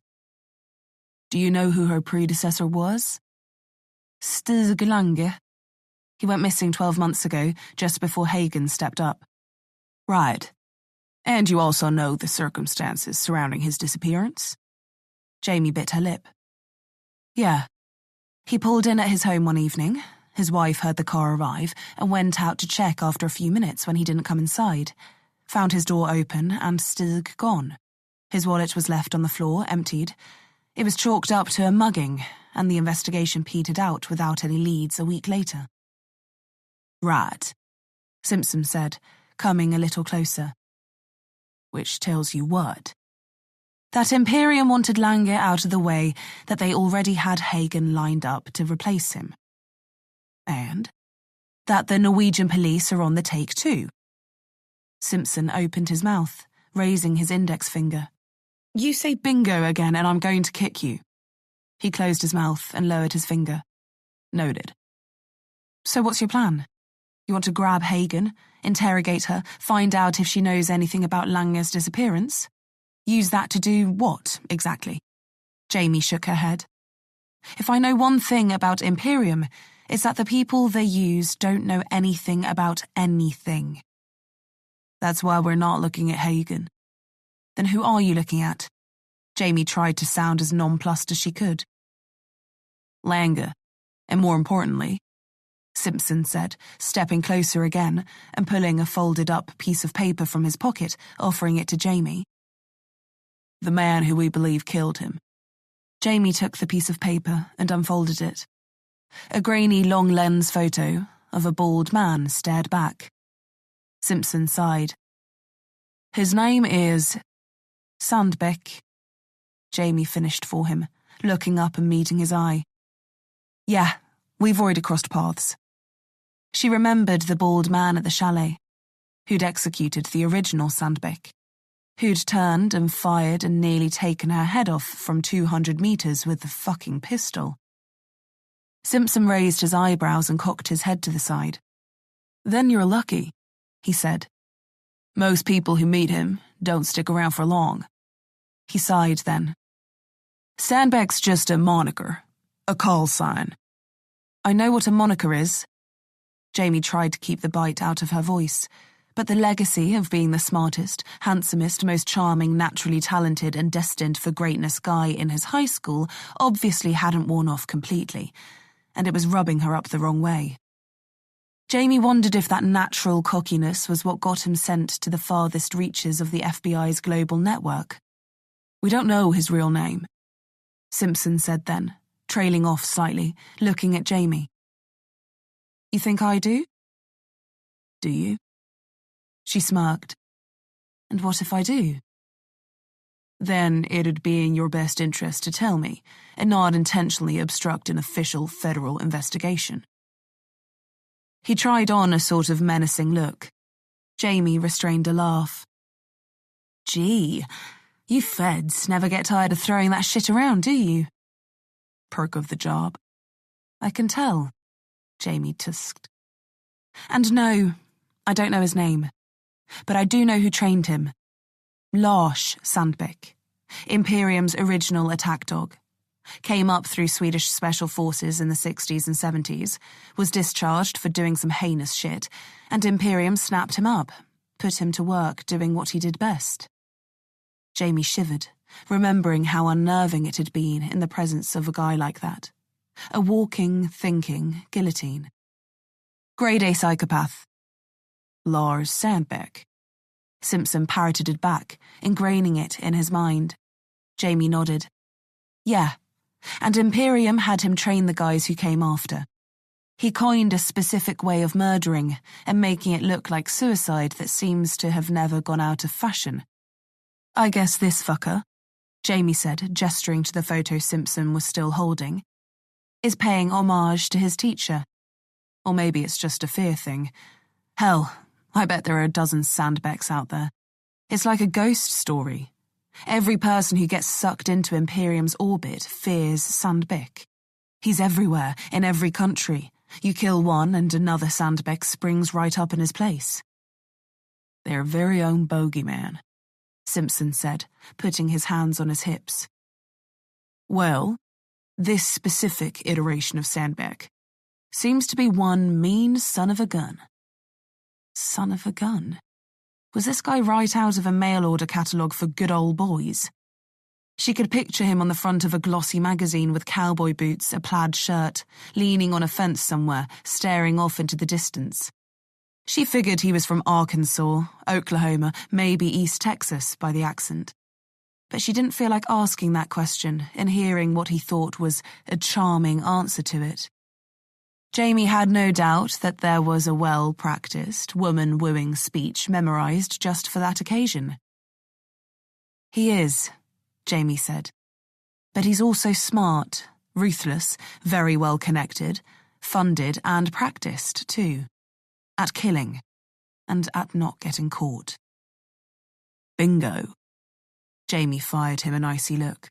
"Do you know who her predecessor was?" "Stig Lange. He went missing 12 months ago, just before Hagen stepped up." "Right. And you also know the circumstances surrounding his disappearance?" Jamie bit her lip. "Yeah. He pulled in at his home one evening. His wife heard the car arrive and went out to check after a few minutes when he didn't come inside. Found his door open and Stig gone. His wallet was left on the floor, emptied. It was chalked up to a mugging, and the investigation petered out without any leads a week later." "Right," Simpson said, coming a little closer. "Which tells you what?" "That Imperium wanted Lange out of the way, that they already had Hagen lined up to replace him. And that the Norwegian police are on the take too." Simpson opened his mouth, raising his index finger. "You say bingo again and I'm going to kick you." He closed his mouth and lowered his finger. "Noted." "So what's your plan? You want to grab Hagen, interrogate her, find out if she knows anything about Lange's disappearance? Use that to do what, exactly?" Jamie shook her head. "If I know one thing about Imperium, it's that the people they use don't know anything about anything." "That's why we're not looking at Hagen." "Then who are you looking at?" Jamie tried to sound as nonplussed as she could. "Lange, and more importantly," Simpson said, stepping closer again and pulling a folded-up piece of paper from his pocket, offering it to Jamie. "The man who we believe killed him." Jamie took the piece of paper and unfolded it. A grainy long-lens photo of a bald man stared back. Simpson sighed. "His name is Sandbeck," Jamie finished for him, looking up and meeting his eye. "Yeah, We've already crossed paths. She remembered the bald man at the chalet, who'd executed the original Sandbeck, who'd turned and fired and nearly taken her head off from 200 meters with the fucking pistol. Simpson raised his eyebrows and cocked his head to the side. "Then you're lucky," he said. "Most people who meet him don't stick around for long." He sighed then. "Sandbeck's just a moniker, a call sign." "I know what a moniker is." Jamie tried to keep the bite out of her voice, but the legacy of being the smartest, handsomest, most charming, naturally talented and destined for greatness guy in his high school obviously hadn't worn off completely, and it was rubbing her up the wrong way. Jamie wondered if that natural cockiness was what got him sent to the farthest reaches of the FBI's global network. "We don't know his real name," Simpson said then, trailing off slightly, looking at Jamie. "You think I do?" "Do you?" She smirked. "And what if I do?" "Then it'd be in your best interest to tell me, and not intentionally obstruct an official federal investigation." He tried on a sort of menacing look. Jamie restrained a laugh. "Gee, you feds never get tired of throwing that shit around, do you?" "Perk of the job." "I can tell," Jamie tusked. "And no, I don't know his name, but I do know who trained him. Lars Sandbeck, Imperium's original attack dog. Came up through Swedish special forces in the 60s and 70s, was discharged for doing some heinous shit, and Imperium snapped him up, put him to work doing what he did best." Jamie shivered, remembering how unnerving it had been in the presence of a guy like that. A walking, thinking guillotine. "Grade A psychopath." "Lars Sandbeck." Simpson parroted it back, ingraining it in his mind. Jamie nodded. "Yeah, and Imperium had him train the guys who came after. He coined a specific way of murdering and making it look like suicide that seems to have never gone out of fashion. I guess this fucker," Jamie said, gesturing to the photo Simpson was still holding, "is paying homage to his teacher. Or maybe it's just a fear thing. Hell, I bet there are a dozen Sandbecks out there. It's like a ghost story. Every person who gets sucked into Imperium's orbit fears Sandbeck. He's everywhere, in every country. You kill one and another Sandbeck springs right up in his place." "Their very own bogeyman," Simpson said, putting his hands on his hips. "Well, this specific iteration of Sandbeck seems to be one mean son of a gun." Son of a gun? Was this guy right out of a mail-order catalogue for good old boys? She could picture him on the front of a glossy magazine with cowboy boots, a plaid shirt, leaning on a fence somewhere, staring off into the distance. She figured he was from Arkansas, Oklahoma, maybe East Texas by the accent. But she didn't feel like asking that question and hearing what he thought was a charming answer to it. Jamie had no doubt that there was a well-practiced, woman-wooing speech memorized just for that occasion. "He is," Jamie said. "But he's also smart, ruthless, very well-connected, funded and practiced, too. At killing, and at not getting caught." "Bingo." Jamie fired him an icy look.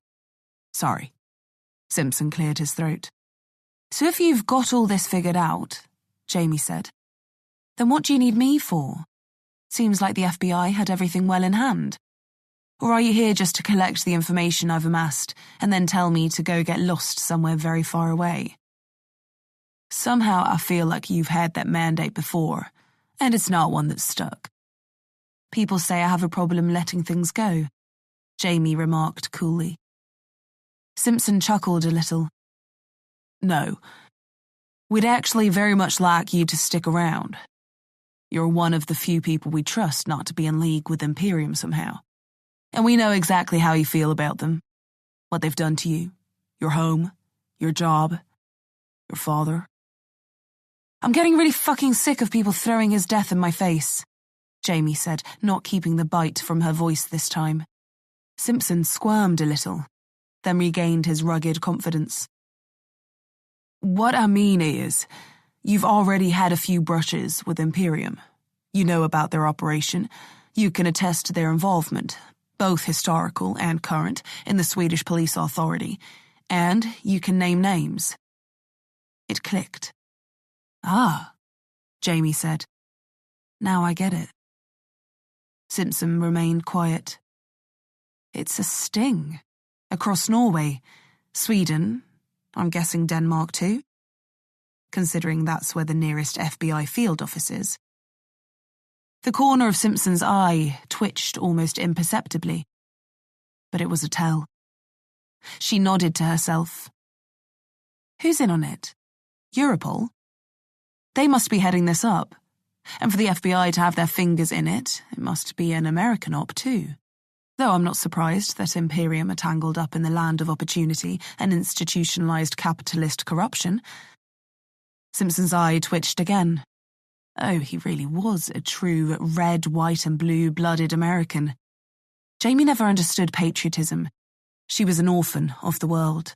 "Sorry." Simpson cleared his throat. "So if you've got all this figured out," Jamie said, "then what do you need me for? Seems like the FBI had everything well in hand. Or are you here just to collect the information I've amassed and then tell me to go get lost somewhere very far away? Somehow I feel like you've had that mandate before, and it's not one that's stuck." "People say I have a problem letting things go," Jamie remarked coolly. Simpson chuckled a little. "No, we'd actually very much like you to stick around. You're one of the few people we trust not to be in league with Imperium somehow. And we know exactly how you feel about them, what they've done to you, your home, your job, your father." "I'm getting really fucking sick of people throwing his death in my face," Jamie said, not keeping the bite from her voice this time. Simpson squirmed a little, then regained his rugged confidence. What I mean is, you've already had a few brushes with Imperium. You know about their operation. You can attest to their involvement, both historical and current, in the Swedish police authority. And you can name names. It clicked. Ah, Jamie said. Now I get it. Simpson remained quiet. It's a sting. Across Norway, Sweden, I'm guessing Denmark too, considering that's where the nearest FBI field office is. The corner of Simpson's eye twitched almost imperceptibly, but it was a tell. She nodded to herself. Who's in on it? Europol? They must be heading this up, and for the FBI to have their fingers in it, it must be an American op too. Though I'm not surprised that Imperium are tangled up in the land of opportunity and institutionalized capitalist corruption. Simpson's eye twitched again. Oh, he really was a true red, white and blue-blooded American. Jamie never understood patriotism. She was an orphan of the world.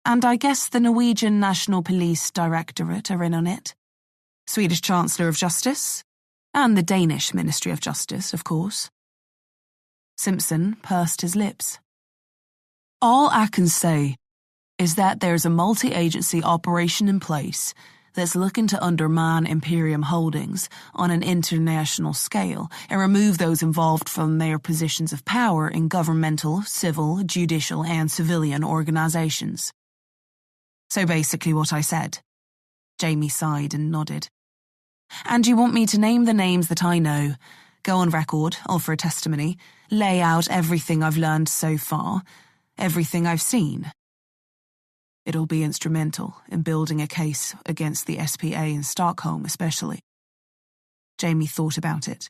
And I guess the Norwegian National Police Directorate are in on it. Swedish Chancellor of Justice. And the Danish Ministry of Justice, of course. Simpson pursed his lips. All I can say is that there's a multi-agency operation in place that's looking to undermine Imperium Holdings on an international scale and remove those involved from their positions of power in governmental, civil, judicial, and civilian organizations. So basically what I said. Jamie sighed and nodded. And you want me to name the names that I know, go on record, offer a testimony, lay out everything I've learned so far, everything I've seen. It'll be instrumental in building a case against the SPA in Stockholm especially. Jamie thought about it.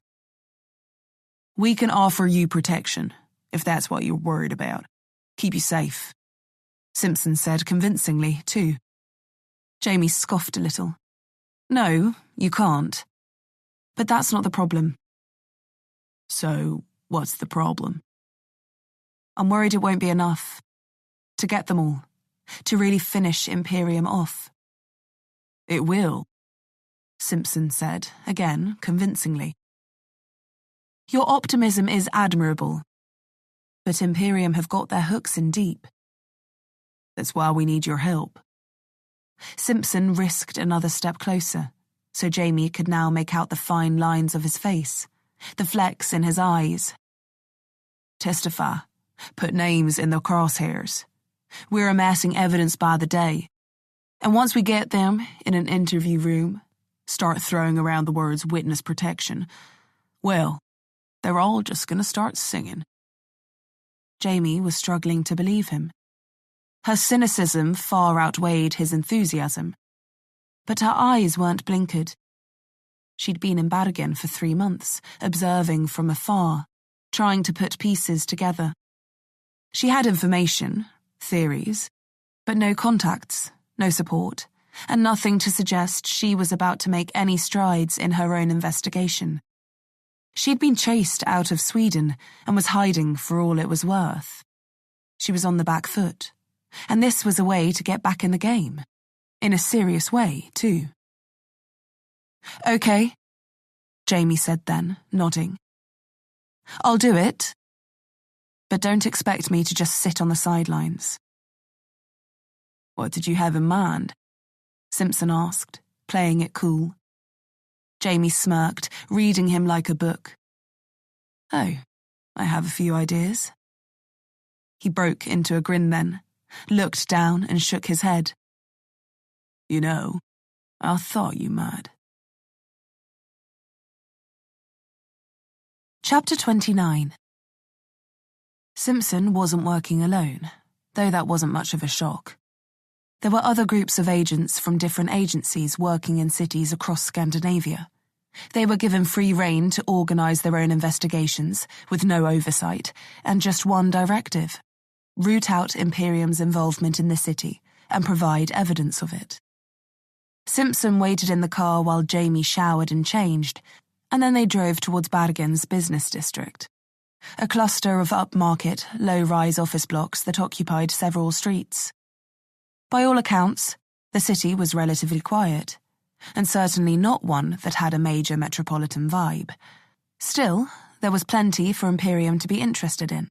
We can offer you protection, if that's what you're worried about. Keep you safe. Simpson said convincingly, too. Jamie scoffed a little. No, you can't. But that's not the problem. So, what's the problem? I'm worried it won't be enough. To get them all. To really finish Imperium off. It will, Simpson said, again, convincingly. Your optimism is admirable. But Imperium have got their hooks in deep. That's why we need your help. Simpson risked another step closer, so Jamie could now make out the fine lines of his face, the flecks in his eyes. Testify. Put names in the crosshairs. We're amassing evidence by the day. And once we get them in an interview room, start throwing around the words witness protection, well, they're all just going to start singing. Jamie was struggling to believe him. Her cynicism far outweighed his enthusiasm. But her eyes weren't blinkered. She'd been in Bergen for 3 months, observing from afar, trying to put pieces together. She had information, theories, but no contacts, no support, and nothing to suggest she was about to make any strides in her own investigation. She'd been chased out of Sweden and was hiding for all it was worth. She was on the back foot, and this was a way to get back in the game. In a serious way, too. Okay, Jamie said then, nodding. I'll do it. But don't expect me to just sit on the sidelines. What did you have in mind? Simpson asked, playing it cool. Jamie smirked, reading him like a book. Oh, I have a few ideas. He broke into a grin then, looked down and shook his head. You know, I thought you might. Chapter 29. Simpson wasn't working alone, though that wasn't much of a shock. There were other groups of agents from different agencies working in cities across Scandinavia. They were given free rein to organise their own investigations, with no oversight, and just one directive: root out Imperium's involvement in the city and provide evidence of it. Simpson waited in the car while Jamie showered and changed, and then they drove towards Bergen's business district, a cluster of upmarket, low-rise office blocks that occupied several streets. By all accounts, The city was relatively quiet, and certainly not one that had a major metropolitan vibe. Still, there was plenty for Imperium to be interested in.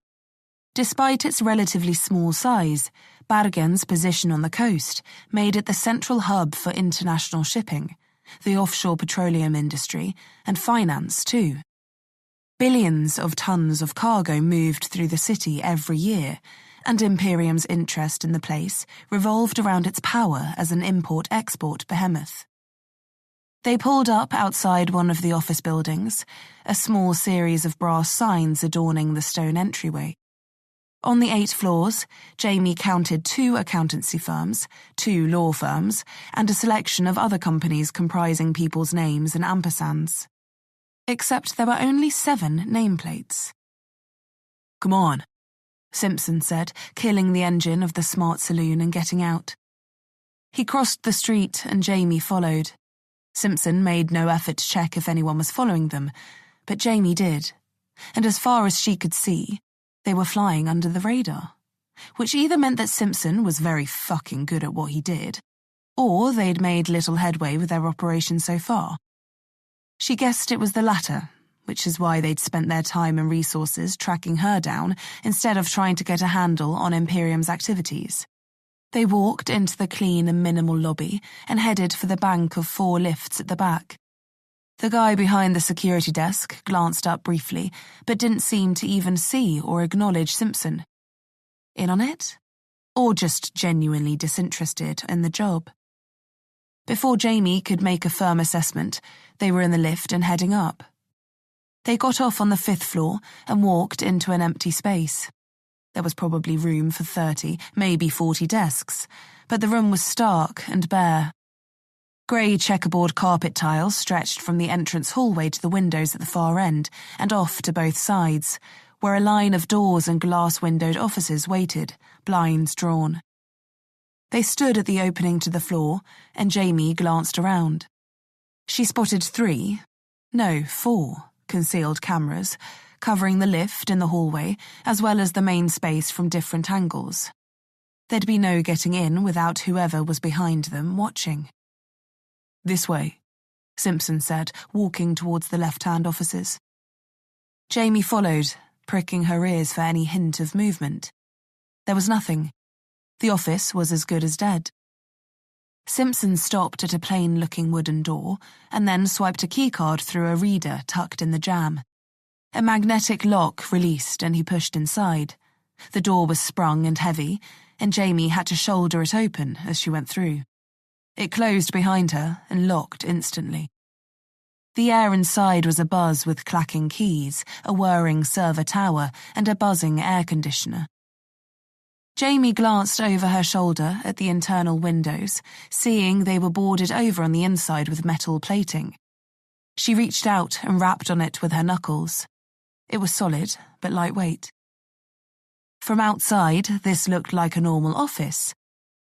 Despite its relatively small size, Bergen's position on the coast made it the central hub for international shipping, the offshore petroleum industry, and finance too. Billions of tons of cargo moved through the city every year, and Imperium's interest in the place revolved around its power as an import-export behemoth. They pulled up outside one of the office buildings, a small series of brass signs adorning the stone entryway. On the 8 floors, Jamie counted 2 accountancy firms, 2 law firms, and a selection of other companies comprising people's names and ampersands. Except there were only 7 nameplates. "Come on," Simpson said, killing the engine of the smart saloon and getting out. He crossed the street and Jamie followed. Simpson made no effort to check if anyone was following them, but Jamie did, and as far as she could see, they were flying under the radar, which either meant that Simpson was very fucking good at what he did, or they'd made little headway with their operation so far. She guessed it was the latter, which is why they'd spent their time and resources tracking her down instead of trying to get a handle on Imperium's activities. They walked into the clean and minimal lobby and headed for the bank of 4 lifts at the back. The guy behind the security desk glanced up briefly, but didn't seem to even see or acknowledge Simpson. In on it? Or just genuinely disinterested in the job? Before Jamie could make a firm assessment, they were in the lift and heading up. They got off on the 5th floor and walked into an empty space. There was probably room for 30, maybe 40 desks, but the room was stark and bare. Grey checkerboard carpet tiles stretched from the entrance hallway to the windows at the far end and off to both sides, where a line of doors and glass-windowed offices waited, blinds drawn. They stood at the opening to the floor, and Jamie glanced around. She spotted 4 concealed cameras, covering the lift in the hallway as well as the main space from different angles. There'd be no getting in without whoever was behind them watching. "This way," Simpson said, walking towards the left-hand offices. Jamie followed, pricking her ears for any hint of movement. There was nothing. The office was as good as dead. Simpson stopped at a plain-looking wooden door and then swiped a keycard through a reader tucked in the jamb. A magnetic lock released and he pushed inside. The door was sprung and heavy, and Jamie had to shoulder it open as she went through. It closed behind her and locked instantly. The air inside was abuzz with clacking keys, a whirring server tower, and a buzzing air conditioner. Jamie glanced over her shoulder at the internal windows, seeing they were boarded over on the inside with metal plating. She reached out and rapped on it with her knuckles. It was solid, but lightweight. From outside, this looked like a normal office.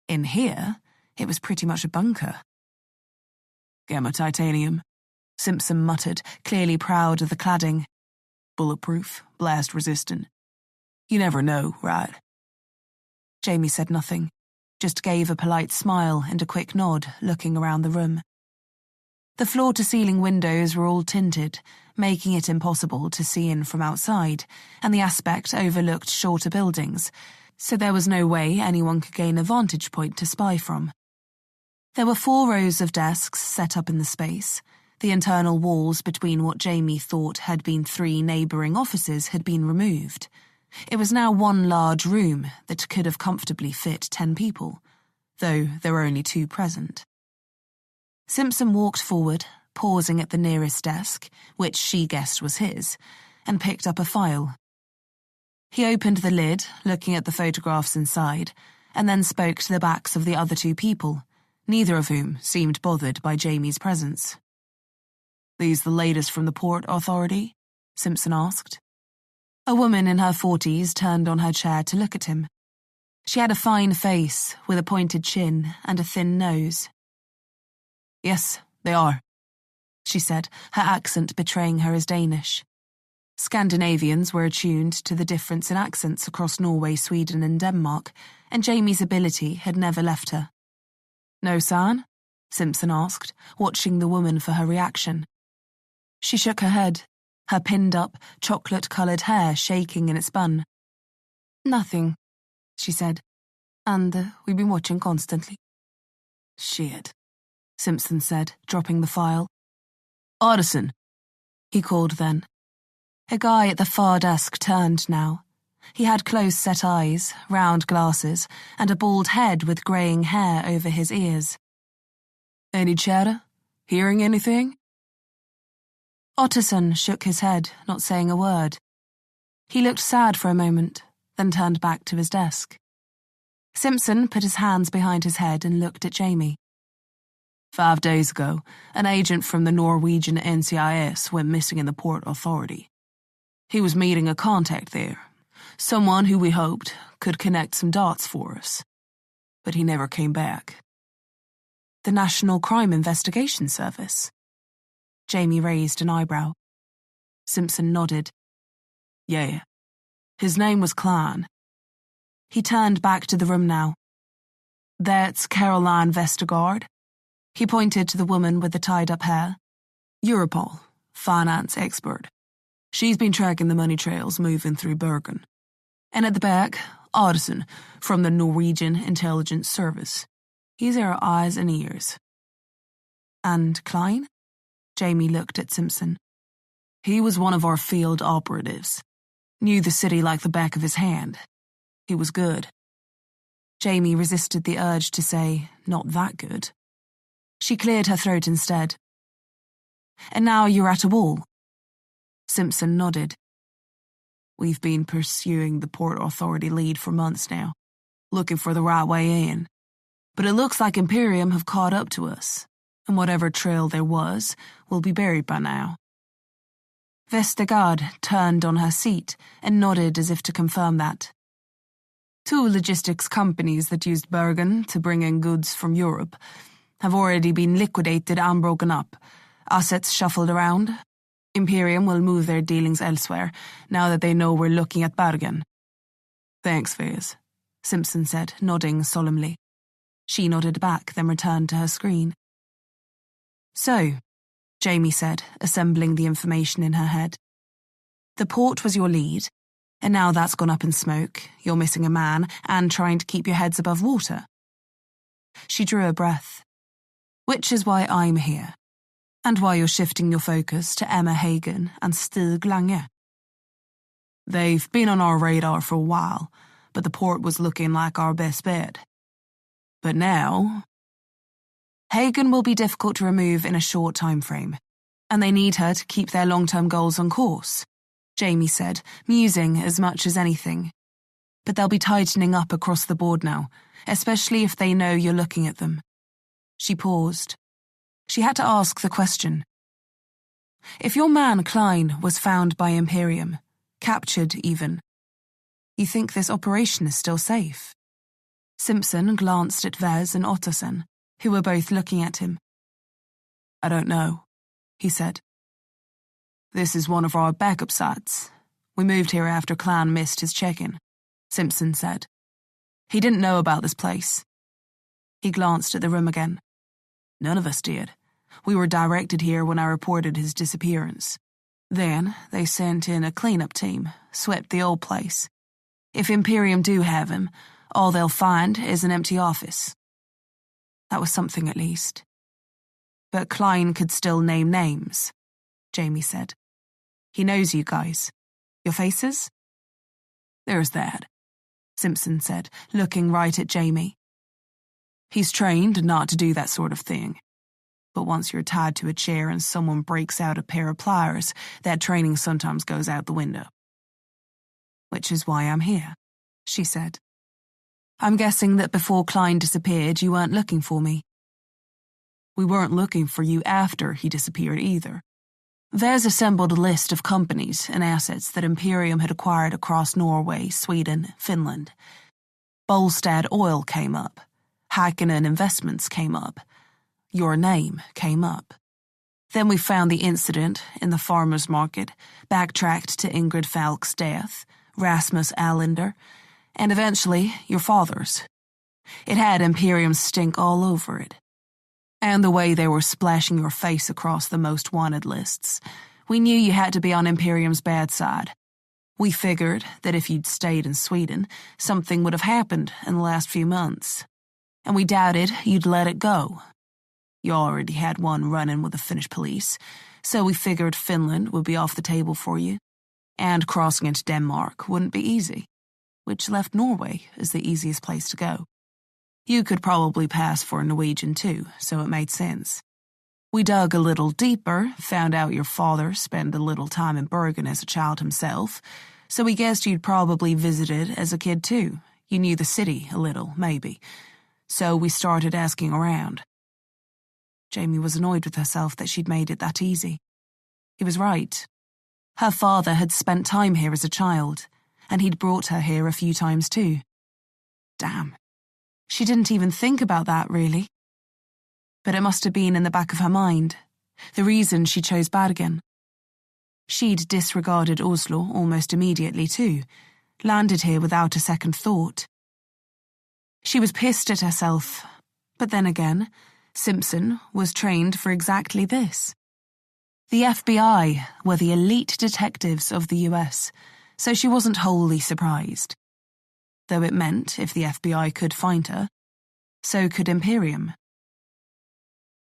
In here, it was pretty much a bunker. "Gamma titanium," Simpson muttered, clearly proud of the cladding. "Bulletproof, blast resistant. You never know, right?" Jamie said nothing, just gave a polite smile and a quick nod, looking around the room. The floor-to-ceiling windows were all tinted, making it impossible to see in from outside, and the aspect overlooked shorter buildings, so there was no way anyone could gain a vantage point to spy from. There were 4 rows of desks set up in the space. The internal walls between what Jamie thought had been 3 neighbouring offices had been removed. It was now one large room that could have comfortably fit 10 people, though there were only 2 present. Simpson walked forward, pausing at the nearest desk, which she guessed was his, and picked up a file. He opened the lid, looking at the photographs inside, and then spoke to the backs of the other 2 people, neither of whom seemed bothered by Jamie's presence. "These the latest from the Port Authority?" Simpson asked. A woman in her 40s turned on her chair to look at him. She had a fine face, with a pointed chin and a thin nose. "Yes, they are," she said, her accent betraying her as Danish. Scandinavians were attuned to the difference in accents across Norway, Sweden, and Denmark, and Jamie's ability had never left her. No sign? Simpson asked, watching the woman for her reaction. She shook her head, her pinned-up, chocolate-coloured hair shaking in its bun. Nothing, she said, and we've been watching constantly. Shit, Simpson said, dropping the file. Artisan, he called then. A guy at the far desk turned now. He had close-set eyes, round glasses, and a bald head with greying hair over his ears. Any chatter? Hearing anything? Otterson shook his head, not saying a word. He looked sad for a moment, then turned back to his desk. Simpson put his hands behind his head and looked at Jamie. 5 days ago, an agent from the Norwegian NCIS went missing in the Port Authority. He was meeting a contact there, someone who we hoped could connect some dots for us. But he never came back. The National Crime Investigation Service? Jamie raised an eyebrow. Simpson nodded. Yeah. His name was Klein. He turned back to the room now. That's Caroline Vestergaard. He pointed to the woman with the tied-up hair. Europol, finance expert. She's been tracking the money trails moving through Bergen. And at the back, Oddison, from the Norwegian Intelligence Service. He's our eyes and ears. And Klein? Jamie looked at Simpson. He was one of our field operatives. Knew the city like the back of his hand. He was good. Jamie resisted the urge to say, not that good. She cleared her throat instead. And now you're at a wall. Simpson nodded. We've been pursuing the Port Authority lead for months now, looking for the right way in. But it looks like Imperium have caught up to us, and whatever trail there was will be buried by now. Vestergaard turned on her seat and nodded as if to confirm that. 2 logistics companies that used Bergen to bring in goods from Europe have already been liquidated and broken up, assets shuffled around. Imperium will move their dealings elsewhere, now that they know we're looking at Bergen. Thanks, Fairs, Simpson said, nodding solemnly. She nodded back, then returned to her screen. So, Jamie said, assembling the information in her head. The port was your lead, and now that's gone up in smoke, you're missing a man, and trying to keep your heads above water. She drew a breath. Which is why I'm here, and why you're shifting your focus to Emma Hagen and Stig Lange. They've been on our radar for a while, but the port was looking like our best bet. But now, Hagen will be difficult to remove in a short time frame, and they need her to keep their long-term goals on course, Jamie said, musing as much as anything. But they'll be tightening up across the board now, especially if they know you're looking at them. She paused. She had to ask the question. If your man Klein was found by Imperium, captured even, you think this operation is still safe? Simpson glanced at Vez and Otterson, who were both looking at him. I don't know, he said. This is one of our backup sites. We moved here after Klein missed his check-in, Simpson said. He didn't know about this place. He glanced at the room again. None of us did. We were directed here when I reported his disappearance. Then they sent in a cleanup team, swept the old place. If Imperium do have him, all they'll find is an empty office. That was something at least. But Klein could still name names, Jamie said. He knows you guys. Your faces? There's that, Simpson said, looking right at Jamie. He's trained not to do that sort of thing. But once you're tied to a chair and someone breaks out a pair of pliers, that training sometimes goes out the window. Which is why I'm here, she said. I'm guessing that before Klein disappeared, you weren't looking for me. We weren't looking for you after he disappeared either. There's assembled a list of companies and assets that Imperium had acquired across Norway, Sweden, Finland. Bolstad Oil came up. Hakkinen Investments came up. Your name came up. Then we found the incident in the farmer's market, backtracked to Ingrid Falk's death, Rasmus Allender, and eventually your father's. It had Imperium stink all over it. And the way they were splashing your face across the most wanted lists, we knew you had to be on Imperium's bad side. We figured that if you'd stayed in Sweden, something would have happened in the last few months. And we doubted you'd let it go. You already had one run-in with the Finnish police, so we figured Finland would be off the table for you. And crossing into Denmark wouldn't be easy, which left Norway as the easiest place to go. You could probably pass for a Norwegian too, so it made sense. We dug a little deeper, found out your father spent a little time in Bergen as a child himself, so we guessed you'd probably visited as a kid too. You knew the city a little, maybe. So we started asking around. Jamie was annoyed with herself that she'd made it that easy. He was right. Her father had spent time here as a child, and he'd brought her here a few times too. Damn. She didn't even think about that, really. But it must have been in the back of her mind, the reason she chose Bergen. She'd disregarded Oslo almost immediately too, landed here without a second thought. She was pissed at herself, but then again, Simpson was trained for exactly this. The FBI were the elite detectives of the US, so she wasn't wholly surprised. Though it meant if the FBI could find her, so could Imperium.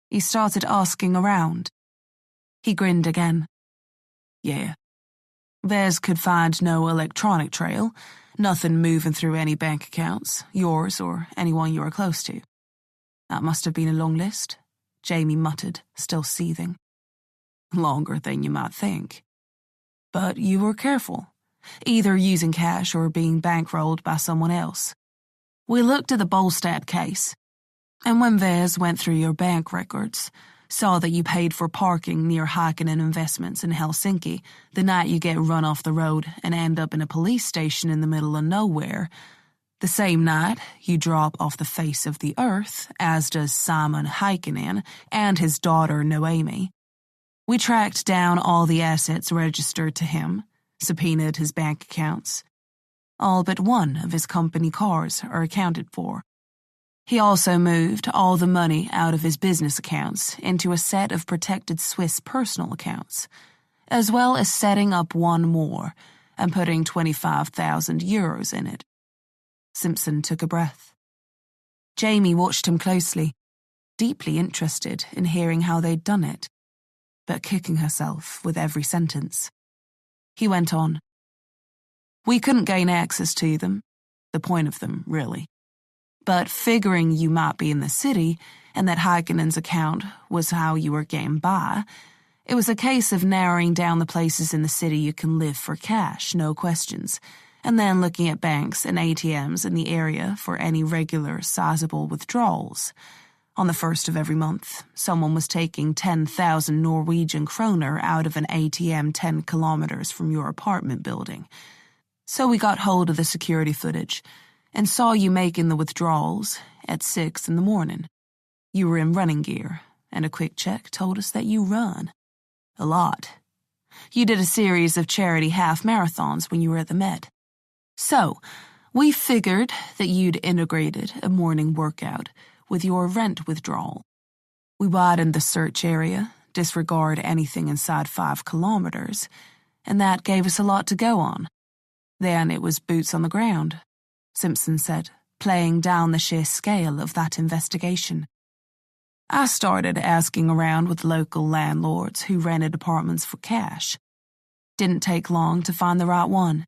He started asking around. He grinned again. Yeah. Theirs could find no electronic trail, nothing moving through any bank accounts, yours or anyone you were close to. That must have been a long list, Jamie muttered, still seething. Longer than you might think. But you were careful, either using cash or being bankrolled by someone else. We looked at the Bolstad case, and when theirs went through your bank records, saw that you paid for parking near Hakkinen Investments in Helsinki the night you get run off the road and end up in a police station in the middle of nowhere. The same night, you drop off the face of the earth, as does Simon Hakkinen and his daughter Noemi. We tracked down all the assets registered to him, subpoenaed his bank accounts. All but one of his company cars are accounted for. He also moved all the money out of his business accounts into a set of protected Swiss personal accounts, as well as setting up one more and putting 25,000 euros in it. Simpson took a breath. Jamie watched him closely, deeply interested in hearing how they'd done it, but kicking herself with every sentence. He went on. We couldn't gain access to them, the point of them, really. But figuring you might be in the city and that Hakkinen's account was how you were getting by, it was a case of narrowing down the places in the city you can live for cash, no questions, and then looking at banks and ATMs in the area for any regular, sizable withdrawals. On the 1st of every month, someone was taking 10,000 Norwegian kroner out of an ATM 10 kilometers from your apartment building. So we got hold of the security footage and saw you making the withdrawals at 6 in the morning. You were in running gear, and a quick check told us that you run. A lot. You did a series of charity half marathons when you were at the Met. So, we figured that you'd integrated a morning workout with your rent withdrawal. We widened the search area, disregard anything inside 5 kilometers, and that gave us a lot to go on. Then it was boots on the ground, Simpson said, playing down the sheer scale of that investigation. I started asking around with local landlords who rented apartments for cash. Didn't take long to find the right one.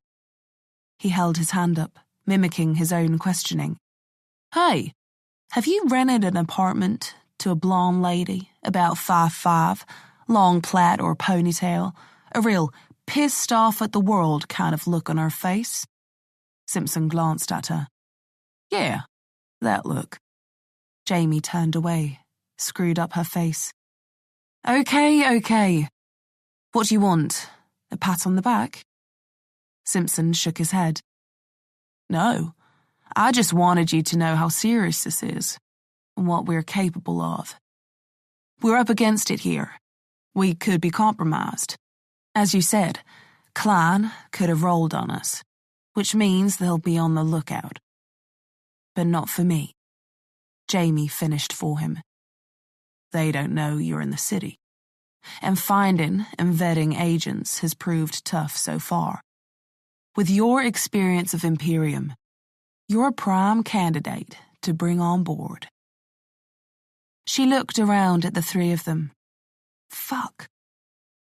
He held his hand up, mimicking his own questioning. Hey, have you rented an apartment to a blonde lady, about 5'5", long plait or ponytail, a real pissed off at the world kind of look on her face? Simpson glanced at her. Yeah, that look. Jamie turned away, screwed up her face. Okay. What do you want? A pat on the back? Simpson shook his head. No, I just wanted you to know how serious this is and what we're capable of. We're up against it here. We could be compromised. As you said, Klein could have rolled on us, which means they'll be on the lookout. But not for me. Jamie finished for him. They don't know you're in the city. And finding and vetting agents has proved tough so far. With your experience of Imperium, you're a prime candidate to bring on board. She looked around at the three of them. Fuck.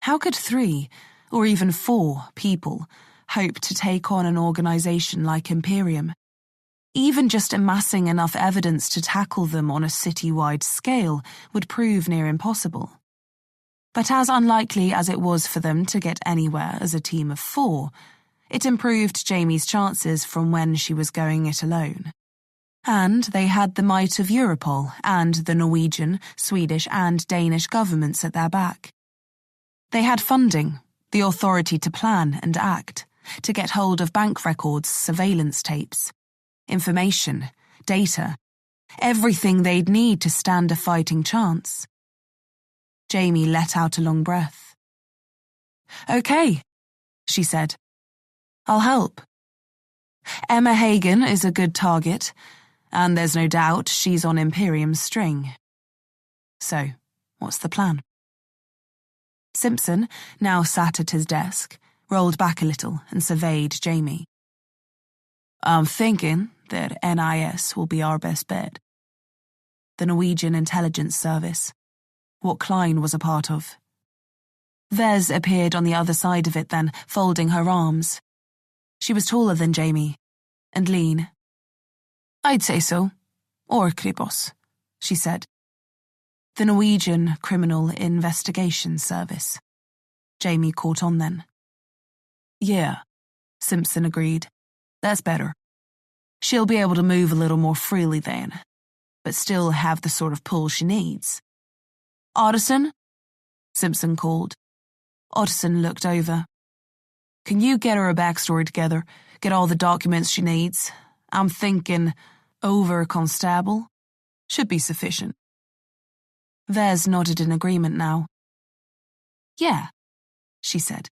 How could 3, or even 4, people hope to take on an organization like Imperium? Even just amassing enough evidence to tackle them on a city-wide scale would prove near impossible. But as unlikely as it was for them to get anywhere as a team of 4, it improved Jamie's chances from when she was going it alone. And they had the might of Europol and the Norwegian, Swedish and Danish governments at their back. They had funding, the authority to plan and act, to get hold of bank records, surveillance tapes, information, data, everything they'd need to stand a fighting chance. Jamie let out a long breath. Okay, she said. I'll help. Emma Hagen is a good target, and there's no doubt she's on Imperium's string. So, what's the plan? Simpson, now sat at his desk, rolled back a little and surveyed Jamie. I'm thinking that NIS will be our best bet. The Norwegian Intelligence Service, what Klein was a part of. Vez appeared on the other side of it then, folding her arms. She was taller than Jamie, and lean. I'd say so. Or Kripos, she said. The Norwegian Criminal Investigation Service. Jamie caught on then. Yeah, Simpson agreed. That's better. She'll be able to move a little more freely then, but still have the sort of pull she needs. Otterson? Simpson called. Otterson looked over. Can you get her a backstory together, get all the documents she needs? I'm thinking over-constable. Should be sufficient. Vez nodded in agreement now. Yeah, she said.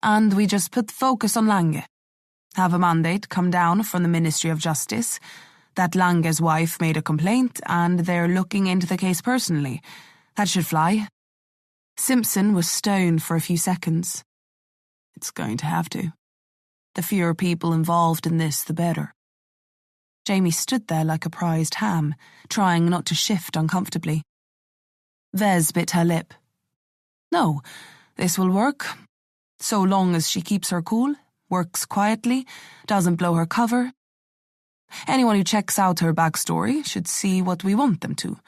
And we just put focus on Lange. Have a mandate come down from the Ministry of Justice that Lange's wife made a complaint and they're looking into the case personally. That should fly. Simpson was stoned for a few seconds. It's going to have to. The fewer people involved in this, the better. Jamie stood there like a prized ham, trying not to shift uncomfortably. Vez bit her lip. No, this will work. So long as she keeps her cool, works quietly, doesn't blow her cover. Anyone who checks out her backstory should see what we want them to,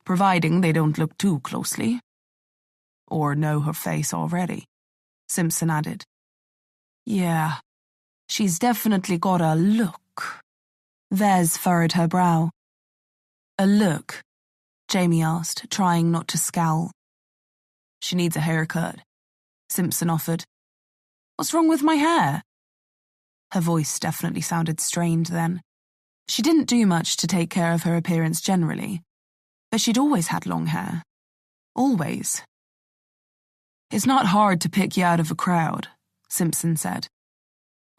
providing they don't look too closely. Or know her face already, Simpson added. Yeah, she's definitely got a look. Vez furrowed her brow. A look? Jamie asked, trying not to scowl. She needs a haircut, Simpson offered. What's wrong with my hair? Her voice definitely sounded strained then. She didn't do much to take care of her appearance generally, but she'd always had long hair. Always. It's not hard to pick you out of a crowd, Simpson said.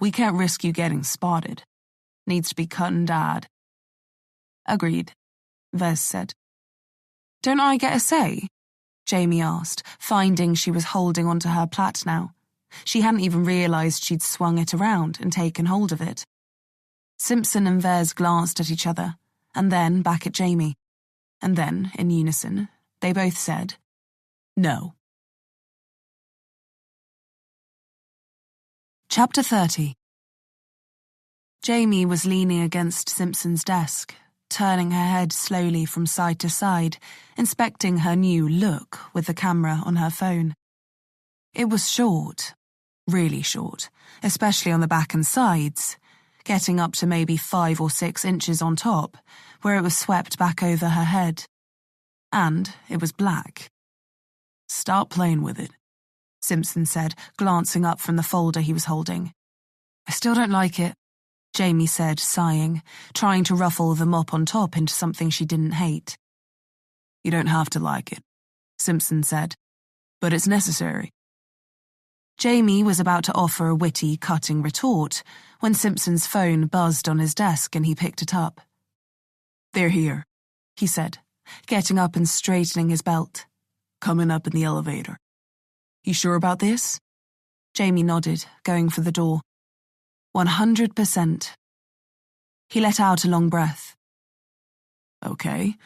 We can't risk you getting spotted. Needs to be cut and dyed. Agreed, Vez said. Don't I get a say? Jamie asked, finding she was holding onto her plait now. She hadn't even realised she'd swung it around and taken hold of it. Simpson and Vez glanced at each other, and then back at Jamie. And then, in unison, they both said, No. Chapter 30. Jamie was leaning against Simpson's desk, turning her head slowly from side to side, inspecting her new look with the camera on her phone. It was short, really short, especially on the back and sides, getting up to maybe 5 or 6 inches on top, where it was swept back over her head. And it was black. Stop playing with it, Simpson said, glancing up from the folder he was holding. I still don't like it, Jamie said, sighing, trying to ruffle the mop on top into something she didn't hate. You don't have to like it, Simpson said, but it's necessary. Jamie was about to offer a witty, cutting retort when Simpson's phone buzzed on his desk and he picked it up. They're here, he said, getting up and straightening his belt. Coming up in the elevator. You sure about this? Jamie nodded, going for the door. 100%. He let out a long breath. Okay.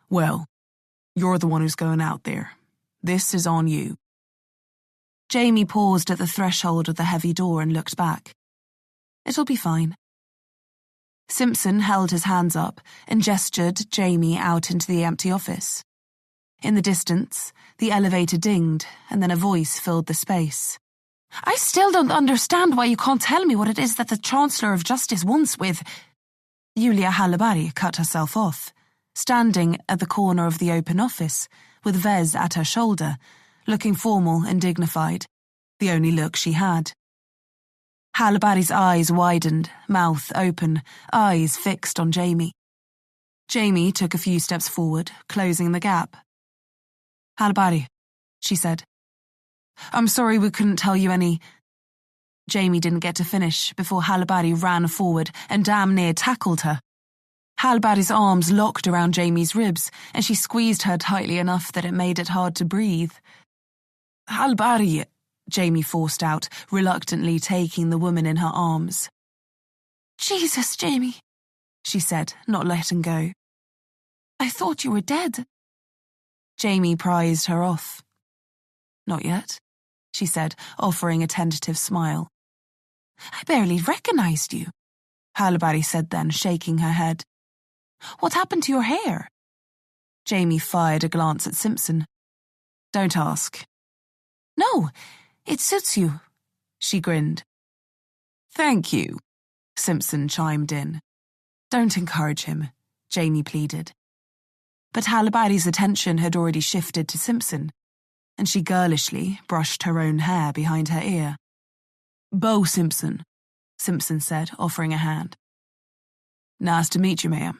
Well, you're the one who's going out there. This is on you. Jamie paused at the threshold of the heavy door and looked back. It'll be fine. Simpson held his hands up and gestured Jamie out into the empty office. In the distance, the elevator dinged, and then a voice filled the space. I still don't understand why you can't tell me what it is that the Chancellor of Justice wants with... Julia Hallberg cut herself off, standing at the corner of the open office, with Vez at her shoulder, looking formal and dignified, the only look she had. Hallberg's eyes widened, mouth open, eyes fixed on Jamie. Jamie took a few steps forward, closing the gap. Hallberg, she said. I'm sorry we couldn't tell you any... Jamie didn't get to finish before Hallberg ran forward and damn near tackled her. Hallberg's arms locked around Jamie's ribs, and she squeezed her tightly enough that it made it hard to breathe. Hallberg, Jamie forced out, reluctantly taking the woman in her arms. Jesus, Jamie, she said, not letting go. I thought you were dead. Jamie prized her off. Not yet, she said, offering a tentative smile. I barely recognized you, Hallberg said then, shaking her head. What happened to your hair? Jamie fired a glance at Simpson. Don't ask. No, it suits you, she grinned. Thank you, Simpson chimed in. Don't encourage him, Jamie pleaded. But Hallberg's attention had already shifted to Simpson, and she girlishly brushed her own hair behind her ear. Bo Simpson, Simpson said, offering a hand. Nice to meet you, ma'am.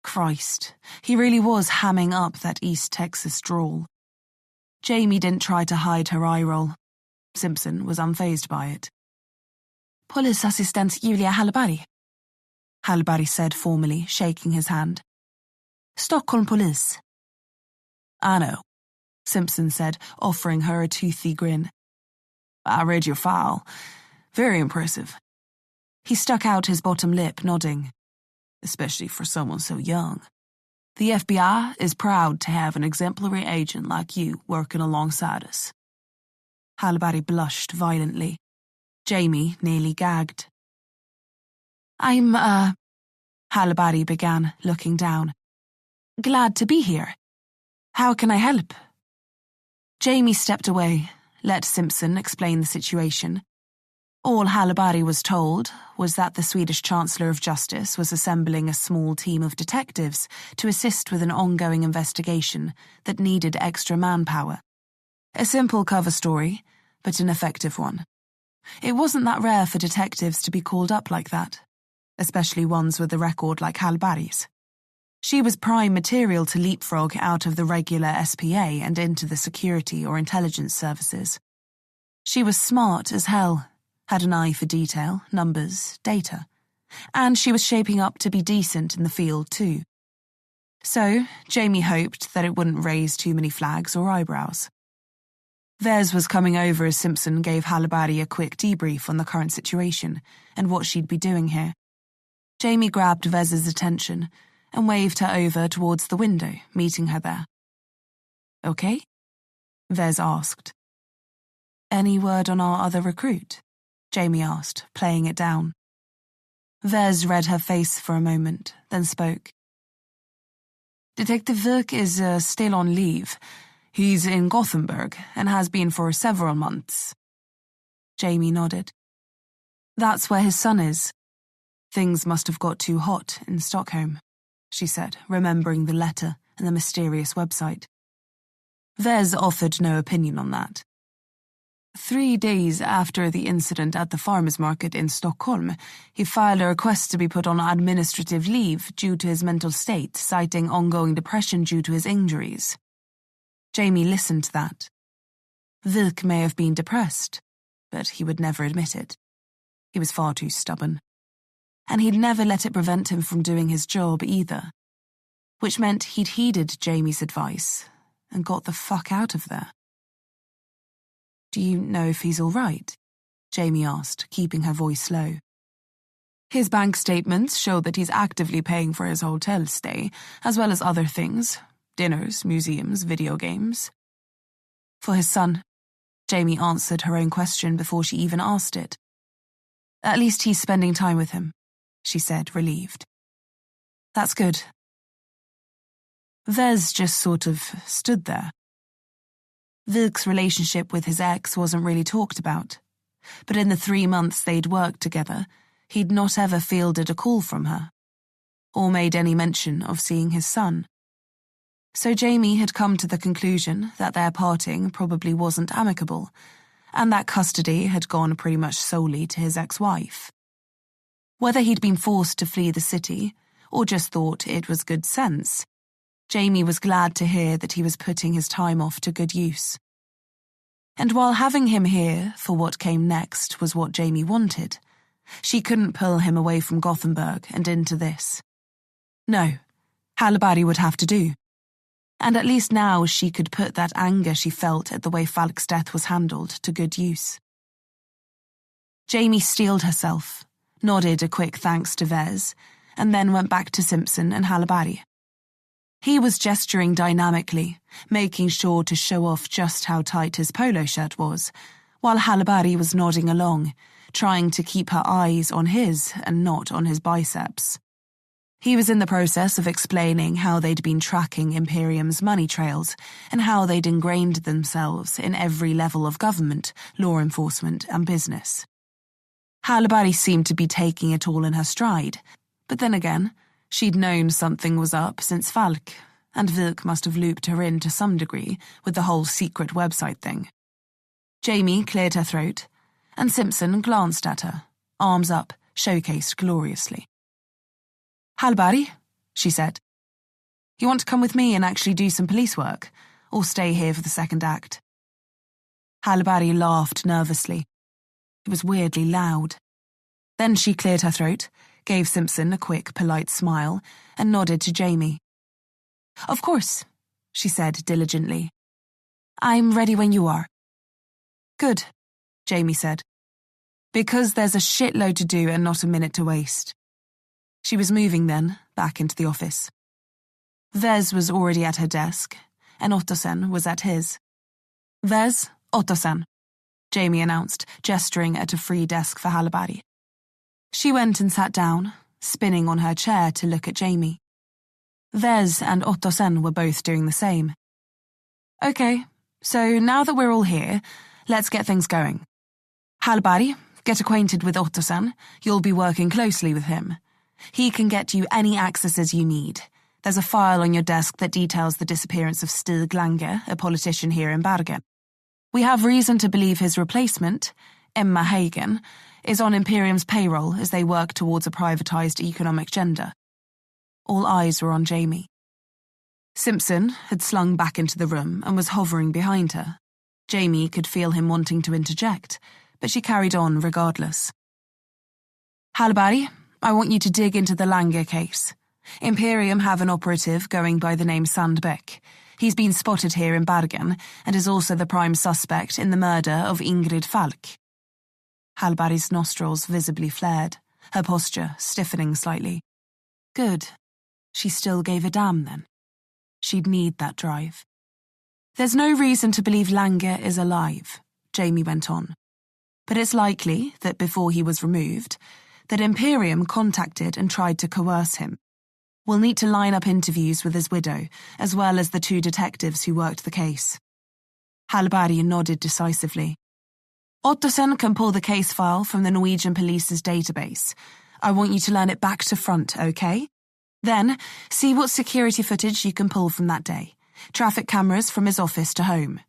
Christ, he really was hamming up that East Texas drawl. Jamie didn't try to hide her eye roll. Simpson was unfazed by it. Polisassistent Julia Hallberg, Hallberg said formally, shaking his hand. Stockholm Police. I know, Simpson said, offering her a toothy grin. I read your file. Very impressive. He stuck out his bottom lip, nodding. Especially for someone so young. The FBI is proud to have an exemplary agent like you working alongside us. Hallberg blushed violently. Jamie nearly gagged. I'm, Hallberg began, looking down. Glad to be here. How can I help? Jamie stepped away, let Simpson explain the situation. All Hallberg was told was that the Swedish Chancellor of Justice was assembling a small team of detectives to assist with an ongoing investigation that needed extra manpower. A simple cover story, but an effective one. It wasn't that rare for detectives to be called up like that, especially ones with a record like Hallberg's. She was prime material to leapfrog out of the regular SPA and into the security or intelligence services. She was smart as hell, had an eye for detail, numbers, data, and she was shaping up to be decent in the field too. So, Jamie hoped that it wouldn't raise too many flags or eyebrows. Vez was coming over as Simpson gave Hallberg a quick debrief on the current situation and what she'd be doing here. Jamie grabbed Vez's attention and waved her over towards the window, meeting her there. Okay? Vez asked. Any word on our other recruit? Jamie asked, playing it down. Vez read her face for a moment, then spoke. Detective Virk is still on leave. He's in Gothenburg and has been for several months. Jamie nodded. That's where his son is. Things must have got too hot in Stockholm, she said, remembering the letter and the mysterious website. Vez offered no opinion on that. 3 days after the incident at the farmers' market in Stockholm, he filed a request to be put on administrative leave due to his mental state, citing ongoing depression due to his injuries. Jamie listened to that. Virk may have been depressed, but he would never admit it. He was far too stubborn. And he'd never let it prevent him from doing his job either. which meant he'd heeded Jamie's advice and got the fuck out of there. "Do you know if he's all right?" Jamie asked, keeping her voice low. "His bank statements show that he's actively paying for his hotel stay, as well as other things, dinners, museums, video games." "For his son," Jamie answered her own question before she even asked it. "At least he's spending time with him," she said, relieved. "That's good." Wes just sort of stood there. Wilk's relationship with his ex wasn't really talked about, but in the 3 months they'd worked together, he'd not ever fielded a call from her, or made any mention of seeing his son. So Jamie had come to the conclusion that their parting probably wasn't amicable, and that custody had gone pretty much solely to his ex-wife. Whether he'd been forced to flee the city, or just thought it was good sense, Jamie was glad to hear that he was putting his time off to good use. And while having him here for what came next was what Jamie wanted, she couldn't pull him away from Gothenburg and into this. No, Halliburty would have to do. And at least now she could put that anger she felt at the way Falk's death was handled to good use. Jamie steeled herself, nodded a quick thanks to Wes, and then went back to Simpson and Halliburty. He was gesturing dynamically, making sure to show off just how tight his polo shirt was, while Halliburty was nodding along, trying to keep her eyes on his and not on his biceps. He was in the process of explaining how they'd been tracking Imperium's money trails and how they'd ingrained themselves in every level of government, law enforcement, and business. Halliburty seemed to be taking it all in her stride, but then again, she'd known something was up since Falk, and Wilk must have looped her in to some degree with the whole secret website thing. Jamie cleared her throat, and Simpson glanced at her, arms up, showcased gloriously. "Halliburty," she said. "You want to come with me and actually do some police work, or stay here for the second act?" Halliburty laughed nervously. It was weirdly loud. Then she cleared her throat, gave Simpson a quick, polite smile, and nodded to Jamie. "Of course," she said diligently. "I'm ready when you are." "Good," Jamie said. "Because there's a shitload to do and not a minute to waste." She was moving then, back into the office. Wes was already at her desk, and Ottosen was at his. "Wes, Ottosen," Jamie announced, gesturing at a free desk for Halliburty. She went and sat down, spinning on her chair to look at Jamie. Wes and Ottosen were both doing the same. "Okay, so now that we're all here, let's get things going. Halliburty, get acquainted with Ottosen. You'll be working closely with him. He can get you any accesses you need. There's a file on your desk that details the disappearance of Stig Lange, a politician here in Bergen. We have reason to believe his replacement, Emma Hagen, is on Imperium's payroll as they work towards a privatized economic agenda." All eyes were on Jamie. Simpson had slung back into the room and was hovering behind her. Jamie could feel him wanting to interject, but she carried on regardless. "Halliburty, I want you to dig into the Lange case. Imperium have an operative going by the name Sandbeck. He's been spotted here in Bergen and is also the prime suspect in the murder of Ingrid Falk." Halliburty's nostrils visibly flared, her posture stiffening slightly. Good. She still gave a damn then. She'd need that drive. "There's no reason to believe Lange is alive," Jamie went on. "But it's likely that before he was removed, that Imperium contacted and tried to coerce him. We'll need to line up interviews with his widow, as well as the 2 detectives who worked the case." Halliburty nodded decisively. "Ottosen can pull the case file from the Norwegian police's database. I want you to learn it back to front, okay? Then, see what security footage you can pull from that day. Traffic cameras from his office to home.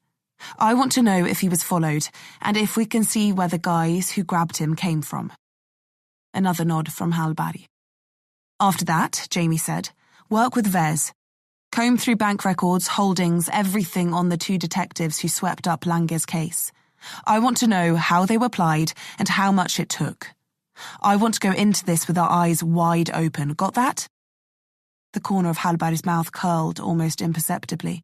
I want to know if he was followed, and if we can see where the guys who grabbed him came from." Another nod from Halliburty. "After that," Jamie said, "work with Wes. Comb through bank records, holdings, everything on the 2 detectives who swept up Lange's case. I want to know how they were applied and how much it took. I want to go into this with our eyes wide open. Got that?" The corner of Hallberg's mouth curled almost imperceptibly.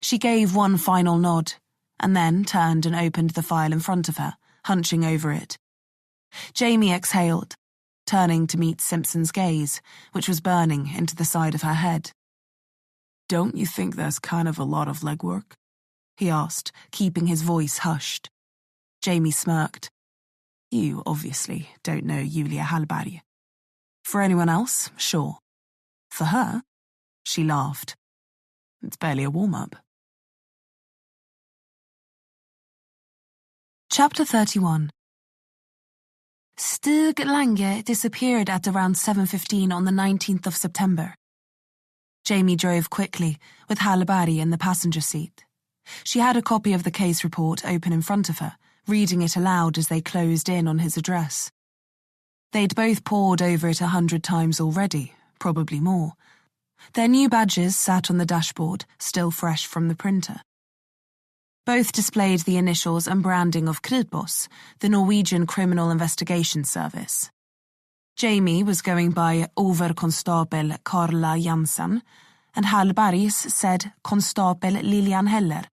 She gave one final nod, and then turned and opened the file in front of her, hunching over it. Jamie exhaled, turning to meet Simpson's gaze, which was burning into the side of her head. "Don't you think there's kind of a lot of legwork?" he asked, keeping his voice hushed. Jamie smirked. "You obviously don't know Julia Hallberg. For anyone else, sure. For her," she laughed, "it's barely a warm-up." Chapter 31. Stig Lange disappeared at around 7:15 on the 19th of September. Jamie drove quickly, with Hallberg in the passenger seat. She had a copy of the case report open in front of her, reading it aloud as they closed in on his address. They'd both pored over it 100 times already, probably more. Their new badges sat on the dashboard, still fresh from the printer. Both displayed the initials and branding of Kripos, the Norwegian Criminal Investigation Service. Jamie was going by Overkonstabel Karla Jansen, and Hallberg's said Konstabel Lilian Heller.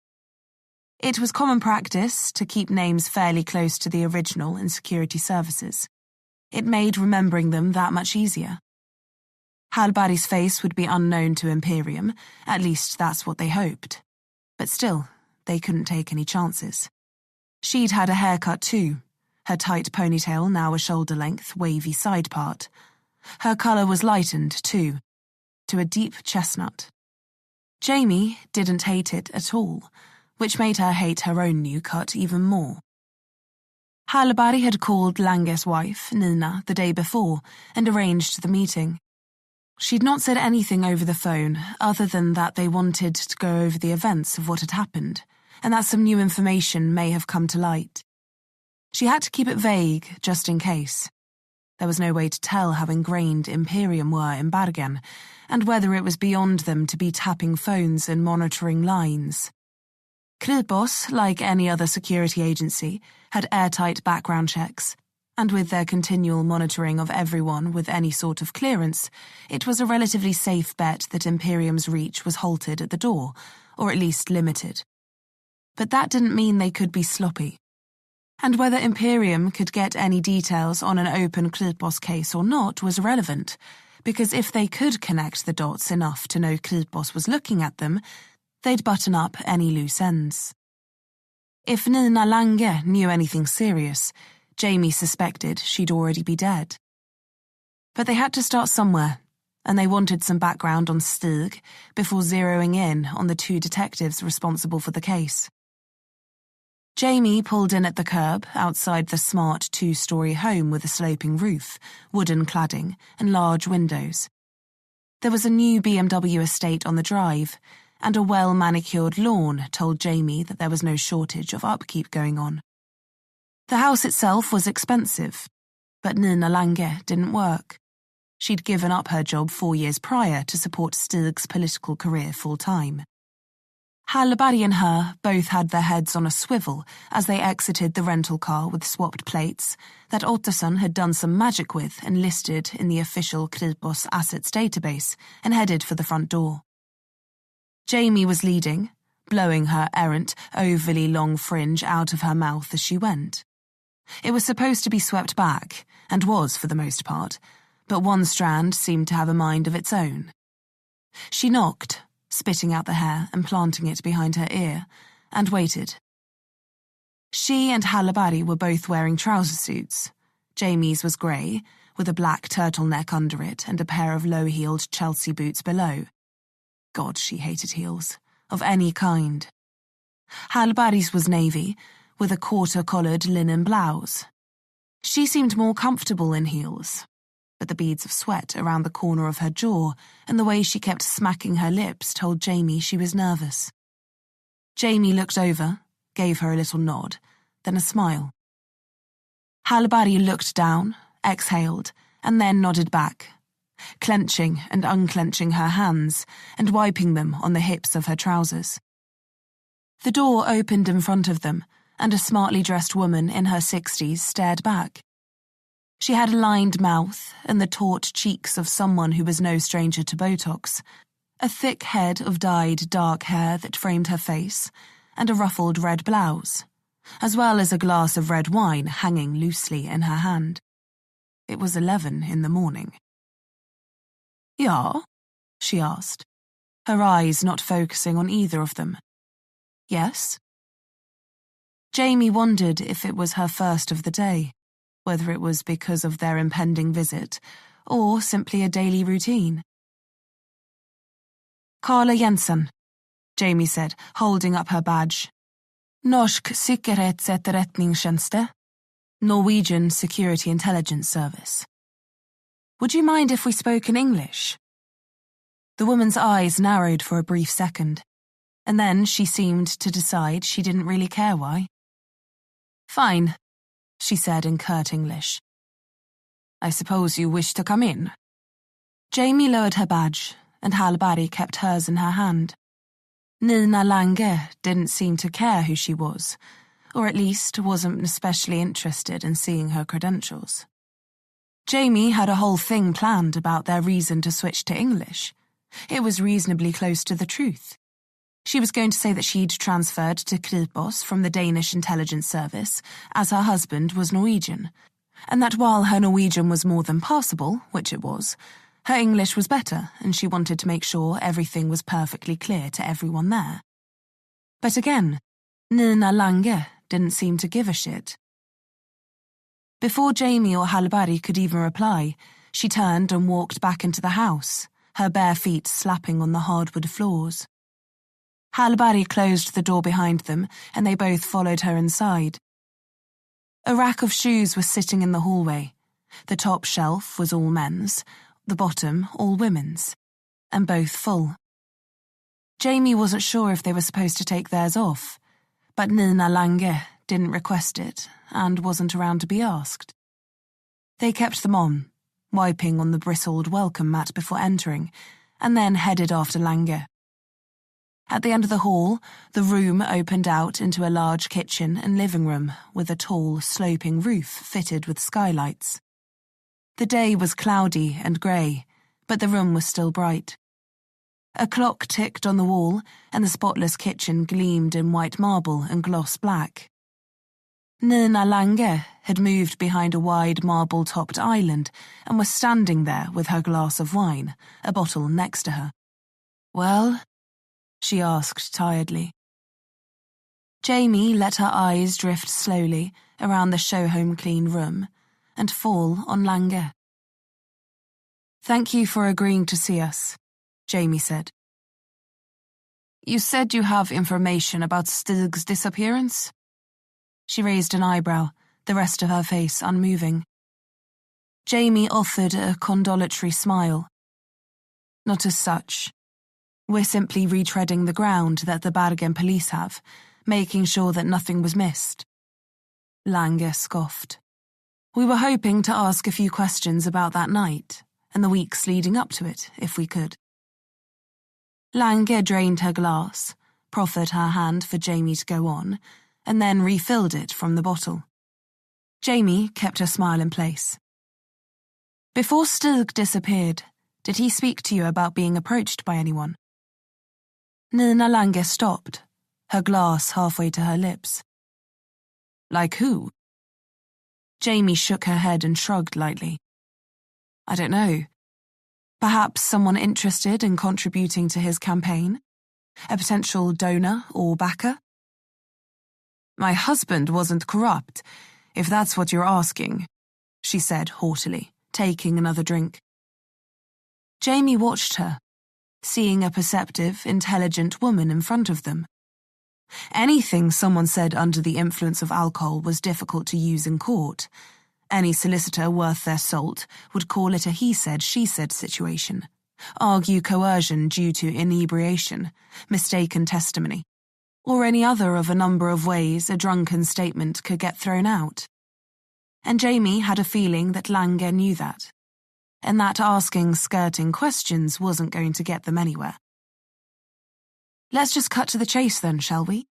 It was common practice to keep names fairly close to the original in security services. It made remembering them that much easier. Hallberg's face would be unknown to Imperium, at least that's what they hoped. But still, they couldn't take any chances. She'd had a haircut too, her tight ponytail now a shoulder-length, wavy side part. Her colour was lightened too, to a deep chestnut. Jamie didn't hate it at all, which made her hate her own new cut even more. Hallberg had called Lange's wife, Nina, the day before and arranged the meeting. She'd not said anything over the phone other than that they wanted to go over the events of what had happened, and that some new information may have come to light. She had to keep it vague, just in case. There was no way to tell how ingrained Imperium were in Bergen, and whether it was beyond them to be tapping phones and monitoring lines. Kripos, like any other security agency, had airtight background checks, and with their continual monitoring of everyone with any sort of clearance, it was a relatively safe bet that Imperium's reach was halted at the door, or at least limited. But that didn't mean they could be sloppy. And whether Imperium could get any details on an open Kripos case or not was irrelevant, because if they could connect the dots enough to know Kripos was looking at them, they'd button up any loose ends. If Nina Lange knew anything serious, Jamie suspected she'd already be dead. But they had to start somewhere, and they wanted some background on Stig before zeroing in on the two detectives responsible for the case. Jamie pulled in at the curb outside the smart two-story home with a sloping roof, wooden cladding, and large windows. There was a new BMW estate on the drive, and a well-manicured lawn told Jamie that there was no shortage of upkeep going on. The house itself was expensive, but Nina Lange didn't work. She'd given up her job 4 years prior to support Stig's political career full-time. Hallberg and her both had their heads on a swivel as they exited the rental car with swapped plates that Ottosson had done some magic with and listed in the official Kripos assets database and headed for the front door. Jamie was leading, blowing her errant, overly long fringe out of her mouth as she went. It was supposed to be swept back, and was for the most part, but one strand seemed to have a mind of its own. She knocked, spitting out the hair and planting it behind her ear, and waited. She and Hallberg were both wearing trouser suits. Jamie's was grey, with a black turtleneck under it and a pair of low-heeled Chelsea boots below. God, she hated heels, of any kind. Hallberg's was navy, with a quarter-collared linen blouse. She seemed more comfortable in heels, but the beads of sweat around the corner of her jaw and the way she kept smacking her lips told Jamie she was nervous. Jamie looked over, gave her a little nod, then a smile. Hallberg looked down, exhaled, and then nodded back, clenching and unclenching her hands and wiping them on the hips of her trousers. The door opened in front of them, and a smartly dressed woman in her 60s stared back. She had a lined mouth and the taut cheeks of someone who was no stranger to Botox, a thick head of dyed dark hair that framed her face, and a ruffled red blouse, as well as a glass of red wine hanging loosely in her hand. It was 11 in the morning. "Ja?" she asked, her eyes not focusing on either of them. "Yes?" Jamie wondered if it was her first of the day, whether it was because of their impending visit, or simply a daily routine. "Carla Jensen," Jamie said, holding up her badge. "Norsk sikkerhetsetterretningstjeneste, Norwegian Security Intelligence Service. Would you mind if we spoke in English?" The woman's eyes narrowed for a brief second, and then she seemed to decide she didn't really care why. "Fine," she said in curt English. "I suppose you wish to come in?" Jamie lowered her badge, and Hallberg kept hers in her hand. Nina Lange didn't seem to care who she was, or at least wasn't especially interested in seeing her credentials. Jamie had a whole thing planned about their reason to switch to English. It was reasonably close to the truth. She was going to say that she'd transferred to Kripos from the Danish intelligence service, as her husband was Norwegian, and that while her Norwegian was more than passable, which it was, her English was better, and she wanted to make sure everything was perfectly clear to everyone there. But again, Nina Lange didn't seem to give a shit. Before Jamie or Hallberg could even reply, she turned and walked back into the house, her bare feet slapping on the hardwood floors. Hallberg closed the door behind them, and they both followed her inside. A rack of shoes was sitting in the hallway. The top shelf was all men's, the bottom all women's, and both full. Jamie wasn't sure if they were supposed to take theirs off, but Nina Lange didn't request it and wasn't around to be asked. They kept them on, wiping on the bristled welcome mat before entering, and then headed after Lange. At the end of the hall, the room opened out into a large kitchen and living room with a tall, sloping roof fitted with skylights. The day was cloudy and grey, but the room was still bright. A clock ticked on the wall, and the spotless kitchen gleamed in white marble and gloss black. Nina Lange had moved behind a wide marble-topped island and was standing there with her glass of wine, a bottle next to her. "Well?" she asked tiredly. Jamie let her eyes drift slowly around the show-home-clean room and fall on Lange. "Thank you for agreeing to see us," Jamie said. "You said you have information about Stig's disappearance?" She raised an eyebrow, the rest of her face unmoving. Jamie offered a condolatory smile. "Not as such. We're simply retreading the ground that the Bergen police have, making sure that nothing was missed." Lange scoffed. "We were hoping to ask a few questions about that night, and the weeks leading up to it, if we could." Lange drained her glass, proffered her hand for Jamie to go on, and then refilled it from the bottle. Jamie kept her smile in place. "Before Stig disappeared, did he speak to you about being approached by anyone?" Nina Lange stopped, her glass halfway to her lips. "Like who?" Jamie shook her head and shrugged lightly. "I don't know. Perhaps someone interested in contributing to his campaign? A potential donor or backer?" "My husband wasn't corrupt, if that's what you're asking," she said haughtily, taking another drink. Jamie watched her, seeing a perceptive, intelligent woman in front of them. Anything someone said under the influence of alcohol was difficult to use in court. Any solicitor worth their salt would call it a he-said, she-said situation, argue coercion due to inebriation, mistaken testimony, or any other of a number of ways a drunken statement could get thrown out. And Jamie had a feeling that Lange knew that, and that asking skirting questions wasn't going to get them anywhere. "Let's just cut to the chase then, shall we?"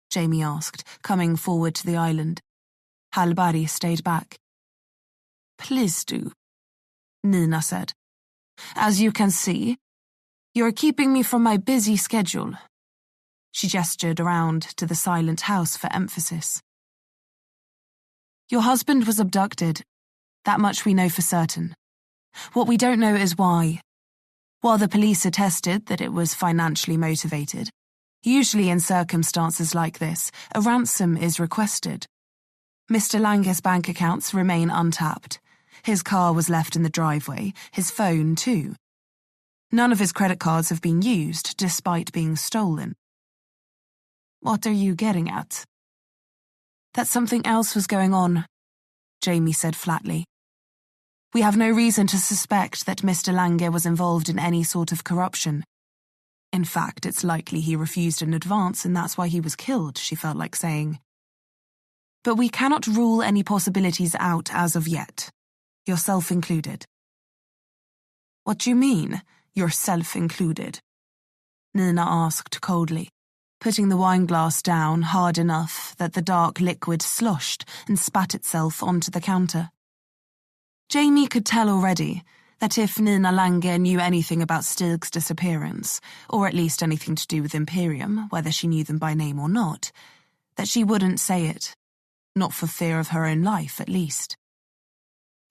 Jamie asked, coming forward to the island. Hallberg stayed back. Please do, Nina said. As you can see, you're keeping me from my busy schedule. She gestured around to the silent house for emphasis. Your husband was abducted. That much we know for certain. What we don't know is why. While the police attested that it was financially motivated, usually in circumstances like this, a ransom is requested. Mr. Lange's bank accounts remain untapped. His car was left in the driveway, his phone too. None of his credit cards have been used, despite being stolen. What are you getting at? That something else was going on, Jamie said flatly. We have no reason to suspect that Mr. Lange was involved in any sort of corruption. In fact, it's likely he refused an advance and that's why he was killed, she felt like saying. But we cannot rule any possibilities out as of yet, yourself included. What do you mean, yourself included? Nina asked coldly, putting the wineglass down hard enough that the dark liquid sloshed and spat itself onto the counter. Jamie could tell already that if Nina Lange knew anything about Stig's disappearance, or at least anything to do with Imperium, whether she knew them by name or not, that she wouldn't say it, not for fear of her own life at least.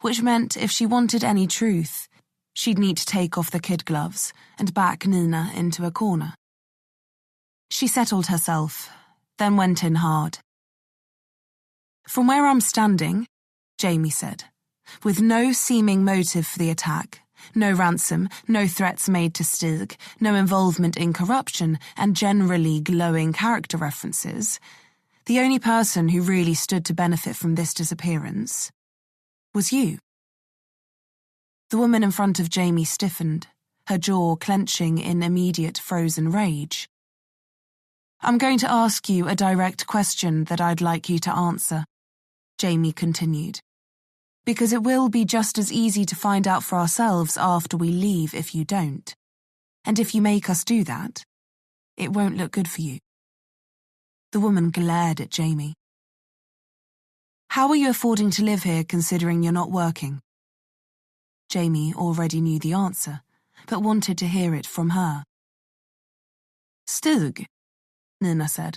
Which meant if she wanted any truth, she'd need to take off the kid gloves and back Nina into a corner. She settled herself, then went in hard. From where I'm standing, Jamie said, with no seeming motive for the attack, no ransom, no threats made to Stig, no involvement in corruption, and generally glowing character references, the only person who really stood to benefit from this disappearance was you. The woman in front of Jamie stiffened, her jaw clenching in immediate frozen rage. I'm going to ask you a direct question that I'd like you to answer, Jamie continued. Because it will be just as easy to find out for ourselves after we leave if you don't. And if you make us do that, it won't look good for you. The woman glared at Jamie. How are you affording to live here considering you're not working? Jamie already knew the answer, but wanted to hear it from her. Stig, Nina said,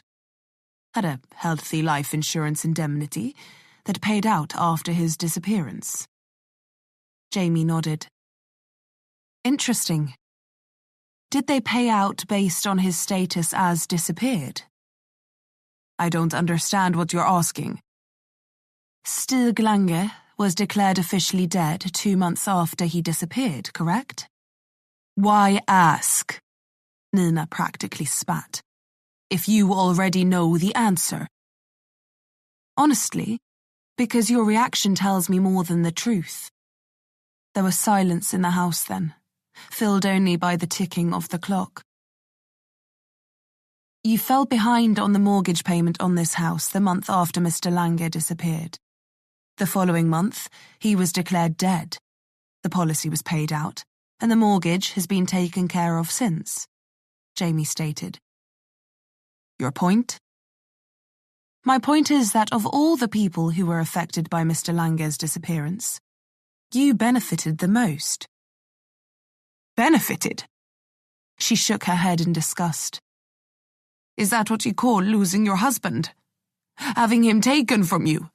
had a healthy life insurance indemnity that paid out after his disappearance. Jamie nodded. Interesting. Did they pay out based on his status as disappeared? I don't understand what you're asking. Stig Lange was declared officially dead 2 months after he disappeared, correct? Why ask? Nina practically spat. If you already know the answer. Honestly, because your reaction tells me more than the truth. There was silence in the house then, filled only by the ticking of the clock. You fell behind on the mortgage payment on this house the month after Mr. Lange disappeared. The following month, he was declared dead. The policy was paid out, and the mortgage has been taken care of since, Jamie stated. Your point? My point is that of all the people who were affected by Mr. Lange's disappearance, you benefited the most. Benefited? She shook her head in disgust. Is that what you call losing your husband? Having him taken from you?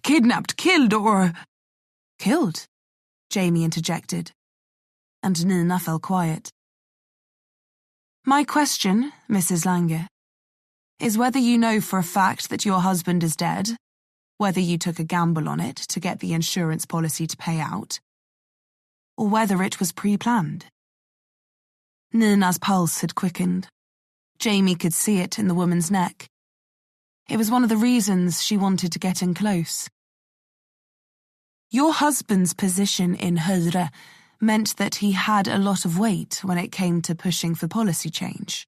Kidnapped, killed, or... Killed? Jamie interjected, and Nina fell quiet. My question, Mrs. Lange, is whether you know for a fact that your husband is dead, whether you took a gamble on it to get the insurance policy to pay out, or whether it was pre-planned. Nina's pulse had quickened. Jamie could see it in the woman's neck. It was one of the reasons she wanted to get in close. Your husband's position in Höre meant that he had a lot of weight when it came to pushing for policy change.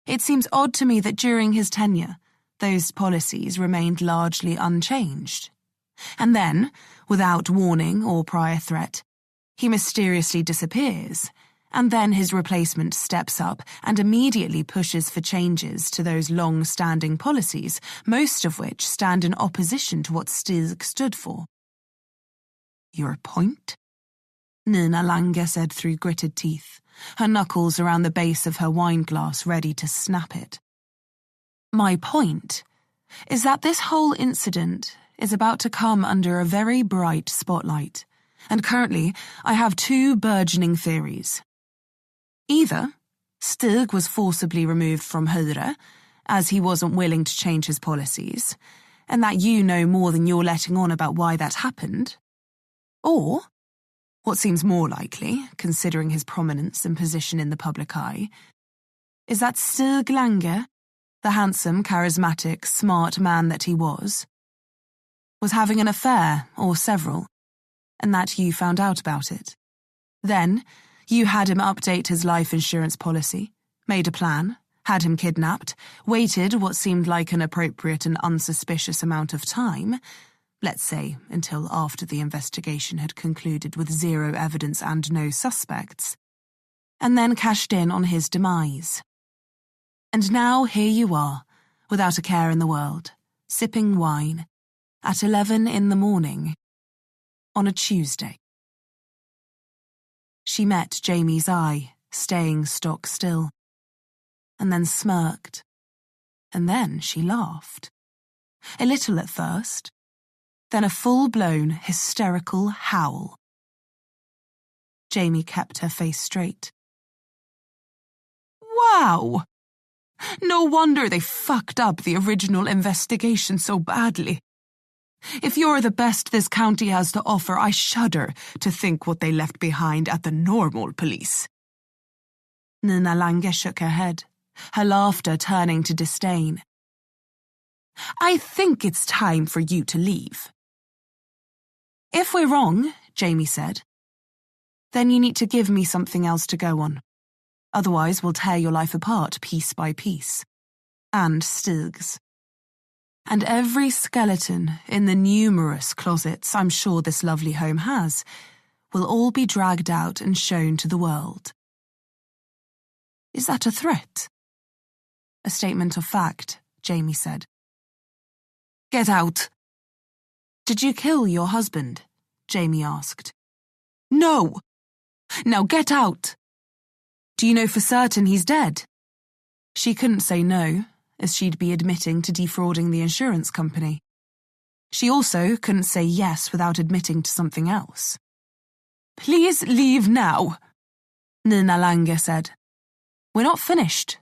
It seems odd to me that during his tenure, those policies remained largely unchanged. And then, without warning or prior threat, he mysteriously disappears, and then his replacement steps up and immediately pushes for changes to those long-standing policies, most of which stand in opposition to what Stig stood for. Your point? Nina Lange said through gritted teeth, her knuckles around the base of her wineglass ready to snap it. My point is that this whole incident is about to come under a very bright spotlight, and currently I have two burgeoning theories. Either Stig was forcibly removed from Høyre, as he wasn't willing to change his policies, and that you know more than you're letting on about why that happened, or, what seems more likely, considering his prominence and position in the public eye, is that Stig Lange, the handsome, charismatic, smart man that he was having an affair, or several, and that you found out about it. Then, you had him update his life insurance policy, made a plan, had him kidnapped, waited what seemed like an appropriate and unsuspicious amount of time, let's say until after the investigation had concluded with zero evidence and no suspects, and then cashed in on his demise. And now here you are, without a care in the world, sipping wine, at 11 in the morning, on a Tuesday. She met Jamie's eye, staying stock still, and then smirked, and then she laughed. A little at first, then a full-blown, hysterical howl. Jamie kept her face straight. Wow! No wonder they fucked up the original investigation so badly. If you're the best this county has to offer, I shudder to think what they left behind at the normal police. Nina Lange shook her head, her laughter turning to disdain. I think it's time for you to leave. If we're wrong, Jamie said, then you need to give me something else to go on. Otherwise, we'll tear your life apart piece by piece. And Stig's. And every skeleton in the numerous closets I'm sure this lovely home has will all be dragged out and shown to the world. Is that a threat? A statement of fact, Jamie said. Get out. Did you kill your husband? Jamie asked. No. Now get out. Do you know for certain he's dead? She couldn't say no, as she'd be admitting to defrauding the insurance company. She also couldn't say yes without admitting to something else. Please leave now, Nina Lange said. We're not finished,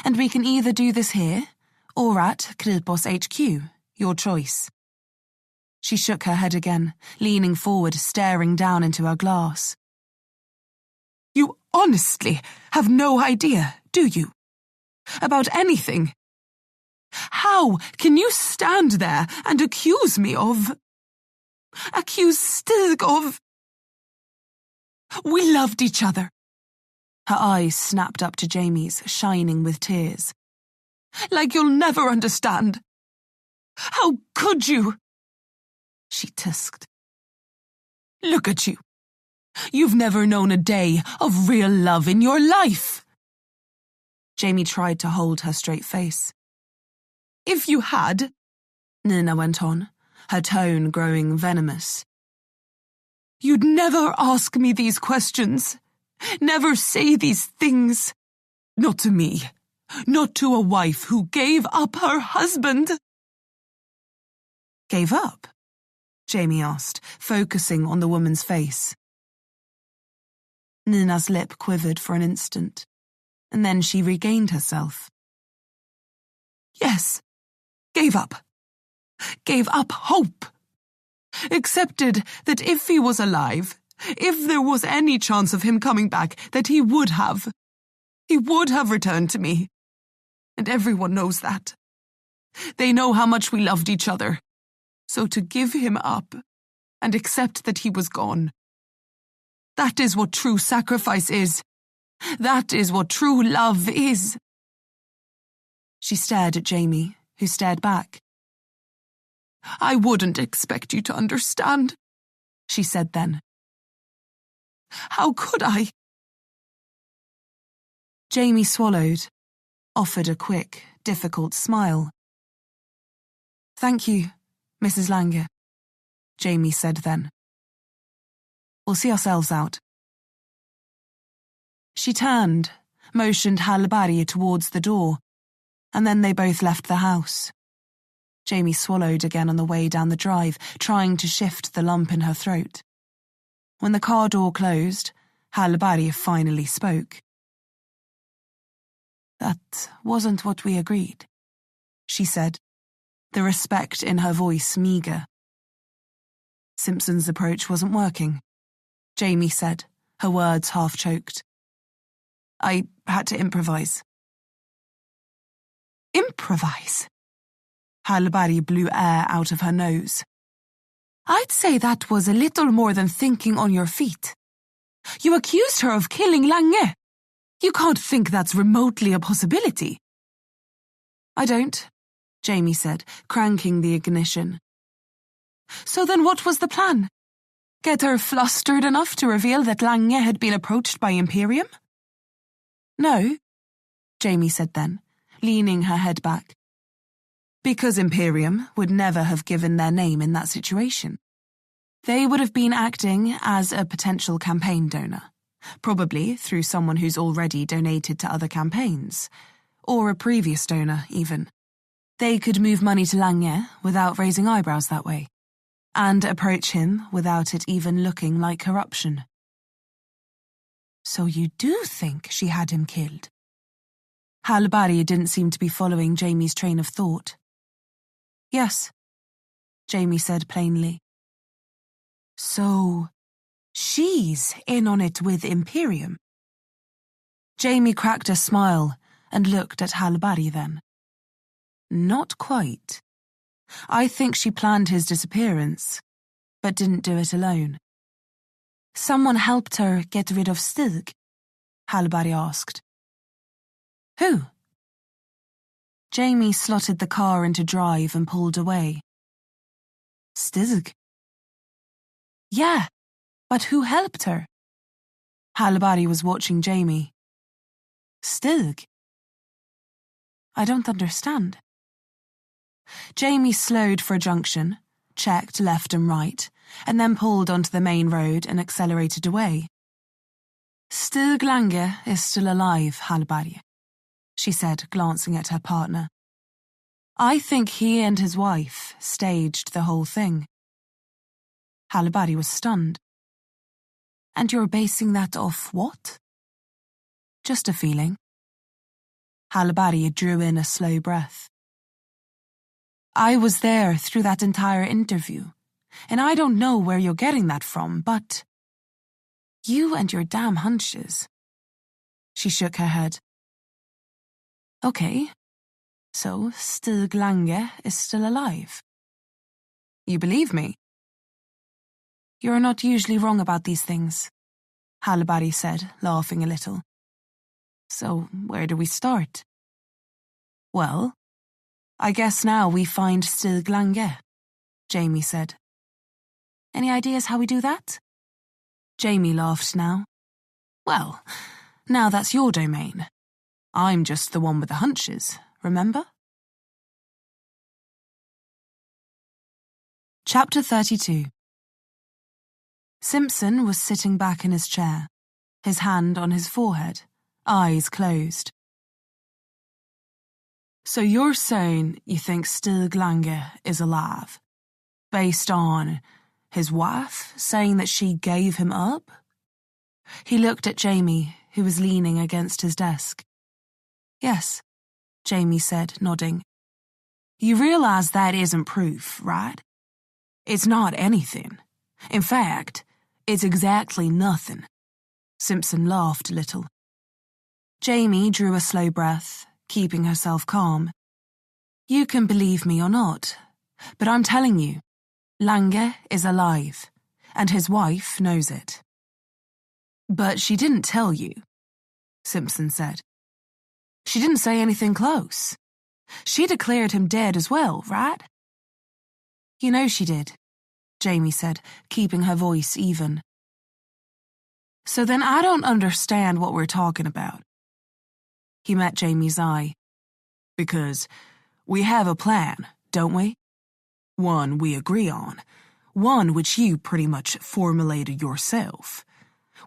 and we can either do this here or at Kripos HQ, your choice. She shook her head again, leaning forward, staring down into her glass. You honestly have no idea, do you? About anything? How can you stand there and accuse me of... accuse Stig of... We loved each other. Her eyes snapped up to Jamie's, shining with tears. Like you'll never understand. How could you? She tusked. Look at you. You've never known a day of real love in your life. Jamie tried to hold her straight face. If you had, Nina went on, her tone growing venomous, you'd never ask me these questions, never say these things. Not to me, not to a wife who gave up her husband. Gave up? Jamie asked, focusing on the woman's face. Nina's lip quivered for an instant, and then she regained herself. Yes, gave up. Gave up hope. Accepted that if he was alive, if there was any chance of him coming back, that he would have returned to me. And everyone knows that. They know how much we loved each other. So to give him up and accept that he was gone, that is what true sacrifice is. That is what true love is. She stared at Jamie, who stared back. I wouldn't expect you to understand, she said then. How could I? Jamie swallowed, offered a quick, difficult smile. Thank you, Mrs. Lange, Jamie said then. We'll see ourselves out. She turned, motioned Halbari towards the door, and then they both left the house. Jamie swallowed again on the way down the drive, trying to shift the lump in her throat. When the car door closed, Halbari finally spoke. "That wasn't what we agreed," she said, the respect in her voice meagre. Simpson's approach wasn't working, Jamie said, her words half-choked. "I had to improvise." "Improvise?" Halbari blew air out of her nose. "I'd say that was a little more than thinking on your feet. You accused her of killing Lange. You can't think that's remotely a possibility." "I don't," Jamie said, cranking the ignition. "So then what was the plan? Get her flustered enough to reveal that Lange had been approached by Imperium?" "No," Jamie said then, leaning her head back. "Because Imperium would never have given their name in that situation. They would have been acting as a potential campaign donor, probably through someone who's already donated to other campaigns, or a previous donor, even. They could move money to Lange without raising eyebrows that way, and approach him without it even looking like corruption." "So you do think she had him killed?" Halbari didn't seem to be following Jamie's train of thought. "Yes," Jamie said plainly. "So she's in on it with Imperium?" Jamie cracked a smile and looked at Halbari then. "Not quite. I think she planned his disappearance, but didn't do it alone." "Someone helped her get rid of Stig?" Halbari asked. "Who?" Jamie slotted the car into drive and pulled away. "Stig." "Yeah, but who helped her?" Halbari was watching Jamie. "Stig?" "I don't understand." Jamie slowed for a junction, checked left and right, and then pulled onto the main road and accelerated away. "Stig Lange is still alive, Halbari," she said, glancing at her partner. "I think he and his wife staged the whole thing." Halbari was stunned. "And you're basing that off what?" "Just a feeling." Halbari drew in a slow breath. "I was there through that entire interview, and I don't know where you're getting that from, but you and your damn hunches." She shook her head. "Okay, so Stig Lange is still alive." "You believe me?" "You're not usually wrong about these things," Halbari said, laughing a little. "So where do we start?" "Well, I guess now we find Stig Lange," Jamie said. "Any ideas how we do that?" Jamie laughed now. "Well, now that's your domain. I'm just the one with the hunches, remember?" Chapter 32. Simpson was sitting back in his chair, his hand on his forehead, eyes closed. "So you're saying you think Stig Lange is alive, based on his wife saying that she gave him up?" He looked at Jamie, who was leaning against his desk. "Yes," Jamie said, nodding. "You realize that isn't proof, right? It's not anything. In fact, it's exactly nothing." Simpson laughed a little. Jamie drew a slow breath, keeping herself calm. "You can believe me or not, but I'm telling you, Lange is alive, and his wife knows it." "But she didn't tell you," Simpson said. "She didn't say anything close. She declared him dead as well, right?" "You know she did," Jamie said, keeping her voice even. "So then I don't understand what we're talking about." He met Jamie's eye. "Because we have a plan, don't we? One we agree on, One which you pretty much formulated yourself,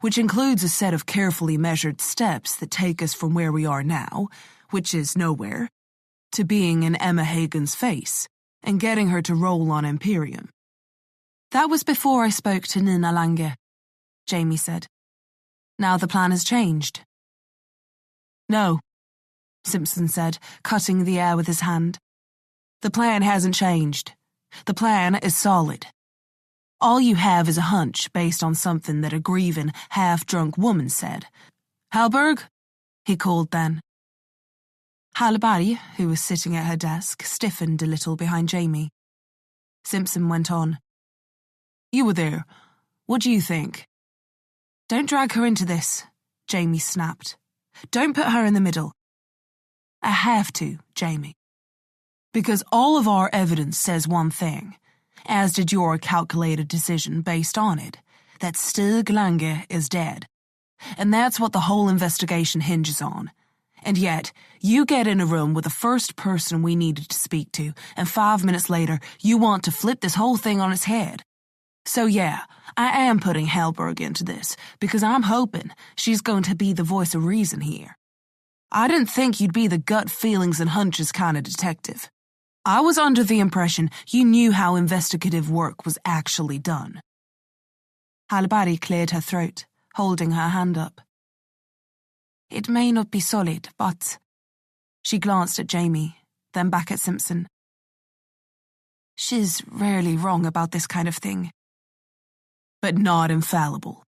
which includes a set of carefully measured steps that take us from where we are now, which is nowhere, to being in Emma Hagen's face and getting her to roll on Imperium. That was before I spoke to Nina Lange, Jamie said. Now the plan has changed. No, Simpson said, cutting the air with his hand. The plan hasn't changed. The plan is solid. All you have is a hunch based on something that a grieving, half-drunk woman said. Hallberg? He called then. Hallberg, who was sitting at her desk, stiffened a little behind Jamie. Simpson went on. You were there. What do you think? Don't drag her into this, Jamie snapped. Don't put her in the middle. I have to, Jamie. Because all of our evidence says one thing, as did your calculated decision based on it, that Stig Lange is dead. And that's what the whole investigation hinges on. And yet, you get in a room with the first person we needed to speak to, and 5 minutes later, you want to flip this whole thing on its head. So yeah, I am putting Hallberg into this, because I'm hoping she's going to be the voice of reason here. I didn't think you'd be the gut feelings and hunches kind of detective. I was under the impression you knew how investigative work was actually done. Hallberg cleared her throat, holding her hand up. It may not be solid, but... She glanced at Jamie, then back at Simpson. She's rarely wrong about this kind of thing. But not infallible,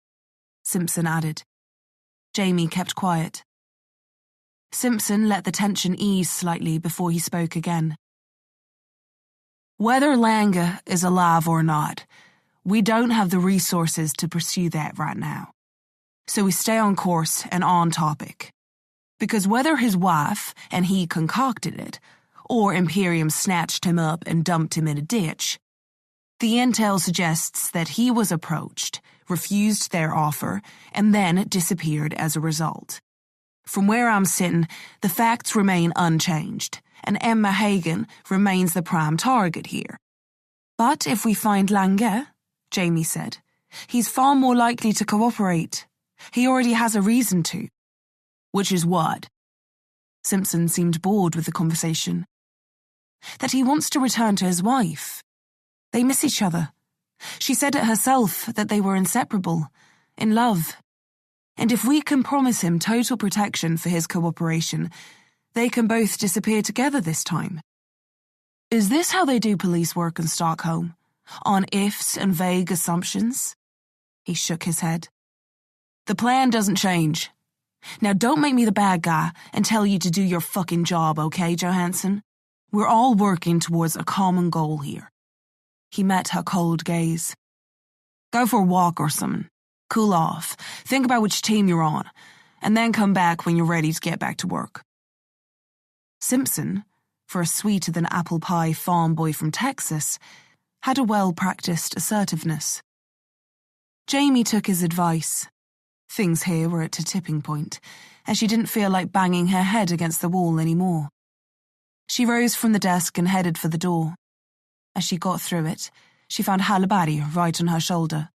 Simpson added. Jamie kept quiet. Simpson let the tension ease slightly before he spoke again. Whether Lange is alive or not, we don't have the resources to pursue that right now. So we stay on course and on topic. Because whether his wife and he concocted it, or Imperium snatched him up and dumped him in a ditch, the intel suggests that he was approached, refused their offer, and then disappeared as a result. From where I'm sitting, the facts remain unchanged, and Emma Hagen remains the prime target here. But if we find Lange, Jamie said, he's far more likely to cooperate. He already has a reason to. Which is what? Simpson seemed bored with the conversation. That he wants to return to his wife. They miss each other. She said it herself that they were inseparable, in love. And if we can promise him total protection for his cooperation, they can both disappear together this time. Is this how they do police work in Stockholm? On ifs and vague assumptions? He shook his head. The plan doesn't change. Now don't make me the bad guy and tell you to do your fucking job, okay, Johansson? We're all working towards a common goal here. He met her cold gaze. Go for a walk or something. Cool off. Think about which team you're on. And then come back when you're ready to get back to work. Simpson, for a sweeter-than-apple-pie farm boy from Texas, had a well-practiced assertiveness. Jamie took his advice. Things here were at a tipping point, and she didn't feel like banging her head against the wall anymore. She rose from the desk and headed for the door. As she got through it, she found Hallberg right on her shoulder.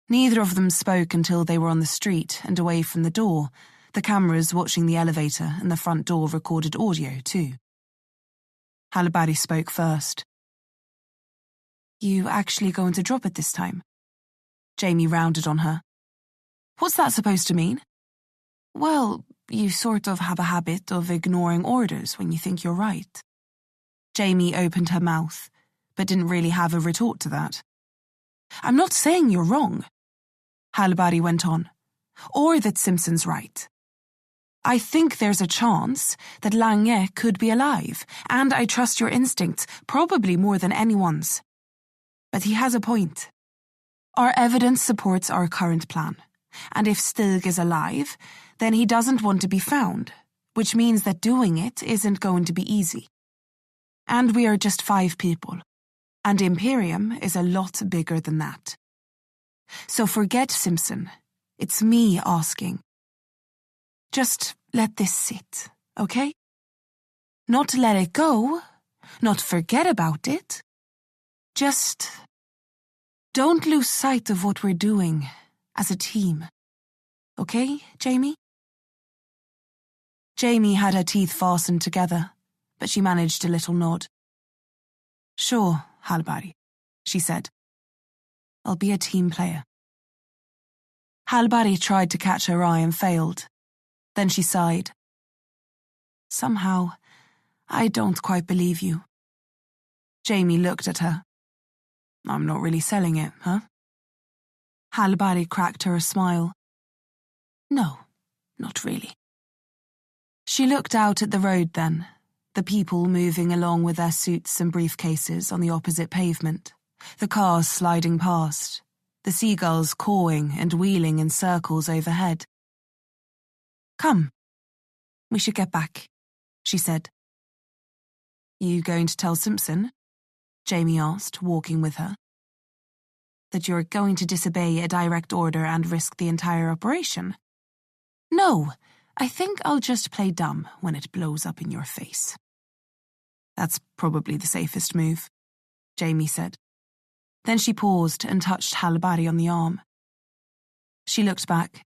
Neither of them spoke until they were on the street and away from the door, the cameras watching the elevator and the front door recorded audio, too. Hallberg spoke first. You actually going to drop it this time? Jamie rounded on her. What's that supposed to mean? Well, you sort of have a habit of ignoring orders when you think you're right. Jamie opened her mouth, but didn't really have a retort to that. I'm not saying you're wrong, Hallberg went on, or that Simpson's right. I think there's a chance that Lange could be alive, and I trust your instincts probably more than anyone's. But he has a point. Our evidence supports our current plan, and if Stig is alive, then he doesn't want to be found, which means that doing it isn't going to be easy. And we are just 5 people, and Imperium is a lot bigger than that. So forget Simpson. It's me asking. Just let this sit, okay? Not let it go, not forget about it. Just Don't lose sight of what we're doing as a team. Okay, Jamie? Jamie had her teeth fastened together, but she managed a little nod. Sure, Halbari, she said. I'll be a team player. Halbari tried to catch her eye and failed. Then she sighed. Somehow, I don't quite believe you. Jamie looked at her. I'm not really selling it, huh? Halbari cracked her a smile. No, not really. She looked out at the road then, the people moving along with their suits and briefcases on the opposite pavement, the cars sliding past, the seagulls cawing and wheeling in circles overhead. Come. We should get back, she said. You going to tell Simpson? Jamie asked, walking with her. That you're going to disobey a direct order and risk the entire operation? No, I think I'll just play dumb when it blows up in your face. That's probably the safest move, Jamie said. Then she paused and touched Halbari on the arm. She looked back.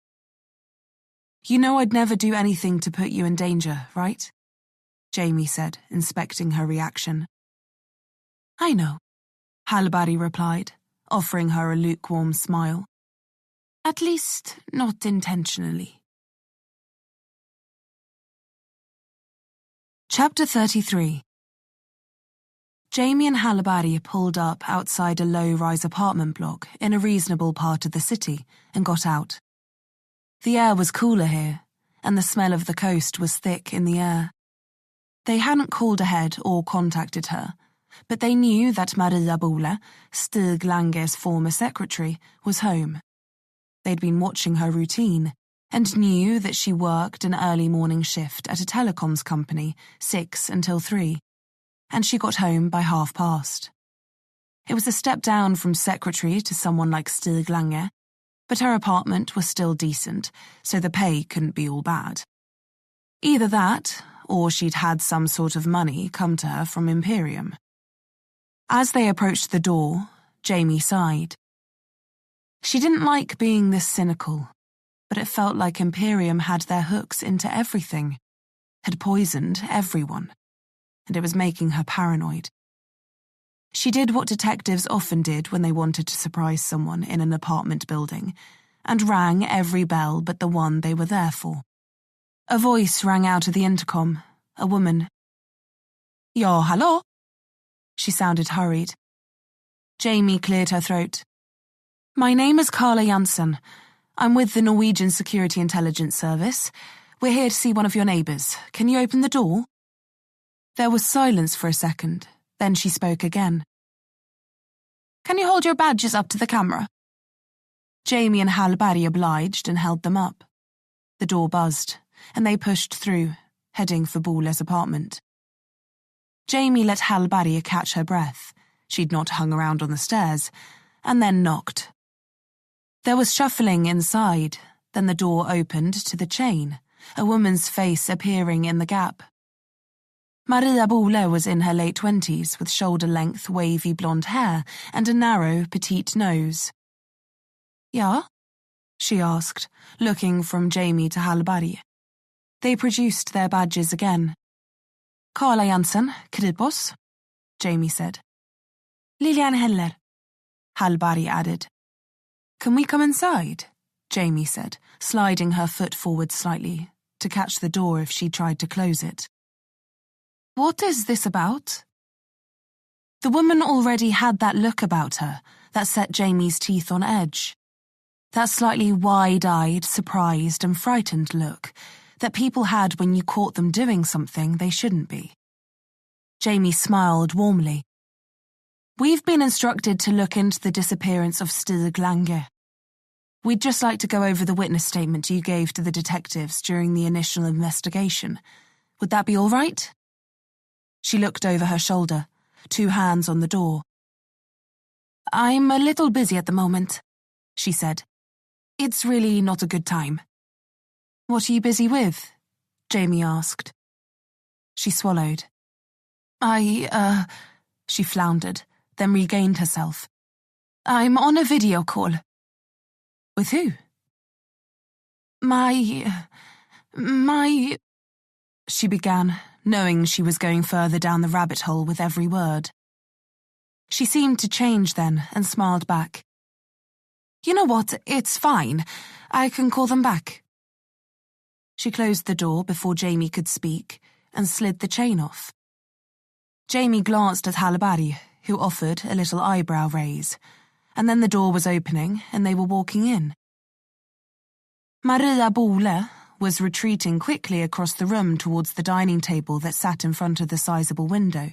You know I'd never do anything to put you in danger, right? Jamie said, inspecting her reaction. I know, Halbari replied, offering her a lukewarm smile. At least, not intentionally. Chapter 33. Jamie and Halbari pulled up outside a low-rise apartment block in a reasonable part of the city and got out. The air was cooler here, and the smell of the coast was thick in the air. They hadn't called ahead or contacted her, but they knew that Maria Bole, Stig Lange's former secretary, was home. They'd been watching her routine and knew that she worked an early morning shift at a telecoms company, 6 until 3, and she got home by past. It was a step down from secretary to someone like Stig Lange, but her apartment was still decent, so the pay couldn't be all bad. Either that, or she'd had some sort of money come to her from Imperium. As they approached the door, Jamie sighed. She didn't like being this cynical, but it felt like Imperium had their hooks into everything, had poisoned everyone, and it was making her paranoid. She did what detectives often did when they wanted to surprise someone in an apartment building, and rang every bell but the one they were there for. A voice rang out of the intercom, a woman. Ja, hallå? She sounded hurried. Jamie cleared her throat. My name is Carla Jansson. I'm with the Norwegian Security Intelligence Service. We're here to see one of your neighbours. Can you open the door? There was silence for a second. Then she spoke again. Can you hold your badges up to the camera? Jamie and Halbari obliged and held them up. The door buzzed, and they pushed through, heading for Bole's apartment. Jamie let Halbari catch her breath. She'd not hung around on the stairs, and then knocked. There was shuffling inside, then the door opened to the chain, a woman's face appearing in the gap. Maria Bole was in her late 20s with shoulder-length wavy blonde hair and a narrow, petite nose. Ja? She asked, looking from Jamie to Halbari. They produced their badges again. Carla Jansson, Kripos, Jamie said. Lilian Heller, Halbari added. Can we come inside? Jamie said, sliding her foot forward slightly, to catch the door if she tried to close it. What is this about? The woman already had that look about her that set Jamie's teeth on edge. That slightly wide-eyed, surprised and frightened look that people had when you caught them doing something they shouldn't be. Jamie smiled warmly. We've been instructed to look into the disappearance of Stig Lange. We'd just like to go over the witness statement you gave to the detectives during the initial investigation. Would that be all right? She looked over her shoulder, 2 hands on the door. I'm a little busy at the moment, she said. It's really not a good time. What are you busy with? Jamie asked. She swallowed. She floundered, then regained herself. I'm on a video call. With who? My... She began, knowing she was going further down the rabbit hole with every word. She seemed to change then and smiled back. You know what? It's fine. I can call them back. She closed the door before Jamie could speak and slid the chain off. Jamie glanced at Halabari, who offered a little eyebrow raise, and then the door was opening and they were walking in. Maria Bole was retreating quickly across the room towards the dining table that sat in front of the sizable window.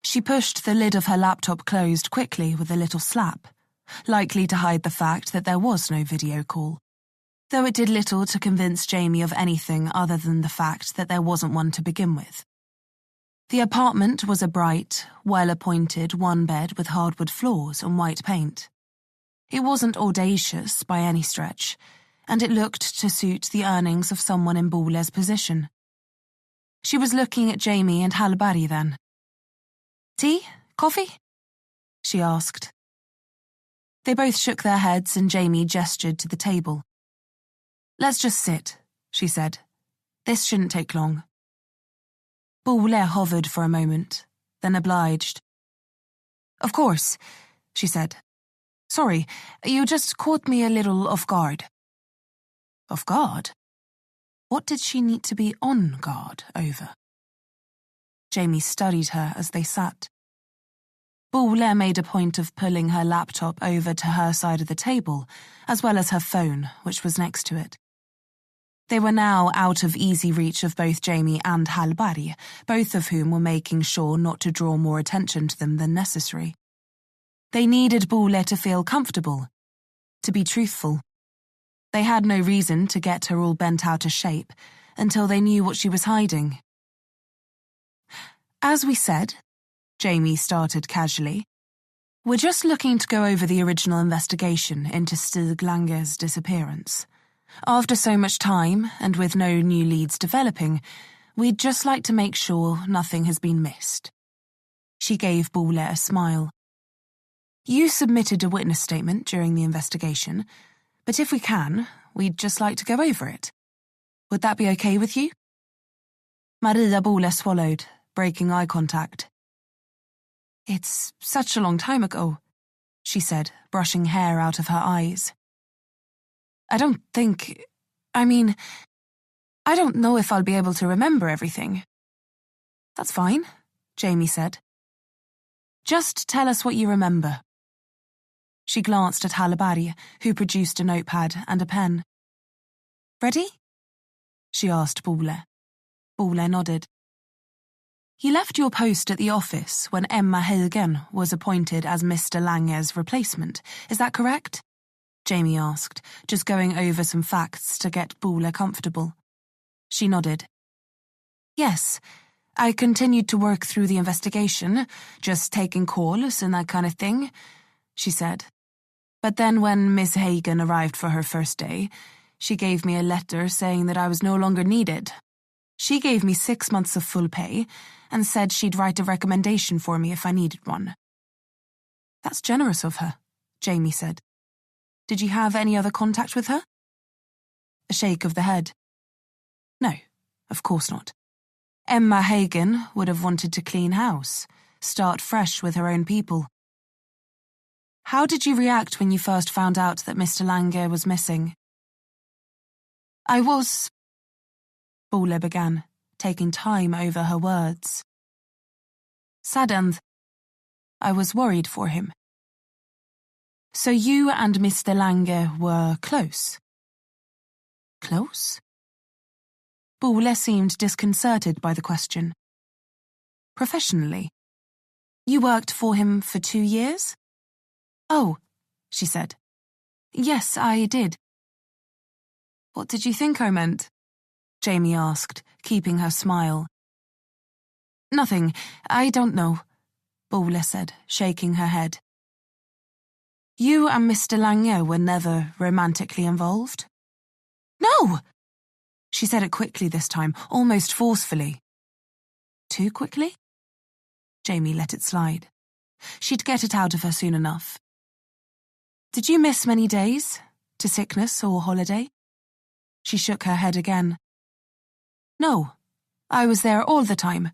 She pushed the lid of her laptop closed quickly with a little slap, likely to hide the fact that there was no video call, though it did little to convince Jamie of anything other than the fact that there wasn't one to begin with. The apartment was a bright, well-appointed one-bed with hardwood floors and white paint. It wasn't audacious by any stretch, and it looked to suit the earnings of someone in Bole's position. She was looking at Jamie and Halabari then. Tea? Coffee? She asked. They both shook their heads and Jamie gestured to the table. Let's just sit, she said. This shouldn't take long. Bole hovered for a moment, then obliged. Of course, she said. Sorry, you just caught me a little off guard. Off guard? What did she need to be on guard over? Jamie studied her as they sat. Bole made a point of pulling her laptop over to her side of the table, as well as her phone, which was next to it. They were now out of easy reach of both Jamie and Halabari, both of whom were making sure not to draw more attention to them than necessary. They needed Bole to feel comfortable, to be truthful. They had no reason to get her all bent out of shape until they knew what she was hiding. As we said, Jamie started casually, we're just looking to go over the original investigation into Stig Lange's disappearance. After so much time, and with no new leads developing, we'd just like to make sure nothing has been missed. She gave Bole a smile. You submitted a witness statement during the investigation, but if we can, we'd just like to go over it. Would that be okay with you? Maria Bole swallowed, breaking eye contact. It's such a long time ago, she said, brushing hair out of her eyes. I don't know if I'll be able to remember everything. That's fine, Jamie said. Just tell us what you remember. She glanced at Halabari, who produced a notepad and a pen. Ready? She asked Bole. Bole nodded. You left your post at the office when Emma Hagen was appointed as Mr. Lange's replacement, is that correct? Jamie asked, just going over some facts to get Bole comfortable. She nodded. Yes, I continued to work through the investigation, just taking calls and that kind of thing, she said. But then when Miss Hagen arrived for her first day, she gave me a letter saying that I was no longer needed. She gave me 6 months of full pay and said she'd write a recommendation for me if I needed one. That's generous of her, Jamie said. Did you have any other contact with her? A shake of the head. No, of course not. Emma Hagen would have wanted to clean house, start fresh with her own people. How did you react when you first found out that Mr. Lange was missing? I was... Bole began, taking time over her words. Saddened. I was worried for him. So you and Mr. Lange were close? Close? Bole seemed disconcerted by the question. Professionally. You worked for him for 2 years? Oh, she said. Yes, I did. What did you think I meant? Jamie asked, keeping her smile. Nothing, I don't know, Bole said, shaking her head. You and Mr. Lange were never romantically involved? No! She said it quickly this time, almost forcefully. Too quickly? Jamie let it slide. She'd get it out of her soon enough. Did you miss many days? To sickness or holiday? She shook her head again. No, I was there all the time.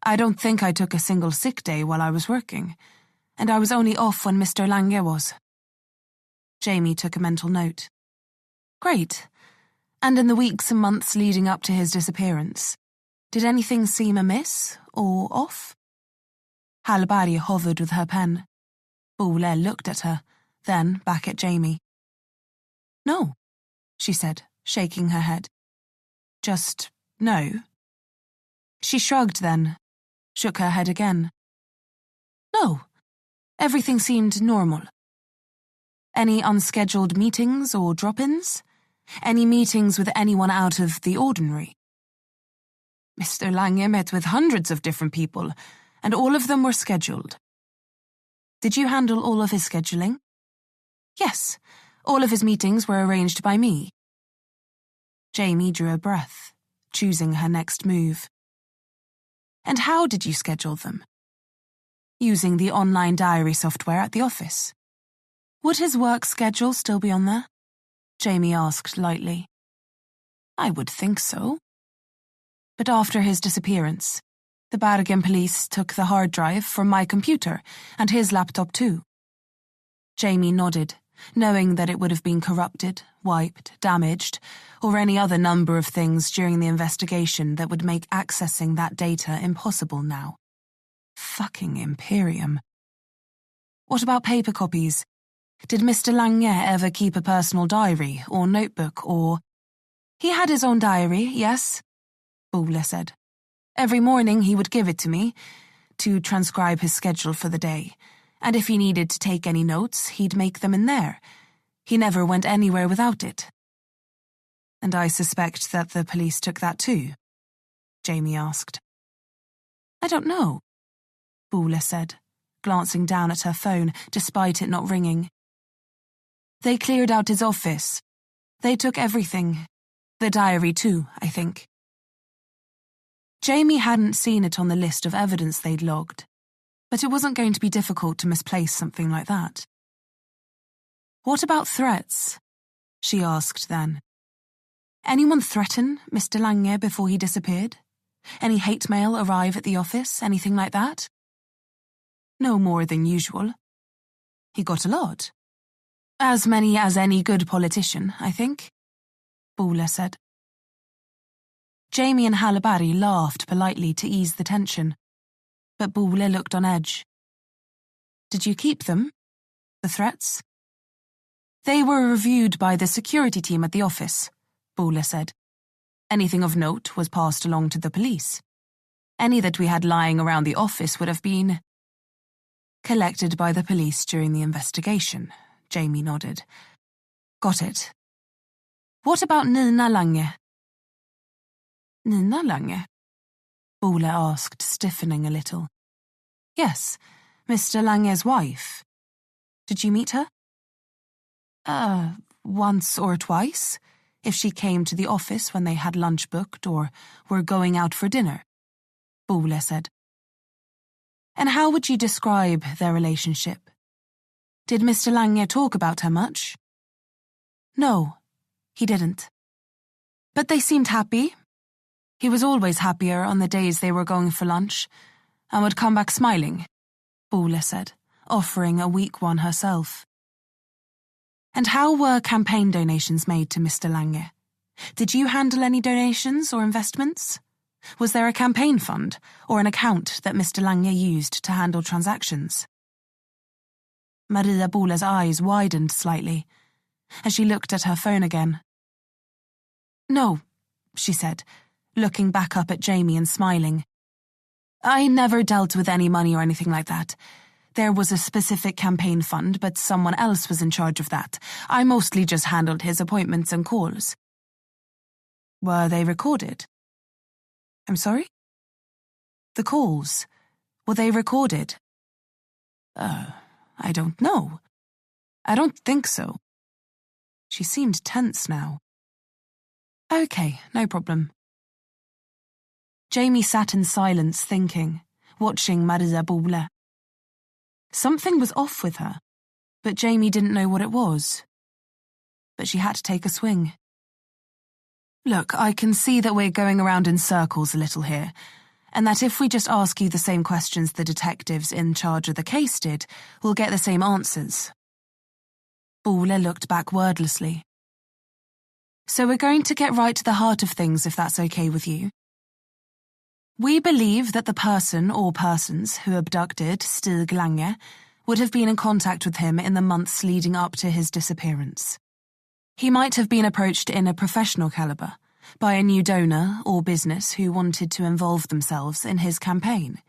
I don't think I took a single sick day while I was working, and I was only off when Mr. Lange was. Jamie took a mental note. Great. And in the weeks and months leading up to his disappearance, did anything seem amiss or off? Hallberg hovered with her pen. Bole looked at her, then back at Jamie. No, she said, shaking her head. Just no. She shrugged then, shook her head again. No, everything seemed normal. Any unscheduled meetings or drop-ins? Any meetings with anyone out of the ordinary? Mr. Lange met with hundreds of different people, and all of them were scheduled. Did you handle all of his scheduling? Yes, all of his meetings were arranged by me. Jamie drew a breath, choosing her next move. And how did you schedule them? Using the online diary software at the office. Would his work schedule still be on there? Jamie asked lightly. I would think so. But after his disappearance, the Bergen police took the hard drive from my computer and his laptop too. Jamie nodded, knowing that it would have been corrupted, wiped, damaged, or any other number of things during the investigation that would make accessing that data impossible now. Fucking Imperium. What about paper copies? Did Mr. Lange ever keep a personal diary or notebook or... He had his own diary, yes, Bole said. Every morning he would give it to me, to transcribe his schedule for the day, and if he needed to take any notes, he'd make them in there. He never went anywhere without it. And I suspect that the police took that too, Jamie asked. I don't know, Bole said, glancing down at her phone despite it not ringing. They cleared out his office. They took everything. The diary too, I think. Jamie hadn't seen it on the list of evidence they'd logged, but it wasn't going to be difficult to misplace something like that. What about threats? She asked then. Anyone threaten Mr. Lange before he disappeared? Any hate mail arrive at the office, anything like that? No more than usual. He got a lot. As many as any good politician, I think, Bole said. Jamie and Hallberg laughed politely to ease the tension, but Bole looked on edge. Did you keep them? The threats? They were reviewed by the security team at the office, Bole said. Anything of note was passed along to the police. Any that we had lying around the office would have been collected by the police during the investigation, Jamie nodded. Got it. What about Nina Lange? Nina Lange? Bole asked, stiffening a little. Yes, Mr. Lange's wife. Did you meet her? Once or twice, if she came to the office when they had lunch booked or were going out for dinner, Bole said. And how would you describe their relationship? Did Mr. Lange talk about her much? No, he didn't. But they seemed happy. He was always happier on the days they were going for lunch, and would come back smiling, Bole said, offering a weak one herself. And how were campaign donations made to Mr. Lange? Did you handle any donations or investments? Was there a campaign fund or an account that Mr. Lange used to handle transactions? Maria Bole's eyes widened slightly as she looked at her phone again. No, she said, looking back up at Jamie and smiling. I never dealt with any money or anything like that. There was a specific campaign fund, but someone else was in charge of that. I mostly just handled his appointments and calls. Were they recorded? I'm sorry? The calls. Were they recorded? I don't know. I don't think so. She seemed tense now. Okay, no problem. Jamie sat in silence thinking, watching Maria Bole. Something was off with her. but Jamie didn't know what it was. But she had to take a swing. Look, I can see that we're going around in circles a little here, and that if we just ask you the same questions the detectives in charge of the case did, we'll get the same answers. Bole looked back wordlessly. So we're going to get right to the heart of things, if that's okay with you. We believe that the person or persons who abducted Stig Lange would have been in contact with him in the months leading up to his disappearance. He might have been approached in a professional caliber by a new donor or business who wanted to involve themselves in his campaign.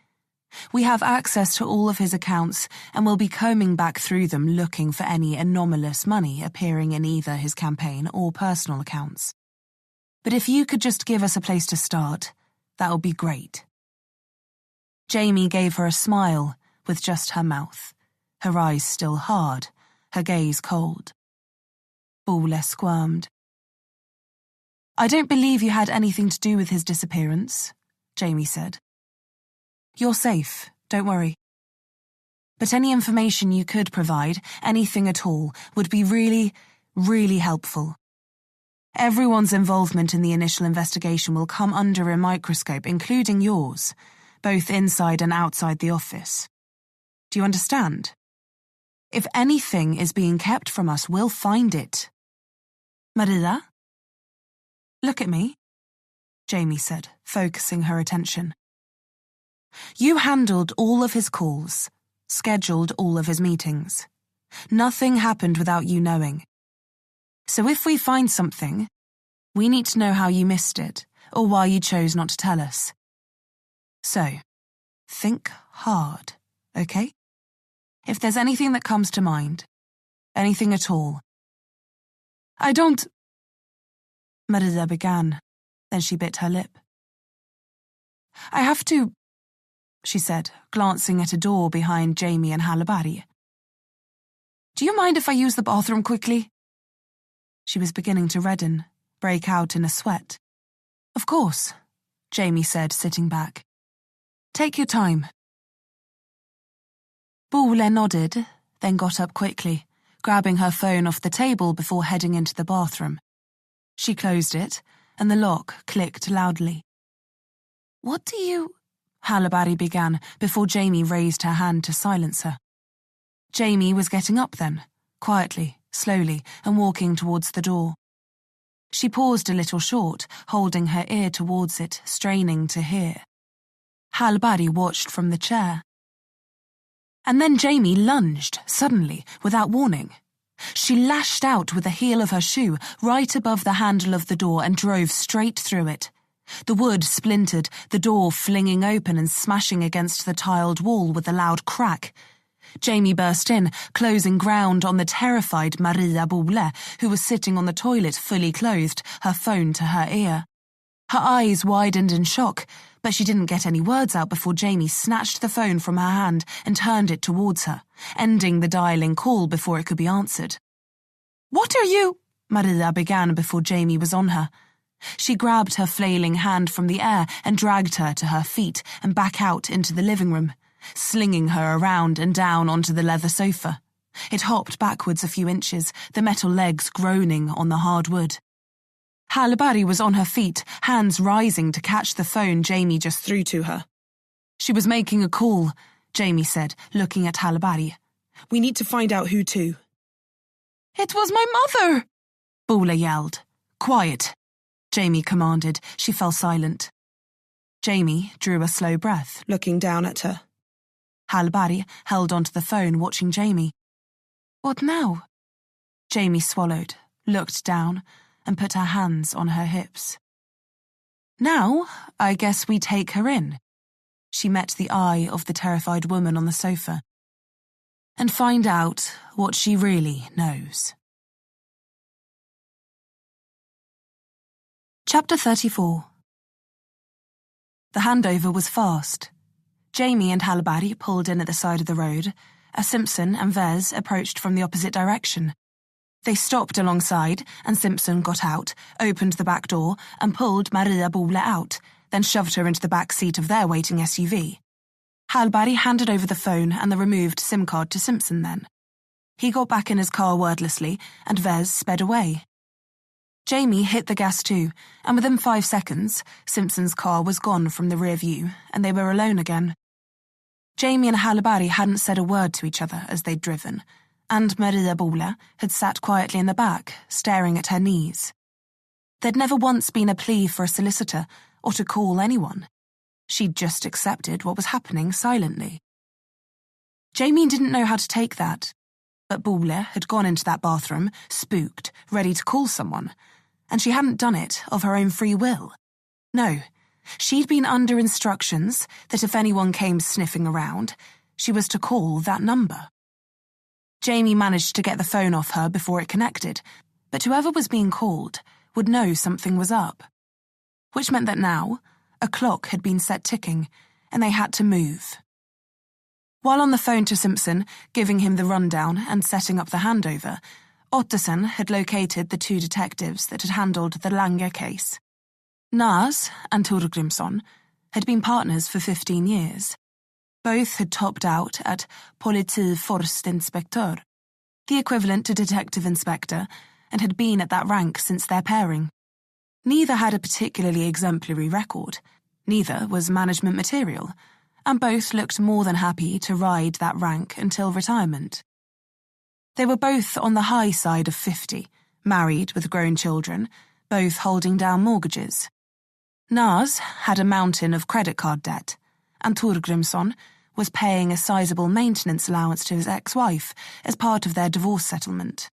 We have access to all of his accounts and will be combing back through them looking for any anomalous money appearing in either his campaign or personal accounts. But if you could just give us a place to start, that would be great. Jamie gave her a smile with just her mouth, her eyes still hard, her gaze cold. Bole squirmed. I don't believe you had anything to do with his disappearance, Jamie said. You're safe, don't worry. But any information you could provide, anything at all, would be really, really helpful. Everyone's involvement in the initial investigation will come under a microscope, including yours, both inside and outside the office. Do you understand? If anything is being kept from us, we'll find it. Maria? Look at me, Jamie said, focusing her attention. You handled all of his calls, scheduled all of his meetings. Nothing happened without you knowing. So if we find something, we need to know how you missed it, or why you chose not to tell us. So, think hard, okay? If there's anything that comes to mind, anything at all. I don't... Maria began, then she bit her lip. I have to, she said, glancing at a door behind Jamie and Hallberg. Do you mind if I use the bathroom quickly? She was beginning to redden, break out in a sweat. Of course, Jamie said, sitting back. Take your time. Bole nodded, then got up quickly, grabbing her phone off the table before heading into the bathroom. She closed it, and the lock clicked loudly. What do you... Hallberg began before Jamie raised her hand to silence her. Jamie was getting up then, quietly, slowly, and walking towards the door. She paused a little short, holding her ear towards it, straining to hear. Hallberg watched from the chair. And then Jamie lunged, suddenly, without warning. She lashed out with the heel of her shoe right above the handle of the door and drove straight through it. The wood splintered, the door flinging open and smashing against the tiled wall with a loud crack. Jamie burst in, closing ground on the terrified Maria Bole, who was sitting on the toilet fully clothed, her phone to her ear. Her eyes widened in shock, but she didn't get any words out before Jamie snatched the phone from her hand and turned it towards her, ending the dialing call before it could be answered. What are you? Maria began before Jamie was on her. She grabbed her flailing hand from the air and dragged her to her feet and back out into the living room, slinging her around and down onto the leather sofa. It hopped backwards a few inches, the metal legs groaning on the hard wood. Hallberg was on her feet, hands rising to catch the phone Jamie just threw to her. She was making a call, Jamie said, looking at Hallberg. We need to find out who to. It was my mother! Bole yelled. Quiet, Jamie commanded. She fell silent. Jamie drew a slow breath, looking down at her. Hallberg held onto the phone, watching Jamie. What now? Jamie swallowed, looked down, and put her hands on her hips. Now, I guess we take her in. She met the eye of the terrified woman on the sofa. And find out what she really knows. Chapter 34. The handover was fast. Jamie and Hallberg pulled in at the side of the road, as Simpson and Vez approached from the opposite direction. They stopped alongside, and Simpson got out, opened the back door, and pulled Maria Bole out, then shoved her into the back seat of their waiting SUV. Hallberg handed over the phone and the removed SIM card to Simpson then. He got back in his car wordlessly, and Vez sped away. Jamie hit the gas too, and within 5 seconds, Simpson's car was gone from the rear view, and they were alone again. Jamie and Hallberg hadn't said a word to each other as they'd driven, and Maria Bohle had sat quietly in the back, staring at her knees. There'd never once been a plea for a solicitor or to call anyone. She'd just accepted what was happening silently. Jamie didn't know how to take that, but Bohle had gone into that bathroom, spooked, ready to call someone, and she hadn't done it of her own free will. No, she'd been under instructions that if anyone came sniffing around, she was to call that number. Jamie managed to get the phone off her before it connected, but whoever was being called would know something was up. Which meant that now, a clock had been set ticking, and they had to move. While on the phone to Simpson, giving him the rundown and setting up the handover, Ottesen had located the 2 detectives that had handled the Lange case. Nas and Torgrimsson had been partners for 15 years. Both had topped out at Politiforstinspektör, the equivalent to detective inspector, and had been at that rank since their pairing. Neither had a particularly exemplary record, neither was management material, and both looked more than happy to ride that rank until retirement. They were both on the high side of 50, married with grown children, both holding down mortgages. Nas had a mountain of credit card debt, and Torgrimsson was paying a sizable maintenance allowance to his ex-wife as part of their divorce settlement.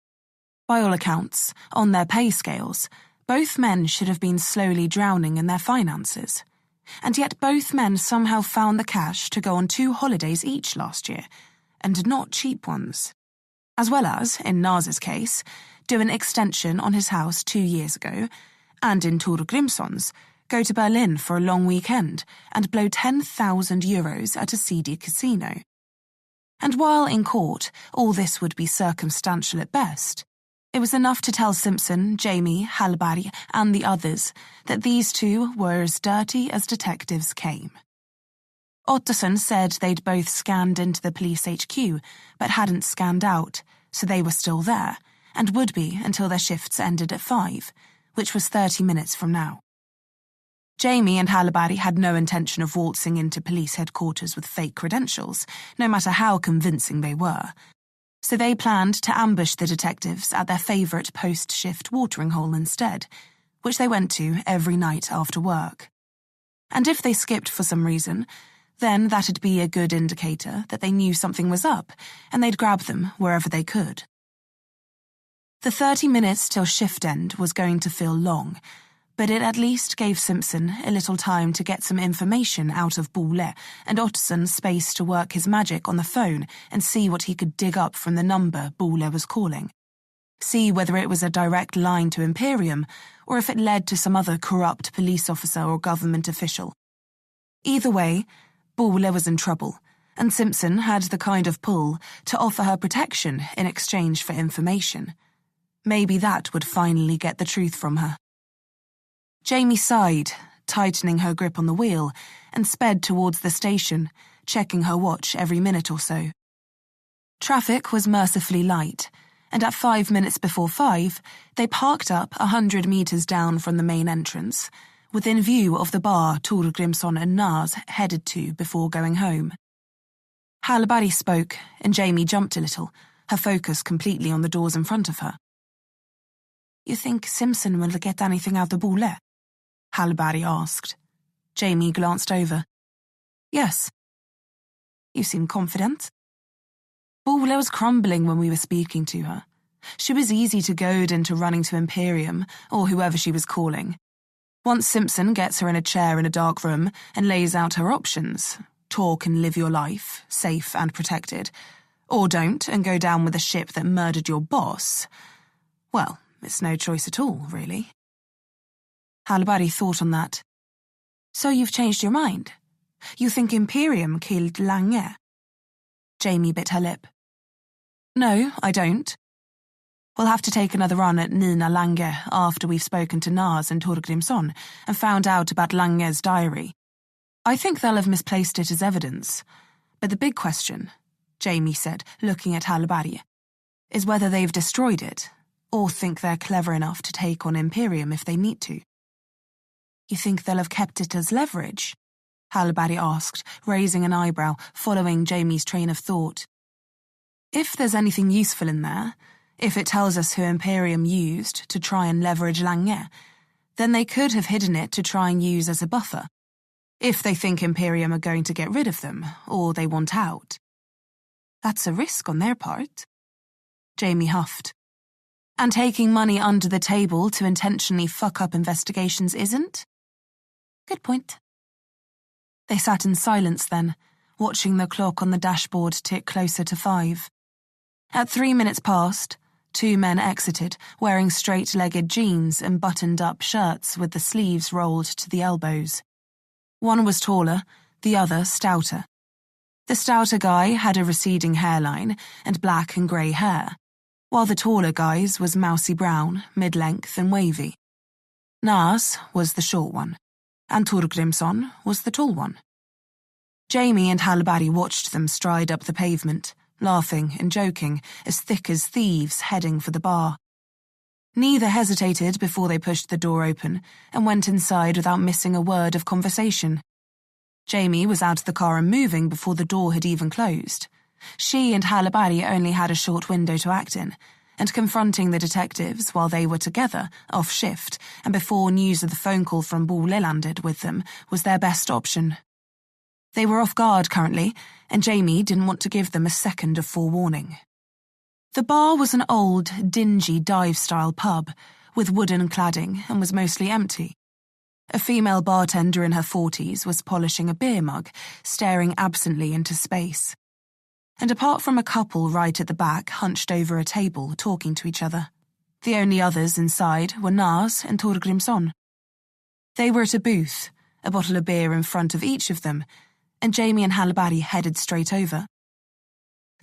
By all accounts, on their pay scales, both men should have been slowly drowning in their finances. And yet both men somehow found the cash to go on 2 holidays each last year, and not cheap ones. As well as, in Nas's case, do an extension on his house 2 years ago, and in Torgrimsson's, go to Berlin for a long weekend and blow 10,000 euros at a seedy casino. And while in court, all this would be circumstantial at best, it was enough to tell Simpson, Jamie, Hallberg, and the others that these 2 were as dirty as detectives came. Ottesen said they'd both scanned into the police HQ, but hadn't scanned out, so they were still there, and would be until their shifts ended at 5, which was 30 minutes from now. Jamie and Hallberg had no intention of waltzing into police headquarters with fake credentials, no matter how convincing they were. So they planned to ambush the detectives at their favourite post-shift watering hole instead, which they went to every night after work. And if they skipped for some reason, then that'd be a good indicator that they knew something was up, and they'd grab them wherever they could. The 30 minutes till shift end was going to feel long, but it at least gave Simpson a little time to get some information out of Bohle and Ottesen space to work his magic on the phone and see what he could dig up from the number Bohle was calling. See whether it was a direct line to Imperium or if it led to some other corrupt police officer or government official. Either way, Bohle was in trouble, and Simpson had the kind of pull to offer her protection in exchange for information. Maybe that would finally get the truth from her. Jamie sighed, tightening her grip on the wheel, and sped towards the station, checking her watch every minute or so. Traffic was mercifully light, and at 5 minutes before 5, they parked up 100 metres down from the main entrance, within view of the bar Torgrimsson and Nas headed to before going home. Hallberg spoke, and Jamie jumped a little, her focus completely on the doors in front of her. "You think Simpson will get anything out of Bohle?" Hallberg asked. Jamie glanced over. "Yes." "You seem confident." Bohle was crumbling when we were speaking to her. She was easy to goad into running to Imperium, or whoever she was calling. Once Simpson gets her in a chair in a dark room and lays out her options, talk and live your life, safe and protected, or don't and go down with a ship that murdered your boss, well, it's no choice at all, really. Hallberg thought on that. "So you've changed your mind? You think Imperium killed Lange?" Jamie bit her lip. "No, I don't. We'll have to take another run at Nina Lange after we've spoken to Nas and Torgrimsson and found out about Lange's diary. I think they'll have misplaced it as evidence. But the big question," Jamie said, looking at Hallberg, is whether they've destroyed it, or think they're clever enough to take on Imperium if they need to. You think they'll have kept it as leverage? Halberry asked, raising an eyebrow, following Jamie's train of thought. If there's anything useful in there, if it tells us who Imperium used to try and leverage Lange, then they could have hidden it to try and use as a buffer. If they think Imperium are going to get rid of them, or they want out. That's a risk on their part. Jamie huffed. And taking money under the table to intentionally fuck up investigations isn't? Good point. They sat in silence then, watching the clock on the dashboard tick closer to 5. At 3 minutes past, 2 men exited, wearing straight-legged jeans and buttoned-up shirts with the sleeves rolled to the elbows. One was taller, the other stouter. The stouter guy had a receding hairline and black and grey hair, while the taller guy's was mousy brown, mid-length and wavy. Nas was the short one, and Torgrimsson was the tall one. Jamie and Halberry watched them stride up the pavement, laughing and joking, as thick as thieves heading for the bar. Neither hesitated before they pushed the door open and went inside without missing a word of conversation. Jamie was out of the car and moving before the door had even closed. She and Halberry only had a short window to act in, and confronting the detectives while they were together, off shift, and before news of the phone call from Bole landed with them, was their best option. They were off guard currently, and Jamie didn't want to give them a second of forewarning. The bar was an old, dingy dive-style pub, with wooden cladding, and was mostly empty. A female bartender in her 40s was polishing a beer mug, staring absently into space. And apart from a couple right at the back hunched over a table talking to each other, the only others inside were Nas and Torgrimsson. They were at a booth, a bottle of beer in front of each of them, and Jamie and Halberry headed straight over.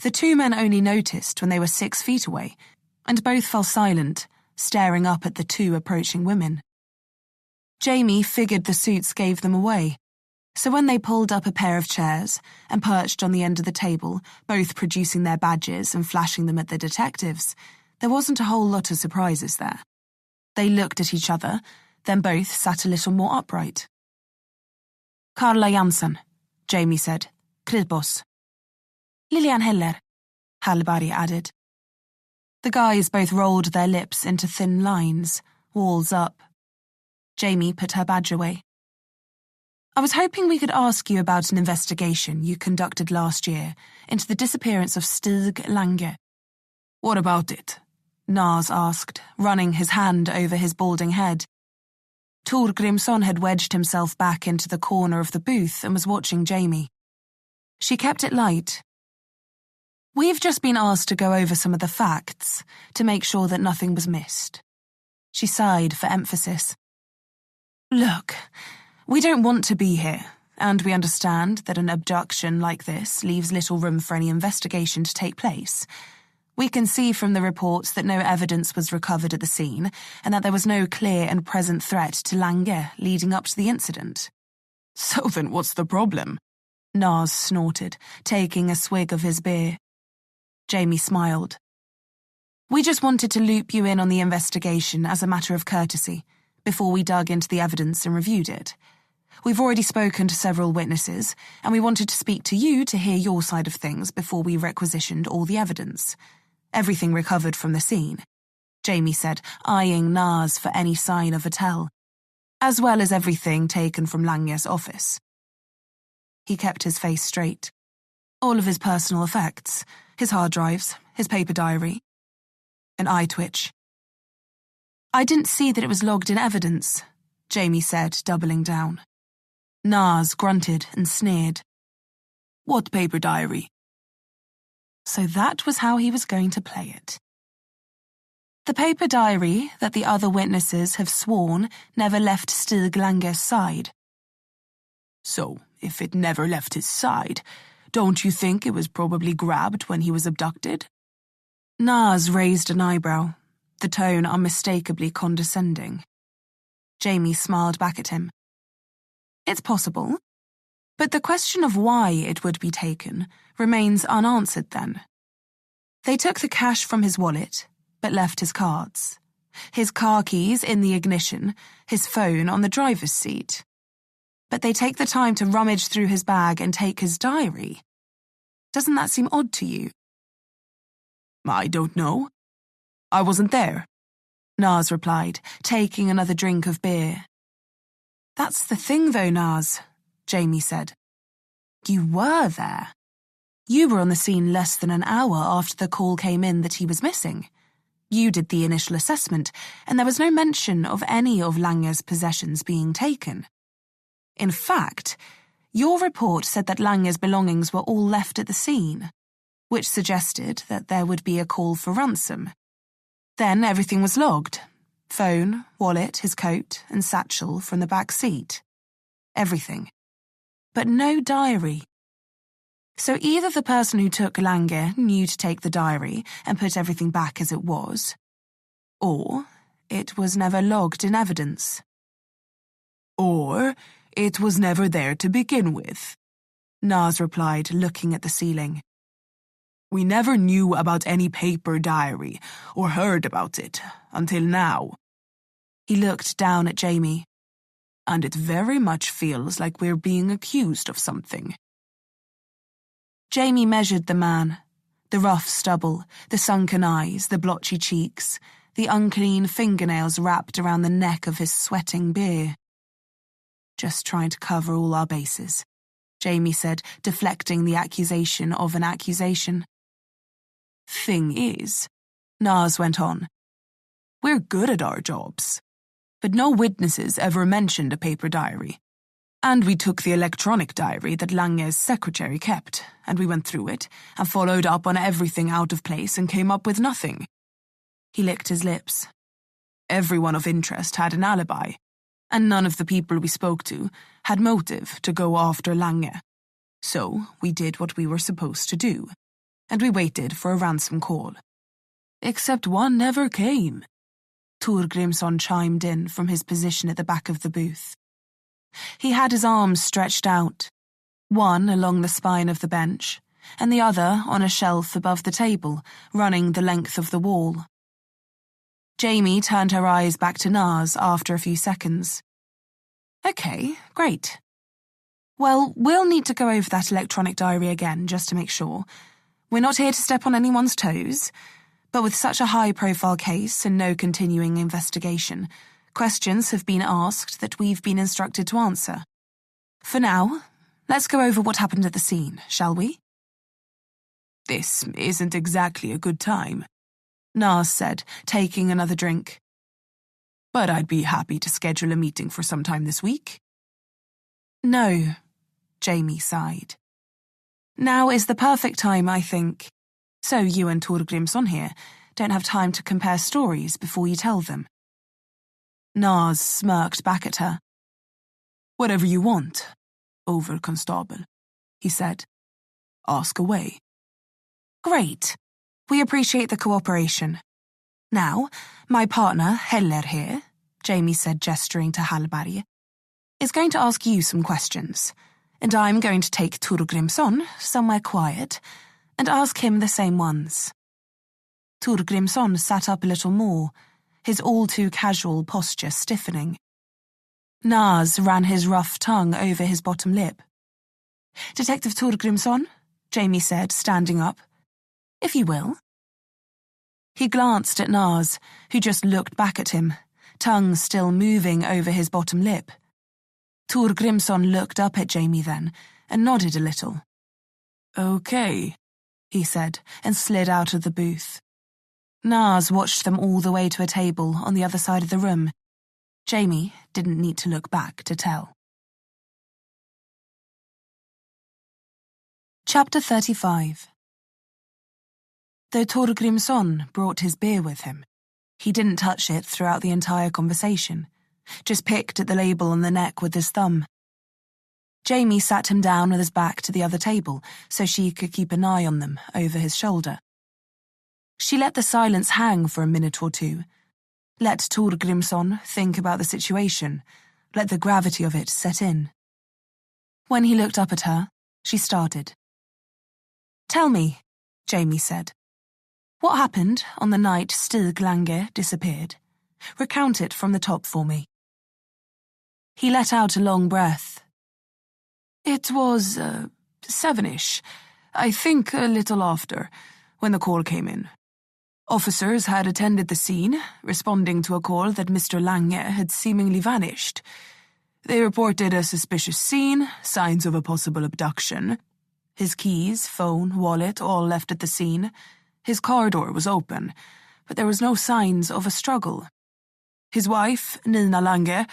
The 2 men only noticed when they were 6 feet away, and both fell silent, staring up at the 2 approaching women. Jamie figured the suits gave them away, so when they pulled up a pair of chairs and perched on the end of the table, both producing their badges and flashing them at the detectives, there wasn't a whole lot of surprises there. They looked at each other, then both sat a little more upright. Karla Jansson, Jamie said. Kryddboss. Lilian Heller, Halberry added. The guys both rolled their lips into thin lines, walls up. Jamie put her badge away. I was hoping we could ask you about an investigation you conducted last year into the disappearance of Stig Lange. What about it? Nas asked, running his hand over his balding head. Torgrimsson had wedged himself back into the corner of the booth and was watching Jamie. She kept it light. We've just been asked to go over some of the facts to make sure that nothing was missed. She sighed for emphasis. Look, we don't want to be here, and we understand that an abduction like this leaves little room for any investigation to take place. We can see from the reports that no evidence was recovered at the scene, and that there was no clear and present threat to Lange leading up to the incident. So then what's the problem? Nas snorted, taking a swig of his beer. Jamie smiled. We just wanted to loop you in on the investigation as a matter of courtesy, before we dug into the evidence and reviewed it. We've already spoken to several witnesses, and we wanted to speak to you to hear your side of things before we requisitioned all the evidence. Everything recovered from the scene, Jamie said, eyeing Nas for any sign of a tell, as well as everything taken from Lange's office. He kept his face straight. All of his personal effects, his hard drives, his paper diary. An eye twitch. I didn't see that it was logged in evidence, Jamie said, doubling down. Nas grunted and sneered. What paper diary? So that was how he was going to play it. The paper diary that the other witnesses have sworn never left Stig Lange's side. So, if it never left his side, don't you think it was probably grabbed when he was abducted? Nas raised an eyebrow, the tone unmistakably condescending. Jamie smiled back at him. It's possible, but the question of why it would be taken remains unanswered then. They took the cash from his wallet, but left his cards. His car keys in the ignition, his phone on the driver's seat. But they take the time to rummage through his bag and take his diary. Doesn't that seem odd to you? I don't know. I wasn't there, Naz replied, taking another drink of beer. That's the thing though, Naz, Jamie said. You were there. You were on the scene less than an hour after the call came in that he was missing. You did the initial assessment, and there was no mention of any of Lange's possessions being taken. In fact, your report said that Lange's belongings were all left at the scene, which suggested that there would be a call for ransom. Then everything was logged. Phone, wallet, his coat, and satchel from the back seat. Everything. But no diary. So either the person who took Lange knew to take the diary and put everything back as it was, or it was never logged in evidence. Or it was never there to begin with, Naz replied, looking at the ceiling. We never knew about any paper diary or heard about it until now. He looked down at Jamie. And it very much feels like we're being accused of something. Jamie measured the man. The rough stubble, the sunken eyes, the blotchy cheeks, the unclean fingernails wrapped around the neck of his sweating beard. Just trying to cover all our bases, Jamie said, deflecting the accusation of an accusation. Thing is, Naz went on, we're good at our jobs, but no witnesses ever mentioned a paper diary. And we took the electronic diary that Lange's secretary kept, and we went through it, and followed up on everything out of place and came up with nothing. He licked his lips. Everyone of interest had an alibi, and none of the people we spoke to had motive to go after Lange. So we did what we were supposed to do, and we waited for a ransom call. Except one never came. Torgrimsson chimed in from his position at the back of the booth. He had his arms stretched out, one along the spine of the bench, and the other on a shelf above the table, running the length of the wall. Jamie turned her eyes back to Naz after a few seconds. Okay, great. Well, we'll need to go over that electronic diary again just to make sure. We're not here to step on anyone's toes, but with such a high-profile case and no continuing investigation, questions have been asked that we've been instructed to answer. For now, let's go over what happened at the scene, shall we? This isn't exactly a good time, Naz said, taking another drink. But I'd be happy to schedule a meeting for some time this week. No, Jamie sighed. Now is the perfect time, I think. So you and Torgrimsson here don't have time to compare stories before you tell them. Naz smirked back at her. Whatever you want, Overconstable, he said. Ask away. Great. We appreciate the cooperation. Now, my partner, Heller here, Jamie said, gesturing to Hallberg, is going to ask you some questions, and I'm going to take Torgrimsson somewhere quiet and ask him the same ones. Torgrimsson sat up a little more, his all-too-casual posture stiffening. Naz ran his rough tongue over his bottom lip. Detective Torgrimsson, Jamie said, standing up. If you will. He glanced at Naz, who just looked back at him, tongue still moving over his bottom lip. Torgrimsson looked up at Jamie then, and nodded a little. Okay, he said, and slid out of the booth. Naz watched them all the way to a table on the other side of the room. Jamie didn't need to look back to tell. Chapter 35. Though Torgrimsson brought his beer with him, he didn't touch it throughout the entire conversation, just picked at the label on the neck with his thumb. Jamie sat him down with his back to the other table so she could keep an eye on them over his shoulder. She let the silence hang for a minute or two. Let Torgrimsson think about the situation, let the gravity of it set in. When he looked up at her, she started. Tell me, Jamie said. What happened on the night Stig Lange disappeared? Recount it from the top for me." He let out a long breath. "It was 7-ish, I think a little after, when the call came in. Officers had attended the scene, responding to a call that Mr. Lange had seemingly vanished. They reported a suspicious scene, signs of a possible abduction. His keys, phone, wallet, all left at the scene. His car door was open, but there was no signs of a struggle. His wife, Nina Lange,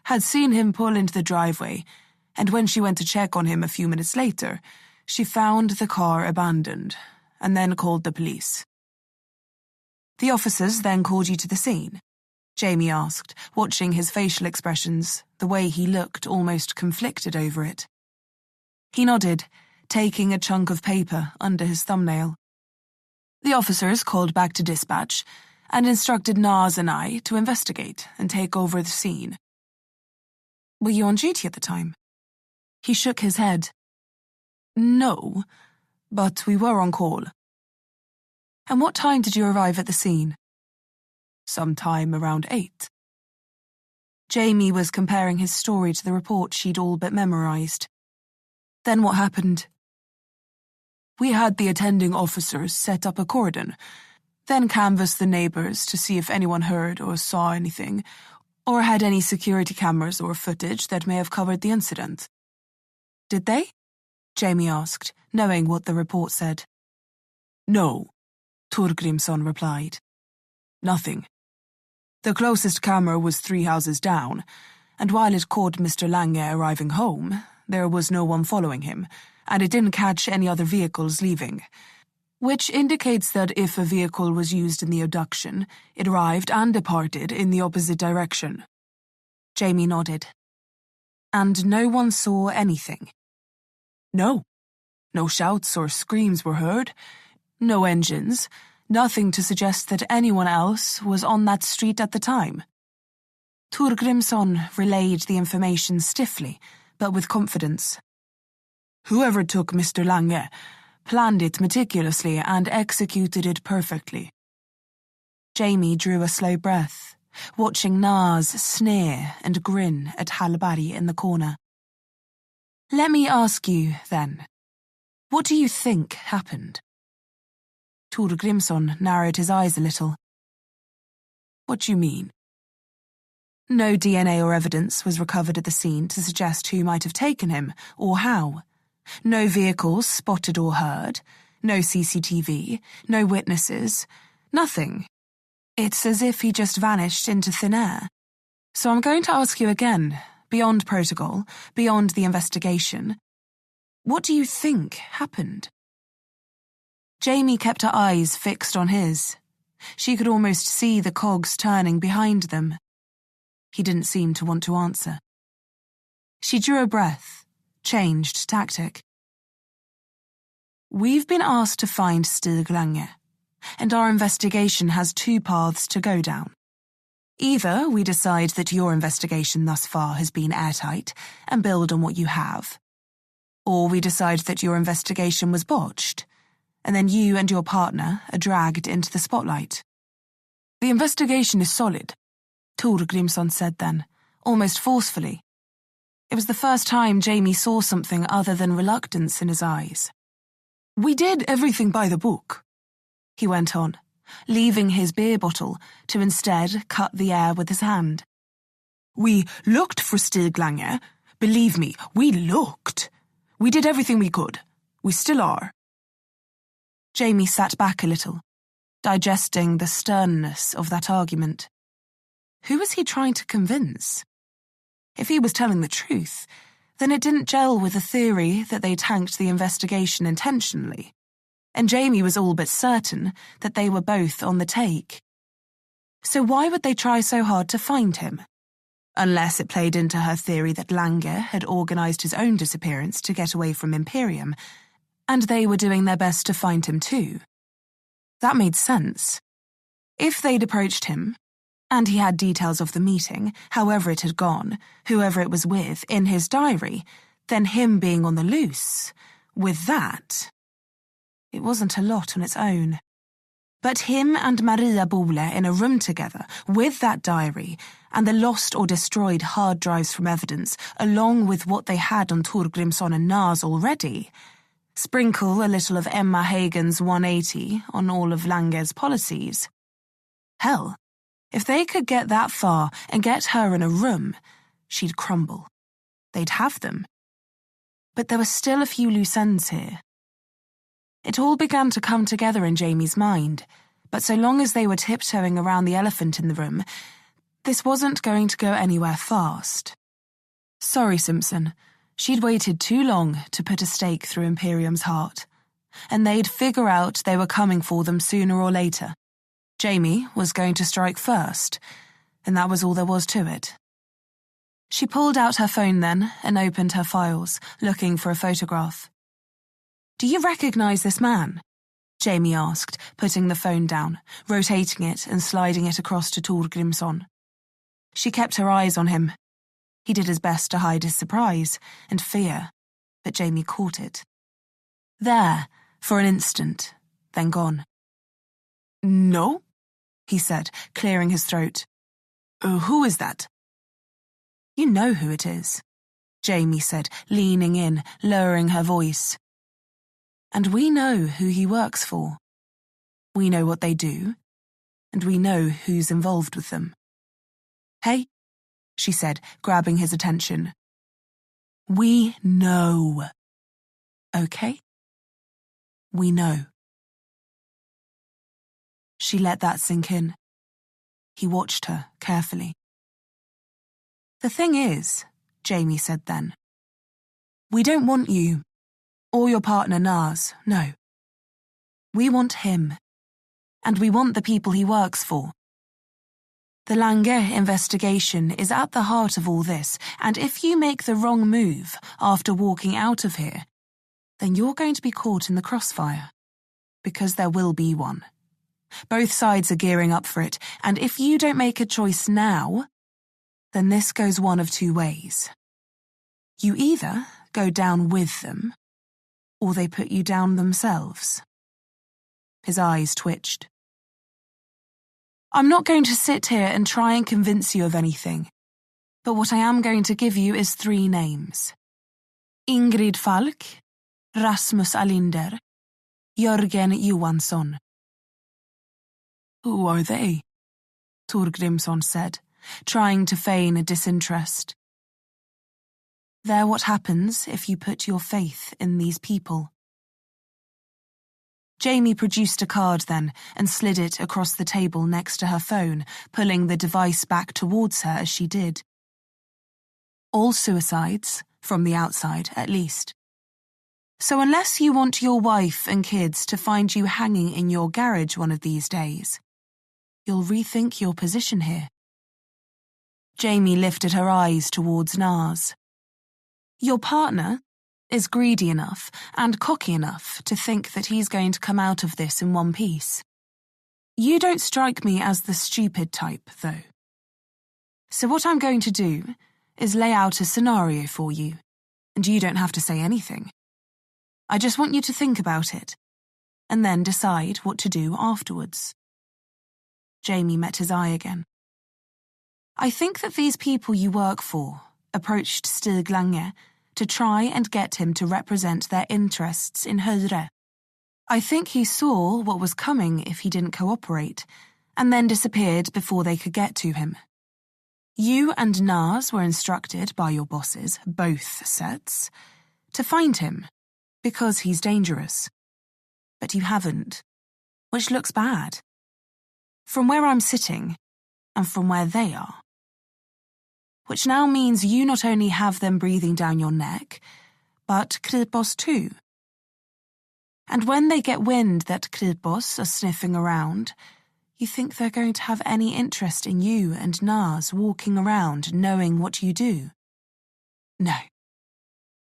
had seen him pull into the driveway, and when she went to check on him a few minutes later, she found the car abandoned, and then called the police." "The officers then called you to the scene?" Jamie asked, watching his facial expressions, the way he looked almost conflicted over it. He nodded, taking a chunk of paper under his thumbnail. "The officers called back to dispatch and instructed Naz and I to investigate and take over the scene." "Were you on duty at the time?" He shook his head. "No, but we were on call." "And what time did you arrive at the scene?" "Sometime around 8. Jamie was comparing his story to the report she'd all but memorized. "Then what happened?" "We had the attending officers set up a cordon, then canvassed the neighbors to see if anyone heard or saw anything, or had any security cameras or footage that may have covered the incident." "Did they?" Jamie asked, knowing what the report said. "No," Torgrimsson replied. "Nothing. The closest camera was 3 houses down, and while it caught Mr. Lange arriving home, there was no one following him, and it didn't catch any other vehicles leaving, which indicates that if a vehicle was used in the abduction, it arrived and departed in the opposite direction." Jamie nodded. "And no one saw anything?" "No. No shouts or screams were heard. No engines. Nothing to suggest that anyone else was on that street at the time." Torgrimsson relayed the information stiffly, but with confidence. "Whoever took Mr. Lange planned it meticulously and executed it perfectly." Jamie drew a slow breath, watching Naz sneer and grin at Hallberg in the corner. "Let me ask you, then, what do you think happened?" Torgrimsson narrowed his eyes a little. "What do you mean?" "No DNA or evidence was recovered at the scene to suggest who might have taken him, or how. No vehicles spotted or heard, no CCTV, no witnesses, nothing. It's as if he just vanished into thin air. So I'm going to ask you again, beyond protocol, beyond the investigation, what do you think happened?" Jamie kept her eyes fixed on his. She could almost see the cogs turning behind them. He didn't seem to want to answer. She drew a breath, changed tactic. "We've been asked to find Stig Lange, and our investigation has 2 paths to go down. Either we decide that your investigation thus far has been airtight and build on what you have, or we decide that your investigation was botched, and then you and your partner are dragged into the spotlight." "The investigation is solid," Torgrimsson said then, almost forcefully. It was the first time Jamie saw something other than reluctance in his eyes. "We did everything by the book," he went on, leaving his beer bottle to instead cut the air with his hand. "We looked for Stig Lange. Believe me, we looked. We did everything we could. We still are." Jamie sat back a little, digesting the sternness of that argument. Who was he trying to convince? If he was telling the truth, then it didn't gel with the theory that they tanked the investigation intentionally, and Jamie was all but certain that they were both on the take. So why would they try so hard to find him? Unless it played into her theory that Lange had organised his own disappearance to get away from Imperium, and they were doing their best to find him too. That made sense. If they'd approached him, and he had details of the meeting, however it had gone, whoever it was with, in his diary, then him being on the loose, with that, it wasn't a lot on its own. But him and Maria Bole in a room together, with that diary, and the lost or destroyed hard drives from evidence, along with what they had on Torgrimsson and Nas already, sprinkle a little of Emma Hagen's 180 on all of Lange's policies. Hell, if they could get that far and get her in a room, she'd crumble. They'd have them. But there were still a few loose ends here. It all began to come together in Jamie's mind, but so long as they were tiptoeing around the elephant in the room, this wasn't going to go anywhere fast. Sorry, Simpson. She'd waited too long to put a stake through Imperium's heart, and they'd figure out they were coming for them sooner or later. Jamie was going to strike first, and that was all there was to it. She pulled out her phone then and opened her files, looking for a photograph. "Do you recognize this man?" Jamie asked, putting the phone down, rotating it and sliding it across to Torgrimsson. She kept her eyes on him. He did his best to hide his surprise and fear, but Jamie caught it. There, for an instant, then gone. "No," he said, clearing his throat. "Who is that?" "You know who it is," Jamie said, leaning in, lowering her voice. "And we know who he works for. We know what they do, and we know who's involved with them." "Hey," she said, grabbing his attention. "We know. Okay? We know." She let that sink in. He watched her carefully. "The thing is," Jamie said then, "we don't want you, or your partner Nas, no. We want him, and we want the people he works for. The Lange investigation is at the heart of all this, and if you make the wrong move after walking out of here, then you're going to be caught in the crossfire. Because there will be one. Both sides are gearing up for it, and if you don't make a choice now, then this goes one of two ways. You either go down with them, or they put you down themselves." His eyes twitched. "I'm not going to sit here and try and convince you of anything, but what I am going to give you is 3 names. Ingrid Falk, Rasmus Alinder, Jörgen Johansson." "Who are they?" Torgrimsson said, trying to feign a disinterest. "They're what happens if you put your faith in these people." Jamie produced a card then and slid it across the table next to her phone, pulling the device back towards her as she did. "All suicides, from the outside at least. So unless you want your wife and kids to find you hanging in your garage one of these days, you'll rethink your position here." Jamie lifted her eyes towards Nas. "Your partner is greedy enough and cocky enough to think that he's going to come out of this in one piece. You don't strike me as the stupid type, though. So what I'm going to do is lay out a scenario for you, and you don't have to say anything. I just want you to think about it, and then decide what to do afterwards." Jamie met his eye again. "I think that these people you work for approached Stig Lange to try and get him to represent their interests in Høyre. I think he saw what was coming if he didn't cooperate, and then disappeared before they could get to him. You and Nas were instructed by your bosses, both sets, to find him, because he's dangerous. But you haven't, which looks bad. From where I'm sitting, and from where they are. Which now means you not only have them breathing down your neck, but Kripos too. And when they get wind that Kripos are sniffing around, you think they're going to have any interest in you and Nas walking around knowing what you do? No.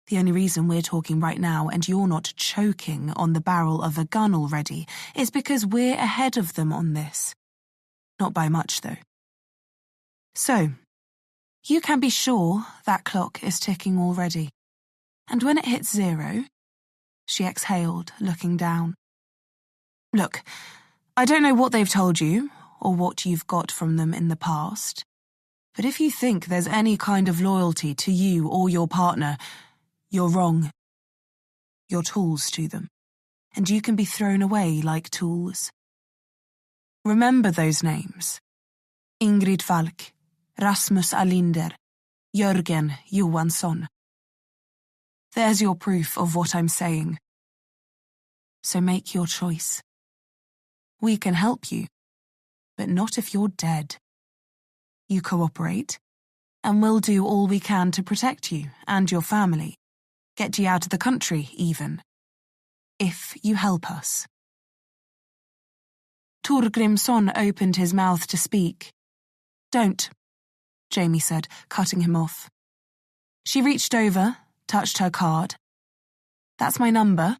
The only reason we're talking right now and you're not choking on the barrel of a gun already is because we're ahead of them on this. Not by much, though. So, you can be sure that clock is ticking already. And when it hits 0, she exhaled, looking down. Look, I don't know what they've told you, or what you've got from them in the past, but if you think there's any kind of loyalty to you or your partner, you're wrong. You're tools to them, and you can be thrown away like tools. Remember those names. Ingrid Falk, Rasmus Alinder, Jörgen Johansson. There's your proof of what I'm saying. So make your choice. We can help you, but not if you're dead. You cooperate, and we'll do all we can to protect you and your family, get you out of the country even, if you help us. Torgrimsson opened his mouth to speak. Don't, Jamie said, cutting him off. She reached over, touched her card. That's my number.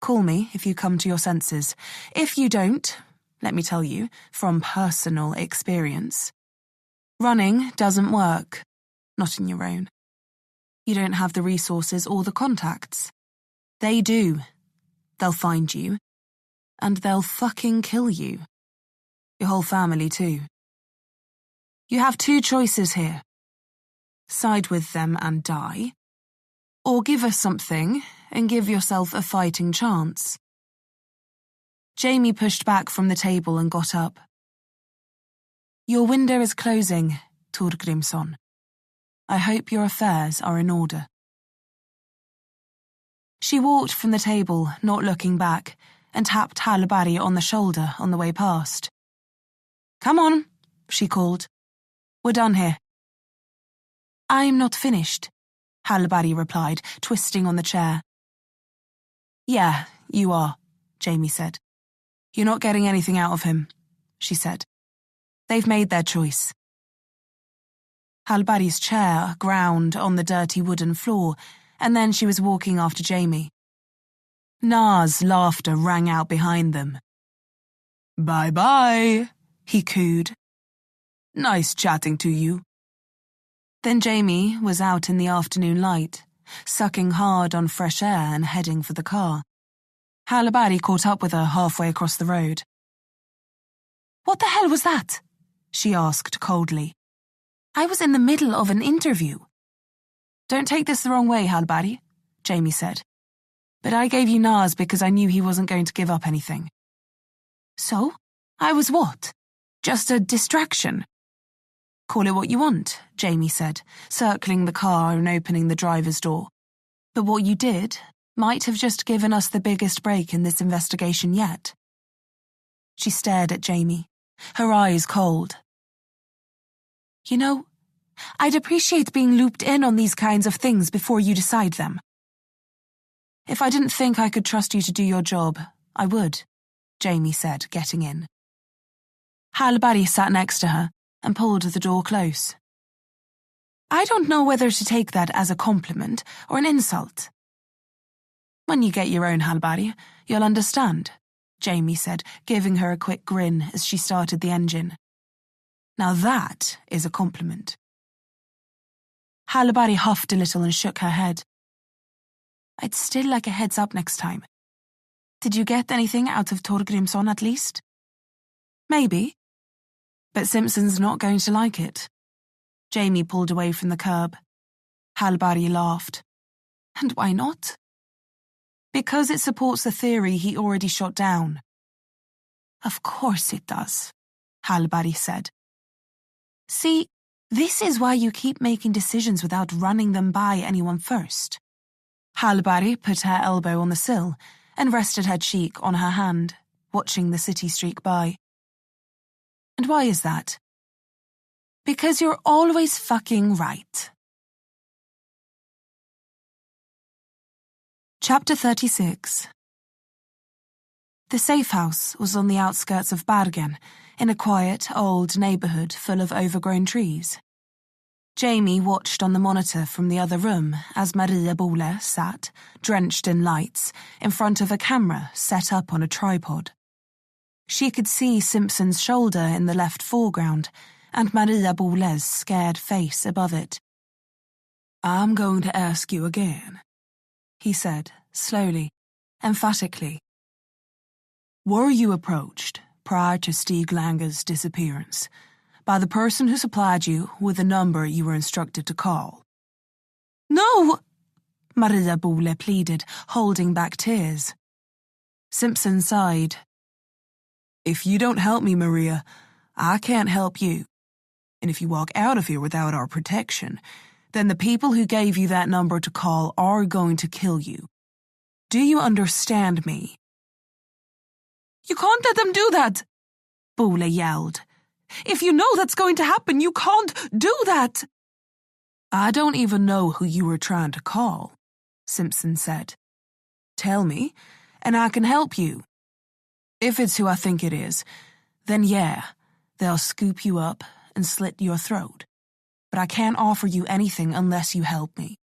Call me if you come to your senses. If you don't, let me tell you, from personal experience, running doesn't work, not in your own. You don't have the resources or the contacts. They do. They'll find you, and they'll fucking kill you. Your whole family too. You have two choices here. Side with them and die, or give us something and give yourself a fighting chance. Jamie pushed back from the table and got up. Your window is closing, Torgrimsson. I hope your affairs are in order. She walked from the table, not looking back, and tapped Hallberg on the shoulder on the way past. Come on, she called. We're done here. I'm not finished, Hallberg replied, twisting on the chair. Yeah, you are, Jamie said. You're not getting anything out of him, she said. They've made their choice. Hallberg's chair ground on the dirty wooden floor, and then she was walking after Jamie. Na's laughter rang out behind them. Bye-bye, he cooed. Nice chatting to you. Then Jamie was out in the afternoon light, sucking hard on fresh air and heading for the car. Hallberg caught up with her halfway across the road. What the hell was that? She asked coldly. I was in the middle of an interview. Don't take this the wrong way, Hallberg, Jamie said. But I gave you Nas because I knew he wasn't going to give up anything. So? I was what? Just a distraction? Call it what you want, Jamie said, circling the car and opening the driver's door. But what you did might have just given us the biggest break in this investigation yet. She stared at Jamie, her eyes cold. You know, I'd appreciate being looped in on these kinds of things before you decide them. If I didn't think I could trust you to do your job, I would, Jamie said, getting in. Hallberg sat next to her and pulled the door close. I don't know whether to take that as a compliment or an insult. When you get your own, Hallberg, you'll understand, Jamie said, giving her a quick grin as she started the engine. Now that is a compliment. Hallberg huffed a little and shook her head. I'd still like a heads up next time. Did you get anything out of Torgrimsson at least? Maybe. But Simpson's not going to like it. Jamie pulled away from the curb. Hallberg laughed. And why not? Because it supports the theory he already shot down. Of course it does, Hallberg said. See, this is why you keep making decisions without running them by anyone first. Hallberg put her elbow on the sill and rested her cheek on her hand, watching the city streak by. And why is that? Because you're always fucking right. Chapter 36. The safe house was on the outskirts of Bergen, in a quiet, old neighbourhood full of overgrown trees. Jamie watched on the monitor from the other room as Maria Bole sat, drenched in lights, in front of a camera set up on a tripod. She could see Simpson's shoulder in the left foreground and Maria Bole's scared face above it. I'm going to ask you again, he said, slowly, emphatically. Were you approached, prior to Stig Lange's disappearance, by the person who supplied you with the number you were instructed to call? No! Maria Bole pleaded, holding back tears. Simpson sighed. If you don't help me, Maria, I can't help you. And if you walk out of here without our protection, then the people who gave you that number to call are going to kill you. Do you understand me? You can't let them do that, Bole yelled. If you know that's going to happen, you can't do that. I don't even know who you were trying to call, Simpson said. Tell me, and I can help you. If it's who I think it is, then yeah, they'll scoop you up and slit your throat. But I can't offer you anything unless you help me.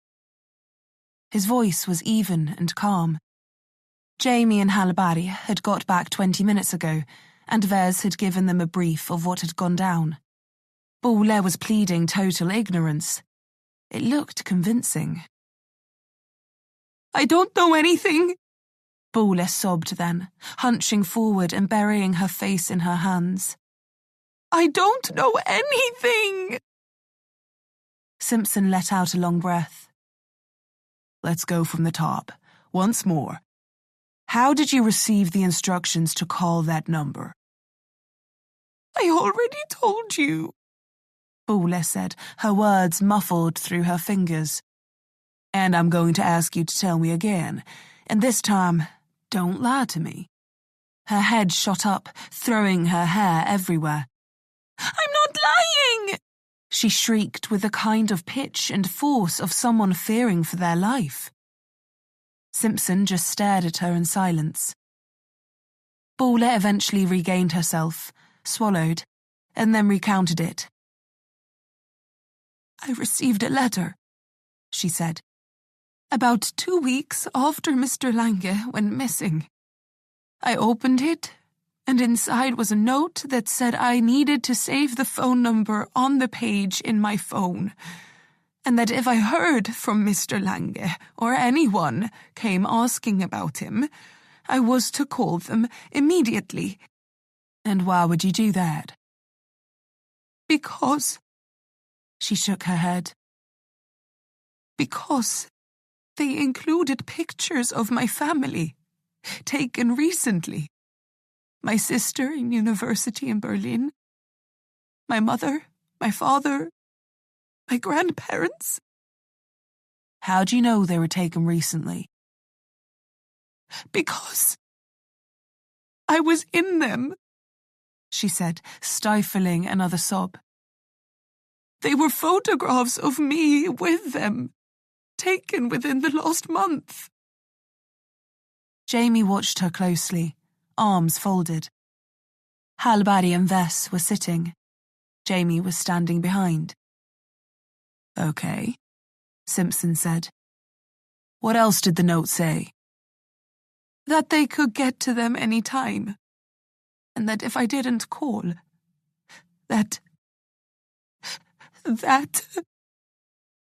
His voice was even and calm. Jamie and Halibari had got back 20 minutes ago, and Vez had given them a brief of what had gone down. Bole was pleading total ignorance. It looked convincing. I don't know anything, Bole sobbed then, hunching forward and burying her face in her hands. I don't know anything. Simpson let out a long breath. Let's go from the top. Once more. How did you receive the instructions to call that number? I already told you, Bole said, her words muffled through her fingers. And I'm going to ask you to tell me again, and this time, don't lie to me. Her head shot up, throwing her hair everywhere. I'm not lying! She shrieked with the kind of pitch and force of someone fearing for their life. Simpson just stared at her in silence. Bole eventually regained herself, swallowed, and then recounted it. I received a letter, she said, about 2 weeks after Mr. Lange went missing. I opened it, and inside was a note that said I needed to save the phone number on the page in my phone, and that if I heard from Mr. Lange or anyone came asking about him, I was to call them immediately. And why would you do that? Because... She shook her head. Because they included pictures of my family, taken recently. My sister in university in Berlin, my mother, my father, my grandparents. How do you know they were taken recently? Because I was in them, she said, stifling another sob. They were photographs of me with them, taken within the last month. Jamie watched her closely, arms folded. Halibari and Vess were sitting. Jamie was standing behind. Okay, Simpson said. What else did the note say? That they could get to them any time. And that if I didn't call, that...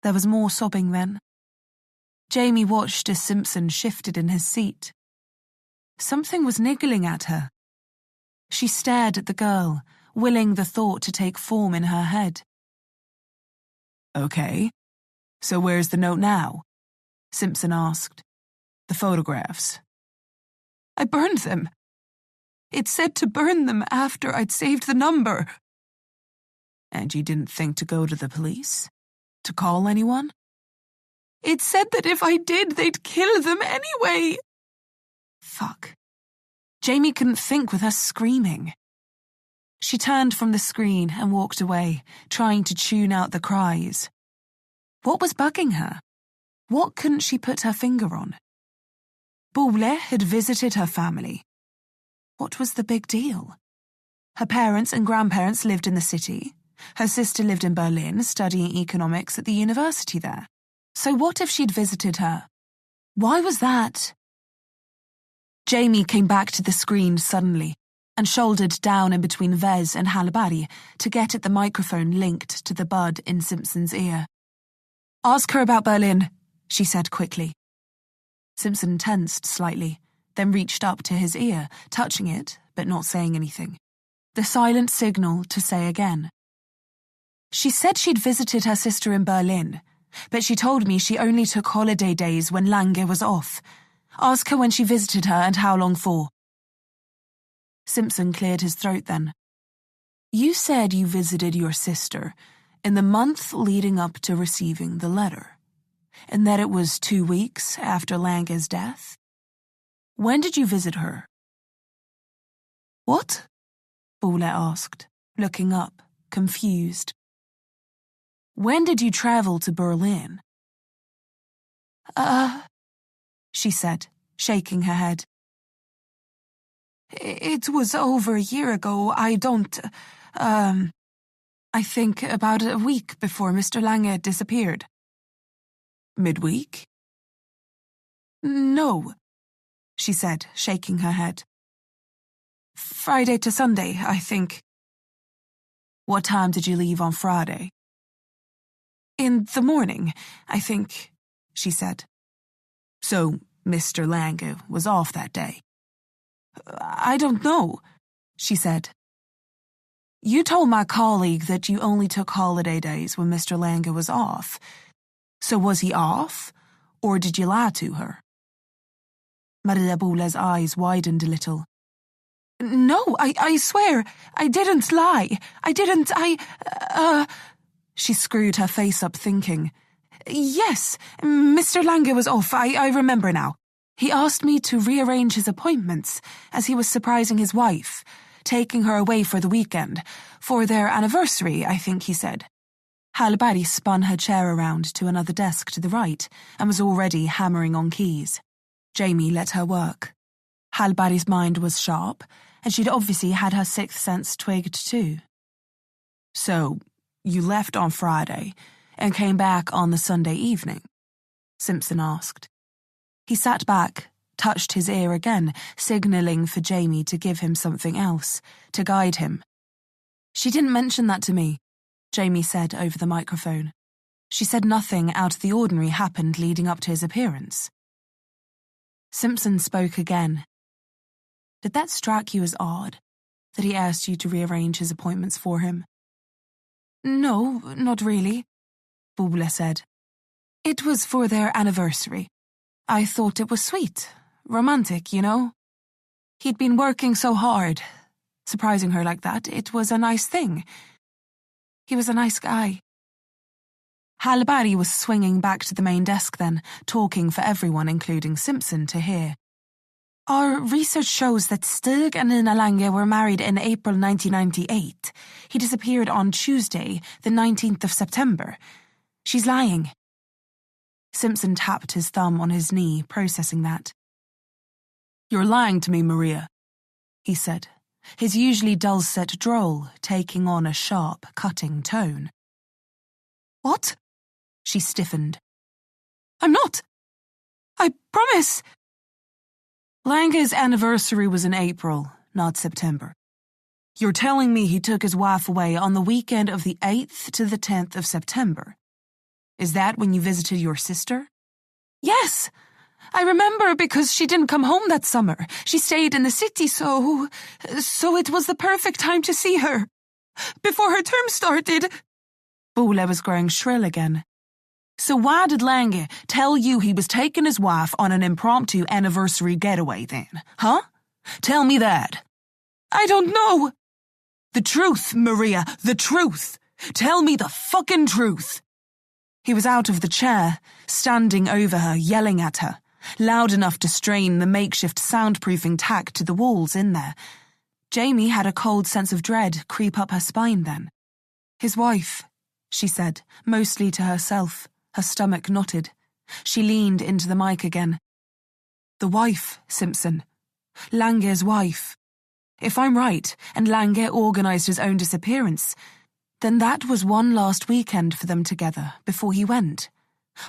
There was more sobbing then. Jamie watched as Simpson shifted in his seat. Something was niggling at her. She stared at the girl, willing the thought to take form in her head. Okay, so where's the note now? Simpson asked. The photographs. I burned them. It said to burn them after I'd saved the number. And you didn't think to go to the police? To call anyone? It said that if I did, they'd kill them anyway. Fuck. Jamie couldn't think with her screaming. She turned from the screen and walked away, trying to tune out the cries. What was bugging her? What couldn't she put her finger on? Bole had visited her family. What was the big deal? Her parents and grandparents lived in the city. Her sister lived in Berlin, studying economics at the university there. So what if she'd visited her? Why was that? Jamie came back to the screen suddenly and shouldered down in between Vez and Halibari to get at the microphone linked to the bud in Simpson's ear. Ask her about Berlin, she said quickly. Simpson tensed slightly, then reached up to his ear, touching it, but not saying anything. The silent signal to say again. She said she'd visited her sister in Berlin, but she told me she only took holiday days when Lange was off. Ask her when she visited her and how long for. Simpson cleared his throat then. You said you visited your sister in the month leading up to receiving the letter, and that it was 2 weeks after Lange's death? When did you visit her? What? Boole asked, looking up, confused. When did you travel to Berlin? She said, shaking her head. It was over a year ago. I think about a week before Mr. Lange disappeared. Midweek? No, she said, shaking her head. Friday to Sunday, I think. What time did you leave on Friday? In the morning, I think, she said. So, Mr. Lange was off that day? I don't know, she said. You told my colleague that you only took holiday days when Mr. Lange was off. So was he off, or did you lie to her? Maria Boole's eyes widened a little. No, I swear, I didn't lie. She screwed her face up thinking. Yes, Mr. Lange was off, I remember now. He asked me to rearrange his appointments, as he was surprising his wife, taking her away for the weekend, for their anniversary, I think he said. Hallberg spun her chair around to another desk to the right, and was already hammering on keys. Jamie let her work. Hallberg's mind was sharp, and she'd obviously had her sixth sense twigged too. So, you left on Friday, and came back on the Sunday evening? Simpson asked. He sat back, touched his ear again, signalling for Jamie to give him something else, to guide him. She didn't mention that to me, Jamie said over the microphone. She said nothing out of the ordinary happened leading up to his appearance. Simpson spoke again. Did that strike you as odd, that he asked you to rearrange his appointments for him? No, not really, Boole said. It was for their anniversary. I thought it was sweet, romantic, you know. He'd been working so hard. Surprising her like that, it was a nice thing. He was a nice guy. Hallberg was swinging back to the main desk then, talking for everyone, including Simpson, to hear. Our research shows that Stig and Nina Lange were married in April 1998. He disappeared on Tuesday, the 19th of September. She's lying. Simpson tapped his thumb on his knee, processing that. You're lying to me, Maria, he said, his usually dulcet drawl taking on a sharp, cutting tone. What? She stiffened. I'm not. I promise. Lange's anniversary was in April, not September. You're telling me he took his wife away on the weekend of the 8th to the 10th of September. Is that when you visited your sister? Yes. I remember because she didn't come home that summer. She stayed in the city, so it was the perfect time to see her. Before her term started. Boole was growing shrill again. So why did Lange tell you he was taking his wife on an impromptu anniversary getaway then, huh? Tell me that. I don't know. The truth, Maria, the truth. Tell me the fucking truth. He was out of the chair, standing over her, yelling at her, loud enough to strain the makeshift soundproofing tack to the walls in there. Jamie had a cold sense of dread creep up her spine then. His wife, she said, mostly to herself, her stomach knotted. She leaned into the mic again. The wife, Simpson. Lange's wife. If I'm right, and Lange organised his own disappearance, then that was one last weekend for them together before he went.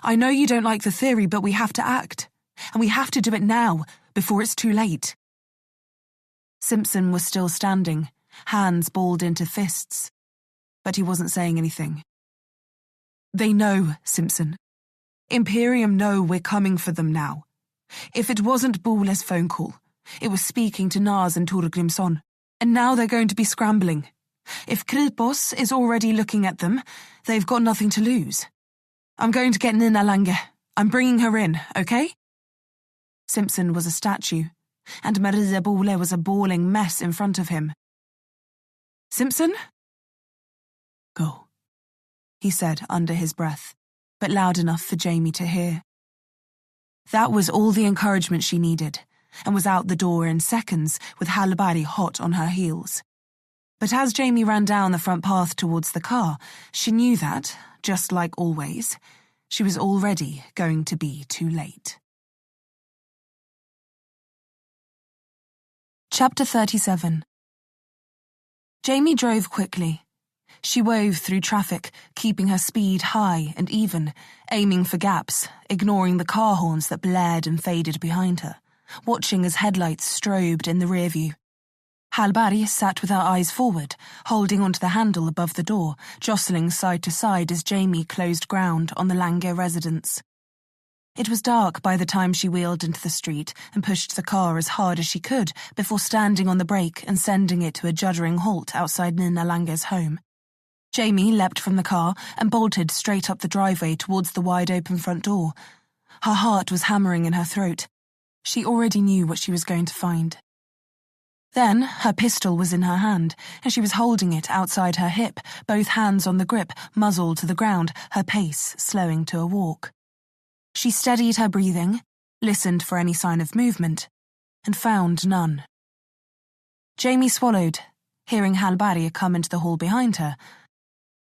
I know you don't like the theory, but we have to act. And we have to do it now, before it's too late. Simpson was still standing, hands balled into fists. But he wasn't saying anything. They know, Simpson. Imperium know we're coming for them now. If it wasn't Bole's phone call, it was speaking to Naz and Torgrimsson, and now they're going to be scrambling. If Kripos is already looking at them, they've got nothing to lose. I'm going to get Nina Lange. I'm bringing her in, okay? Simpson was a statue, and Maria Bole was a bawling mess in front of him. Simpson? Go, he said under his breath, but loud enough for Jamie to hear. That was all the encouragement she needed, and was out the door in seconds with Hallberg hot on her heels. But as Jamie ran down the front path towards the car, she knew that, just like always, she was already going to be too late. Chapter 37. Jamie drove quickly. She wove through traffic, keeping her speed high and even, aiming for gaps, ignoring the car horns that blared and faded behind her, watching as headlights strobed in the rear view. Hallberg sat with her eyes forward, holding onto the handle above the door, jostling side to side as Jamie closed ground on the Lange residence. It was dark by the time she wheeled into the street and pushed the car as hard as she could before standing on the brake and sending it to a juddering halt outside Nina Lange's home. Jamie leapt from the car and bolted straight up the driveway towards the wide-open front door. Her heart was hammering in her throat. She already knew what she was going to find. Then, her pistol was in her hand, and she was holding it outside her hip, both hands on the grip, muzzle to the ground, her pace slowing to a walk. She steadied her breathing, listened for any sign of movement, and found none. Jamie swallowed, hearing Hallberg come into the hall behind her.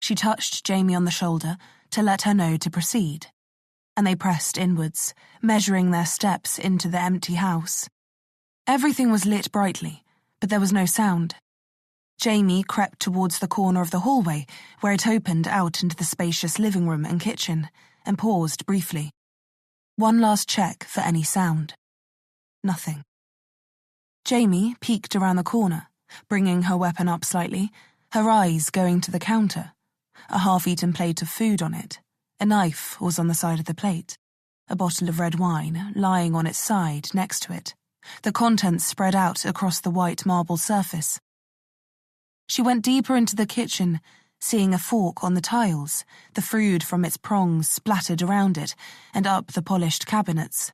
She touched Jamie on the shoulder to let her know to proceed, and they pressed inwards, measuring their steps into the empty house. Everything was lit brightly, but there was no sound. Jamie crept towards the corner of the hallway, where it opened out into the spacious living room and kitchen, and paused briefly. One last check for any sound. Nothing. Jamie peeked around the corner, bringing her weapon up slightly, her eyes going to the counter. A half-eaten plate of food on it. A knife was on the side of the plate. A bottle of red wine lying on its side next to it. The contents spread out across the white marble surface. She went deeper into the kitchen, seeing a fork on the tiles, the food from its prongs splattered around it and up the polished cabinets.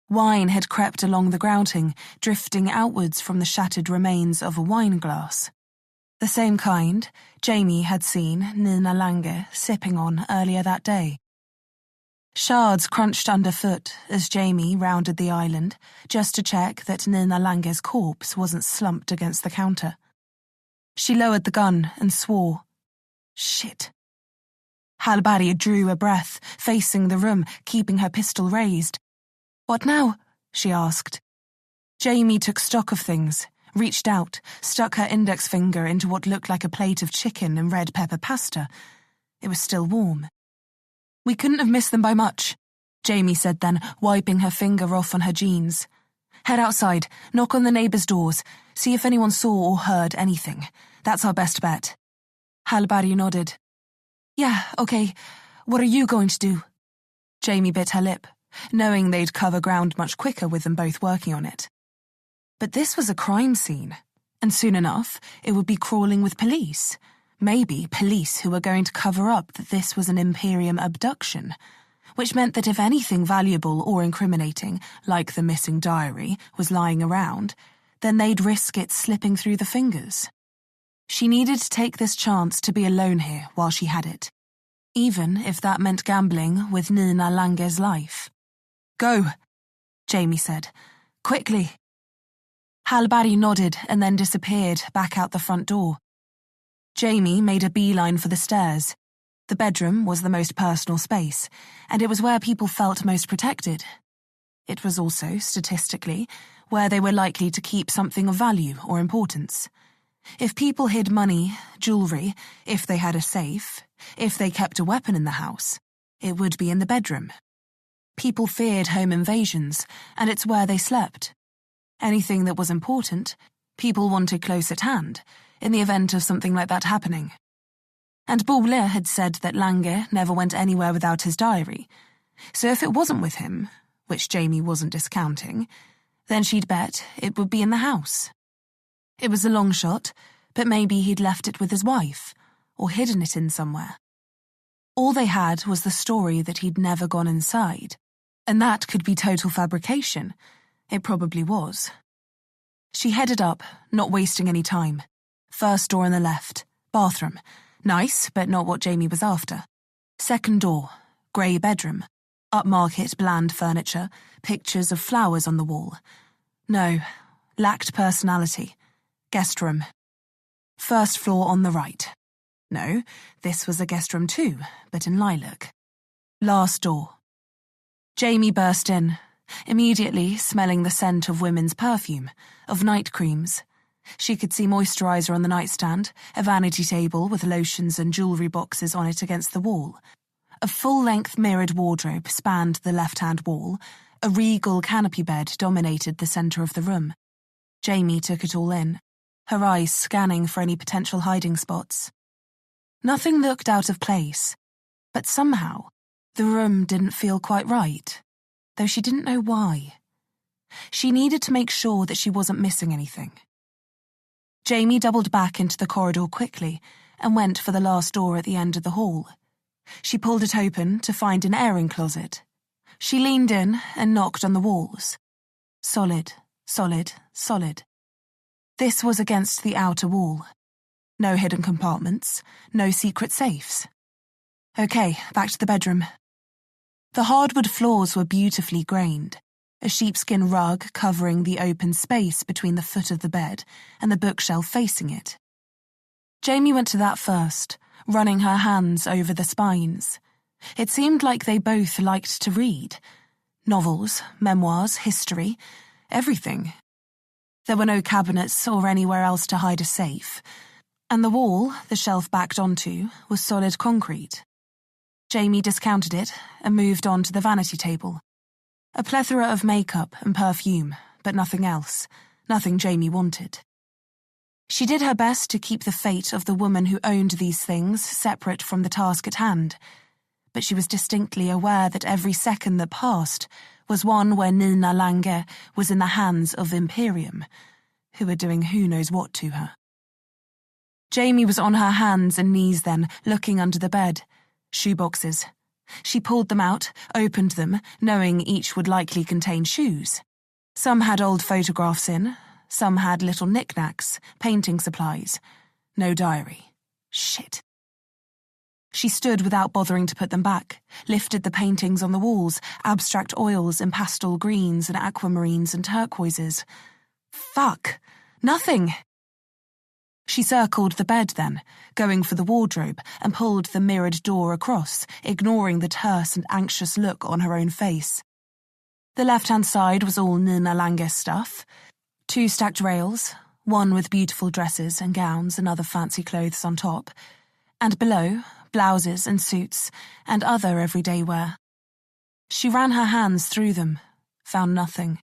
Wine had crept along the grouting, drifting outwards from the shattered remains of a wine glass. The same kind Jamie had seen Nina Lange sipping on earlier that day. Shards crunched underfoot as Jamie rounded the island, just to check that Nina Lange's corpse wasn't slumped against the counter. She lowered the gun and swore. Shit. Hallberg drew a breath, facing the room, keeping her pistol raised. What now? She asked. Jamie took stock of things, reached out, stuck her index finger into what looked like a plate of chicken and red pepper pasta. It was still warm. We couldn't have missed them by much, Jamie said then, wiping her finger off on her jeans. Head outside, knock on the neighbours' doors, see if anyone saw or heard anything. That's our best bet. Hallberg nodded. Yeah, okay. What are you going to do? Jamie bit her lip, knowing they'd cover ground much quicker with them both working on it. But this was a crime scene, and soon enough it would be crawling with police. Maybe police who were going to cover up that this was an Imperium abduction, which meant that if anything valuable or incriminating, like the missing diary, was lying around, then they'd risk it slipping through the fingers. She needed to take this chance to be alone here while she had it, even if that meant gambling with Nina Lange's life. Go, Jamie said. Quickly. Hallberg nodded and then disappeared back out the front door. Jamie made a beeline for the stairs. The bedroom was the most personal space, and it was where people felt most protected. It was also, statistically, where they were likely to keep something of value or importance. If people hid money, jewellery, if they had a safe, if they kept a weapon in the house, it would be in the bedroom. People feared home invasions, and it's where they slept. Anything that was important, people wanted close at hand, in the event of something like that happening. And Bole had said that Lange never went anywhere without his diary, so if it wasn't with him, which Jamie wasn't discounting, then she'd bet it would be in the house. It was a long shot, but maybe he'd left it with his wife, or hidden it in somewhere. All they had was the story that he'd never gone inside, and that could be total fabrication. It probably was. She headed up, not wasting any time. First door on the left, bathroom. Nice, but not what Jamie was after. Second door, grey bedroom. Upmarket, bland furniture, pictures of flowers on the wall. No, lacked personality. Guest room. First floor on the right. No, this was a guest room too, but in lilac. Last door. Jamie burst in, immediately smelling the scent of women's perfume, of night creams. She could see moisturiser on the nightstand, a vanity table with lotions and jewellery boxes on it against the wall. A full-length mirrored wardrobe spanned the left-hand wall. A regal canopy bed dominated the centre of the room. Jamie took it all in, her eyes scanning for any potential hiding spots. Nothing looked out of place, but somehow the room didn't feel quite right, though she didn't know why. She needed to make sure that she wasn't missing anything. Jamie doubled back into the corridor quickly and went for the last door at the end of the hall. She pulled it open to find an airing closet. She leaned in and knocked on the walls. Solid, solid, solid. This was against the outer wall. No hidden compartments, no secret safes. Okay, back to the bedroom. The hardwood floors were beautifully grained, a sheepskin rug covering the open space between the foot of the bed and the bookshelf facing it. Jamie went to that first, running her hands over the spines. It seemed like they both liked to read. Novels, memoirs, history, everything. There were no cabinets or anywhere else to hide a safe, and the wall the shelf backed onto was solid concrete. Jamie discounted it and moved on to the vanity table. A plethora of makeup and perfume, but nothing else, nothing Jamie wanted. She did her best to keep the fate of the woman who owned these things separate from the task at hand, but she was distinctly aware that every second that passed was one where Nina Lange was in the hands of Imperium, who were doing who knows what to her. Jamie was on her hands and knees then, looking under the bed. Shoeboxes. She pulled them out, opened them, knowing each would likely contain shoes. Some had old photographs in, some had little knickknacks, painting supplies. No diary. Shit. She stood without bothering to put them back, lifted the paintings on the walls, abstract oils and pastel greens and aquamarines and turquoises. Fuck. Nothing. She circled the bed then, going for the wardrobe, and pulled the mirrored door across, ignoring the terse and anxious look on her own face. The left-hand side was all Nina Lange's stuff. 2 stacked rails, one with beautiful dresses and gowns and other fancy clothes on top, and below, blouses and suits and other everyday wear. She ran her hands through them, found nothing.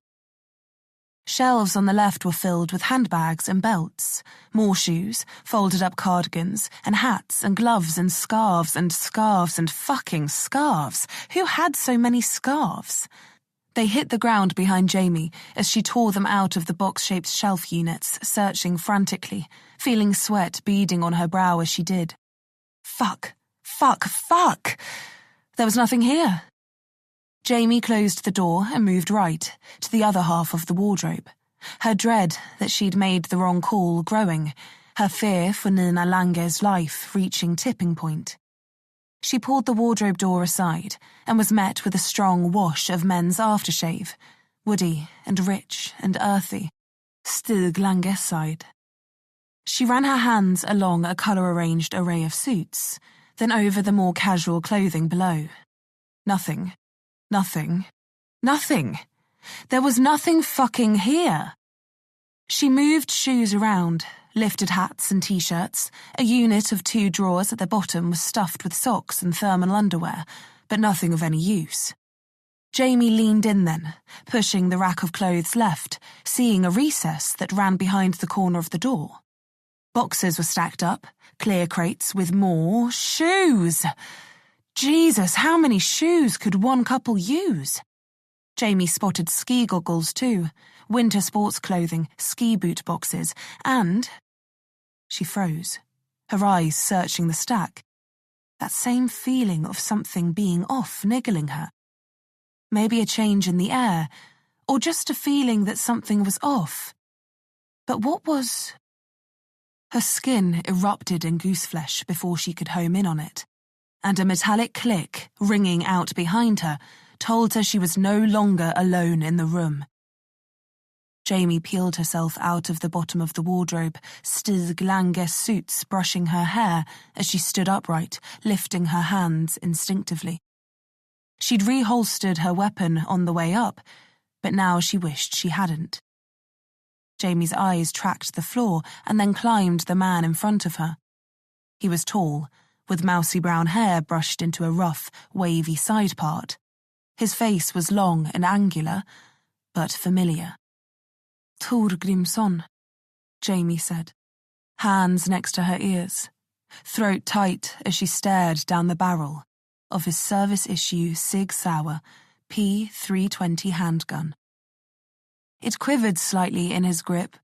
Shelves on the left were filled with handbags and belts, more shoes, folded-up cardigans, and hats and gloves and scarves and fucking scarves. Who had so many scarves? They hit the ground behind Jamie as she tore them out of the box-shaped shelf units, searching frantically, feeling sweat beading on her brow as she did. Fuck. Fuck. Fuck! There was nothing here. Jamie closed the door and moved right, to the other half of the wardrobe. Her dread that she'd made the wrong call growing, her fear for Nina Lange's life reaching tipping point. She pulled the wardrobe door aside and was met with a strong wash of men's aftershave, woody and rich and earthy, Stig Lange's side. She ran her hands along a colour-arranged array of suits, then over the more casual clothing below. Nothing. Nothing. Nothing. There was nothing fucking here. She moved shoes around, lifted hats and t-shirts. A unit of 2 drawers at the bottom was stuffed with socks and thermal underwear, but nothing of any use. Jamie leaned in then, pushing the rack of clothes left, seeing a recess that ran behind the corner of the door. Boxes were stacked up, clear crates with more shoes. Jesus, how many shoes could one couple use? Jamie spotted ski goggles too, winter sports clothing, ski boot boxes, and... She froze, her eyes searching the stack. That same feeling of something being off niggling her. Maybe a change in the air, or just a feeling that something was off. But what was... Her skin erupted in gooseflesh before she could home in on it, and a metallic click ringing out behind her told her she was no longer alone in the room. Jamie peeled herself out of the bottom of the wardrobe, Stig Lange suits brushing her hair as she stood upright, lifting her hands instinctively. She'd reholstered her weapon on the way up, but now she wished she hadn't. Jamie's eyes tracked the floor and then climbed the man in front of her. He was tall, with mousy brown hair brushed into a rough, wavy side part. His face was long and angular, but familiar. Thorgrimsson, Jamie said, hands next to her ears, throat tight as she stared down the barrel of his service-issue Sig Sauer P320 handgun. It quivered slightly in his grip,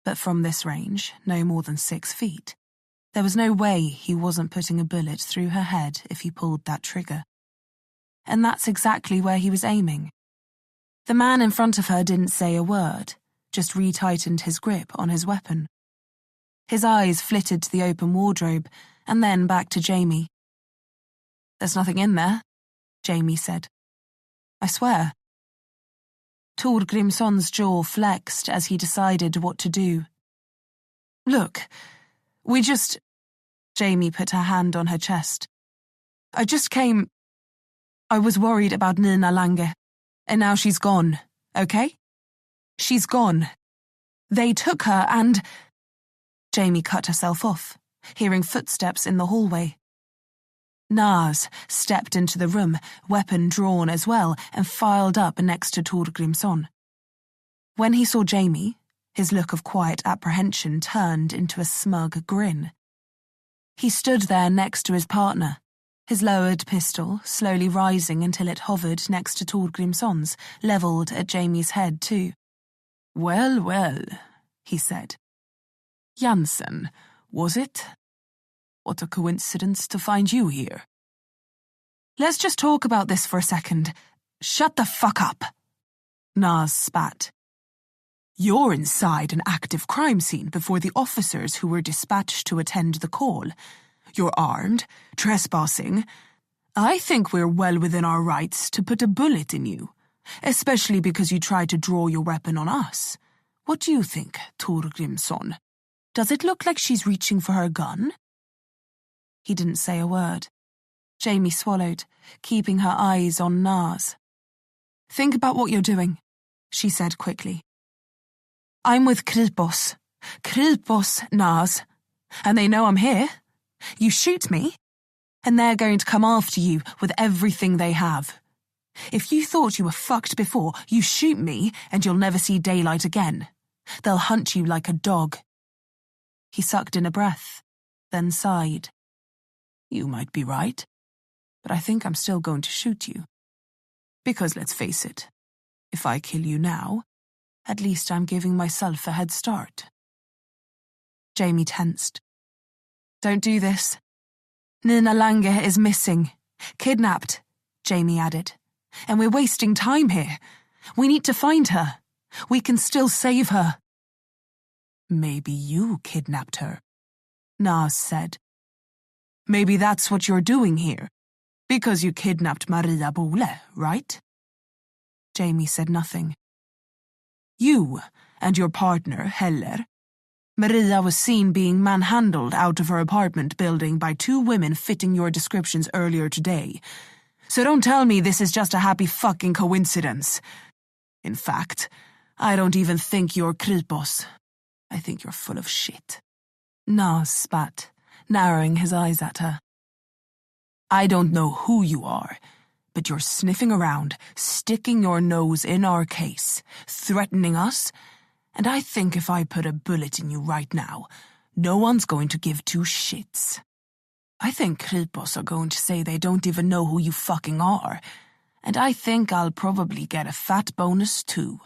but from this range, no more than 6 feet, there was no way he wasn't putting a bullet through her head if he pulled that trigger. And that's exactly where he was aiming. The man in front of her didn't say a word, just retightened his grip on his weapon. His eyes flitted to the open wardrobe, and then back to Jamie. "There's nothing in there," Jamie said. "I swear." Thorgrimsson's jaw flexed as he decided what to do. "Look, we just..." Jamie put her hand on her chest. "I just came... I was worried about Nina Lange, and now she's gone, okay? She's gone. They took her and..." Jamie cut herself off, hearing footsteps in the hallway. Nars stepped into the room, weapon drawn as well, and filed up next to Thorgrimsson. When he saw Jamie, his look of quiet apprehension turned into a smug grin. He stood there next to his partner, his lowered pistol slowly rising until it hovered next to Thorgrimsson's, levelled at Jamie's head too. "Well, well," he said. "Jansen, was it? What a coincidence to find you here." "Let's just talk about this for a second. Shut the fuck up," Nars spat. "You're inside an active crime scene before the officers who were dispatched to attend the call. You're armed, trespassing. I think we're well within our rights to put a bullet in you, especially because you tried to draw your weapon on us. What do you think, Thorgrimsson? Does it look like she's reaching for her gun?" He didn't say a word. Jamie swallowed, keeping her eyes on Nars. "Think about what you're doing," she said quickly. "I'm with Kripos, Nars, and they know I'm here. You shoot me, and they're going to come after you with everything they have. If you thought you were fucked before, you shoot me and you'll never see daylight again. They'll hunt you like a dog." He sucked in a breath, then sighed. "You might be right, but I think I'm still going to shoot you. Because let's face it, if I kill you now, at least I'm giving myself a head start." Jamie tensed. "Don't do this. Nina Lange is missing. Kidnapped," Jamie added. "And we're wasting time here. We need to find her. We can still save her." "Maybe you kidnapped her," Nars said. "Maybe that's what you're doing here. Because you kidnapped Maria Bole, right?" Jamie said nothing. "You and your partner, Heller. Maria was seen being manhandled out of her apartment building by 2 women fitting your descriptions earlier today. So don't tell me this is just a happy fucking coincidence. In fact, I don't even think you're Kripos. I think you're full of shit." Nars spat, narrowing his eyes at her. "I don't know who you are, but you're sniffing around, sticking your nose in our case, threatening us, and I think if I put a bullet in you right now, no one's going to give 2 shits. I think Kripos are going to say they don't even know who you fucking are, And I think I'll probably get a fat bonus too.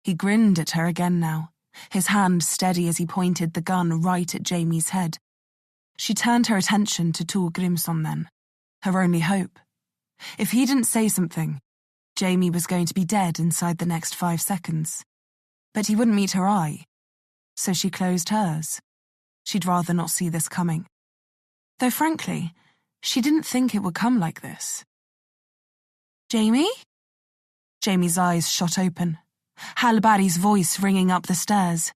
He grinned at her again now, his hand steady as he pointed the gun right at Jamie's head. She turned her attention to Tor Grimsson then, her only hope. If he didn't say something, Jamie was going to be dead inside the next 5 seconds. But he wouldn't meet her eye, so she closed hers. She'd rather not see this coming. Though frankly, she didn't think it would come like this. Jamie? Jamie's eyes shot open, Hallberg's voice ringing up the stairs.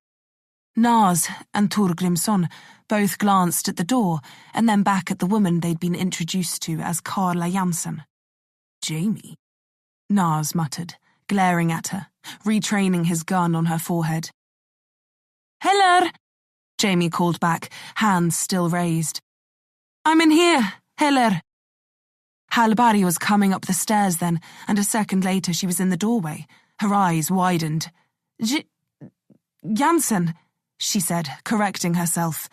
Nas and Tor Grimsson both glanced at the door and then back at the woman they'd been introduced to as Carla Jansen. Jamie? Nas muttered, glaring at her, retraining his gun on her forehead. Heller! Jamie called back, hands still raised. I'm in here, Heller. Hallberg was coming up the stairs then, and a second later she was in the doorway, her eyes widened. Jansen, she said, correcting herself.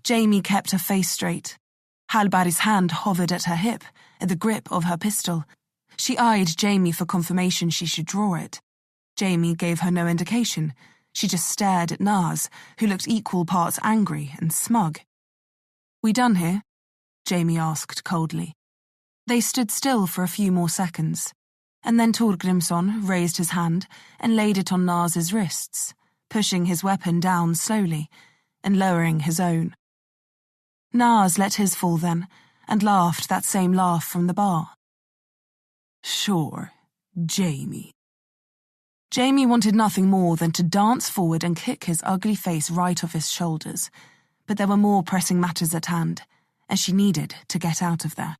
Jamie kept her face straight. Hallberg's hand hovered at her hip, at the grip of her pistol. She eyed Jamie for confirmation she should draw it. Jamie gave her no indication. She just stared at Nas, who looked equal parts angry and smug. We done here? Jamie asked coldly. They stood still for a few more seconds, and then Tor Grimsson raised his hand and laid it on Nas's wrists, pushing his weapon down slowly and lowering his own. Nas let his fall then, and laughed that same laugh from the bar. Sure, Jamie. Jamie wanted nothing more than to dance forward and kick his ugly face right off his shoulders, but there were more pressing matters at hand, and she needed to get out of there.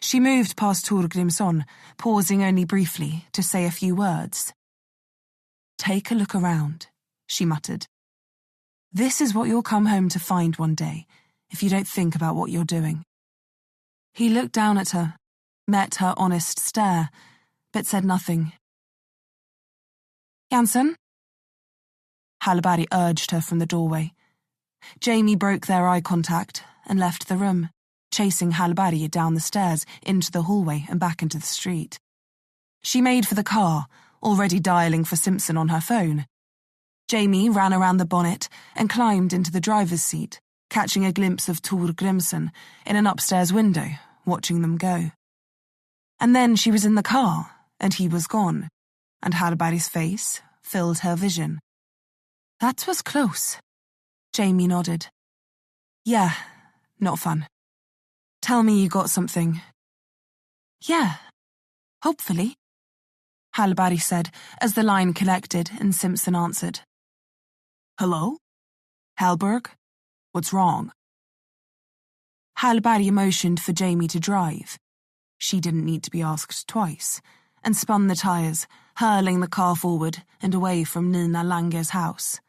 She moved past Tor Grimsson, pausing only briefly to say a few words. Take a look around, she muttered. This is what you'll come home to find one day, if you don't think about what you're doing. He looked down at her, met her honest stare, but said nothing. Jansen? Hallberg urged her from the doorway. Jamie broke their eye contact and left the room, chasing Hallberg down the stairs, into the hallway and back into the street. She made for the car, already dialing for Simpson on her phone. Jamie ran around the bonnet and climbed into the driver's seat, catching a glimpse of Tor Grimsson in an upstairs window, watching them go. And then she was in the car, and he was gone, and Hallberg's face filled her vision. That was close. Jamie nodded. Yeah, not fun. Tell me you got something. Yeah, hopefully, Hallberg said as the line collected and Simpson answered. Hello? Hallberg? What's wrong? Hallberg motioned for Jamie to drive. She didn't need to be asked twice, and spun the tyres, hurling the car forward and away from Nina Lange's house,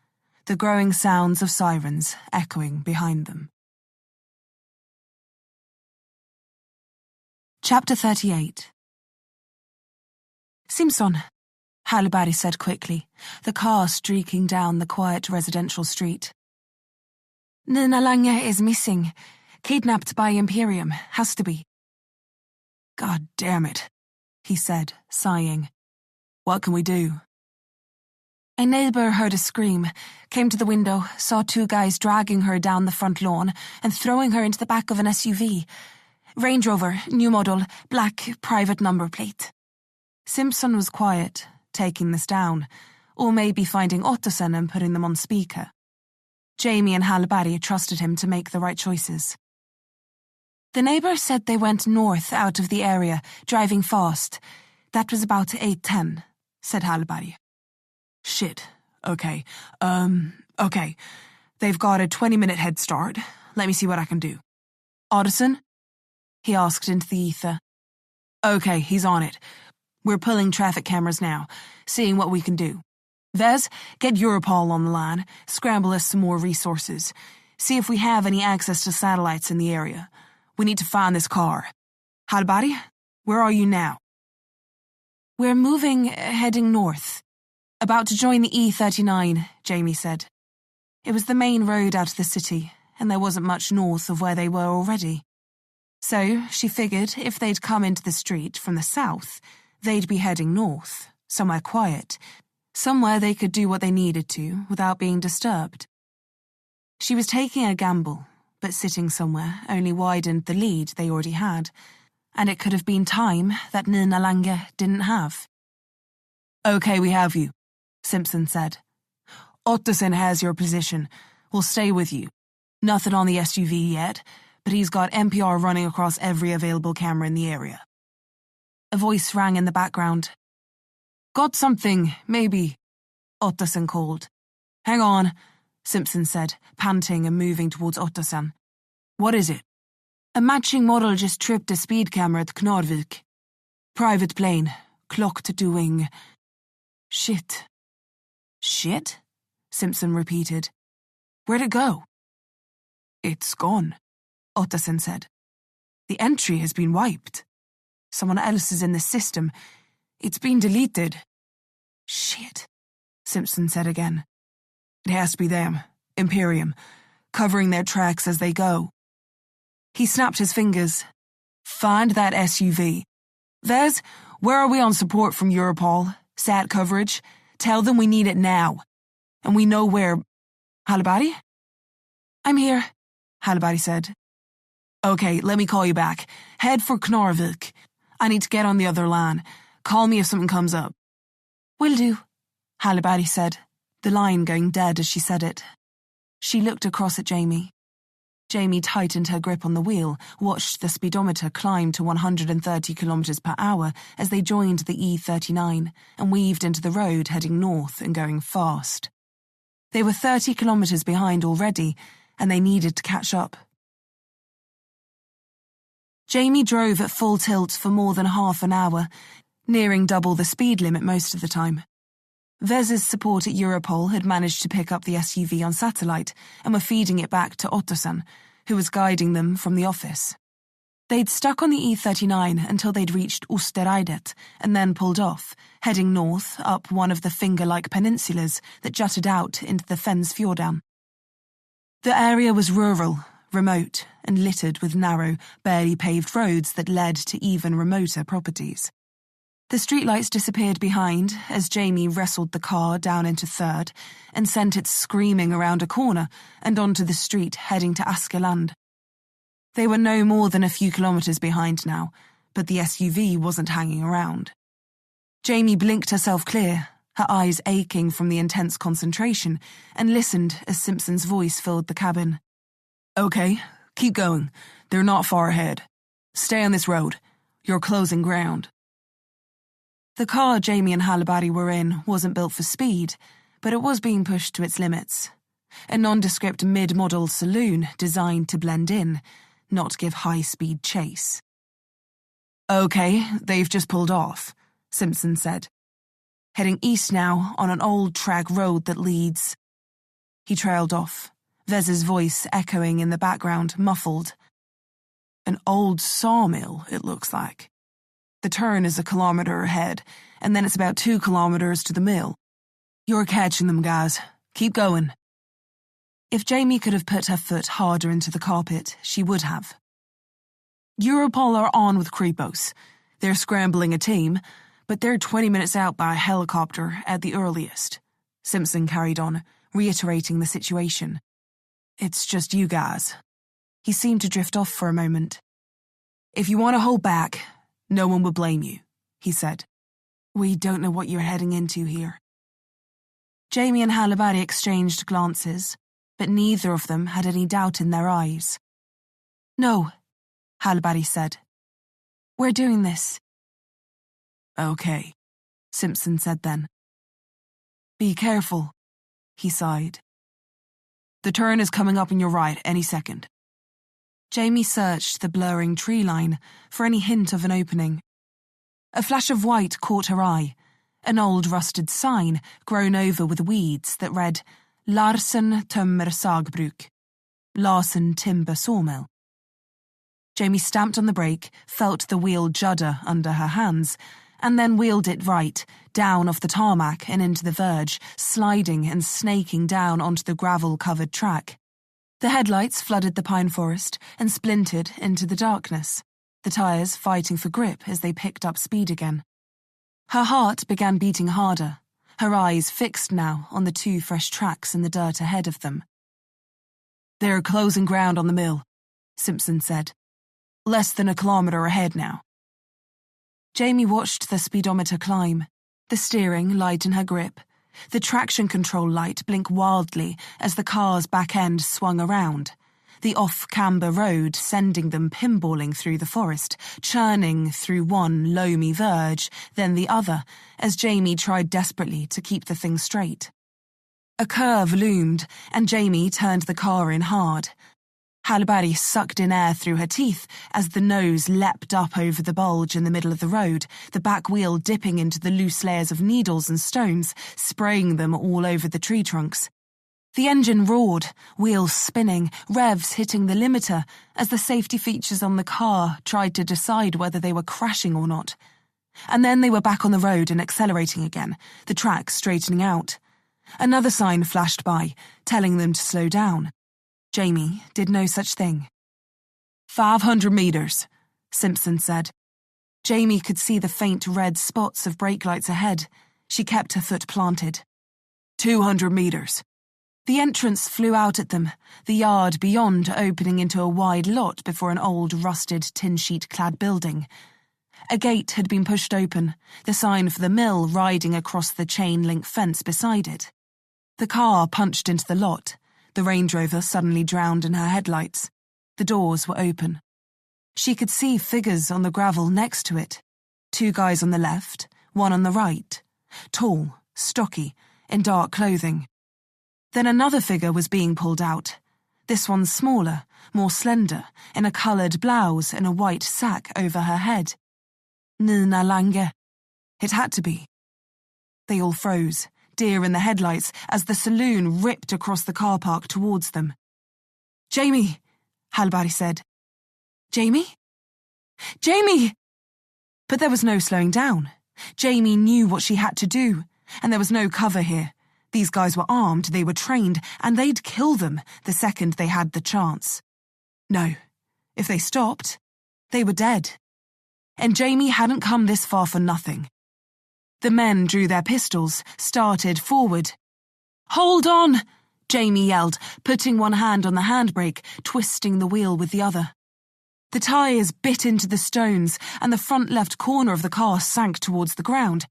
the growing sounds of sirens echoing behind them. Chapter 38. Simpson, Hallberg said quickly, the car streaking down the quiet residential street. Nina Lange is missing. Kidnapped by Imperium, has to be. God damn it, he said, sighing. What can we do? A neighbour heard a scream, came to the window, saw 2 guys dragging her down the front lawn and throwing her into the back of an SUV. Range Rover, new model, black, private number plate. Simpson was quiet, taking this down, or maybe finding Ottosson and putting them on speaker. Jamie and Hallberg trusted him to make the right choices. The neighbour said they went north out of the area, driving fast. That was about 8:10, said Hallberg. Shit. Okay. Okay. They've got a 20-minute head start. Let me see what I can do. Ottosson? He asked into the ether. Okay, he's on it. We're pulling traffic cameras now, seeing what we can do. Vez, get Europol on the line, scramble us some more resources. See if we have any access to satellites in the area. We need to find this car. Hallberg, where are you now? We're moving, heading north. About to join the E39, Jamie said. It was the main road out of the city, and there wasn't much north of where they were already. So she figured if they'd come into the street from the south, they'd be heading north, somewhere quiet, somewhere they could do what they needed to without being disturbed. She was taking a gamble, but sitting somewhere only widened the lead they already had, and it could have been time that Nina Lange didn't have. "Okay, we have you," Simpson said. "Ottosson has your position. We'll stay with you. Nothing on the SUV yet, but he's got NPR running across every available camera in the area." A voice rang in the background. "Got something, maybe," Ottosson called. "Hang on," Simpson said, panting and moving towards Ottosson. "What is it?" "A matching model just tripped a speed camera at Knarvik. Private plane, clocked doing... shit." "Shit?" Simpson repeated. "Where'd it go?" "It's gone," Ottosson said. "The entry has been wiped. Someone else is in the system. It's been deleted." "Shit," Simpson said again. "It has to be them, Imperium, covering their tracks as they go." He snapped his fingers. "Find that SUV. Vez, where are we on support from Europol? Sat coverage? Tell them we need it now. And we know where... Halibadi?" "I'm here," Halibadi said. "Okay, let me call you back. Head for Knarvik. I need to get on the other line. Call me if something comes up." "Will do," Halibadi said, the line going dead as she said it. She looked across at Jamie. Jamie tightened her grip on the wheel, watched the speedometer climb to 130 kilometers per hour as they joined the E39 and weaved into the road heading north and going fast. They were 30 kilometers behind already, and they needed to catch up. Jamie drove at full tilt for more than half an hour, nearing double the speed limit most of the time. Vez's support at Europol had managed to pick up the SUV on satellite and were feeding it back to Ottosson, who was guiding them from the office. They'd stuck on the E39 until they'd reached Ostereidet and then pulled off, heading north up one of the finger-like peninsulas that jutted out into the Fensfjordan. The area was rural, remote, and littered with narrow, barely paved roads that led to even remoter properties. The streetlights disappeared behind as Jamie wrestled the car down into third and sent it screaming around a corner and onto the street heading to Askeland. They were no more than a few kilometers behind now, but the SUV wasn't hanging around. Jamie blinked herself clear, her eyes aching from the intense concentration, and listened as Simpson's voice filled the cabin. "Okay, keep going. They're not far ahead. Stay on this road. You're closing ground." The car Jamie and Halibadi were in wasn't built for speed, but it was being pushed to its limits. A nondescript mid-model saloon designed to blend in, not give high-speed chase. "Okay, they've just pulled off," Simpson said. "Heading east now on an old track road that leads..." He trailed off, Vez's voice echoing in the background, muffled. "An old sawmill, it looks like. The turn is 1 kilometer ahead, and then it's about 2 kilometers to the mill. You're catching them, guys. Keep going." If Jamie could have put her foot harder into the carpet, she would have. "Europol are on with Kripos. They're scrambling a team, but they're 20 minutes out by helicopter at the earliest," Simpson carried on, reiterating the situation. "It's just you guys." He seemed to drift off for a moment. "If you want to hold back, no one will blame you," he said. "We don't know what you're heading into here." Jamie and Halibadi exchanged glances, but neither of them had any doubt in their eyes. "No," Halibadi said. "We're doing this." "Okay," Simpson said then. "Be careful," he sighed. "The turn is coming up on your right any second." Jamie searched the blurring tree line for any hint of an opening. A flash of white caught her eye, an old rusted sign grown over with weeds that read Larsen Tømmer Sagbruk, Larsen Timber Sawmill. Jamie stamped on the brake, felt the wheel judder under her hands, and then wheeled it right, down off the tarmac and into the verge, sliding and snaking down onto the gravel-covered track. The headlights flooded the pine forest and splintered into the darkness, the tires fighting for grip as they picked up speed again. Her heart began beating harder, her eyes fixed now on the 2 fresh tracks in the dirt ahead of them. "They're closing ground on the mill," Simpson said. "Less than a kilometre ahead now." Jamie watched the speedometer climb, the steering light in her grip, the traction control light blink wildly as the car's back end swung around, the off-camber road sending them pinballing through the forest, churning through one loamy verge, then the other, as Jamie tried desperately to keep the thing straight. A curve loomed, and Jamie turned the car in hard. Halibari sucked in air through her teeth as the nose leapt up over the bulge in the middle of the road, the back wheel dipping into the loose layers of needles and stones, spraying them all over the tree trunks. The engine roared, wheels spinning, revs hitting the limiter as the safety features on the car tried to decide whether they were crashing or not. And then they were back on the road and accelerating again, the track straightening out. Another sign flashed by, telling them to slow down. Jamie did no such thing. 500 metres, Simpson said. Jamie could see the faint red spots of brake lights ahead. She kept her foot planted. 200 metres. The entrance flew out at them, the yard beyond opening into a wide lot before an old, rusted, tin-sheet-clad building. A gate had been pushed open, the sign for the mill riding across the chain-link fence beside it. The car punched into the lot, the Range Rover suddenly drowned in her headlights. The doors were open. She could see figures on the gravel next to it. 2 guys on the left, 1 on the right. Tall, stocky, in dark clothing. Then another figure was being pulled out. This one smaller, more slender, in a coloured blouse and a white sack over her head. Nina Lange. It had to be. They all froze, deer in the headlights, as the saloon ripped across the car park towards them. "Jamie," Halibari said. "Jamie? Jamie!" But there was no slowing down. Jamie knew what she had to do, and there was no cover here. These guys were armed, they were trained, and they'd kill them the second they had the chance. No, if they stopped, they were dead. And Jamie hadn't come this far for nothing. The men drew their pistols, started forward. "Hold on!" Jamie yelled, putting one hand on the handbrake, twisting the wheel with the other. The tyres bit into the stones, and the front left corner of the car sank towards the ground.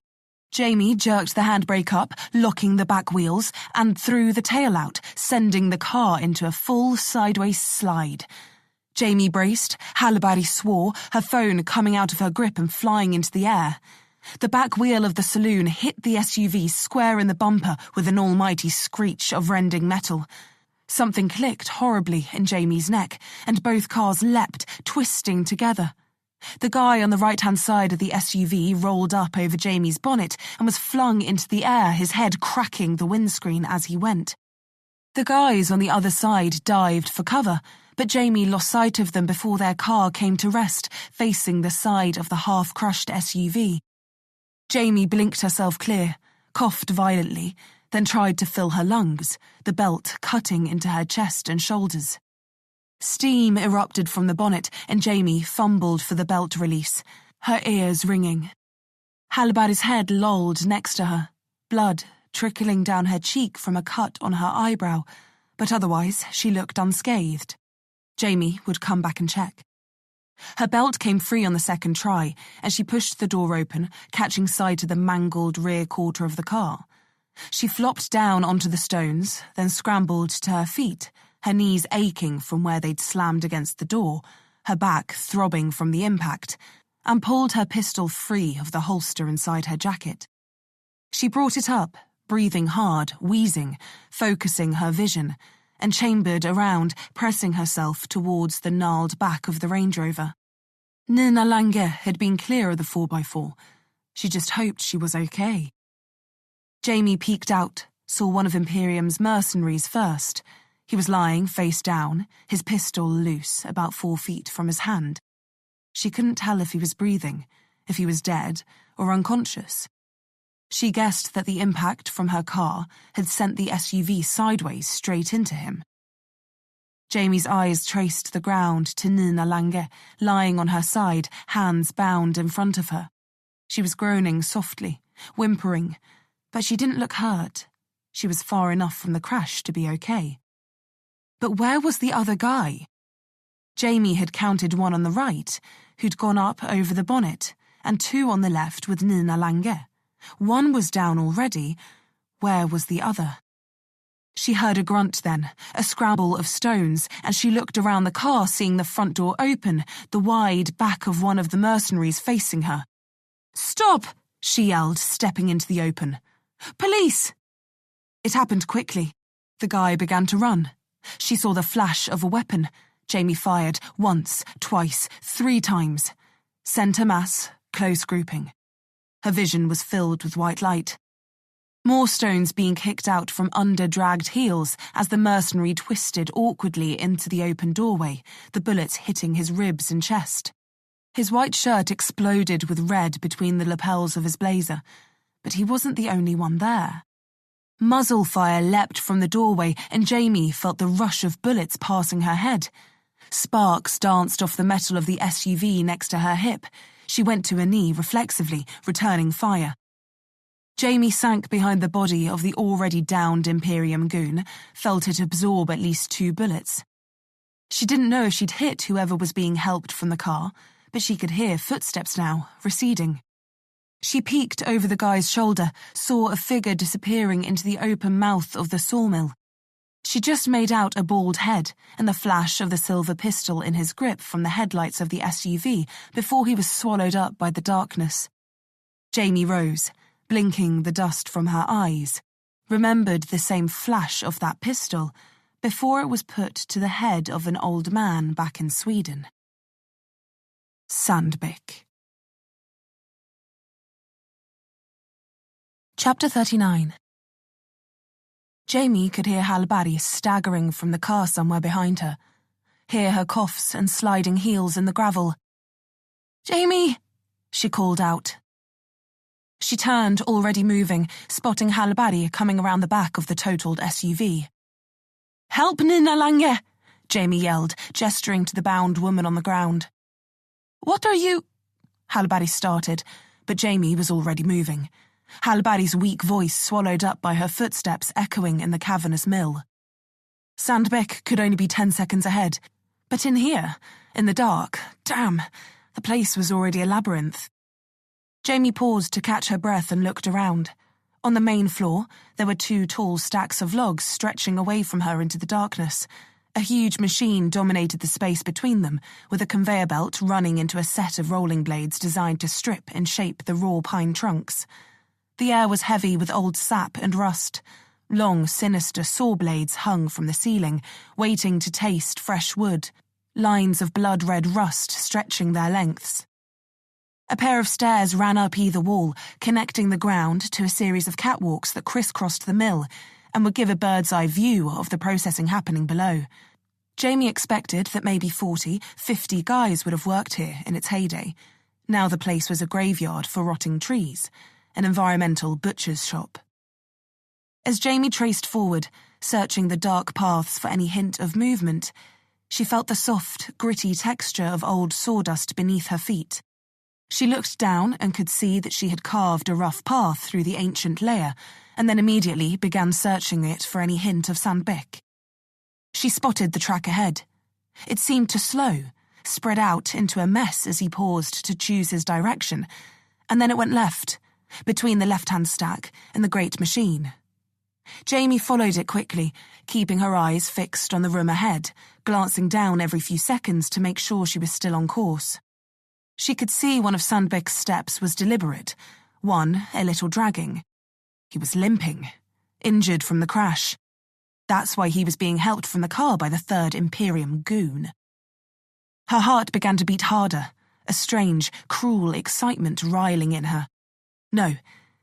Jamie jerked the handbrake up, locking the back wheels, and threw the tail out, sending the car into a full sideways slide. Jamie braced, Halibari swore, her phone coming out of her grip and flying into the air. The back wheel of the saloon hit the SUV square in the bumper with an almighty screech of rending metal. Something clicked horribly in Jamie's neck, and both cars leapt, twisting together. The guy on the right-hand side of the SUV rolled up over Jamie's bonnet and was flung into the air, his head cracking the windscreen as he went. The guys on the other side dived for cover, but Jamie lost sight of them before their car came to rest, facing the side of the half-crushed SUV. Jamie blinked herself clear, coughed violently, then tried to fill her lungs, the belt cutting into her chest and shoulders. Steam erupted from the bonnet, and Jamie fumbled for the belt release, her ears ringing. Halibari's head lolled next to her, blood trickling down her cheek from a cut on her eyebrow, but otherwise she looked unscathed. Jamie would come back and check. Her belt came free on the second try, as she pushed the door open, catching sight of the mangled rear quarter of the car. She flopped down onto the stones, then scrambled to her feet, her knees aching from where they'd slammed against the door, her back throbbing from the impact, and pulled her pistol free of the holster inside her jacket. She brought it up, breathing hard, wheezing, focusing her vision, and chambered around, pressing herself towards the gnarled back of the Range Rover. Nina Lange had been clear of the 4x4. She just hoped she was okay. Jamie peeked out, saw one of Imperium's mercenaries first. He was lying face down, his pistol loose, about 4 feet from his hand. She couldn't tell if he was breathing, if he was dead, or unconscious. She guessed that the impact from her car had sent the SUV sideways straight into him. Jamie's eyes traced the ground to Nina Lange, lying on her side, hands bound in front of her. She was groaning softly, whimpering, but she didn't look hurt. She was far enough from the crash to be okay. But where was the other guy? Jamie had counted one on the right, who'd gone up over the bonnet, and two on the left with Nina Lange. One was down already. Where was the other? She heard a grunt then, a scramble of stones, and she looked around the car, seeing the front door open, the wide back of one of the mercenaries facing her. "Stop!" she yelled, stepping into the open. "Police!" It happened quickly. The guy began to run. She saw the flash of a weapon. Jamie fired once, twice, 3 times. Centre mass, close grouping. Her vision was filled with white light. More stones being kicked out from under dragged heels as the mercenary twisted awkwardly into the open doorway, the bullets hitting his ribs and chest. His white shirt exploded with red between the lapels of his blazer, but he wasn't the only one there. Muzzle fire leapt from the doorway, and Jamie felt the rush of bullets passing her head. Sparks danced off the metal of the SUV next to her hip. She went to her knee reflexively, returning fire. Jamie sank behind the body of the already downed Imperium goon, felt it absorb at least 2 bullets. She didn't know if she'd hit whoever was being helped from the car, but she could hear footsteps now, receding. She peeked over the guy's shoulder, saw a figure disappearing into the open mouth of the sawmill. She just made out a bald head and the flash of the silver pistol in his grip from the headlights of the SUV before he was swallowed up by the darkness. Jamie rose, blinking the dust from her eyes, remembered the same flash of that pistol before it was put to the head of an old man back in Sweden. Sandbeck. Chapter 39. Jamie could hear Hallberg staggering from the car somewhere behind her, hear her coughs and sliding heels in the gravel. "Jamie!" she called out. She turned, already moving, spotting Hallberg coming around the back of the totaled SUV. "Help Nina Lange!" Jamie yelled, gesturing to the bound woman on the ground. "What are you—" Hallberg started, but Jamie was already moving. Hallberg's weak voice swallowed up by her footsteps echoing in the cavernous mill. Sandbeck could only be 10 seconds ahead, but in here, in the dark, damn, the place was already a labyrinth. Jamie paused to catch her breath and looked around. On the main floor, there were 2 tall stacks of logs stretching away from her into the darkness. A huge machine dominated the space between them, with a conveyor belt running into a set of rolling blades designed to strip and shape the raw pine trunks. The air was heavy with old sap and rust. Long, sinister saw blades hung from the ceiling, waiting to taste fresh wood, lines of blood-red rust stretching their lengths. A pair of stairs ran up either wall, connecting the ground to a series of catwalks that crisscrossed the mill and would give a bird's-eye view of the processing happening below. Jamie expected that maybe 40, 50 guys would have worked here in its heyday. Now the place was a graveyard for rotting trees, an environmental butcher's shop. As Jamie traced forward, searching the dark paths for any hint of movement, she felt the soft, gritty texture of old sawdust beneath her feet. She looked down and could see that she had carved a rough path through the ancient layer, and then immediately began searching it for any hint of Sandbeck. She spotted the track ahead. It seemed to slow, spread out into a mess as he paused to choose his direction, and then it went left, between the left-hand stack and the great machine. Jamie followed it quickly, keeping her eyes fixed on the room ahead, glancing down every few seconds to make sure she was still on course. She could see one of Sandbeck's steps was deliberate, one a little dragging. He was limping, injured from the crash. That's why he was being helped from the car by the 3rd Imperium goon. Her heart began to beat harder, a strange, cruel excitement riling in her. No,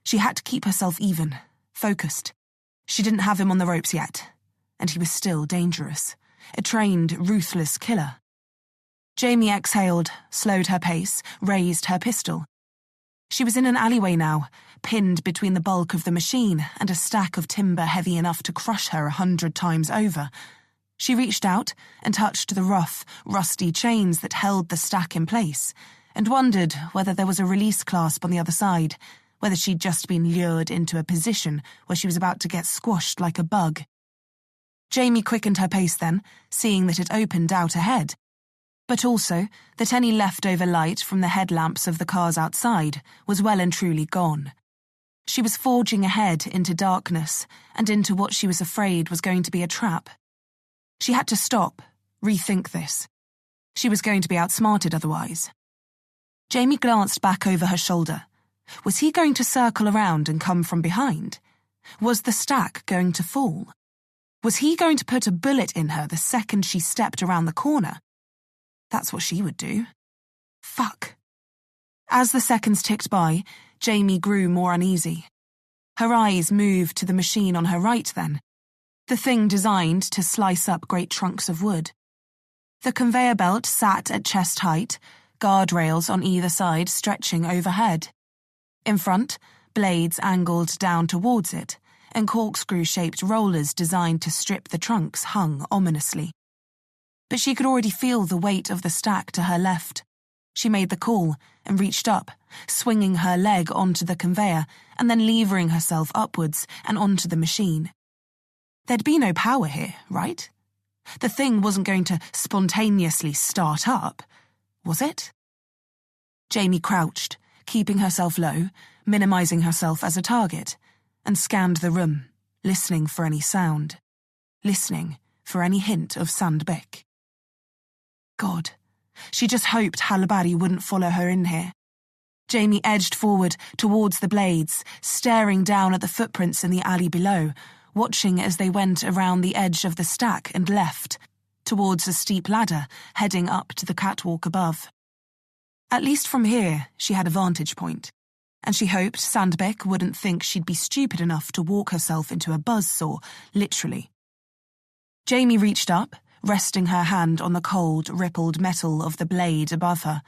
she had to keep herself even, focused. She didn't have him on the ropes yet, and he was still dangerous, a trained, ruthless killer. Jamie exhaled, slowed her pace, raised her pistol. She was in an alleyway now, pinned between the bulk of the machine and a stack of timber heavy enough to crush her 100 times over. She reached out and touched the rough, rusty chains that held the stack in place, and wondered whether there was a release clasp on the other side, whether she'd just been lured into a position where she was about to get squashed like a bug. Jamie quickened her pace then, seeing that it opened out ahead, but also that any leftover light from the headlamps of the cars outside was well and truly gone. She was forging ahead into darkness and into what she was afraid was going to be a trap. She had to stop, rethink this. She was going to be outsmarted otherwise. Jamie glanced back over her shoulder. Was he going to circle around and come from behind? Was the stack going to fall? Was he going to put a bullet in her the second she stepped around the corner? That's what she would do. Fuck. As the seconds ticked by, Jamie grew more uneasy. Her eyes moved to the machine on her right then, the thing designed to slice up great trunks of wood. The conveyor belt sat at chest height, guardrails on either side stretching overhead. In front, blades angled down towards it, and corkscrew-shaped rollers designed to strip the trunks hung ominously. But she could already feel the weight of the stack to her left. She made the call and reached up, swinging her leg onto the conveyor and then levering herself upwards and onto the machine. There'd be no power here, right? The thing wasn't going to spontaneously start up, was it? Jamie crouched, keeping herself low, minimizing herself as a target, and scanned the room, listening for any sound, listening for any hint of Sandbeck. God, she just hoped Halabari wouldn't follow her in here. Jamie edged forward towards the blades, staring down at the footprints in the alley below, watching as they went around the edge of the stack and left, towards a steep ladder heading up to the catwalk above. At least from here, she had a vantage point, and she hoped Sandbeck wouldn't think she'd be stupid enough to walk herself into a buzzsaw, literally. Jamie reached up, resting her hand on the cold, rippled metal of the blade above her.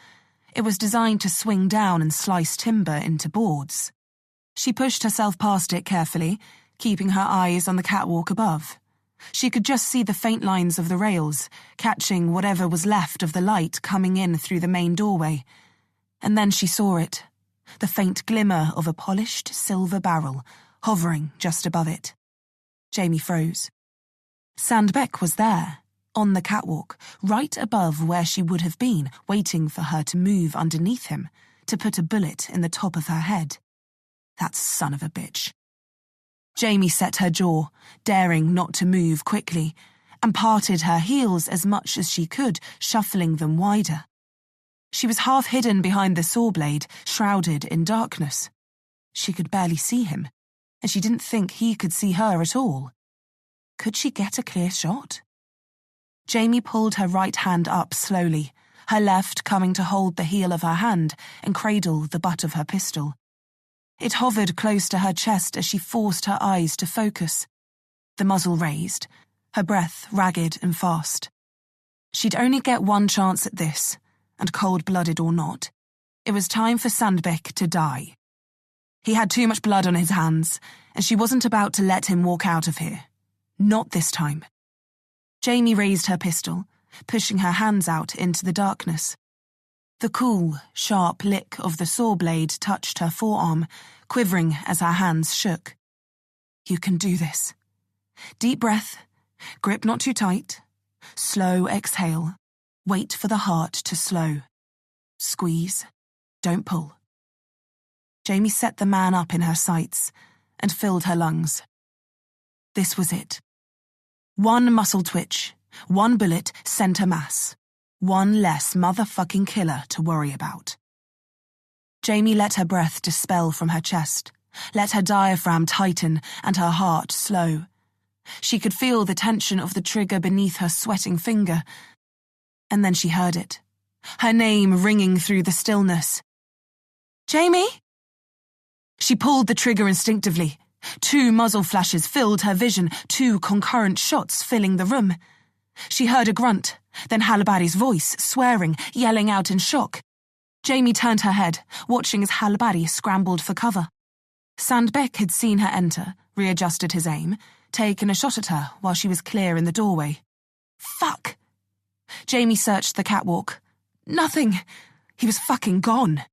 It was designed to swing down and slice timber into boards. She pushed herself past it carefully, keeping her eyes on the catwalk above. She could just see the faint lines of the rails, catching whatever was left of the light coming in through the main doorway. And then she saw it, the faint glimmer of a polished silver barrel, hovering just above it. Jamie froze. Sandbeck was there, on the catwalk, right above where she would have been, waiting for her to move underneath him, to put a bullet in the top of her head. That son of a bitch. Jamie set her jaw, daring not to move quickly, and parted her heels as much as she could, shuffling them wider. She was half hidden behind the saw blade, shrouded in darkness. She could barely see him, and she didn't think he could see her at all. Could she get a clear shot? Jamie pulled her right hand up slowly, her left coming to hold the heel of her hand and cradle the butt of her pistol. It hovered close to her chest as she forced her eyes to focus. The muzzle raised, her breath ragged and fast. She'd only get one chance at this, and cold-blooded or not, it was time for Sandbeck to die. He had too much blood on his hands, and she wasn't about to let him walk out of here. Not this time. Jamie raised her pistol, pushing her hands out into the darkness. The cool, sharp lick of the saw blade touched her forearm, quivering as her hands shook. You can do this. Deep breath, grip not too tight, slow exhale, wait for the heart to slow. Squeeze, don't pull. Jamie set the man up in her sights and filled her lungs. This was it. One muscle twitch, one bullet sent her mass. One less motherfucking killer to worry about. Jamie let her breath dispel from her chest, let her diaphragm tighten and her heart slow. She could feel the tension of the trigger beneath her sweating finger. And then she heard it, her name ringing through the stillness. Jamie? She pulled the trigger instinctively. 2 muzzle flashes filled her vision, 2 concurrent shots filling the room. She heard a grunt, then Halabari's voice, swearing, yelling out in shock. Jamie turned her head, watching as Halabari scrambled for cover. Sandbeck had seen her enter, readjusted his aim, taken a shot at her while she was clear in the doorway. Fuck! Jamie searched the catwalk. Nothing. He was fucking gone.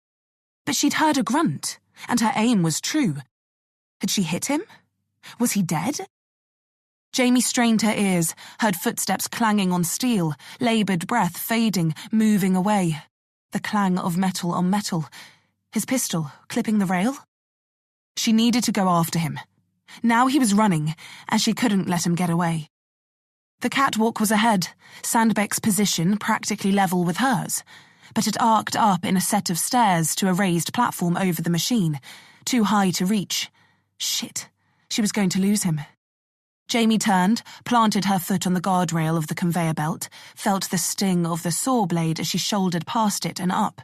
But she'd heard a grunt, and her aim was true. Had she hit him? Was he dead? Jamie strained her ears, heard footsteps clanging on steel, laboured breath fading, moving away. The clang of metal on metal. His pistol clipping the rail? She needed to go after him. Now he was running, and she couldn't let him get away. The catwalk was ahead, Sandbeck's position practically level with hers, but it arced up in a set of stairs to a raised platform over the machine, too high to reach. Shit, she was going to lose him. Jamie turned, planted her foot on the guardrail of the conveyor belt, felt the sting of the saw blade as she shouldered past it and up.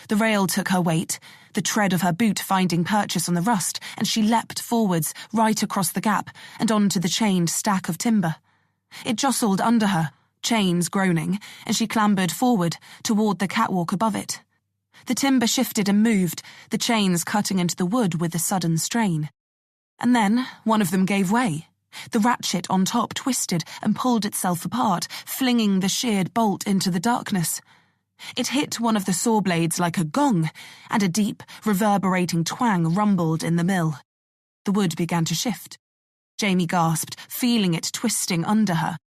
The rail took her weight, the tread of her boot finding purchase on the rust, and she leapt forwards, right across the gap, and onto the chained stack of timber. It jostled under her, chains groaning, and she clambered forward, toward the catwalk above it. The timber shifted and moved, the chains cutting into the wood with a sudden strain. And then one of them gave way. The ratchet on top twisted and pulled itself apart, flinging the sheared bolt into the darkness. It hit one of the saw blades like a gong, and a deep, reverberating twang rumbled in the mill. The wood began to shift. Jamie gasped, feeling it twisting under her.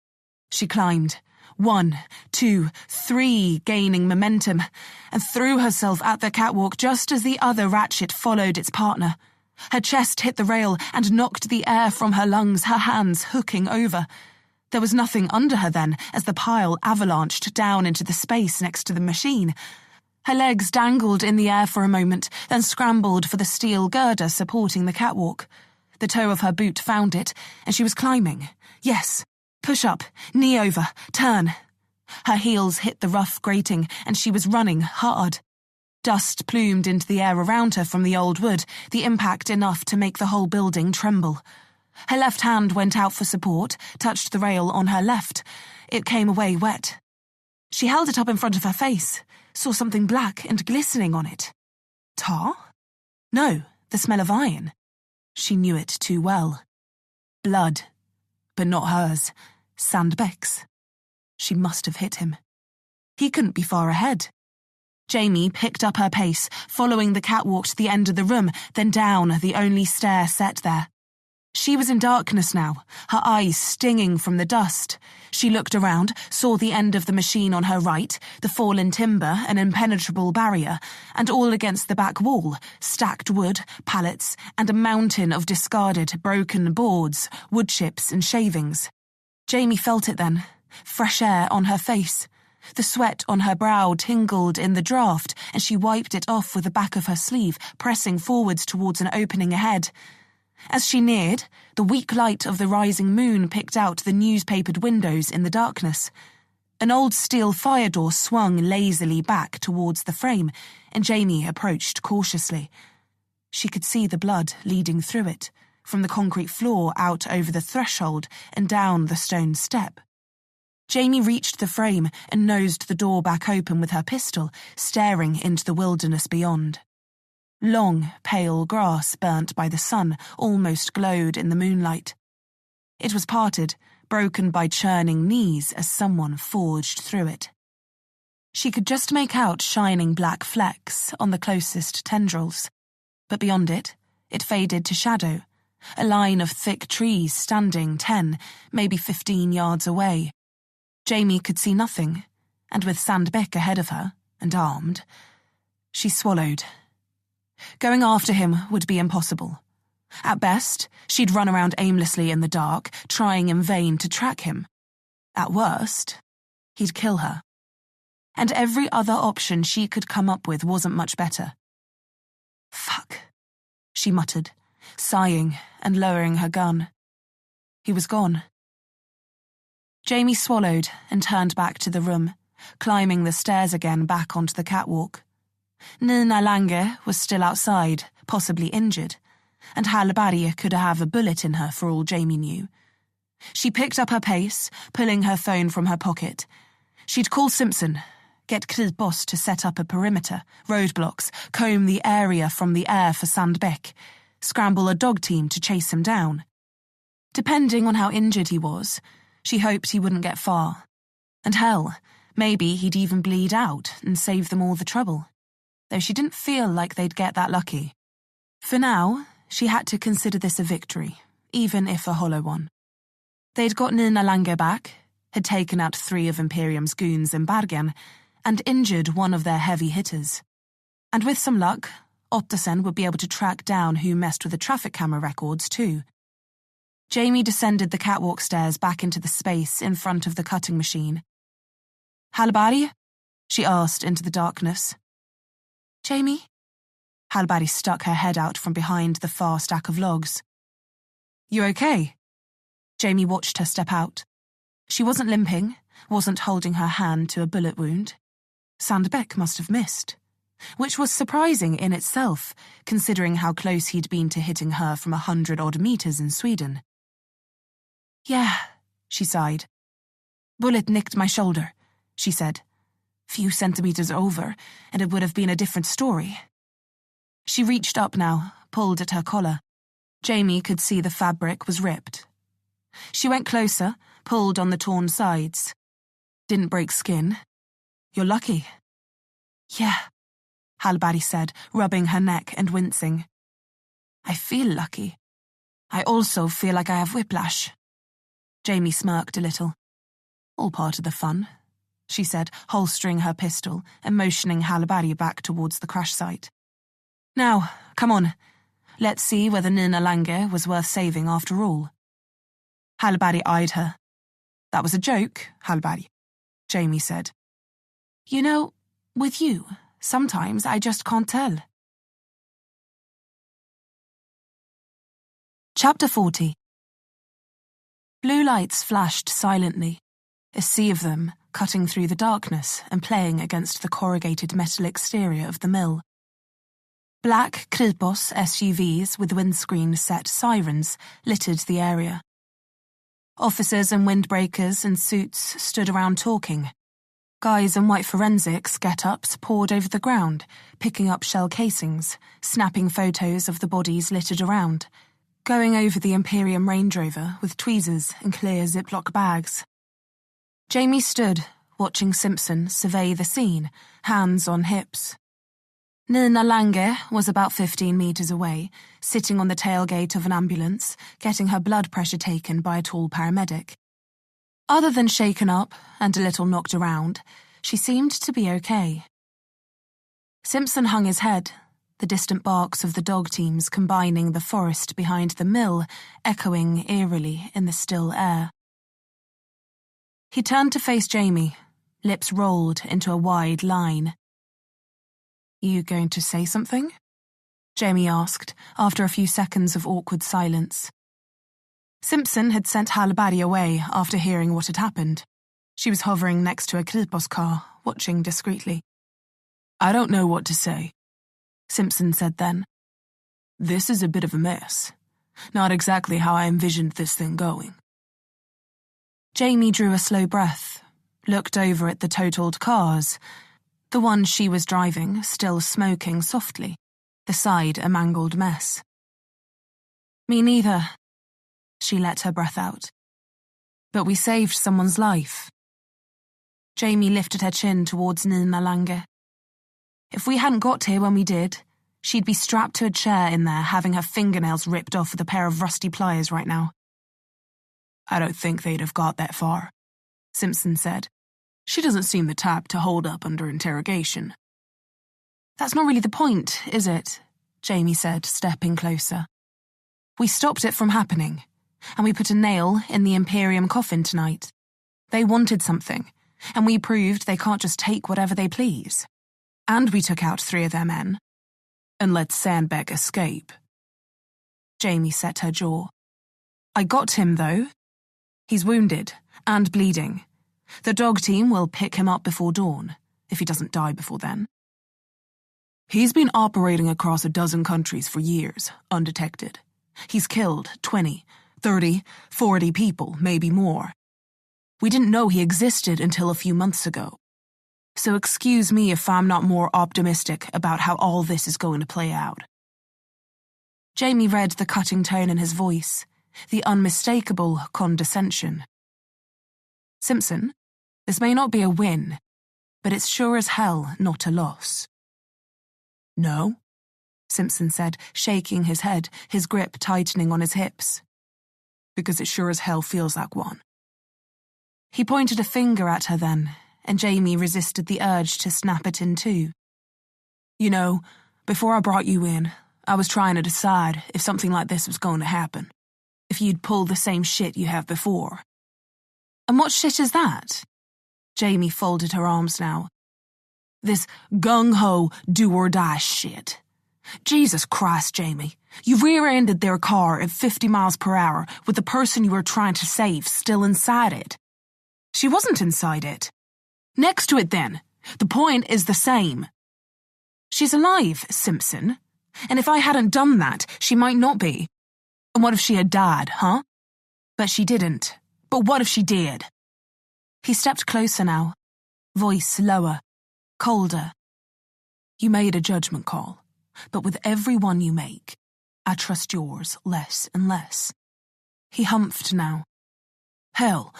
She climbed, 1, 2, 3, gaining momentum, and threw herself at the catwalk just as the other ratchet followed its partner. Her chest hit the rail and knocked the air from her lungs, her hands hooking over. There was nothing under her then, as the pile avalanched down into the space next to the machine. Her legs dangled in the air for a moment, then scrambled for the steel girder supporting the catwalk. The toe of her boot found it, and she was climbing. Yes, push up, knee over, turn. Her heels hit the rough grating, and she was running hard. Dust plumed into the air around her from the old wood, the impact enough to make the whole building tremble. Her left hand went out for support, touched the rail on her left. It came away wet. She held it up in front of her face, saw something black and glistening on it. Tar? No, the smell of iron. She knew it too well. Blood. But not hers. Sandbeck's. She must have hit him. He couldn't be far ahead. Jamie picked up her pace, following the catwalk to the end of the room, then down the only stair set there. She was in darkness now, her eyes stinging from the dust. She looked around, saw the end of the machine on her right, the fallen timber, an impenetrable barrier, and all against the back wall, stacked wood, pallets, and a mountain of discarded, broken boards, wood chips and shavings. Jamie felt it then, fresh air on her face. The sweat on her brow tingled in the draft, and she wiped it off with the back of her sleeve, pressing forwards towards an opening ahead. As she neared, the weak light of the rising moon picked out the newspapered windows in the darkness. An old steel fire door swung lazily back towards the frame, and Jamie approached cautiously. She could see the blood leading through it, from the concrete floor out over the threshold and down the stone step. Jamie reached the frame and nosed the door back open with her pistol, staring into the wilderness beyond. Long, pale grass burnt by the sun almost glowed in the moonlight. It was parted, broken by churning knees as someone forged through it. She could just make out shining black flecks on the closest tendrils, but beyond it, it faded to shadow, a line of thick trees standing 10, maybe 15 yards away. Jamie could see nothing, and with Sandbeck ahead of her, and armed, she swallowed. Going after him would be impossible. At best, she'd run around aimlessly in the dark, trying in vain to track him. At worst, he'd kill her. And every other option she could come up with wasn't much better. Fuck, she muttered, sighing and lowering her gun. He was gone. Jamie swallowed and turned back to the room, climbing the stairs again back onto the catwalk. Nina Lange was still outside, possibly injured, and Hallberg could have a bullet in her for all Jamie knew. She picked up her pace, pulling her phone from her pocket. She'd call Simpson, get Kripos to set up a perimeter, roadblocks, comb the area from the air for Sandbeck, scramble a dog team to chase him down. Depending on how injured he was, She hoped he wouldn't get far. And hell, maybe he'd even bleed out and save them all the trouble. Though she didn't feel like they'd get that lucky. For now, she had to consider this a victory, even if a hollow one. They'd got Nina Lange back, had taken out 3 of Imperium's goons in Bergen, and injured one of their heavy hitters. And with some luck, Ottesen would be able to track down who messed with the traffic camera records too. Jamie descended the catwalk stairs back into the space in front of the cutting machine. "Hallberg?" she asked into the darkness. "Jamie?" Hallberg stuck her head out from behind the far stack of logs. "You okay?" Jamie watched her step out. She wasn't limping, wasn't holding her hand to a bullet wound. Sandbeck must have missed. Which was surprising in itself, considering how close he'd been to hitting her from 100-odd meters in Sweden. "Yeah," she sighed. "Bullet nicked my shoulder," she said. "Few centimeters over, and it would have been a different story." She reached up now, pulled at her collar. Jamie could see the fabric was ripped. She went closer, pulled on the torn sides. "Didn't break skin. You're lucky." "Yeah," Hallberg said, rubbing her neck and wincing. "I feel lucky. I also feel like I have whiplash." Jamie smirked a little. "All part of the fun," she said, holstering her pistol and motioning Hallberg back towards the crash site. "Now, come on. Let's see whether Nina Lange was worth saving after all." Hallberg eyed her. "That was a joke, Hallberg," Jamie said. "You know, with you, sometimes I just can't tell." Chapter 40. Blue lights flashed silently, a sea of them cutting through the darkness and playing against the corrugated metal exterior of the mill. Black Kripos SUVs with windscreen-set sirens littered the area. Officers in windbreakers and suits stood around talking. Guys in white forensics get-ups poured over the ground, picking up shell casings, snapping photos of the bodies littered around, going over the Imperium Range Rover with tweezers and clear Ziploc bags. Jamie stood, watching Simpson survey the scene, hands on hips. Nina Lange was about 15 meters away, sitting on the tailgate of an ambulance, getting her blood pressure taken by a tall paramedic. Other than shaken up and a little knocked around, she seemed to be okay. Simpson hung his head, the distant barks of the dog teams combining the forest behind the mill, echoing eerily in the still air. He turned to face Jamie, lips rolled into a wide line. "You going to say something?" Jamie asked, after a few seconds of awkward silence. Simpson had sent Hallberg away after hearing what had happened. She was hovering next to a Kripos car, watching discreetly. "I don't know what to say," Simpson said then. "This is a bit of a mess. Not exactly how I envisioned this thing going." Jamie drew a slow breath, looked over at the totaled cars, the one she was driving still smoking softly, the side a mangled mess. "Me neither." She let her breath out. "But we saved someone's life." Jamie lifted her chin towards Nina Lange. "If we hadn't got here when we did, she'd be strapped to a chair in there having her fingernails ripped off with a pair of rusty pliers right now." "I don't think they'd have got that far," Simpson said. "She doesn't seem the type to hold up under interrogation." "That's not really the point, is it?" Jamie said, stepping closer. "We stopped it from happening, and we put a nail in the Imperium coffin tonight. They wanted something, and we proved they can't just take whatever they please. And we took out 3 of their men. And let Sandbeck escape." Jamie set her jaw. "I got him, though. He's wounded, and bleeding. The dog team will pick him up before dawn, if he doesn't die before then." "He's been operating across a dozen countries for years, undetected. He's killed 20, 30, 40 people, maybe more. We didn't know he existed until a few months ago. So excuse me if I'm not more optimistic about how all this is going to play out." Jamie read the cutting tone in his voice, the unmistakable condescension. Simpson, this may not be a win, but it's sure as hell not a loss. No? Simpson said, shaking his head, his grip tightening on his hips. Because it sure as hell feels like one. He pointed a finger at her then, and Jamie resisted the urge to snap it in two. You know, before I brought you in, I was trying to decide if something like this was going to happen. If you'd pull the same shit you have before. And what shit is that? Jamie folded her arms now. This gung-ho, do-or-die shit. Jesus Christ, Jamie. You rear-ended their car at 50 miles per hour with the person you were trying to save still inside it. She wasn't inside it. Next to it, then. The point is the same. She's alive, Simpson. And if I hadn't done that, she might not be. And what if she had died, huh? But she didn't. But what if she did? He stepped closer now, voice lower, colder. You made a judgment call, but with every one you make, I trust yours less and less. He humphed now. Hell,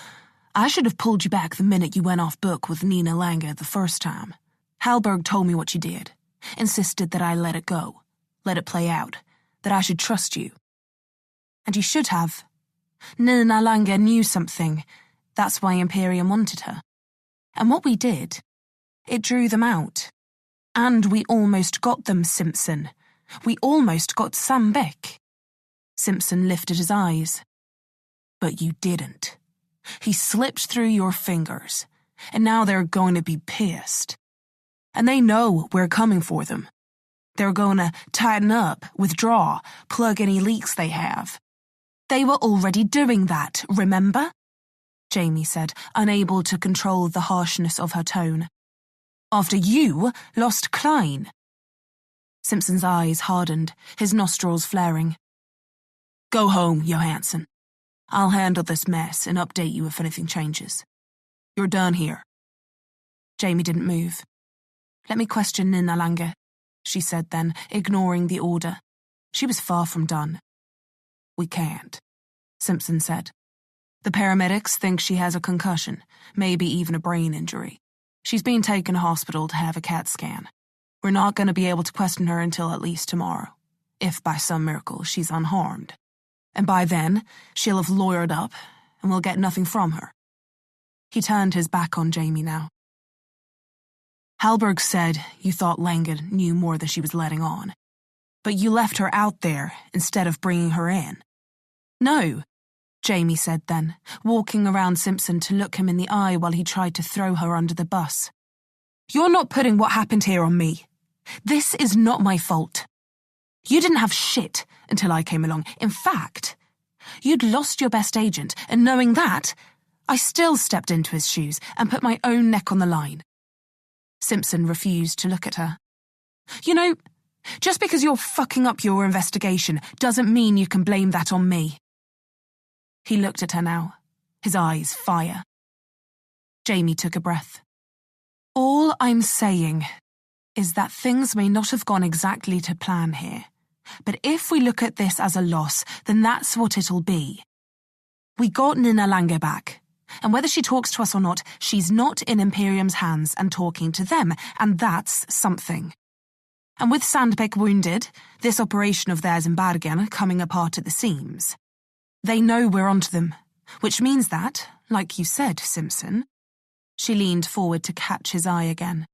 I should have pulled you back the minute you went off book with Nina Lange the first time. Hallberg told me what you did, insisted that I let it go, let it play out, that I should trust you. And you should have. Nina Lange knew something. That's why Imperium wanted her. And what we did, it drew them out. And we almost got them, Simpson. We almost got Sam Beck. Simpson lifted his eyes. But you didn't. He slipped through your fingers, and now they're going to be pissed. And they know we're coming for them. They're going to tighten up, withdraw, plug any leaks they have. They were already doing that, remember? Jamie said, unable to control the harshness of her tone. After you lost Klein. Simpson's eyes hardened, his nostrils flaring. Go home, Johansson. I'll handle this mess and update you if anything changes. You're done here. Jamie didn't move. Let me question Nina Lange, she said then, ignoring the order. She was far from done. We can't, Simpson said. The paramedics think she has a concussion, maybe even a brain injury. She's been taken to hospital to have a CAT scan. We're not going to be able to question her until at least tomorrow, if by some miracle she's unharmed. And by then, she'll have lawyered up, and we'll get nothing from her. He turned his back on Jamie now. Hallberg said you thought Lange knew more than she was letting on. But you left her out there instead of bringing her in. No, Jamie said then, walking around Simpson to look him in the eye while he tried to throw her under the bus. You're not putting what happened here on me. This is not my fault. You didn't have shit until I came along. In fact, you'd lost your best agent, and knowing that, I still stepped into his shoes and put my own neck on the line. Simpson refused to look at her. You know, just because you're fucking up your investigation doesn't mean you can blame that on me. He looked at her now, his eyes fire. Jamie took a breath. All I'm saying is that things may not have gone exactly to plan here, but if we look at this as a loss, then that's what it'll be. We got Nina Lange back, and whether she talks to us or not, she's not in Imperium's hands and talking to them, and that's something. And with Sandbeck wounded, this operation of theirs in Bergen coming apart at the seams, they know we're onto them, which means that, like you said, Simpson, she leaned forward to catch his eye again,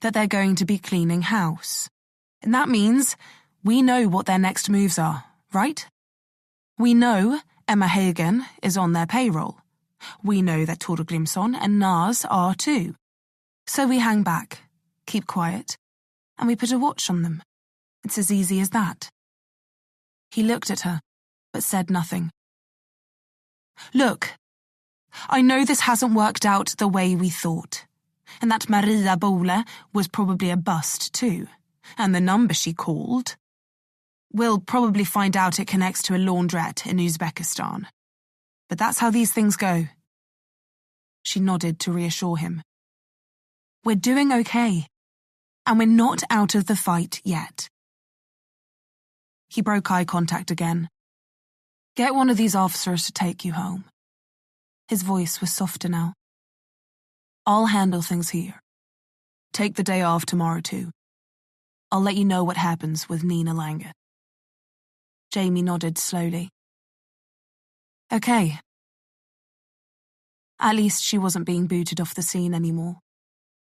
that they're going to be cleaning house. And that means we know what their next moves are, right? We know Emma Hagen is on their payroll. We know that Tore Grimson and Nas are too. So we hang back, keep quiet, and we put a watch on them. It's as easy as that. He looked at her, but said nothing. Look, I know this hasn't worked out the way we thought, and that Maria Bole was probably a bust too, and the number she called. We'll probably find out it connects to a laundrette in Uzbekistan. But that's how these things go. She nodded to reassure him. We're doing okay, and we're not out of the fight yet. He broke eye contact again. Get one of these officers to take you home. His voice was softer now. "I'll handle things here. Take the day off tomorrow too. I'll let you know what happens with Nina Lange." Jamie nodded slowly. Okay. At least she wasn't being booted off the scene anymore.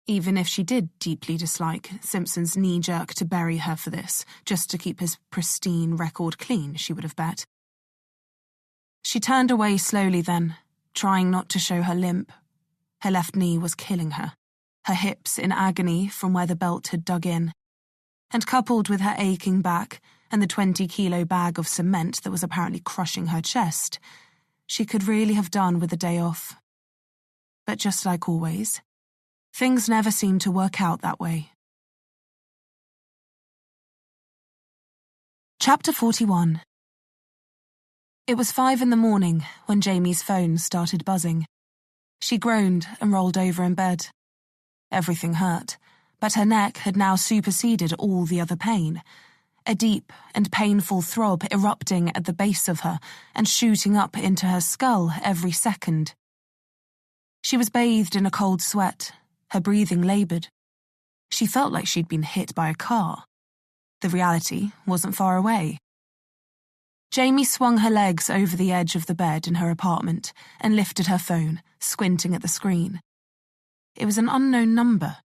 Even if she did deeply dislike Simpson's knee-jerk to bury her for this, just to keep his pristine record clean, she would have bet. She turned away slowly then, trying not to show her limp. Her left knee was killing her, her hips in agony from where the belt had dug in. And coupled with her aching back and the 20-kilo bag of cement that was apparently crushing her chest, she could really have done with a day off. But just like always, things never seemed to work out that way. Chapter 41. It was 5 a.m. when Jamie's phone started buzzing. She groaned and rolled over in bed. Everything hurt, but her neck had now superseded all the other pain. A deep and painful throb erupting at the base of her and shooting up into her skull every second. She was bathed in a cold sweat, her breathing laboured. She felt like she'd been hit by a car. The reality wasn't far away. Jamie swung her legs over the edge of the bed in her apartment and lifted her phone, squinting at the screen. It was an unknown number.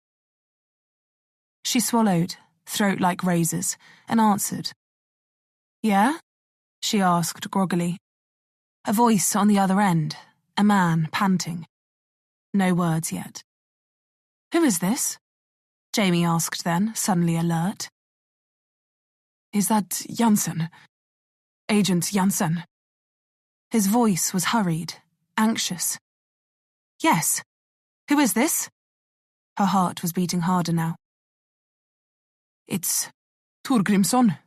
She swallowed, throat like razors, and answered. "Yeah?" she asked groggily. A voice on the other end, a man panting. No words yet. "Who is this?" Jamie asked then, suddenly alert. "Is that Johansson? Agent Johansson?" His voice was hurried, anxious. "Yes. Who is this?" Her heart was beating harder now. "It's Torgrimsson.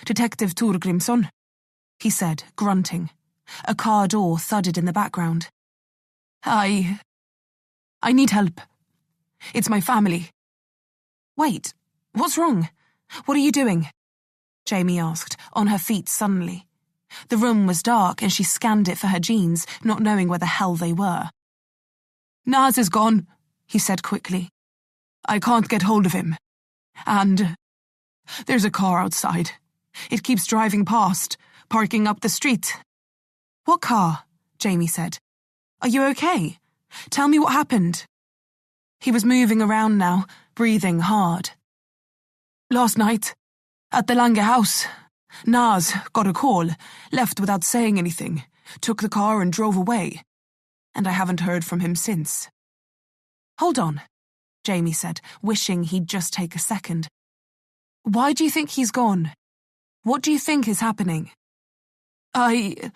Detective Torgrimsson," he said, grunting. A car door thudded in the background. I need help. It's my family." "Wait, what's wrong? What are you doing?" Jamie asked, on her feet suddenly. The room was dark and she scanned it for her jeans, not knowing where the hell they were. "Naz is gone," he said quickly. "I can't get hold of him. And there's a car outside. It keeps driving past, parking up the street." "What car?" Jamie said. "Are you okay? Tell me what happened." He was moving around now, breathing hard. "Last night, at the Lange house, Naz got a call, left without saying anything, took the car and drove away. And I haven't heard from him since." "Hold on," Jamie said, wishing he'd just take a second. "Why do you think he's gone? What do you think is happening?" I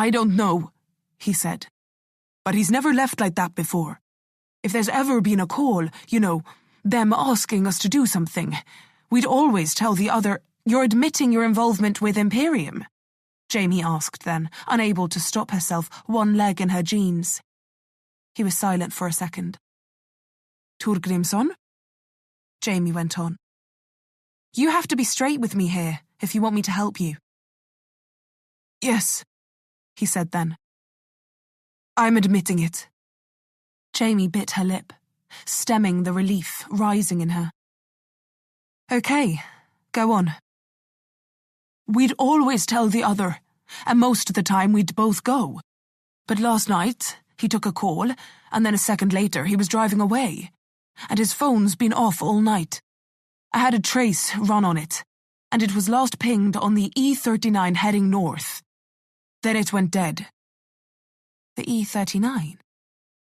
don't know," he said. "But he's never left like that before. If there's ever been a call, them asking us to do something, we'd always tell the other." "You're admitting your involvement with Imperium?" Jamie asked then, unable to stop herself, one leg in her jeans. He was silent for a second. "Torgrimsson?" Jamie went on. "You have to be straight with me here, if you want me to help you." "Yes," he said then. "I'm admitting it." Jamie bit her lip, stemming the relief rising in her. "Okay, go on." "We'd always tell the other, and most of the time we'd both go. But last night, he took a call, and then a second later he was driving away. And his phone's been off all night. I had a trace run on it, and it was last pinged on the E39 heading north. Then it went dead." The E39?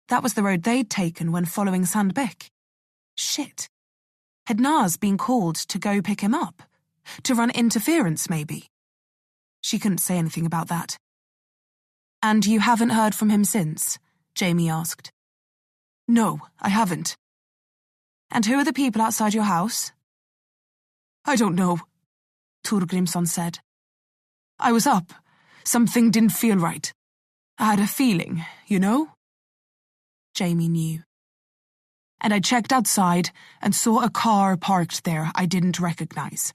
That was the road they'd taken when following Sandbeck. Shit. Had Naz been called to go pick him up? To run interference, maybe? She couldn't say anything about that. "And you haven't heard from him since?" Jamie asked. "No, I haven't." "And who are the people outside your house?" "I don't know," Torgrimsson said. "I was up. Something didn't feel right. I had a feeling, Jamie knew. "And I checked outside and saw a car parked there I didn't recognize.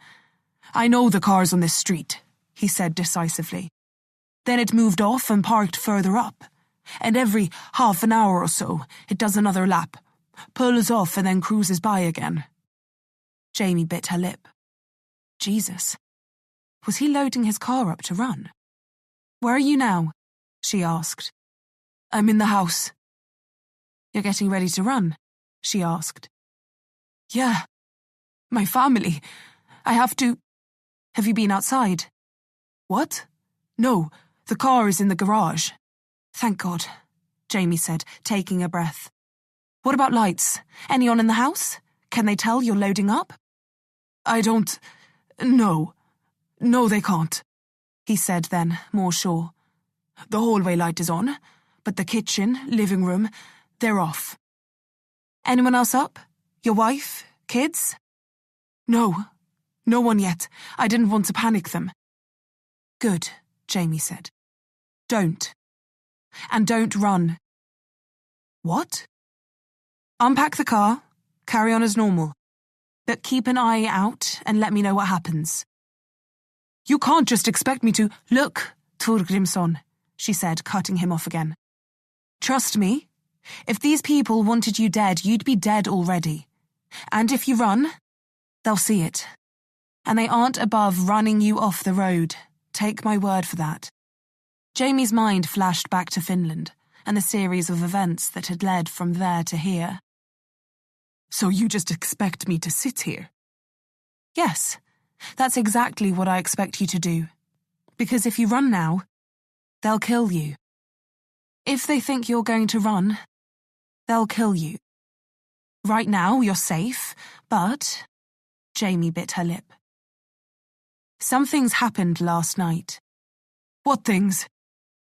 I know the car's on this street," he said decisively. "Then it moved off and parked further up. And every half an hour or so, it does another lap, pulls off and then cruises by again. Jamie bit her lip. Jesus. Was he loading his car up to run? Where are you now? She asked. I'm in the house. You're getting ready to run? She asked. Yeah. My family. I have to... Have you been outside? What? No, the car is in the garage. Thank God, Jamie said, taking a breath. What about lights? Any on in the house? Can they tell you're loading up? I don't... No. No, they can't, he said then, more sure. The hallway light is on, but the kitchen, living room, they're off. Anyone else up? Your wife? Kids? No. No one yet. I didn't want to panic them. Good, Jamie said. Don't. And don't run. What? Unpack the car, carry on as normal. But keep an eye out and let me know what happens. You can't just expect me to... Look, Torgrimsson, she said, cutting him off again. Trust me. If these people wanted you dead, you'd be dead already. And if you run, they'll see it. And they aren't above running you off the road. Take my word for that. Jamie's mind flashed back to Finland and the series of events that had led from there to here. So you just expect me to sit here? Yes, that's exactly what I expect you to do. Because if you run now, they'll kill you. If they think you're going to run, they'll kill you. Right now, you're safe, but... Jamie bit her lip. Some things happened last night. What things?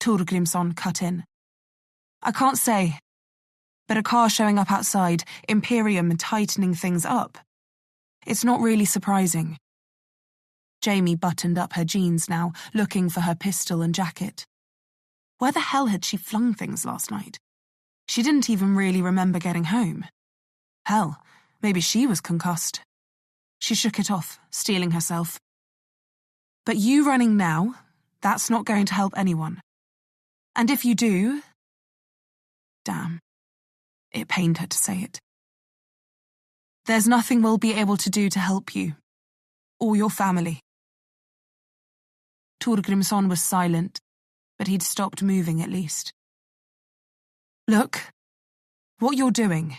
Torgrimsson cut in. I can't say. But a car showing up outside, Imperium tightening things up. It's not really surprising. Jamie buttoned up her jeans now, looking for her pistol and jacket. Where the hell had she flung things last night? She didn't even really remember getting home. Hell, maybe she was concussed. She shook it off, steeling herself. But you running now, that's not going to help anyone. And if you do... Damn. It pained her to say it. There's nothing we'll be able to do to help you. Or your family. Torgrimsson was silent, but he'd stopped moving at least. Look, what you're doing,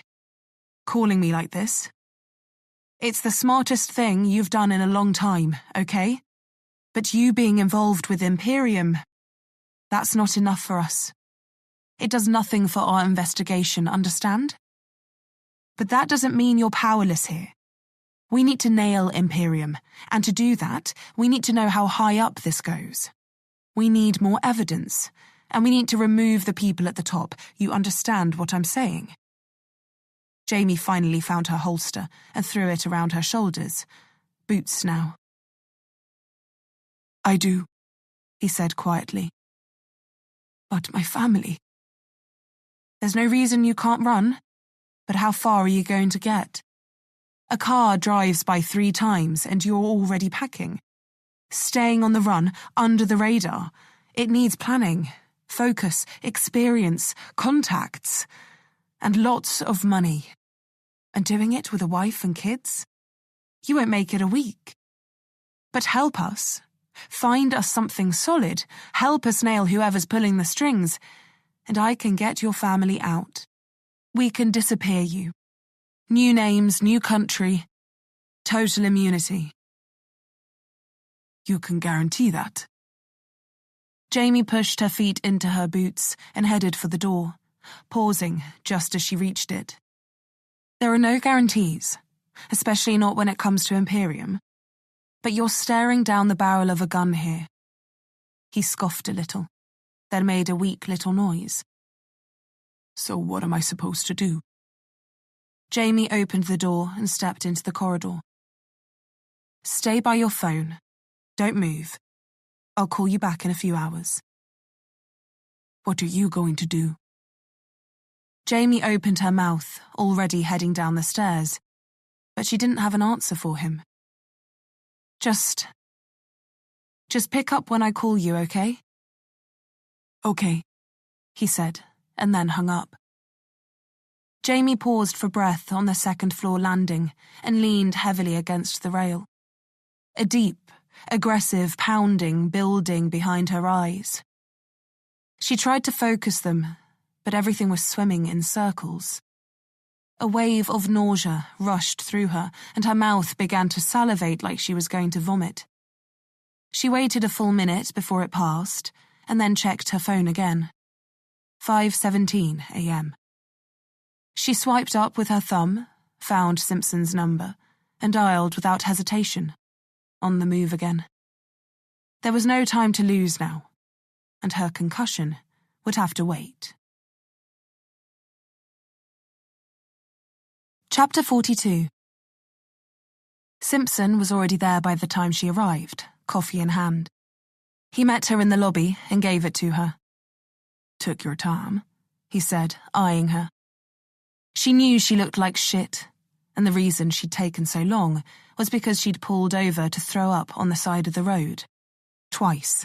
calling me like this, it's the smartest thing you've done in a long time, okay? But you being involved with Imperium, that's not enough for us. It does nothing for our investigation, understand? But that doesn't mean you're powerless here. We need to nail Imperium, and to do that, we need to know how high up this goes. We need more evidence, and we need to remove the people at the top. You understand what I'm saying? Jamie finally found her holster and threw it around her shoulders. Boots now. I do, he said quietly. But my family... There's no reason you can't run. But how far are you going to get? A car drives by 3 times and you're already packing. Staying on the run, under the radar. It needs planning, focus, experience, contacts, and lots of money. And doing it with a wife and kids? You won't make it a week. But help us. Find us something solid. Help us nail whoever's pulling the strings. And I can get your family out. We can disappear you. New names, new country. Total immunity. You can guarantee that? Jamie pushed her feet into her boots and headed for the door, pausing just as she reached it. There are no guarantees, especially not when it comes to Imperium. But you're staring down the barrel of a gun here. He scoffed a little, then made a weak little noise. So what am I supposed to do? Jamie opened the door and stepped into the corridor. Stay by your phone. Don't move. I'll call you back in a few hours. What are you going to do? Jamie opened her mouth, already heading down the stairs, but she didn't have an answer for him. Just pick up when I call you, okay? Okay, he said, and then hung up. Jamie paused for breath on the second-floor landing and leaned heavily against the rail. A deep, aggressive pounding building behind her eyes. She tried to focus them, but everything was swimming in circles. A wave of nausea rushed through her, and her mouth began to salivate like she was going to vomit. She waited a full minute before it passed, and then checked her phone again. 5:17 a.m. She swiped up with her thumb, found Simpson's number, and dialed without hesitation, on the move again. There was no time to lose now, and her concussion would have to wait. Chapter 42. Simpson was already there by the time she arrived, coffee in hand. He met her in the lobby and gave it to her. "Took your time," he said, eyeing her. She knew she looked like shit, and the reason she'd taken so long was because she'd pulled over to throw up on the side of the road. Twice.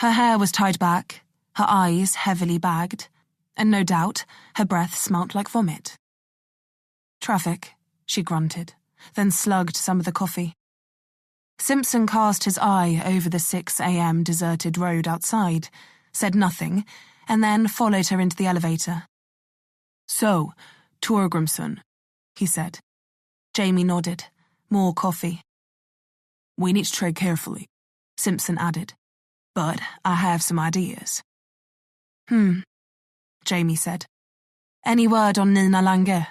Her hair was tied back, her eyes heavily bagged, and no doubt her breath smelt like vomit. "Traffic," she grunted, then slugged some of the coffee. Simpson cast his eye over the 6 a.m. deserted road outside, said nothing, and then followed her into the elevator. "So, Torgrimsson," he said. Jamie nodded. More coffee. "We need to tread carefully," Simpson added. "But I have some ideas." Jamie said. "Any word on Nina Lange?"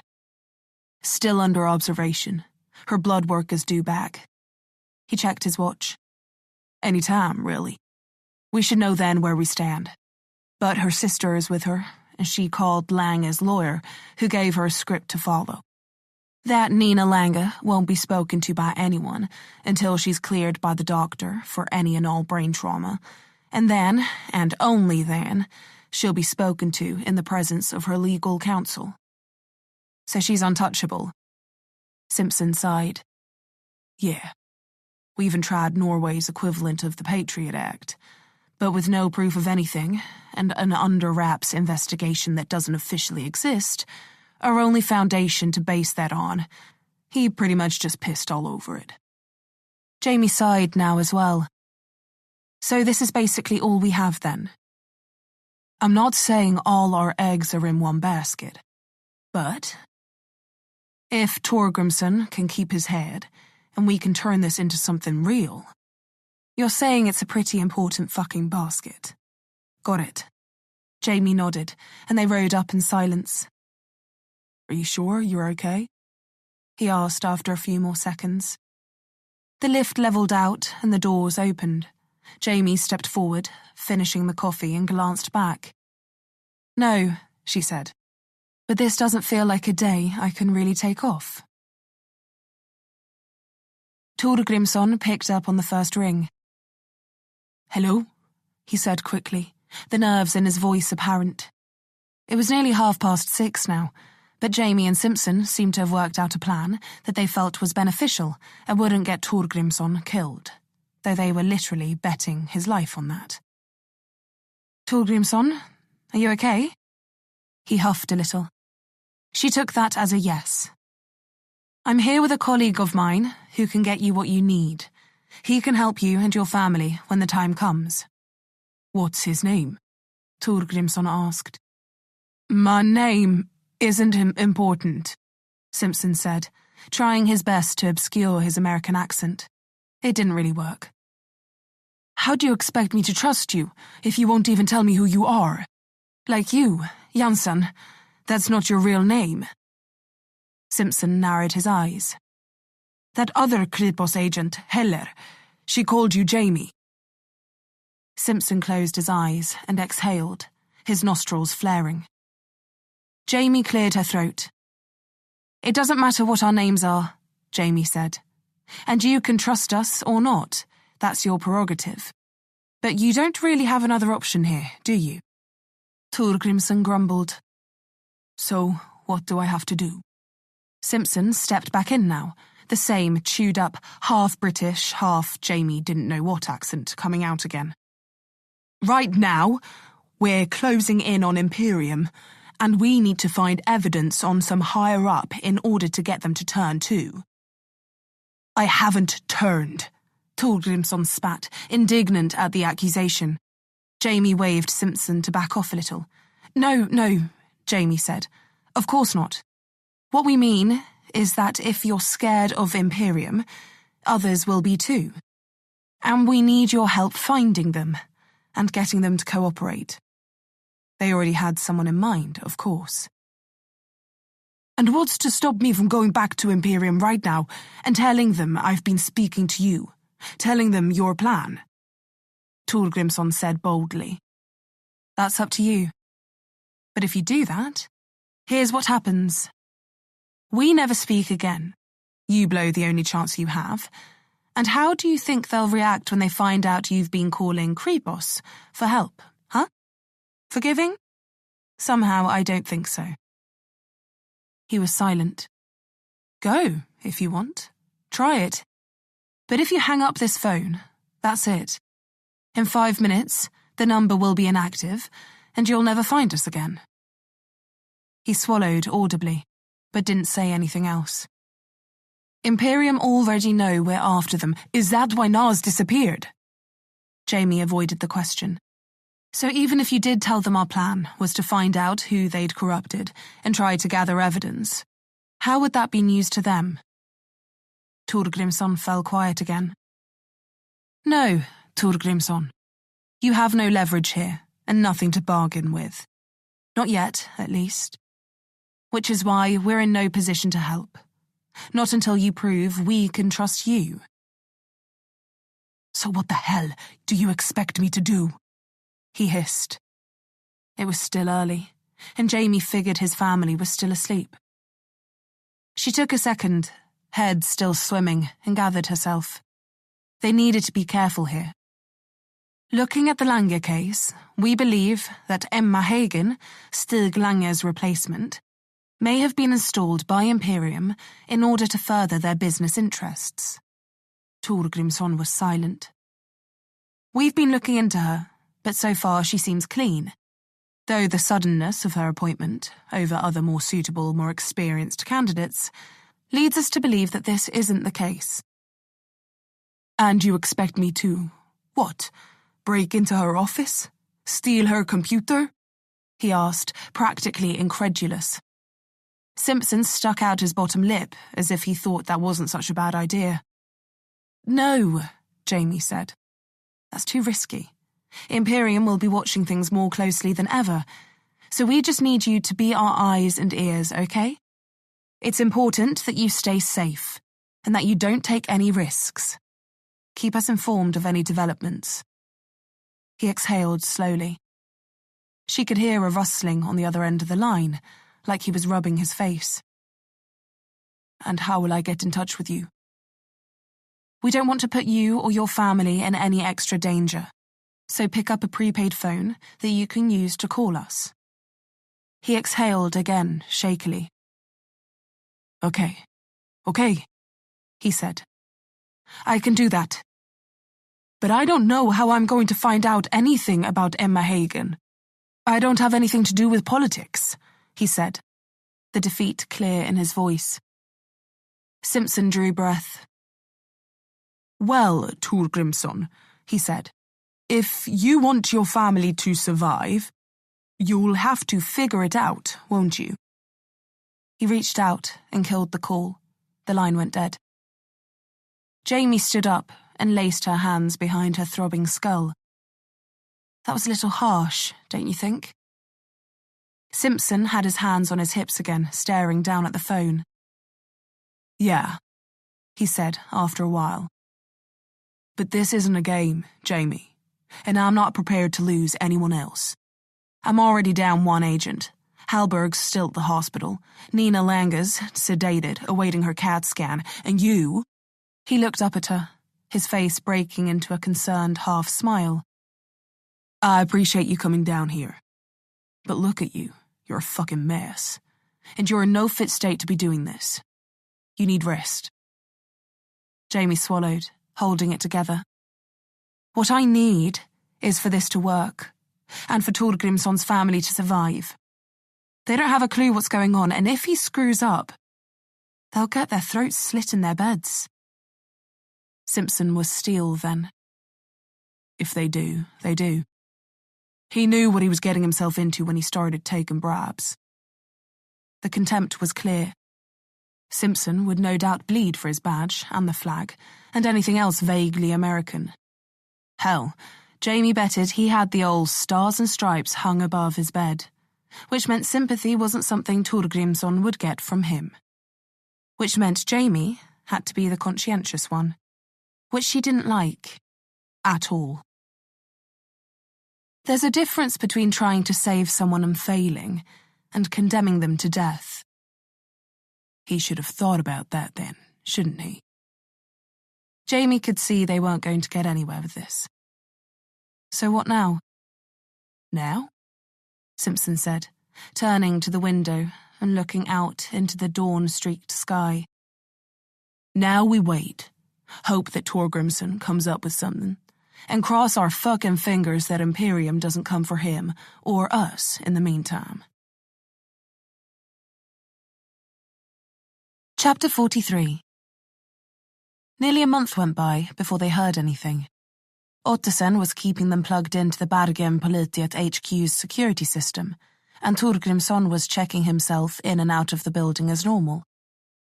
"Still under observation. Her blood work is due back." He checked his watch. "Any time, really. We should know then where we stand. But her sister is with her, and she called Lange's lawyer, who gave her a script to follow. That Nina Lange won't be spoken to by anyone until she's cleared by the doctor for any and all brain trauma, and then, and only then, she'll be spoken to in the presence of her legal counsel. So she's untouchable." Simpson sighed. "Yeah. We even tried Norway's equivalent of the Patriot Act, but with no proof of anything, and an under-wraps investigation that doesn't officially exist, our only foundation to base that on, he pretty much just pissed all over it." Jamie sighed now as well. "So this is basically all we have then?" "I'm not saying all our eggs are in one basket, but if Torgrimsson can keep his head, and we can turn this into something real..." "You're saying it's a pretty important fucking basket." "Got it." Jamie nodded, and they rode up in silence. "Are you sure you're okay?" he asked after a few more seconds. The lift leveled out and the doors opened. Jamie stepped forward, finishing the coffee, and glanced back. "No," she said, "but this doesn't feel like a day I can really take off." Torgrimsson picked up on the first ring. "Hello?" he said quickly, the nerves in his voice apparent. It was nearly 6:30 now, but Jamie and Simpson seemed to have worked out a plan that they felt was beneficial and wouldn't get Torgrimsson killed, though they were literally betting his life on that. "Torgrimsson, are you okay?" He huffed a little. She took that as a yes. "I'm here with a colleague of mine who can get you what you need. He can help you and your family when the time comes." "What's his name?" Torgrimsson asked. "My name isn't important," Simpson said, trying his best to obscure his American accent. It didn't really work. "How do you expect me to trust you if you won't even tell me who you are? Like you, Johansson, that's not your real name." Simpson narrowed his eyes. "That other Kripos agent, Heller, she called you Jamie." Simpson closed his eyes and exhaled, his nostrils flaring. Jamie cleared her throat. "It doesn't matter what our names are," Jamie said. "And you can trust us or not, that's your prerogative. But you don't really have another option here, do you?" Torgrimsson grumbled. "So, what do I have to do?" Simpson stepped back in now, the same chewed-up, half-British, half-Jamie-didn't-know-what accent coming out again. "Right now, We're closing in on Imperium, and we need to find evidence on some higher up in order to get them to turn too. I haven't turned, Torgrimsson spat, indignant at the accusation. Jamie waved Simpson to back off a little. No, Jamie said. Of course not. What we mean is that if you're scared of Imperium, others will be too. And we need your help finding them and getting them to cooperate. They already had someone in mind, of course. And what's to stop me from going back to Imperium right now and telling them I've been speaking to you, telling them your plan? Torgrimsson said boldly. That's up to you. But if you do that, here's what happens. We never speak again. You blow the only chance you have. And how do you think they'll react when they find out you've been calling Kripos for help, huh? Forgiving? Somehow I don't think so. He was silent. Go, if you want. Try it. But if you hang up this phone, that's it. In 5 minutes, the number will be inactive, and you'll never find us again. He swallowed audibly, but didn't say anything else. Imperium already know we're after them. Is that why Nas disappeared? Jamie avoided the question. So even if you did tell them our plan was to find out who they'd corrupted and try to gather evidence, how would that be news to them? Torgrimsson fell quiet again. No, Torgrimsson. You have no leverage here and nothing to bargain with. Not yet, at least. Which is why we're in no position to help. Not until you prove we can trust you. So what the hell do you expect me to do? He hissed. It was still early, and Jamie figured his family was still asleep. She took a second, head still swimming, and gathered herself. They needed to be careful here. Looking at the Lange case, we believe that Emma Hagen, Stig Lange's replacement, may have been installed by Imperium in order to further their business interests. Torgrimsson was silent. We've been looking into her, but so far she seems clean, though the suddenness of her appointment, over other more suitable, more experienced candidates, leads us to believe that this isn't the case. And you expect me to, what, break into her office? Steal her computer? He asked, practically incredulous. Simpson stuck out his bottom lip, as if he thought that wasn't such a bad idea. No, Jamie said. That's too risky. Imperium will be watching things more closely than ever, so we just need you to be our eyes and ears, okay? It's important that you stay safe, and that you don't take any risks. Keep us informed of any developments. He exhaled slowly. She could hear a rustling on the other end of the line, like he was rubbing his face. And how will I get in touch with you? We don't want to put you or your family in any extra danger, so pick up a prepaid phone that you can use to call us. He exhaled again, shakily. Okay, he said. I can do that. But I don't know how I'm going to find out anything about Emma Hagen. I don't have anything to do with politics, he said, the defeat clear in his voice. Simpson drew breath. Well, Torgrimsson, he said, if you want your family to survive, you'll have to figure it out, won't you? He reached out and killed the call. The line went dead. Jamie stood up and laced her hands behind her throbbing skull. That was a little harsh, don't you think? Simpson had his hands on his hips again, staring down at the phone. Yeah, he said after a while. But this isn't a game, Jamie, and I'm not prepared to lose anyone else. I'm already down one agent. Hallberg's still at the hospital. Nina Lange's sedated, awaiting her CAT scan, and you... He looked up at her, his face breaking into a concerned half-smile. I appreciate you coming down here. But look at you. You're a fucking mess. And you're in no fit state to be doing this. You need rest. Jamie swallowed, holding it together. What I need is for this to work. and for Torgrimsson's family to survive. They don't have a clue what's going on, and if he screws up, they'll get their throats slit in their beds. Simpson was steel then. If they do, they do. He knew what he was getting himself into when he started taking bribes. The contempt was clear. Simpson would no doubt bleed for his badge and the flag, and anything else vaguely American. Hell, Jamie betted he had the old stars and stripes hung above his bed, which meant sympathy wasn't something Torgrimsson would get from him. Which meant Jamie had to be the conscientious one, which she didn't like at all. There's a difference between trying to save someone and failing, and condemning them to death. He should have thought about that then, shouldn't he? Jamie could see they weren't going to get anywhere with this. So what now? Now? Simpson said, turning to the window and looking out into the dawn-streaked sky. Now we wait, hope that Torgrimsson comes up with something, and cross our fucking fingers that Imperium doesn't come for him or us in the meantime. Chapter 43. Nearly a month went by before they heard anything. Ottesen was keeping them plugged into the Imperium Police at HQ's security system, and Torgrimsson was checking himself in and out of the building as normal.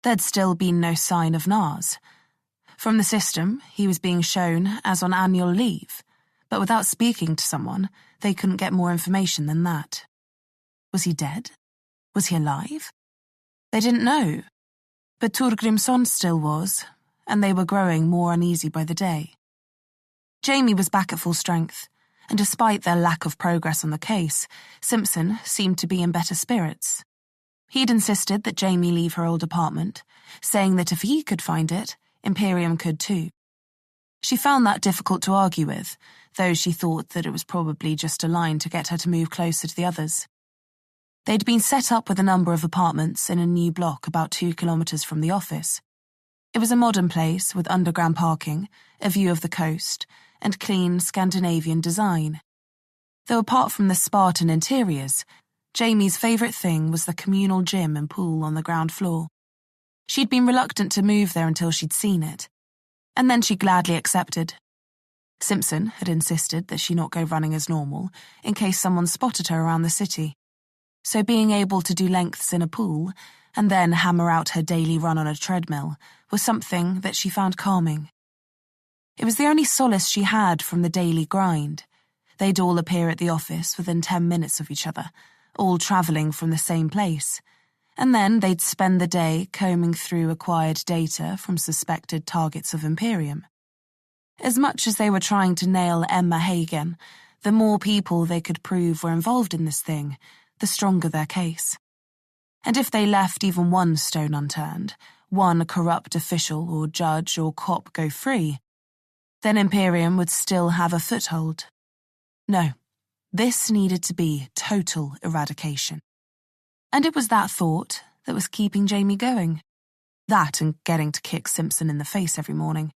There'd still been no sign of Nas. From the system, he was being shown as on annual leave, but without speaking to someone, they couldn't get more information than that. Was he dead? Was he alive? They didn't know. But Torgrimsson still was, and they were growing more uneasy by the day. Jamie was back at full strength, and despite their lack of progress on the case, Simpson seemed to be in better spirits. He'd insisted that Jamie leave her old apartment, saying that if he could find it, Imperium could too. She found that difficult to argue with, though she thought that it was probably just a line to get her to move closer to the others. They'd been set up with a number of apartments in a new block about 2 kilometers from the office. It was a modern place with underground parking, a view of the coast, and clean Scandinavian design. Though apart from the Spartan interiors, Jamie's favourite thing was the communal gym and pool on the ground floor. She'd been reluctant to move there until she'd seen it, and then she gladly accepted. Simpson had insisted that she not go running as normal in case someone spotted her around the city. So being able to do lengths in a pool and then hammer out her daily run on a treadmill was something that she found calming. It was the only solace she had from the daily grind. They'd all appear at the office within 10 minutes of each other, all travelling from the same place, and then they'd spend the day combing through acquired data from suspected targets of Imperium. As much as they were trying to nail Emma Hagen, the more people they could prove were involved in this thing, the stronger their case. And if they left even one stone unturned, one corrupt official or judge or cop go free, then Imperium would still have a foothold. No, this needed to be total eradication. And it was that thought that was keeping Jamie going. That and getting to kick Simpson in the face every morning.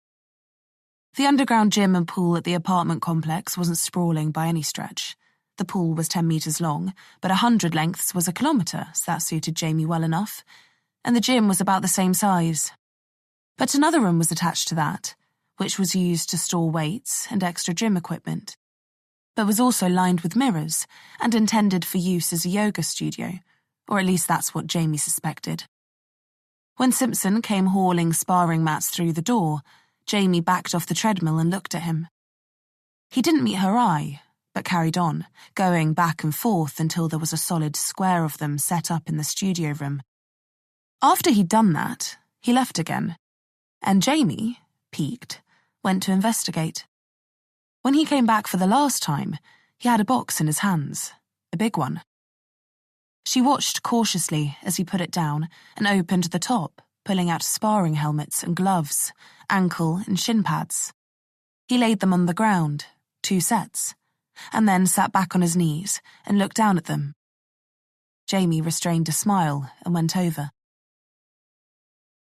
The underground gym and pool at the apartment complex wasn't sprawling by any stretch. The pool was 10 meters long, but 100 lengths was a kilometer, so that suited Jamie well enough. And the gym was about the same size. But another room was attached to that, which was used to store weights and extra gym equipment, but was also lined with mirrors and intended for use as a yoga studio, or at least that's what Jamie suspected. When Simpson came hauling sparring mats through the door, Jamie backed off the treadmill and looked at him. He didn't meet her eye, but carried on, going back and forth until there was a solid square of them set up in the studio room. After he'd done that, he left again, and Jamie, piqued, went to investigate. When he came back for the last time, he had a box in his hands, a big one. She watched cautiously as he put it down and opened the top, pulling out sparring helmets and gloves, ankle and shin pads. He laid them on the ground, 2 sets, and then sat back on his knees and looked down at them. Jamie restrained a smile and went over.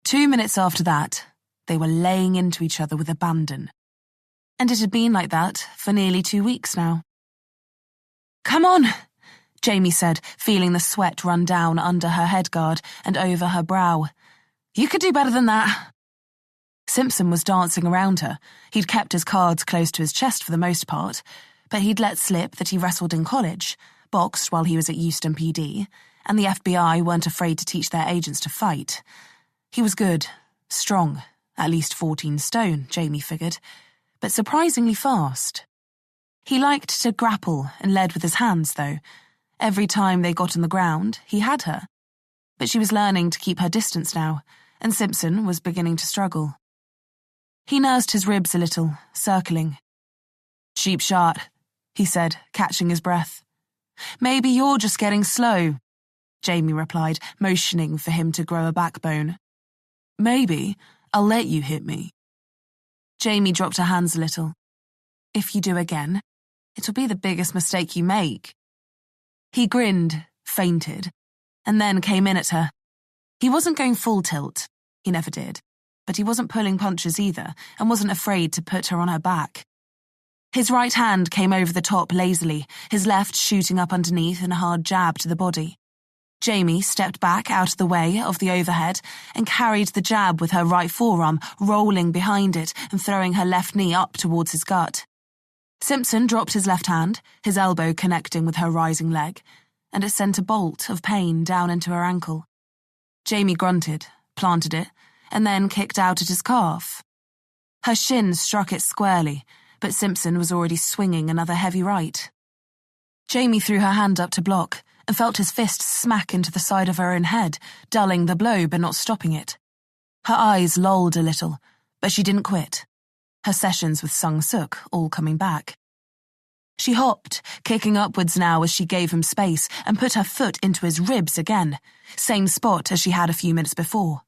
2 minutes after that, they were laying into each other with abandon. And it had been like that for nearly 2 weeks now. Come on, Jamie said, feeling the sweat run down under her headguard and over her brow. You could do better than that. Simpson was dancing around her. He'd kept his cards close to his chest for the most part, but he'd let slip that he wrestled in college, boxed while he was at Euston PD, and the FBI weren't afraid to teach their agents to fight. He was good, strong, at least 14 stone, Jamie figured, but surprisingly fast. He liked to grapple and led with his hands, though. Every time they got on the ground, he had her. But she was learning to keep her distance now, and Simpson was beginning to struggle. He nursed his ribs a little, circling. Cheap shot, he said, catching his breath. Maybe you're just getting slow, Jamie replied, motioning for him to grow a backbone. Maybe I'll let you hit me. Jamie dropped her hands a little. If you do again, it'll be the biggest mistake you make. He grinned, feinted, and then came in at her. He wasn't going full tilt. He never did. But he wasn't pulling punches either, and wasn't afraid to put her on her back. His right hand came over the top lazily, his left shooting up underneath in a hard jab to the body. Jamie stepped back out of the way of the overhead and carried the jab with her right forearm, rolling behind it and throwing her left knee up towards his gut. Simpson dropped his left hand, his elbow connecting with her rising leg, and it sent a bolt of pain down into her ankle. Jamie grunted, planted it, and then kicked out at his calf. Her shin struck it squarely, but Simpson was already swinging another heavy right. Jamie threw her hand up to block and felt his fist smack into the side of her own head, dulling the blow but not stopping it. Her eyes lolled a little, but she didn't quit. Her sessions with Sung Suk all coming back. She hopped, kicking upwards now as she gave him space, and put her foot into his ribs again, same spot as she had a few minutes before.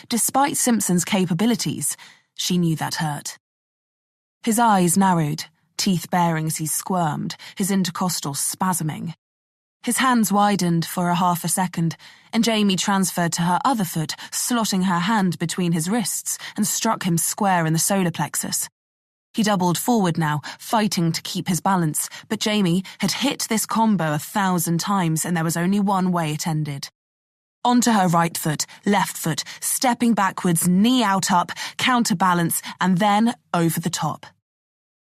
Despite Simpson's capabilities, she knew that hurt. His eyes narrowed, teeth baring as he squirmed, his intercostal spasming. His hands widened for a half a second, and Jamie transferred to her other foot, slotting her hand between his wrists, and struck him square in the solar plexus. He doubled forward now, fighting to keep his balance, but Jamie had hit this combo 1,000 times, and there was only one way it ended. Onto her right foot, left foot, stepping backwards, knee out up, counterbalance, and then over the top.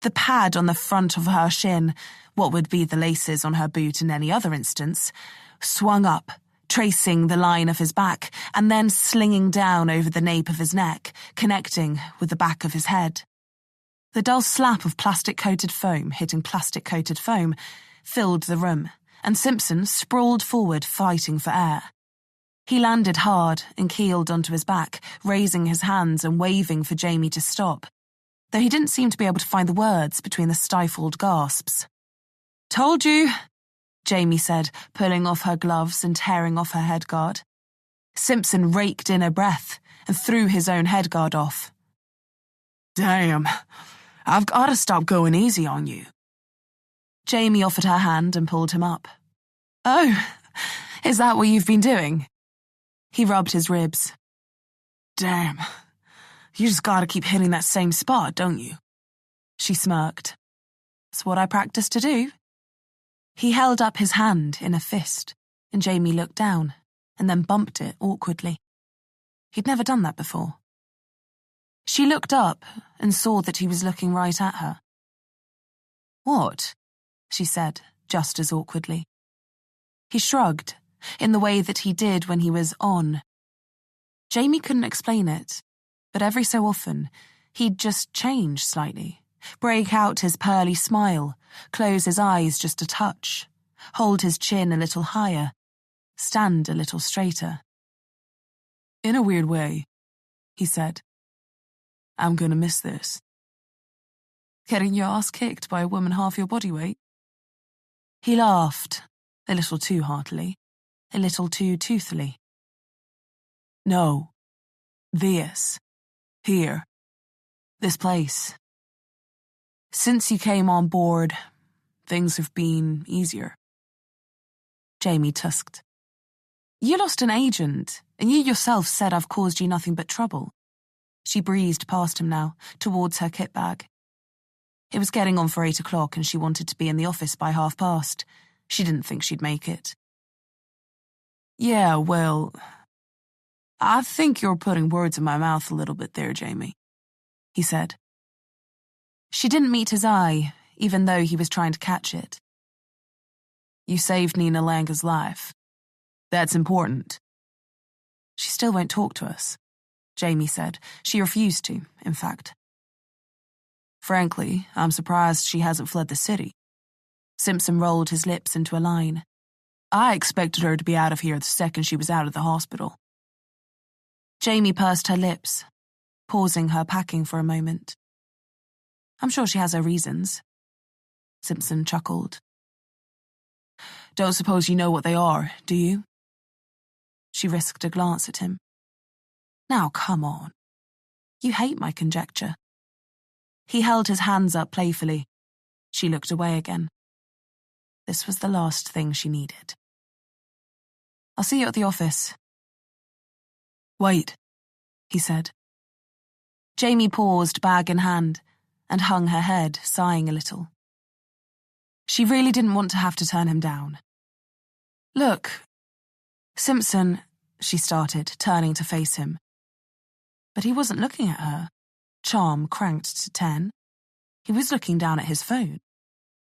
The pad on the front of her shin, what would be the laces on her boot in any other instance, swung up, tracing the line of his back, and then slinging down over the nape of his neck, connecting with the back of his head. The dull slap of plastic-coated foam hitting plastic-coated foam filled the room, and Simpson sprawled forward, fighting for air. He landed hard and keeled onto his back, raising his hands and waving for Jamie to stop, though he didn't seem to be able to find the words between the stifled gasps. "Told you," Jamie said, pulling off her gloves and tearing off her headguard. Simpson raked in a breath and threw his own headguard off. "Damn, I've got to stop going easy on you." Jamie offered her hand and pulled him up. "Oh, is that what you've been doing?" He rubbed his ribs. "Damn, you just gotta keep hitting that same spot, don't you?" She smirked. "It's what I practice to do." He held up his hand in a fist, and Jamie looked down, and then bumped it awkwardly. He'd never done that before. She looked up and saw that he was looking right at her. "What?" she said, just as awkwardly. He shrugged, in the way that he did when he was on. Jamie couldn't explain it, but every so often, he'd just change slightly, break out his pearly smile, close his eyes just a touch, hold his chin a little higher, stand a little straighter. "In a weird way," he said, "I'm gonna miss this." "Getting your ass kicked by a woman half your body weight?" He laughed, a little too heartily, a little too toothily. "No. This. Here. This place. Since you came on board, things have been easier." Jamie tusked. "You lost an agent, and you yourself said I've caused you nothing but trouble." She breezed past him now, towards her kit bag. It was getting on for 8 o'clock and she wanted to be in the office by past. She didn't think she'd make it. Yeah, well, I think you're putting words in my mouth a little bit there, Jamie, he said. She didn't meet his eye, even though he was trying to catch it. You saved Nina Lange's life. That's important. She still won't talk to us, Jamie said. She refused to, in fact. Frankly, I'm surprised she hasn't fled the city. Simpson rolled his lips into a line. I expected her to be out of here the second she was out of the hospital. Jamie pursed her lips, pausing her packing for a moment. I'm sure she has her reasons. Simpson chuckled. Don't suppose you know what they are, do you? She risked a glance at him. Now, come on. You hate my conjecture. He held his hands up playfully. She looked away again. This was the last thing she needed. I'll see you at the office. Wait, he said. Jamie paused, bag in hand, and hung her head, sighing a little. She really didn't want to have to turn him down. Look, Simpson, she started, turning to face him. But he wasn't looking at her, charm cranked to 10. He was looking down at his phone,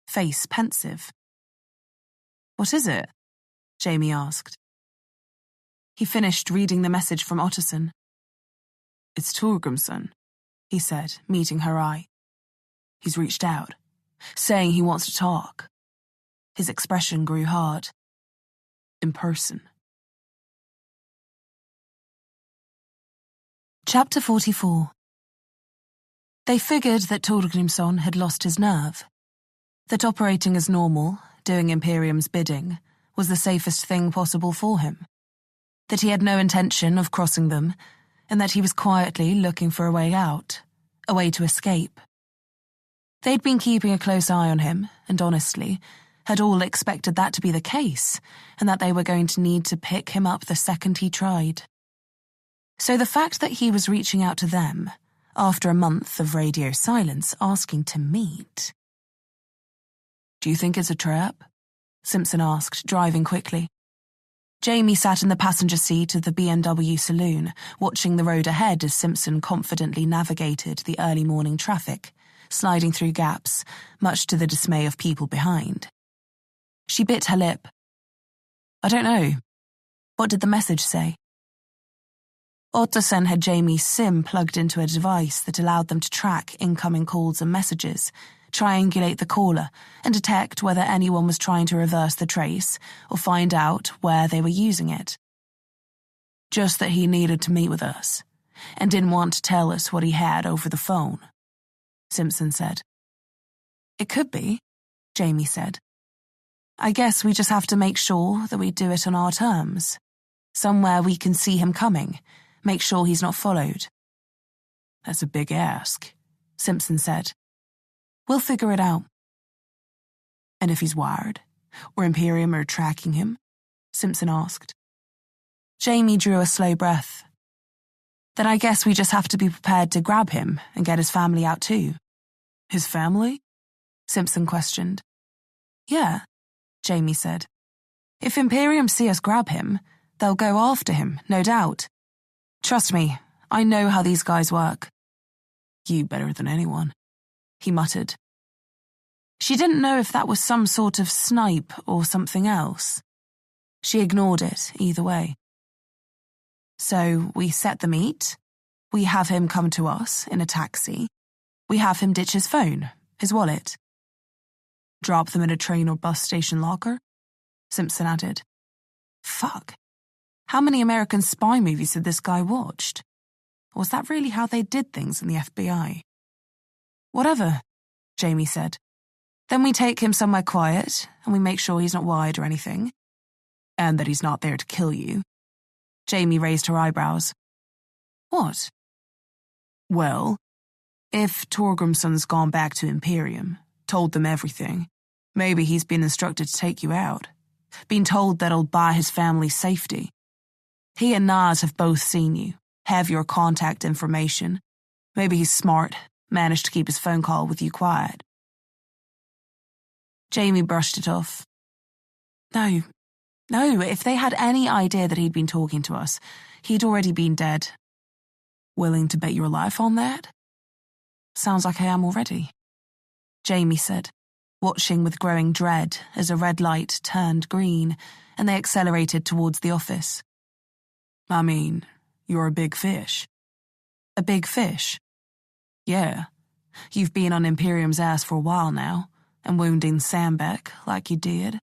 face pensive. What is it? Jamie asked. He finished reading the message from Otterson. It's Torgrimsson, he said, meeting her eye. He's reached out, saying he wants to talk. His expression grew hard. In person. Chapter 44. They figured that Torgrimsson had lost his nerve, that operating as normal, doing Imperium's bidding, was the safest thing possible for him, that he had no intention of crossing them, and that he was quietly looking for a way out, a way to escape. They'd been keeping a close eye on him, and honestly, had all expected that to be the case, and that they were going to need to pick him up the second he tried. So the fact that he was reaching out to them, after a month of radio silence, asking to meet... Do you think it's a trap? Simpson asked, driving quickly. Jamie sat in the passenger seat of the BMW saloon, watching the road ahead as Simpson confidently navigated the early morning traffic, sliding through gaps, much to the dismay of people behind. She bit her lip. I don't know. What did the message say? Otterson had Jamie's SIM plugged into a device that allowed them to track incoming calls and messages, triangulate the caller, and detect whether anyone was trying to reverse the trace or find out where they were using it. Just that he needed to meet with us, and didn't want to tell us what he had over the phone, Simpson said. It could be, Jamie said. I guess we just have to make sure that we do it on our terms. Somewhere we can see him coming, make sure he's not followed. That's a big ask, Simpson said. We'll figure it out. And if he's wired, or Imperium are tracking him? Simpson asked. Jamie drew a slow breath. Then I guess we just have to be prepared to grab him and get his family out too. His family? Simpson questioned. Yeah, Jamie said. If Imperium see us grab him, they'll go after him, no doubt. Trust me, I know how these guys work. You better than anyone, he muttered. She didn't know if that was some sort of snipe or something else. She ignored it either way. So we set the meet. We have him come to us in a taxi. We have him ditch his phone, his wallet. Drop them in a train or bus station locker? Simpson added. Fuck. How many American spy movies had this guy watched? Or was that really how they did things in the FBI? Whatever, Jamie said. Then we take him somewhere quiet, and we make sure he's not wired or anything. And that he's not there to kill you. Jamie raised her eyebrows. What? Well, if Torgrimsson's gone back to Imperium, told them everything, maybe he's been instructed to take you out. Been told that it'll buy his family's safety. He and Nas have both seen you, have your contact information. Maybe he's smart, managed to keep his phone call with you quiet. Jamie brushed it off. No, if they had any idea that he'd been talking to us, he'd already been dead. Willing to bet your life on that? Sounds like I am already, Jamie said, watching with growing dread as a red light turned green and they accelerated towards the office. I mean, you're a big fish. A big fish? Yeah. You've been on Imperium's ass for a while now, and wounding Sambeck like you did.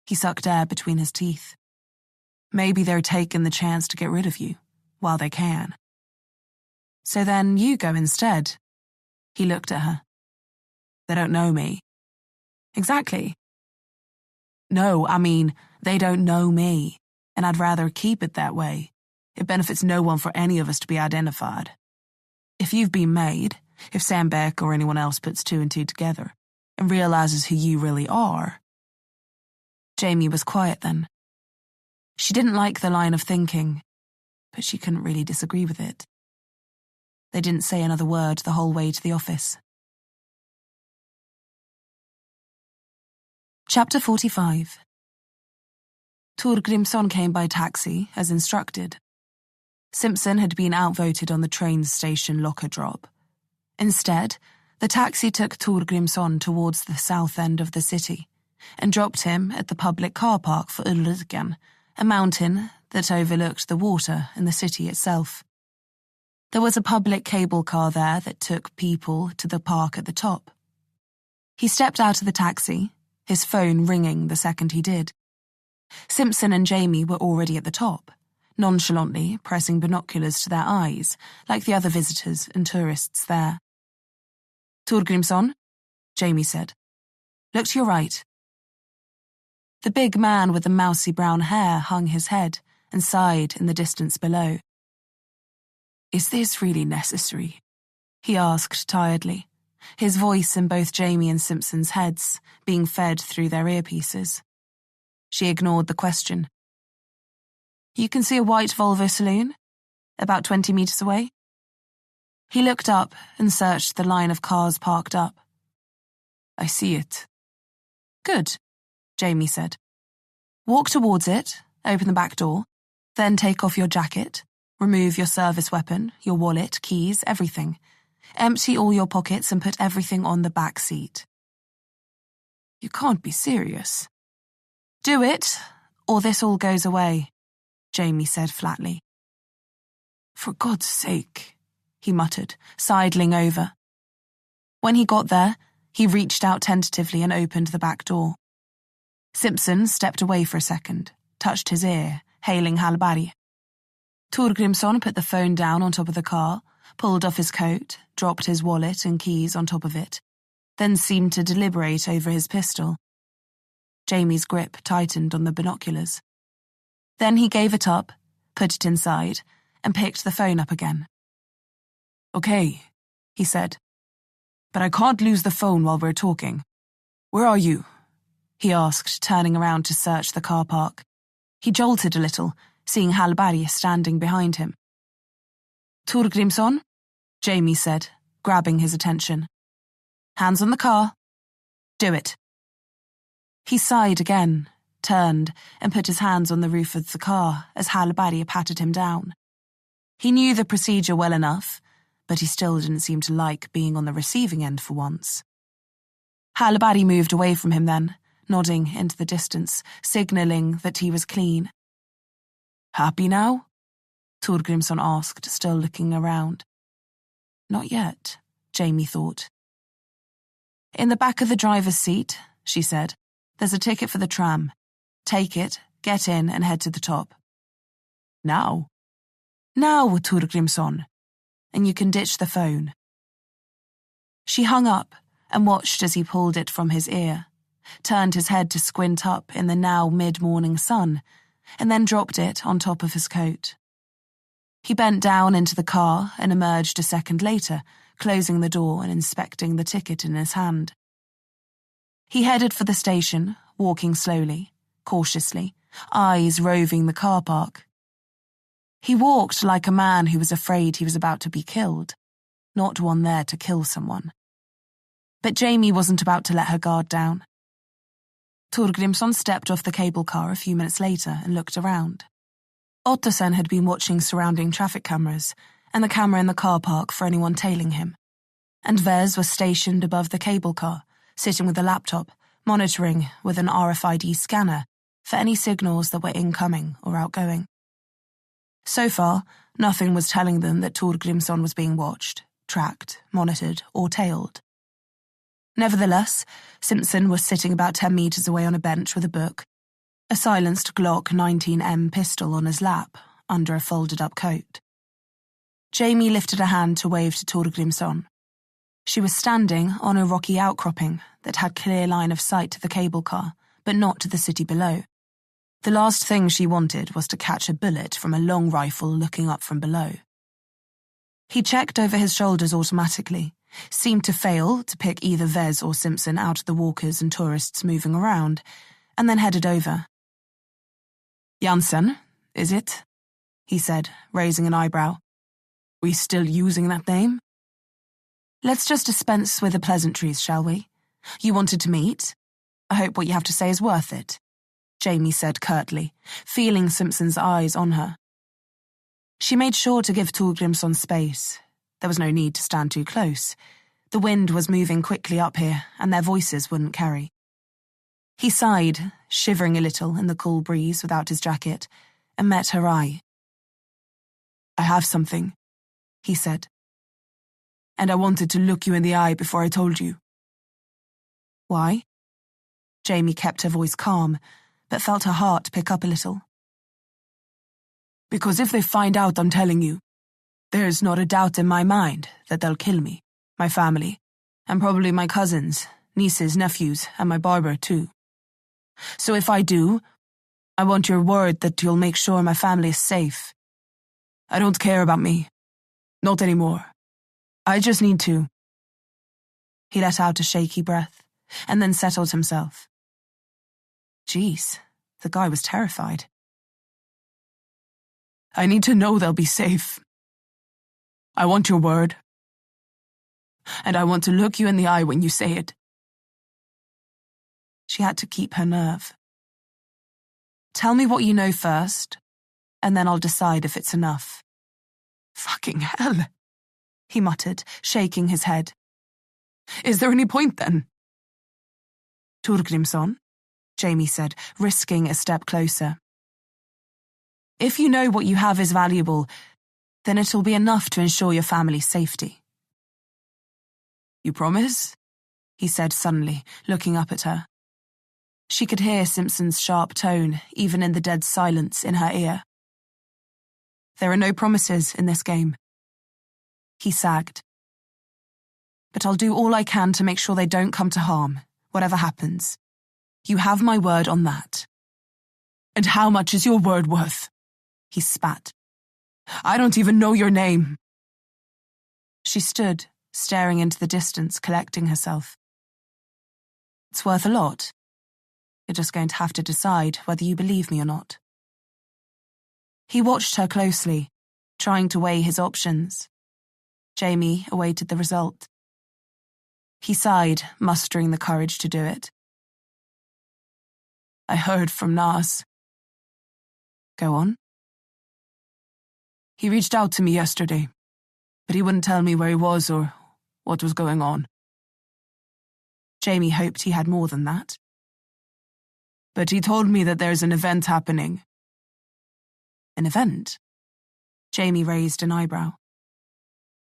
He sucked air between his teeth. Maybe they're taking the chance to get rid of you, while they can. So then you go instead. He looked at her. They don't know me. Exactly. No, I mean, they don't know me, and I'd rather keep it that way. It benefits no one for any of us to be identified. If you've been made, if Sambeck or anyone else puts two and two together and realizes who you really are. Jamie was quiet then. She didn't like the line of thinking, but she couldn't really disagree with it. They didn't say another word the whole way to the office. Chapter 45. Torgrimsson came by taxi, as instructed. Simpson had been outvoted on the train station locker drop. Instead, the taxi took Torgrimsson towards the south end of the city and dropped him at the public car park for Ulriken, a mountain that overlooked the water and the city itself. There was a public cable car there that took people to the park at the top. He stepped out of the taxi, his phone ringing the second he did. Simpson and Jamie were already at the top, nonchalantly pressing binoculars to their eyes, like the other visitors and tourists there. Torgrimsson, Jamie said. Look to your right. The big man with the mousy brown hair hung his head and sighed in the distance below. Is this really necessary? He asked tiredly, his voice in both Jamie and Simpson's heads being fed through their earpieces. She ignored the question. You can see a white Volvo saloon, about 20 meters away. He looked up and searched the line of cars parked up. I see it. Good, Jamie said. Walk towards it, open the back door, then take off your jacket, remove your service weapon, your wallet, keys, everything. Empty all your pockets and put everything on the back seat. You can't be serious. Do it, or this all goes away, Jamie said flatly. For God's sake, he muttered, sidling over. When he got there, he reached out tentatively and opened the back door. Simpson stepped away for a second, touched his ear, hailing Hallberg. Torgrimsson put the phone down on top of the car, pulled off his coat, dropped his wallet and keys on top of it, then seemed to deliberate over his pistol. Jamie's grip tightened on the binoculars. Then he gave it up, put it inside, and picked the phone up again. Okay, he said. But I can't lose the phone while we're talking. Where are you? He asked, turning around to search the car park. He jolted a little, seeing Hallberg standing behind him. Torgrimsson, Jamie said, grabbing his attention. Hands on the car. Do it. He sighed again, turned, and put his hands on the roof of the car as Hallberg patted him down. He knew the procedure well enough, but he still didn't seem to like being on the receiving end for once. Hallberg moved away from him then, nodding into the distance, signalling that he was clean. Happy now? Torgrimsson asked, still looking around. Not yet, Jamie thought. In the back of the driver's seat, she said, there's a ticket for the tram. Take it, get in, and head to the top. Now? Now, Torgrimsson. And you can ditch the phone. She hung up and watched as he pulled it from his ear, turned his head to squint up in the now mid-morning sun, and then dropped it on top of his coat. He bent down into the car and emerged a second later, closing the door and inspecting the ticket in his hand. He headed for the station, walking slowly, cautiously, eyes roving the car park. He walked like a man who was afraid he was about to be killed, not one there to kill someone. But Jamie wasn't about to let her guard down. Torgrimsson stepped off the cable car a few minutes later and looked around. Ottosson had been watching surrounding traffic cameras and the camera in the car park for anyone tailing him. And Vez was stationed above the cable car, sitting with a laptop, monitoring with an RFID scanner for any signals that were incoming or outgoing. So far, nothing was telling them that Torgrimsson was being watched, tracked, monitored, or tailed. Nevertheless, Simpson was sitting about 10 meters away on a bench with a book, a silenced Glock 19M pistol on his lap, under a folded-up coat. Jamie lifted a hand to wave to Torgrimsson. She was standing on a rocky outcropping that had clear line of sight to the cable car, but not to the city below. The last thing she wanted was to catch a bullet from a long rifle looking up from below. He checked over his shoulders automatically, seemed to fail to pick either Vez or Simpson out of the walkers and tourists moving around, and then headed over. "Johansson, is it?" he said, raising an eyebrow. "We still using that name?" "Let's just dispense with the pleasantries, shall we? You wanted to meet? I hope what you have to say is worth it," Jamie said curtly, feeling Simpson's eyes on her. She made sure to give Torgrimsson space. There was no need to stand too close. The wind was moving quickly up here, and their voices wouldn't carry. He sighed, shivering a little in the cool breeze without his jacket, and met her eye. "I have something," he said. "And I wanted to look you in the eye before I told you." "Why?" Jamie kept her voice calm, but felt her heart pick up a little. "Because if they find out I'm telling you, there's not a doubt in my mind that they'll kill me, my family, and probably my cousins, nieces, nephews, and my barber too. So if I do, I want your word that you'll make sure my family is safe. I don't care about me. Not anymore. I just need to." He let out a shaky breath, and then settled himself. Jeez, the guy was terrified. "I need to know they'll be safe. I want your word. And I want to look you in the eye when you say it." She had to keep her nerve. "Tell me what you know first, and then I'll decide if it's enough." "Fucking hell," he muttered, shaking his head. "Is there any point then?" "Torgrimsson," Jamie said, risking a step closer. "If you know what you have is valuable, then it'll be enough to ensure your family's safety." "You promise?" he said suddenly, looking up at her. She could hear Simpson's sharp tone, even in the dead silence in her ear. "There are no promises in this game." He sagged. "But I'll do all I can to make sure they don't come to harm, whatever happens. You have my word on that." "And how much is your word worth?" he spat. "I don't even know your name." She stood, staring into the distance, collecting herself. "It's worth a lot. You're just going to have to decide whether you believe me or not." He watched her closely, trying to weigh his options. Jamie awaited the result. He sighed, mustering the courage to do it. "I heard from Nas." "Go on." "He reached out to me yesterday, but he wouldn't tell me where he was or what was going on." Jamie hoped he had more than that. "But he told me that there's an event happening." "An event?" Jamie raised an eyebrow.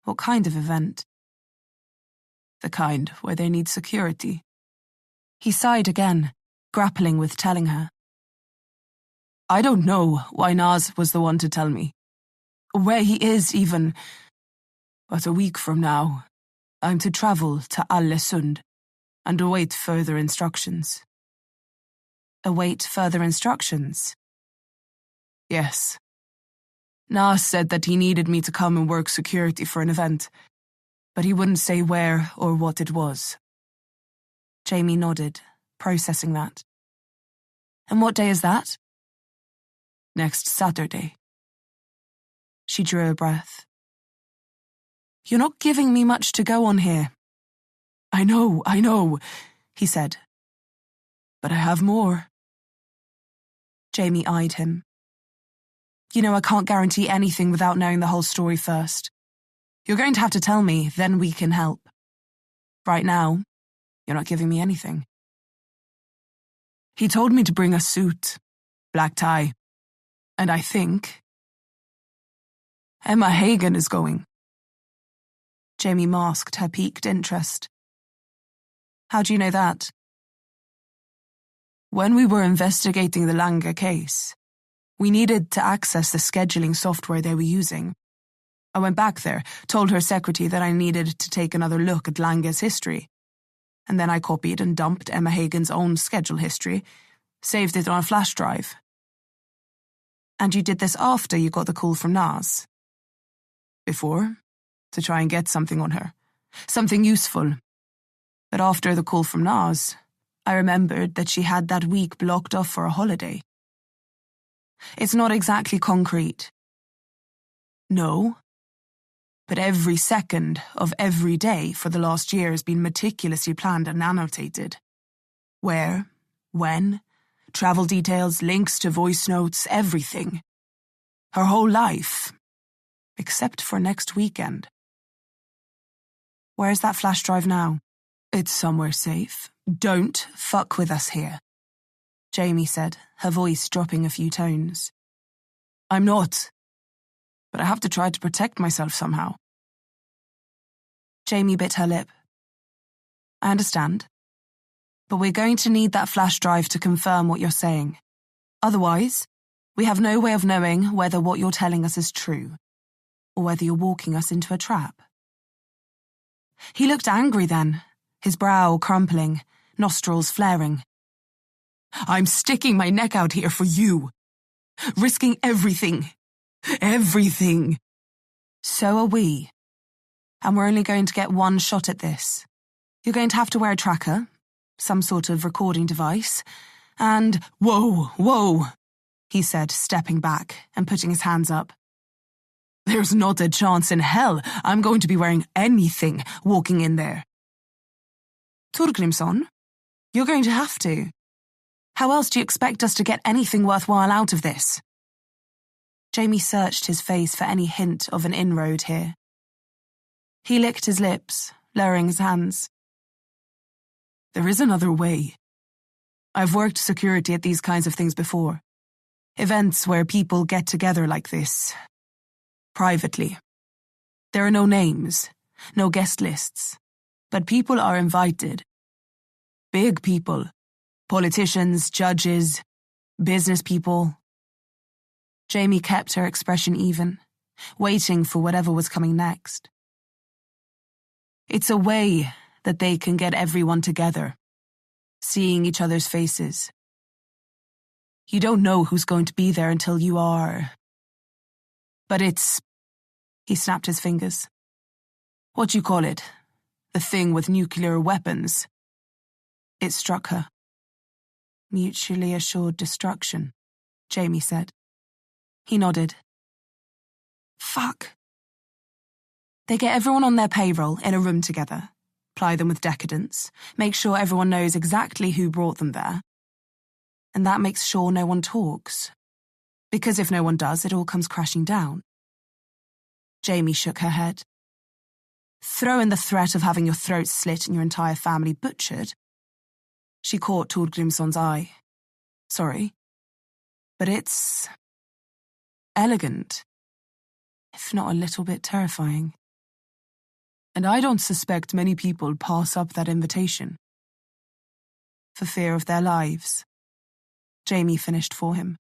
"What kind of event?" "The kind where they need security." He sighed again, grappling with telling her. "I don't know why Nas was the one to tell me. Where he is, even. But a week from now, I'm to travel to Allesund and await further instructions." "Await further instructions?" "Yes. Nas said that he needed me to come and work security for an event, but he wouldn't say where or what it was." Jamie nodded, processing that. "And what day is that?" "Next Saturday." She drew a breath. "You're not giving me much to go on here." I know, he said. But I have more. Jamie eyed him. You know, I can't guarantee anything without knowing the whole story first. You're going to have to tell me, then we can help. Right now, you're not giving me anything. He told me to bring a suit, black tie, and I think Emma Hagen is going. Jamie masked her piqued interest. How do you know that? When we were investigating the Lange case, we needed to access the scheduling software they were using. I went back there, told her secretary that I needed to take another look at Lange's history, and then I copied and dumped Emma Hagen's own schedule history, saved it on a flash drive. And you did this after you got the call from Naz? Before, to try and get something on her, something useful. But after the call from Naz, I remembered that she had that week blocked off for a holiday. It's not exactly concrete. No. But every second of every day for the last year has been meticulously planned and annotated. Where, when, travel details, links to voice notes, everything. Her whole life. Except for next weekend. Where's that flash drive now? It's somewhere safe. Don't fuck with us here, Jamie said, her voice dropping a few tones. I'm not. But I have to try to protect myself somehow. Jamie bit her lip. I understand. But we're going to need that flash drive to confirm what you're saying. Otherwise, we have no way of knowing whether what you're telling us is true, or whether you're walking us into a trap. He looked angry then, his brow crumpling, nostrils flaring. I'm sticking my neck out here for you. Risking everything. Everything. So are we. And we're only going to get one shot at this. You're going to have to wear a tracker, some sort of recording device, and— Whoa, he said, stepping back and putting his hands up. There's not a chance in hell I'm going to be wearing anything walking in there. Torgrimsson, you're going to have to. How else do you expect us to get anything worthwhile out of this? Jamie searched his face for any hint of an inroad here. He licked his lips, lowering his hands. There is another way. I've worked security at these kinds of things before. Events where people get together like this. Privately. There are no names, no guest lists, but people are invited. Big people. Politicians, judges, business people. Jamie kept her expression even, waiting for whatever was coming next. It's a way that they can get everyone together, seeing each other's faces. You don't know who's going to be there until you are. But it's— he snapped his fingers. What do you call it? The thing with nuclear weapons. It struck her. Mutually assured destruction, Jamie said. He nodded. Fuck. They get everyone on their payroll in a room together, ply them with decadence, make sure everyone knows exactly who brought them there. And that makes sure no one talks. Because if no one does, it all comes crashing down. Jamie shook her head. Throw in the threat of having your throat slit and your entire family butchered. She caught Torgrimsson's eye. Sorry. But it's elegant, if not a little bit terrifying. And I don't suspect many people pass up that invitation. For fear of their lives. Jamie finished for him.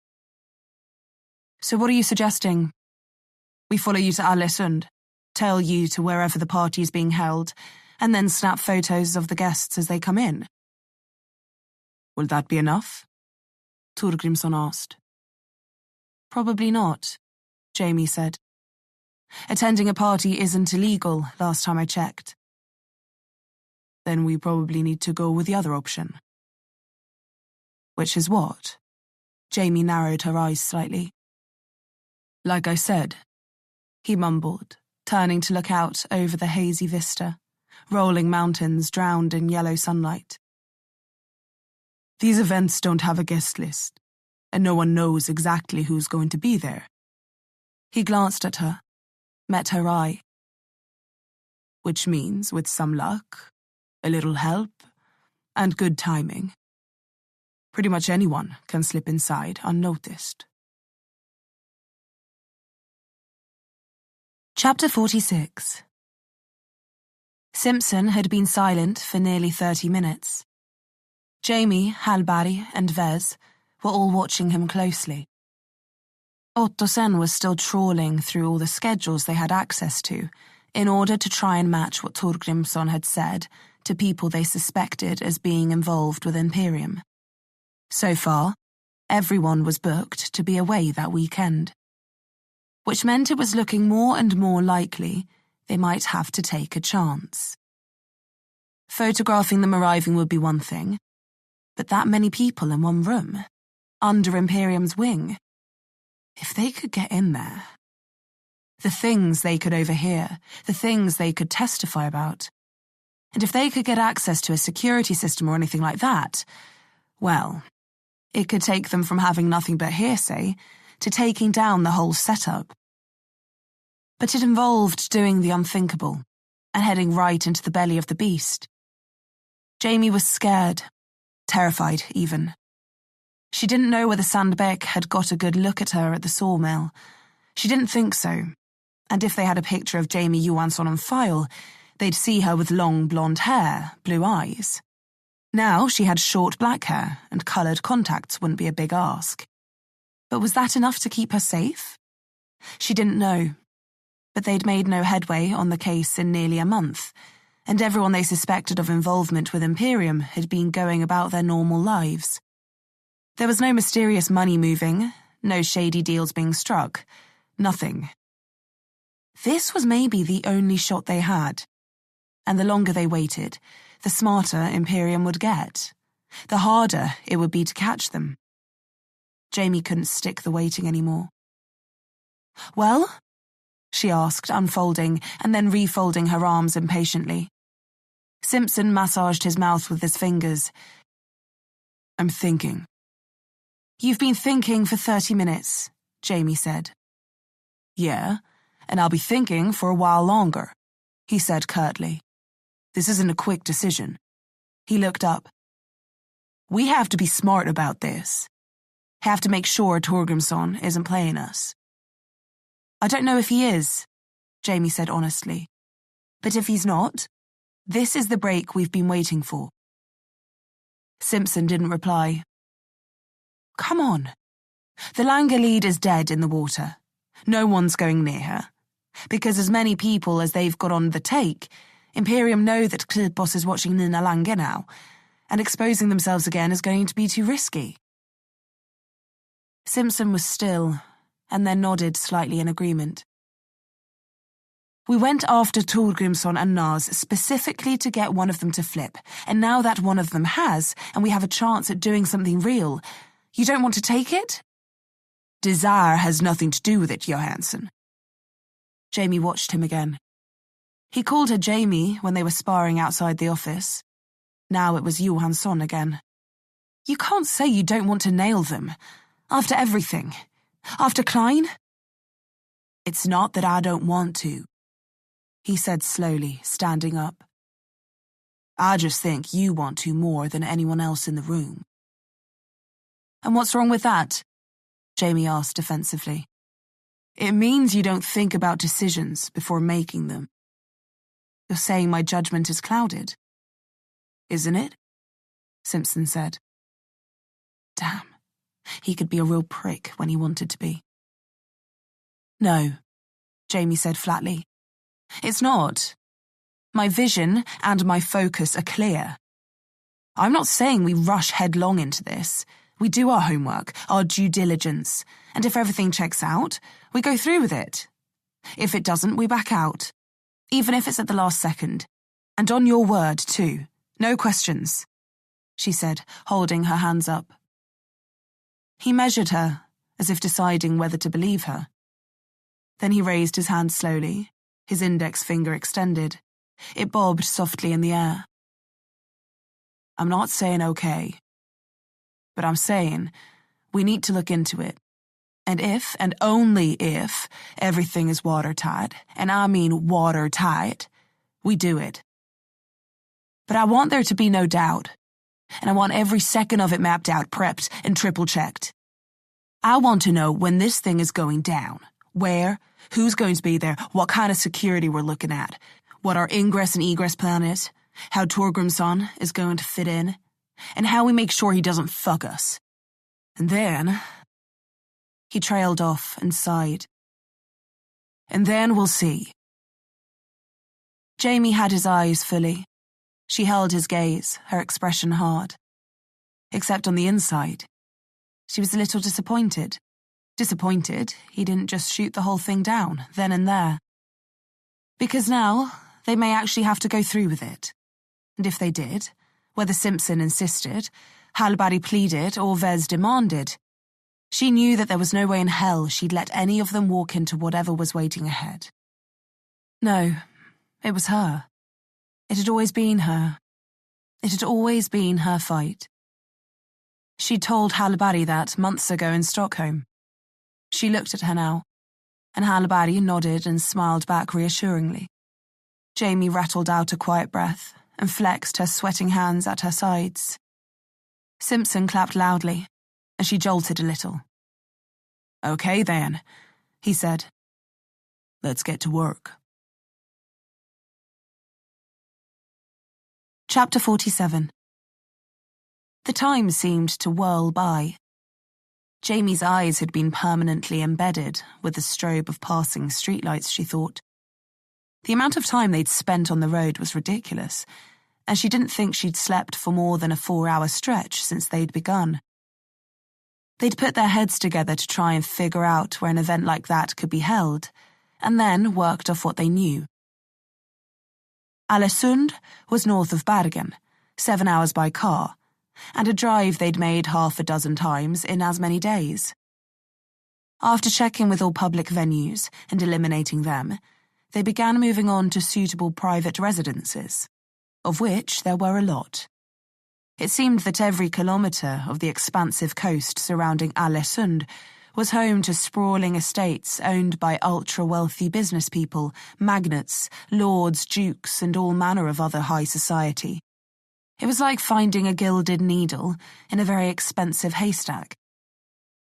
So what are you suggesting? We follow you to Allesund, tail you to wherever the party is being held, and then snap photos of the guests as they come in. Will that be enough? Torgrimsson asked. Probably not, Jamie said. Attending a party isn't illegal, last time I checked. Then we probably need to go with the other option. Which is what? Jamie narrowed her eyes slightly. Like I said, he mumbled, turning to look out over the hazy vista, rolling mountains drowned in yellow sunlight. These events don't have a guest list, and no one knows exactly who's going to be there. He glanced at her, met her eye. Which means, with some luck, a little help, and good timing, pretty much anyone can slip inside unnoticed. Chapter 46. Simpson had been silent for nearly 30 minutes. Jamie, Hallberg, and Vez were all watching him closely. Ottosen was still trawling through all the schedules they had access to in order to try and match what Torgrimsson had said to people they suspected as being involved with Imperium. So far, everyone was booked to be away that weekend, which meant it was looking more and more likely they might have to take a chance. Photographing them arriving would be one thing, but that many people in one room, under Imperium's wing, if they could get in there, the things they could overhear, the things they could testify about, and if they could get access to a security system or anything like that, well, it could take them from having nothing but hearsay to taking down the whole setup. But it involved doing the unthinkable and heading right into the belly of the beast. Jamie was scared, terrified even. She didn't know whether Sandbeck had got a good look at her at the sawmill. She didn't think so, and if they had a picture of Jamie Johansson on file, they'd see her with long blonde hair, blue eyes. Now she had short black hair, and coloured contacts wouldn't be a big ask. But was that enough to keep her safe? She didn't know. But they'd made no headway on the case in nearly a month, and everyone they suspected of involvement with Imperium had been going about their normal lives. There was no mysterious money moving, no shady deals being struck, nothing. This was maybe the only shot they had, and the longer they waited, the smarter Imperium would get, the harder it would be to catch them. Jamie couldn't stick the waiting anymore. "Well?" she asked, unfolding and then refolding her arms impatiently. Simpson massaged his mouth with his fingers. "I'm thinking." "You've been thinking for 30 minutes, Jamie said. "Yeah, and I'll be thinking for a while longer," he said curtly. "This isn't a quick decision." He looked up. "We have to be smart about this. Have to make sure Torgrimsson isn't playing us." "I don't know if he is," Jamie said honestly. "But if he's not, this is the break we've been waiting for." Simpson didn't reply. "Come on. The Langer lead is dead in the water. No one's going near her. Because as many people as they've got on the take, Imperium know that Klipos is watching Nina Langer now, and exposing themselves again is going to be too risky." Simpson was still, and then nodded slightly in agreement. "We went after Torgrimsson and Nars specifically to get one of them to flip, and now that one of them has, and we have a chance at doing something real, you don't want to take it?" "Desire has nothing to do with it, Johansson." Jamie watched him again. He called her Jamie when they were sparring outside the office. Now it was Johansson again. "You can't say you don't want to nail them. After everything. After Klein?" "It's not that I don't want to," he said slowly, standing up. "I just think you want to more than anyone else in the room." "And what's wrong with that?" Jamie asked defensively. "It means you don't think about decisions before making them." "You're saying my judgment is clouded?" "Isn't it?" Simpson said. Damn, he could be a real prick when he wanted to be. "No," Jamie said flatly. "It's not. My vision and my focus are clear. I'm not saying we rush headlong into this. We do our homework, our due diligence, and if everything checks out, we go through with it. If it doesn't, we back out. Even if it's at the last second. And on your word, too. No questions," she said, holding her hands up. He measured her, as if deciding whether to believe her. Then he raised his hand slowly, his index finger extended. It bobbed softly in the air. "I'm not saying okay. But I'm saying, we need to look into it. And if, and only if, everything is watertight, and I mean watertight, we do it. But I want there to be no doubt. And I want every second of it mapped out, prepped, and triple-checked. I want to know when this thing is going down, where, who's going to be there, what kind of security we're looking at, what our ingress and egress plan is, how Torgrimsson is going to fit in, and how we make sure he doesn't fuck us. And then... He trailed off and sighed. And then we'll see. Jamie had his eyes fully. She held his gaze, her expression hard. Except on the inside. She was a little disappointed. Disappointed he didn't just shoot the whole thing down, then and there. Because now, they may actually have to go through with it. And if they did, whether Simpson insisted, Hallberry pleaded, or Vez demanded, she knew that there was no way in hell she'd let any of them walk into whatever was waiting ahead. No, it was her. It had always been her. It had always been her fight. She'd told Hallberry that months ago in Stockholm. She looked at her now, and Hallberry nodded and smiled back reassuringly. Jamie rattled out a quiet breath and flexed her sweating hands at her sides. Simpson clapped loudly, and she jolted a little. Okay then, he said. Let's get to work. Chapter 47. The time seemed to whirl by. Jamie's eyes had been permanently embedded with the strobe of passing streetlights, she thought. The amount of time they'd spent on the road was ridiculous, and she didn't think she'd slept for more than a 4-hour stretch since they'd begun. They'd put their heads together to try and figure out where an event like that could be held, and then worked off what they knew. Alesund was north of Bergen, 7 hours by car, and a drive they'd made half a dozen times in as many days. After checking with all public venues and eliminating them, they began moving on to suitable private residences, of which there were a lot. It seemed that every kilometre of the expansive coast surrounding Alesund was home to sprawling estates owned by ultra-wealthy business people, magnates, lords, dukes, and all manner of other high society. It was like finding a gilded needle in a very expensive haystack.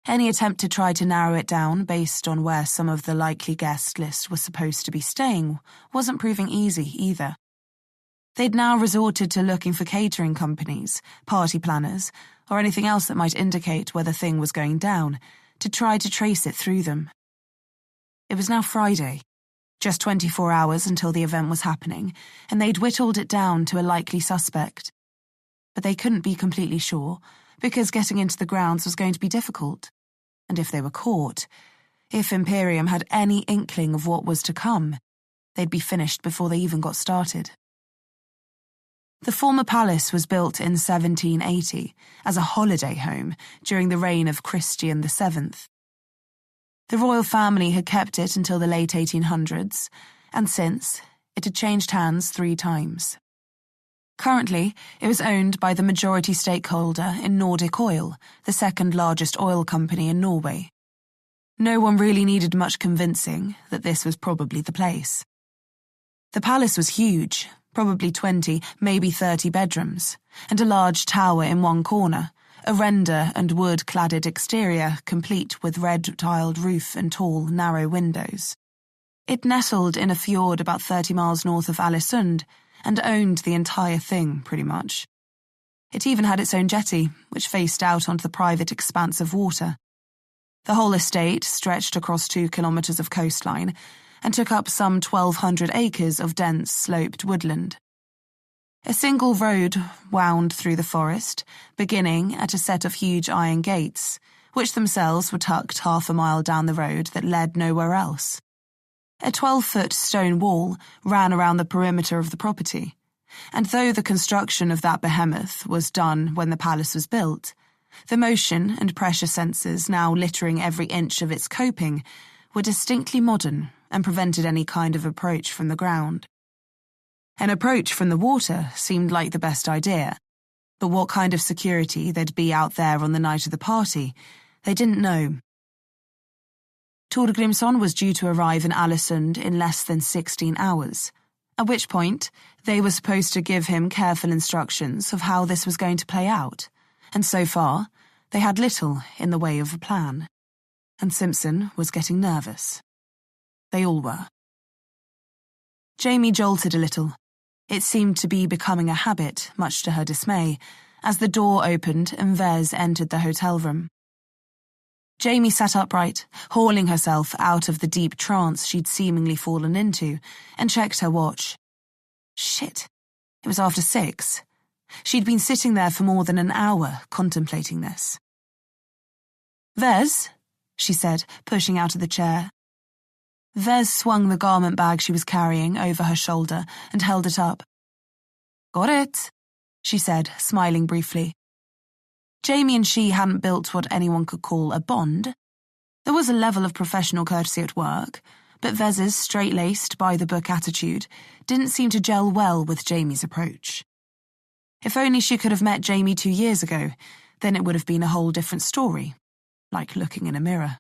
Any attempt to try to narrow it down based on where some of the likely guest list was supposed to be staying wasn't proving easy either. They'd now resorted to looking for catering companies, party planners, or anything else that might indicate where the thing was going down, to try to trace it through them. It was now Friday, just 24 hours until the event was happening, and they'd whittled it down to a likely suspect. But they couldn't be completely sure, because getting into the grounds was going to be difficult. And if they were caught, if Imperium had any inkling of what was to come, they'd be finished before they even got started. The former palace was built in 1780 as a holiday home during the reign of Christian VII. The royal family had kept it until the late 1800s, and since, it had changed hands 3 times. Currently, it was owned by the majority stakeholder in Nordic Oil, the second largest oil company in Norway. No one really needed much convincing that this was probably the place. The palace was huge, probably 20, maybe 30 bedrooms, and a large tower in one corner, a render and wood-cladded exterior complete with red-tiled roof and tall, narrow windows. It nestled in a fjord about 30 miles north of Alesund, and owned the entire thing, pretty much. It even had its own jetty, which faced out onto the private expanse of water. The whole estate stretched across 2 kilometres of coastline, and took up some 1,200 acres of dense, sloped woodland. A single road wound through the forest, beginning at a set of huge iron gates, which themselves were tucked half a mile down the road that led nowhere else. A 12-foot stone wall ran around the perimeter of the property, and though the construction of that behemoth was done when the palace was built, the motion and pressure sensors now littering every inch of its coping were distinctly modern and prevented any kind of approach from the ground. An approach from the water seemed like the best idea, But what kind of security there'd be out there on the night of the party, they didn't know. Torgrimsson was due to arrive in Älesund in less than 16 hours, at which point they were supposed to give him careful instructions of how this was going to play out, and so far they had little in the way of a plan. And Simpson was getting nervous. They all were. Jamie jolted a little. It seemed to be becoming a habit, much to her dismay, as the door opened and Vez entered the hotel room. Jamie sat upright, hauling herself out of the deep trance she'd seemingly fallen into, and checked her watch. Shit. It was after 6. She'd been sitting there for more than an hour, contemplating this. Vez, she said, pushing out of the chair. Vez swung the garment bag she was carrying over her shoulder and held it up. Got it, she said, smiling briefly. Jamie and she hadn't built what anyone could call a bond. There was a level of professional courtesy at work, but Vez's straight-laced, by-the-book attitude didn't seem to gel well with Jamie's approach. If only she could have met Jamie 2 years ago, then it would have been a whole different story, like looking in a mirror.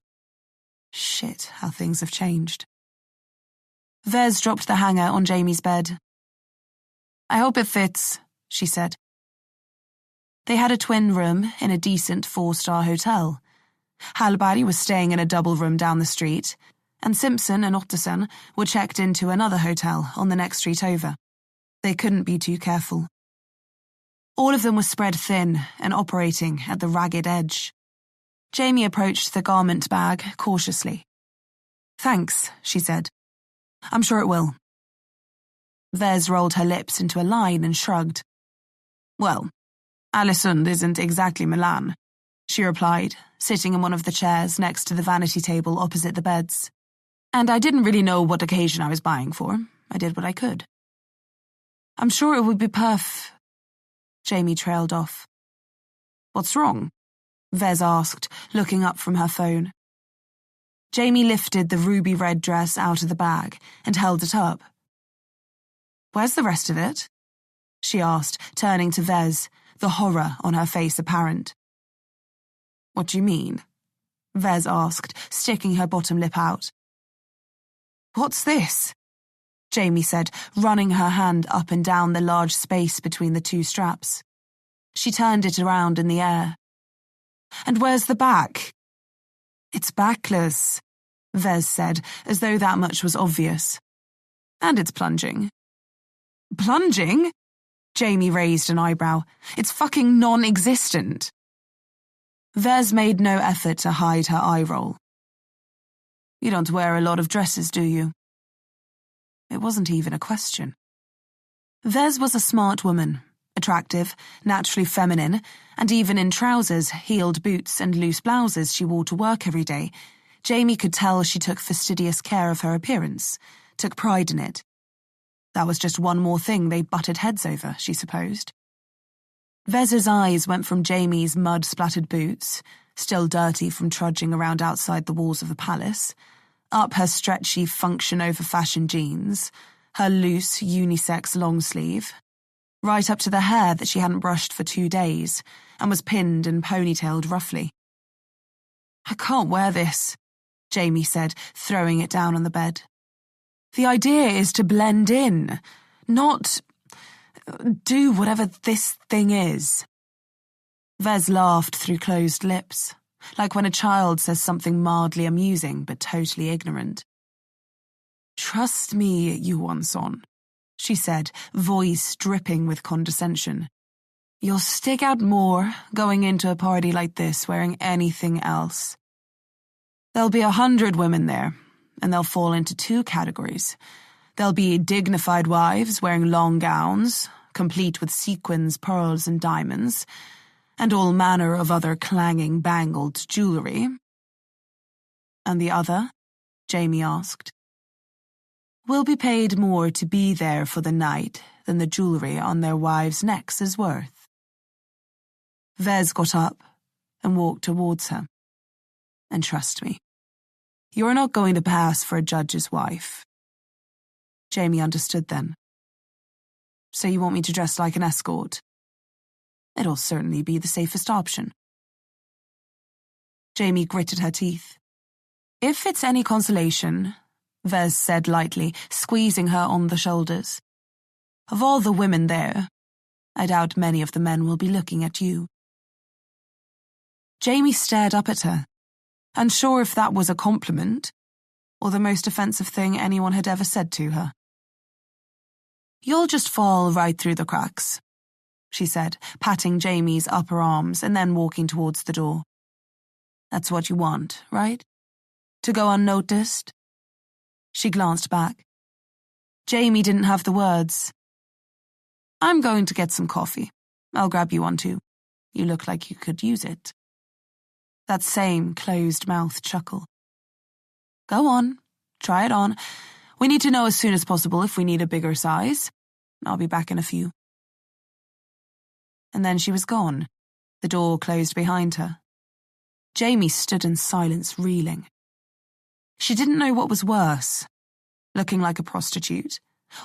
Shit, how things have changed. Vez dropped the hanger on Jamie's bed. I hope it fits, she said. They had a twin room in a decent 4-star hotel. Hallberg was staying in a double room down the street, and Simpson and Ottesen were checked into another hotel on the next street over. They couldn't be too careful. All of them were spread thin and operating at the ragged edge. Jamie approached the garment bag cautiously. Thanks, she said. I'm sure it will. Vez rolled her lips into a line and shrugged. Well, Älesund isn't exactly Milan, she replied, sitting in one of the chairs next to the vanity table opposite the beds. And I didn't really know what occasion I was buying for. I did what I could. I'm sure it would be Jamie trailed off. What's wrong? Vez asked, looking up from her phone. Jamie lifted the ruby-red dress out of the bag and held it up. Where's the rest of it? She asked, turning to Vez, the horror on her face apparent. What do you mean? Vez asked, sticking her bottom lip out. What's this? Jamie said, running her hand up and down the large space between the two straps. She turned it around in the air. And where's the back? It's backless, Vez said, as though that much was obvious. And it's plunging. Plunging? Jamie raised an eyebrow. It's fucking non-existent. Vez made no effort to hide her eye roll. You don't wear a lot of dresses, do you? It wasn't even a question. Vez was a smart woman, attractive, naturally feminine, and even in trousers, heeled boots and loose blouses she wore to work every day, Jamie could tell she took fastidious care of her appearance, took pride in it. That was just one more thing they butted heads over, she supposed. Vez's eyes went from Jamie's mud-splattered boots, still dirty from trudging around outside the walls of the palace, up her stretchy function-over-fashion jeans, her loose unisex long sleeve, right up to the hair that she hadn't brushed for 2 days and was pinned and ponytailed roughly. I can't wear this, Jamie said, throwing it down on the bed. The idea is to blend in, not do whatever this thing is. Vez laughed through closed lips, like when a child says something mildly amusing but totally ignorant. Trust me, Johansson, she said, voice dripping with condescension. You'll stick out more going into a party like this wearing anything else. There'll be 100 women there, and they'll fall into 2 categories. There'll be dignified wives wearing long gowns, complete with sequins, pearls, and diamonds, and all manner of other clanging, bangled jewellery. And the other? Jamie asked. Will be paid more to be there for the night than the jewellery on their wives' necks is worth. Vez got up and walked towards her. And trust me, you're not going to pass for a judge's wife. Jamie understood then. So you want me to dress like an escort? It'll certainly be the safest option. Jamie gritted her teeth. If it's any consolation, Vez said lightly, squeezing her on the shoulders. Of all the women there, I doubt many of the men will be looking at you. Jamie stared up at her, unsure if that was a compliment or the most offensive thing anyone had ever said to her. You'll just fall right through the cracks, she said, patting Jamie's upper arms and then walking towards the door. That's what you want, right? To go unnoticed? She glanced back. Jamie didn't have the words. I'm going to get some coffee. I'll grab you one too. You look like you could use it. That same closed-mouthed chuckle. Go on, try it on. We need to know as soon as possible if we need a bigger size. I'll be back in a few. And then she was gone. The door closed behind her. Jamie stood in silence, reeling. She didn't know what was worse, looking like a prostitute,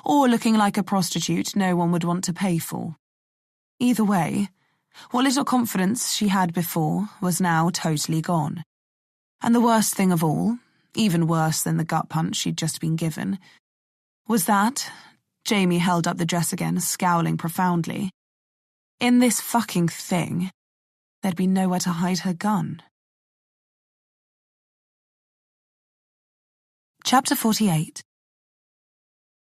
or looking like a prostitute no one would want to pay for. Either way, what little confidence she had before was now totally gone. And the worst thing of all, even worse than the gut punch she'd just been given, was that, Jamie held up the dress again, scowling profoundly, in this fucking thing, there'd be nowhere to hide her gun. Chapter 48.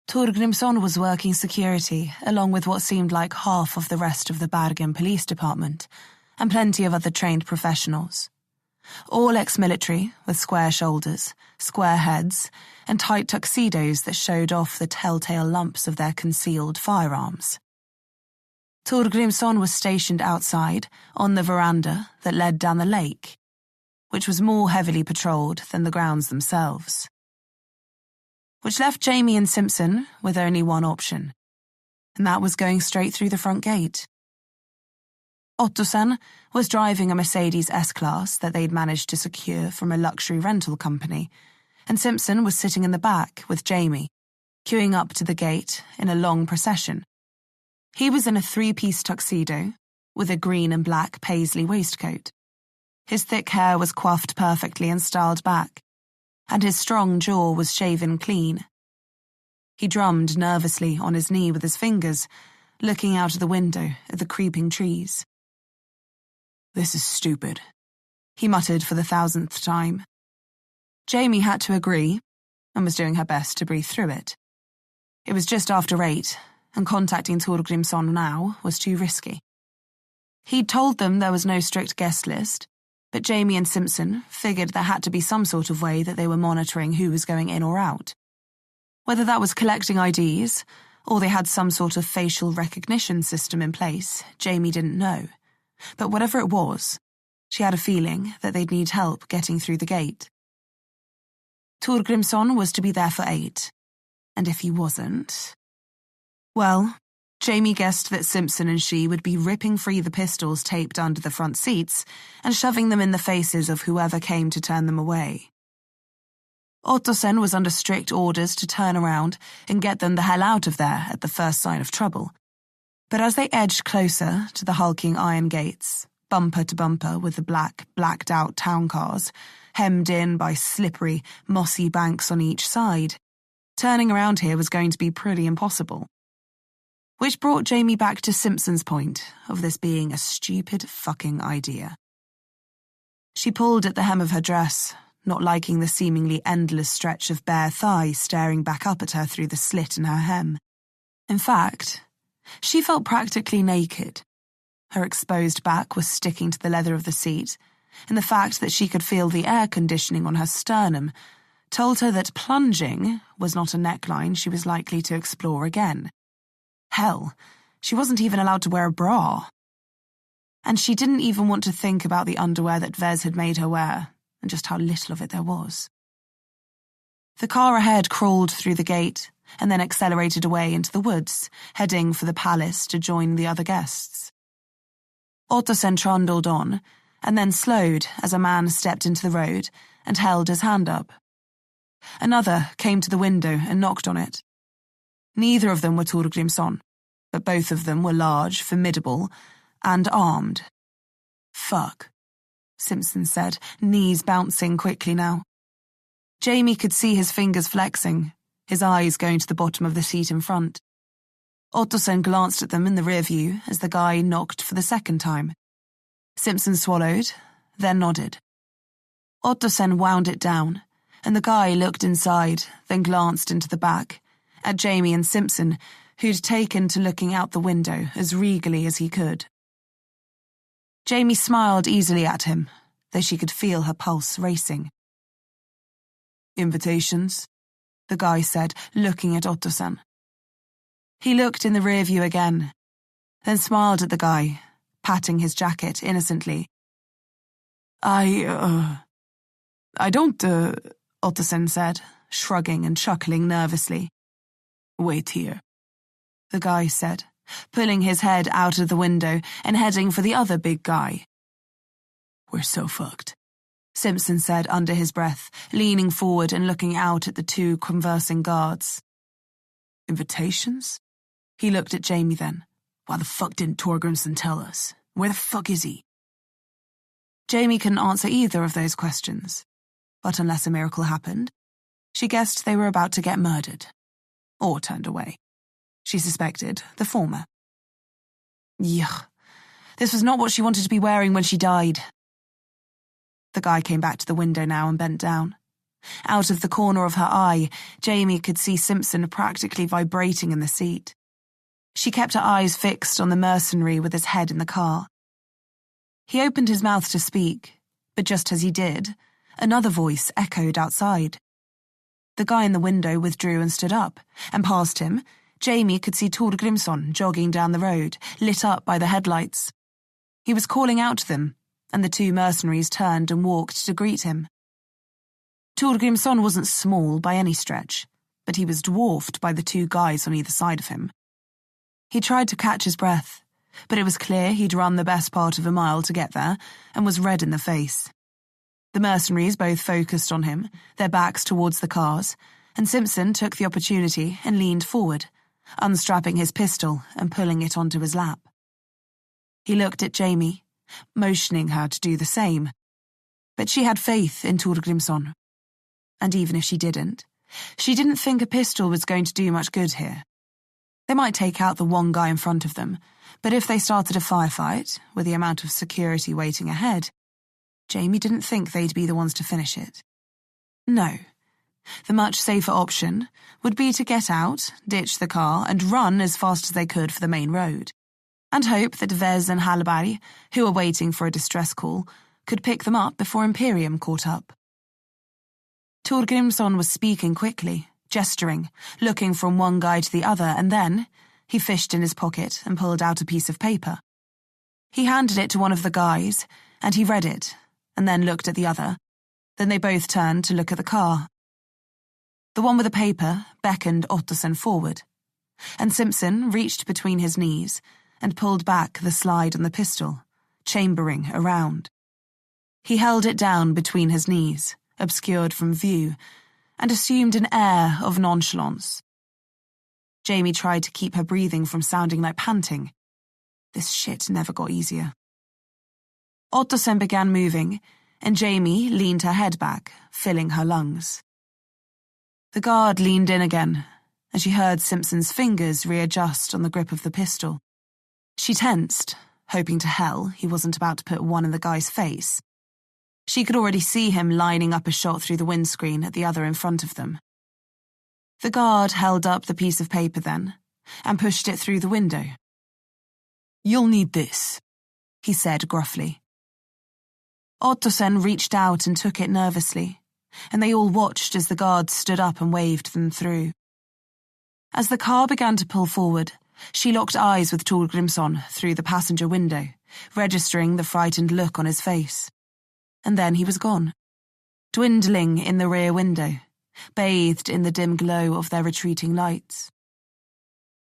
Torgrimsson was working security, along with what seemed like half of the rest of the Bergen Police Department, and plenty of other trained professionals. All ex-military, with square shoulders, square heads, and tight tuxedos that showed off the telltale lumps of their concealed firearms. Torgrimsson was stationed outside, on the veranda that led down the lake, which was more heavily patrolled than the grounds themselves. Which left Jamie and Simpson with only one option, and that was going straight through the front gate. Ottosson was driving a Mercedes S-Class that they'd managed to secure from a luxury rental company, and Simpson was sitting in the back with Jamie, queuing up to the gate in a long procession. He was in a three-piece tuxedo, with a green and black paisley waistcoat. His thick hair was coiffed perfectly and styled back, and his strong jaw was shaven clean. He drummed nervously on his knee with his fingers, looking out of the window at the creeping trees. This is stupid, he muttered for the 1000th time. Jamie had to agree, and was doing her best to breathe through it. It was just after 8, and contacting Torgrimsson now was too risky. He'd told them there was no strict guest list, but Jamie and Simpson figured there had to be some sort of way that they were monitoring who was going in or out. Whether that was collecting IDs, or they had some sort of facial recognition system in place, Jamie didn't know. But whatever it was, she had a feeling that they'd need help getting through the gate. Torgrimsson was to be there for 8, and if he wasn't... Well, Jamie guessed that Simpson and she would be ripping free the pistols taped under the front seats and shoving them in the faces of whoever came to turn them away. Ottosson was under strict orders to turn around and get them the hell out of there at the first sign of trouble. But as they edged closer to the hulking iron gates, bumper to bumper with the blacked-out town cars, hemmed in by slippery, mossy banks on each side, turning around here was going to be pretty impossible. Which brought Jamie back to Simpson's point of this being a stupid fucking idea. She pulled at the hem of her dress, not liking the seemingly endless stretch of bare thigh staring back up at her through the slit in her hem. In fact, she felt practically naked. Her exposed back was sticking to the leather of the seat, and the fact that she could feel the air conditioning on her sternum told her that plunging was not a neckline she was likely to explore again. Hell, she wasn't even allowed to wear a bra. And she didn't even want to think about the underwear that Vez had made her wear, and just how little of it there was. The car ahead crawled through the gate, and then accelerated away into the woods, heading for the palace to join the other guests. Ottosson trundled on, and then slowed as a man stepped into the road and held his hand up. Another came to the window and knocked on it. Neither of them were Torgrimsson, but both of them were large, formidable, and armed. Fuck, Simpson said, knees bouncing quickly now. Jamie could see his fingers flexing, his eyes going to the bottom of the seat in front. Ottosson glanced at them in the rear view as the guy knocked for the second time. Simpson swallowed, then nodded. Ottosson wound it down, and the guy looked inside, then glanced into the back, at Jamie and Simpson, who'd taken to looking out the window as regally as he could. Jamie smiled easily at him, though she could feel her pulse racing. Invitations, the guy said, looking at Ottosson. He looked in the rear view again, then smiled at the guy, patting his jacket innocently. I don't, Ottosson said, shrugging and chuckling nervously. Wait here, the guy said, pulling his head out of the window and heading for the other big guy. We're so fucked, Simpson said under his breath, leaning forward and looking out at the two conversing guards. Invitations? He looked at Jamie then. Why the fuck didn't Torgrimsson tell us? Where the fuck is he? Jamie couldn't answer either of those questions, but unless a miracle happened, she guessed they were about to get murdered. Or turned away. She suspected the former. Yuck. This was not what she wanted to be wearing when she died. The guy came back to the window now and bent down. Out of the corner of her eye, Jamie could see Simpson practically vibrating in the seat. She kept her eyes fixed on the mercenary with his head in the car. He opened his mouth to speak, but just as he did, another voice echoed outside. The guy in the window withdrew and stood up, and past him, Jamie could see Torgrimsson jogging down the road, lit up by the headlights. He was calling out to them, and the two mercenaries turned and walked to greet him. Torgrimsson wasn't small by any stretch, but he was dwarfed by the two guys on either side of him. He tried to catch his breath, but it was clear he'd run the best part of a mile to get there and was red in the face. The mercenaries both focused on him, their backs towards the cars, and Simpson took the opportunity and leaned forward, unstrapping his pistol and pulling it onto his lap. He looked at Jamie, motioning her to do the same, but she had faith in Torgrimsson. And even if she didn't think a pistol was going to do much good here. They might take out the one guy in front of them, but if they started a firefight, with the amount of security waiting ahead, Jamie didn't think they'd be the ones to finish it. No. The much safer option would be to get out, ditch the car, and run as fast as they could for the main road, and hope that Vez and Hallberg, who were waiting for a distress call, could pick them up before Imperium caught up. Torgrimsson was speaking quickly, gesturing, looking from one guy to the other, and then he fished in his pocket and pulled out a piece of paper. He handed it to one of the guys, and he read it, and then looked at the other. Then they both turned to look at the car. The one with the paper beckoned Ottosson forward, and Simpson reached between his knees and pulled back the slide on the pistol, chambering around. He held it down between his knees, obscured from view, and assumed an air of nonchalance. Jamie tried to keep her breathing from sounding like panting. This shit never got easier. Ottosson began moving, and Jamie leaned her head back, filling her lungs. The guard leaned in again, and she heard Simpson's fingers readjust on the grip of the pistol. She tensed, hoping to hell he wasn't about to put one in the guy's face. She could already see him lining up a shot through the windscreen at the other in front of them. The guard held up the piece of paper then, and pushed it through the window. "You'll need this," he said gruffly. Ottosson reached out and took it nervously, and they all watched as the guard stood up and waved them through. As the car began to pull forward, she locked eyes with Torgrimsson through the passenger window, registering the frightened look on his face. And then he was gone, dwindling in the rear window, bathed in the dim glow of their retreating lights.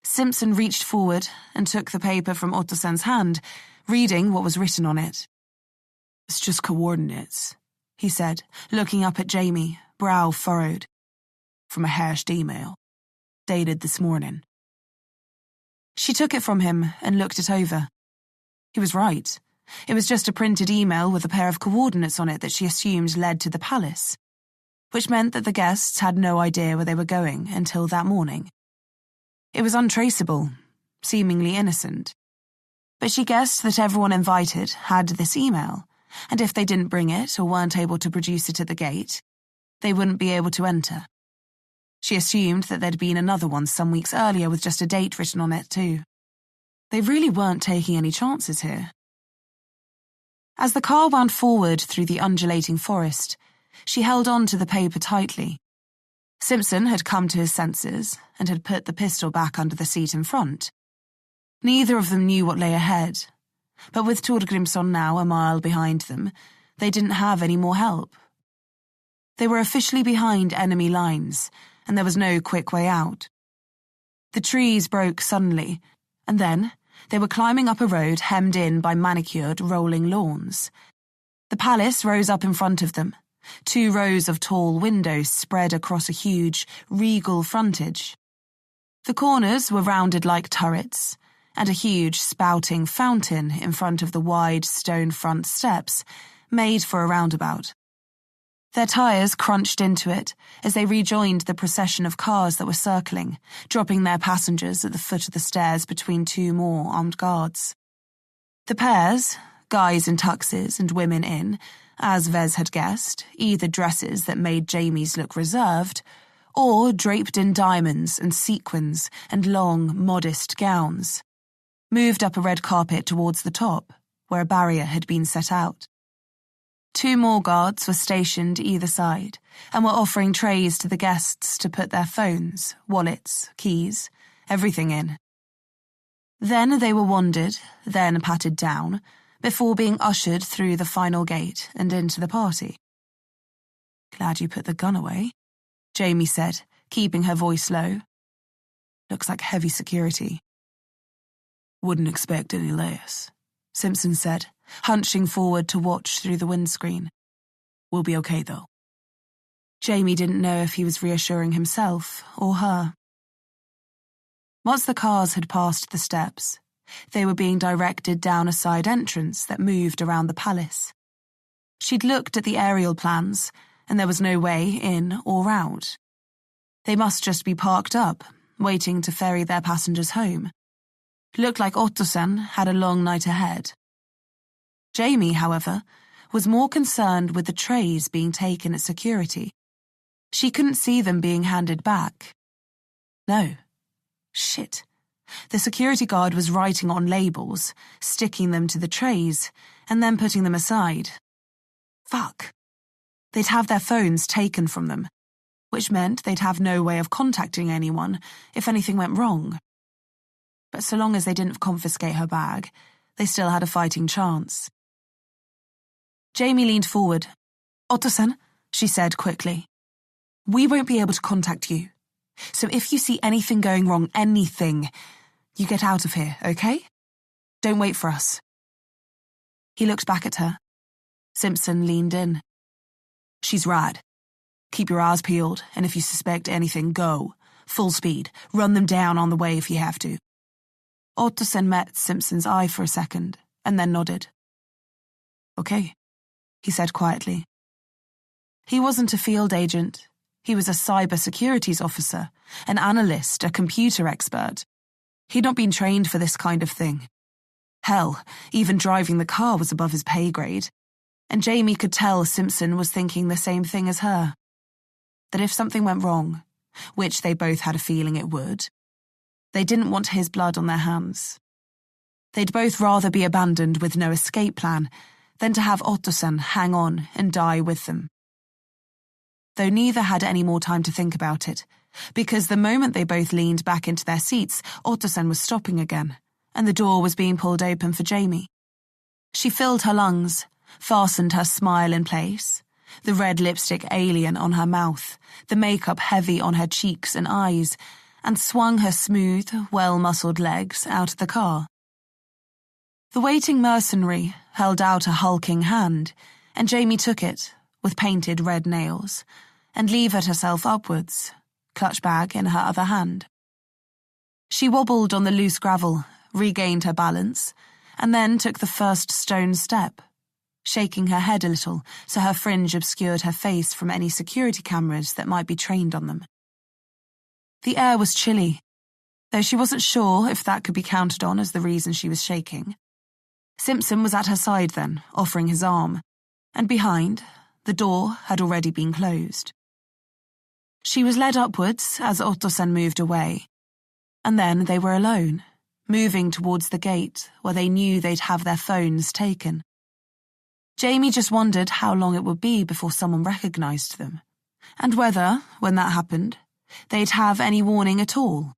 Simpson reached forward and took the paper from Ottosson's hand, reading what was written on it. "It's just coordinates," he said, looking up at Jamie, brow furrowed. "From a hashed email, dated this morning." She took it from him and looked it over. He was right. It was just a printed email with a pair of coordinates on it that she assumed led to the palace, which meant that the guests had no idea where they were going until that morning. It was untraceable, seemingly innocent. But she guessed that everyone invited had this email, and if they didn't bring it or weren't able to produce it at the gate, they wouldn't be able to enter. She assumed that there'd been another one some weeks earlier with just a date written on it too. They really weren't taking any chances here. As the car wound forward through the undulating forest, she held on to the paper tightly. Simpson had come to his senses and had put the pistol back under the seat in front. Neither of them knew what lay ahead, but with Torgrimsson now a mile behind them, they didn't have any more help. They were officially behind enemy lines, and there was no quick way out. The trees broke suddenly, and then they were climbing up a road hemmed in by manicured, rolling lawns. The palace rose up in front of them, 2 rows of tall windows spread across a huge, regal frontage. The corners were rounded like turrets, and a huge, spouting fountain in front of the wide stone front steps, made for a roundabout. Their tyres crunched into it as they rejoined the procession of cars that were circling, dropping their passengers at the foot of the stairs between 2 more armed guards. The pairs, guys in tuxes and women in, as Vez had guessed, either dresses that made Jamie's look reserved, or draped in diamonds and sequins and long, modest gowns, moved up a red carpet towards the top, where a barrier had been set out. 2 more guards were stationed either side and were offering trays to the guests to put their phones, wallets, keys, everything in. Then they were wanded, then patted down, before being ushered through the final gate and into the party. "Glad you put the gun away," Jamie said, keeping her voice low. "Looks like heavy security." "Wouldn't expect any less," Simpson said, hunching forward to watch through the windscreen. "We'll be okay, though." Jamie didn't know if he was reassuring himself or her. Once the cars had passed the steps, they were being directed down a side entrance that moved around the palace. She'd looked at the aerial plans, and there was no way in or out. They must just be parked up, waiting to ferry their passengers home. Looked like Ottosen had a long night ahead. Jamie, however, was more concerned with the trays being taken at security. She couldn't see them being handed back. No. Shit. The security guard was writing on labels, sticking them to the trays, and then putting them aside. Fuck. They'd have their phones taken from them, which meant they'd have no way of contacting anyone if anything went wrong. But so long as they didn't confiscate her bag, they still had a fighting chance. Jamie leaned forward. "Ottosen," she said quickly. "We won't be able to contact you. So if you see anything going wrong, anything, you get out of here, okay? Don't wait for us." He looked back at her. Simpson leaned in. "She's right. Keep your eyes peeled, and if you suspect anything, go. Full speed. Run them down on the way if you have to." Ottosen met Simpson's eye for a second, and then nodded. "Okay," he said quietly. He wasn't a field agent. He was a cybersecurities officer, an analyst, a computer expert. He'd not been trained for this kind of thing. Hell, even driving the car was above his pay grade, and Jamie could tell Simpson was thinking the same thing as her. That if something went wrong, which they both had a feeling it would, they didn't want his blood on their hands. They'd both rather be abandoned with no escape plan than to have Ottosen hang on and die with them. Though neither had any more time to think about it, because the moment they both leaned back into their seats, Ottosen was stopping again, and the door was being pulled open for Jamie. She filled her lungs, fastened her smile in place, the red lipstick alien on her mouth, the makeup heavy on her cheeks and eyes, and swung her smooth, well-muscled legs out of the car. The waiting mercenary held out a hulking hand, and Jamie took it, with painted red nails, and levered herself upwards, clutch bag in her other hand. She wobbled on the loose gravel, regained her balance, and then took the first stone step, shaking her head a little so her fringe obscured her face from any security cameras that might be trained on them. The air was chilly, though she wasn't sure if that could be counted on as the reason she was shaking. Simpson was at her side then, offering his arm, and behind, the door had already been closed. She was led upwards as Ottosson moved away, and then they were alone, moving towards the gate where they knew they'd have their phones taken. Jamie just wondered how long it would be before someone recognised them, and whether, when that happened, they'd have any warning at all,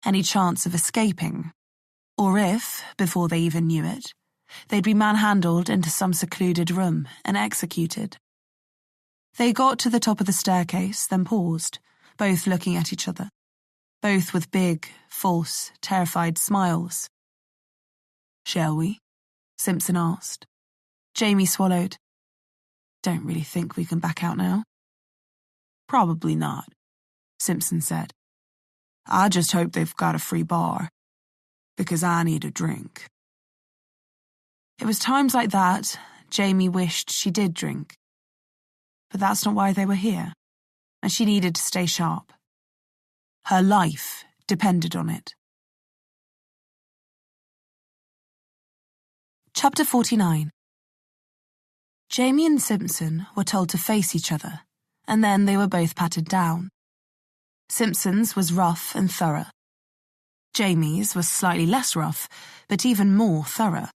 any chance of escaping, or if, before they even knew it, they'd be manhandled into some secluded room and executed. They got to the top of the staircase, then paused, both looking at each other, both with big, false, terrified smiles. "Shall we?" Simpson asked. Jamie swallowed. "Don't really think we can back out now." "Probably not," Simpson said. "I just hope they've got a free bar, because I need a drink." It was times like that Jamie wished she did drink. But that's not why they were here, and she needed to stay sharp. Her life depended on it. Chapter 49. Jamie and Simpson were told to face each other, and then they were both patted down. Simpson's was rough and thorough. Jamie's was slightly less rough, but even more thorough.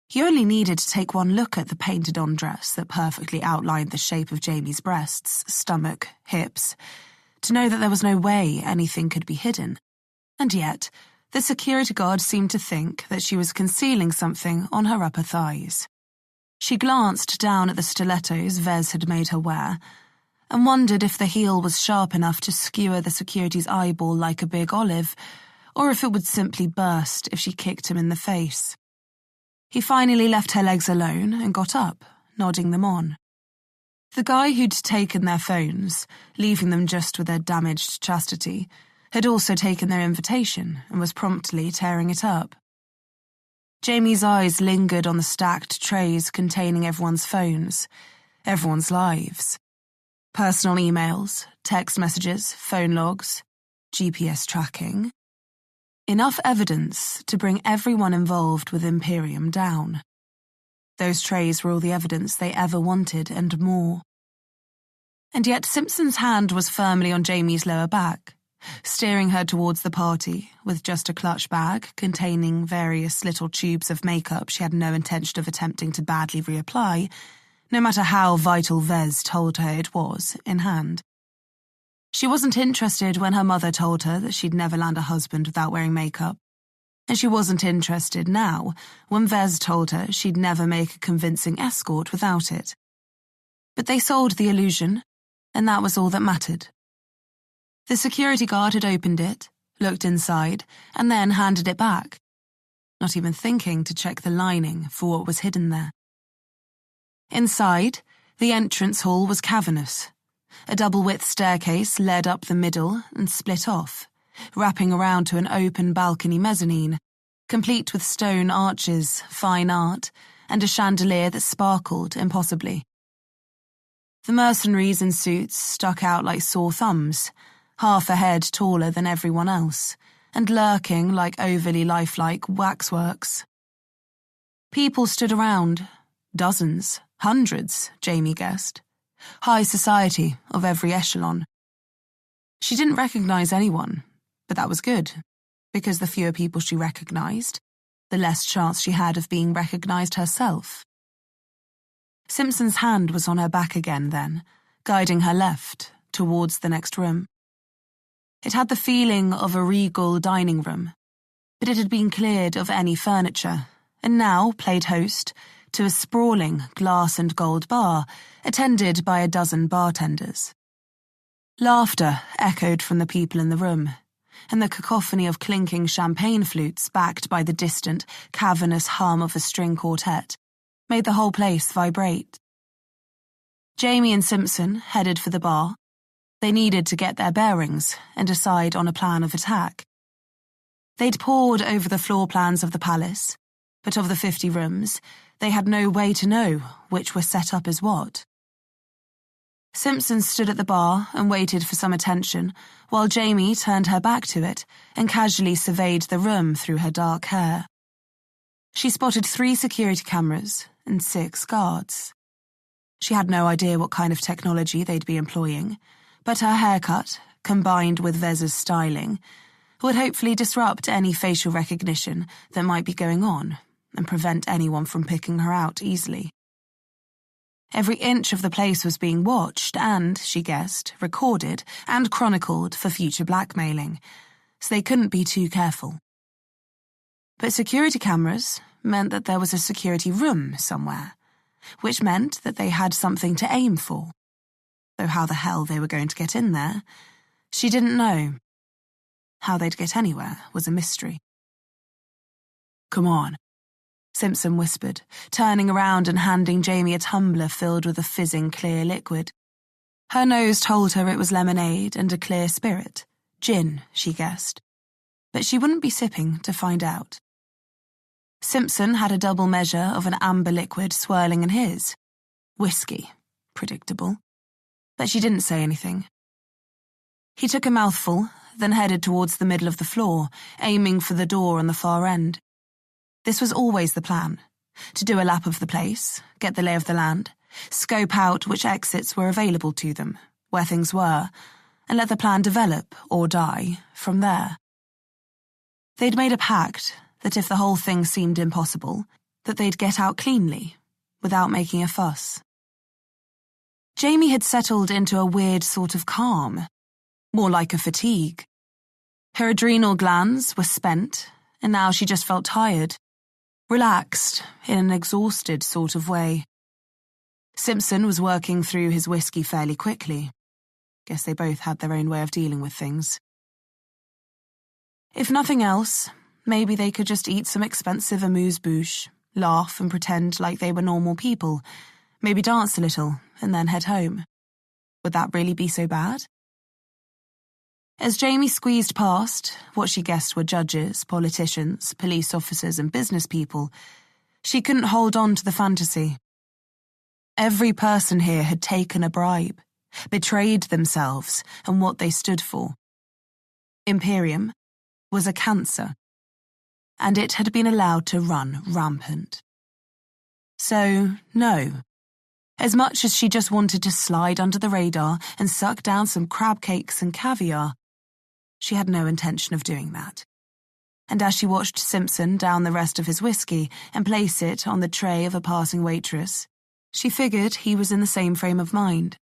He only needed to take one look at the painted-on dress that perfectly outlined the shape of Jamie's breasts, stomach, hips, to know that there was no way anything could be hidden. And yet, the security guard seemed to think that she was concealing something on her upper thighs. She glanced down at the stilettos Vez had made her wear, and wondered if the heel was sharp enough to skewer the security's eyeball like a big olive, or if it would simply burst if she kicked him in the face. He finally left her legs alone and got up, nodding them on. The guy who'd taken their phones, leaving them just with their damaged chastity, had also taken their invitation and was promptly tearing it up. Jamie's eyes lingered on the stacked trays containing everyone's phones, everyone's lives. Personal emails, text messages, phone logs, GPS tracking. Enough evidence to bring everyone involved with Imperium down. Those trays were all the evidence they ever wanted and more. And yet Simpson's hand was firmly on Jamie's lower back, steering her towards the party with just a clutch bag containing various little tubes of makeup she had no intention of attempting to badly reapply, no matter how vital Vez told her it was, in hand. She wasn't interested when her mother told her that she'd never land a husband without wearing makeup, and she wasn't interested now when Vez told her she'd never make a convincing escort without it. But they sold the illusion, and that was all that mattered. The security guard had opened it, looked inside, and then handed it back, not even thinking to check the lining for what was hidden there. Inside, the entrance hall was cavernous. A double-width staircase led up the middle and split off, wrapping around to an open balcony mezzanine, complete with stone arches, fine art, and a chandelier that sparkled impossibly. The mercenaries in suits stuck out like sore thumbs, half a head taller than everyone else, and lurking like overly lifelike waxworks. People stood around, dozens, hundreds, Jamie guessed. High society of every echelon. She didn't recognise anyone, but that was good, because the fewer people she recognised, the less chance she had of being recognised herself. Simpson's hand was on her back again then, guiding her left, towards the next room. It had the feeling of a regal dining room, but it had been cleared of any furniture, and now played host to a sprawling glass and gold bar, attended by a dozen bartenders. Laughter echoed from the people in the room, and the cacophony of clinking champagne flutes backed by the distant, cavernous hum of a string quartet made the whole place vibrate. Jamie and Simpson headed for the bar. They needed to get their bearings and decide on a plan of attack. They'd pored over the floor plans of the palace, but of the 50 rooms, they had no way to know which were set up as what. Simpson stood at the bar and waited for some attention, while Jamie turned her back to it and casually surveyed the room through her dark hair. She spotted 3 security cameras and 6 guards. She had no idea what kind of technology they'd be employing, but her haircut, combined with Vez's styling, would hopefully disrupt any facial recognition that might be going on and prevent anyone from picking her out easily. Every inch of the place was being watched and, she guessed, recorded and chronicled for future blackmailing, so they couldn't be too careful. But security cameras meant that there was a security room somewhere, which meant that they had something to aim for. Though how the hell they were going to get in there, she didn't know. How they'd get anywhere was a mystery. "Come on," Simpson whispered, turning around and handing Jamie a tumbler filled with a fizzing clear liquid. Her nose told her it was lemonade and a clear spirit. Gin, she guessed. But she wouldn't be sipping to find out. Simpson had a double measure of an amber liquid swirling in his. Whiskey. Predictable. But she didn't say anything. He took a mouthful, then headed towards the middle of the floor, aiming for the door on the far end. This was always the plan, to do a lap of the place, get the lay of the land, scope out which exits were available to them, where things were, and let the plan develop, or die, from there. They'd made a pact that if the whole thing seemed impossible, that they'd get out cleanly, without making a fuss. Jamie had settled into a weird sort of calm, more like a fatigue. Her adrenal glands were spent, and now she just felt tired, relaxed in an exhausted sort of way. Simpson was working through his whiskey fairly quickly. Guess they both had their own way of dealing with things. If nothing else, maybe they could just eat some expensive amuse-bouche, laugh and pretend like they were normal people, maybe dance a little, and then head home. Would that really be so bad? As Jamie squeezed past what she guessed were judges, politicians, police officers and business people, she couldn't hold on to the fantasy. Every person here had taken a bribe, betrayed themselves and what they stood for. Imperium was a cancer, and it had been allowed to run rampant. So, no. As much as she just wanted to slide under the radar and suck down some crab cakes and caviar, she had no intention of doing that. And as she watched Simpson down the rest of his whiskey and place it on the tray of a passing waitress, she figured he was in the same frame of mind.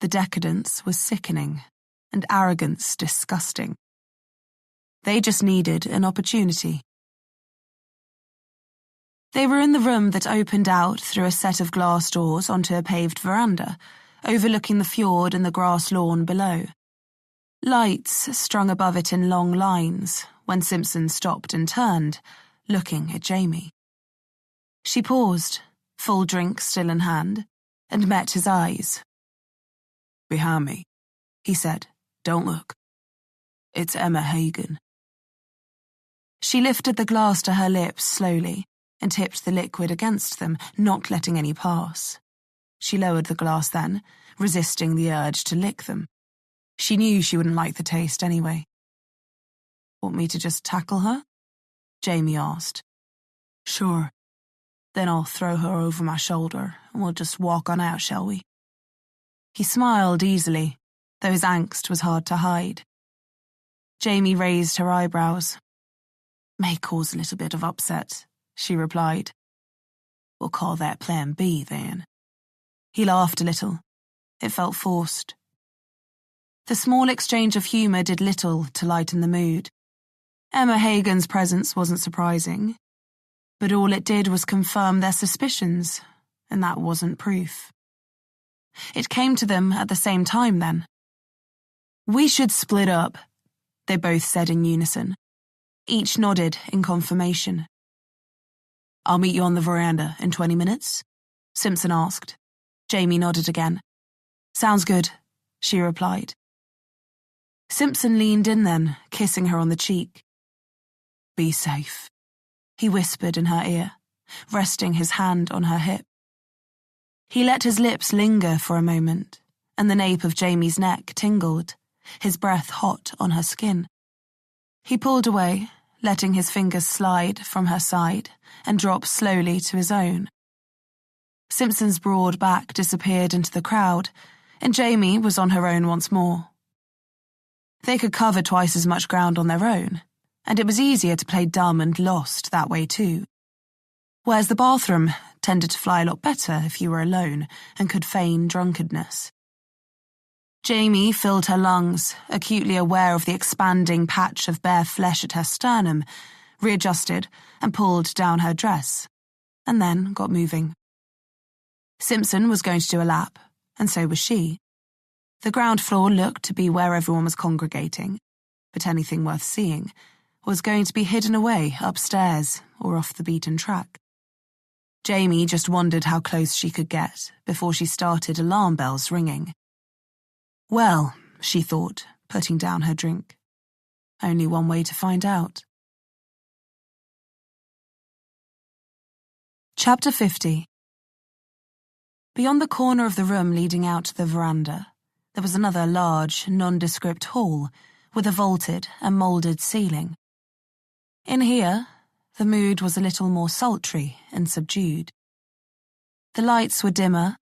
The decadence was sickening, and arrogance disgusting. They just needed an opportunity. They were in the room that opened out through a set of glass doors onto a paved veranda, overlooking the fjord and the grass lawn below. Lights strung above it in long lines when Simpson stopped and turned, looking at Jamie. She paused, full drink still in hand, and met his eyes. "Behind me," he said. "Don't look. It's Emma Hagen." She lifted the glass to her lips slowly and tipped the liquid against them, not letting any pass. She lowered the glass then, resisting the urge to lick them. She knew she wouldn't like the taste anyway. "Want me to just tackle her?" Jamie asked. "Sure. Then I'll throw her over my shoulder and we'll just walk on out, shall we?" He smiled easily, though his angst was hard to hide. Jamie raised her eyebrows. "May cause a little bit of upset," she replied. "We'll call that Plan B, then." He laughed a little. It felt forced. The small exchange of humour did little to lighten the mood. Emma Hagen's presence wasn't surprising, but all it did was confirm their suspicions, and that wasn't proof. It came to them at the same time then. "We should split up," they both said in unison. Each nodded in confirmation. "I'll meet you on the veranda in 20 minutes?" Simpson asked. Jamie nodded again. "Sounds good," she replied. Simpson leaned in then, kissing her on the cheek. "Be safe." he whispered in her ear, resting his hand on her hip. He let his lips linger for a moment, and the nape of Jamie's neck tingled, his breath hot on her skin. He pulled away, letting his fingers slide from her side and drop slowly to his own. Simpson's broad back disappeared into the crowd, and Jamie was on her own once more. They could cover twice as much ground on their own, and it was easier to play dumb and lost that way too. Whereas the bathroom tended to fly a lot better if you were alone and could feign drunkenness. Jamie filled her lungs, acutely aware of the expanding patch of bare flesh at her sternum, readjusted and pulled down her dress, and then got moving. Simpson was going to do a lap, and so was she. The ground floor looked to be where everyone was congregating, but anything worth seeing was going to be hidden away upstairs or off the beaten track. Jamie just wondered how close she could get before she started alarm bells ringing. Well, she thought, putting down her drink. Only one way to find out. Chapter 50. Beyond the corner of the room leading out to the veranda, there was another large, nondescript hall with a vaulted and moulded ceiling. In here, the mood was a little more sultry and subdued. The lights were dimmer,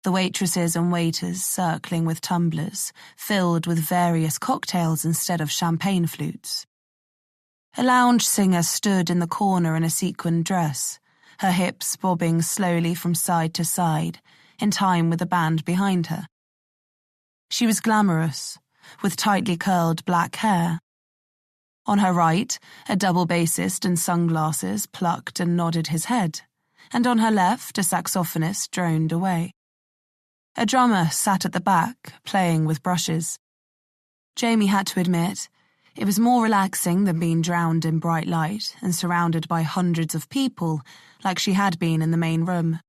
the waitresses and waiters circling with tumblers, filled with various cocktails instead of champagne flutes. A lounge singer stood in the corner in a sequined dress, her hips bobbing slowly from side to side, in time with the band behind her. She was glamorous, with tightly curled black hair. On her right, a double bassist in sunglasses plucked and nodded his head, and on her left, a saxophonist droned away. A drummer sat at the back, playing with brushes. Jamie had to admit, it was more relaxing than being drowned in bright light and surrounded by hundreds of people like she had been in the main room.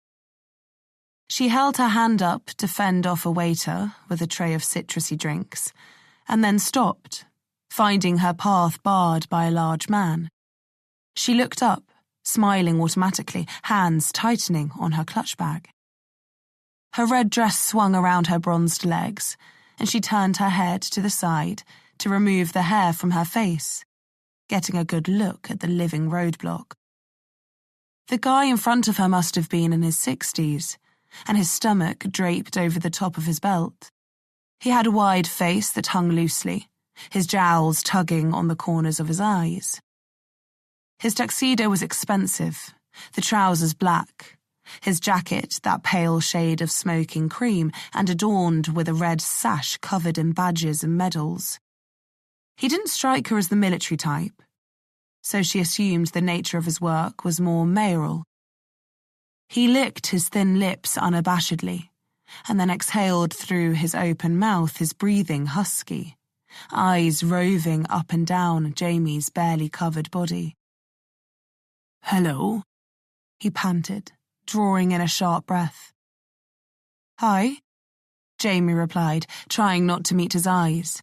She held her hand up to fend off a waiter with a tray of citrusy drinks, and then stopped, finding her path barred by a large man. She looked up, smiling automatically, hands tightening on her clutch bag. Her red dress swung around her bronzed legs, and she turned her head to the side to remove the hair from her face, getting a good look at the living roadblock. The guy in front of her must have been in his 60s, and his stomach draped over the top of his belt. He had a wide face that hung loosely, his jowls tugging on the corners of his eyes. His tuxedo was expensive, the trousers black, his jacket that pale shade of smoking cream and adorned with a red sash covered in badges and medals. He didn't strike her as the military type, so she assumed the nature of his work was more mayoral. He licked his thin lips unabashedly, and then exhaled through his open mouth, his breathing husky, eyes roving up and down Jamie's barely covered body. "Hello," he panted, drawing in a sharp breath. "Hi," Jamie replied, trying not to meet his eyes.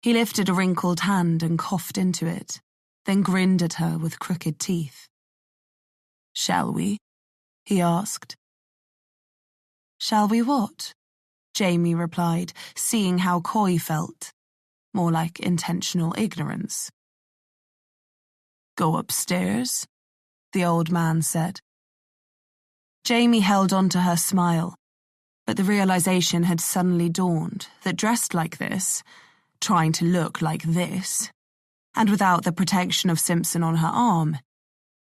He lifted a wrinkled hand and coughed into it, then grinned at her with crooked teeth. "Shall we?" he asked. "Shall we what?" Jamie replied, seeing how coy felt. More like intentional ignorance. "Go upstairs," the old man said. Jamie held on to her smile, but the realization had suddenly dawned that dressed like this, trying to look like this, and without the protection of Simpson on her arm,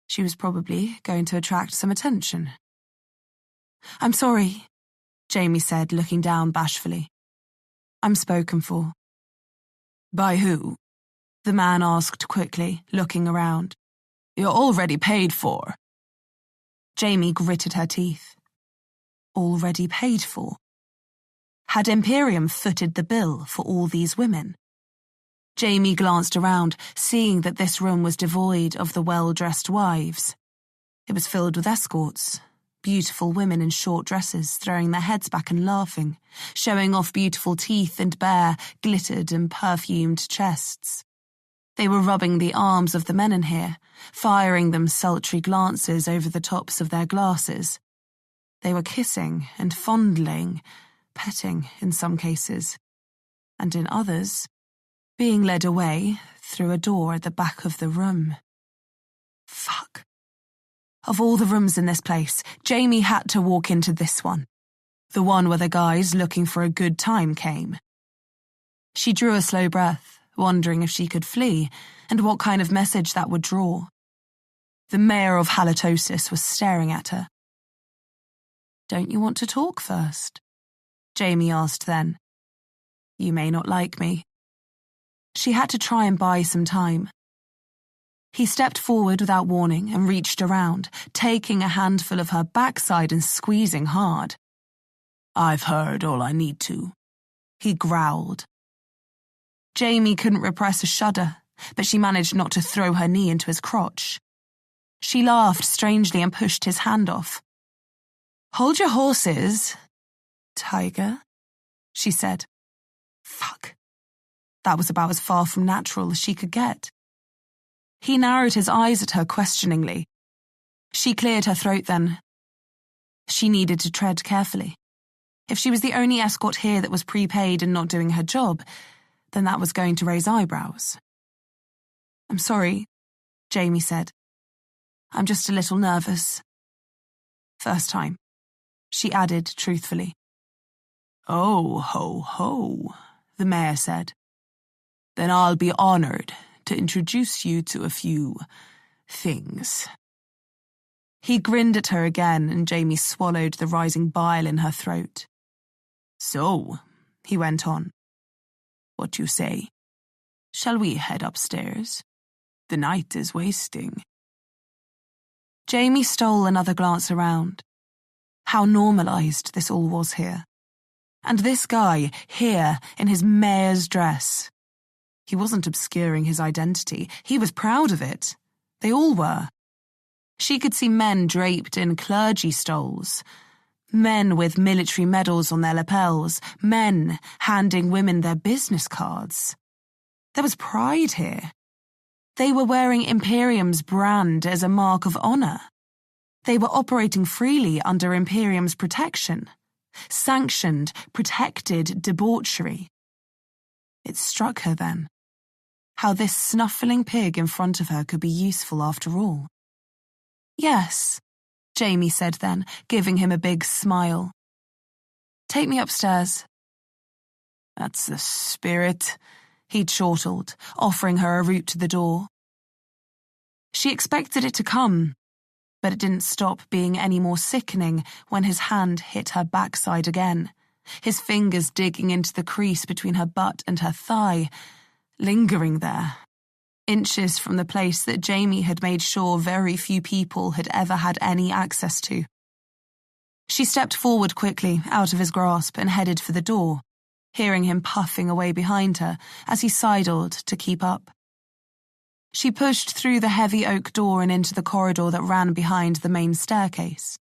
she was probably going to attract some attention. "I'm sorry," Jamie said, looking down bashfully. "I'm spoken for." "By who?" the man asked quickly, looking around. "You're already paid for." Jamie gritted her teeth. Already paid for? Had Imperium footed the bill for all these women? Jamie glanced around, seeing that this room was devoid of the well-dressed wives. It was filled with escorts, beautiful women in short dresses throwing their heads back and laughing, showing off beautiful teeth and bare, glittered and perfumed chests. They were rubbing the arms of the men in here, firing them sultry glances over the tops of their glasses. They were kissing and fondling, petting in some cases, and in others, being led away through a door at the back of the room. Fuck. Of all the rooms in this place, Jamie had to walk into this one. The one where the guys looking for a good time came. She drew a slow breath, wondering if she could flee, and what kind of message that would draw. The mayor of Halitosis was staring at her. "Don't you want to talk first?" Jamie asked then. "You may not like me." She had to try and buy some time. He stepped forward without warning and reached around, taking a handful of her backside and squeezing hard. "I've heard all I need to," he growled. Jamie couldn't repress a shudder, but she managed not to throw her knee into his crotch. She laughed strangely and pushed his hand off. "Hold your horses, tiger," she said. Fuck. That was about as far from natural as she could get. He narrowed his eyes at her questioningly. She cleared her throat then. She needed to tread carefully. If she was the only escort here that was prepaid and not doing her job, then that was going to raise eyebrows. "I'm sorry," Jamie said. "I'm just a little nervous." "First time," she added truthfully. "Oh, ho, ho," the mayor said. "Then I'll be honored to introduce you to a few things." He grinned at her again, and Jamie swallowed the rising bile in her throat. "So," he went on, "what you say? Shall we head upstairs? The night is wasting." Jamie stole another glance around. How normalized this all was here. And this guy, here, in his mayor's dress. He wasn't obscuring his identity. He was proud of it. They all were. She could see men draped in clergy stoles, men with military medals on their lapels, men handing women their business cards. There was pride here. They were wearing Imperium's brand as a mark of honor. They were operating freely under Imperium's protection. Sanctioned, protected debauchery. It struck her then, how this snuffling pig in front of her could be useful after all. "Yes," Jamie said then, giving him a big smile. "Take me upstairs." "That's the spirit," he'd chortled, offering her a route to the door. She expected it to come, but it didn't stop being any more sickening when his hand hit her backside again, his fingers digging into the crease between her butt and her thigh, lingering there, inches from the place that Jamie had made sure very few people had ever had any access to. She stepped forward quickly, out of his grasp, and headed for the door, hearing him puffing away behind her as he sidled to keep up. She pushed through the heavy oak door and into the corridor that ran behind the main staircase.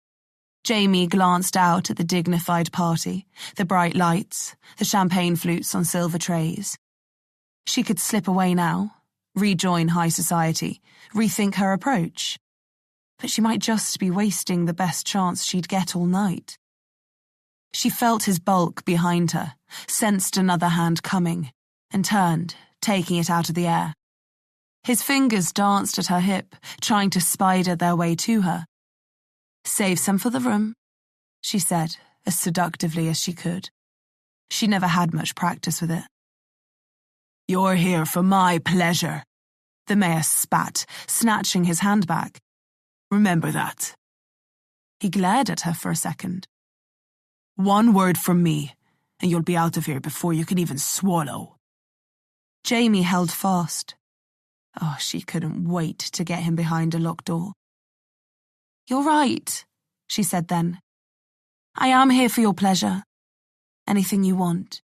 Jamie glanced out at the dignified party, the bright lights, the champagne flutes on silver trays. She could slip away now, rejoin high society, rethink her approach. But she might just be wasting the best chance she'd get all night. She felt his bulk behind her, sensed another hand coming, and turned, taking it out of the air. His fingers danced at her hip, trying to spider their way to her. "Save some for the room," she said, as seductively as she could. She never had much practice with it. "You're here for my pleasure," the mayor spat, snatching his hand back. "Remember that." He glared at her for a second. "One word from me, and you'll be out of here before you can even swallow." Jamie held fast. Oh, she couldn't wait to get him behind a locked door. "You're right," she said then. "I am here for your pleasure. Anything you want.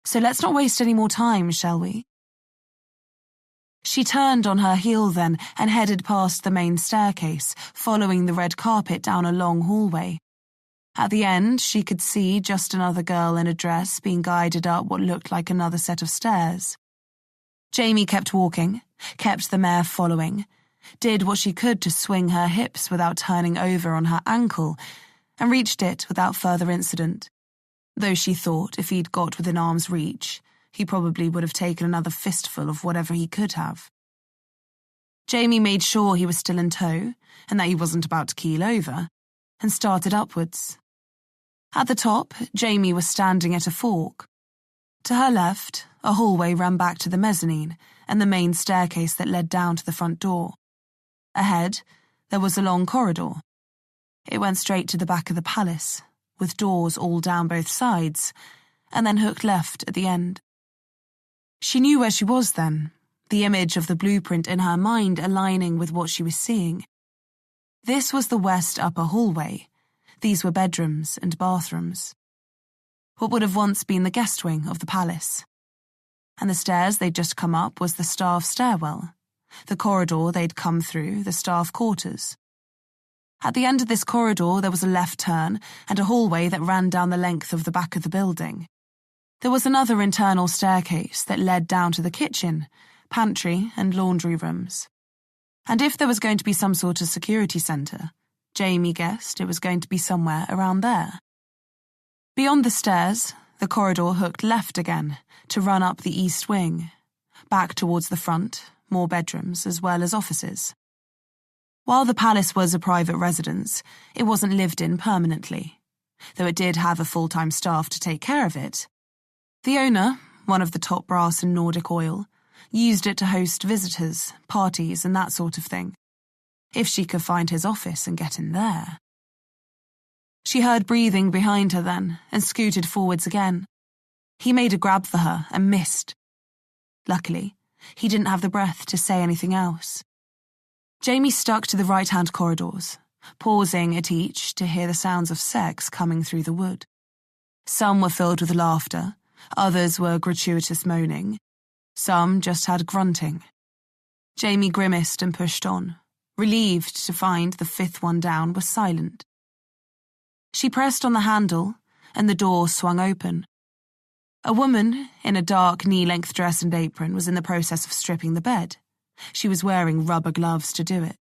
So let's not waste any more time, shall we?" She turned on her heel then and headed past the main staircase, following the red carpet down a long hallway. At the end, she could see just another girl in a dress being guided up what looked like another set of stairs. Jamie kept walking, kept the mare following, did what she could to swing her hips without turning over on her ankle, and reached it without further incident, though she thought if he'd got within arm's reach, he probably would have taken another fistful of whatever he could have. Jamie made sure he was still in tow and that he wasn't about to keel over, and started upwards. At the top, Jamie was standing at a fork. To her left, a hallway ran back to the mezzanine and the main staircase that led down to the front door. Ahead, there was a long corridor. It went straight to the back of the palace, with doors all down both sides, and then hooked left at the end. She knew where she was then, the image of the blueprint in her mind aligning with what she was seeing. This was the west upper hallway. These were bedrooms and bathrooms. What would have once been the guest wing of the palace. And the stairs they'd just come up was the staff stairwell. The corridor they'd come through, the staff quarters. At the end of this corridor there was a left turn and a hallway that ran down the length of the back of the building. There was another internal staircase that led down to the kitchen, pantry and laundry rooms. And if there was going to be some sort of security centre, Jamie guessed it was going to be somewhere around there. Beyond the stairs, the corridor hooked left again to run up the east wing, back towards the front, more bedrooms as well as offices. While the palace was a private residence, it wasn't lived in permanently, though it did have a full-time staff to take care of it. The owner, one of the top brass in Nordic oil, used it to host visitors, parties and that sort of thing. If she could find his office and get in there. She heard breathing behind her then and scooted forwards again. He made a grab for her and missed. Luckily, he didn't have the breath to say anything else. Jamie stuck to the right-hand corridors, pausing at each to hear the sounds of sex coming through the wood. Some were filled with laughter, others were gratuitous moaning. Some just had grunting. Jamie grimaced and pushed on, relieved to find the fifth one down was silent. She pressed on the handle, and the door swung open. A woman, in a dark knee-length dress and apron, was in the process of stripping the bed. She was wearing rubber gloves to do it.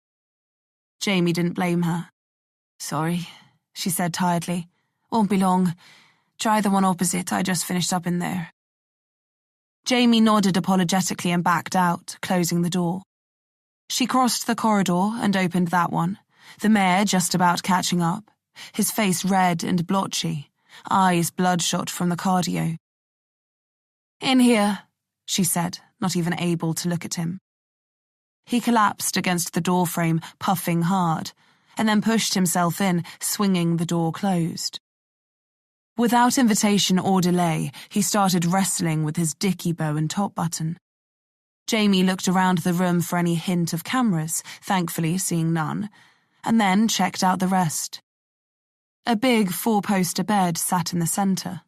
Jamie didn't blame her. "Sorry," she said tiredly. "Won't be long. Try the one opposite, I just finished up in there." Jamie nodded apologetically and backed out, closing the door. She crossed the corridor and opened that one, the mayor just about catching up, his face red and blotchy, eyes bloodshot from the cardio. "In here," she said, not even able to look at him. He collapsed against the doorframe, puffing hard, and then pushed himself in, swinging the door closed. Without invitation or delay, he started wrestling with his dicky bow and top button. Jamie looked around the room for any hint of cameras, thankfully seeing none, and then checked out the rest. A big four-poster bed sat in the centre.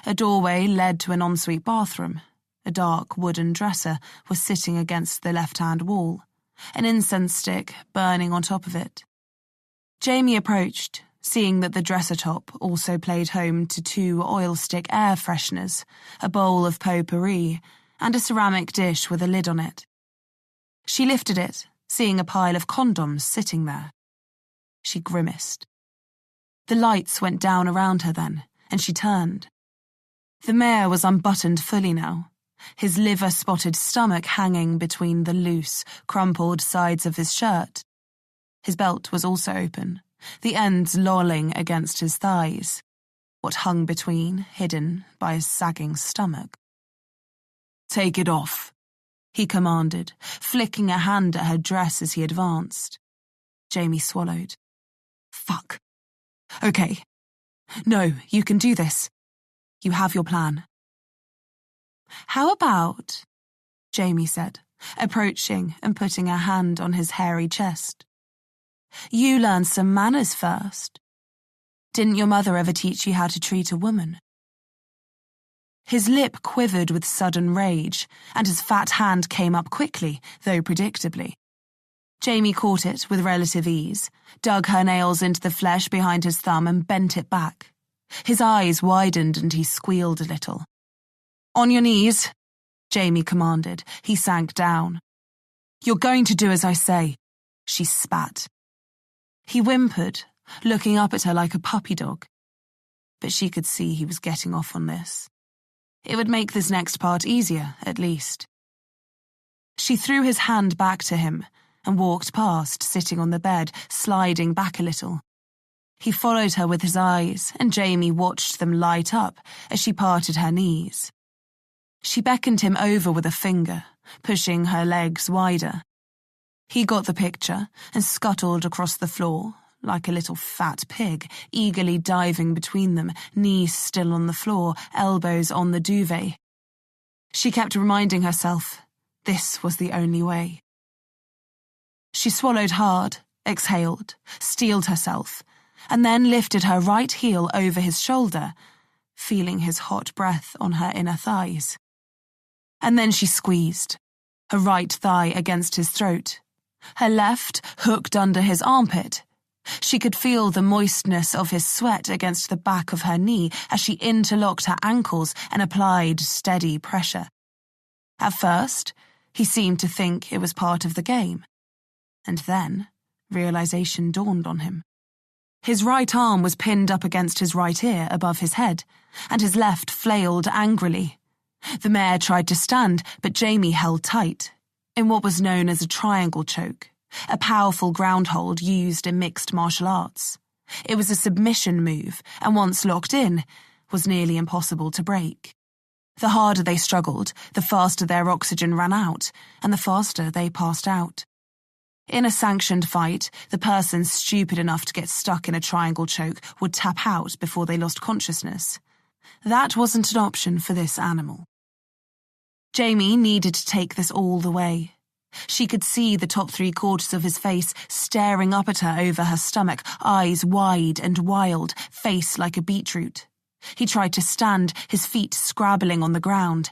A doorway led to an ensuite bathroom. A dark wooden dresser was sitting against the left-hand wall, an incense stick burning on top of it. Jamie approached, seeing that the dresser top also played home to 2 oil stick air fresheners, a bowl of potpourri, and a ceramic dish with a lid on it. She lifted it, seeing a pile of condoms sitting there. She grimaced. The lights went down around her then, and she turned. The mayor was unbuttoned fully now, his liver-spotted stomach hanging between the loose, crumpled sides of his shirt. His belt was also open, the ends lolling against his thighs, what hung between hidden by his sagging stomach. "Take it off," he commanded, flicking a hand at her dress as he advanced. Jamie swallowed. "Fuck. Okay. No, you can do this. You have your plan." "How about," Jamie said, approaching and putting a hand on his hairy chest. "You learn some manners first. Didn't your mother ever teach you how to treat a woman?" His lip quivered with sudden rage, and his fat hand came up quickly, though predictably. Jamie caught it with relative ease, dug her nails into the flesh behind his thumb and bent it back. His eyes widened and he squealed a little. "On your knees," Jamie commanded. He sank down. "You're going to do as I say," she spat. He whimpered, looking up at her like a puppy dog. But she could see he was getting off on this. It would make this next part easier, at least. She threw his hand back to him and walked past, sitting on the bed, sliding back a little. He followed her with his eyes, and Jamie watched them light up as she parted her knees. She beckoned him over with a finger, pushing her legs wider. He got the picture and scuttled across the floor, like a little fat pig, eagerly diving between them, knees still on the floor, elbows on the duvet. She kept reminding herself this was the only way. She swallowed hard, exhaled, steeled herself, and then lifted her right heel over his shoulder, feeling his hot breath on her inner thighs. And then she squeezed, her right thigh against his throat, her left hooked under his armpit. She could feel the moistness of his sweat against the back of her knee as she interlocked her ankles and applied steady pressure. At first, he seemed to think it was part of the game. And then, realization dawned on him. His right arm was pinned up against his right ear above his head, and his left flailed angrily. The mare tried to stand, but Jamie held tight, in what was known as a triangle choke, a powerful ground hold used in mixed martial arts. It was a submission move, and once locked in, was nearly impossible to break. The harder they struggled, the faster their oxygen ran out, and the faster they passed out. In a sanctioned fight, the person stupid enough to get stuck in a triangle choke would tap out before they lost consciousness. That wasn't an option for this animal. Jamie needed to take this all the way. She could see the top 3/4 of his face staring up at her over her stomach, eyes wide and wild, face like a beetroot. He tried to stand, his feet scrabbling on the ground.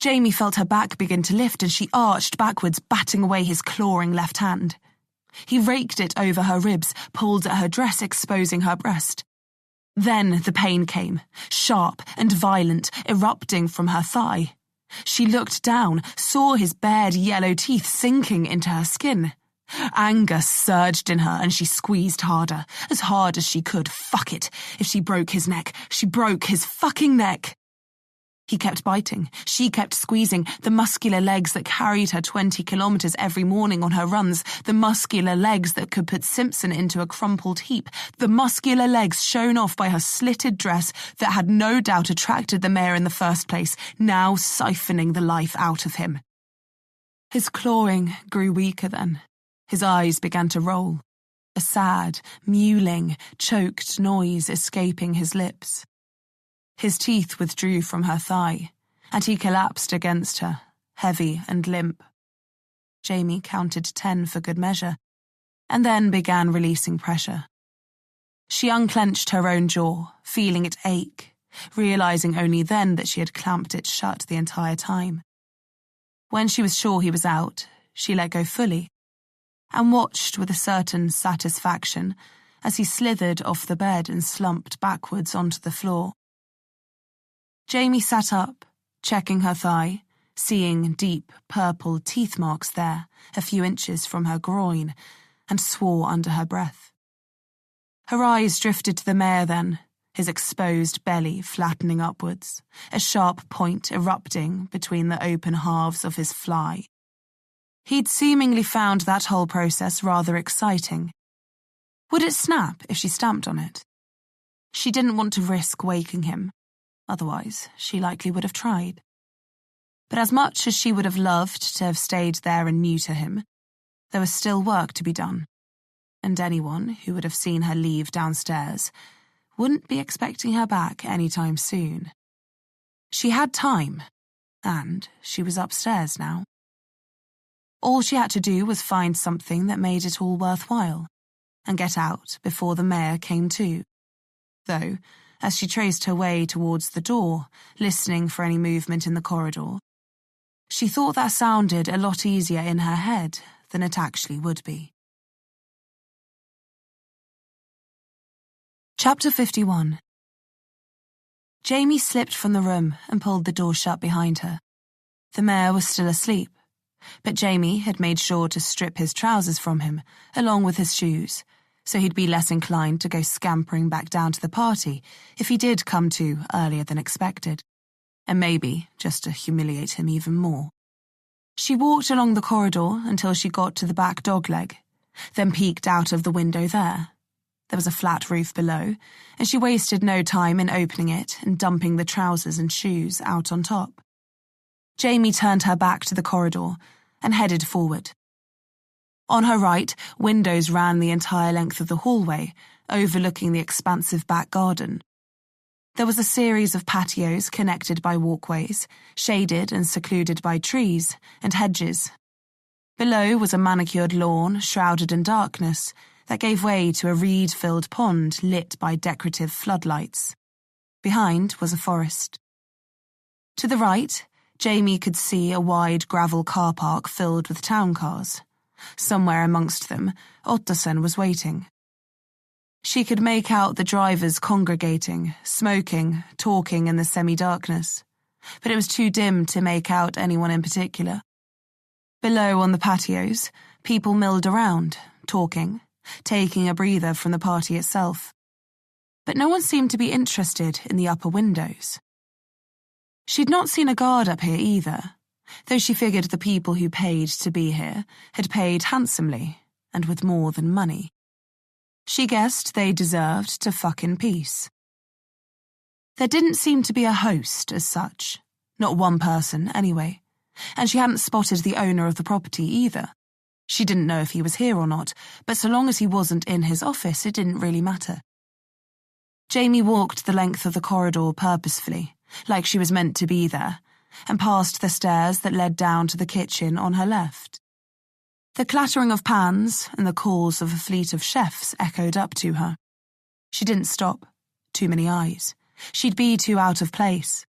Jamie felt her back begin to lift and she arched backwards, batting away his clawing left hand. He raked it over her ribs, pulled at her dress, exposing her breast. Then the pain came, sharp and violent, erupting from her thigh. She looked down, saw his bared yellow teeth sinking into her skin. Anger surged in her and she squeezed harder, as hard as she could. Fuck it. If she broke his neck, she broke his fucking neck. He kept biting. She kept squeezing. The muscular legs that carried her 20 kilometers every morning on her runs. The muscular legs that could put Simpson into a crumpled heap. The muscular legs shown off by her slitted dress that had no doubt attracted the mare in the first place, now siphoning the life out of him. His clawing grew weaker then. His eyes began to roll. A sad, mewling, choked noise escaping his lips. His teeth withdrew from her thigh, and he collapsed against her, heavy and limp. Jamie counted 10 for good measure, and then began releasing pressure. She unclenched her own jaw, feeling it ache, realizing only then that she had clamped it shut the entire time. When she was sure he was out, she let go fully, and watched with a certain satisfaction as he slithered off the bed and slumped backwards onto the floor. Jamie sat up, checking her thigh, seeing deep purple teeth marks there, a few inches from her groin, and swore under her breath. Her eyes drifted to the mare then, his exposed belly flattening upwards, a sharp point erupting between the open halves of his fly. He'd seemingly found that whole process rather exciting. Would it snap if she stamped on it? She didn't want to risk waking him. Otherwise, she likely would have tried. But as much as she would have loved to have stayed there and neuter him, there was still work to be done, and anyone who would have seen her leave downstairs wouldn't be expecting her back anytime soon. She had time, and she was upstairs now. All she had to do was find something that made it all worthwhile, and get out before the mare came to. Though, as she traced her way towards the door, listening for any movement in the corridor, she thought that sounded a lot easier in her head than it actually would be. Chapter 51. Jamie slipped from the room and pulled the door shut behind her. The mayor was still asleep, but Jamie had made sure to strip his trousers from him, along with his shoes, so he'd be less inclined to go scampering back down to the party if he did come to earlier than expected, and maybe just to humiliate him even more. She walked along the corridor until she got to the back dogleg, then peeked out of the window there. There was a flat roof below, and she wasted no time in opening it and dumping the trousers and shoes out on top. Jamie turned her back to the corridor and headed forward. On her right, windows ran the entire length of the hallway, overlooking the expansive back garden. There was a series of patios connected by walkways, shaded and secluded by trees and hedges. Below was a manicured lawn shrouded in darkness that gave way to a reed-filled pond lit by decorative floodlights. Behind was a forest. To the right, Jamie could see a wide gravel car park filled with town cars. Somewhere amongst them, Ottosson was waiting. She could make out the drivers congregating, smoking, talking in the semi-darkness, but it was too dim to make out anyone in particular. Below on the patios, people milled around, talking, taking a breather from the party itself. But no one seemed to be interested in the upper windows. She'd not seen a guard up here either, though she figured the people who paid to be here had paid handsomely and with more than money. She guessed they deserved to fuck in peace. There didn't seem to be a host as such, not one person anyway, and she hadn't spotted the owner of the property either. She didn't know if he was here or not, but so long as he wasn't in his office, it didn't really matter. Jamie walked the length of the corridor purposefully, like she was meant to be there, and passed the stairs that led down to the kitchen on her left. The clattering of pans and the calls of a fleet of chefs echoed up to her. She didn't stop. Too many eyes. She'd be too out of place.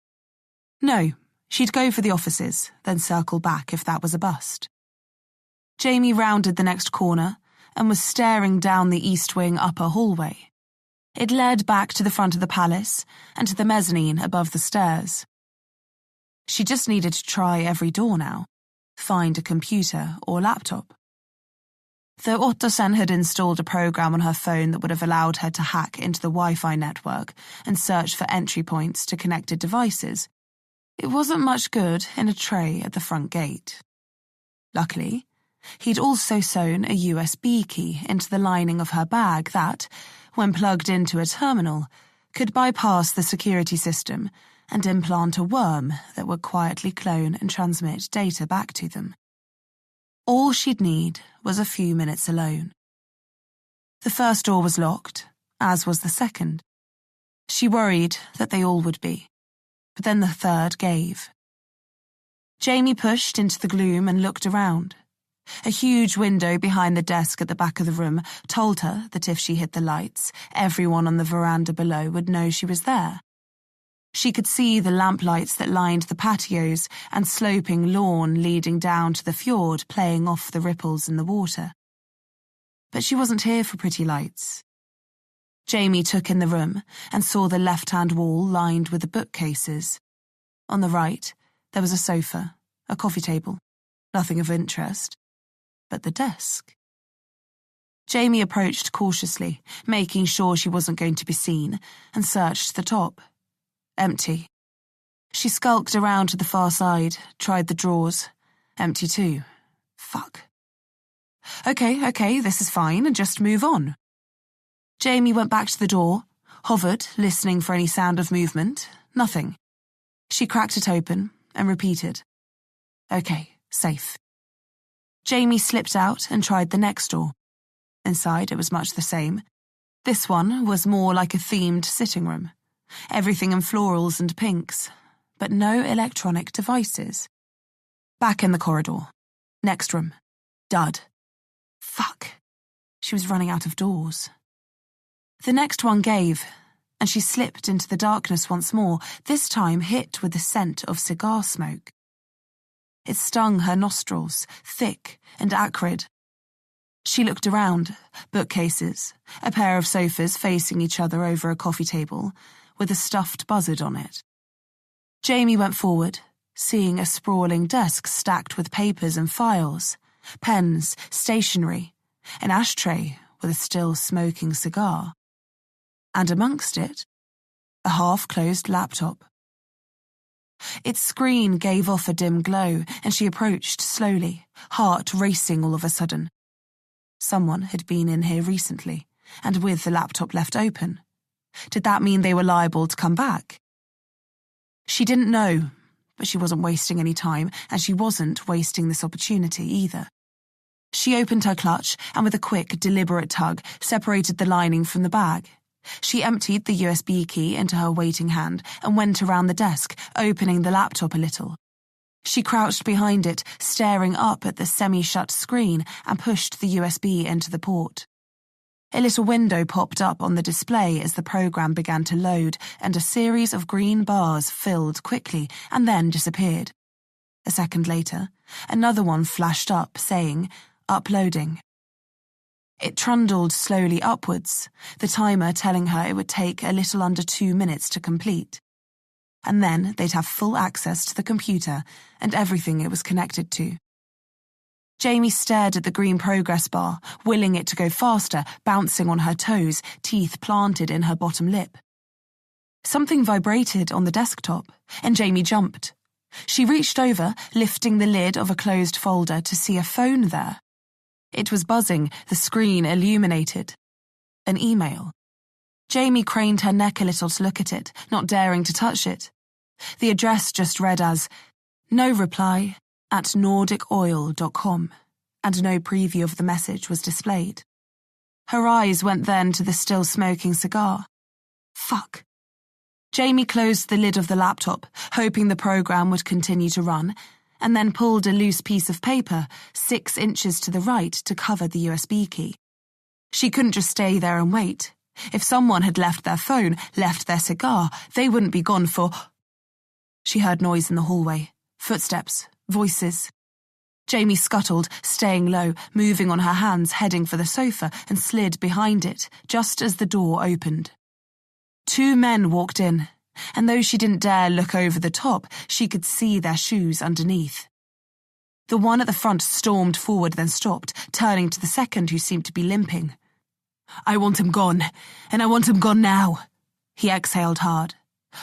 No, she'd go for the offices, then circle back if that was a bust. Jamie rounded the next corner and was staring down the east wing upper hallway. It led back to the front of the palace and to the mezzanine above the stairs. She just needed to try every door now, find a computer or laptop. Though Ottosson had installed a program on her phone that would have allowed her to hack into the Wi-Fi network and search for entry points to connected devices, it wasn't much good in a tray at the front gate. Luckily, he'd also sewn a USB key into the lining of her bag that, when plugged into a terminal, could bypass the security system and implant a worm that would quietly clone and transmit data back to them. All she'd need was a few minutes alone. The first door was locked, as was the second. She worried that they all would be, but then the third gave. Jamie pushed into the gloom and looked around. A huge window behind the desk at the back of the room told her that if she hit the lights, everyone on the veranda below would know she was there. She could see the lamplights that lined the patios and sloping lawn leading down to the fjord playing off the ripples in the water. But she wasn't here for pretty lights. Jamie took in the room and saw the left-hand wall lined with the bookcases. On the right, there was a sofa, a coffee table, nothing of interest. But the desk. Jamie approached cautiously, making sure she wasn't going to be seen, and searched the top. Empty. She skulked around to the far side, tried the drawers. Empty too. Fuck. Okay, this is fine, and just move on. Jamie went back to the door, hovered, listening for any sound of movement. Nothing. She cracked it open and repeated. Okay, safe. Jamie slipped out and tried the next door. Inside, it was much the same. This one was more like a themed sitting room. Everything in florals and pinks, but no electronic devices. Back in the corridor. Next room. Dud. Fuck. She was running out of doors. The next one gave, and she slipped into the darkness once more, this time hit with the scent of cigar smoke. It stung her nostrils, thick and acrid. She looked around, bookcases, a pair of sofas facing each other over a coffee table, with a stuffed buzzard on it. Jamie went forward, seeing a sprawling desk stacked with papers and files, pens, stationery, an ashtray with a still smoking cigar, and amongst it, a half-closed laptop. Its screen gave off a dim glow, and she approached slowly, heart racing all of a sudden. Someone had been in here recently, and with the laptop left open. Did that mean they were liable to come back? She didn't know, but she wasn't wasting any time, and she wasn't wasting this opportunity either. She opened her clutch and with a quick, deliberate tug, separated the lining from the bag. She emptied the USB key into her waiting hand and went around the desk, opening the laptop a little. She crouched behind it, staring up at the semi-shut screen, and pushed the USB into the port. A little window popped up on the display as the program began to load, and a series of green bars filled quickly and then disappeared. A second later, another one flashed up, saying, "Uploading." It trundled slowly upwards, the timer telling her it would take a little under 2 minutes to complete. And then they'd have full access to the computer and everything it was connected to. Jamie stared at the green progress bar, willing it to go faster, bouncing on her toes, teeth planted in her bottom lip. Something vibrated on the desktop, and Jamie jumped. She reached over, lifting the lid of a closed folder to see a phone there. It was buzzing, the screen illuminated. An email. Jamie craned her neck a little to look at it, not daring to touch it. The address just read as, "No reply at nordicoil.com," and no preview of the message was displayed. Her eyes went then to the still smoking cigar. Fuck. Jamie closed the lid of the laptop, hoping the program would continue to run, and then pulled a loose piece of paper 6 inches to the right to cover the USB key. She couldn't just stay there and wait. If someone had left their phone, left their cigar, they wouldn't be gone for... She heard noise in the hallway. Footsteps. Voices. Jamie scuttled, staying low, moving on her hands, heading for the sofa, and slid behind it, just as the door opened. 2 men walked in, and though she didn't dare look over the top, she could see their shoes underneath. The one at the front stormed forward, then stopped, turning to the second, who seemed to be limping. "I want him gone, and I want him gone now." He exhaled hard.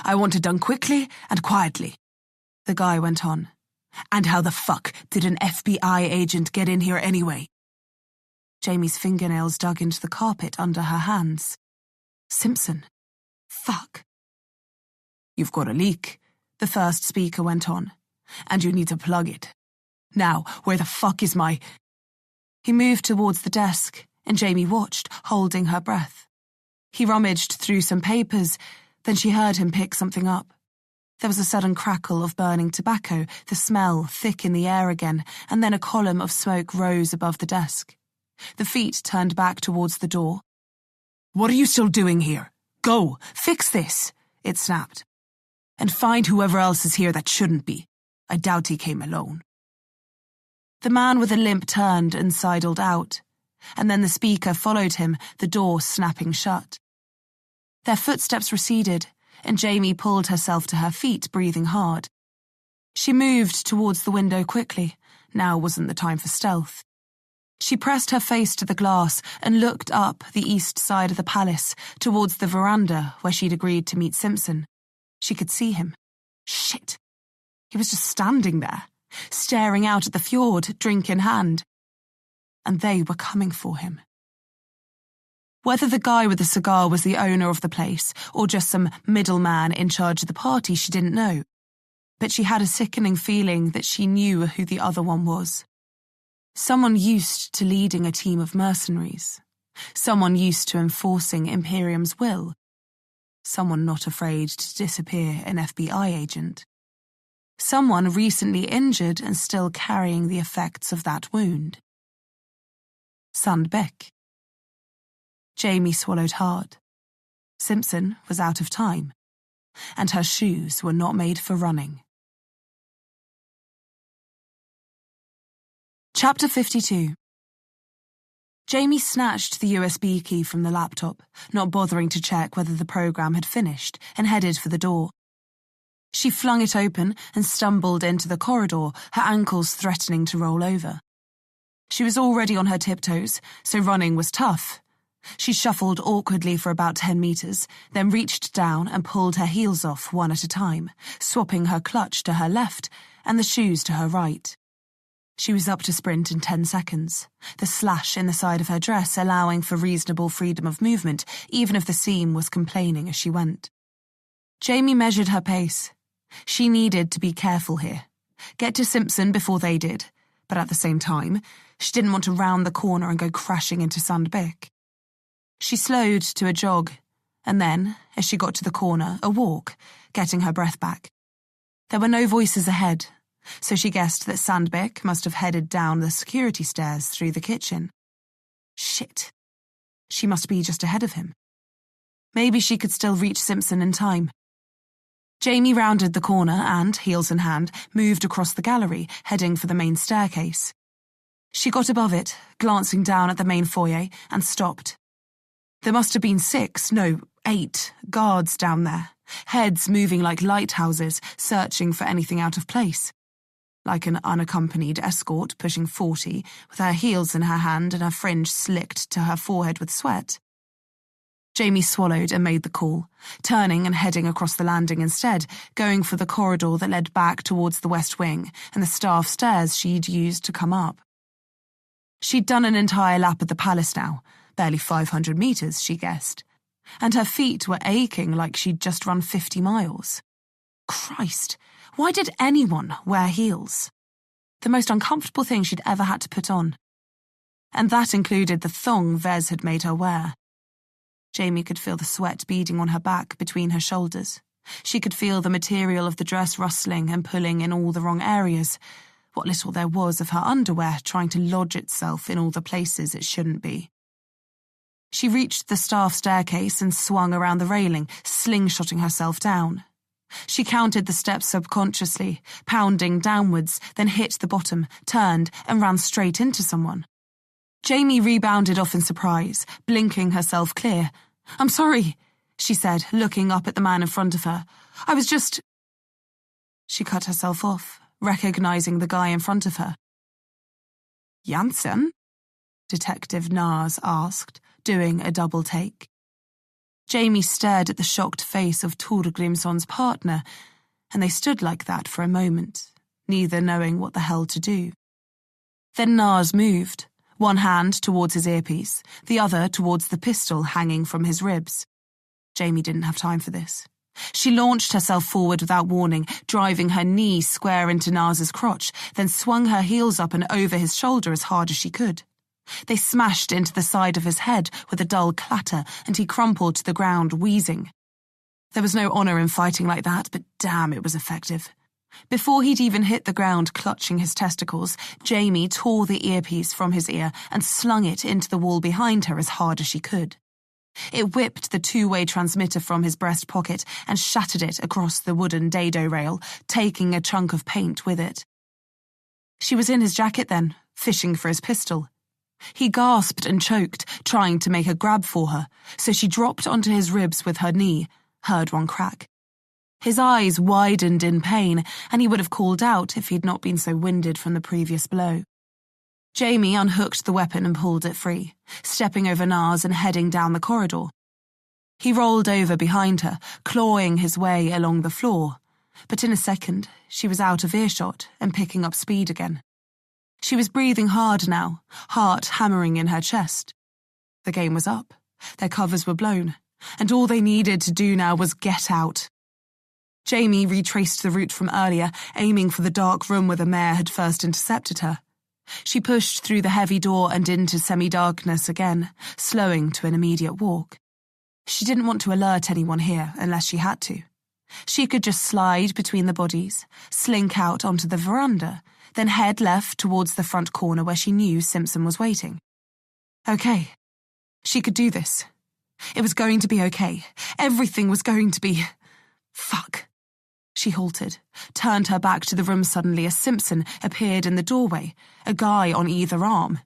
"I want it done quickly and quietly." The guy went on. "And how the fuck did an FBI agent get in here anyway?" Jamie's fingernails dug into the carpet under her hands. Simpson. Fuck. "You've got a leak," the first speaker went on, "and you need to plug it. Now, where the fuck is my—" He moved towards the desk, and Jamie watched, holding her breath. He rummaged through some papers, then she heard him pick something up. There was a sudden crackle of burning tobacco, the smell thick in the air again, and then a column of smoke rose above the desk. The feet turned back towards the door. "What are you still doing here? Go, fix this," it snapped. "And find whoever else is here that shouldn't be. I doubt he came alone." The man with a limp turned and sidled out, and then the speaker followed him, the door snapping shut. Their footsteps receded, and Jamie pulled herself to her feet, breathing hard. She moved towards the window quickly. Now wasn't the time for stealth. She pressed her face to the glass and looked up the east side of the palace, towards the veranda where she'd agreed to meet Simpson. She could see him. Shit. He was just standing there, staring out at the fjord, drink in hand. And they were coming for him. Whether the guy with the cigar was the owner of the place or just some middleman in charge of the party, she didn't know. But she had a sickening feeling that she knew who the other one was. Someone used to leading a team of mercenaries. Someone used to enforcing Imperium's will. Someone not afraid to disappear an FBI agent. Someone recently injured and still carrying the effects of that wound. Sandbeck. Jamie swallowed hard. Simpson was out of time, and her shoes were not made for running. Chapter 52. Jamie snatched the USB key from the laptop, not bothering to check whether the program had finished, and headed for the door. She flung it open and stumbled into the corridor, her ankles threatening to roll over. She was already on her tiptoes, so running was tough. She shuffled awkwardly for about 10 meters, then reached down and pulled her heels off one at a time, swapping her clutch to her left and the shoes to her right. She was up to sprint in 10 seconds, the slash in the side of her dress allowing for reasonable freedom of movement, even if the seam was complaining as she went. Jamie measured her pace. She needed to be careful here. Get to Simpson before they did, but at the same time, she didn't want to round the corner and go crashing into Sandbeck. She slowed to a jog, and then, as she got to the corner, a walk, getting her breath back. There were no voices ahead, so she guessed that Sandbeck must have headed down the security stairs through the kitchen. Shit. She must be just ahead of him. Maybe she could still reach Simpson in time. Jamie rounded the corner and, heels in hand, moved across the gallery, heading for the main staircase. She got above it, glancing down at the main foyer, and stopped. There must have been 8 guards down there, heads moving like lighthouses, searching for anything out of place. Like an unaccompanied escort pushing 40, with her heels in her hand and her fringe slicked to her forehead with sweat. Jamie swallowed and made the call, turning and heading across the landing instead, going for the corridor that led back towards the west wing and the staff stairs she'd used to come up. She'd done an entire lap of the palace now, barely 500 meters, she guessed, and her feet were aching like she'd just run 50 miles. Christ, why did anyone wear heels? The most uncomfortable thing she'd ever had to put on. And that included the thong Vez had made her wear. Jamie could feel the sweat beading on her back between her shoulders. She could feel the material of the dress rustling and pulling in all the wrong areas, what little there was of her underwear trying to lodge itself in all the places it shouldn't be. She reached the staff staircase and swung around the railing, slingshotting herself down. She counted the steps subconsciously, pounding downwards, then hit the bottom, turned, and ran straight into someone. Jamie rebounded off in surprise, blinking herself clear. "I'm sorry," she said, looking up at the man in front of her. "I was just—" She cut herself off, recognizing the guy in front of her. "Johansson?" Detective Nars asked, doing a double take. Jamie stared at the shocked face of Torgrimsson's partner, and they stood like that for a moment, neither knowing what the hell to do. Then Nars moved, one hand towards his earpiece, the other towards the pistol hanging from his ribs. Jamie didn't have time for this. She launched herself forward without warning, driving her knee square into Nars's crotch, then swung her heels up and over his shoulder as hard as she could. They smashed into the side of his head with a dull clatter, and he crumpled to the ground, wheezing. There was no honour in fighting like that, but damn, it was effective. Before he'd even hit the ground clutching his testicles, Jamie tore the earpiece from his ear and slung it into the wall behind her as hard as she could. It whipped the two-way transmitter from his breast pocket and shattered it across the wooden dado rail, taking a chunk of paint with it. She was in his jacket then, fishing for his pistol. He gasped and choked, trying to make a grab for her, so she dropped onto his ribs with her knee, heard one crack. His eyes widened in pain, and he would have called out if he'd not been so winded from the previous blow. Jamie unhooked the weapon and pulled it free, stepping over Nars and heading down the corridor. He rolled over behind her, clawing his way along the floor, but in a second she was out of earshot and picking up speed again. She was breathing hard now, heart hammering in her chest. The game was up, their covers were blown, and all they needed to do now was get out. Jamie retraced the route from earlier, aiming for the dark room where the mayor had first intercepted her. She pushed through the heavy door and into semi-darkness again, slowing to an immediate walk. She didn't want to alert anyone here unless she had to. She could just slide between the bodies, slink out onto the veranda, then head left towards the front corner where she knew Simpson was waiting. Okay. She could do this. It was going to be okay. Everything was going to be... Fuck. She halted, turned her back to the room suddenly as Simpson appeared in the doorway, a guy on either arm.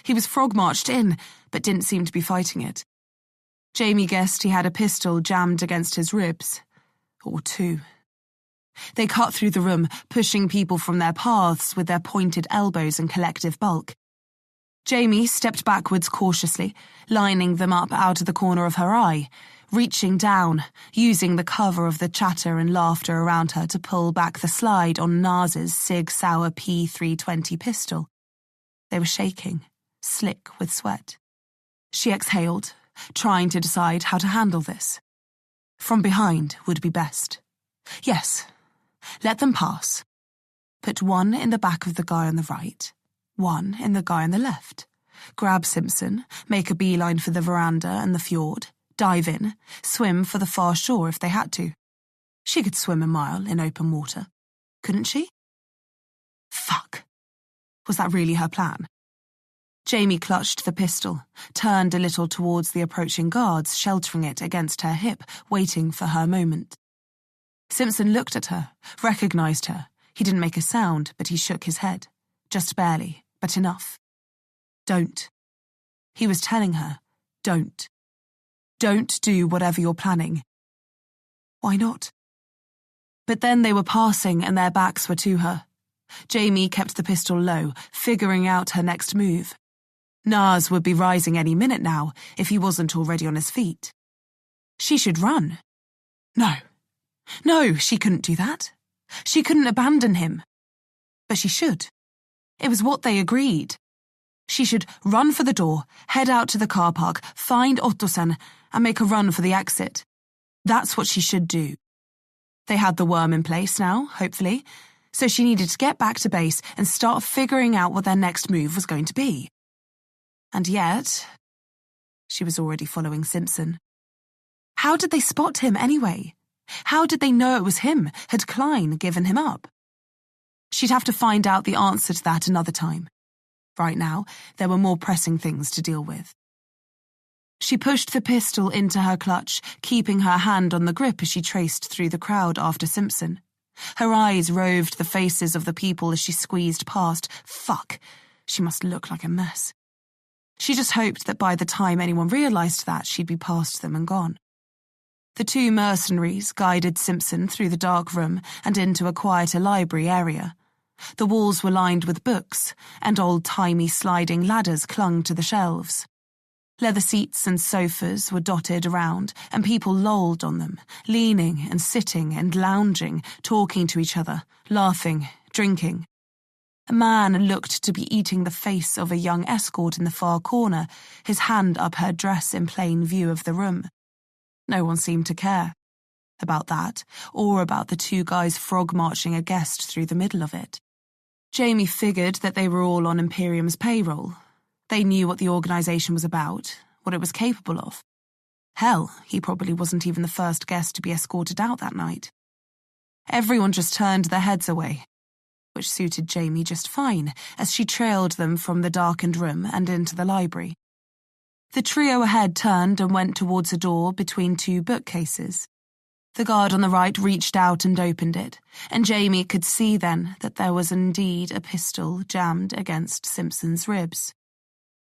He was frog-marched in, but didn't seem to be fighting it. Jamie guessed he had a pistol jammed against his ribs. Or two. They cut through the room, pushing people from their paths with their pointed elbows and collective bulk. Jamie stepped backwards cautiously, lining them up out of the corner of her eye, reaching down, using the cover of the chatter and laughter around her to pull back the slide on Nas's Sig Sauer P320 pistol. They were shaking, slick with sweat. She exhaled, trying to decide how to handle this. From behind would be best. Yes, let them pass. Put one in the back of the guy on the right, one in the guy on the left. Grab Simpson, make a beeline for the veranda and the fjord, dive in, swim for the far shore if they had to. She could swim a mile in open water, couldn't she? Fuck. Was that really her plan? Jamie clutched the pistol, turned a little towards the approaching guards, sheltering it against her hip, waiting for her moment. Simpson looked at her, recognized her. He didn't make a sound, but he shook his head. Just barely, but enough. Don't. He was telling her, don't. Don't do whatever you're planning. Why not? But then they were passing and their backs were to her. Jamie kept the pistol low, figuring out her next move. Nas would be rising any minute now, if he wasn't already on his feet. She should run. No, she couldn't do that. She couldn't abandon him. But she should. It was what they agreed. She should run for the door, head out to the car park, find Ottosen, and make a run for the exit. That's what she should do. They had the worm in place now, hopefully, so she needed to get back to base and start figuring out what their next move was going to be. And yet, she was already following Simpson. How did they spot him anyway? How did they know it was him? Had Klein given him up? She'd have to find out the answer to that another time. Right now, there were more pressing things to deal with. She pushed the pistol into her clutch, keeping her hand on the grip as she traced through the crowd after Simpson. Her eyes roved the faces of the people as she squeezed past. Fuck, she must look like a mess. She just hoped that by the time anyone realized that, she'd be past them and gone. The two mercenaries guided Simpson through the dark room and into a quieter library area. The walls were lined with books, and old-timey sliding ladders clung to the shelves. Leather seats and sofas were dotted around, and people lolled on them, leaning and sitting and lounging, talking to each other, laughing, drinking. A man looked to be eating the face of a young escort in the far corner, his hand up her dress in plain view of the room. No one seemed to care about that, or about the two guys frog-marching a guest through the middle of it. Jamie figured that they were all on Imperium's payroll. They knew what the organisation was about, what it was capable of. Hell, he probably wasn't even the first guest to be escorted out that night. Everyone just turned their heads away, which suited Jamie just fine, as she trailed them from the darkened room and into the library. The trio ahead turned and went towards a door between two bookcases. The guard on the right reached out and opened it, and Jamie could see then that there was indeed a pistol jammed against Simpson's ribs.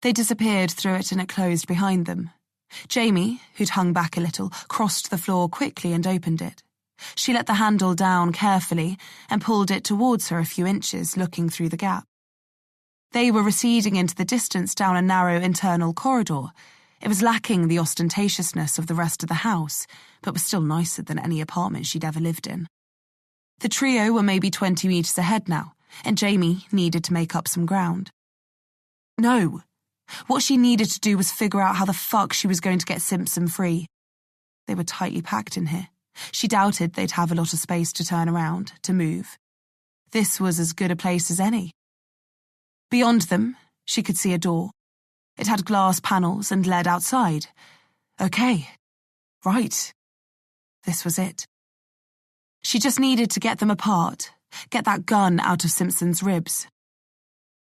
They disappeared through it and it closed behind them. Jamie, who'd hung back a little, crossed the floor quickly and opened it. She let the handle down carefully and pulled it towards her a few inches, looking through the gap. They were receding into the distance down a narrow internal corridor. It was lacking the ostentatiousness of the rest of the house, but was still nicer than any apartment she'd ever lived in. The trio were maybe 20 meters ahead now, and Jamie needed to make up some ground. No. What she needed to do was figure out how the fuck she was going to get Simpson free. They were tightly packed in here. She doubted they'd have a lot of space to turn around, to move. This was as good a place as any. Beyond them, she could see a door. It had glass panels and led outside. Okay. Right. This was it. She just needed to get them apart, get that gun out of Simpson's ribs.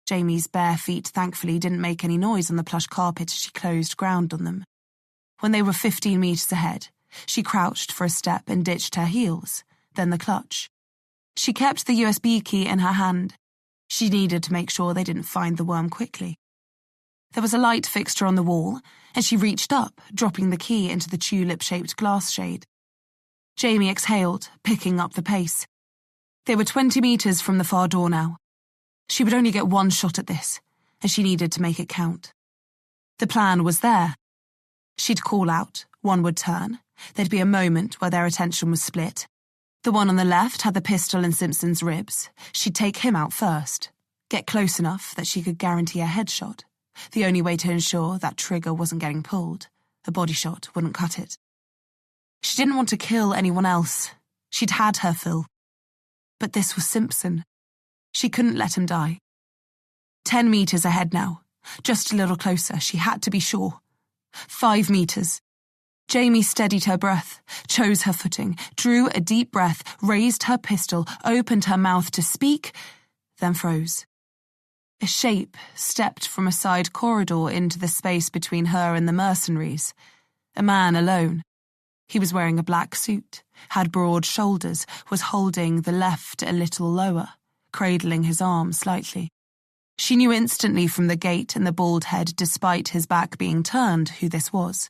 Jamie's bare feet thankfully didn't make any noise on the plush carpet as she closed ground on them. When they were 15 meters ahead, she crouched for a step and ditched her heels, then the clutch. She kept the USB key in her hand. She needed to make sure they didn't find the worm quickly. There was a light fixture on the wall, and she reached up, dropping the key into the tulip-shaped glass shade. Jamie exhaled, picking up the pace, They were 20 metres from the far door now. She would only get one shot at this, and she needed to make it count. The plan was there. She'd call out, one would turn. There'd be a moment where their attention was split. The one on the left had the pistol in Simpson's ribs. She'd take him out first. Get close enough that she could guarantee a headshot. The only way to ensure that trigger wasn't getting pulled. A body shot wouldn't cut it. She didn't want to kill anyone else. She'd had her fill. But this was Simpson. She couldn't let him die. 10 metres ahead now. Just a little closer, she had to be sure. 5 metres. Jamie steadied her breath, chose her footing, drew a deep breath, raised her pistol, opened her mouth to speak, then froze. A shape stepped from a side corridor into the space between her and the mercenaries. A man alone. He was wearing a black suit, had broad shoulders, was holding the left a little lower, cradling his arm slightly. She knew instantly from the gait and the bald head, despite his back being turned, who this was.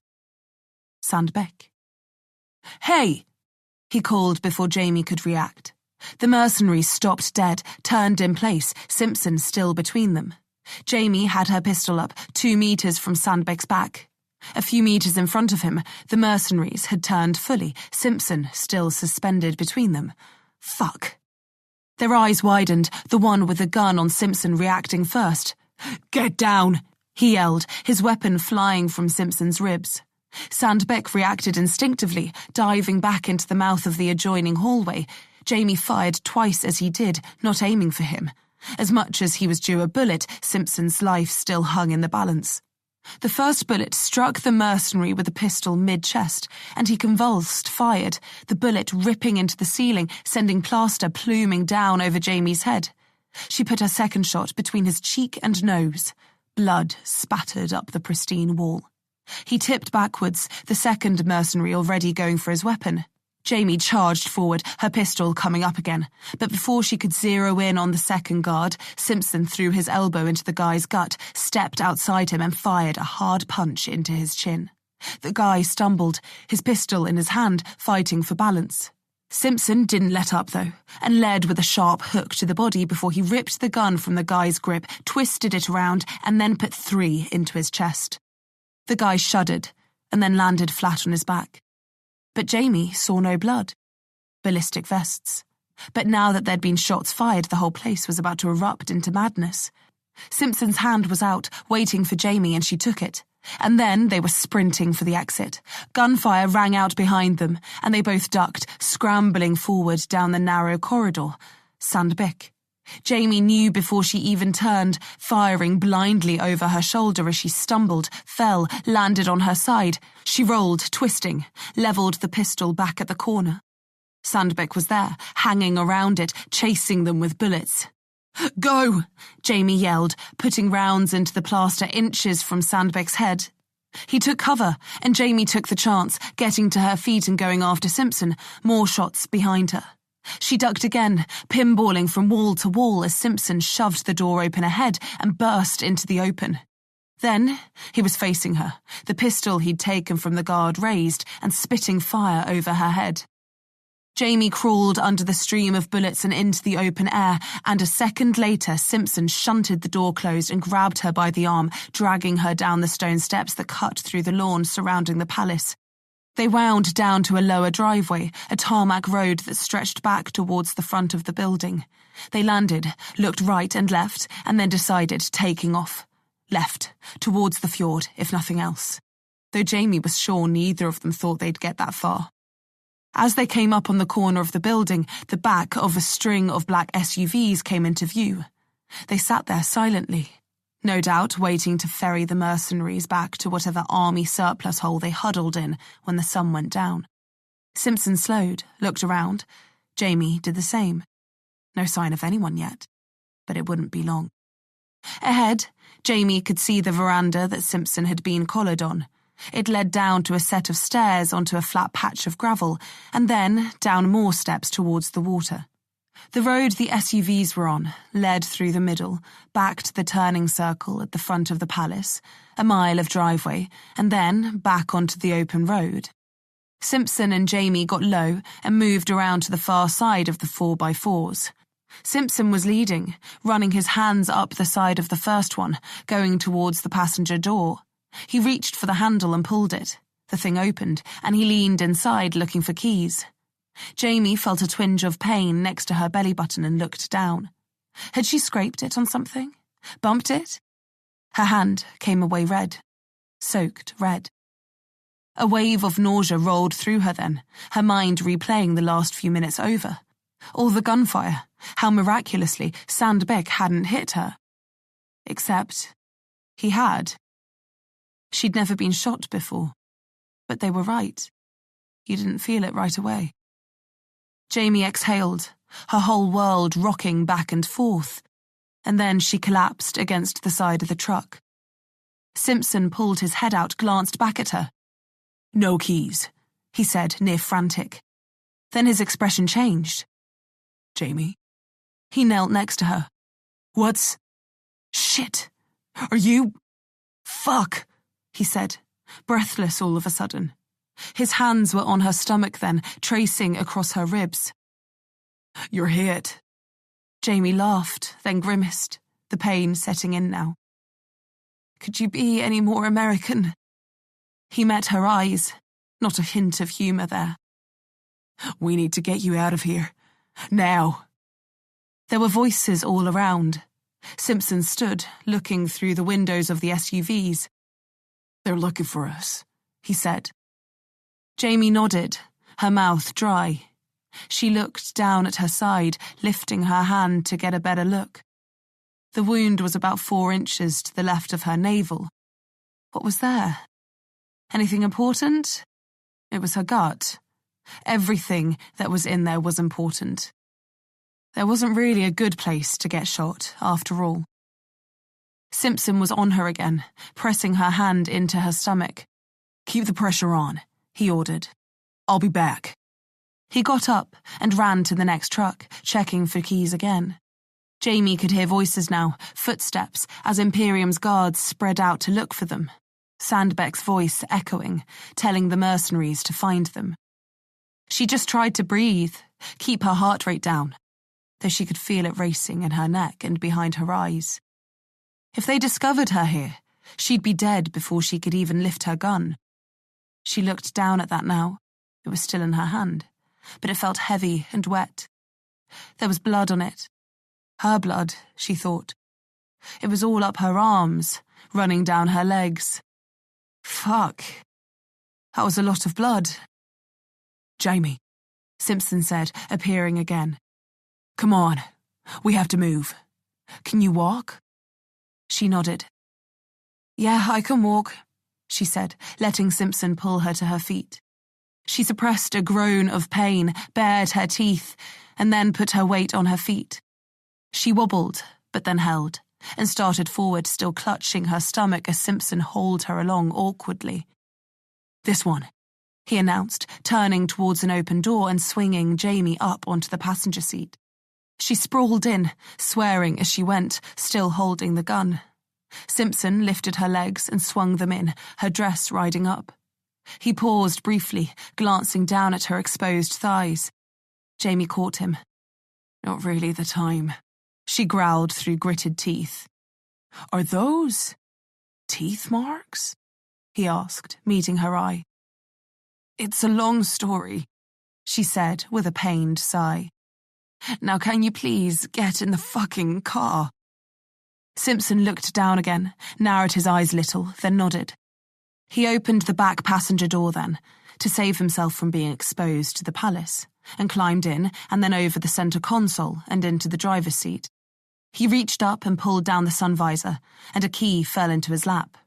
Sandbeck. "Hey!" he called before Jamie could react. The mercenaries stopped dead, turned in place, Simpson still between them. Jamie had her pistol up, 2 metres from Sandbeck's back. A few metres in front of him, the mercenaries had turned fully, Simpson still suspended between them. Fuck. Their eyes widened, the one with the gun on Simpson reacting first. "Get down!" he yelled, his weapon flying from Simpson's ribs. Sandbeck reacted instinctively, diving back into the mouth of the adjoining hallway. Jamie fired twice as he did, not aiming for him. As much as he was due a bullet, Simpson's life still hung in the balance. The first bullet struck the mercenary with the pistol mid-chest, and he convulsed, fired, the bullet ripping into the ceiling, sending plaster pluming down over Jamie's head. She put her second shot between his cheek and nose. Blood spattered up the pristine wall. He tipped backwards, the second mercenary already going for his weapon. Jamie charged forward, her pistol coming up again. But before she could zero in on the second guard, Simpson threw his elbow into the guy's gut, stepped outside him and fired a hard punch into his chin. The guy stumbled, his pistol in his hand, fighting for balance. Simpson didn't let up, though, and led with a sharp hook to the body before he ripped the gun from the guy's grip, twisted it around, and then put 3 into his chest. The guy shuddered, and then landed flat on his back. But Jamie saw no blood. Ballistic vests. But now that there'd been shots fired, the whole place was about to erupt into madness. Simpson's hand was out, waiting for Jamie, and she took it. And then they were sprinting for the exit. Gunfire rang out behind them, and they both ducked, scrambling forward down the narrow corridor. Sandbeck. Jamie knew before she even turned, firing blindly over her shoulder as she stumbled, fell, landed on her side. She rolled, twisting, levelled the pistol back at the corner. Sandbeck was there, hanging around it, chasing them with bullets. "Go!" Jamie yelled, putting rounds into the plaster inches from Sandbeck's head. He took cover, and Jamie took the chance, getting to her feet and going after Simpson, more shots behind her. She ducked again, pinballing from wall to wall as Simpson shoved the door open ahead and burst into the open. Then he was facing her, the pistol he'd taken from the guard raised and spitting fire over her head. Jamie crawled under the stream of bullets and into the open air, and a second later Simpson shunted the door closed and grabbed her by the arm, dragging her down the stone steps that cut through the lawn surrounding the palace. They wound down to a lower driveway, a tarmac road that stretched back towards the front of the building. They landed, looked right and left, and then decided, taking off. Left, towards the fjord, if nothing else. Though Jamie was sure neither of them thought they'd get that far. As they came up on the corner of the building, the back of a string of black SUVs came into view. They sat there silently, no doubt waiting to ferry the mercenaries back to whatever army surplus hole they huddled in when the sun went down. Simpson slowed, looked around. Jamie did the same. No sign of anyone yet, but it wouldn't be long. Ahead, Jamie could see the veranda that Simpson had been collared on. It led down to a set of stairs onto a flat patch of gravel, and then down more steps towards the water. The road the SUVs were on led through the middle, back to the turning circle at the front of the palace, a mile of driveway, and then back onto the open road. Simpson and Jamie got low and moved around to the far side of the 4x4s. Simpson was leading, running his hands up the side of the first one, going towards the passenger door. He reached for the handle and pulled it. The thing opened, and he leaned inside looking for keys. Jamie felt a twinge of pain next to her belly button and looked down. Had she scraped it on something? Bumped it? Her hand came away red. Soaked red. A wave of nausea rolled through her then, her mind replaying the last few minutes over. All the gunfire, how miraculously Sandbeck hadn't hit her. Except he had. She'd never been shot before, but they were right. You didn't feel it right away. Jamie exhaled, her whole world rocking back and forth, and then she collapsed against the side of the truck. Simpson pulled his head out, glanced back at her. "No keys," he said, near frantic. Then his expression changed. "Jamie?" He knelt next to her. "What's... shit? Are you... fuck," he said, breathless all of a sudden. His hands were on her stomach then, tracing across her ribs. "You're hit." Jamie laughed, then grimaced, the pain setting in now. "Could you be any more American?" He met her eyes, not a hint of humour there. "We need to get you out of here. Now." There were voices all around. Simpson stood, looking through the windows of the SUVs. "They're looking for us," he said. Jamie nodded, her mouth dry. She looked down at her side, lifting her hand to get a better look. The wound was about 4 inches to the left of her navel. What was there? Anything important? It was her gut. Everything that was in there was important. There wasn't really a good place to get shot, after all. Simpson was on her again, pressing her hand into her stomach. "Keep the pressure on," he ordered. "I'll be back." He got up and ran to the next truck, checking for keys again. Jamie could hear voices now, footsteps, as Imperium's guards spread out to look for them. Sandbeck's voice echoing, telling the mercenaries to find them. She just tried to breathe, keep her heart rate down, though she could feel it racing in her neck and behind her eyes. If they discovered her here, she'd be dead before she could even lift her gun. She looked down at that now. It was still in her hand, but it felt heavy and wet. There was blood on it. Her blood, she thought. It was all up her arms, running down her legs. Fuck. That was a lot of blood. "Jamie," Simpson said, appearing again. "Come on. We have to move. Can you walk?" She nodded. "Yeah, I can walk," she said, letting Simpson pull her to her feet. She suppressed a groan of pain, bared her teeth, and then put her weight on her feet. She wobbled, but then held, and started forward, still clutching her stomach as Simpson hauled her along awkwardly. "This one," he announced, turning towards an open door and swinging Jamie up onto the passenger seat. She sprawled in, swearing as she went, still holding the gun. Simpson lifted her legs and swung them in, her dress riding up. He paused briefly, glancing down at her exposed thighs. Jamie caught him. "Not really the time," she growled through gritted teeth. "Are those teeth marks?" he asked, meeting her eye. "It's a long story," she said with a pained sigh. "Now can you please get in the fucking car?" Simpson looked down again, narrowed his eyes a little, then nodded. He opened the back passenger door then, to save himself from being exposed to the palace, and climbed in and then over the centre console and into the driver's seat. He reached up and pulled down the sun visor, and a key fell into his lap.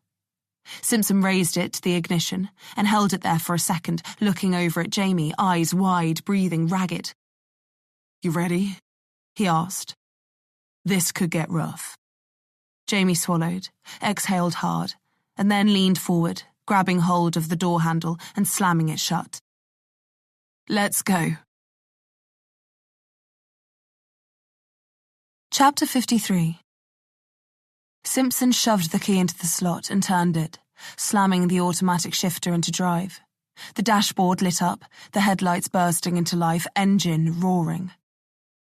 Simpson raised it to the ignition and held it there for a second, looking over at Jamie, eyes wide, breathing ragged. "You ready?" he asked. "This could get rough." Jamie swallowed, exhaled hard, and then leaned forward, grabbing hold of the door handle and slamming it shut. "Let's go." Chapter 53. Simpson shoved the key into the slot and turned it, slamming the automatic shifter into drive. The dashboard lit up, the headlights bursting into life, engine roaring.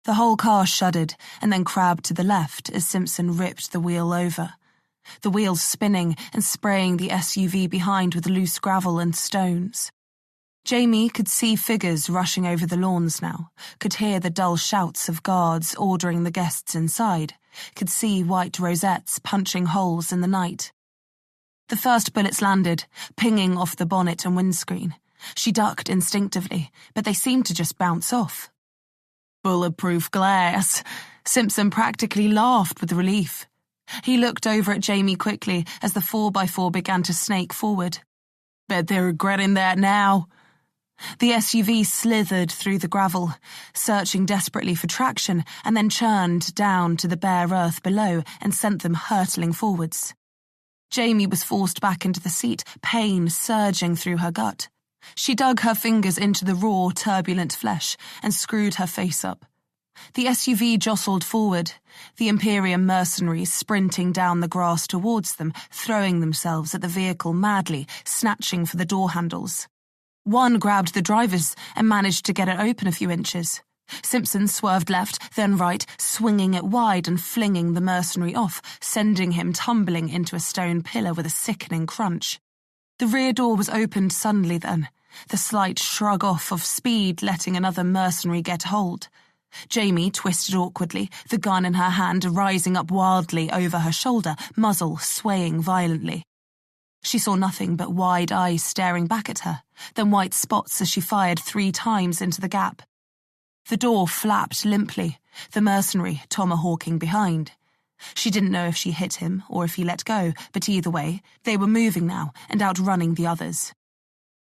The whole car shuddered and then crabbed to the left as Simpson ripped the wheel over, the wheels spinning and spraying the SUV behind with loose gravel and stones. Jamie could see figures rushing over the lawns now, could hear the dull shouts of guards ordering the guests inside, could see white rosettes punching holes in the night. The first bullets landed, pinging off the bonnet and windscreen. She ducked instinctively, but they seemed to just bounce off. Bulletproof glass. Simpson practically laughed with relief. He looked over at Jamie quickly as the 4x4 began to snake forward. Bet they're regretting that now. The SUV slithered through the gravel, searching desperately for traction, and then churned down to the bare earth below and sent them hurtling forwards. Jamie was forced back into the seat, pain surging through her gut. She dug her fingers into the raw, turbulent flesh and screwed her face up. The SUV jostled forward, the Imperium mercenaries sprinting down the grass towards them, throwing themselves at the vehicle madly, snatching for the door handles. One grabbed the driver's and managed to get it open a few inches. Simpson swerved left, then right, swinging it wide and flinging the mercenary off, sending him tumbling into a stone pillar with a sickening crunch. The rear door was opened suddenly then, the slight shrug off of speed letting another mercenary get hold. Jamie twisted awkwardly, the gun in her hand rising up wildly over her shoulder, muzzle swaying violently. She saw nothing but wide eyes staring back at her, then white spots as she fired 3 times into the gap. The door flapped limply, the mercenary tomahawking behind. She didn't know if she hit him or if he let go, but either way, they were moving now and outrunning the others.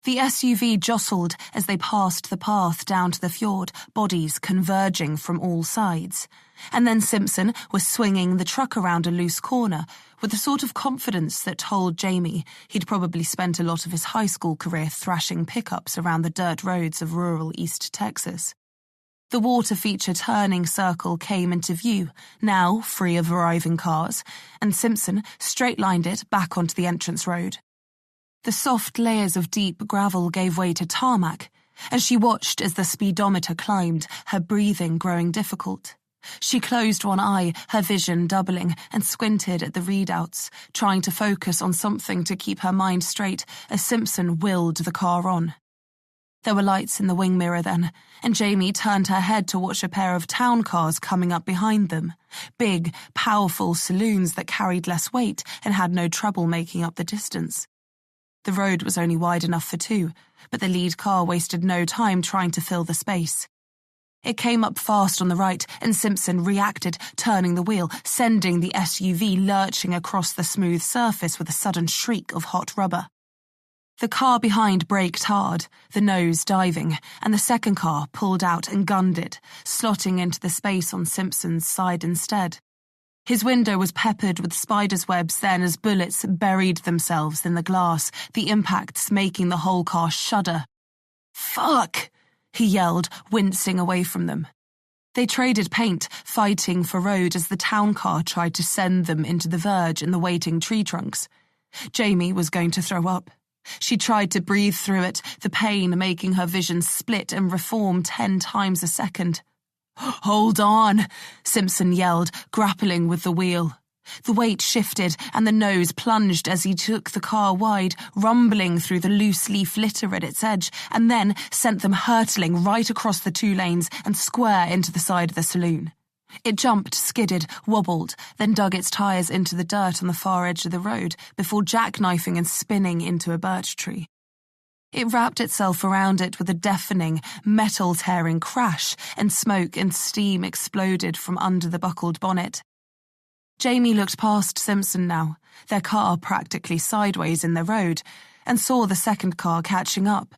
The SUV jostled as they passed the path down to the fjord, bodies converging from all sides. And then Simpson was swinging the truck around a loose corner with the sort of confidence that told Jamie he'd probably spent a lot of his high school career thrashing pickups around the dirt roads of rural East Texas. The water feature turning circle came into view, now free of arriving cars, and Simpson straight-lined it back onto the entrance road. The soft layers of deep gravel gave way to tarmac, and she watched as the speedometer climbed, her breathing growing difficult. She closed one eye, her vision doubling, and squinted at the readouts, trying to focus on something to keep her mind straight as Simpson willed the car on. There were lights in the wing mirror then, and Jamie turned her head to watch a pair of town cars coming up behind them. Big, powerful saloons that carried less weight and had no trouble making up the distance. The road was only wide enough for 2, but the lead car wasted no time trying to fill the space. It came up fast on the right, and Simpson reacted, turning the wheel, sending the SUV lurching across the smooth surface with a sudden shriek of hot rubber. The car behind braked hard, the nose diving, and the second car pulled out and gunned it, slotting into the space on Simpson's side instead. His window was peppered with spiders' webs then as bullets buried themselves in the glass, the impacts making the whole car shudder. "Fuck!" he yelled, wincing away from them. They traded paint, fighting for road as the town car tried to send them into the verge in the waiting tree trunks. Jamie was going to throw up. She tried to breathe through it, the pain making her vision split and reform 10 times a second. "Hold on," Simpson yelled, grappling with the wheel. The weight shifted and the nose plunged as he took the car wide, rumbling through the loose leaf litter at its edge, and then sent them hurtling right across the 2 lanes and square into the side of the saloon. It jumped, skidded, wobbled, then dug its tyres into the dirt on the far edge of the road before jackknifing and spinning into a birch tree. It wrapped itself around it with a deafening, metal-tearing crash, and smoke and steam exploded from under the buckled bonnet. Jamie looked past Simpson now, their car practically sideways in the road, and saw the second car catching up.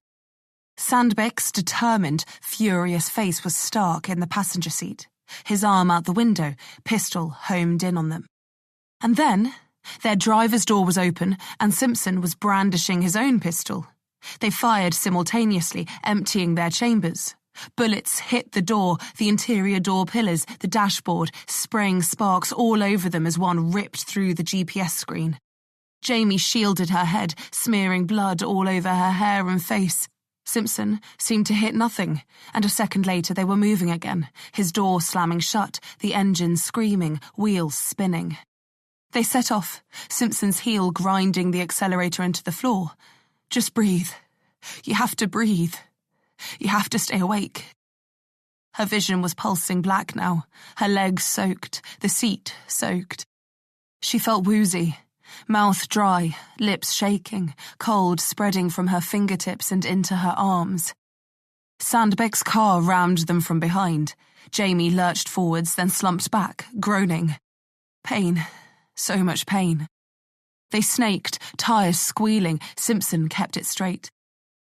Sandbeck's determined, furious face was stark in the passenger seat, his arm out the window, pistol homed in on them. And then, their driver's door was open, and Simpson was brandishing his own pistol. They fired simultaneously, emptying their chambers. Bullets hit the door, the interior door pillars, the dashboard, spraying sparks all over them as one ripped through the GPS screen. Jamie shielded her head, smearing blood all over her hair and face. Simpson seemed to hit nothing, and a second later they were moving again, his door slamming shut, the engine screaming, wheels spinning. They set off, Simpson's heel grinding the accelerator into the floor. Just breathe. You have to breathe. You have to stay awake. Her vision was pulsing black now, her legs soaked, the seat soaked. She felt woozy, mouth dry, lips shaking, cold spreading from her fingertips and into her arms. Sandbeck's car rammed them from behind. Jamie lurched forwards, then slumped back, groaning. Pain. So much pain. They snaked, tires squealing. Simpson kept it straight.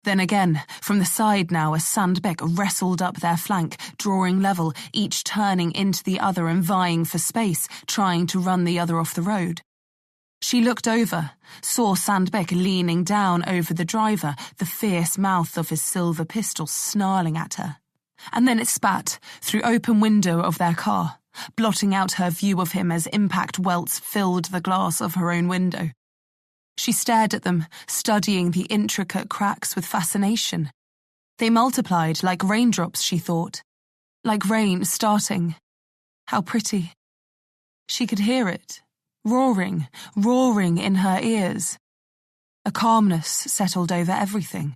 Then again, from the side now, as Sandbeck wrestled up their flank, drawing level, each turning into the other and vying for space, trying to run the other off the road. She looked over, saw Sandbeck leaning down over the driver, the fierce mouth of his silver pistol snarling at her. And then it spat through open window of their car, blotting out her view of him as impact welts filled the glass of her own window. She stared at them, studying the intricate cracks with fascination. They multiplied like raindrops, she thought. Like rain starting. How pretty. She could hear it, roaring, roaring in her ears. A calmness settled over everything.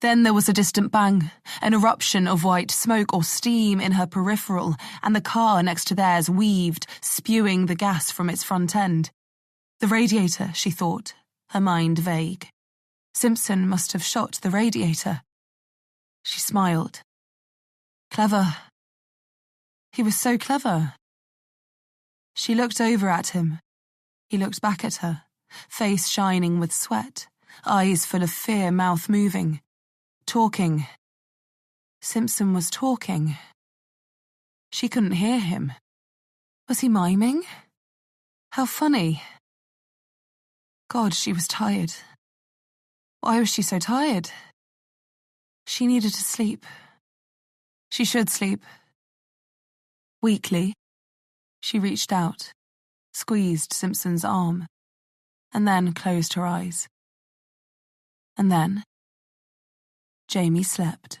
Then there was a distant bang, an eruption of white smoke or steam in her peripheral, and the car next to theirs weaved, spewing the gas from its front end. The radiator, she thought, her mind vague. Simpson must have shot the radiator. She smiled. Clever. He was so clever. She looked over at him. He looked back at her, face shining with sweat, eyes full of fear, mouth moving. Talking. Simpson was talking. She couldn't hear him. Was he miming? How funny. God, she was tired. Why was she so tired? She needed to sleep. She should sleep. Weakly, she reached out, squeezed Simpson's arm, and then closed her eyes. And then Jamie slept.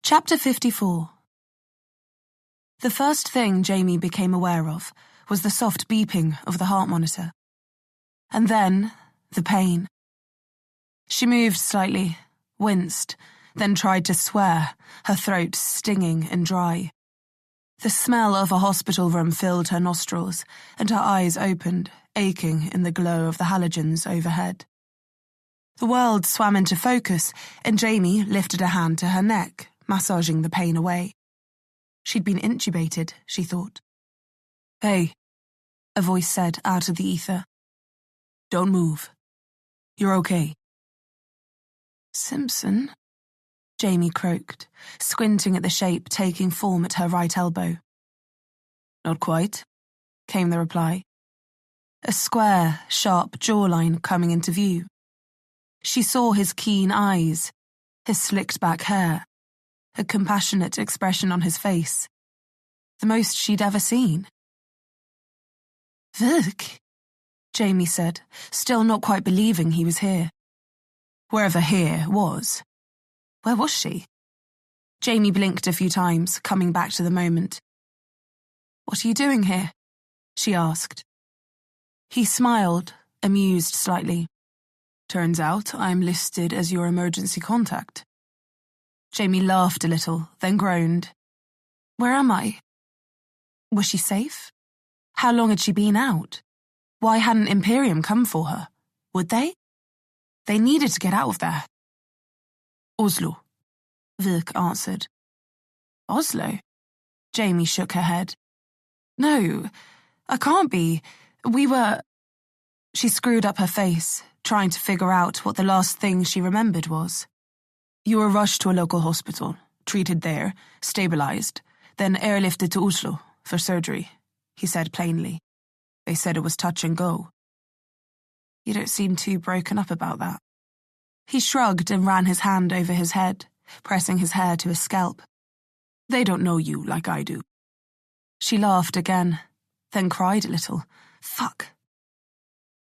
Chapter 54. The first thing Jamie became aware of was the soft beeping of the heart monitor. And then, the pain. She moved slightly, winced, then tried to swear, her throat stinging and dry. The smell of a hospital room filled her nostrils, and her eyes opened, aching in the glow of the halogens overhead. The world swam into focus, and Jamie lifted a hand to her neck, massaging the pain away. She'd been intubated, she thought. Hey, a voice said out of the ether. Don't move. You're okay. Simpson? Jamie croaked, squinting at the shape taking form at her right elbow. Not quite, came the reply. A square, sharp jawline coming into view. She saw his keen eyes, his slicked-back hair, a compassionate expression on his face. The most she'd ever seen. Vuk, Jamie said, still not quite believing he was here. Wherever here was. Where was she? Jamie blinked a few times, coming back to the moment. What are you doing here? She asked. He smiled, amused slightly. Turns out I'm listed as your emergency contact. Jamie laughed a little, then groaned. Where am I? Was she safe? How long had she been out? Why hadn't Imperium come for her? Would they? They needed to get out of there. Oslo, Vuk answered. Oslo? Jamie shook her head. No, I can't be. We were... She screwed up her face, trying to figure out what the last thing she remembered was. You were rushed to a local hospital, treated there, stabilized, then airlifted to Oslo for surgery, he said plainly. They said it was touch and go. You don't seem too broken up about that. He shrugged and ran his hand over his head, pressing his hair to his scalp. They don't know you like I do. She laughed again, then cried a little. Fuck.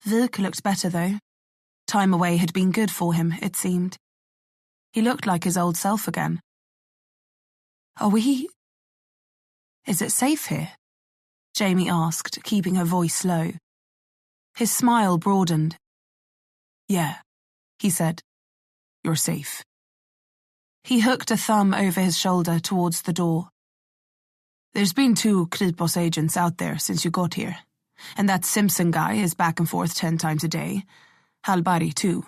Vik looked better, though. Time away had been good for him, it seemed. He looked like his old self again. Are we... Is it safe here? Jamie asked, keeping her voice low. His smile broadened. Yeah, he said. You're safe. He hooked a thumb over his shoulder towards the door. There's been 2 Kripos agents out there since you got here, and that Simpson guy is back and forth 10 times a day. Halbari, too.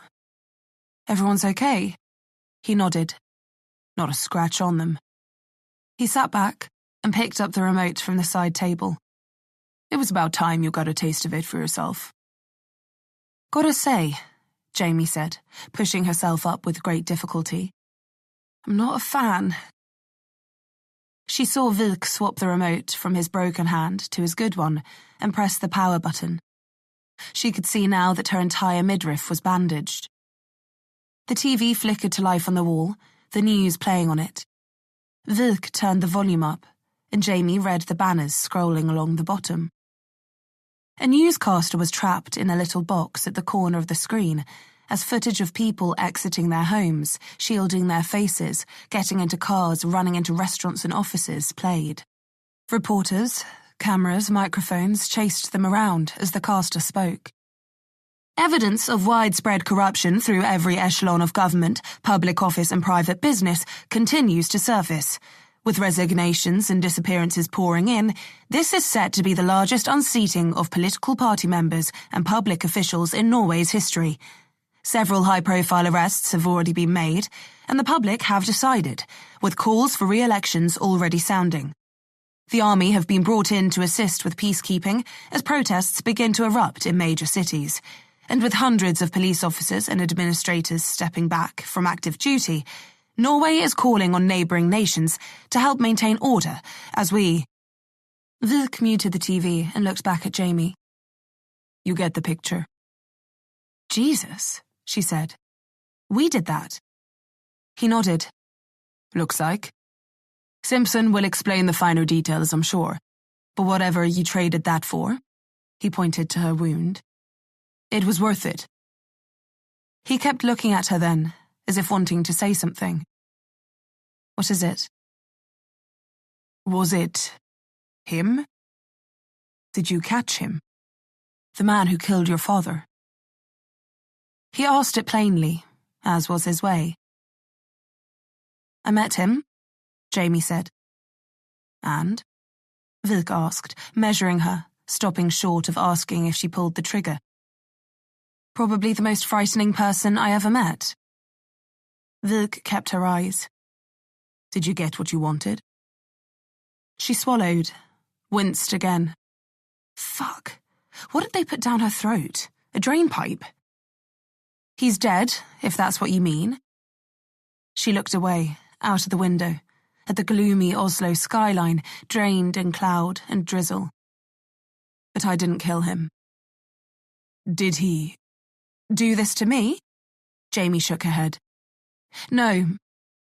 Everyone's okay? He nodded. Not a scratch on them. He sat back and picked up the remote from the side table. It was about time you got a taste of it for yourself. Gotta say, Jamie said, pushing herself up with great difficulty. I'm not a fan. She saw Vik swap the remote from his broken hand to his good one and press the power button. She could see now that her entire midriff was bandaged. The TV flickered to life on the wall, the news playing on it. Vik turned the volume up, and Jamie read the banners scrolling along the bottom. A newscaster was trapped in a little box at the corner of the screen as footage of people exiting their homes, shielding their faces, getting into cars, running into restaurants and offices played. Reporters, cameras, microphones chased them around as the caster spoke. Evidence of widespread corruption through every echelon of government, public office and private business continues to surface. With resignations and disappearances pouring in, this is set to be the largest unseating of political party members and public officials in Norway's history. Several high-profile arrests have already been made, and the public have decided, with calls for re-elections already sounding. The army have been brought in to assist with peacekeeping as protests begin to erupt in major cities, and with hundreds of police officers and administrators stepping back from active duty, Norway is calling on neighbouring nations to help maintain order as we... Vik muted the TV and looked back at Jamie. You get the picture. Jesus, she said. We did that. He nodded. Looks like. Simpson will explain the finer details, I'm sure. But whatever you traded that for, he pointed to her wound. It was worth it. He kept looking at her then, as if wanting to say something. What is it? Was it him? Did you catch him? The man who killed your father? He asked it plainly, as was his way. I met him, Jamie said. And? Vik asked, measuring her, stopping short of asking if she pulled the trigger. Probably the most frightening person I ever met. Vik kept her eyes. Did you get what you wanted? She swallowed, winced again. Fuck. What did they put down her throat? A drain pipe? He's dead, if that's what you mean. She looked away, out of the window, at the gloomy Oslo skyline, drained in cloud and drizzle. But I didn't kill him. Did he do this to me? Jamie shook her head. No,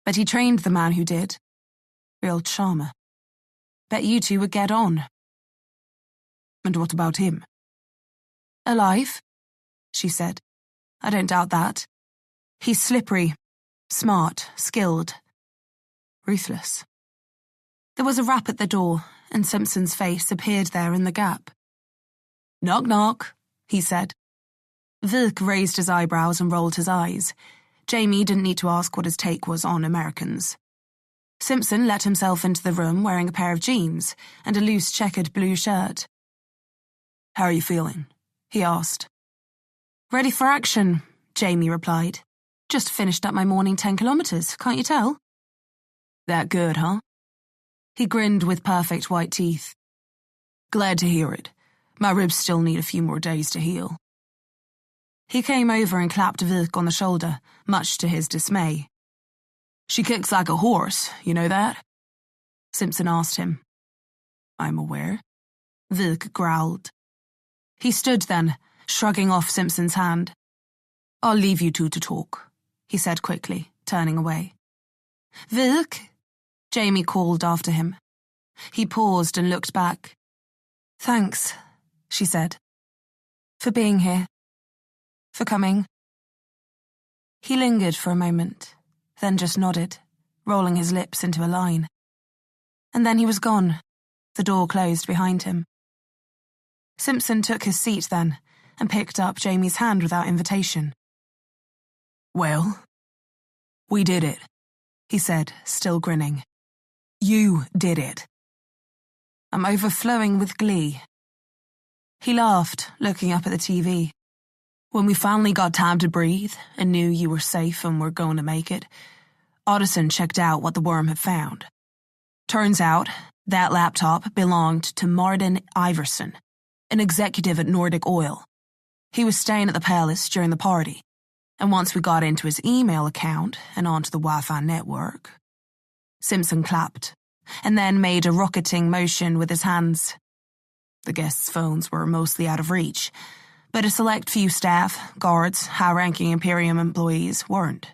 but he trained the man who did. Real charmer. Bet you two would get on. And what about him? Alive, she said. I don't doubt that. He's slippery, smart, skilled, ruthless. There was a rap at the door, and Simpson's face appeared there in the gap. Knock, knock, he said. Vik raised his eyebrows and rolled his eyes. Jamie didn't need to ask what his take was on Americans. Simpson let himself into the room wearing a pair of jeans and a loose checkered blue shirt. How are you feeling? He asked. Ready for action, Jamie replied. Just finished up my morning 10 kilometres, can't you tell? That good, huh? He grinned with perfect white teeth. Glad to hear it. My ribs still need a few more days to heal. He came over and clapped Vik on the shoulder, much to his dismay. She kicks like a horse, you know that? Simpson asked him. I'm aware. Vik growled. He stood then, shrugging off Simpson's hand. I'll leave you two to talk, he said quickly, turning away. Vik, Jamie called after him. He paused and looked back. Thanks, she said. For being here. For coming. He lingered for a moment, then just nodded, rolling his lips into a line. And then he was gone, the door closed behind him. Simpson took his seat then, and picked up Jamie's hand without invitation. Well, we did it, he said, still grinning. You did it. I'm overflowing with glee. He laughed, looking up at the TV. When we finally got time to breathe and knew you were safe and were going to make it, Addison checked out what the worm had found. Turns out, that laptop belonged to Martin Iverson, an executive at Nordic Oil. He was staying at the palace during the party, and once we got into his email account and onto the Wi-Fi network... Simpson clapped, and then made a rocketing motion with his hands. The guests' phones were mostly out of reach, but a select few staff, guards, high-ranking Imperium employees weren't.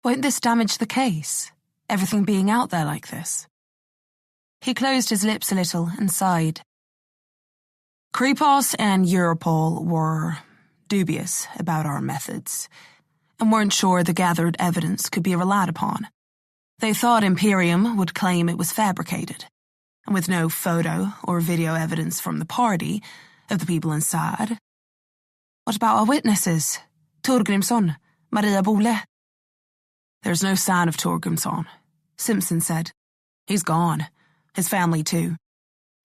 Won't this damage the case, everything being out there like this? He closed his lips a little and sighed. Kripos and Europol were dubious about our methods, and weren't sure the gathered evidence could be relied upon. They thought Imperium would claim it was fabricated, and with no photo or video evidence from the party of the people inside. What about our witnesses? Torgrimsson, Maria Bole? There's no sign of Torgrimsson, Simpson said. He's gone. His family too.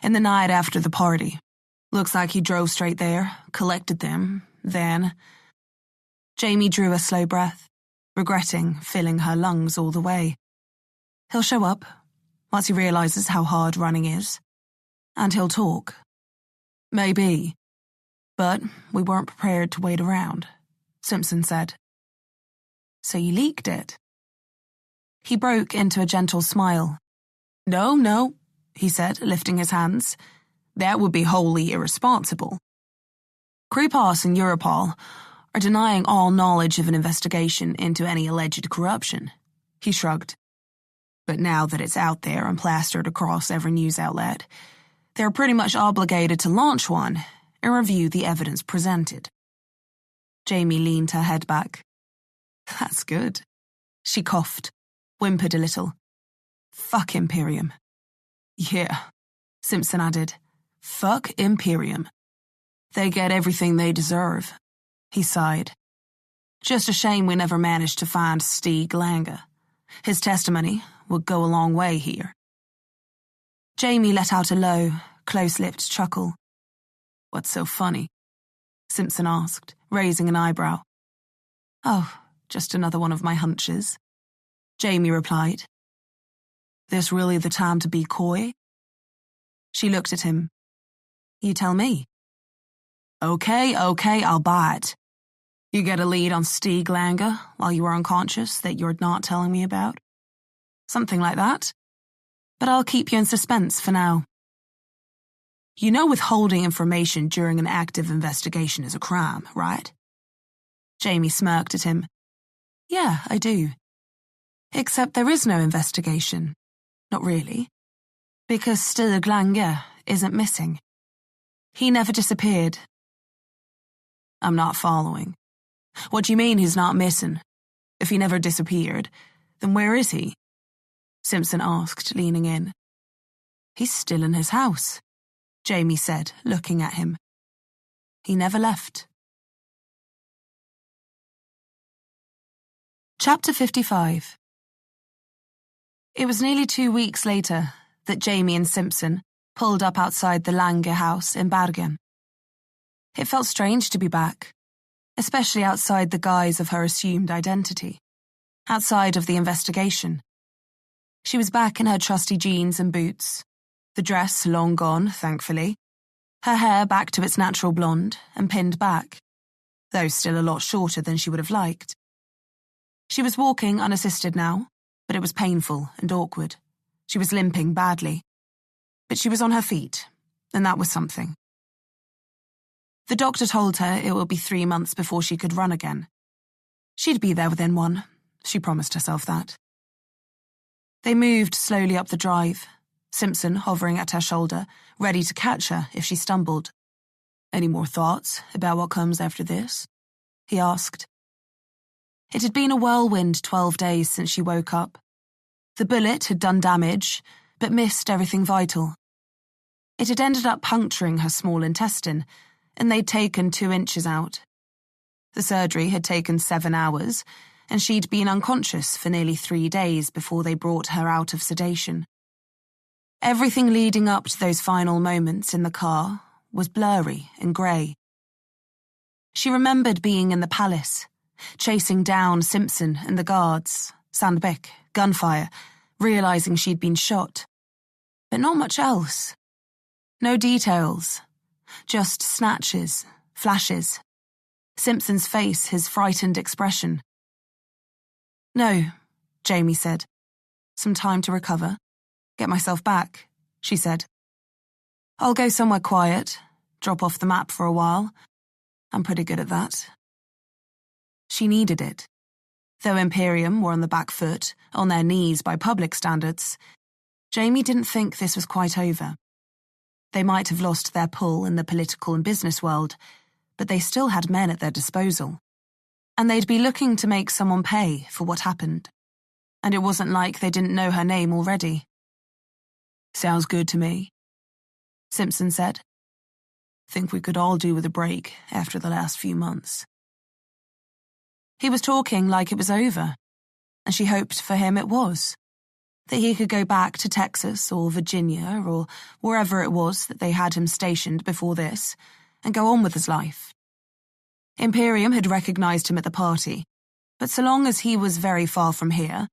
In the night after the party. Looks like he drove straight there, collected them, then... Jamie drew a slow breath, regretting filling her lungs all the way. He'll show up, once he realizes how hard running is. And he'll talk. Maybe. But we weren't prepared to wait around, Simpson said. So you leaked it? He broke into a gentle smile. No, he said, lifting his hands. That would be wholly irresponsible. Kripos and Europol are denying all knowledge of an investigation into any alleged corruption. He shrugged. But now that it's out there and plastered across every news outlet, they're pretty much obligated to launch one and review the evidence presented. Jamie leaned her head back. That's good. She coughed, whimpered a little. Fuck Imperium. Yeah, Simpson added. Fuck Imperium. They get everything they deserve. He sighed. Just a shame we never managed to find Stieg Lange. His testimony would go a long way here. Jamie let out a low, close-lipped chuckle. What's so funny? Simpson asked, raising an eyebrow. Oh, just another one of my hunches. Jamie replied. This really the time to be coy? She looked at him. You tell me. Okay, I'll buy it. You get a lead on Stieg Lange while you were unconscious that you're not telling me about? Something like that. But I'll keep you in suspense for now. You know withholding information during an active investigation is a crime, right? Jamie smirked at him. Yeah, I do. Except there is no investigation. Not really. Because Stieg Lange isn't missing. He never disappeared. I'm not following. What do you mean he's not missing? If he never disappeared, then where is he? Simpson asked, leaning in. He's still in his house, Jamie said, looking at him. He never left. Chapter 55. It was nearly 2 weeks later that Jamie and Simpson pulled up outside the Lange house in Bergen. It felt strange to be back, especially outside the guise of her assumed identity, outside of the investigation. She was back in her trusty jeans and boots, the dress long gone, thankfully, her hair back to its natural blonde and pinned back, though still a lot shorter than she would have liked. She was walking unassisted now, but it was painful and awkward. She was limping badly. But she was on her feet, and that was something. The doctor told her it would be 3 months before she could run again. She'd be there within 1, she promised herself that. They moved slowly up the drive, Simpson hovering at her shoulder, ready to catch her if she stumbled. Any more thoughts about what comes after this? He asked. It had been a whirlwind 12 days since she woke up. The bullet had done damage, but missed everything vital. It had ended up puncturing her small intestine, and they'd taken 2 inches out. The surgery had taken 7 hours, and she'd been unconscious for nearly 3 days before they brought her out of sedation. Everything leading up to those final moments in the car was blurry and grey. She remembered being in the palace, chasing down Simpson and the guards, Sandbeck, gunfire, realising she'd been shot. But not much else. No details. Just snatches, flashes. Simpson's face, his frightened expression. "No," Jamie said. "Some time to recover. Get myself back," she said. "I'll go somewhere quiet, drop off the map for a while. I'm pretty good at that." She needed it. Though Imperium were on the back foot, on their knees by public standards, Jamie didn't think this was quite over. They might have lost their pull in the political and business world, but they still had men at their disposal. And they'd be looking to make someone pay for what happened. And it wasn't like they didn't know her name already. "Sounds good to me," Simpson said. "Think we could all do with a break after the last few months." He was talking like it was over, and she hoped for him it was. That he could go back to Texas or Virginia or wherever it was that they had him stationed before this, and go on with his life. Imperium had recognised him at the party, but so long as he was very far from here,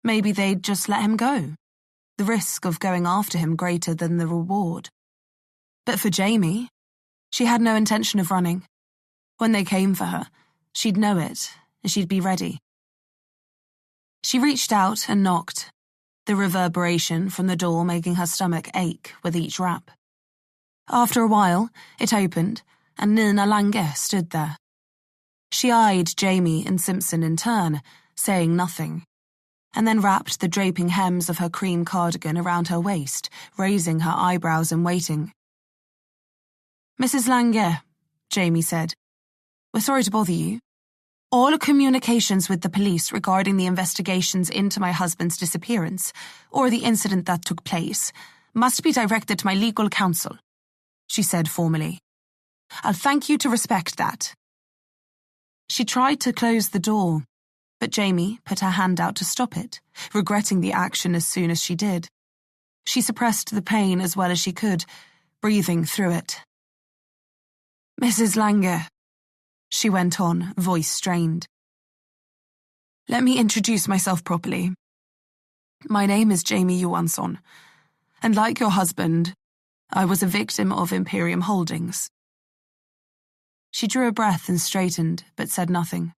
maybe they'd just let him go. The risk of going after him greater than the reward. But for Jamie, she had no intention of running. When they came for her, she'd know it, and she'd be ready. She reached out and knocked, the reverberation from the door making her stomach ache with each rap. After a while, it opened, and Nina Lange stood there. She eyed Jamie and Simpson in turn, saying nothing, and then wrapped the draping hems of her cream cardigan around her waist, raising her eyebrows and waiting. "Mrs. Lange," Jamie said, "we're sorry to bother you. All communications with the police regarding the investigations into my husband's disappearance, or the incident that took place, must be directed to my legal counsel," she said formally. "I'll thank you to respect that." She tried to close the door, but Jamie put her hand out to stop it, regretting the action as soon as she did. She suppressed the pain as well as she could, breathing through it. "Mrs. Lange," she went on, voice strained. "Let me introduce myself properly. My name is Jamie Johansson, and like your husband, I was a victim of Imperium Holdings." She drew a breath and straightened, but said nothing.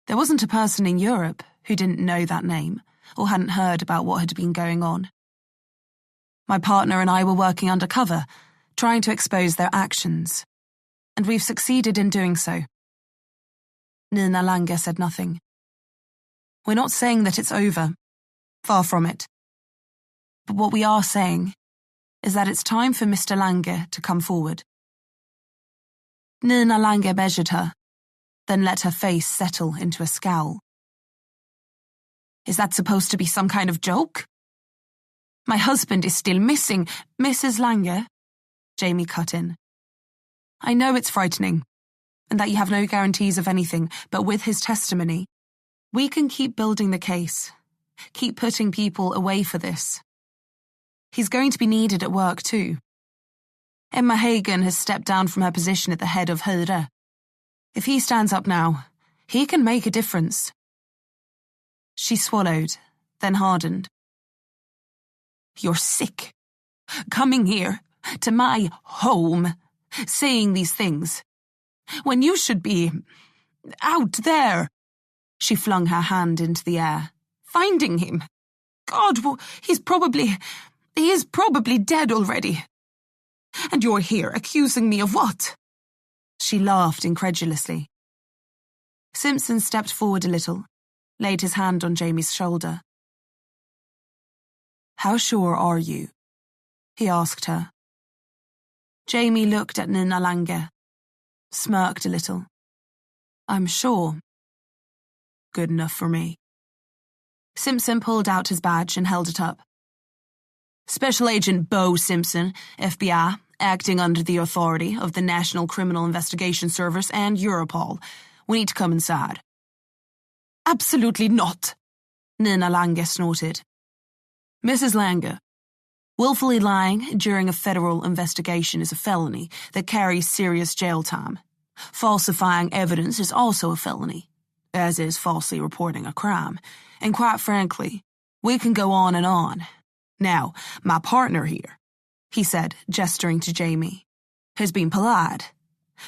There wasn't a person in Europe who didn't know that name, or hadn't heard about what had been going on. "My partner and I were working undercover, trying to expose their actions, and we've succeeded in doing so." Nina Lange said nothing. "We're not saying that it's over. Far from it. But what we are saying is that it's time for Mr. Lange to come forward." Nina Lange measured her, then let her face settle into a scowl. "Is that supposed to be some kind of joke? My husband is still missing, Mrs. Lange," Jamie cut in. "I know it's frightening, and that you have no guarantees of anything, but with his testimony, we can keep building the case, keep putting people away for this. He's going to be needed at work too. Emma Hagen has stepped down from her position at the head of Høyre. If he stands up now, he can make a difference." She swallowed, then hardened. "You're sick. Coming here, to my home, saying these things, when you should be out there." She flung her hand into the air. "Finding him. God, he is probably dead already. And you're here accusing me of what?" She laughed incredulously. Simpson stepped forward a little, laid his hand on Jamie's shoulder. "How sure are you he asked her. Jamie looked at Nina Lange, smirked a little. I'm sure. Good enough for me. Simpson pulled out his badge and held it up. Special Agent Bo Simpson, FBI, acting under the authority of the National Criminal Investigation Service and Europol. We need to come inside. Absolutely not, Nina Lange snorted. Mrs. Lange, willfully lying during a federal investigation is a felony that carries serious jail time. Falsifying evidence is also a felony, as is falsely reporting a crime. And quite frankly, we can go on and on. Now, my partner here, he said, gesturing to Jamie, has been polite.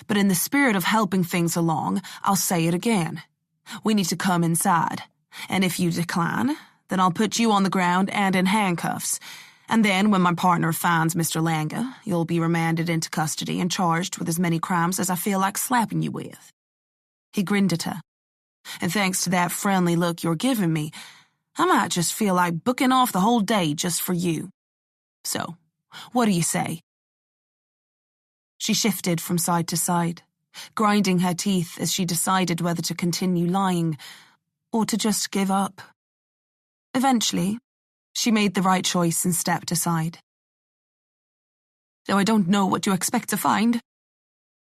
But in the spirit of helping things along, I'll say it again. We need to come inside. And if you decline, then I'll put you on the ground and in handcuffs. And then, when my partner finds Mr. Lange, you'll be remanded into custody and charged with as many crimes as I feel like slapping you with. He grinned at her. And thanks to that friendly look you're giving me, I might just feel like booking off the whole day just for you. So, what do you say? She shifted from side to side, grinding her teeth as she decided whether to continue lying or to just give up. Eventually, she made the right choice and stepped aside. Though I don't know what you expect to find,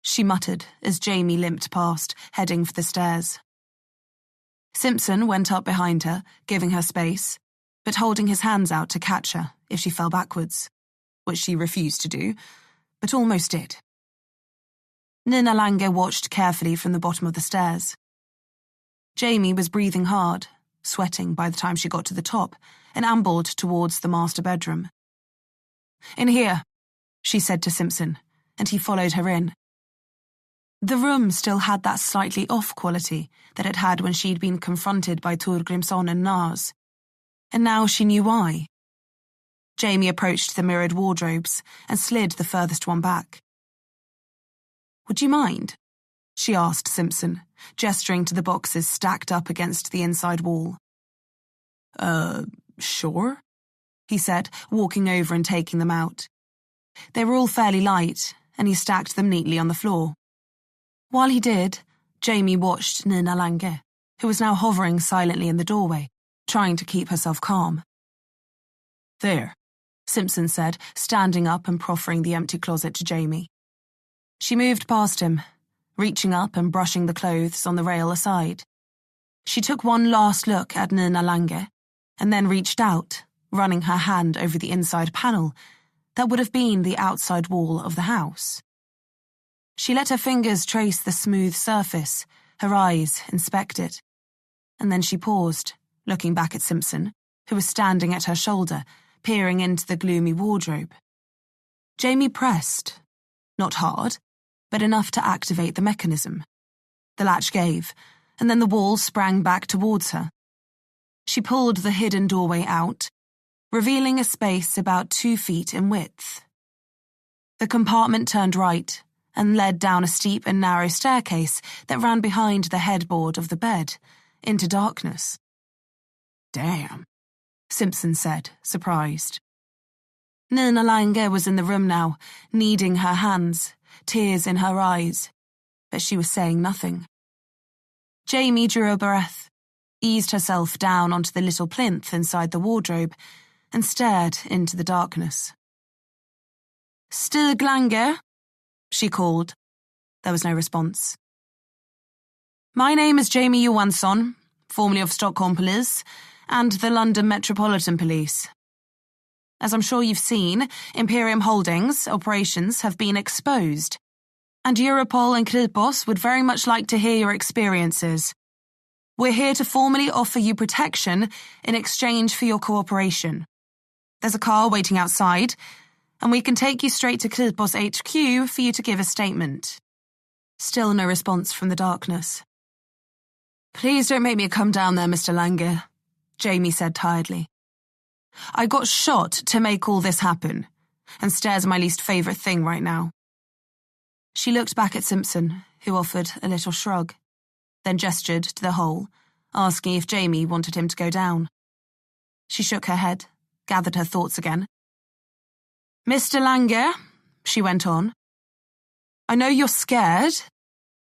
she muttered as Jamie limped past, heading for the stairs. Simpson went up behind her, giving her space, but holding his hands out to catch her if she fell backwards, which she refused to do, but almost did. Nina Lange watched carefully from the bottom of the stairs. Jamie was breathing hard, sweating by the time she got to the top, and ambled towards the master bedroom. In here, she said to Simpson, and he followed her in. The room still had that slightly off quality that it had when she'd been confronted by Torgrimsson and Nars. And now she knew why. Jamie approached the mirrored wardrobes and slid the furthest one back. Would you mind? She asked Simpson, gesturing to the boxes stacked up against the inside wall. Sure, he said, walking over and taking them out. They were all fairly light, and he stacked them neatly on the floor. While he did, Jamie watched Nina Lange, who was now hovering silently in the doorway, trying to keep herself calm. There, Simpson said, standing up and proffering the empty closet to Jamie. She moved past him, reaching up and brushing the clothes on the rail aside. She took one last look at Nina Lange, and then reached out, running her hand over the inside panel that would have been the outside wall of the house. She let her fingers trace the smooth surface, her eyes inspect it. And then she paused, looking back at Simpson, who was standing at her shoulder, peering into the gloomy wardrobe. Jamie pressed, not hard, but enough to activate the mechanism. The latch gave, and then the wall sprang back towards her. She pulled the hidden doorway out, revealing a space about 2 feet in width. The compartment turned right and led down a steep and narrow staircase that ran behind the headboard of the bed, into darkness. Damn, Simpson said, surprised. Nina Lange was in the room now, kneading her hands, tears in her eyes, but she was saying nothing. Jamie drew a breath, eased herself down onto the little plinth inside the wardrobe, and stared into the darkness. Stig Lange? She called. There was no response. My name is Jamie Johansson, formerly of Stockholm Police, and the London Metropolitan Police. As I'm sure you've seen, Imperium Holdings operations have been exposed, and Europol and Kripos would very much like to hear your experiences. We're here to formally offer you protection in exchange for your cooperation. There's a car waiting outside, and we can take you straight to Kripos HQ for you to give a statement. Still no response from the darkness. Please don't make me come down there, Mr. Lange, Jamie said tiredly. I got shot to make all this happen, and stairs are my least favourite thing right now. She looked back at Simpson, who offered a little shrug, then gestured to the hole, asking if Jamie wanted him to go down. She shook her head, gathered her thoughts again. Mr. Lange, she went on, I know you're scared,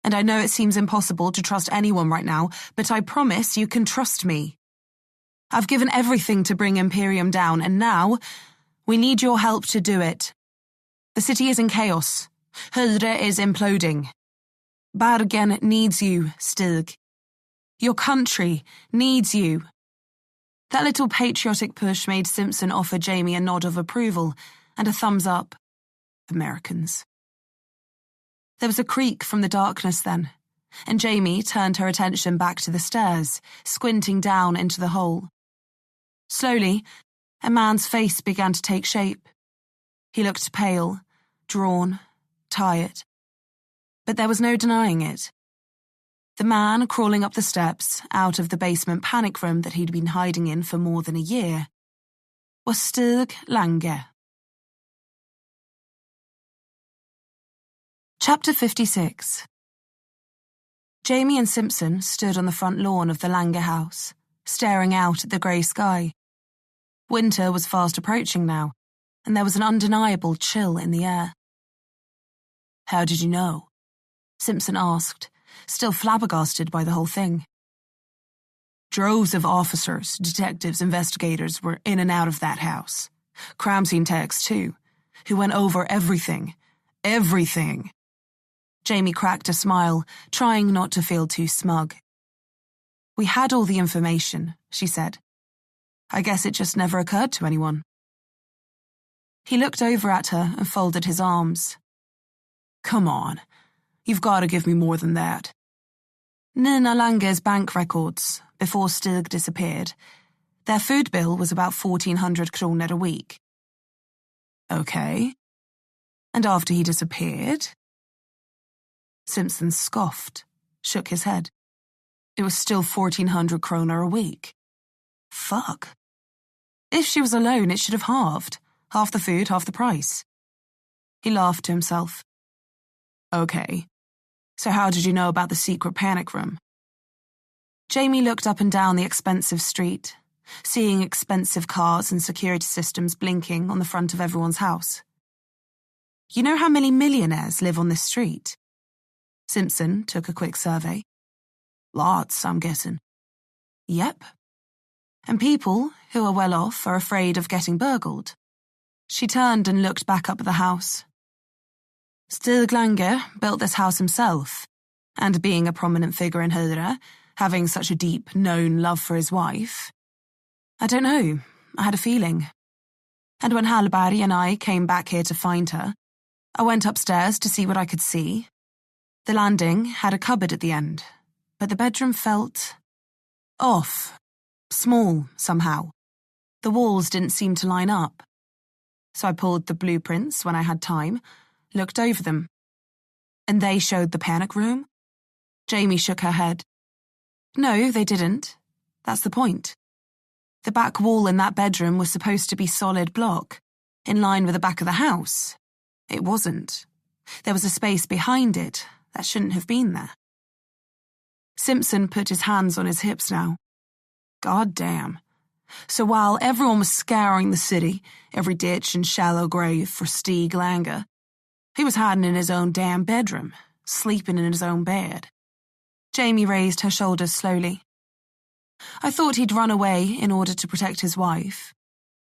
and I know it seems impossible to trust anyone right now, but I promise you can trust me. I've given everything to bring Imperium down, and now we need your help to do it. The city is in chaos. Hydra is imploding. Bergen needs you, Stig. Your country needs you. That little patriotic push made Simpson offer Jamie a nod of approval and a thumbs up. Americans. There was a creak from the darkness then, and Jamie turned her attention back to the stairs, squinting down into the hole. Slowly, a man's face began to take shape. He looked pale, drawn, tired. But there was no denying it. The man crawling up the steps out of the basement panic room that he'd been hiding in for more than a year was Stig Lange. Chapter 56. Jamie and Simpson stood on the front lawn of the Lange house, staring out at the grey sky. Winter was fast approaching now, and there was an undeniable chill in the air. How did you know? Simpson asked, still flabbergasted by the whole thing. Droves of officers, detectives, investigators were in and out of that house. Crime scene techs, too, who went over everything. Everything. Jamie cracked a smile, trying not to feel too smug. We had all the information, she said. I guess it just never occurred to anyone. He looked over at her and folded his arms. Come on, you've got to give me more than that. Nina Lange's bank records, before Stig disappeared, their food bill was about 1,400 kronor a week. Okay. And after he disappeared? Simpson scoffed, shook his head. It was still 1,400 kronor a week. Fuck. If she was alone, it should have halved. Half the food, half the price. He laughed to himself. Okay. So how did you know about the secret panic room? Jamie looked up and down the expensive street, seeing expensive cars and security systems blinking on the front of everyone's house. You know how many millionaires live on this street? Simpson took a quick survey. Lots, I'm guessing. Yep. And people who are well off are afraid of getting burgled. She turned and looked back up at the house. Stig Lange built this house himself, and being a prominent figure in Hydra, having such a deep, known love for his wife. I don't know, I had a feeling. And when Hallberg and I came back here to find her, I went upstairs to see what I could see. The landing had a cupboard at the end, but the bedroom felt off, small somehow. The walls didn't seem to line up. So I pulled the blueprints when I had time, looked over them. And they showed the panic room? Jamie shook her head. No, they didn't. That's the point. The back wall in that bedroom was supposed to be solid block, in line with the back of the house. It wasn't. There was a space behind it that shouldn't have been there. Simpson put his hands on his hips now. God damn. So while everyone was scouring the city, every ditch and shallow grave for Stig Lange, he was hiding in his own damn bedroom, sleeping in his own bed. Jamie raised her shoulders slowly. I thought he'd run away in order to protect his wife,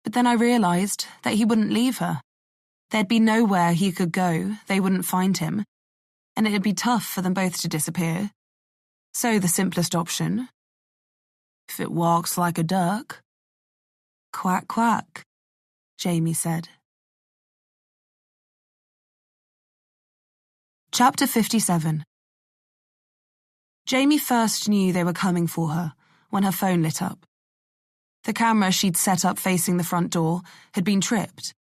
but then I realized that he wouldn't leave her. There'd be nowhere he could go, they wouldn't find him, and it'd be tough for them both to disappear. So the simplest option, if it walks like a duck. Quack, quack, Jamie said. Chapter 57. Jamie first knew they were coming for her when her phone lit up. The camera she'd set up facing the front door had been tripped.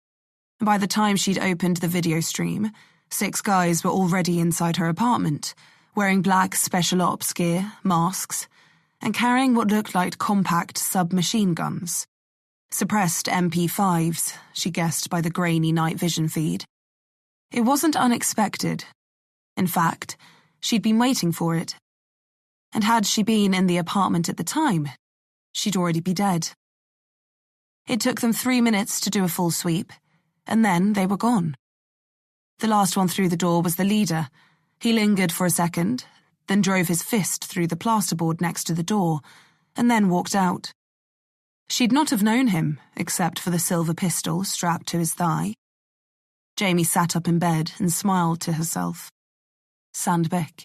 By the time she'd opened the video stream, 6 guys were already inside her apartment, wearing black special ops gear, masks, and carrying what looked like compact submachine guns. Suppressed MP5s, she guessed by the grainy night vision feed. It wasn't unexpected. In fact, she'd been waiting for it. And had she been in the apartment at the time, she'd already be dead. It took them 3 minutes to do a full sweep, and then they were gone. The last one through the door was the leader. He lingered for a second, then drove his fist through the plasterboard next to the door, and then walked out. She'd not have known him, except for the silver pistol strapped to his thigh. Jamie sat up in bed and smiled to herself. Sandbeck.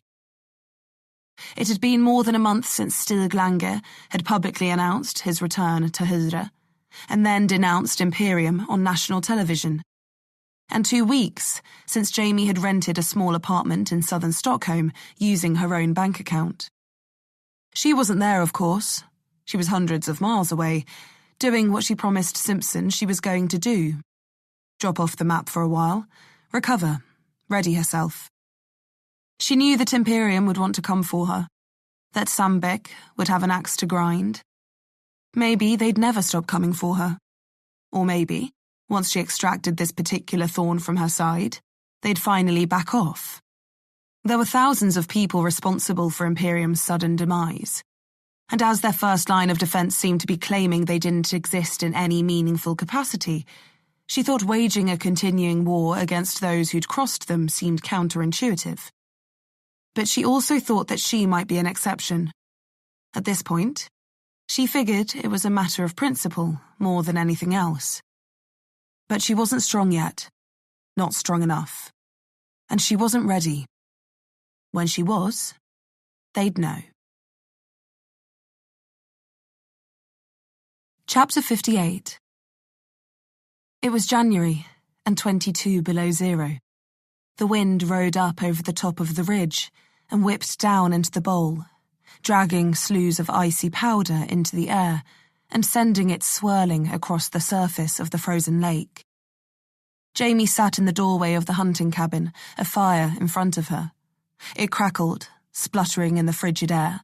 It had been more than a month since Stig Lange had publicly announced his return to Hyre, and then denounced Imperium on national television. And 2 weeks since Jamie had rented a small apartment in southern Stockholm using her own bank account. She wasn't there, of course. She was hundreds of miles away, doing what she promised Simpson she was going to do. Drop off the map for a while, recover, ready herself. She knew that Imperium would want to come for her, that Sandbeck would have an axe to grind. Maybe they'd never stop coming for her. Or maybe, once she extracted this particular thorn from her side, they'd finally back off. There were thousands of people responsible for Imperium's sudden demise, and as their first line of defense seemed to be claiming they didn't exist in any meaningful capacity, she thought waging a continuing war against those who'd crossed them seemed counterintuitive. But she also thought that she might be an exception. At this point, she figured it was a matter of principle more than anything else. But she wasn't strong yet, not strong enough, and she wasn't ready. When she was, they'd know. Chapter 58. It was January, and 22 below zero. The wind rode up over the top of the ridge and whipped down into the bowl, dragging slews of icy powder into the air and sending it swirling across the surface of the frozen lake. Jamie sat in the doorway of the hunting cabin, a fire in front of her. It crackled, spluttering in the frigid air.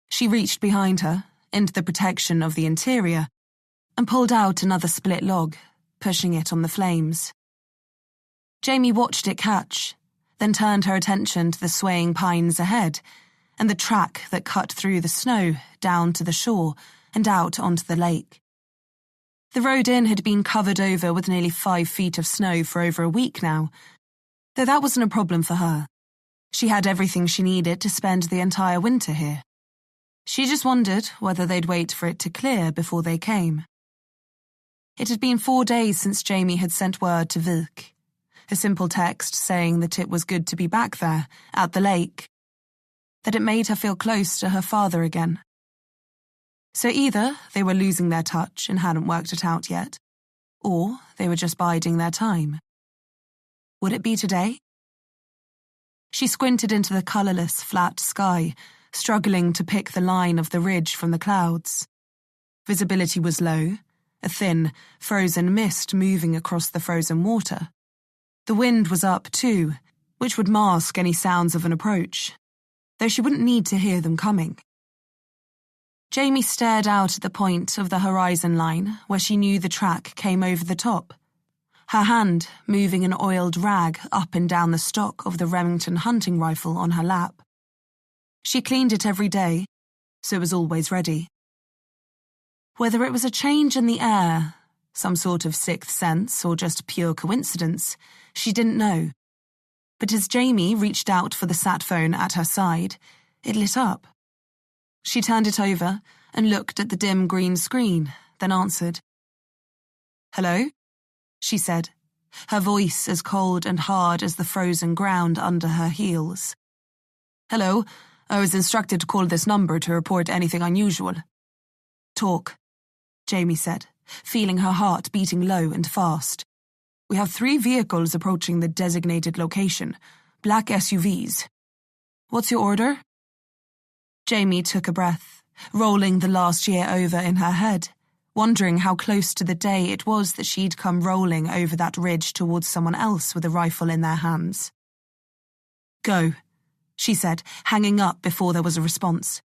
She reached behind her, into the protection of the interior, and pulled out another split log, pushing it on the flames. Jamie watched it catch, then turned her attention to the swaying pines ahead, and the track that cut through the snow down to the shore and out onto the lake. The road in had been covered over with nearly 5 feet of snow for over a week now, though that wasn't a problem for her. She had everything she needed to spend the entire winter here. She just wondered whether they'd wait for it to clear before they came. It had been 4 days since Jamie had sent word to Vik, a simple text saying that it was good to be back there, at the lake, that it made her feel close to her father again. So either they were losing their touch and hadn't worked it out yet, or they were just biding their time. Would it be today? She squinted into the colourless, flat sky, struggling to pick the line of the ridge from the clouds. Visibility was low, a thin, frozen mist moving across the frozen water. The wind was up, too, which would mask any sounds of an approach, though she wouldn't need to hear them coming. Jamie stared out at the point of the horizon line where she knew the track came over the top, her hand moving an oiled rag up and down the stock of the Remington hunting rifle on her lap. She cleaned it every day, so it was always ready. Whether it was a change in the air, some sort of sixth sense, or just pure coincidence, she didn't know. But as Jamie reached out for the sat phone at her side, it lit up. She turned it over and looked at the dim green screen, then answered. "Hello?" she said, her voice as cold and hard as the frozen ground under her heels. "Hello, I was instructed to call this number to report anything unusual." "Talk," Jamie said, feeling her heart beating low and fast. "We have 3 vehicles approaching the designated location, black SUVs. What's your order?" Jamie took a breath, rolling the last year over in her head, wondering how close to the day it was that she'd come rolling over that ridge towards someone else with a rifle in their hands. "Go," she said, hanging up before there was a response.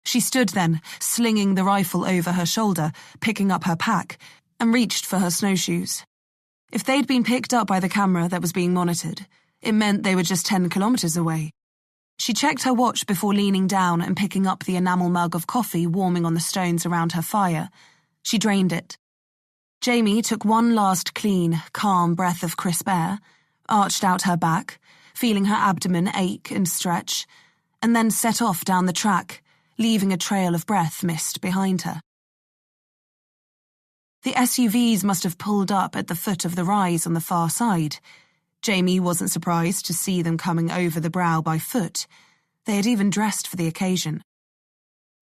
She stood then, slinging the rifle over her shoulder, picking up her pack, and reached for her snowshoes. If they'd been picked up by the camera that was being monitored, it meant they were just 10 kilometers away. She checked her watch before leaning down and picking up the enamel mug of coffee warming on the stones around her fire. She drained it. Jamie took one last clean, calm breath of crisp air, arched out her back, feeling her abdomen ache and stretch, and then set off down the track, leaving a trail of breath mist behind her. The SUVs must have pulled up at the foot of the rise on the far side. Jamie wasn't surprised to see them coming over the brow by foot. They had even dressed for the occasion.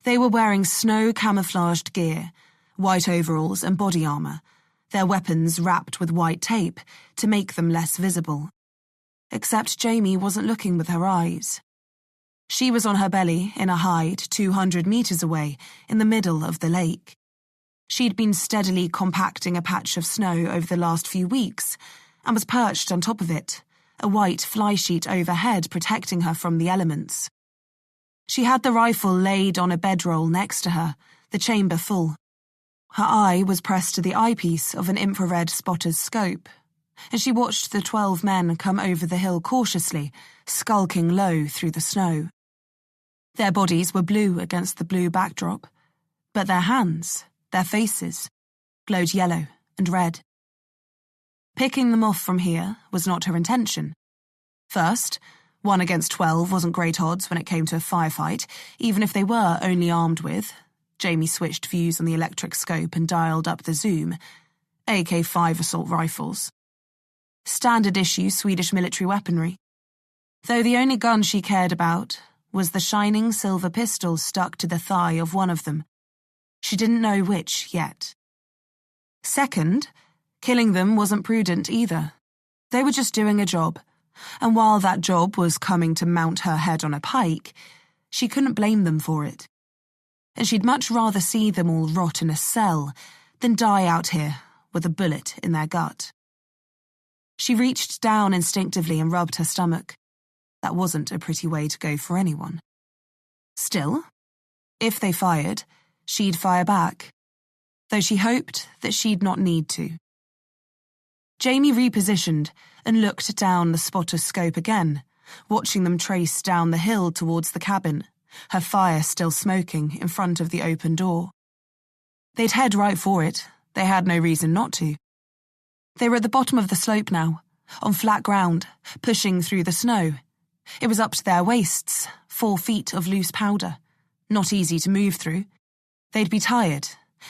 They were wearing snow-camouflaged gear, white overalls and body armour, their weapons wrapped with white tape to make them less visible. Except Jamie wasn't looking with her eyes. She was on her belly in a hide 200 metres away in the middle of the lake. She'd been steadily compacting a patch of snow over the last few weeks and was perched on top of it, a white fly sheet overhead protecting her from the elements. She had the rifle laid on a bedroll next to her, the chamber full. Her eye was pressed to the eyepiece of an infrared spotter's scope, and she watched the 12 men come over the hill cautiously, skulking low through the snow. Their bodies were blue against the blue backdrop, but their hands, their faces, glowed yellow and red. Picking them off from here was not her intention. First, 1 against 12 wasn't great odds when it came to a firefight, even if they were only armed with— Jamie switched views on the electric scope and dialed up the zoom— AK-5 assault rifles. Standard-issue Swedish military weaponry. Though the only gun she cared about was the shining silver pistol stuck to the thigh of one of them. She didn't know which yet. Second, killing them wasn't prudent either. They were just doing a job, and while that job was coming to mount her head on a pike, she couldn't blame them for it. And she'd much rather see them all rot in a cell than die out here with a bullet in their gut. She reached down instinctively and rubbed her stomach. That wasn't a pretty way to go for anyone. Still, if they fired, she'd fire back, though she hoped that she'd not need to. Jamie repositioned and looked down the spotter's scope again, watching them trace down the hill towards the cabin, her fire still smoking in front of the open door. They'd head right for it. They had no reason not to. They were at the bottom of the slope now, on flat ground, pushing through the snow. It was up to their waists, 4 feet of loose powder, not easy to move through. They'd be tired,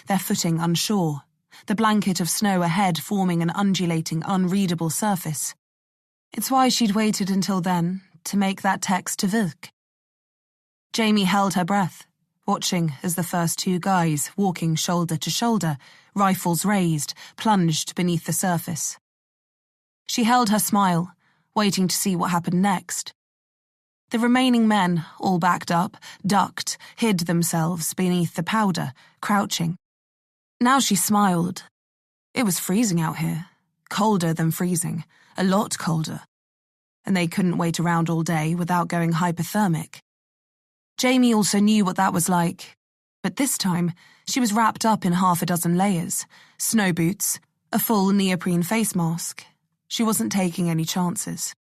their footing unsure, the blanket of snow ahead forming an undulating, unreadable surface. It's why she'd waited until then to make that text to Vilk. Jamie held her breath, watching as the first 2 guys, walking shoulder to shoulder, rifles raised, plunged beneath the surface. She held her smile, waiting to see what happened next. The remaining men, all backed up, ducked, hid themselves beneath the powder, crouching. Now she smiled. It was freezing out here, colder than freezing, a lot colder. And they couldn't wait around all day without going hypothermic. Jamie also knew what that was like, but this time she was wrapped up in 6 layers, snow boots, a full neoprene face mask. She wasn't taking any chances.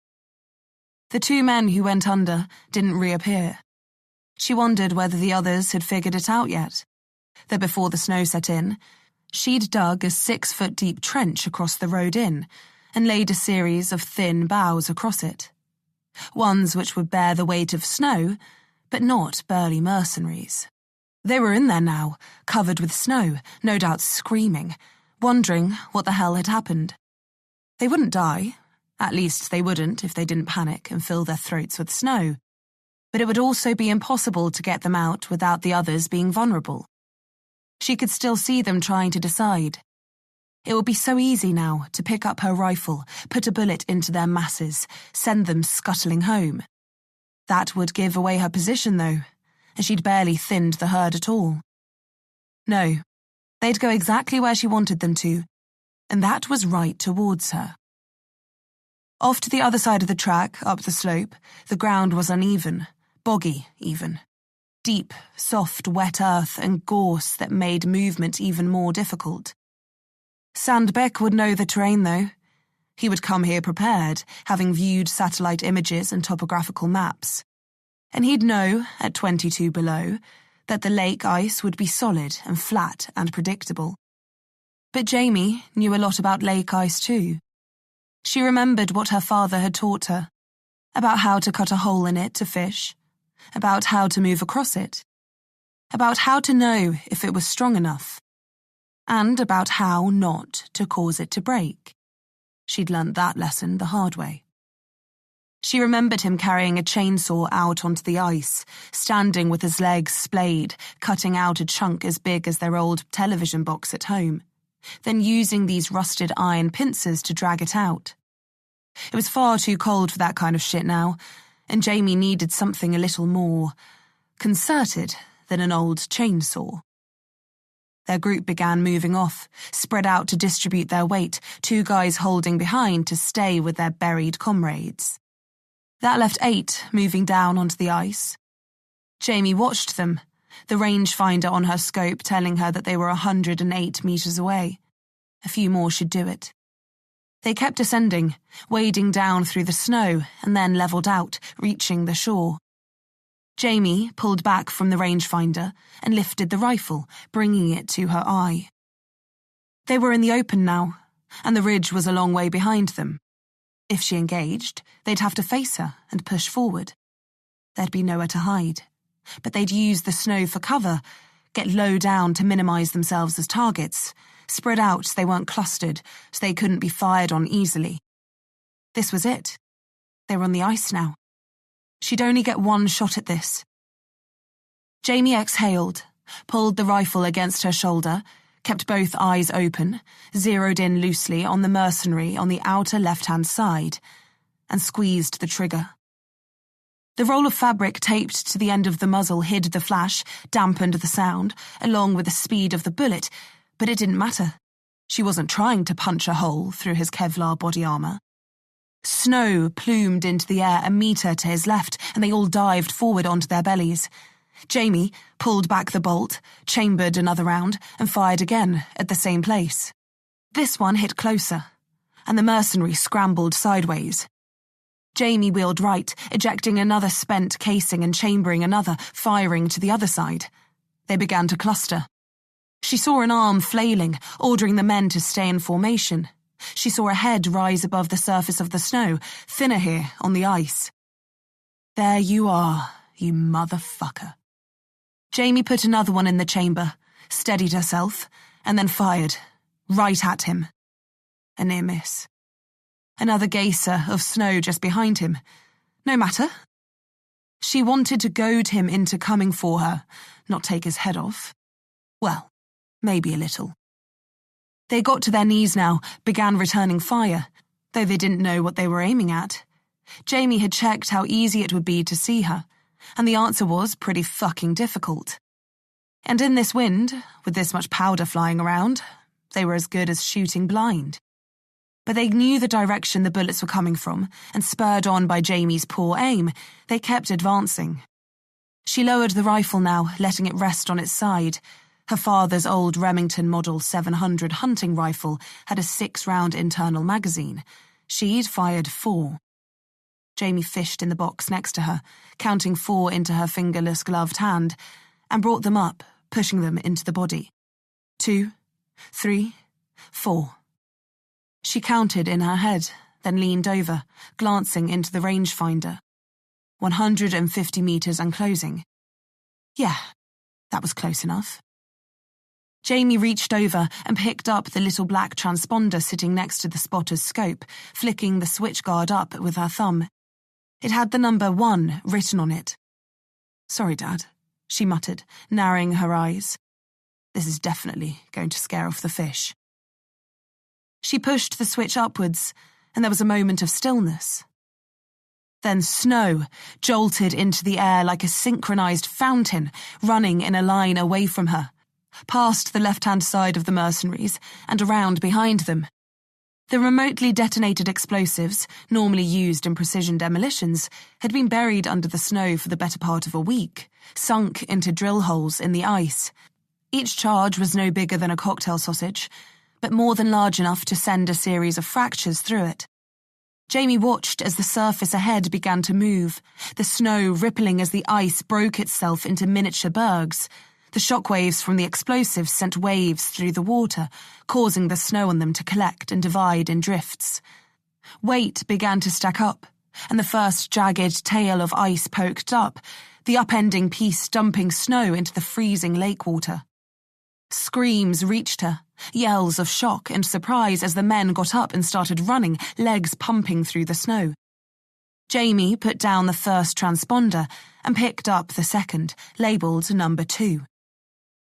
The 2 men who went under didn't reappear. She wondered whether the others had figured it out yet, that before the snow set in, she'd dug a 6-foot-deep trench across the road in and laid a series of thin boughs across it, ones which would bear the weight of snow, but not burly mercenaries. They were in there now, covered with snow, no doubt screaming, wondering what the hell had happened. They wouldn't die, at least they wouldn't if they didn't panic and fill their throats with snow, but it would also be impossible to get them out without the others being vulnerable. She could still see them trying to decide. It would be so easy now to pick up her rifle, put a bullet into their masses, send them scuttling home. That would give away her position, though, and she'd barely thinned the herd at all. No, they'd go exactly where she wanted them to, and that was right towards her. Off to the other side of the track, up the slope, the ground was uneven, boggy even. Deep, soft, wet earth and gorse that made movement even more difficult. Sandbeck would know the terrain, though. He would come here prepared, having viewed satellite images and topographical maps. And he'd know, at 22 below, that the lake ice would be solid and flat and predictable. But Jamie knew a lot about lake ice too. She remembered what her father had taught her, about how to cut a hole in it to fish, about how to move across it, about how to know if it was strong enough, and about how not to cause it to break. She'd learnt that lesson the hard way. She remembered him carrying a chainsaw out onto the ice, standing with his legs splayed, cutting out a chunk as big as their old television box at home, then using these rusted iron pincers to drag it out. It was far too cold for that kind of shit now, and Jamie needed something a little more concerted than an old chainsaw. Their group began moving off, spread out to distribute their weight, 2 guys holding behind to stay with their buried comrades. That left 8 moving down onto the ice. Jamie watched them, the rangefinder on her scope telling her that they were 108 meters away. A few more should do it. They kept ascending, wading down through the snow, and then levelled out, reaching the shore. Jamie pulled back from the rangefinder and lifted the rifle, bringing it to her eye. They were in the open now, and the ridge was a long way behind them. If she engaged, they'd have to face her and push forward. There'd be nowhere to hide, but they'd use the snow for cover, get low down to minimise themselves as targets, spread out so they weren't clustered, so they couldn't be fired on easily. This was it. They were on the ice now. She'd only get 1 shot at this. Jamie exhaled, pulled the rifle against her shoulder, kept both eyes open, zeroed in loosely on the mercenary on the outer left-hand side, and squeezed the trigger. The roll of fabric taped to the end of the muzzle hid the flash, dampened the sound, along with the speed of the bullet, but it didn't matter. She wasn't trying to punch a hole through his Kevlar body armour. Snow plumed into the air a metre to his left, and they all dived forward onto their bellies. Jamie pulled back the bolt, chambered another round, and fired again at the same place. This one hit closer, and the mercenary scrambled sideways. Jamie wheeled right, ejecting another spent casing and chambering another, firing to the other side. They began to cluster. She saw an arm flailing, ordering the men to stay in formation. She saw a head rise above the surface of the snow, thinner here on the ice. There you are, you motherfucker. Jamie put another one in the chamber, steadied herself, and then fired, right at him. A near miss. Another geyser of snow just behind him. No matter. She wanted to goad him into coming for her, not take his head off. Well, maybe a little. They got to their knees now, began returning fire, though they didn't know what they were aiming at. Jamie had checked how easy it would be to see her, and the answer was pretty fucking difficult. And in this wind, with this much powder flying around, they were as good as shooting blind. But they knew the direction the bullets were coming from, and spurred on by Jamie's poor aim, they kept advancing. She lowered the rifle now, letting it rest on its side. Her father's old Remington Model 700 hunting rifle had a 6-round internal magazine. She'd fired 4. Jamie fished in the box next to her, counting 4 into her fingerless gloved hand, and brought them up, pushing them into the body. 2, 3, 4. She counted in her head, then leaned over, glancing into the rangefinder. 150 meters and closing. Yeah, that was close enough. Jamie reached over and picked up the little black transponder sitting next to the spotter's scope, flicking the switch guard up with her thumb. It had the number 1 written on it. Sorry, Dad, she muttered, narrowing her eyes. This is definitely going to scare off the fish. She pushed the switch upwards, and there was a moment of stillness. Then snow jolted into the air like a synchronized fountain, running in a line away from her, past the left-hand side of the mercenaries and around behind them. The remotely detonated explosives, normally used in precision demolitions, had been buried under the snow for the better part of a week, sunk into drill holes in the ice. Each charge was no bigger than a cocktail sausage, but more than large enough to send a series of fractures through it. Jamie watched as the surface ahead began to move, the snow rippling as the ice broke itself into miniature bergs, The shockwaves from the explosives sent waves through the water, causing the snow on them to collect and divide in drifts. Weight began to stack up, and the first jagged tail of ice poked up, the upending piece dumping snow into the freezing lake water. Screams reached her, yells of shock and surprise as the men got up and started running, legs pumping through the snow. Jamie put down the first transponder and picked up the second, labelled number 2.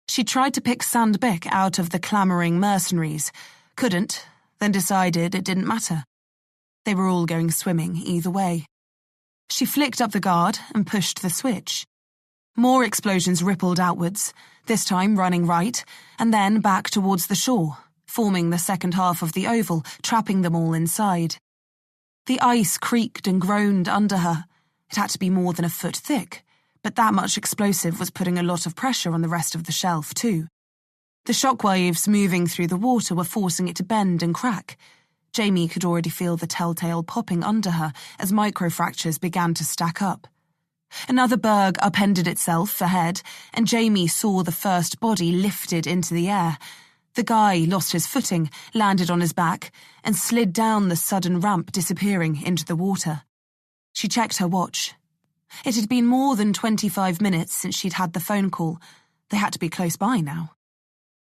She tried to pick Sandbeck out of the clamouring mercenaries, couldn't, then decided it didn't matter. They were all going swimming either way. She flicked up the guard and pushed the switch. More explosions rippled outwards, this time running right, and then back towards the shore, forming the second half of the oval, trapping them all inside. The ice creaked and groaned under her. It had to be more than a foot thick, but that much explosive was putting a lot of pressure on the rest of the shelf too. The shockwaves moving through the water were forcing it to bend and crack. Jamie could already feel the telltale popping under her as microfractures began to stack up. Another berg upended itself ahead, and Jamie saw the first body lifted into the air. The guy lost his footing, landed on his back, and slid down the sudden ramp, disappearing into the water. She checked her watch. It had been more than 25 minutes since she'd had the phone call. They had to be close by now.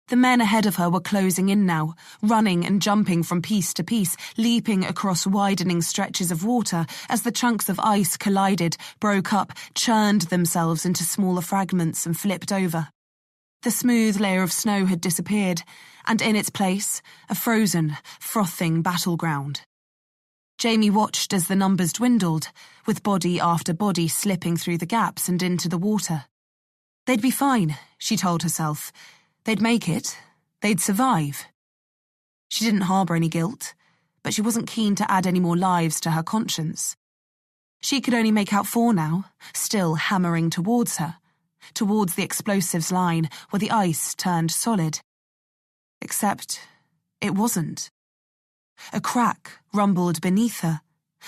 The men ahead of her were closing in now, running and jumping from piece to piece, leaping across widening stretches of water as the chunks of ice collided, broke up, churned themselves into smaller fragments and flipped over. The smooth layer of snow had disappeared, and in its place, a frozen, frothing battleground. Jamie watched as the numbers dwindled, with body after body slipping through the gaps and into the water. They'd be fine, she told herself. They'd make it. They'd survive. She didn't harbour any guilt, but she wasn't keen to add any more lives to her conscience. She could only make out 4 now, still hammering towards her, towards the explosives line where the ice turned solid. Except it wasn't. A crack rumbled beneath her,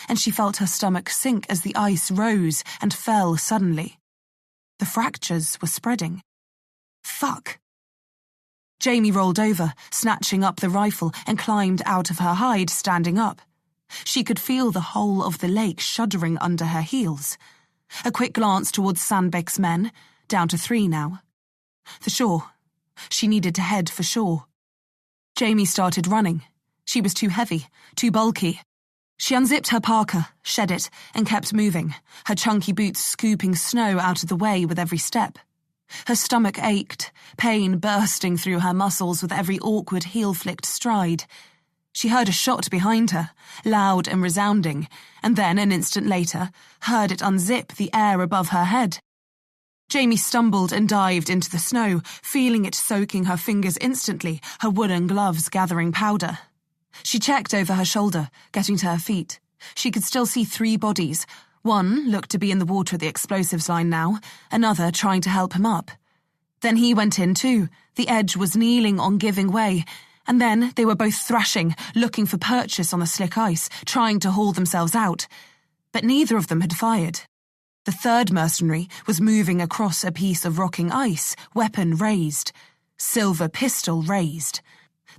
and she felt her stomach sink as the ice rose and fell suddenly. The fractures were spreading. Fuck! Jamie rolled over, snatching up the rifle, and climbed out of her hide, standing up. She could feel the whole of the lake shuddering under her heels. A quick glance towards Sandbeck's men, down to 3 now. The shore. She needed to head for shore. Jamie started running. She was too heavy, too bulky. She unzipped her parka, shed it, and kept moving, her chunky boots scooping snow out of the way with every step. Her stomach ached, pain bursting through her muscles with every awkward heel-flicked stride. She heard a shot behind her, loud and resounding, and then, an instant later, heard it unzip the air above her head. Jamie stumbled and dived into the snow, feeling it soaking her fingers instantly, her woolen gloves gathering powder. She checked over her shoulder, getting to her feet. She could still see 3 bodies. One looked to be in the water at the explosives line now, another trying to help him up. Then he went in too. The edge was kneeling on giving way, and then they were both thrashing, looking for purchase on the slick ice, trying to haul themselves out. But neither of them had fired. The third mercenary was moving across a piece of rocking ice, weapon raised. Silver pistol raised.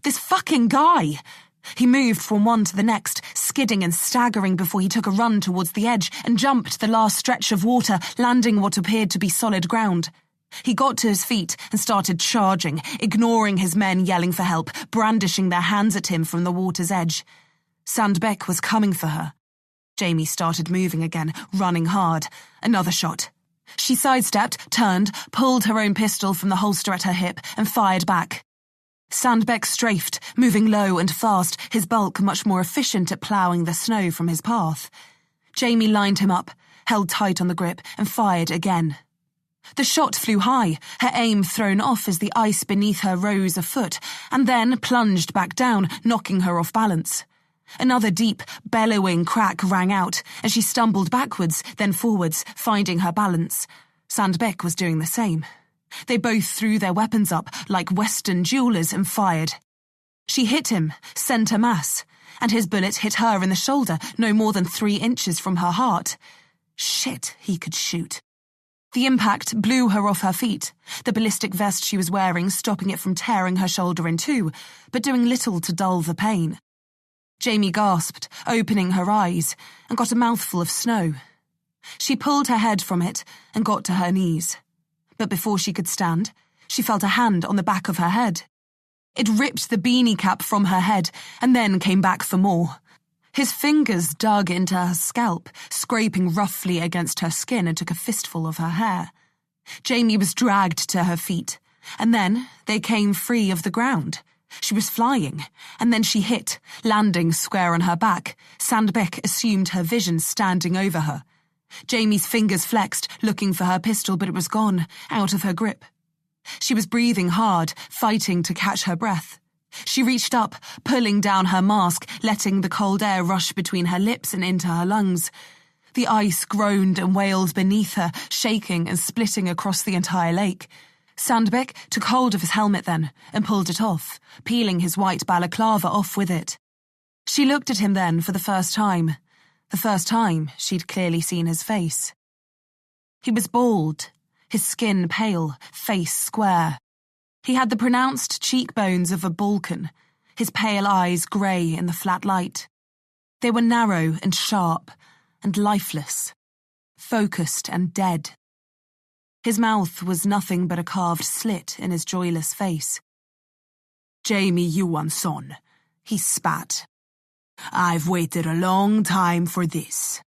This fucking guy! He moved from one to the next, skidding and staggering before he took a run towards the edge and jumped the last stretch of water, landing what appeared to be solid ground. He got to his feet and started charging, ignoring his men yelling for help, brandishing their hands at him from the water's edge. Sandbeck was coming for her. Jamie started moving again, running hard. Another shot. She sidestepped, turned, pulled her own pistol from the holster at her hip and fired back. Sandbeck strafed, moving low and fast, his bulk much more efficient at ploughing the snow from his path. Jamie lined him up, held tight on the grip, and fired again. The shot flew high, her aim thrown off as the ice beneath her rose a foot, and then plunged back down, knocking her off balance. Another deep, bellowing crack rang out, and she stumbled backwards, then forwards, finding her balance. Sandbeck was doing the same. They both threw their weapons up like Western jewelers and fired. She hit him, center mass, and his bullet hit her in the shoulder, no more than 3 inches from her heart. Shit, he could shoot. The impact blew her off her feet, the ballistic vest she was wearing stopping it from tearing her shoulder in two, but doing little to dull the pain. Jamie gasped, opening her eyes, and got a mouthful of snow. She pulled her head from it and got to her knees. But before she could stand, she felt a hand on the back of her head. It ripped the beanie cap from her head and then came back for more. His fingers dug into her scalp, scraping roughly against her skin, and took a fistful of her hair. Jamie was dragged to her feet, and then they came free of the ground. She was flying, and then she hit, landing square on her back. Sandbeck assumed her vision, standing over her. Jamie's fingers flexed, looking for her pistol, but it was gone, out of her grip. She was breathing hard, fighting to catch her breath. She reached up, pulling down her mask, letting the cold air rush between her lips and into her lungs. The ice groaned and wailed beneath her, shaking and splitting across the entire lake. Sandbeck took hold of his helmet then and pulled it off, peeling his white balaclava off with it. She looked at him then for the first time she'd clearly seen his face. He was bald, his skin pale, face square. He had the pronounced cheekbones of a Balkan, his pale eyes grey in the flat light. They were narrow and sharp and lifeless, focused and dead. His mouth was nothing but a carved slit in his joyless face. "Jamie Johansson," he spat. "I've waited a long time for this."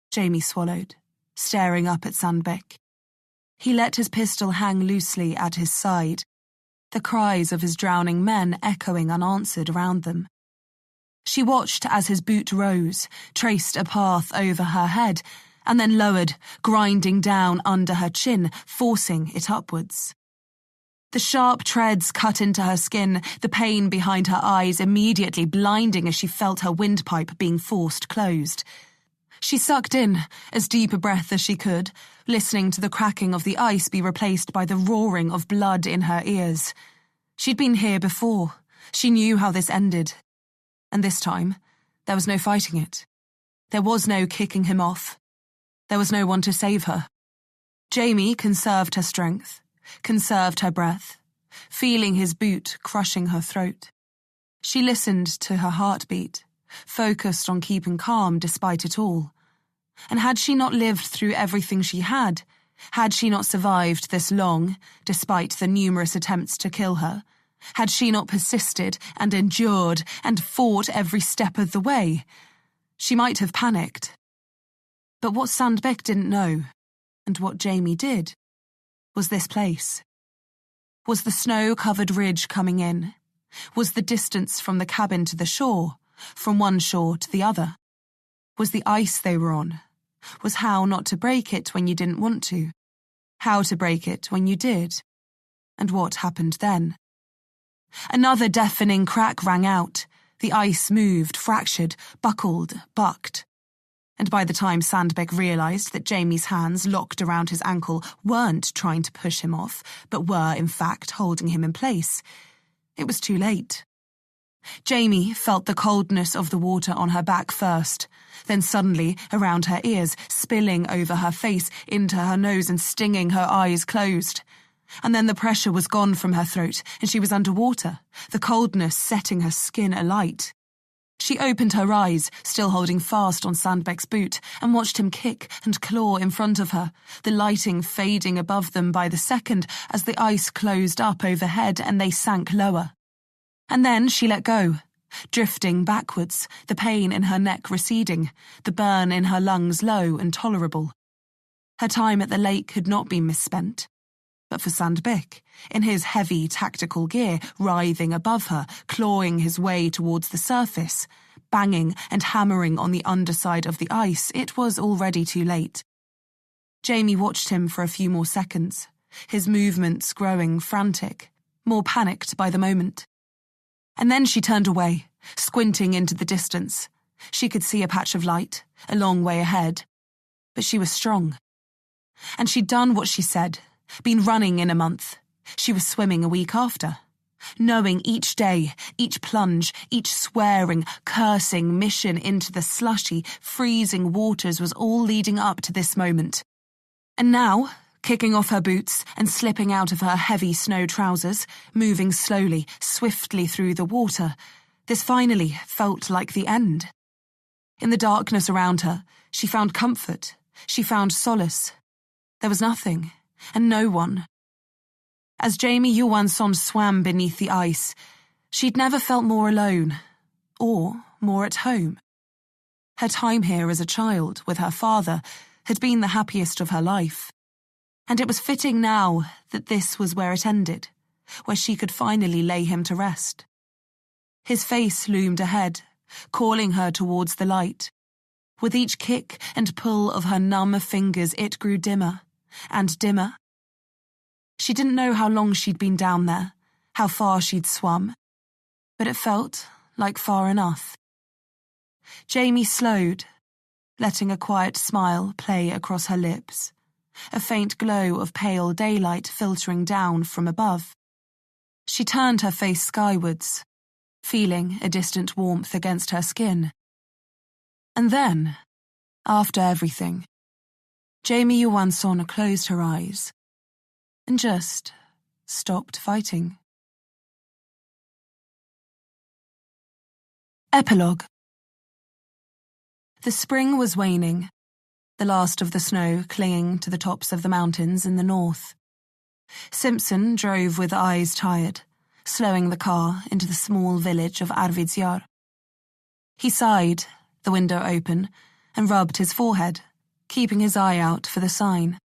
Jamie swallowed, staring up at Sandbeck. He let his pistol hang loosely at his side, the cries of his drowning men echoing unanswered around them. She watched as his boot rose, traced a path over her head, and then lowered, grinding down under her chin, forcing it upwards. The sharp treads cut into her skin, the pain behind her eyes immediately blinding as she felt her windpipe being forced closed. She sucked in as deep a breath as she could, listening to the cracking of the ice be replaced by the roaring of blood in her ears. She'd been here before. She knew how this ended. And this time, there was no fighting it. There was no kicking him off. There was no one to save her. Jamie conserved her strength, conserved her breath, feeling his boot crushing her throat. She listened to her heartbeat, focused on keeping calm despite it all. And had she not lived through everything she had she not survived this long, despite the numerous attempts to kill her, had she not persisted and endured and fought every step of the way, she might have panicked. But what Sandbeck didn't know, and what Jamie did, was this place. Was the snow-covered ridge coming in? Was the distance from the cabin to the shore, from one shore to the other? Was the ice they were on? Was how not to break it when you didn't want to? How to break it when you did? And what happened then? Another deafening crack rang out. The ice moved, fractured, buckled, bucked. And by the time Sandbeck realised that Jamie's hands locked around his ankle weren't trying to push him off, but were, in fact, holding him in place, it was too late. Jamie felt the coldness of the water on her back first, then suddenly around her ears, spilling over her face, into her nose and stinging her eyes closed. And then the pressure was gone from her throat, and she was underwater, the coldness setting her skin alight. She opened her eyes, still holding fast on Sandbeck's boot, and watched him kick and claw in front of her, the lighting fading above them by the second as the ice closed up overhead and they sank lower. And then she let go, drifting backwards, the pain in her neck receding, the burn in her lungs low and tolerable. Her time at the lake had not been misspent. But for Sandbeck, in his heavy tactical gear, writhing above her, clawing his way towards the surface, banging and hammering on the underside of the ice, it was already too late. Jamie watched him for a few more seconds, his movements growing frantic, more panicked by the moment. And then she turned away, squinting into the distance. She could see a patch of light, a long way ahead. But she was strong. And she'd done what she said, been running in a month. She was swimming a week after. Knowing each day, each plunge, each swearing, cursing mission into the slushy, freezing waters was all leading up to this moment. And now, kicking off her boots and slipping out of her heavy snow trousers, moving slowly, swiftly through the water, this finally felt like the end. In the darkness around her, she found comfort, she found solace. There was nothing, and no one. As Jamie Johansson swam beneath the ice, she'd never felt more alone, or more at home. Her time here as a child, with her father, had been the happiest of her life. And it was fitting now that this was where it ended, where she could finally lay him to rest. His face loomed ahead, calling her towards the light. With each kick and pull of her numb fingers, it grew dimmer and dimmer. She didn't know how long she'd been down there, how far she'd swum, but it felt like far enough. Jamie slowed, letting a quiet smile play across her lips, a faint glow of pale daylight filtering down from above. She turned her face skywards, feeling a distant warmth against her skin. And then, after everything, Jamie Johansson closed her eyes and just stopped fighting. Epilogue. The spring was waning, the last of the snow clinging to the tops of the mountains in the north. Simpson drove with eyes tired, slowing the car into the small village of Arvidsjaur. He sighed, the window open, and rubbed his forehead, keeping his eye out for the sign.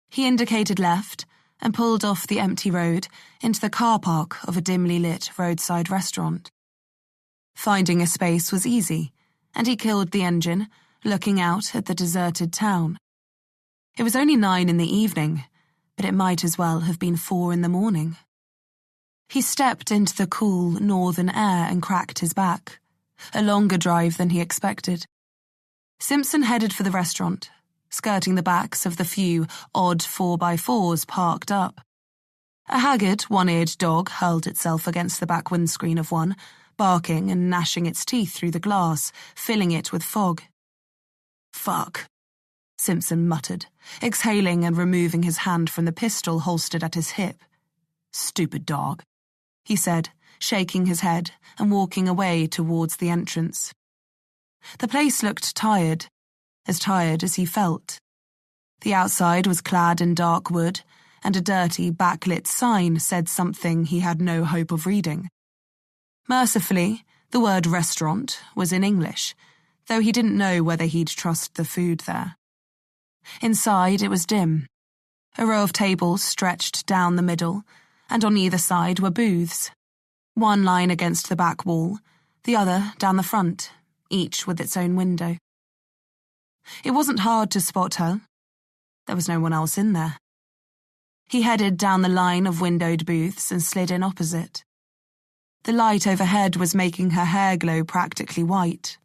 He indicated left and pulled off the empty road into the car park of a dimly lit roadside restaurant. Finding a space was easy, and he killed the engine, looking out at the deserted town. It was only 9 in the evening, but it might as well have been 4 in the morning. He stepped into the cool northern air and cracked his back, a longer drive than he expected. Simpson headed for the restaurant, skirting the backs of the few odd 4x4s parked up. A haggard, one-eared dog hurled itself against the back windscreen of one, barking and gnashing its teeth through the glass, filling it with fog. "Fuck," Simpson muttered, exhaling and removing his hand from the pistol holstered at his hip. "Stupid dog," he said, shaking his head and walking away towards the entrance. The place looked tired as he felt. The outside was clad in dark wood, and a dirty, backlit sign said something he had no hope of reading. Mercifully, the word restaurant was in English, though he didn't know whether he'd trust the food there. Inside it was dim. A row of tables stretched down the middle, and on either side were booths. One lying against the back wall, the other down the front, each with its own window. It wasn't hard to spot her. There was no one else in there. He headed down the line of windowed booths and slid in opposite. The light overhead was making her hair glow practically white.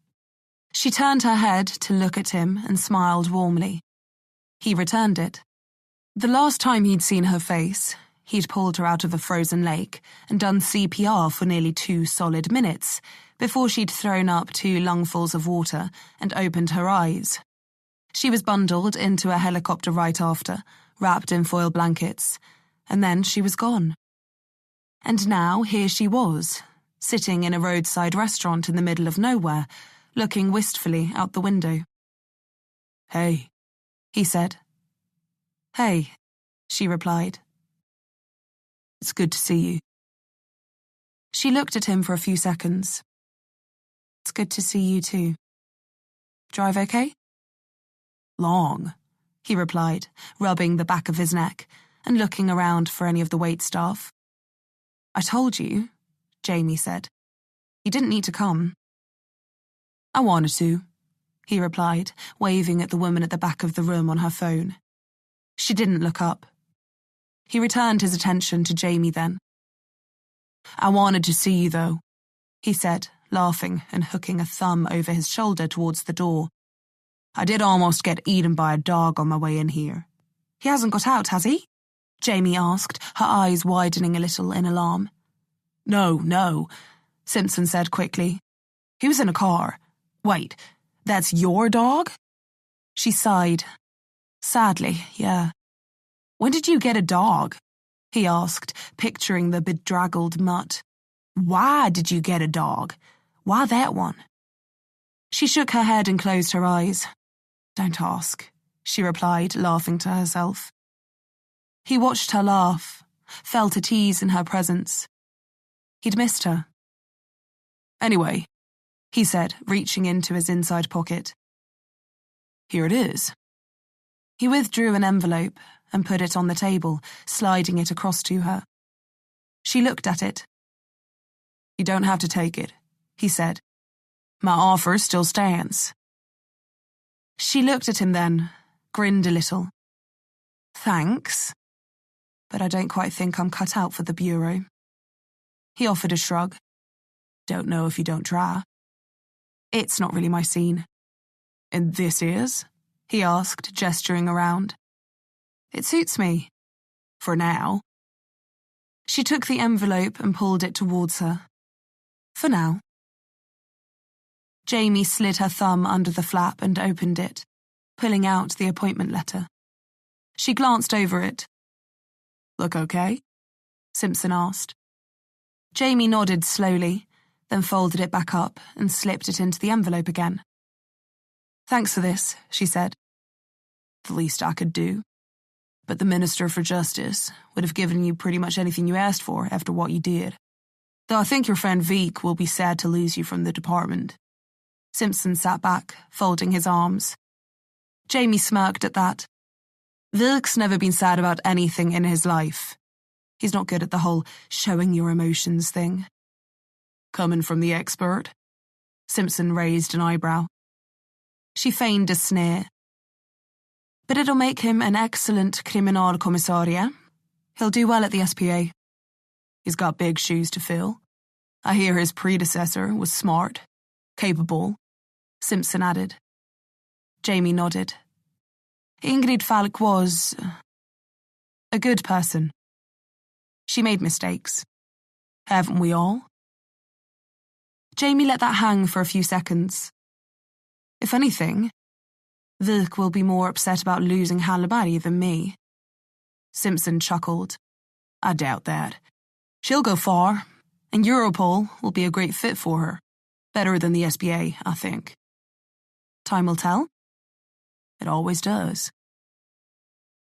She turned her head to look at him and smiled warmly. He returned it. The last time he'd seen her face, he'd pulled her out of a frozen lake and done CPR for nearly 2 solid minutes before she'd thrown up 2 lungfuls of water and opened her eyes. She was bundled into a helicopter right after, wrapped in foil blankets, and then she was gone. And now here she was, sitting in a roadside restaurant in the middle of nowhere, looking wistfully out the window. "Hey," he said. "Hey," she replied. "It's good to see you." She looked at him for a few seconds. "It's good to see you too. Drive okay?" "Long," he replied, rubbing the back of his neck and looking around for any of the waitstaff. "I told you," Jamie said. "You didn't need to come." "I wanted to," he replied, waving at the woman at the back of the room on her phone. She didn't look up. He returned his attention to Jamie then. "I wanted to see you, though," he said, laughing and hooking a thumb over his shoulder towards the door. "I did almost get eaten by a dog on my way in here." "He hasn't got out, has he?" Jamie asked, her eyes widening a little in alarm. No, Simpson said quickly. "He was in a car. Wait, that's your dog?" She sighed. Sadly, yeah. When did you get a dog? He asked, picturing the bedraggled mutt. Why did you get a dog? Why that one? She shook her head and closed her eyes. Don't ask, she replied, laughing to herself. He watched her laugh, felt at ease in her presence. He'd missed her. Anyway, he said, reaching into his inside pocket. Here it is. He withdrew an envelope and put it on the table, sliding it across to her. She looked at it. You don't have to take it, he said. My offer still stands. She looked at him then, grinned a little. Thanks, but I don't quite think I'm cut out for the bureau. He offered a shrug. Don't know if you don't try. It's not really my scene. And this is? He asked, gesturing around. It suits me. For now. She took the envelope and pulled it towards her. For now. Jamie slid her thumb under the flap and opened it, pulling out the appointment letter. She glanced over it. Look okay? Simpson asked. Jamie nodded slowly, then folded it back up and slipped it into the envelope again. Thanks for this, she said. The least I could do. But the Minister for Justice would have given you pretty much anything you asked for after what you did. Though I think your friend Veek will be sad to lose you from the department. Simpson sat back, folding his arms. Jamie smirked at that. Veek's never been sad about anything in his life. He's not good at the whole showing your emotions thing. Coming from the expert? Simpson raised an eyebrow. She feigned a sneer. But it'll make him an excellent kriminalkommissarie. He'll do well at the SPA. He's got big shoes to fill. I hear his predecessor was smart, capable, Simpson added. Jamie nodded. Ingrid Falk was a good person. She made mistakes. Haven't we all? Jamie let that hang for a few seconds. If anything, Veek will be more upset about losing Hallberg than me. Simpson chuckled. I doubt that. She'll go far, and Europol will be a great fit for her. Better than the SBA, I think. Time will tell. It always does.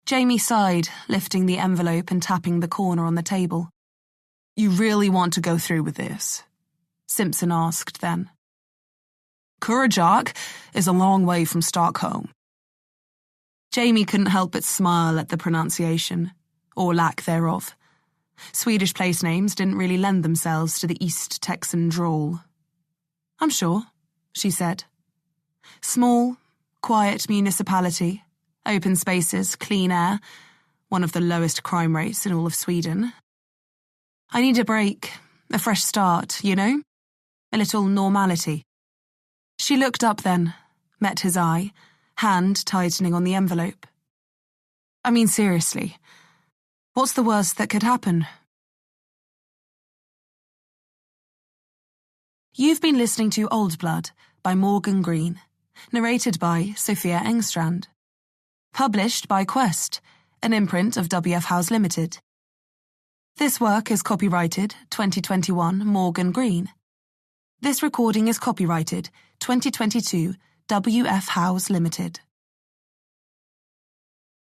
Jamie sighed, lifting the envelope and tapping the corner on the table. You really want to go through with this? Simpson asked then. Kurajak is a long way from Stockholm. Jamie couldn't help but smile at the pronunciation, or lack thereof. Swedish place names didn't really lend themselves to the East Texan drawl. I'm sure, she said. Small, quiet municipality, open spaces, clean air, one of the lowest crime rates in all of Sweden. I need a break, a fresh start, you know? A little normality. She looked up then, met his eye, hand tightening on the envelope. I mean, seriously, what's the worst that could happen? You've been listening to Old Blood by Morgan Greene, narrated by Sophia Engstrand. Published by Quest, an imprint of W.F. House Limited. This work is copyrighted 2021 Morgan Greene. This recording is copyrighted 2022 W.F. House Limited.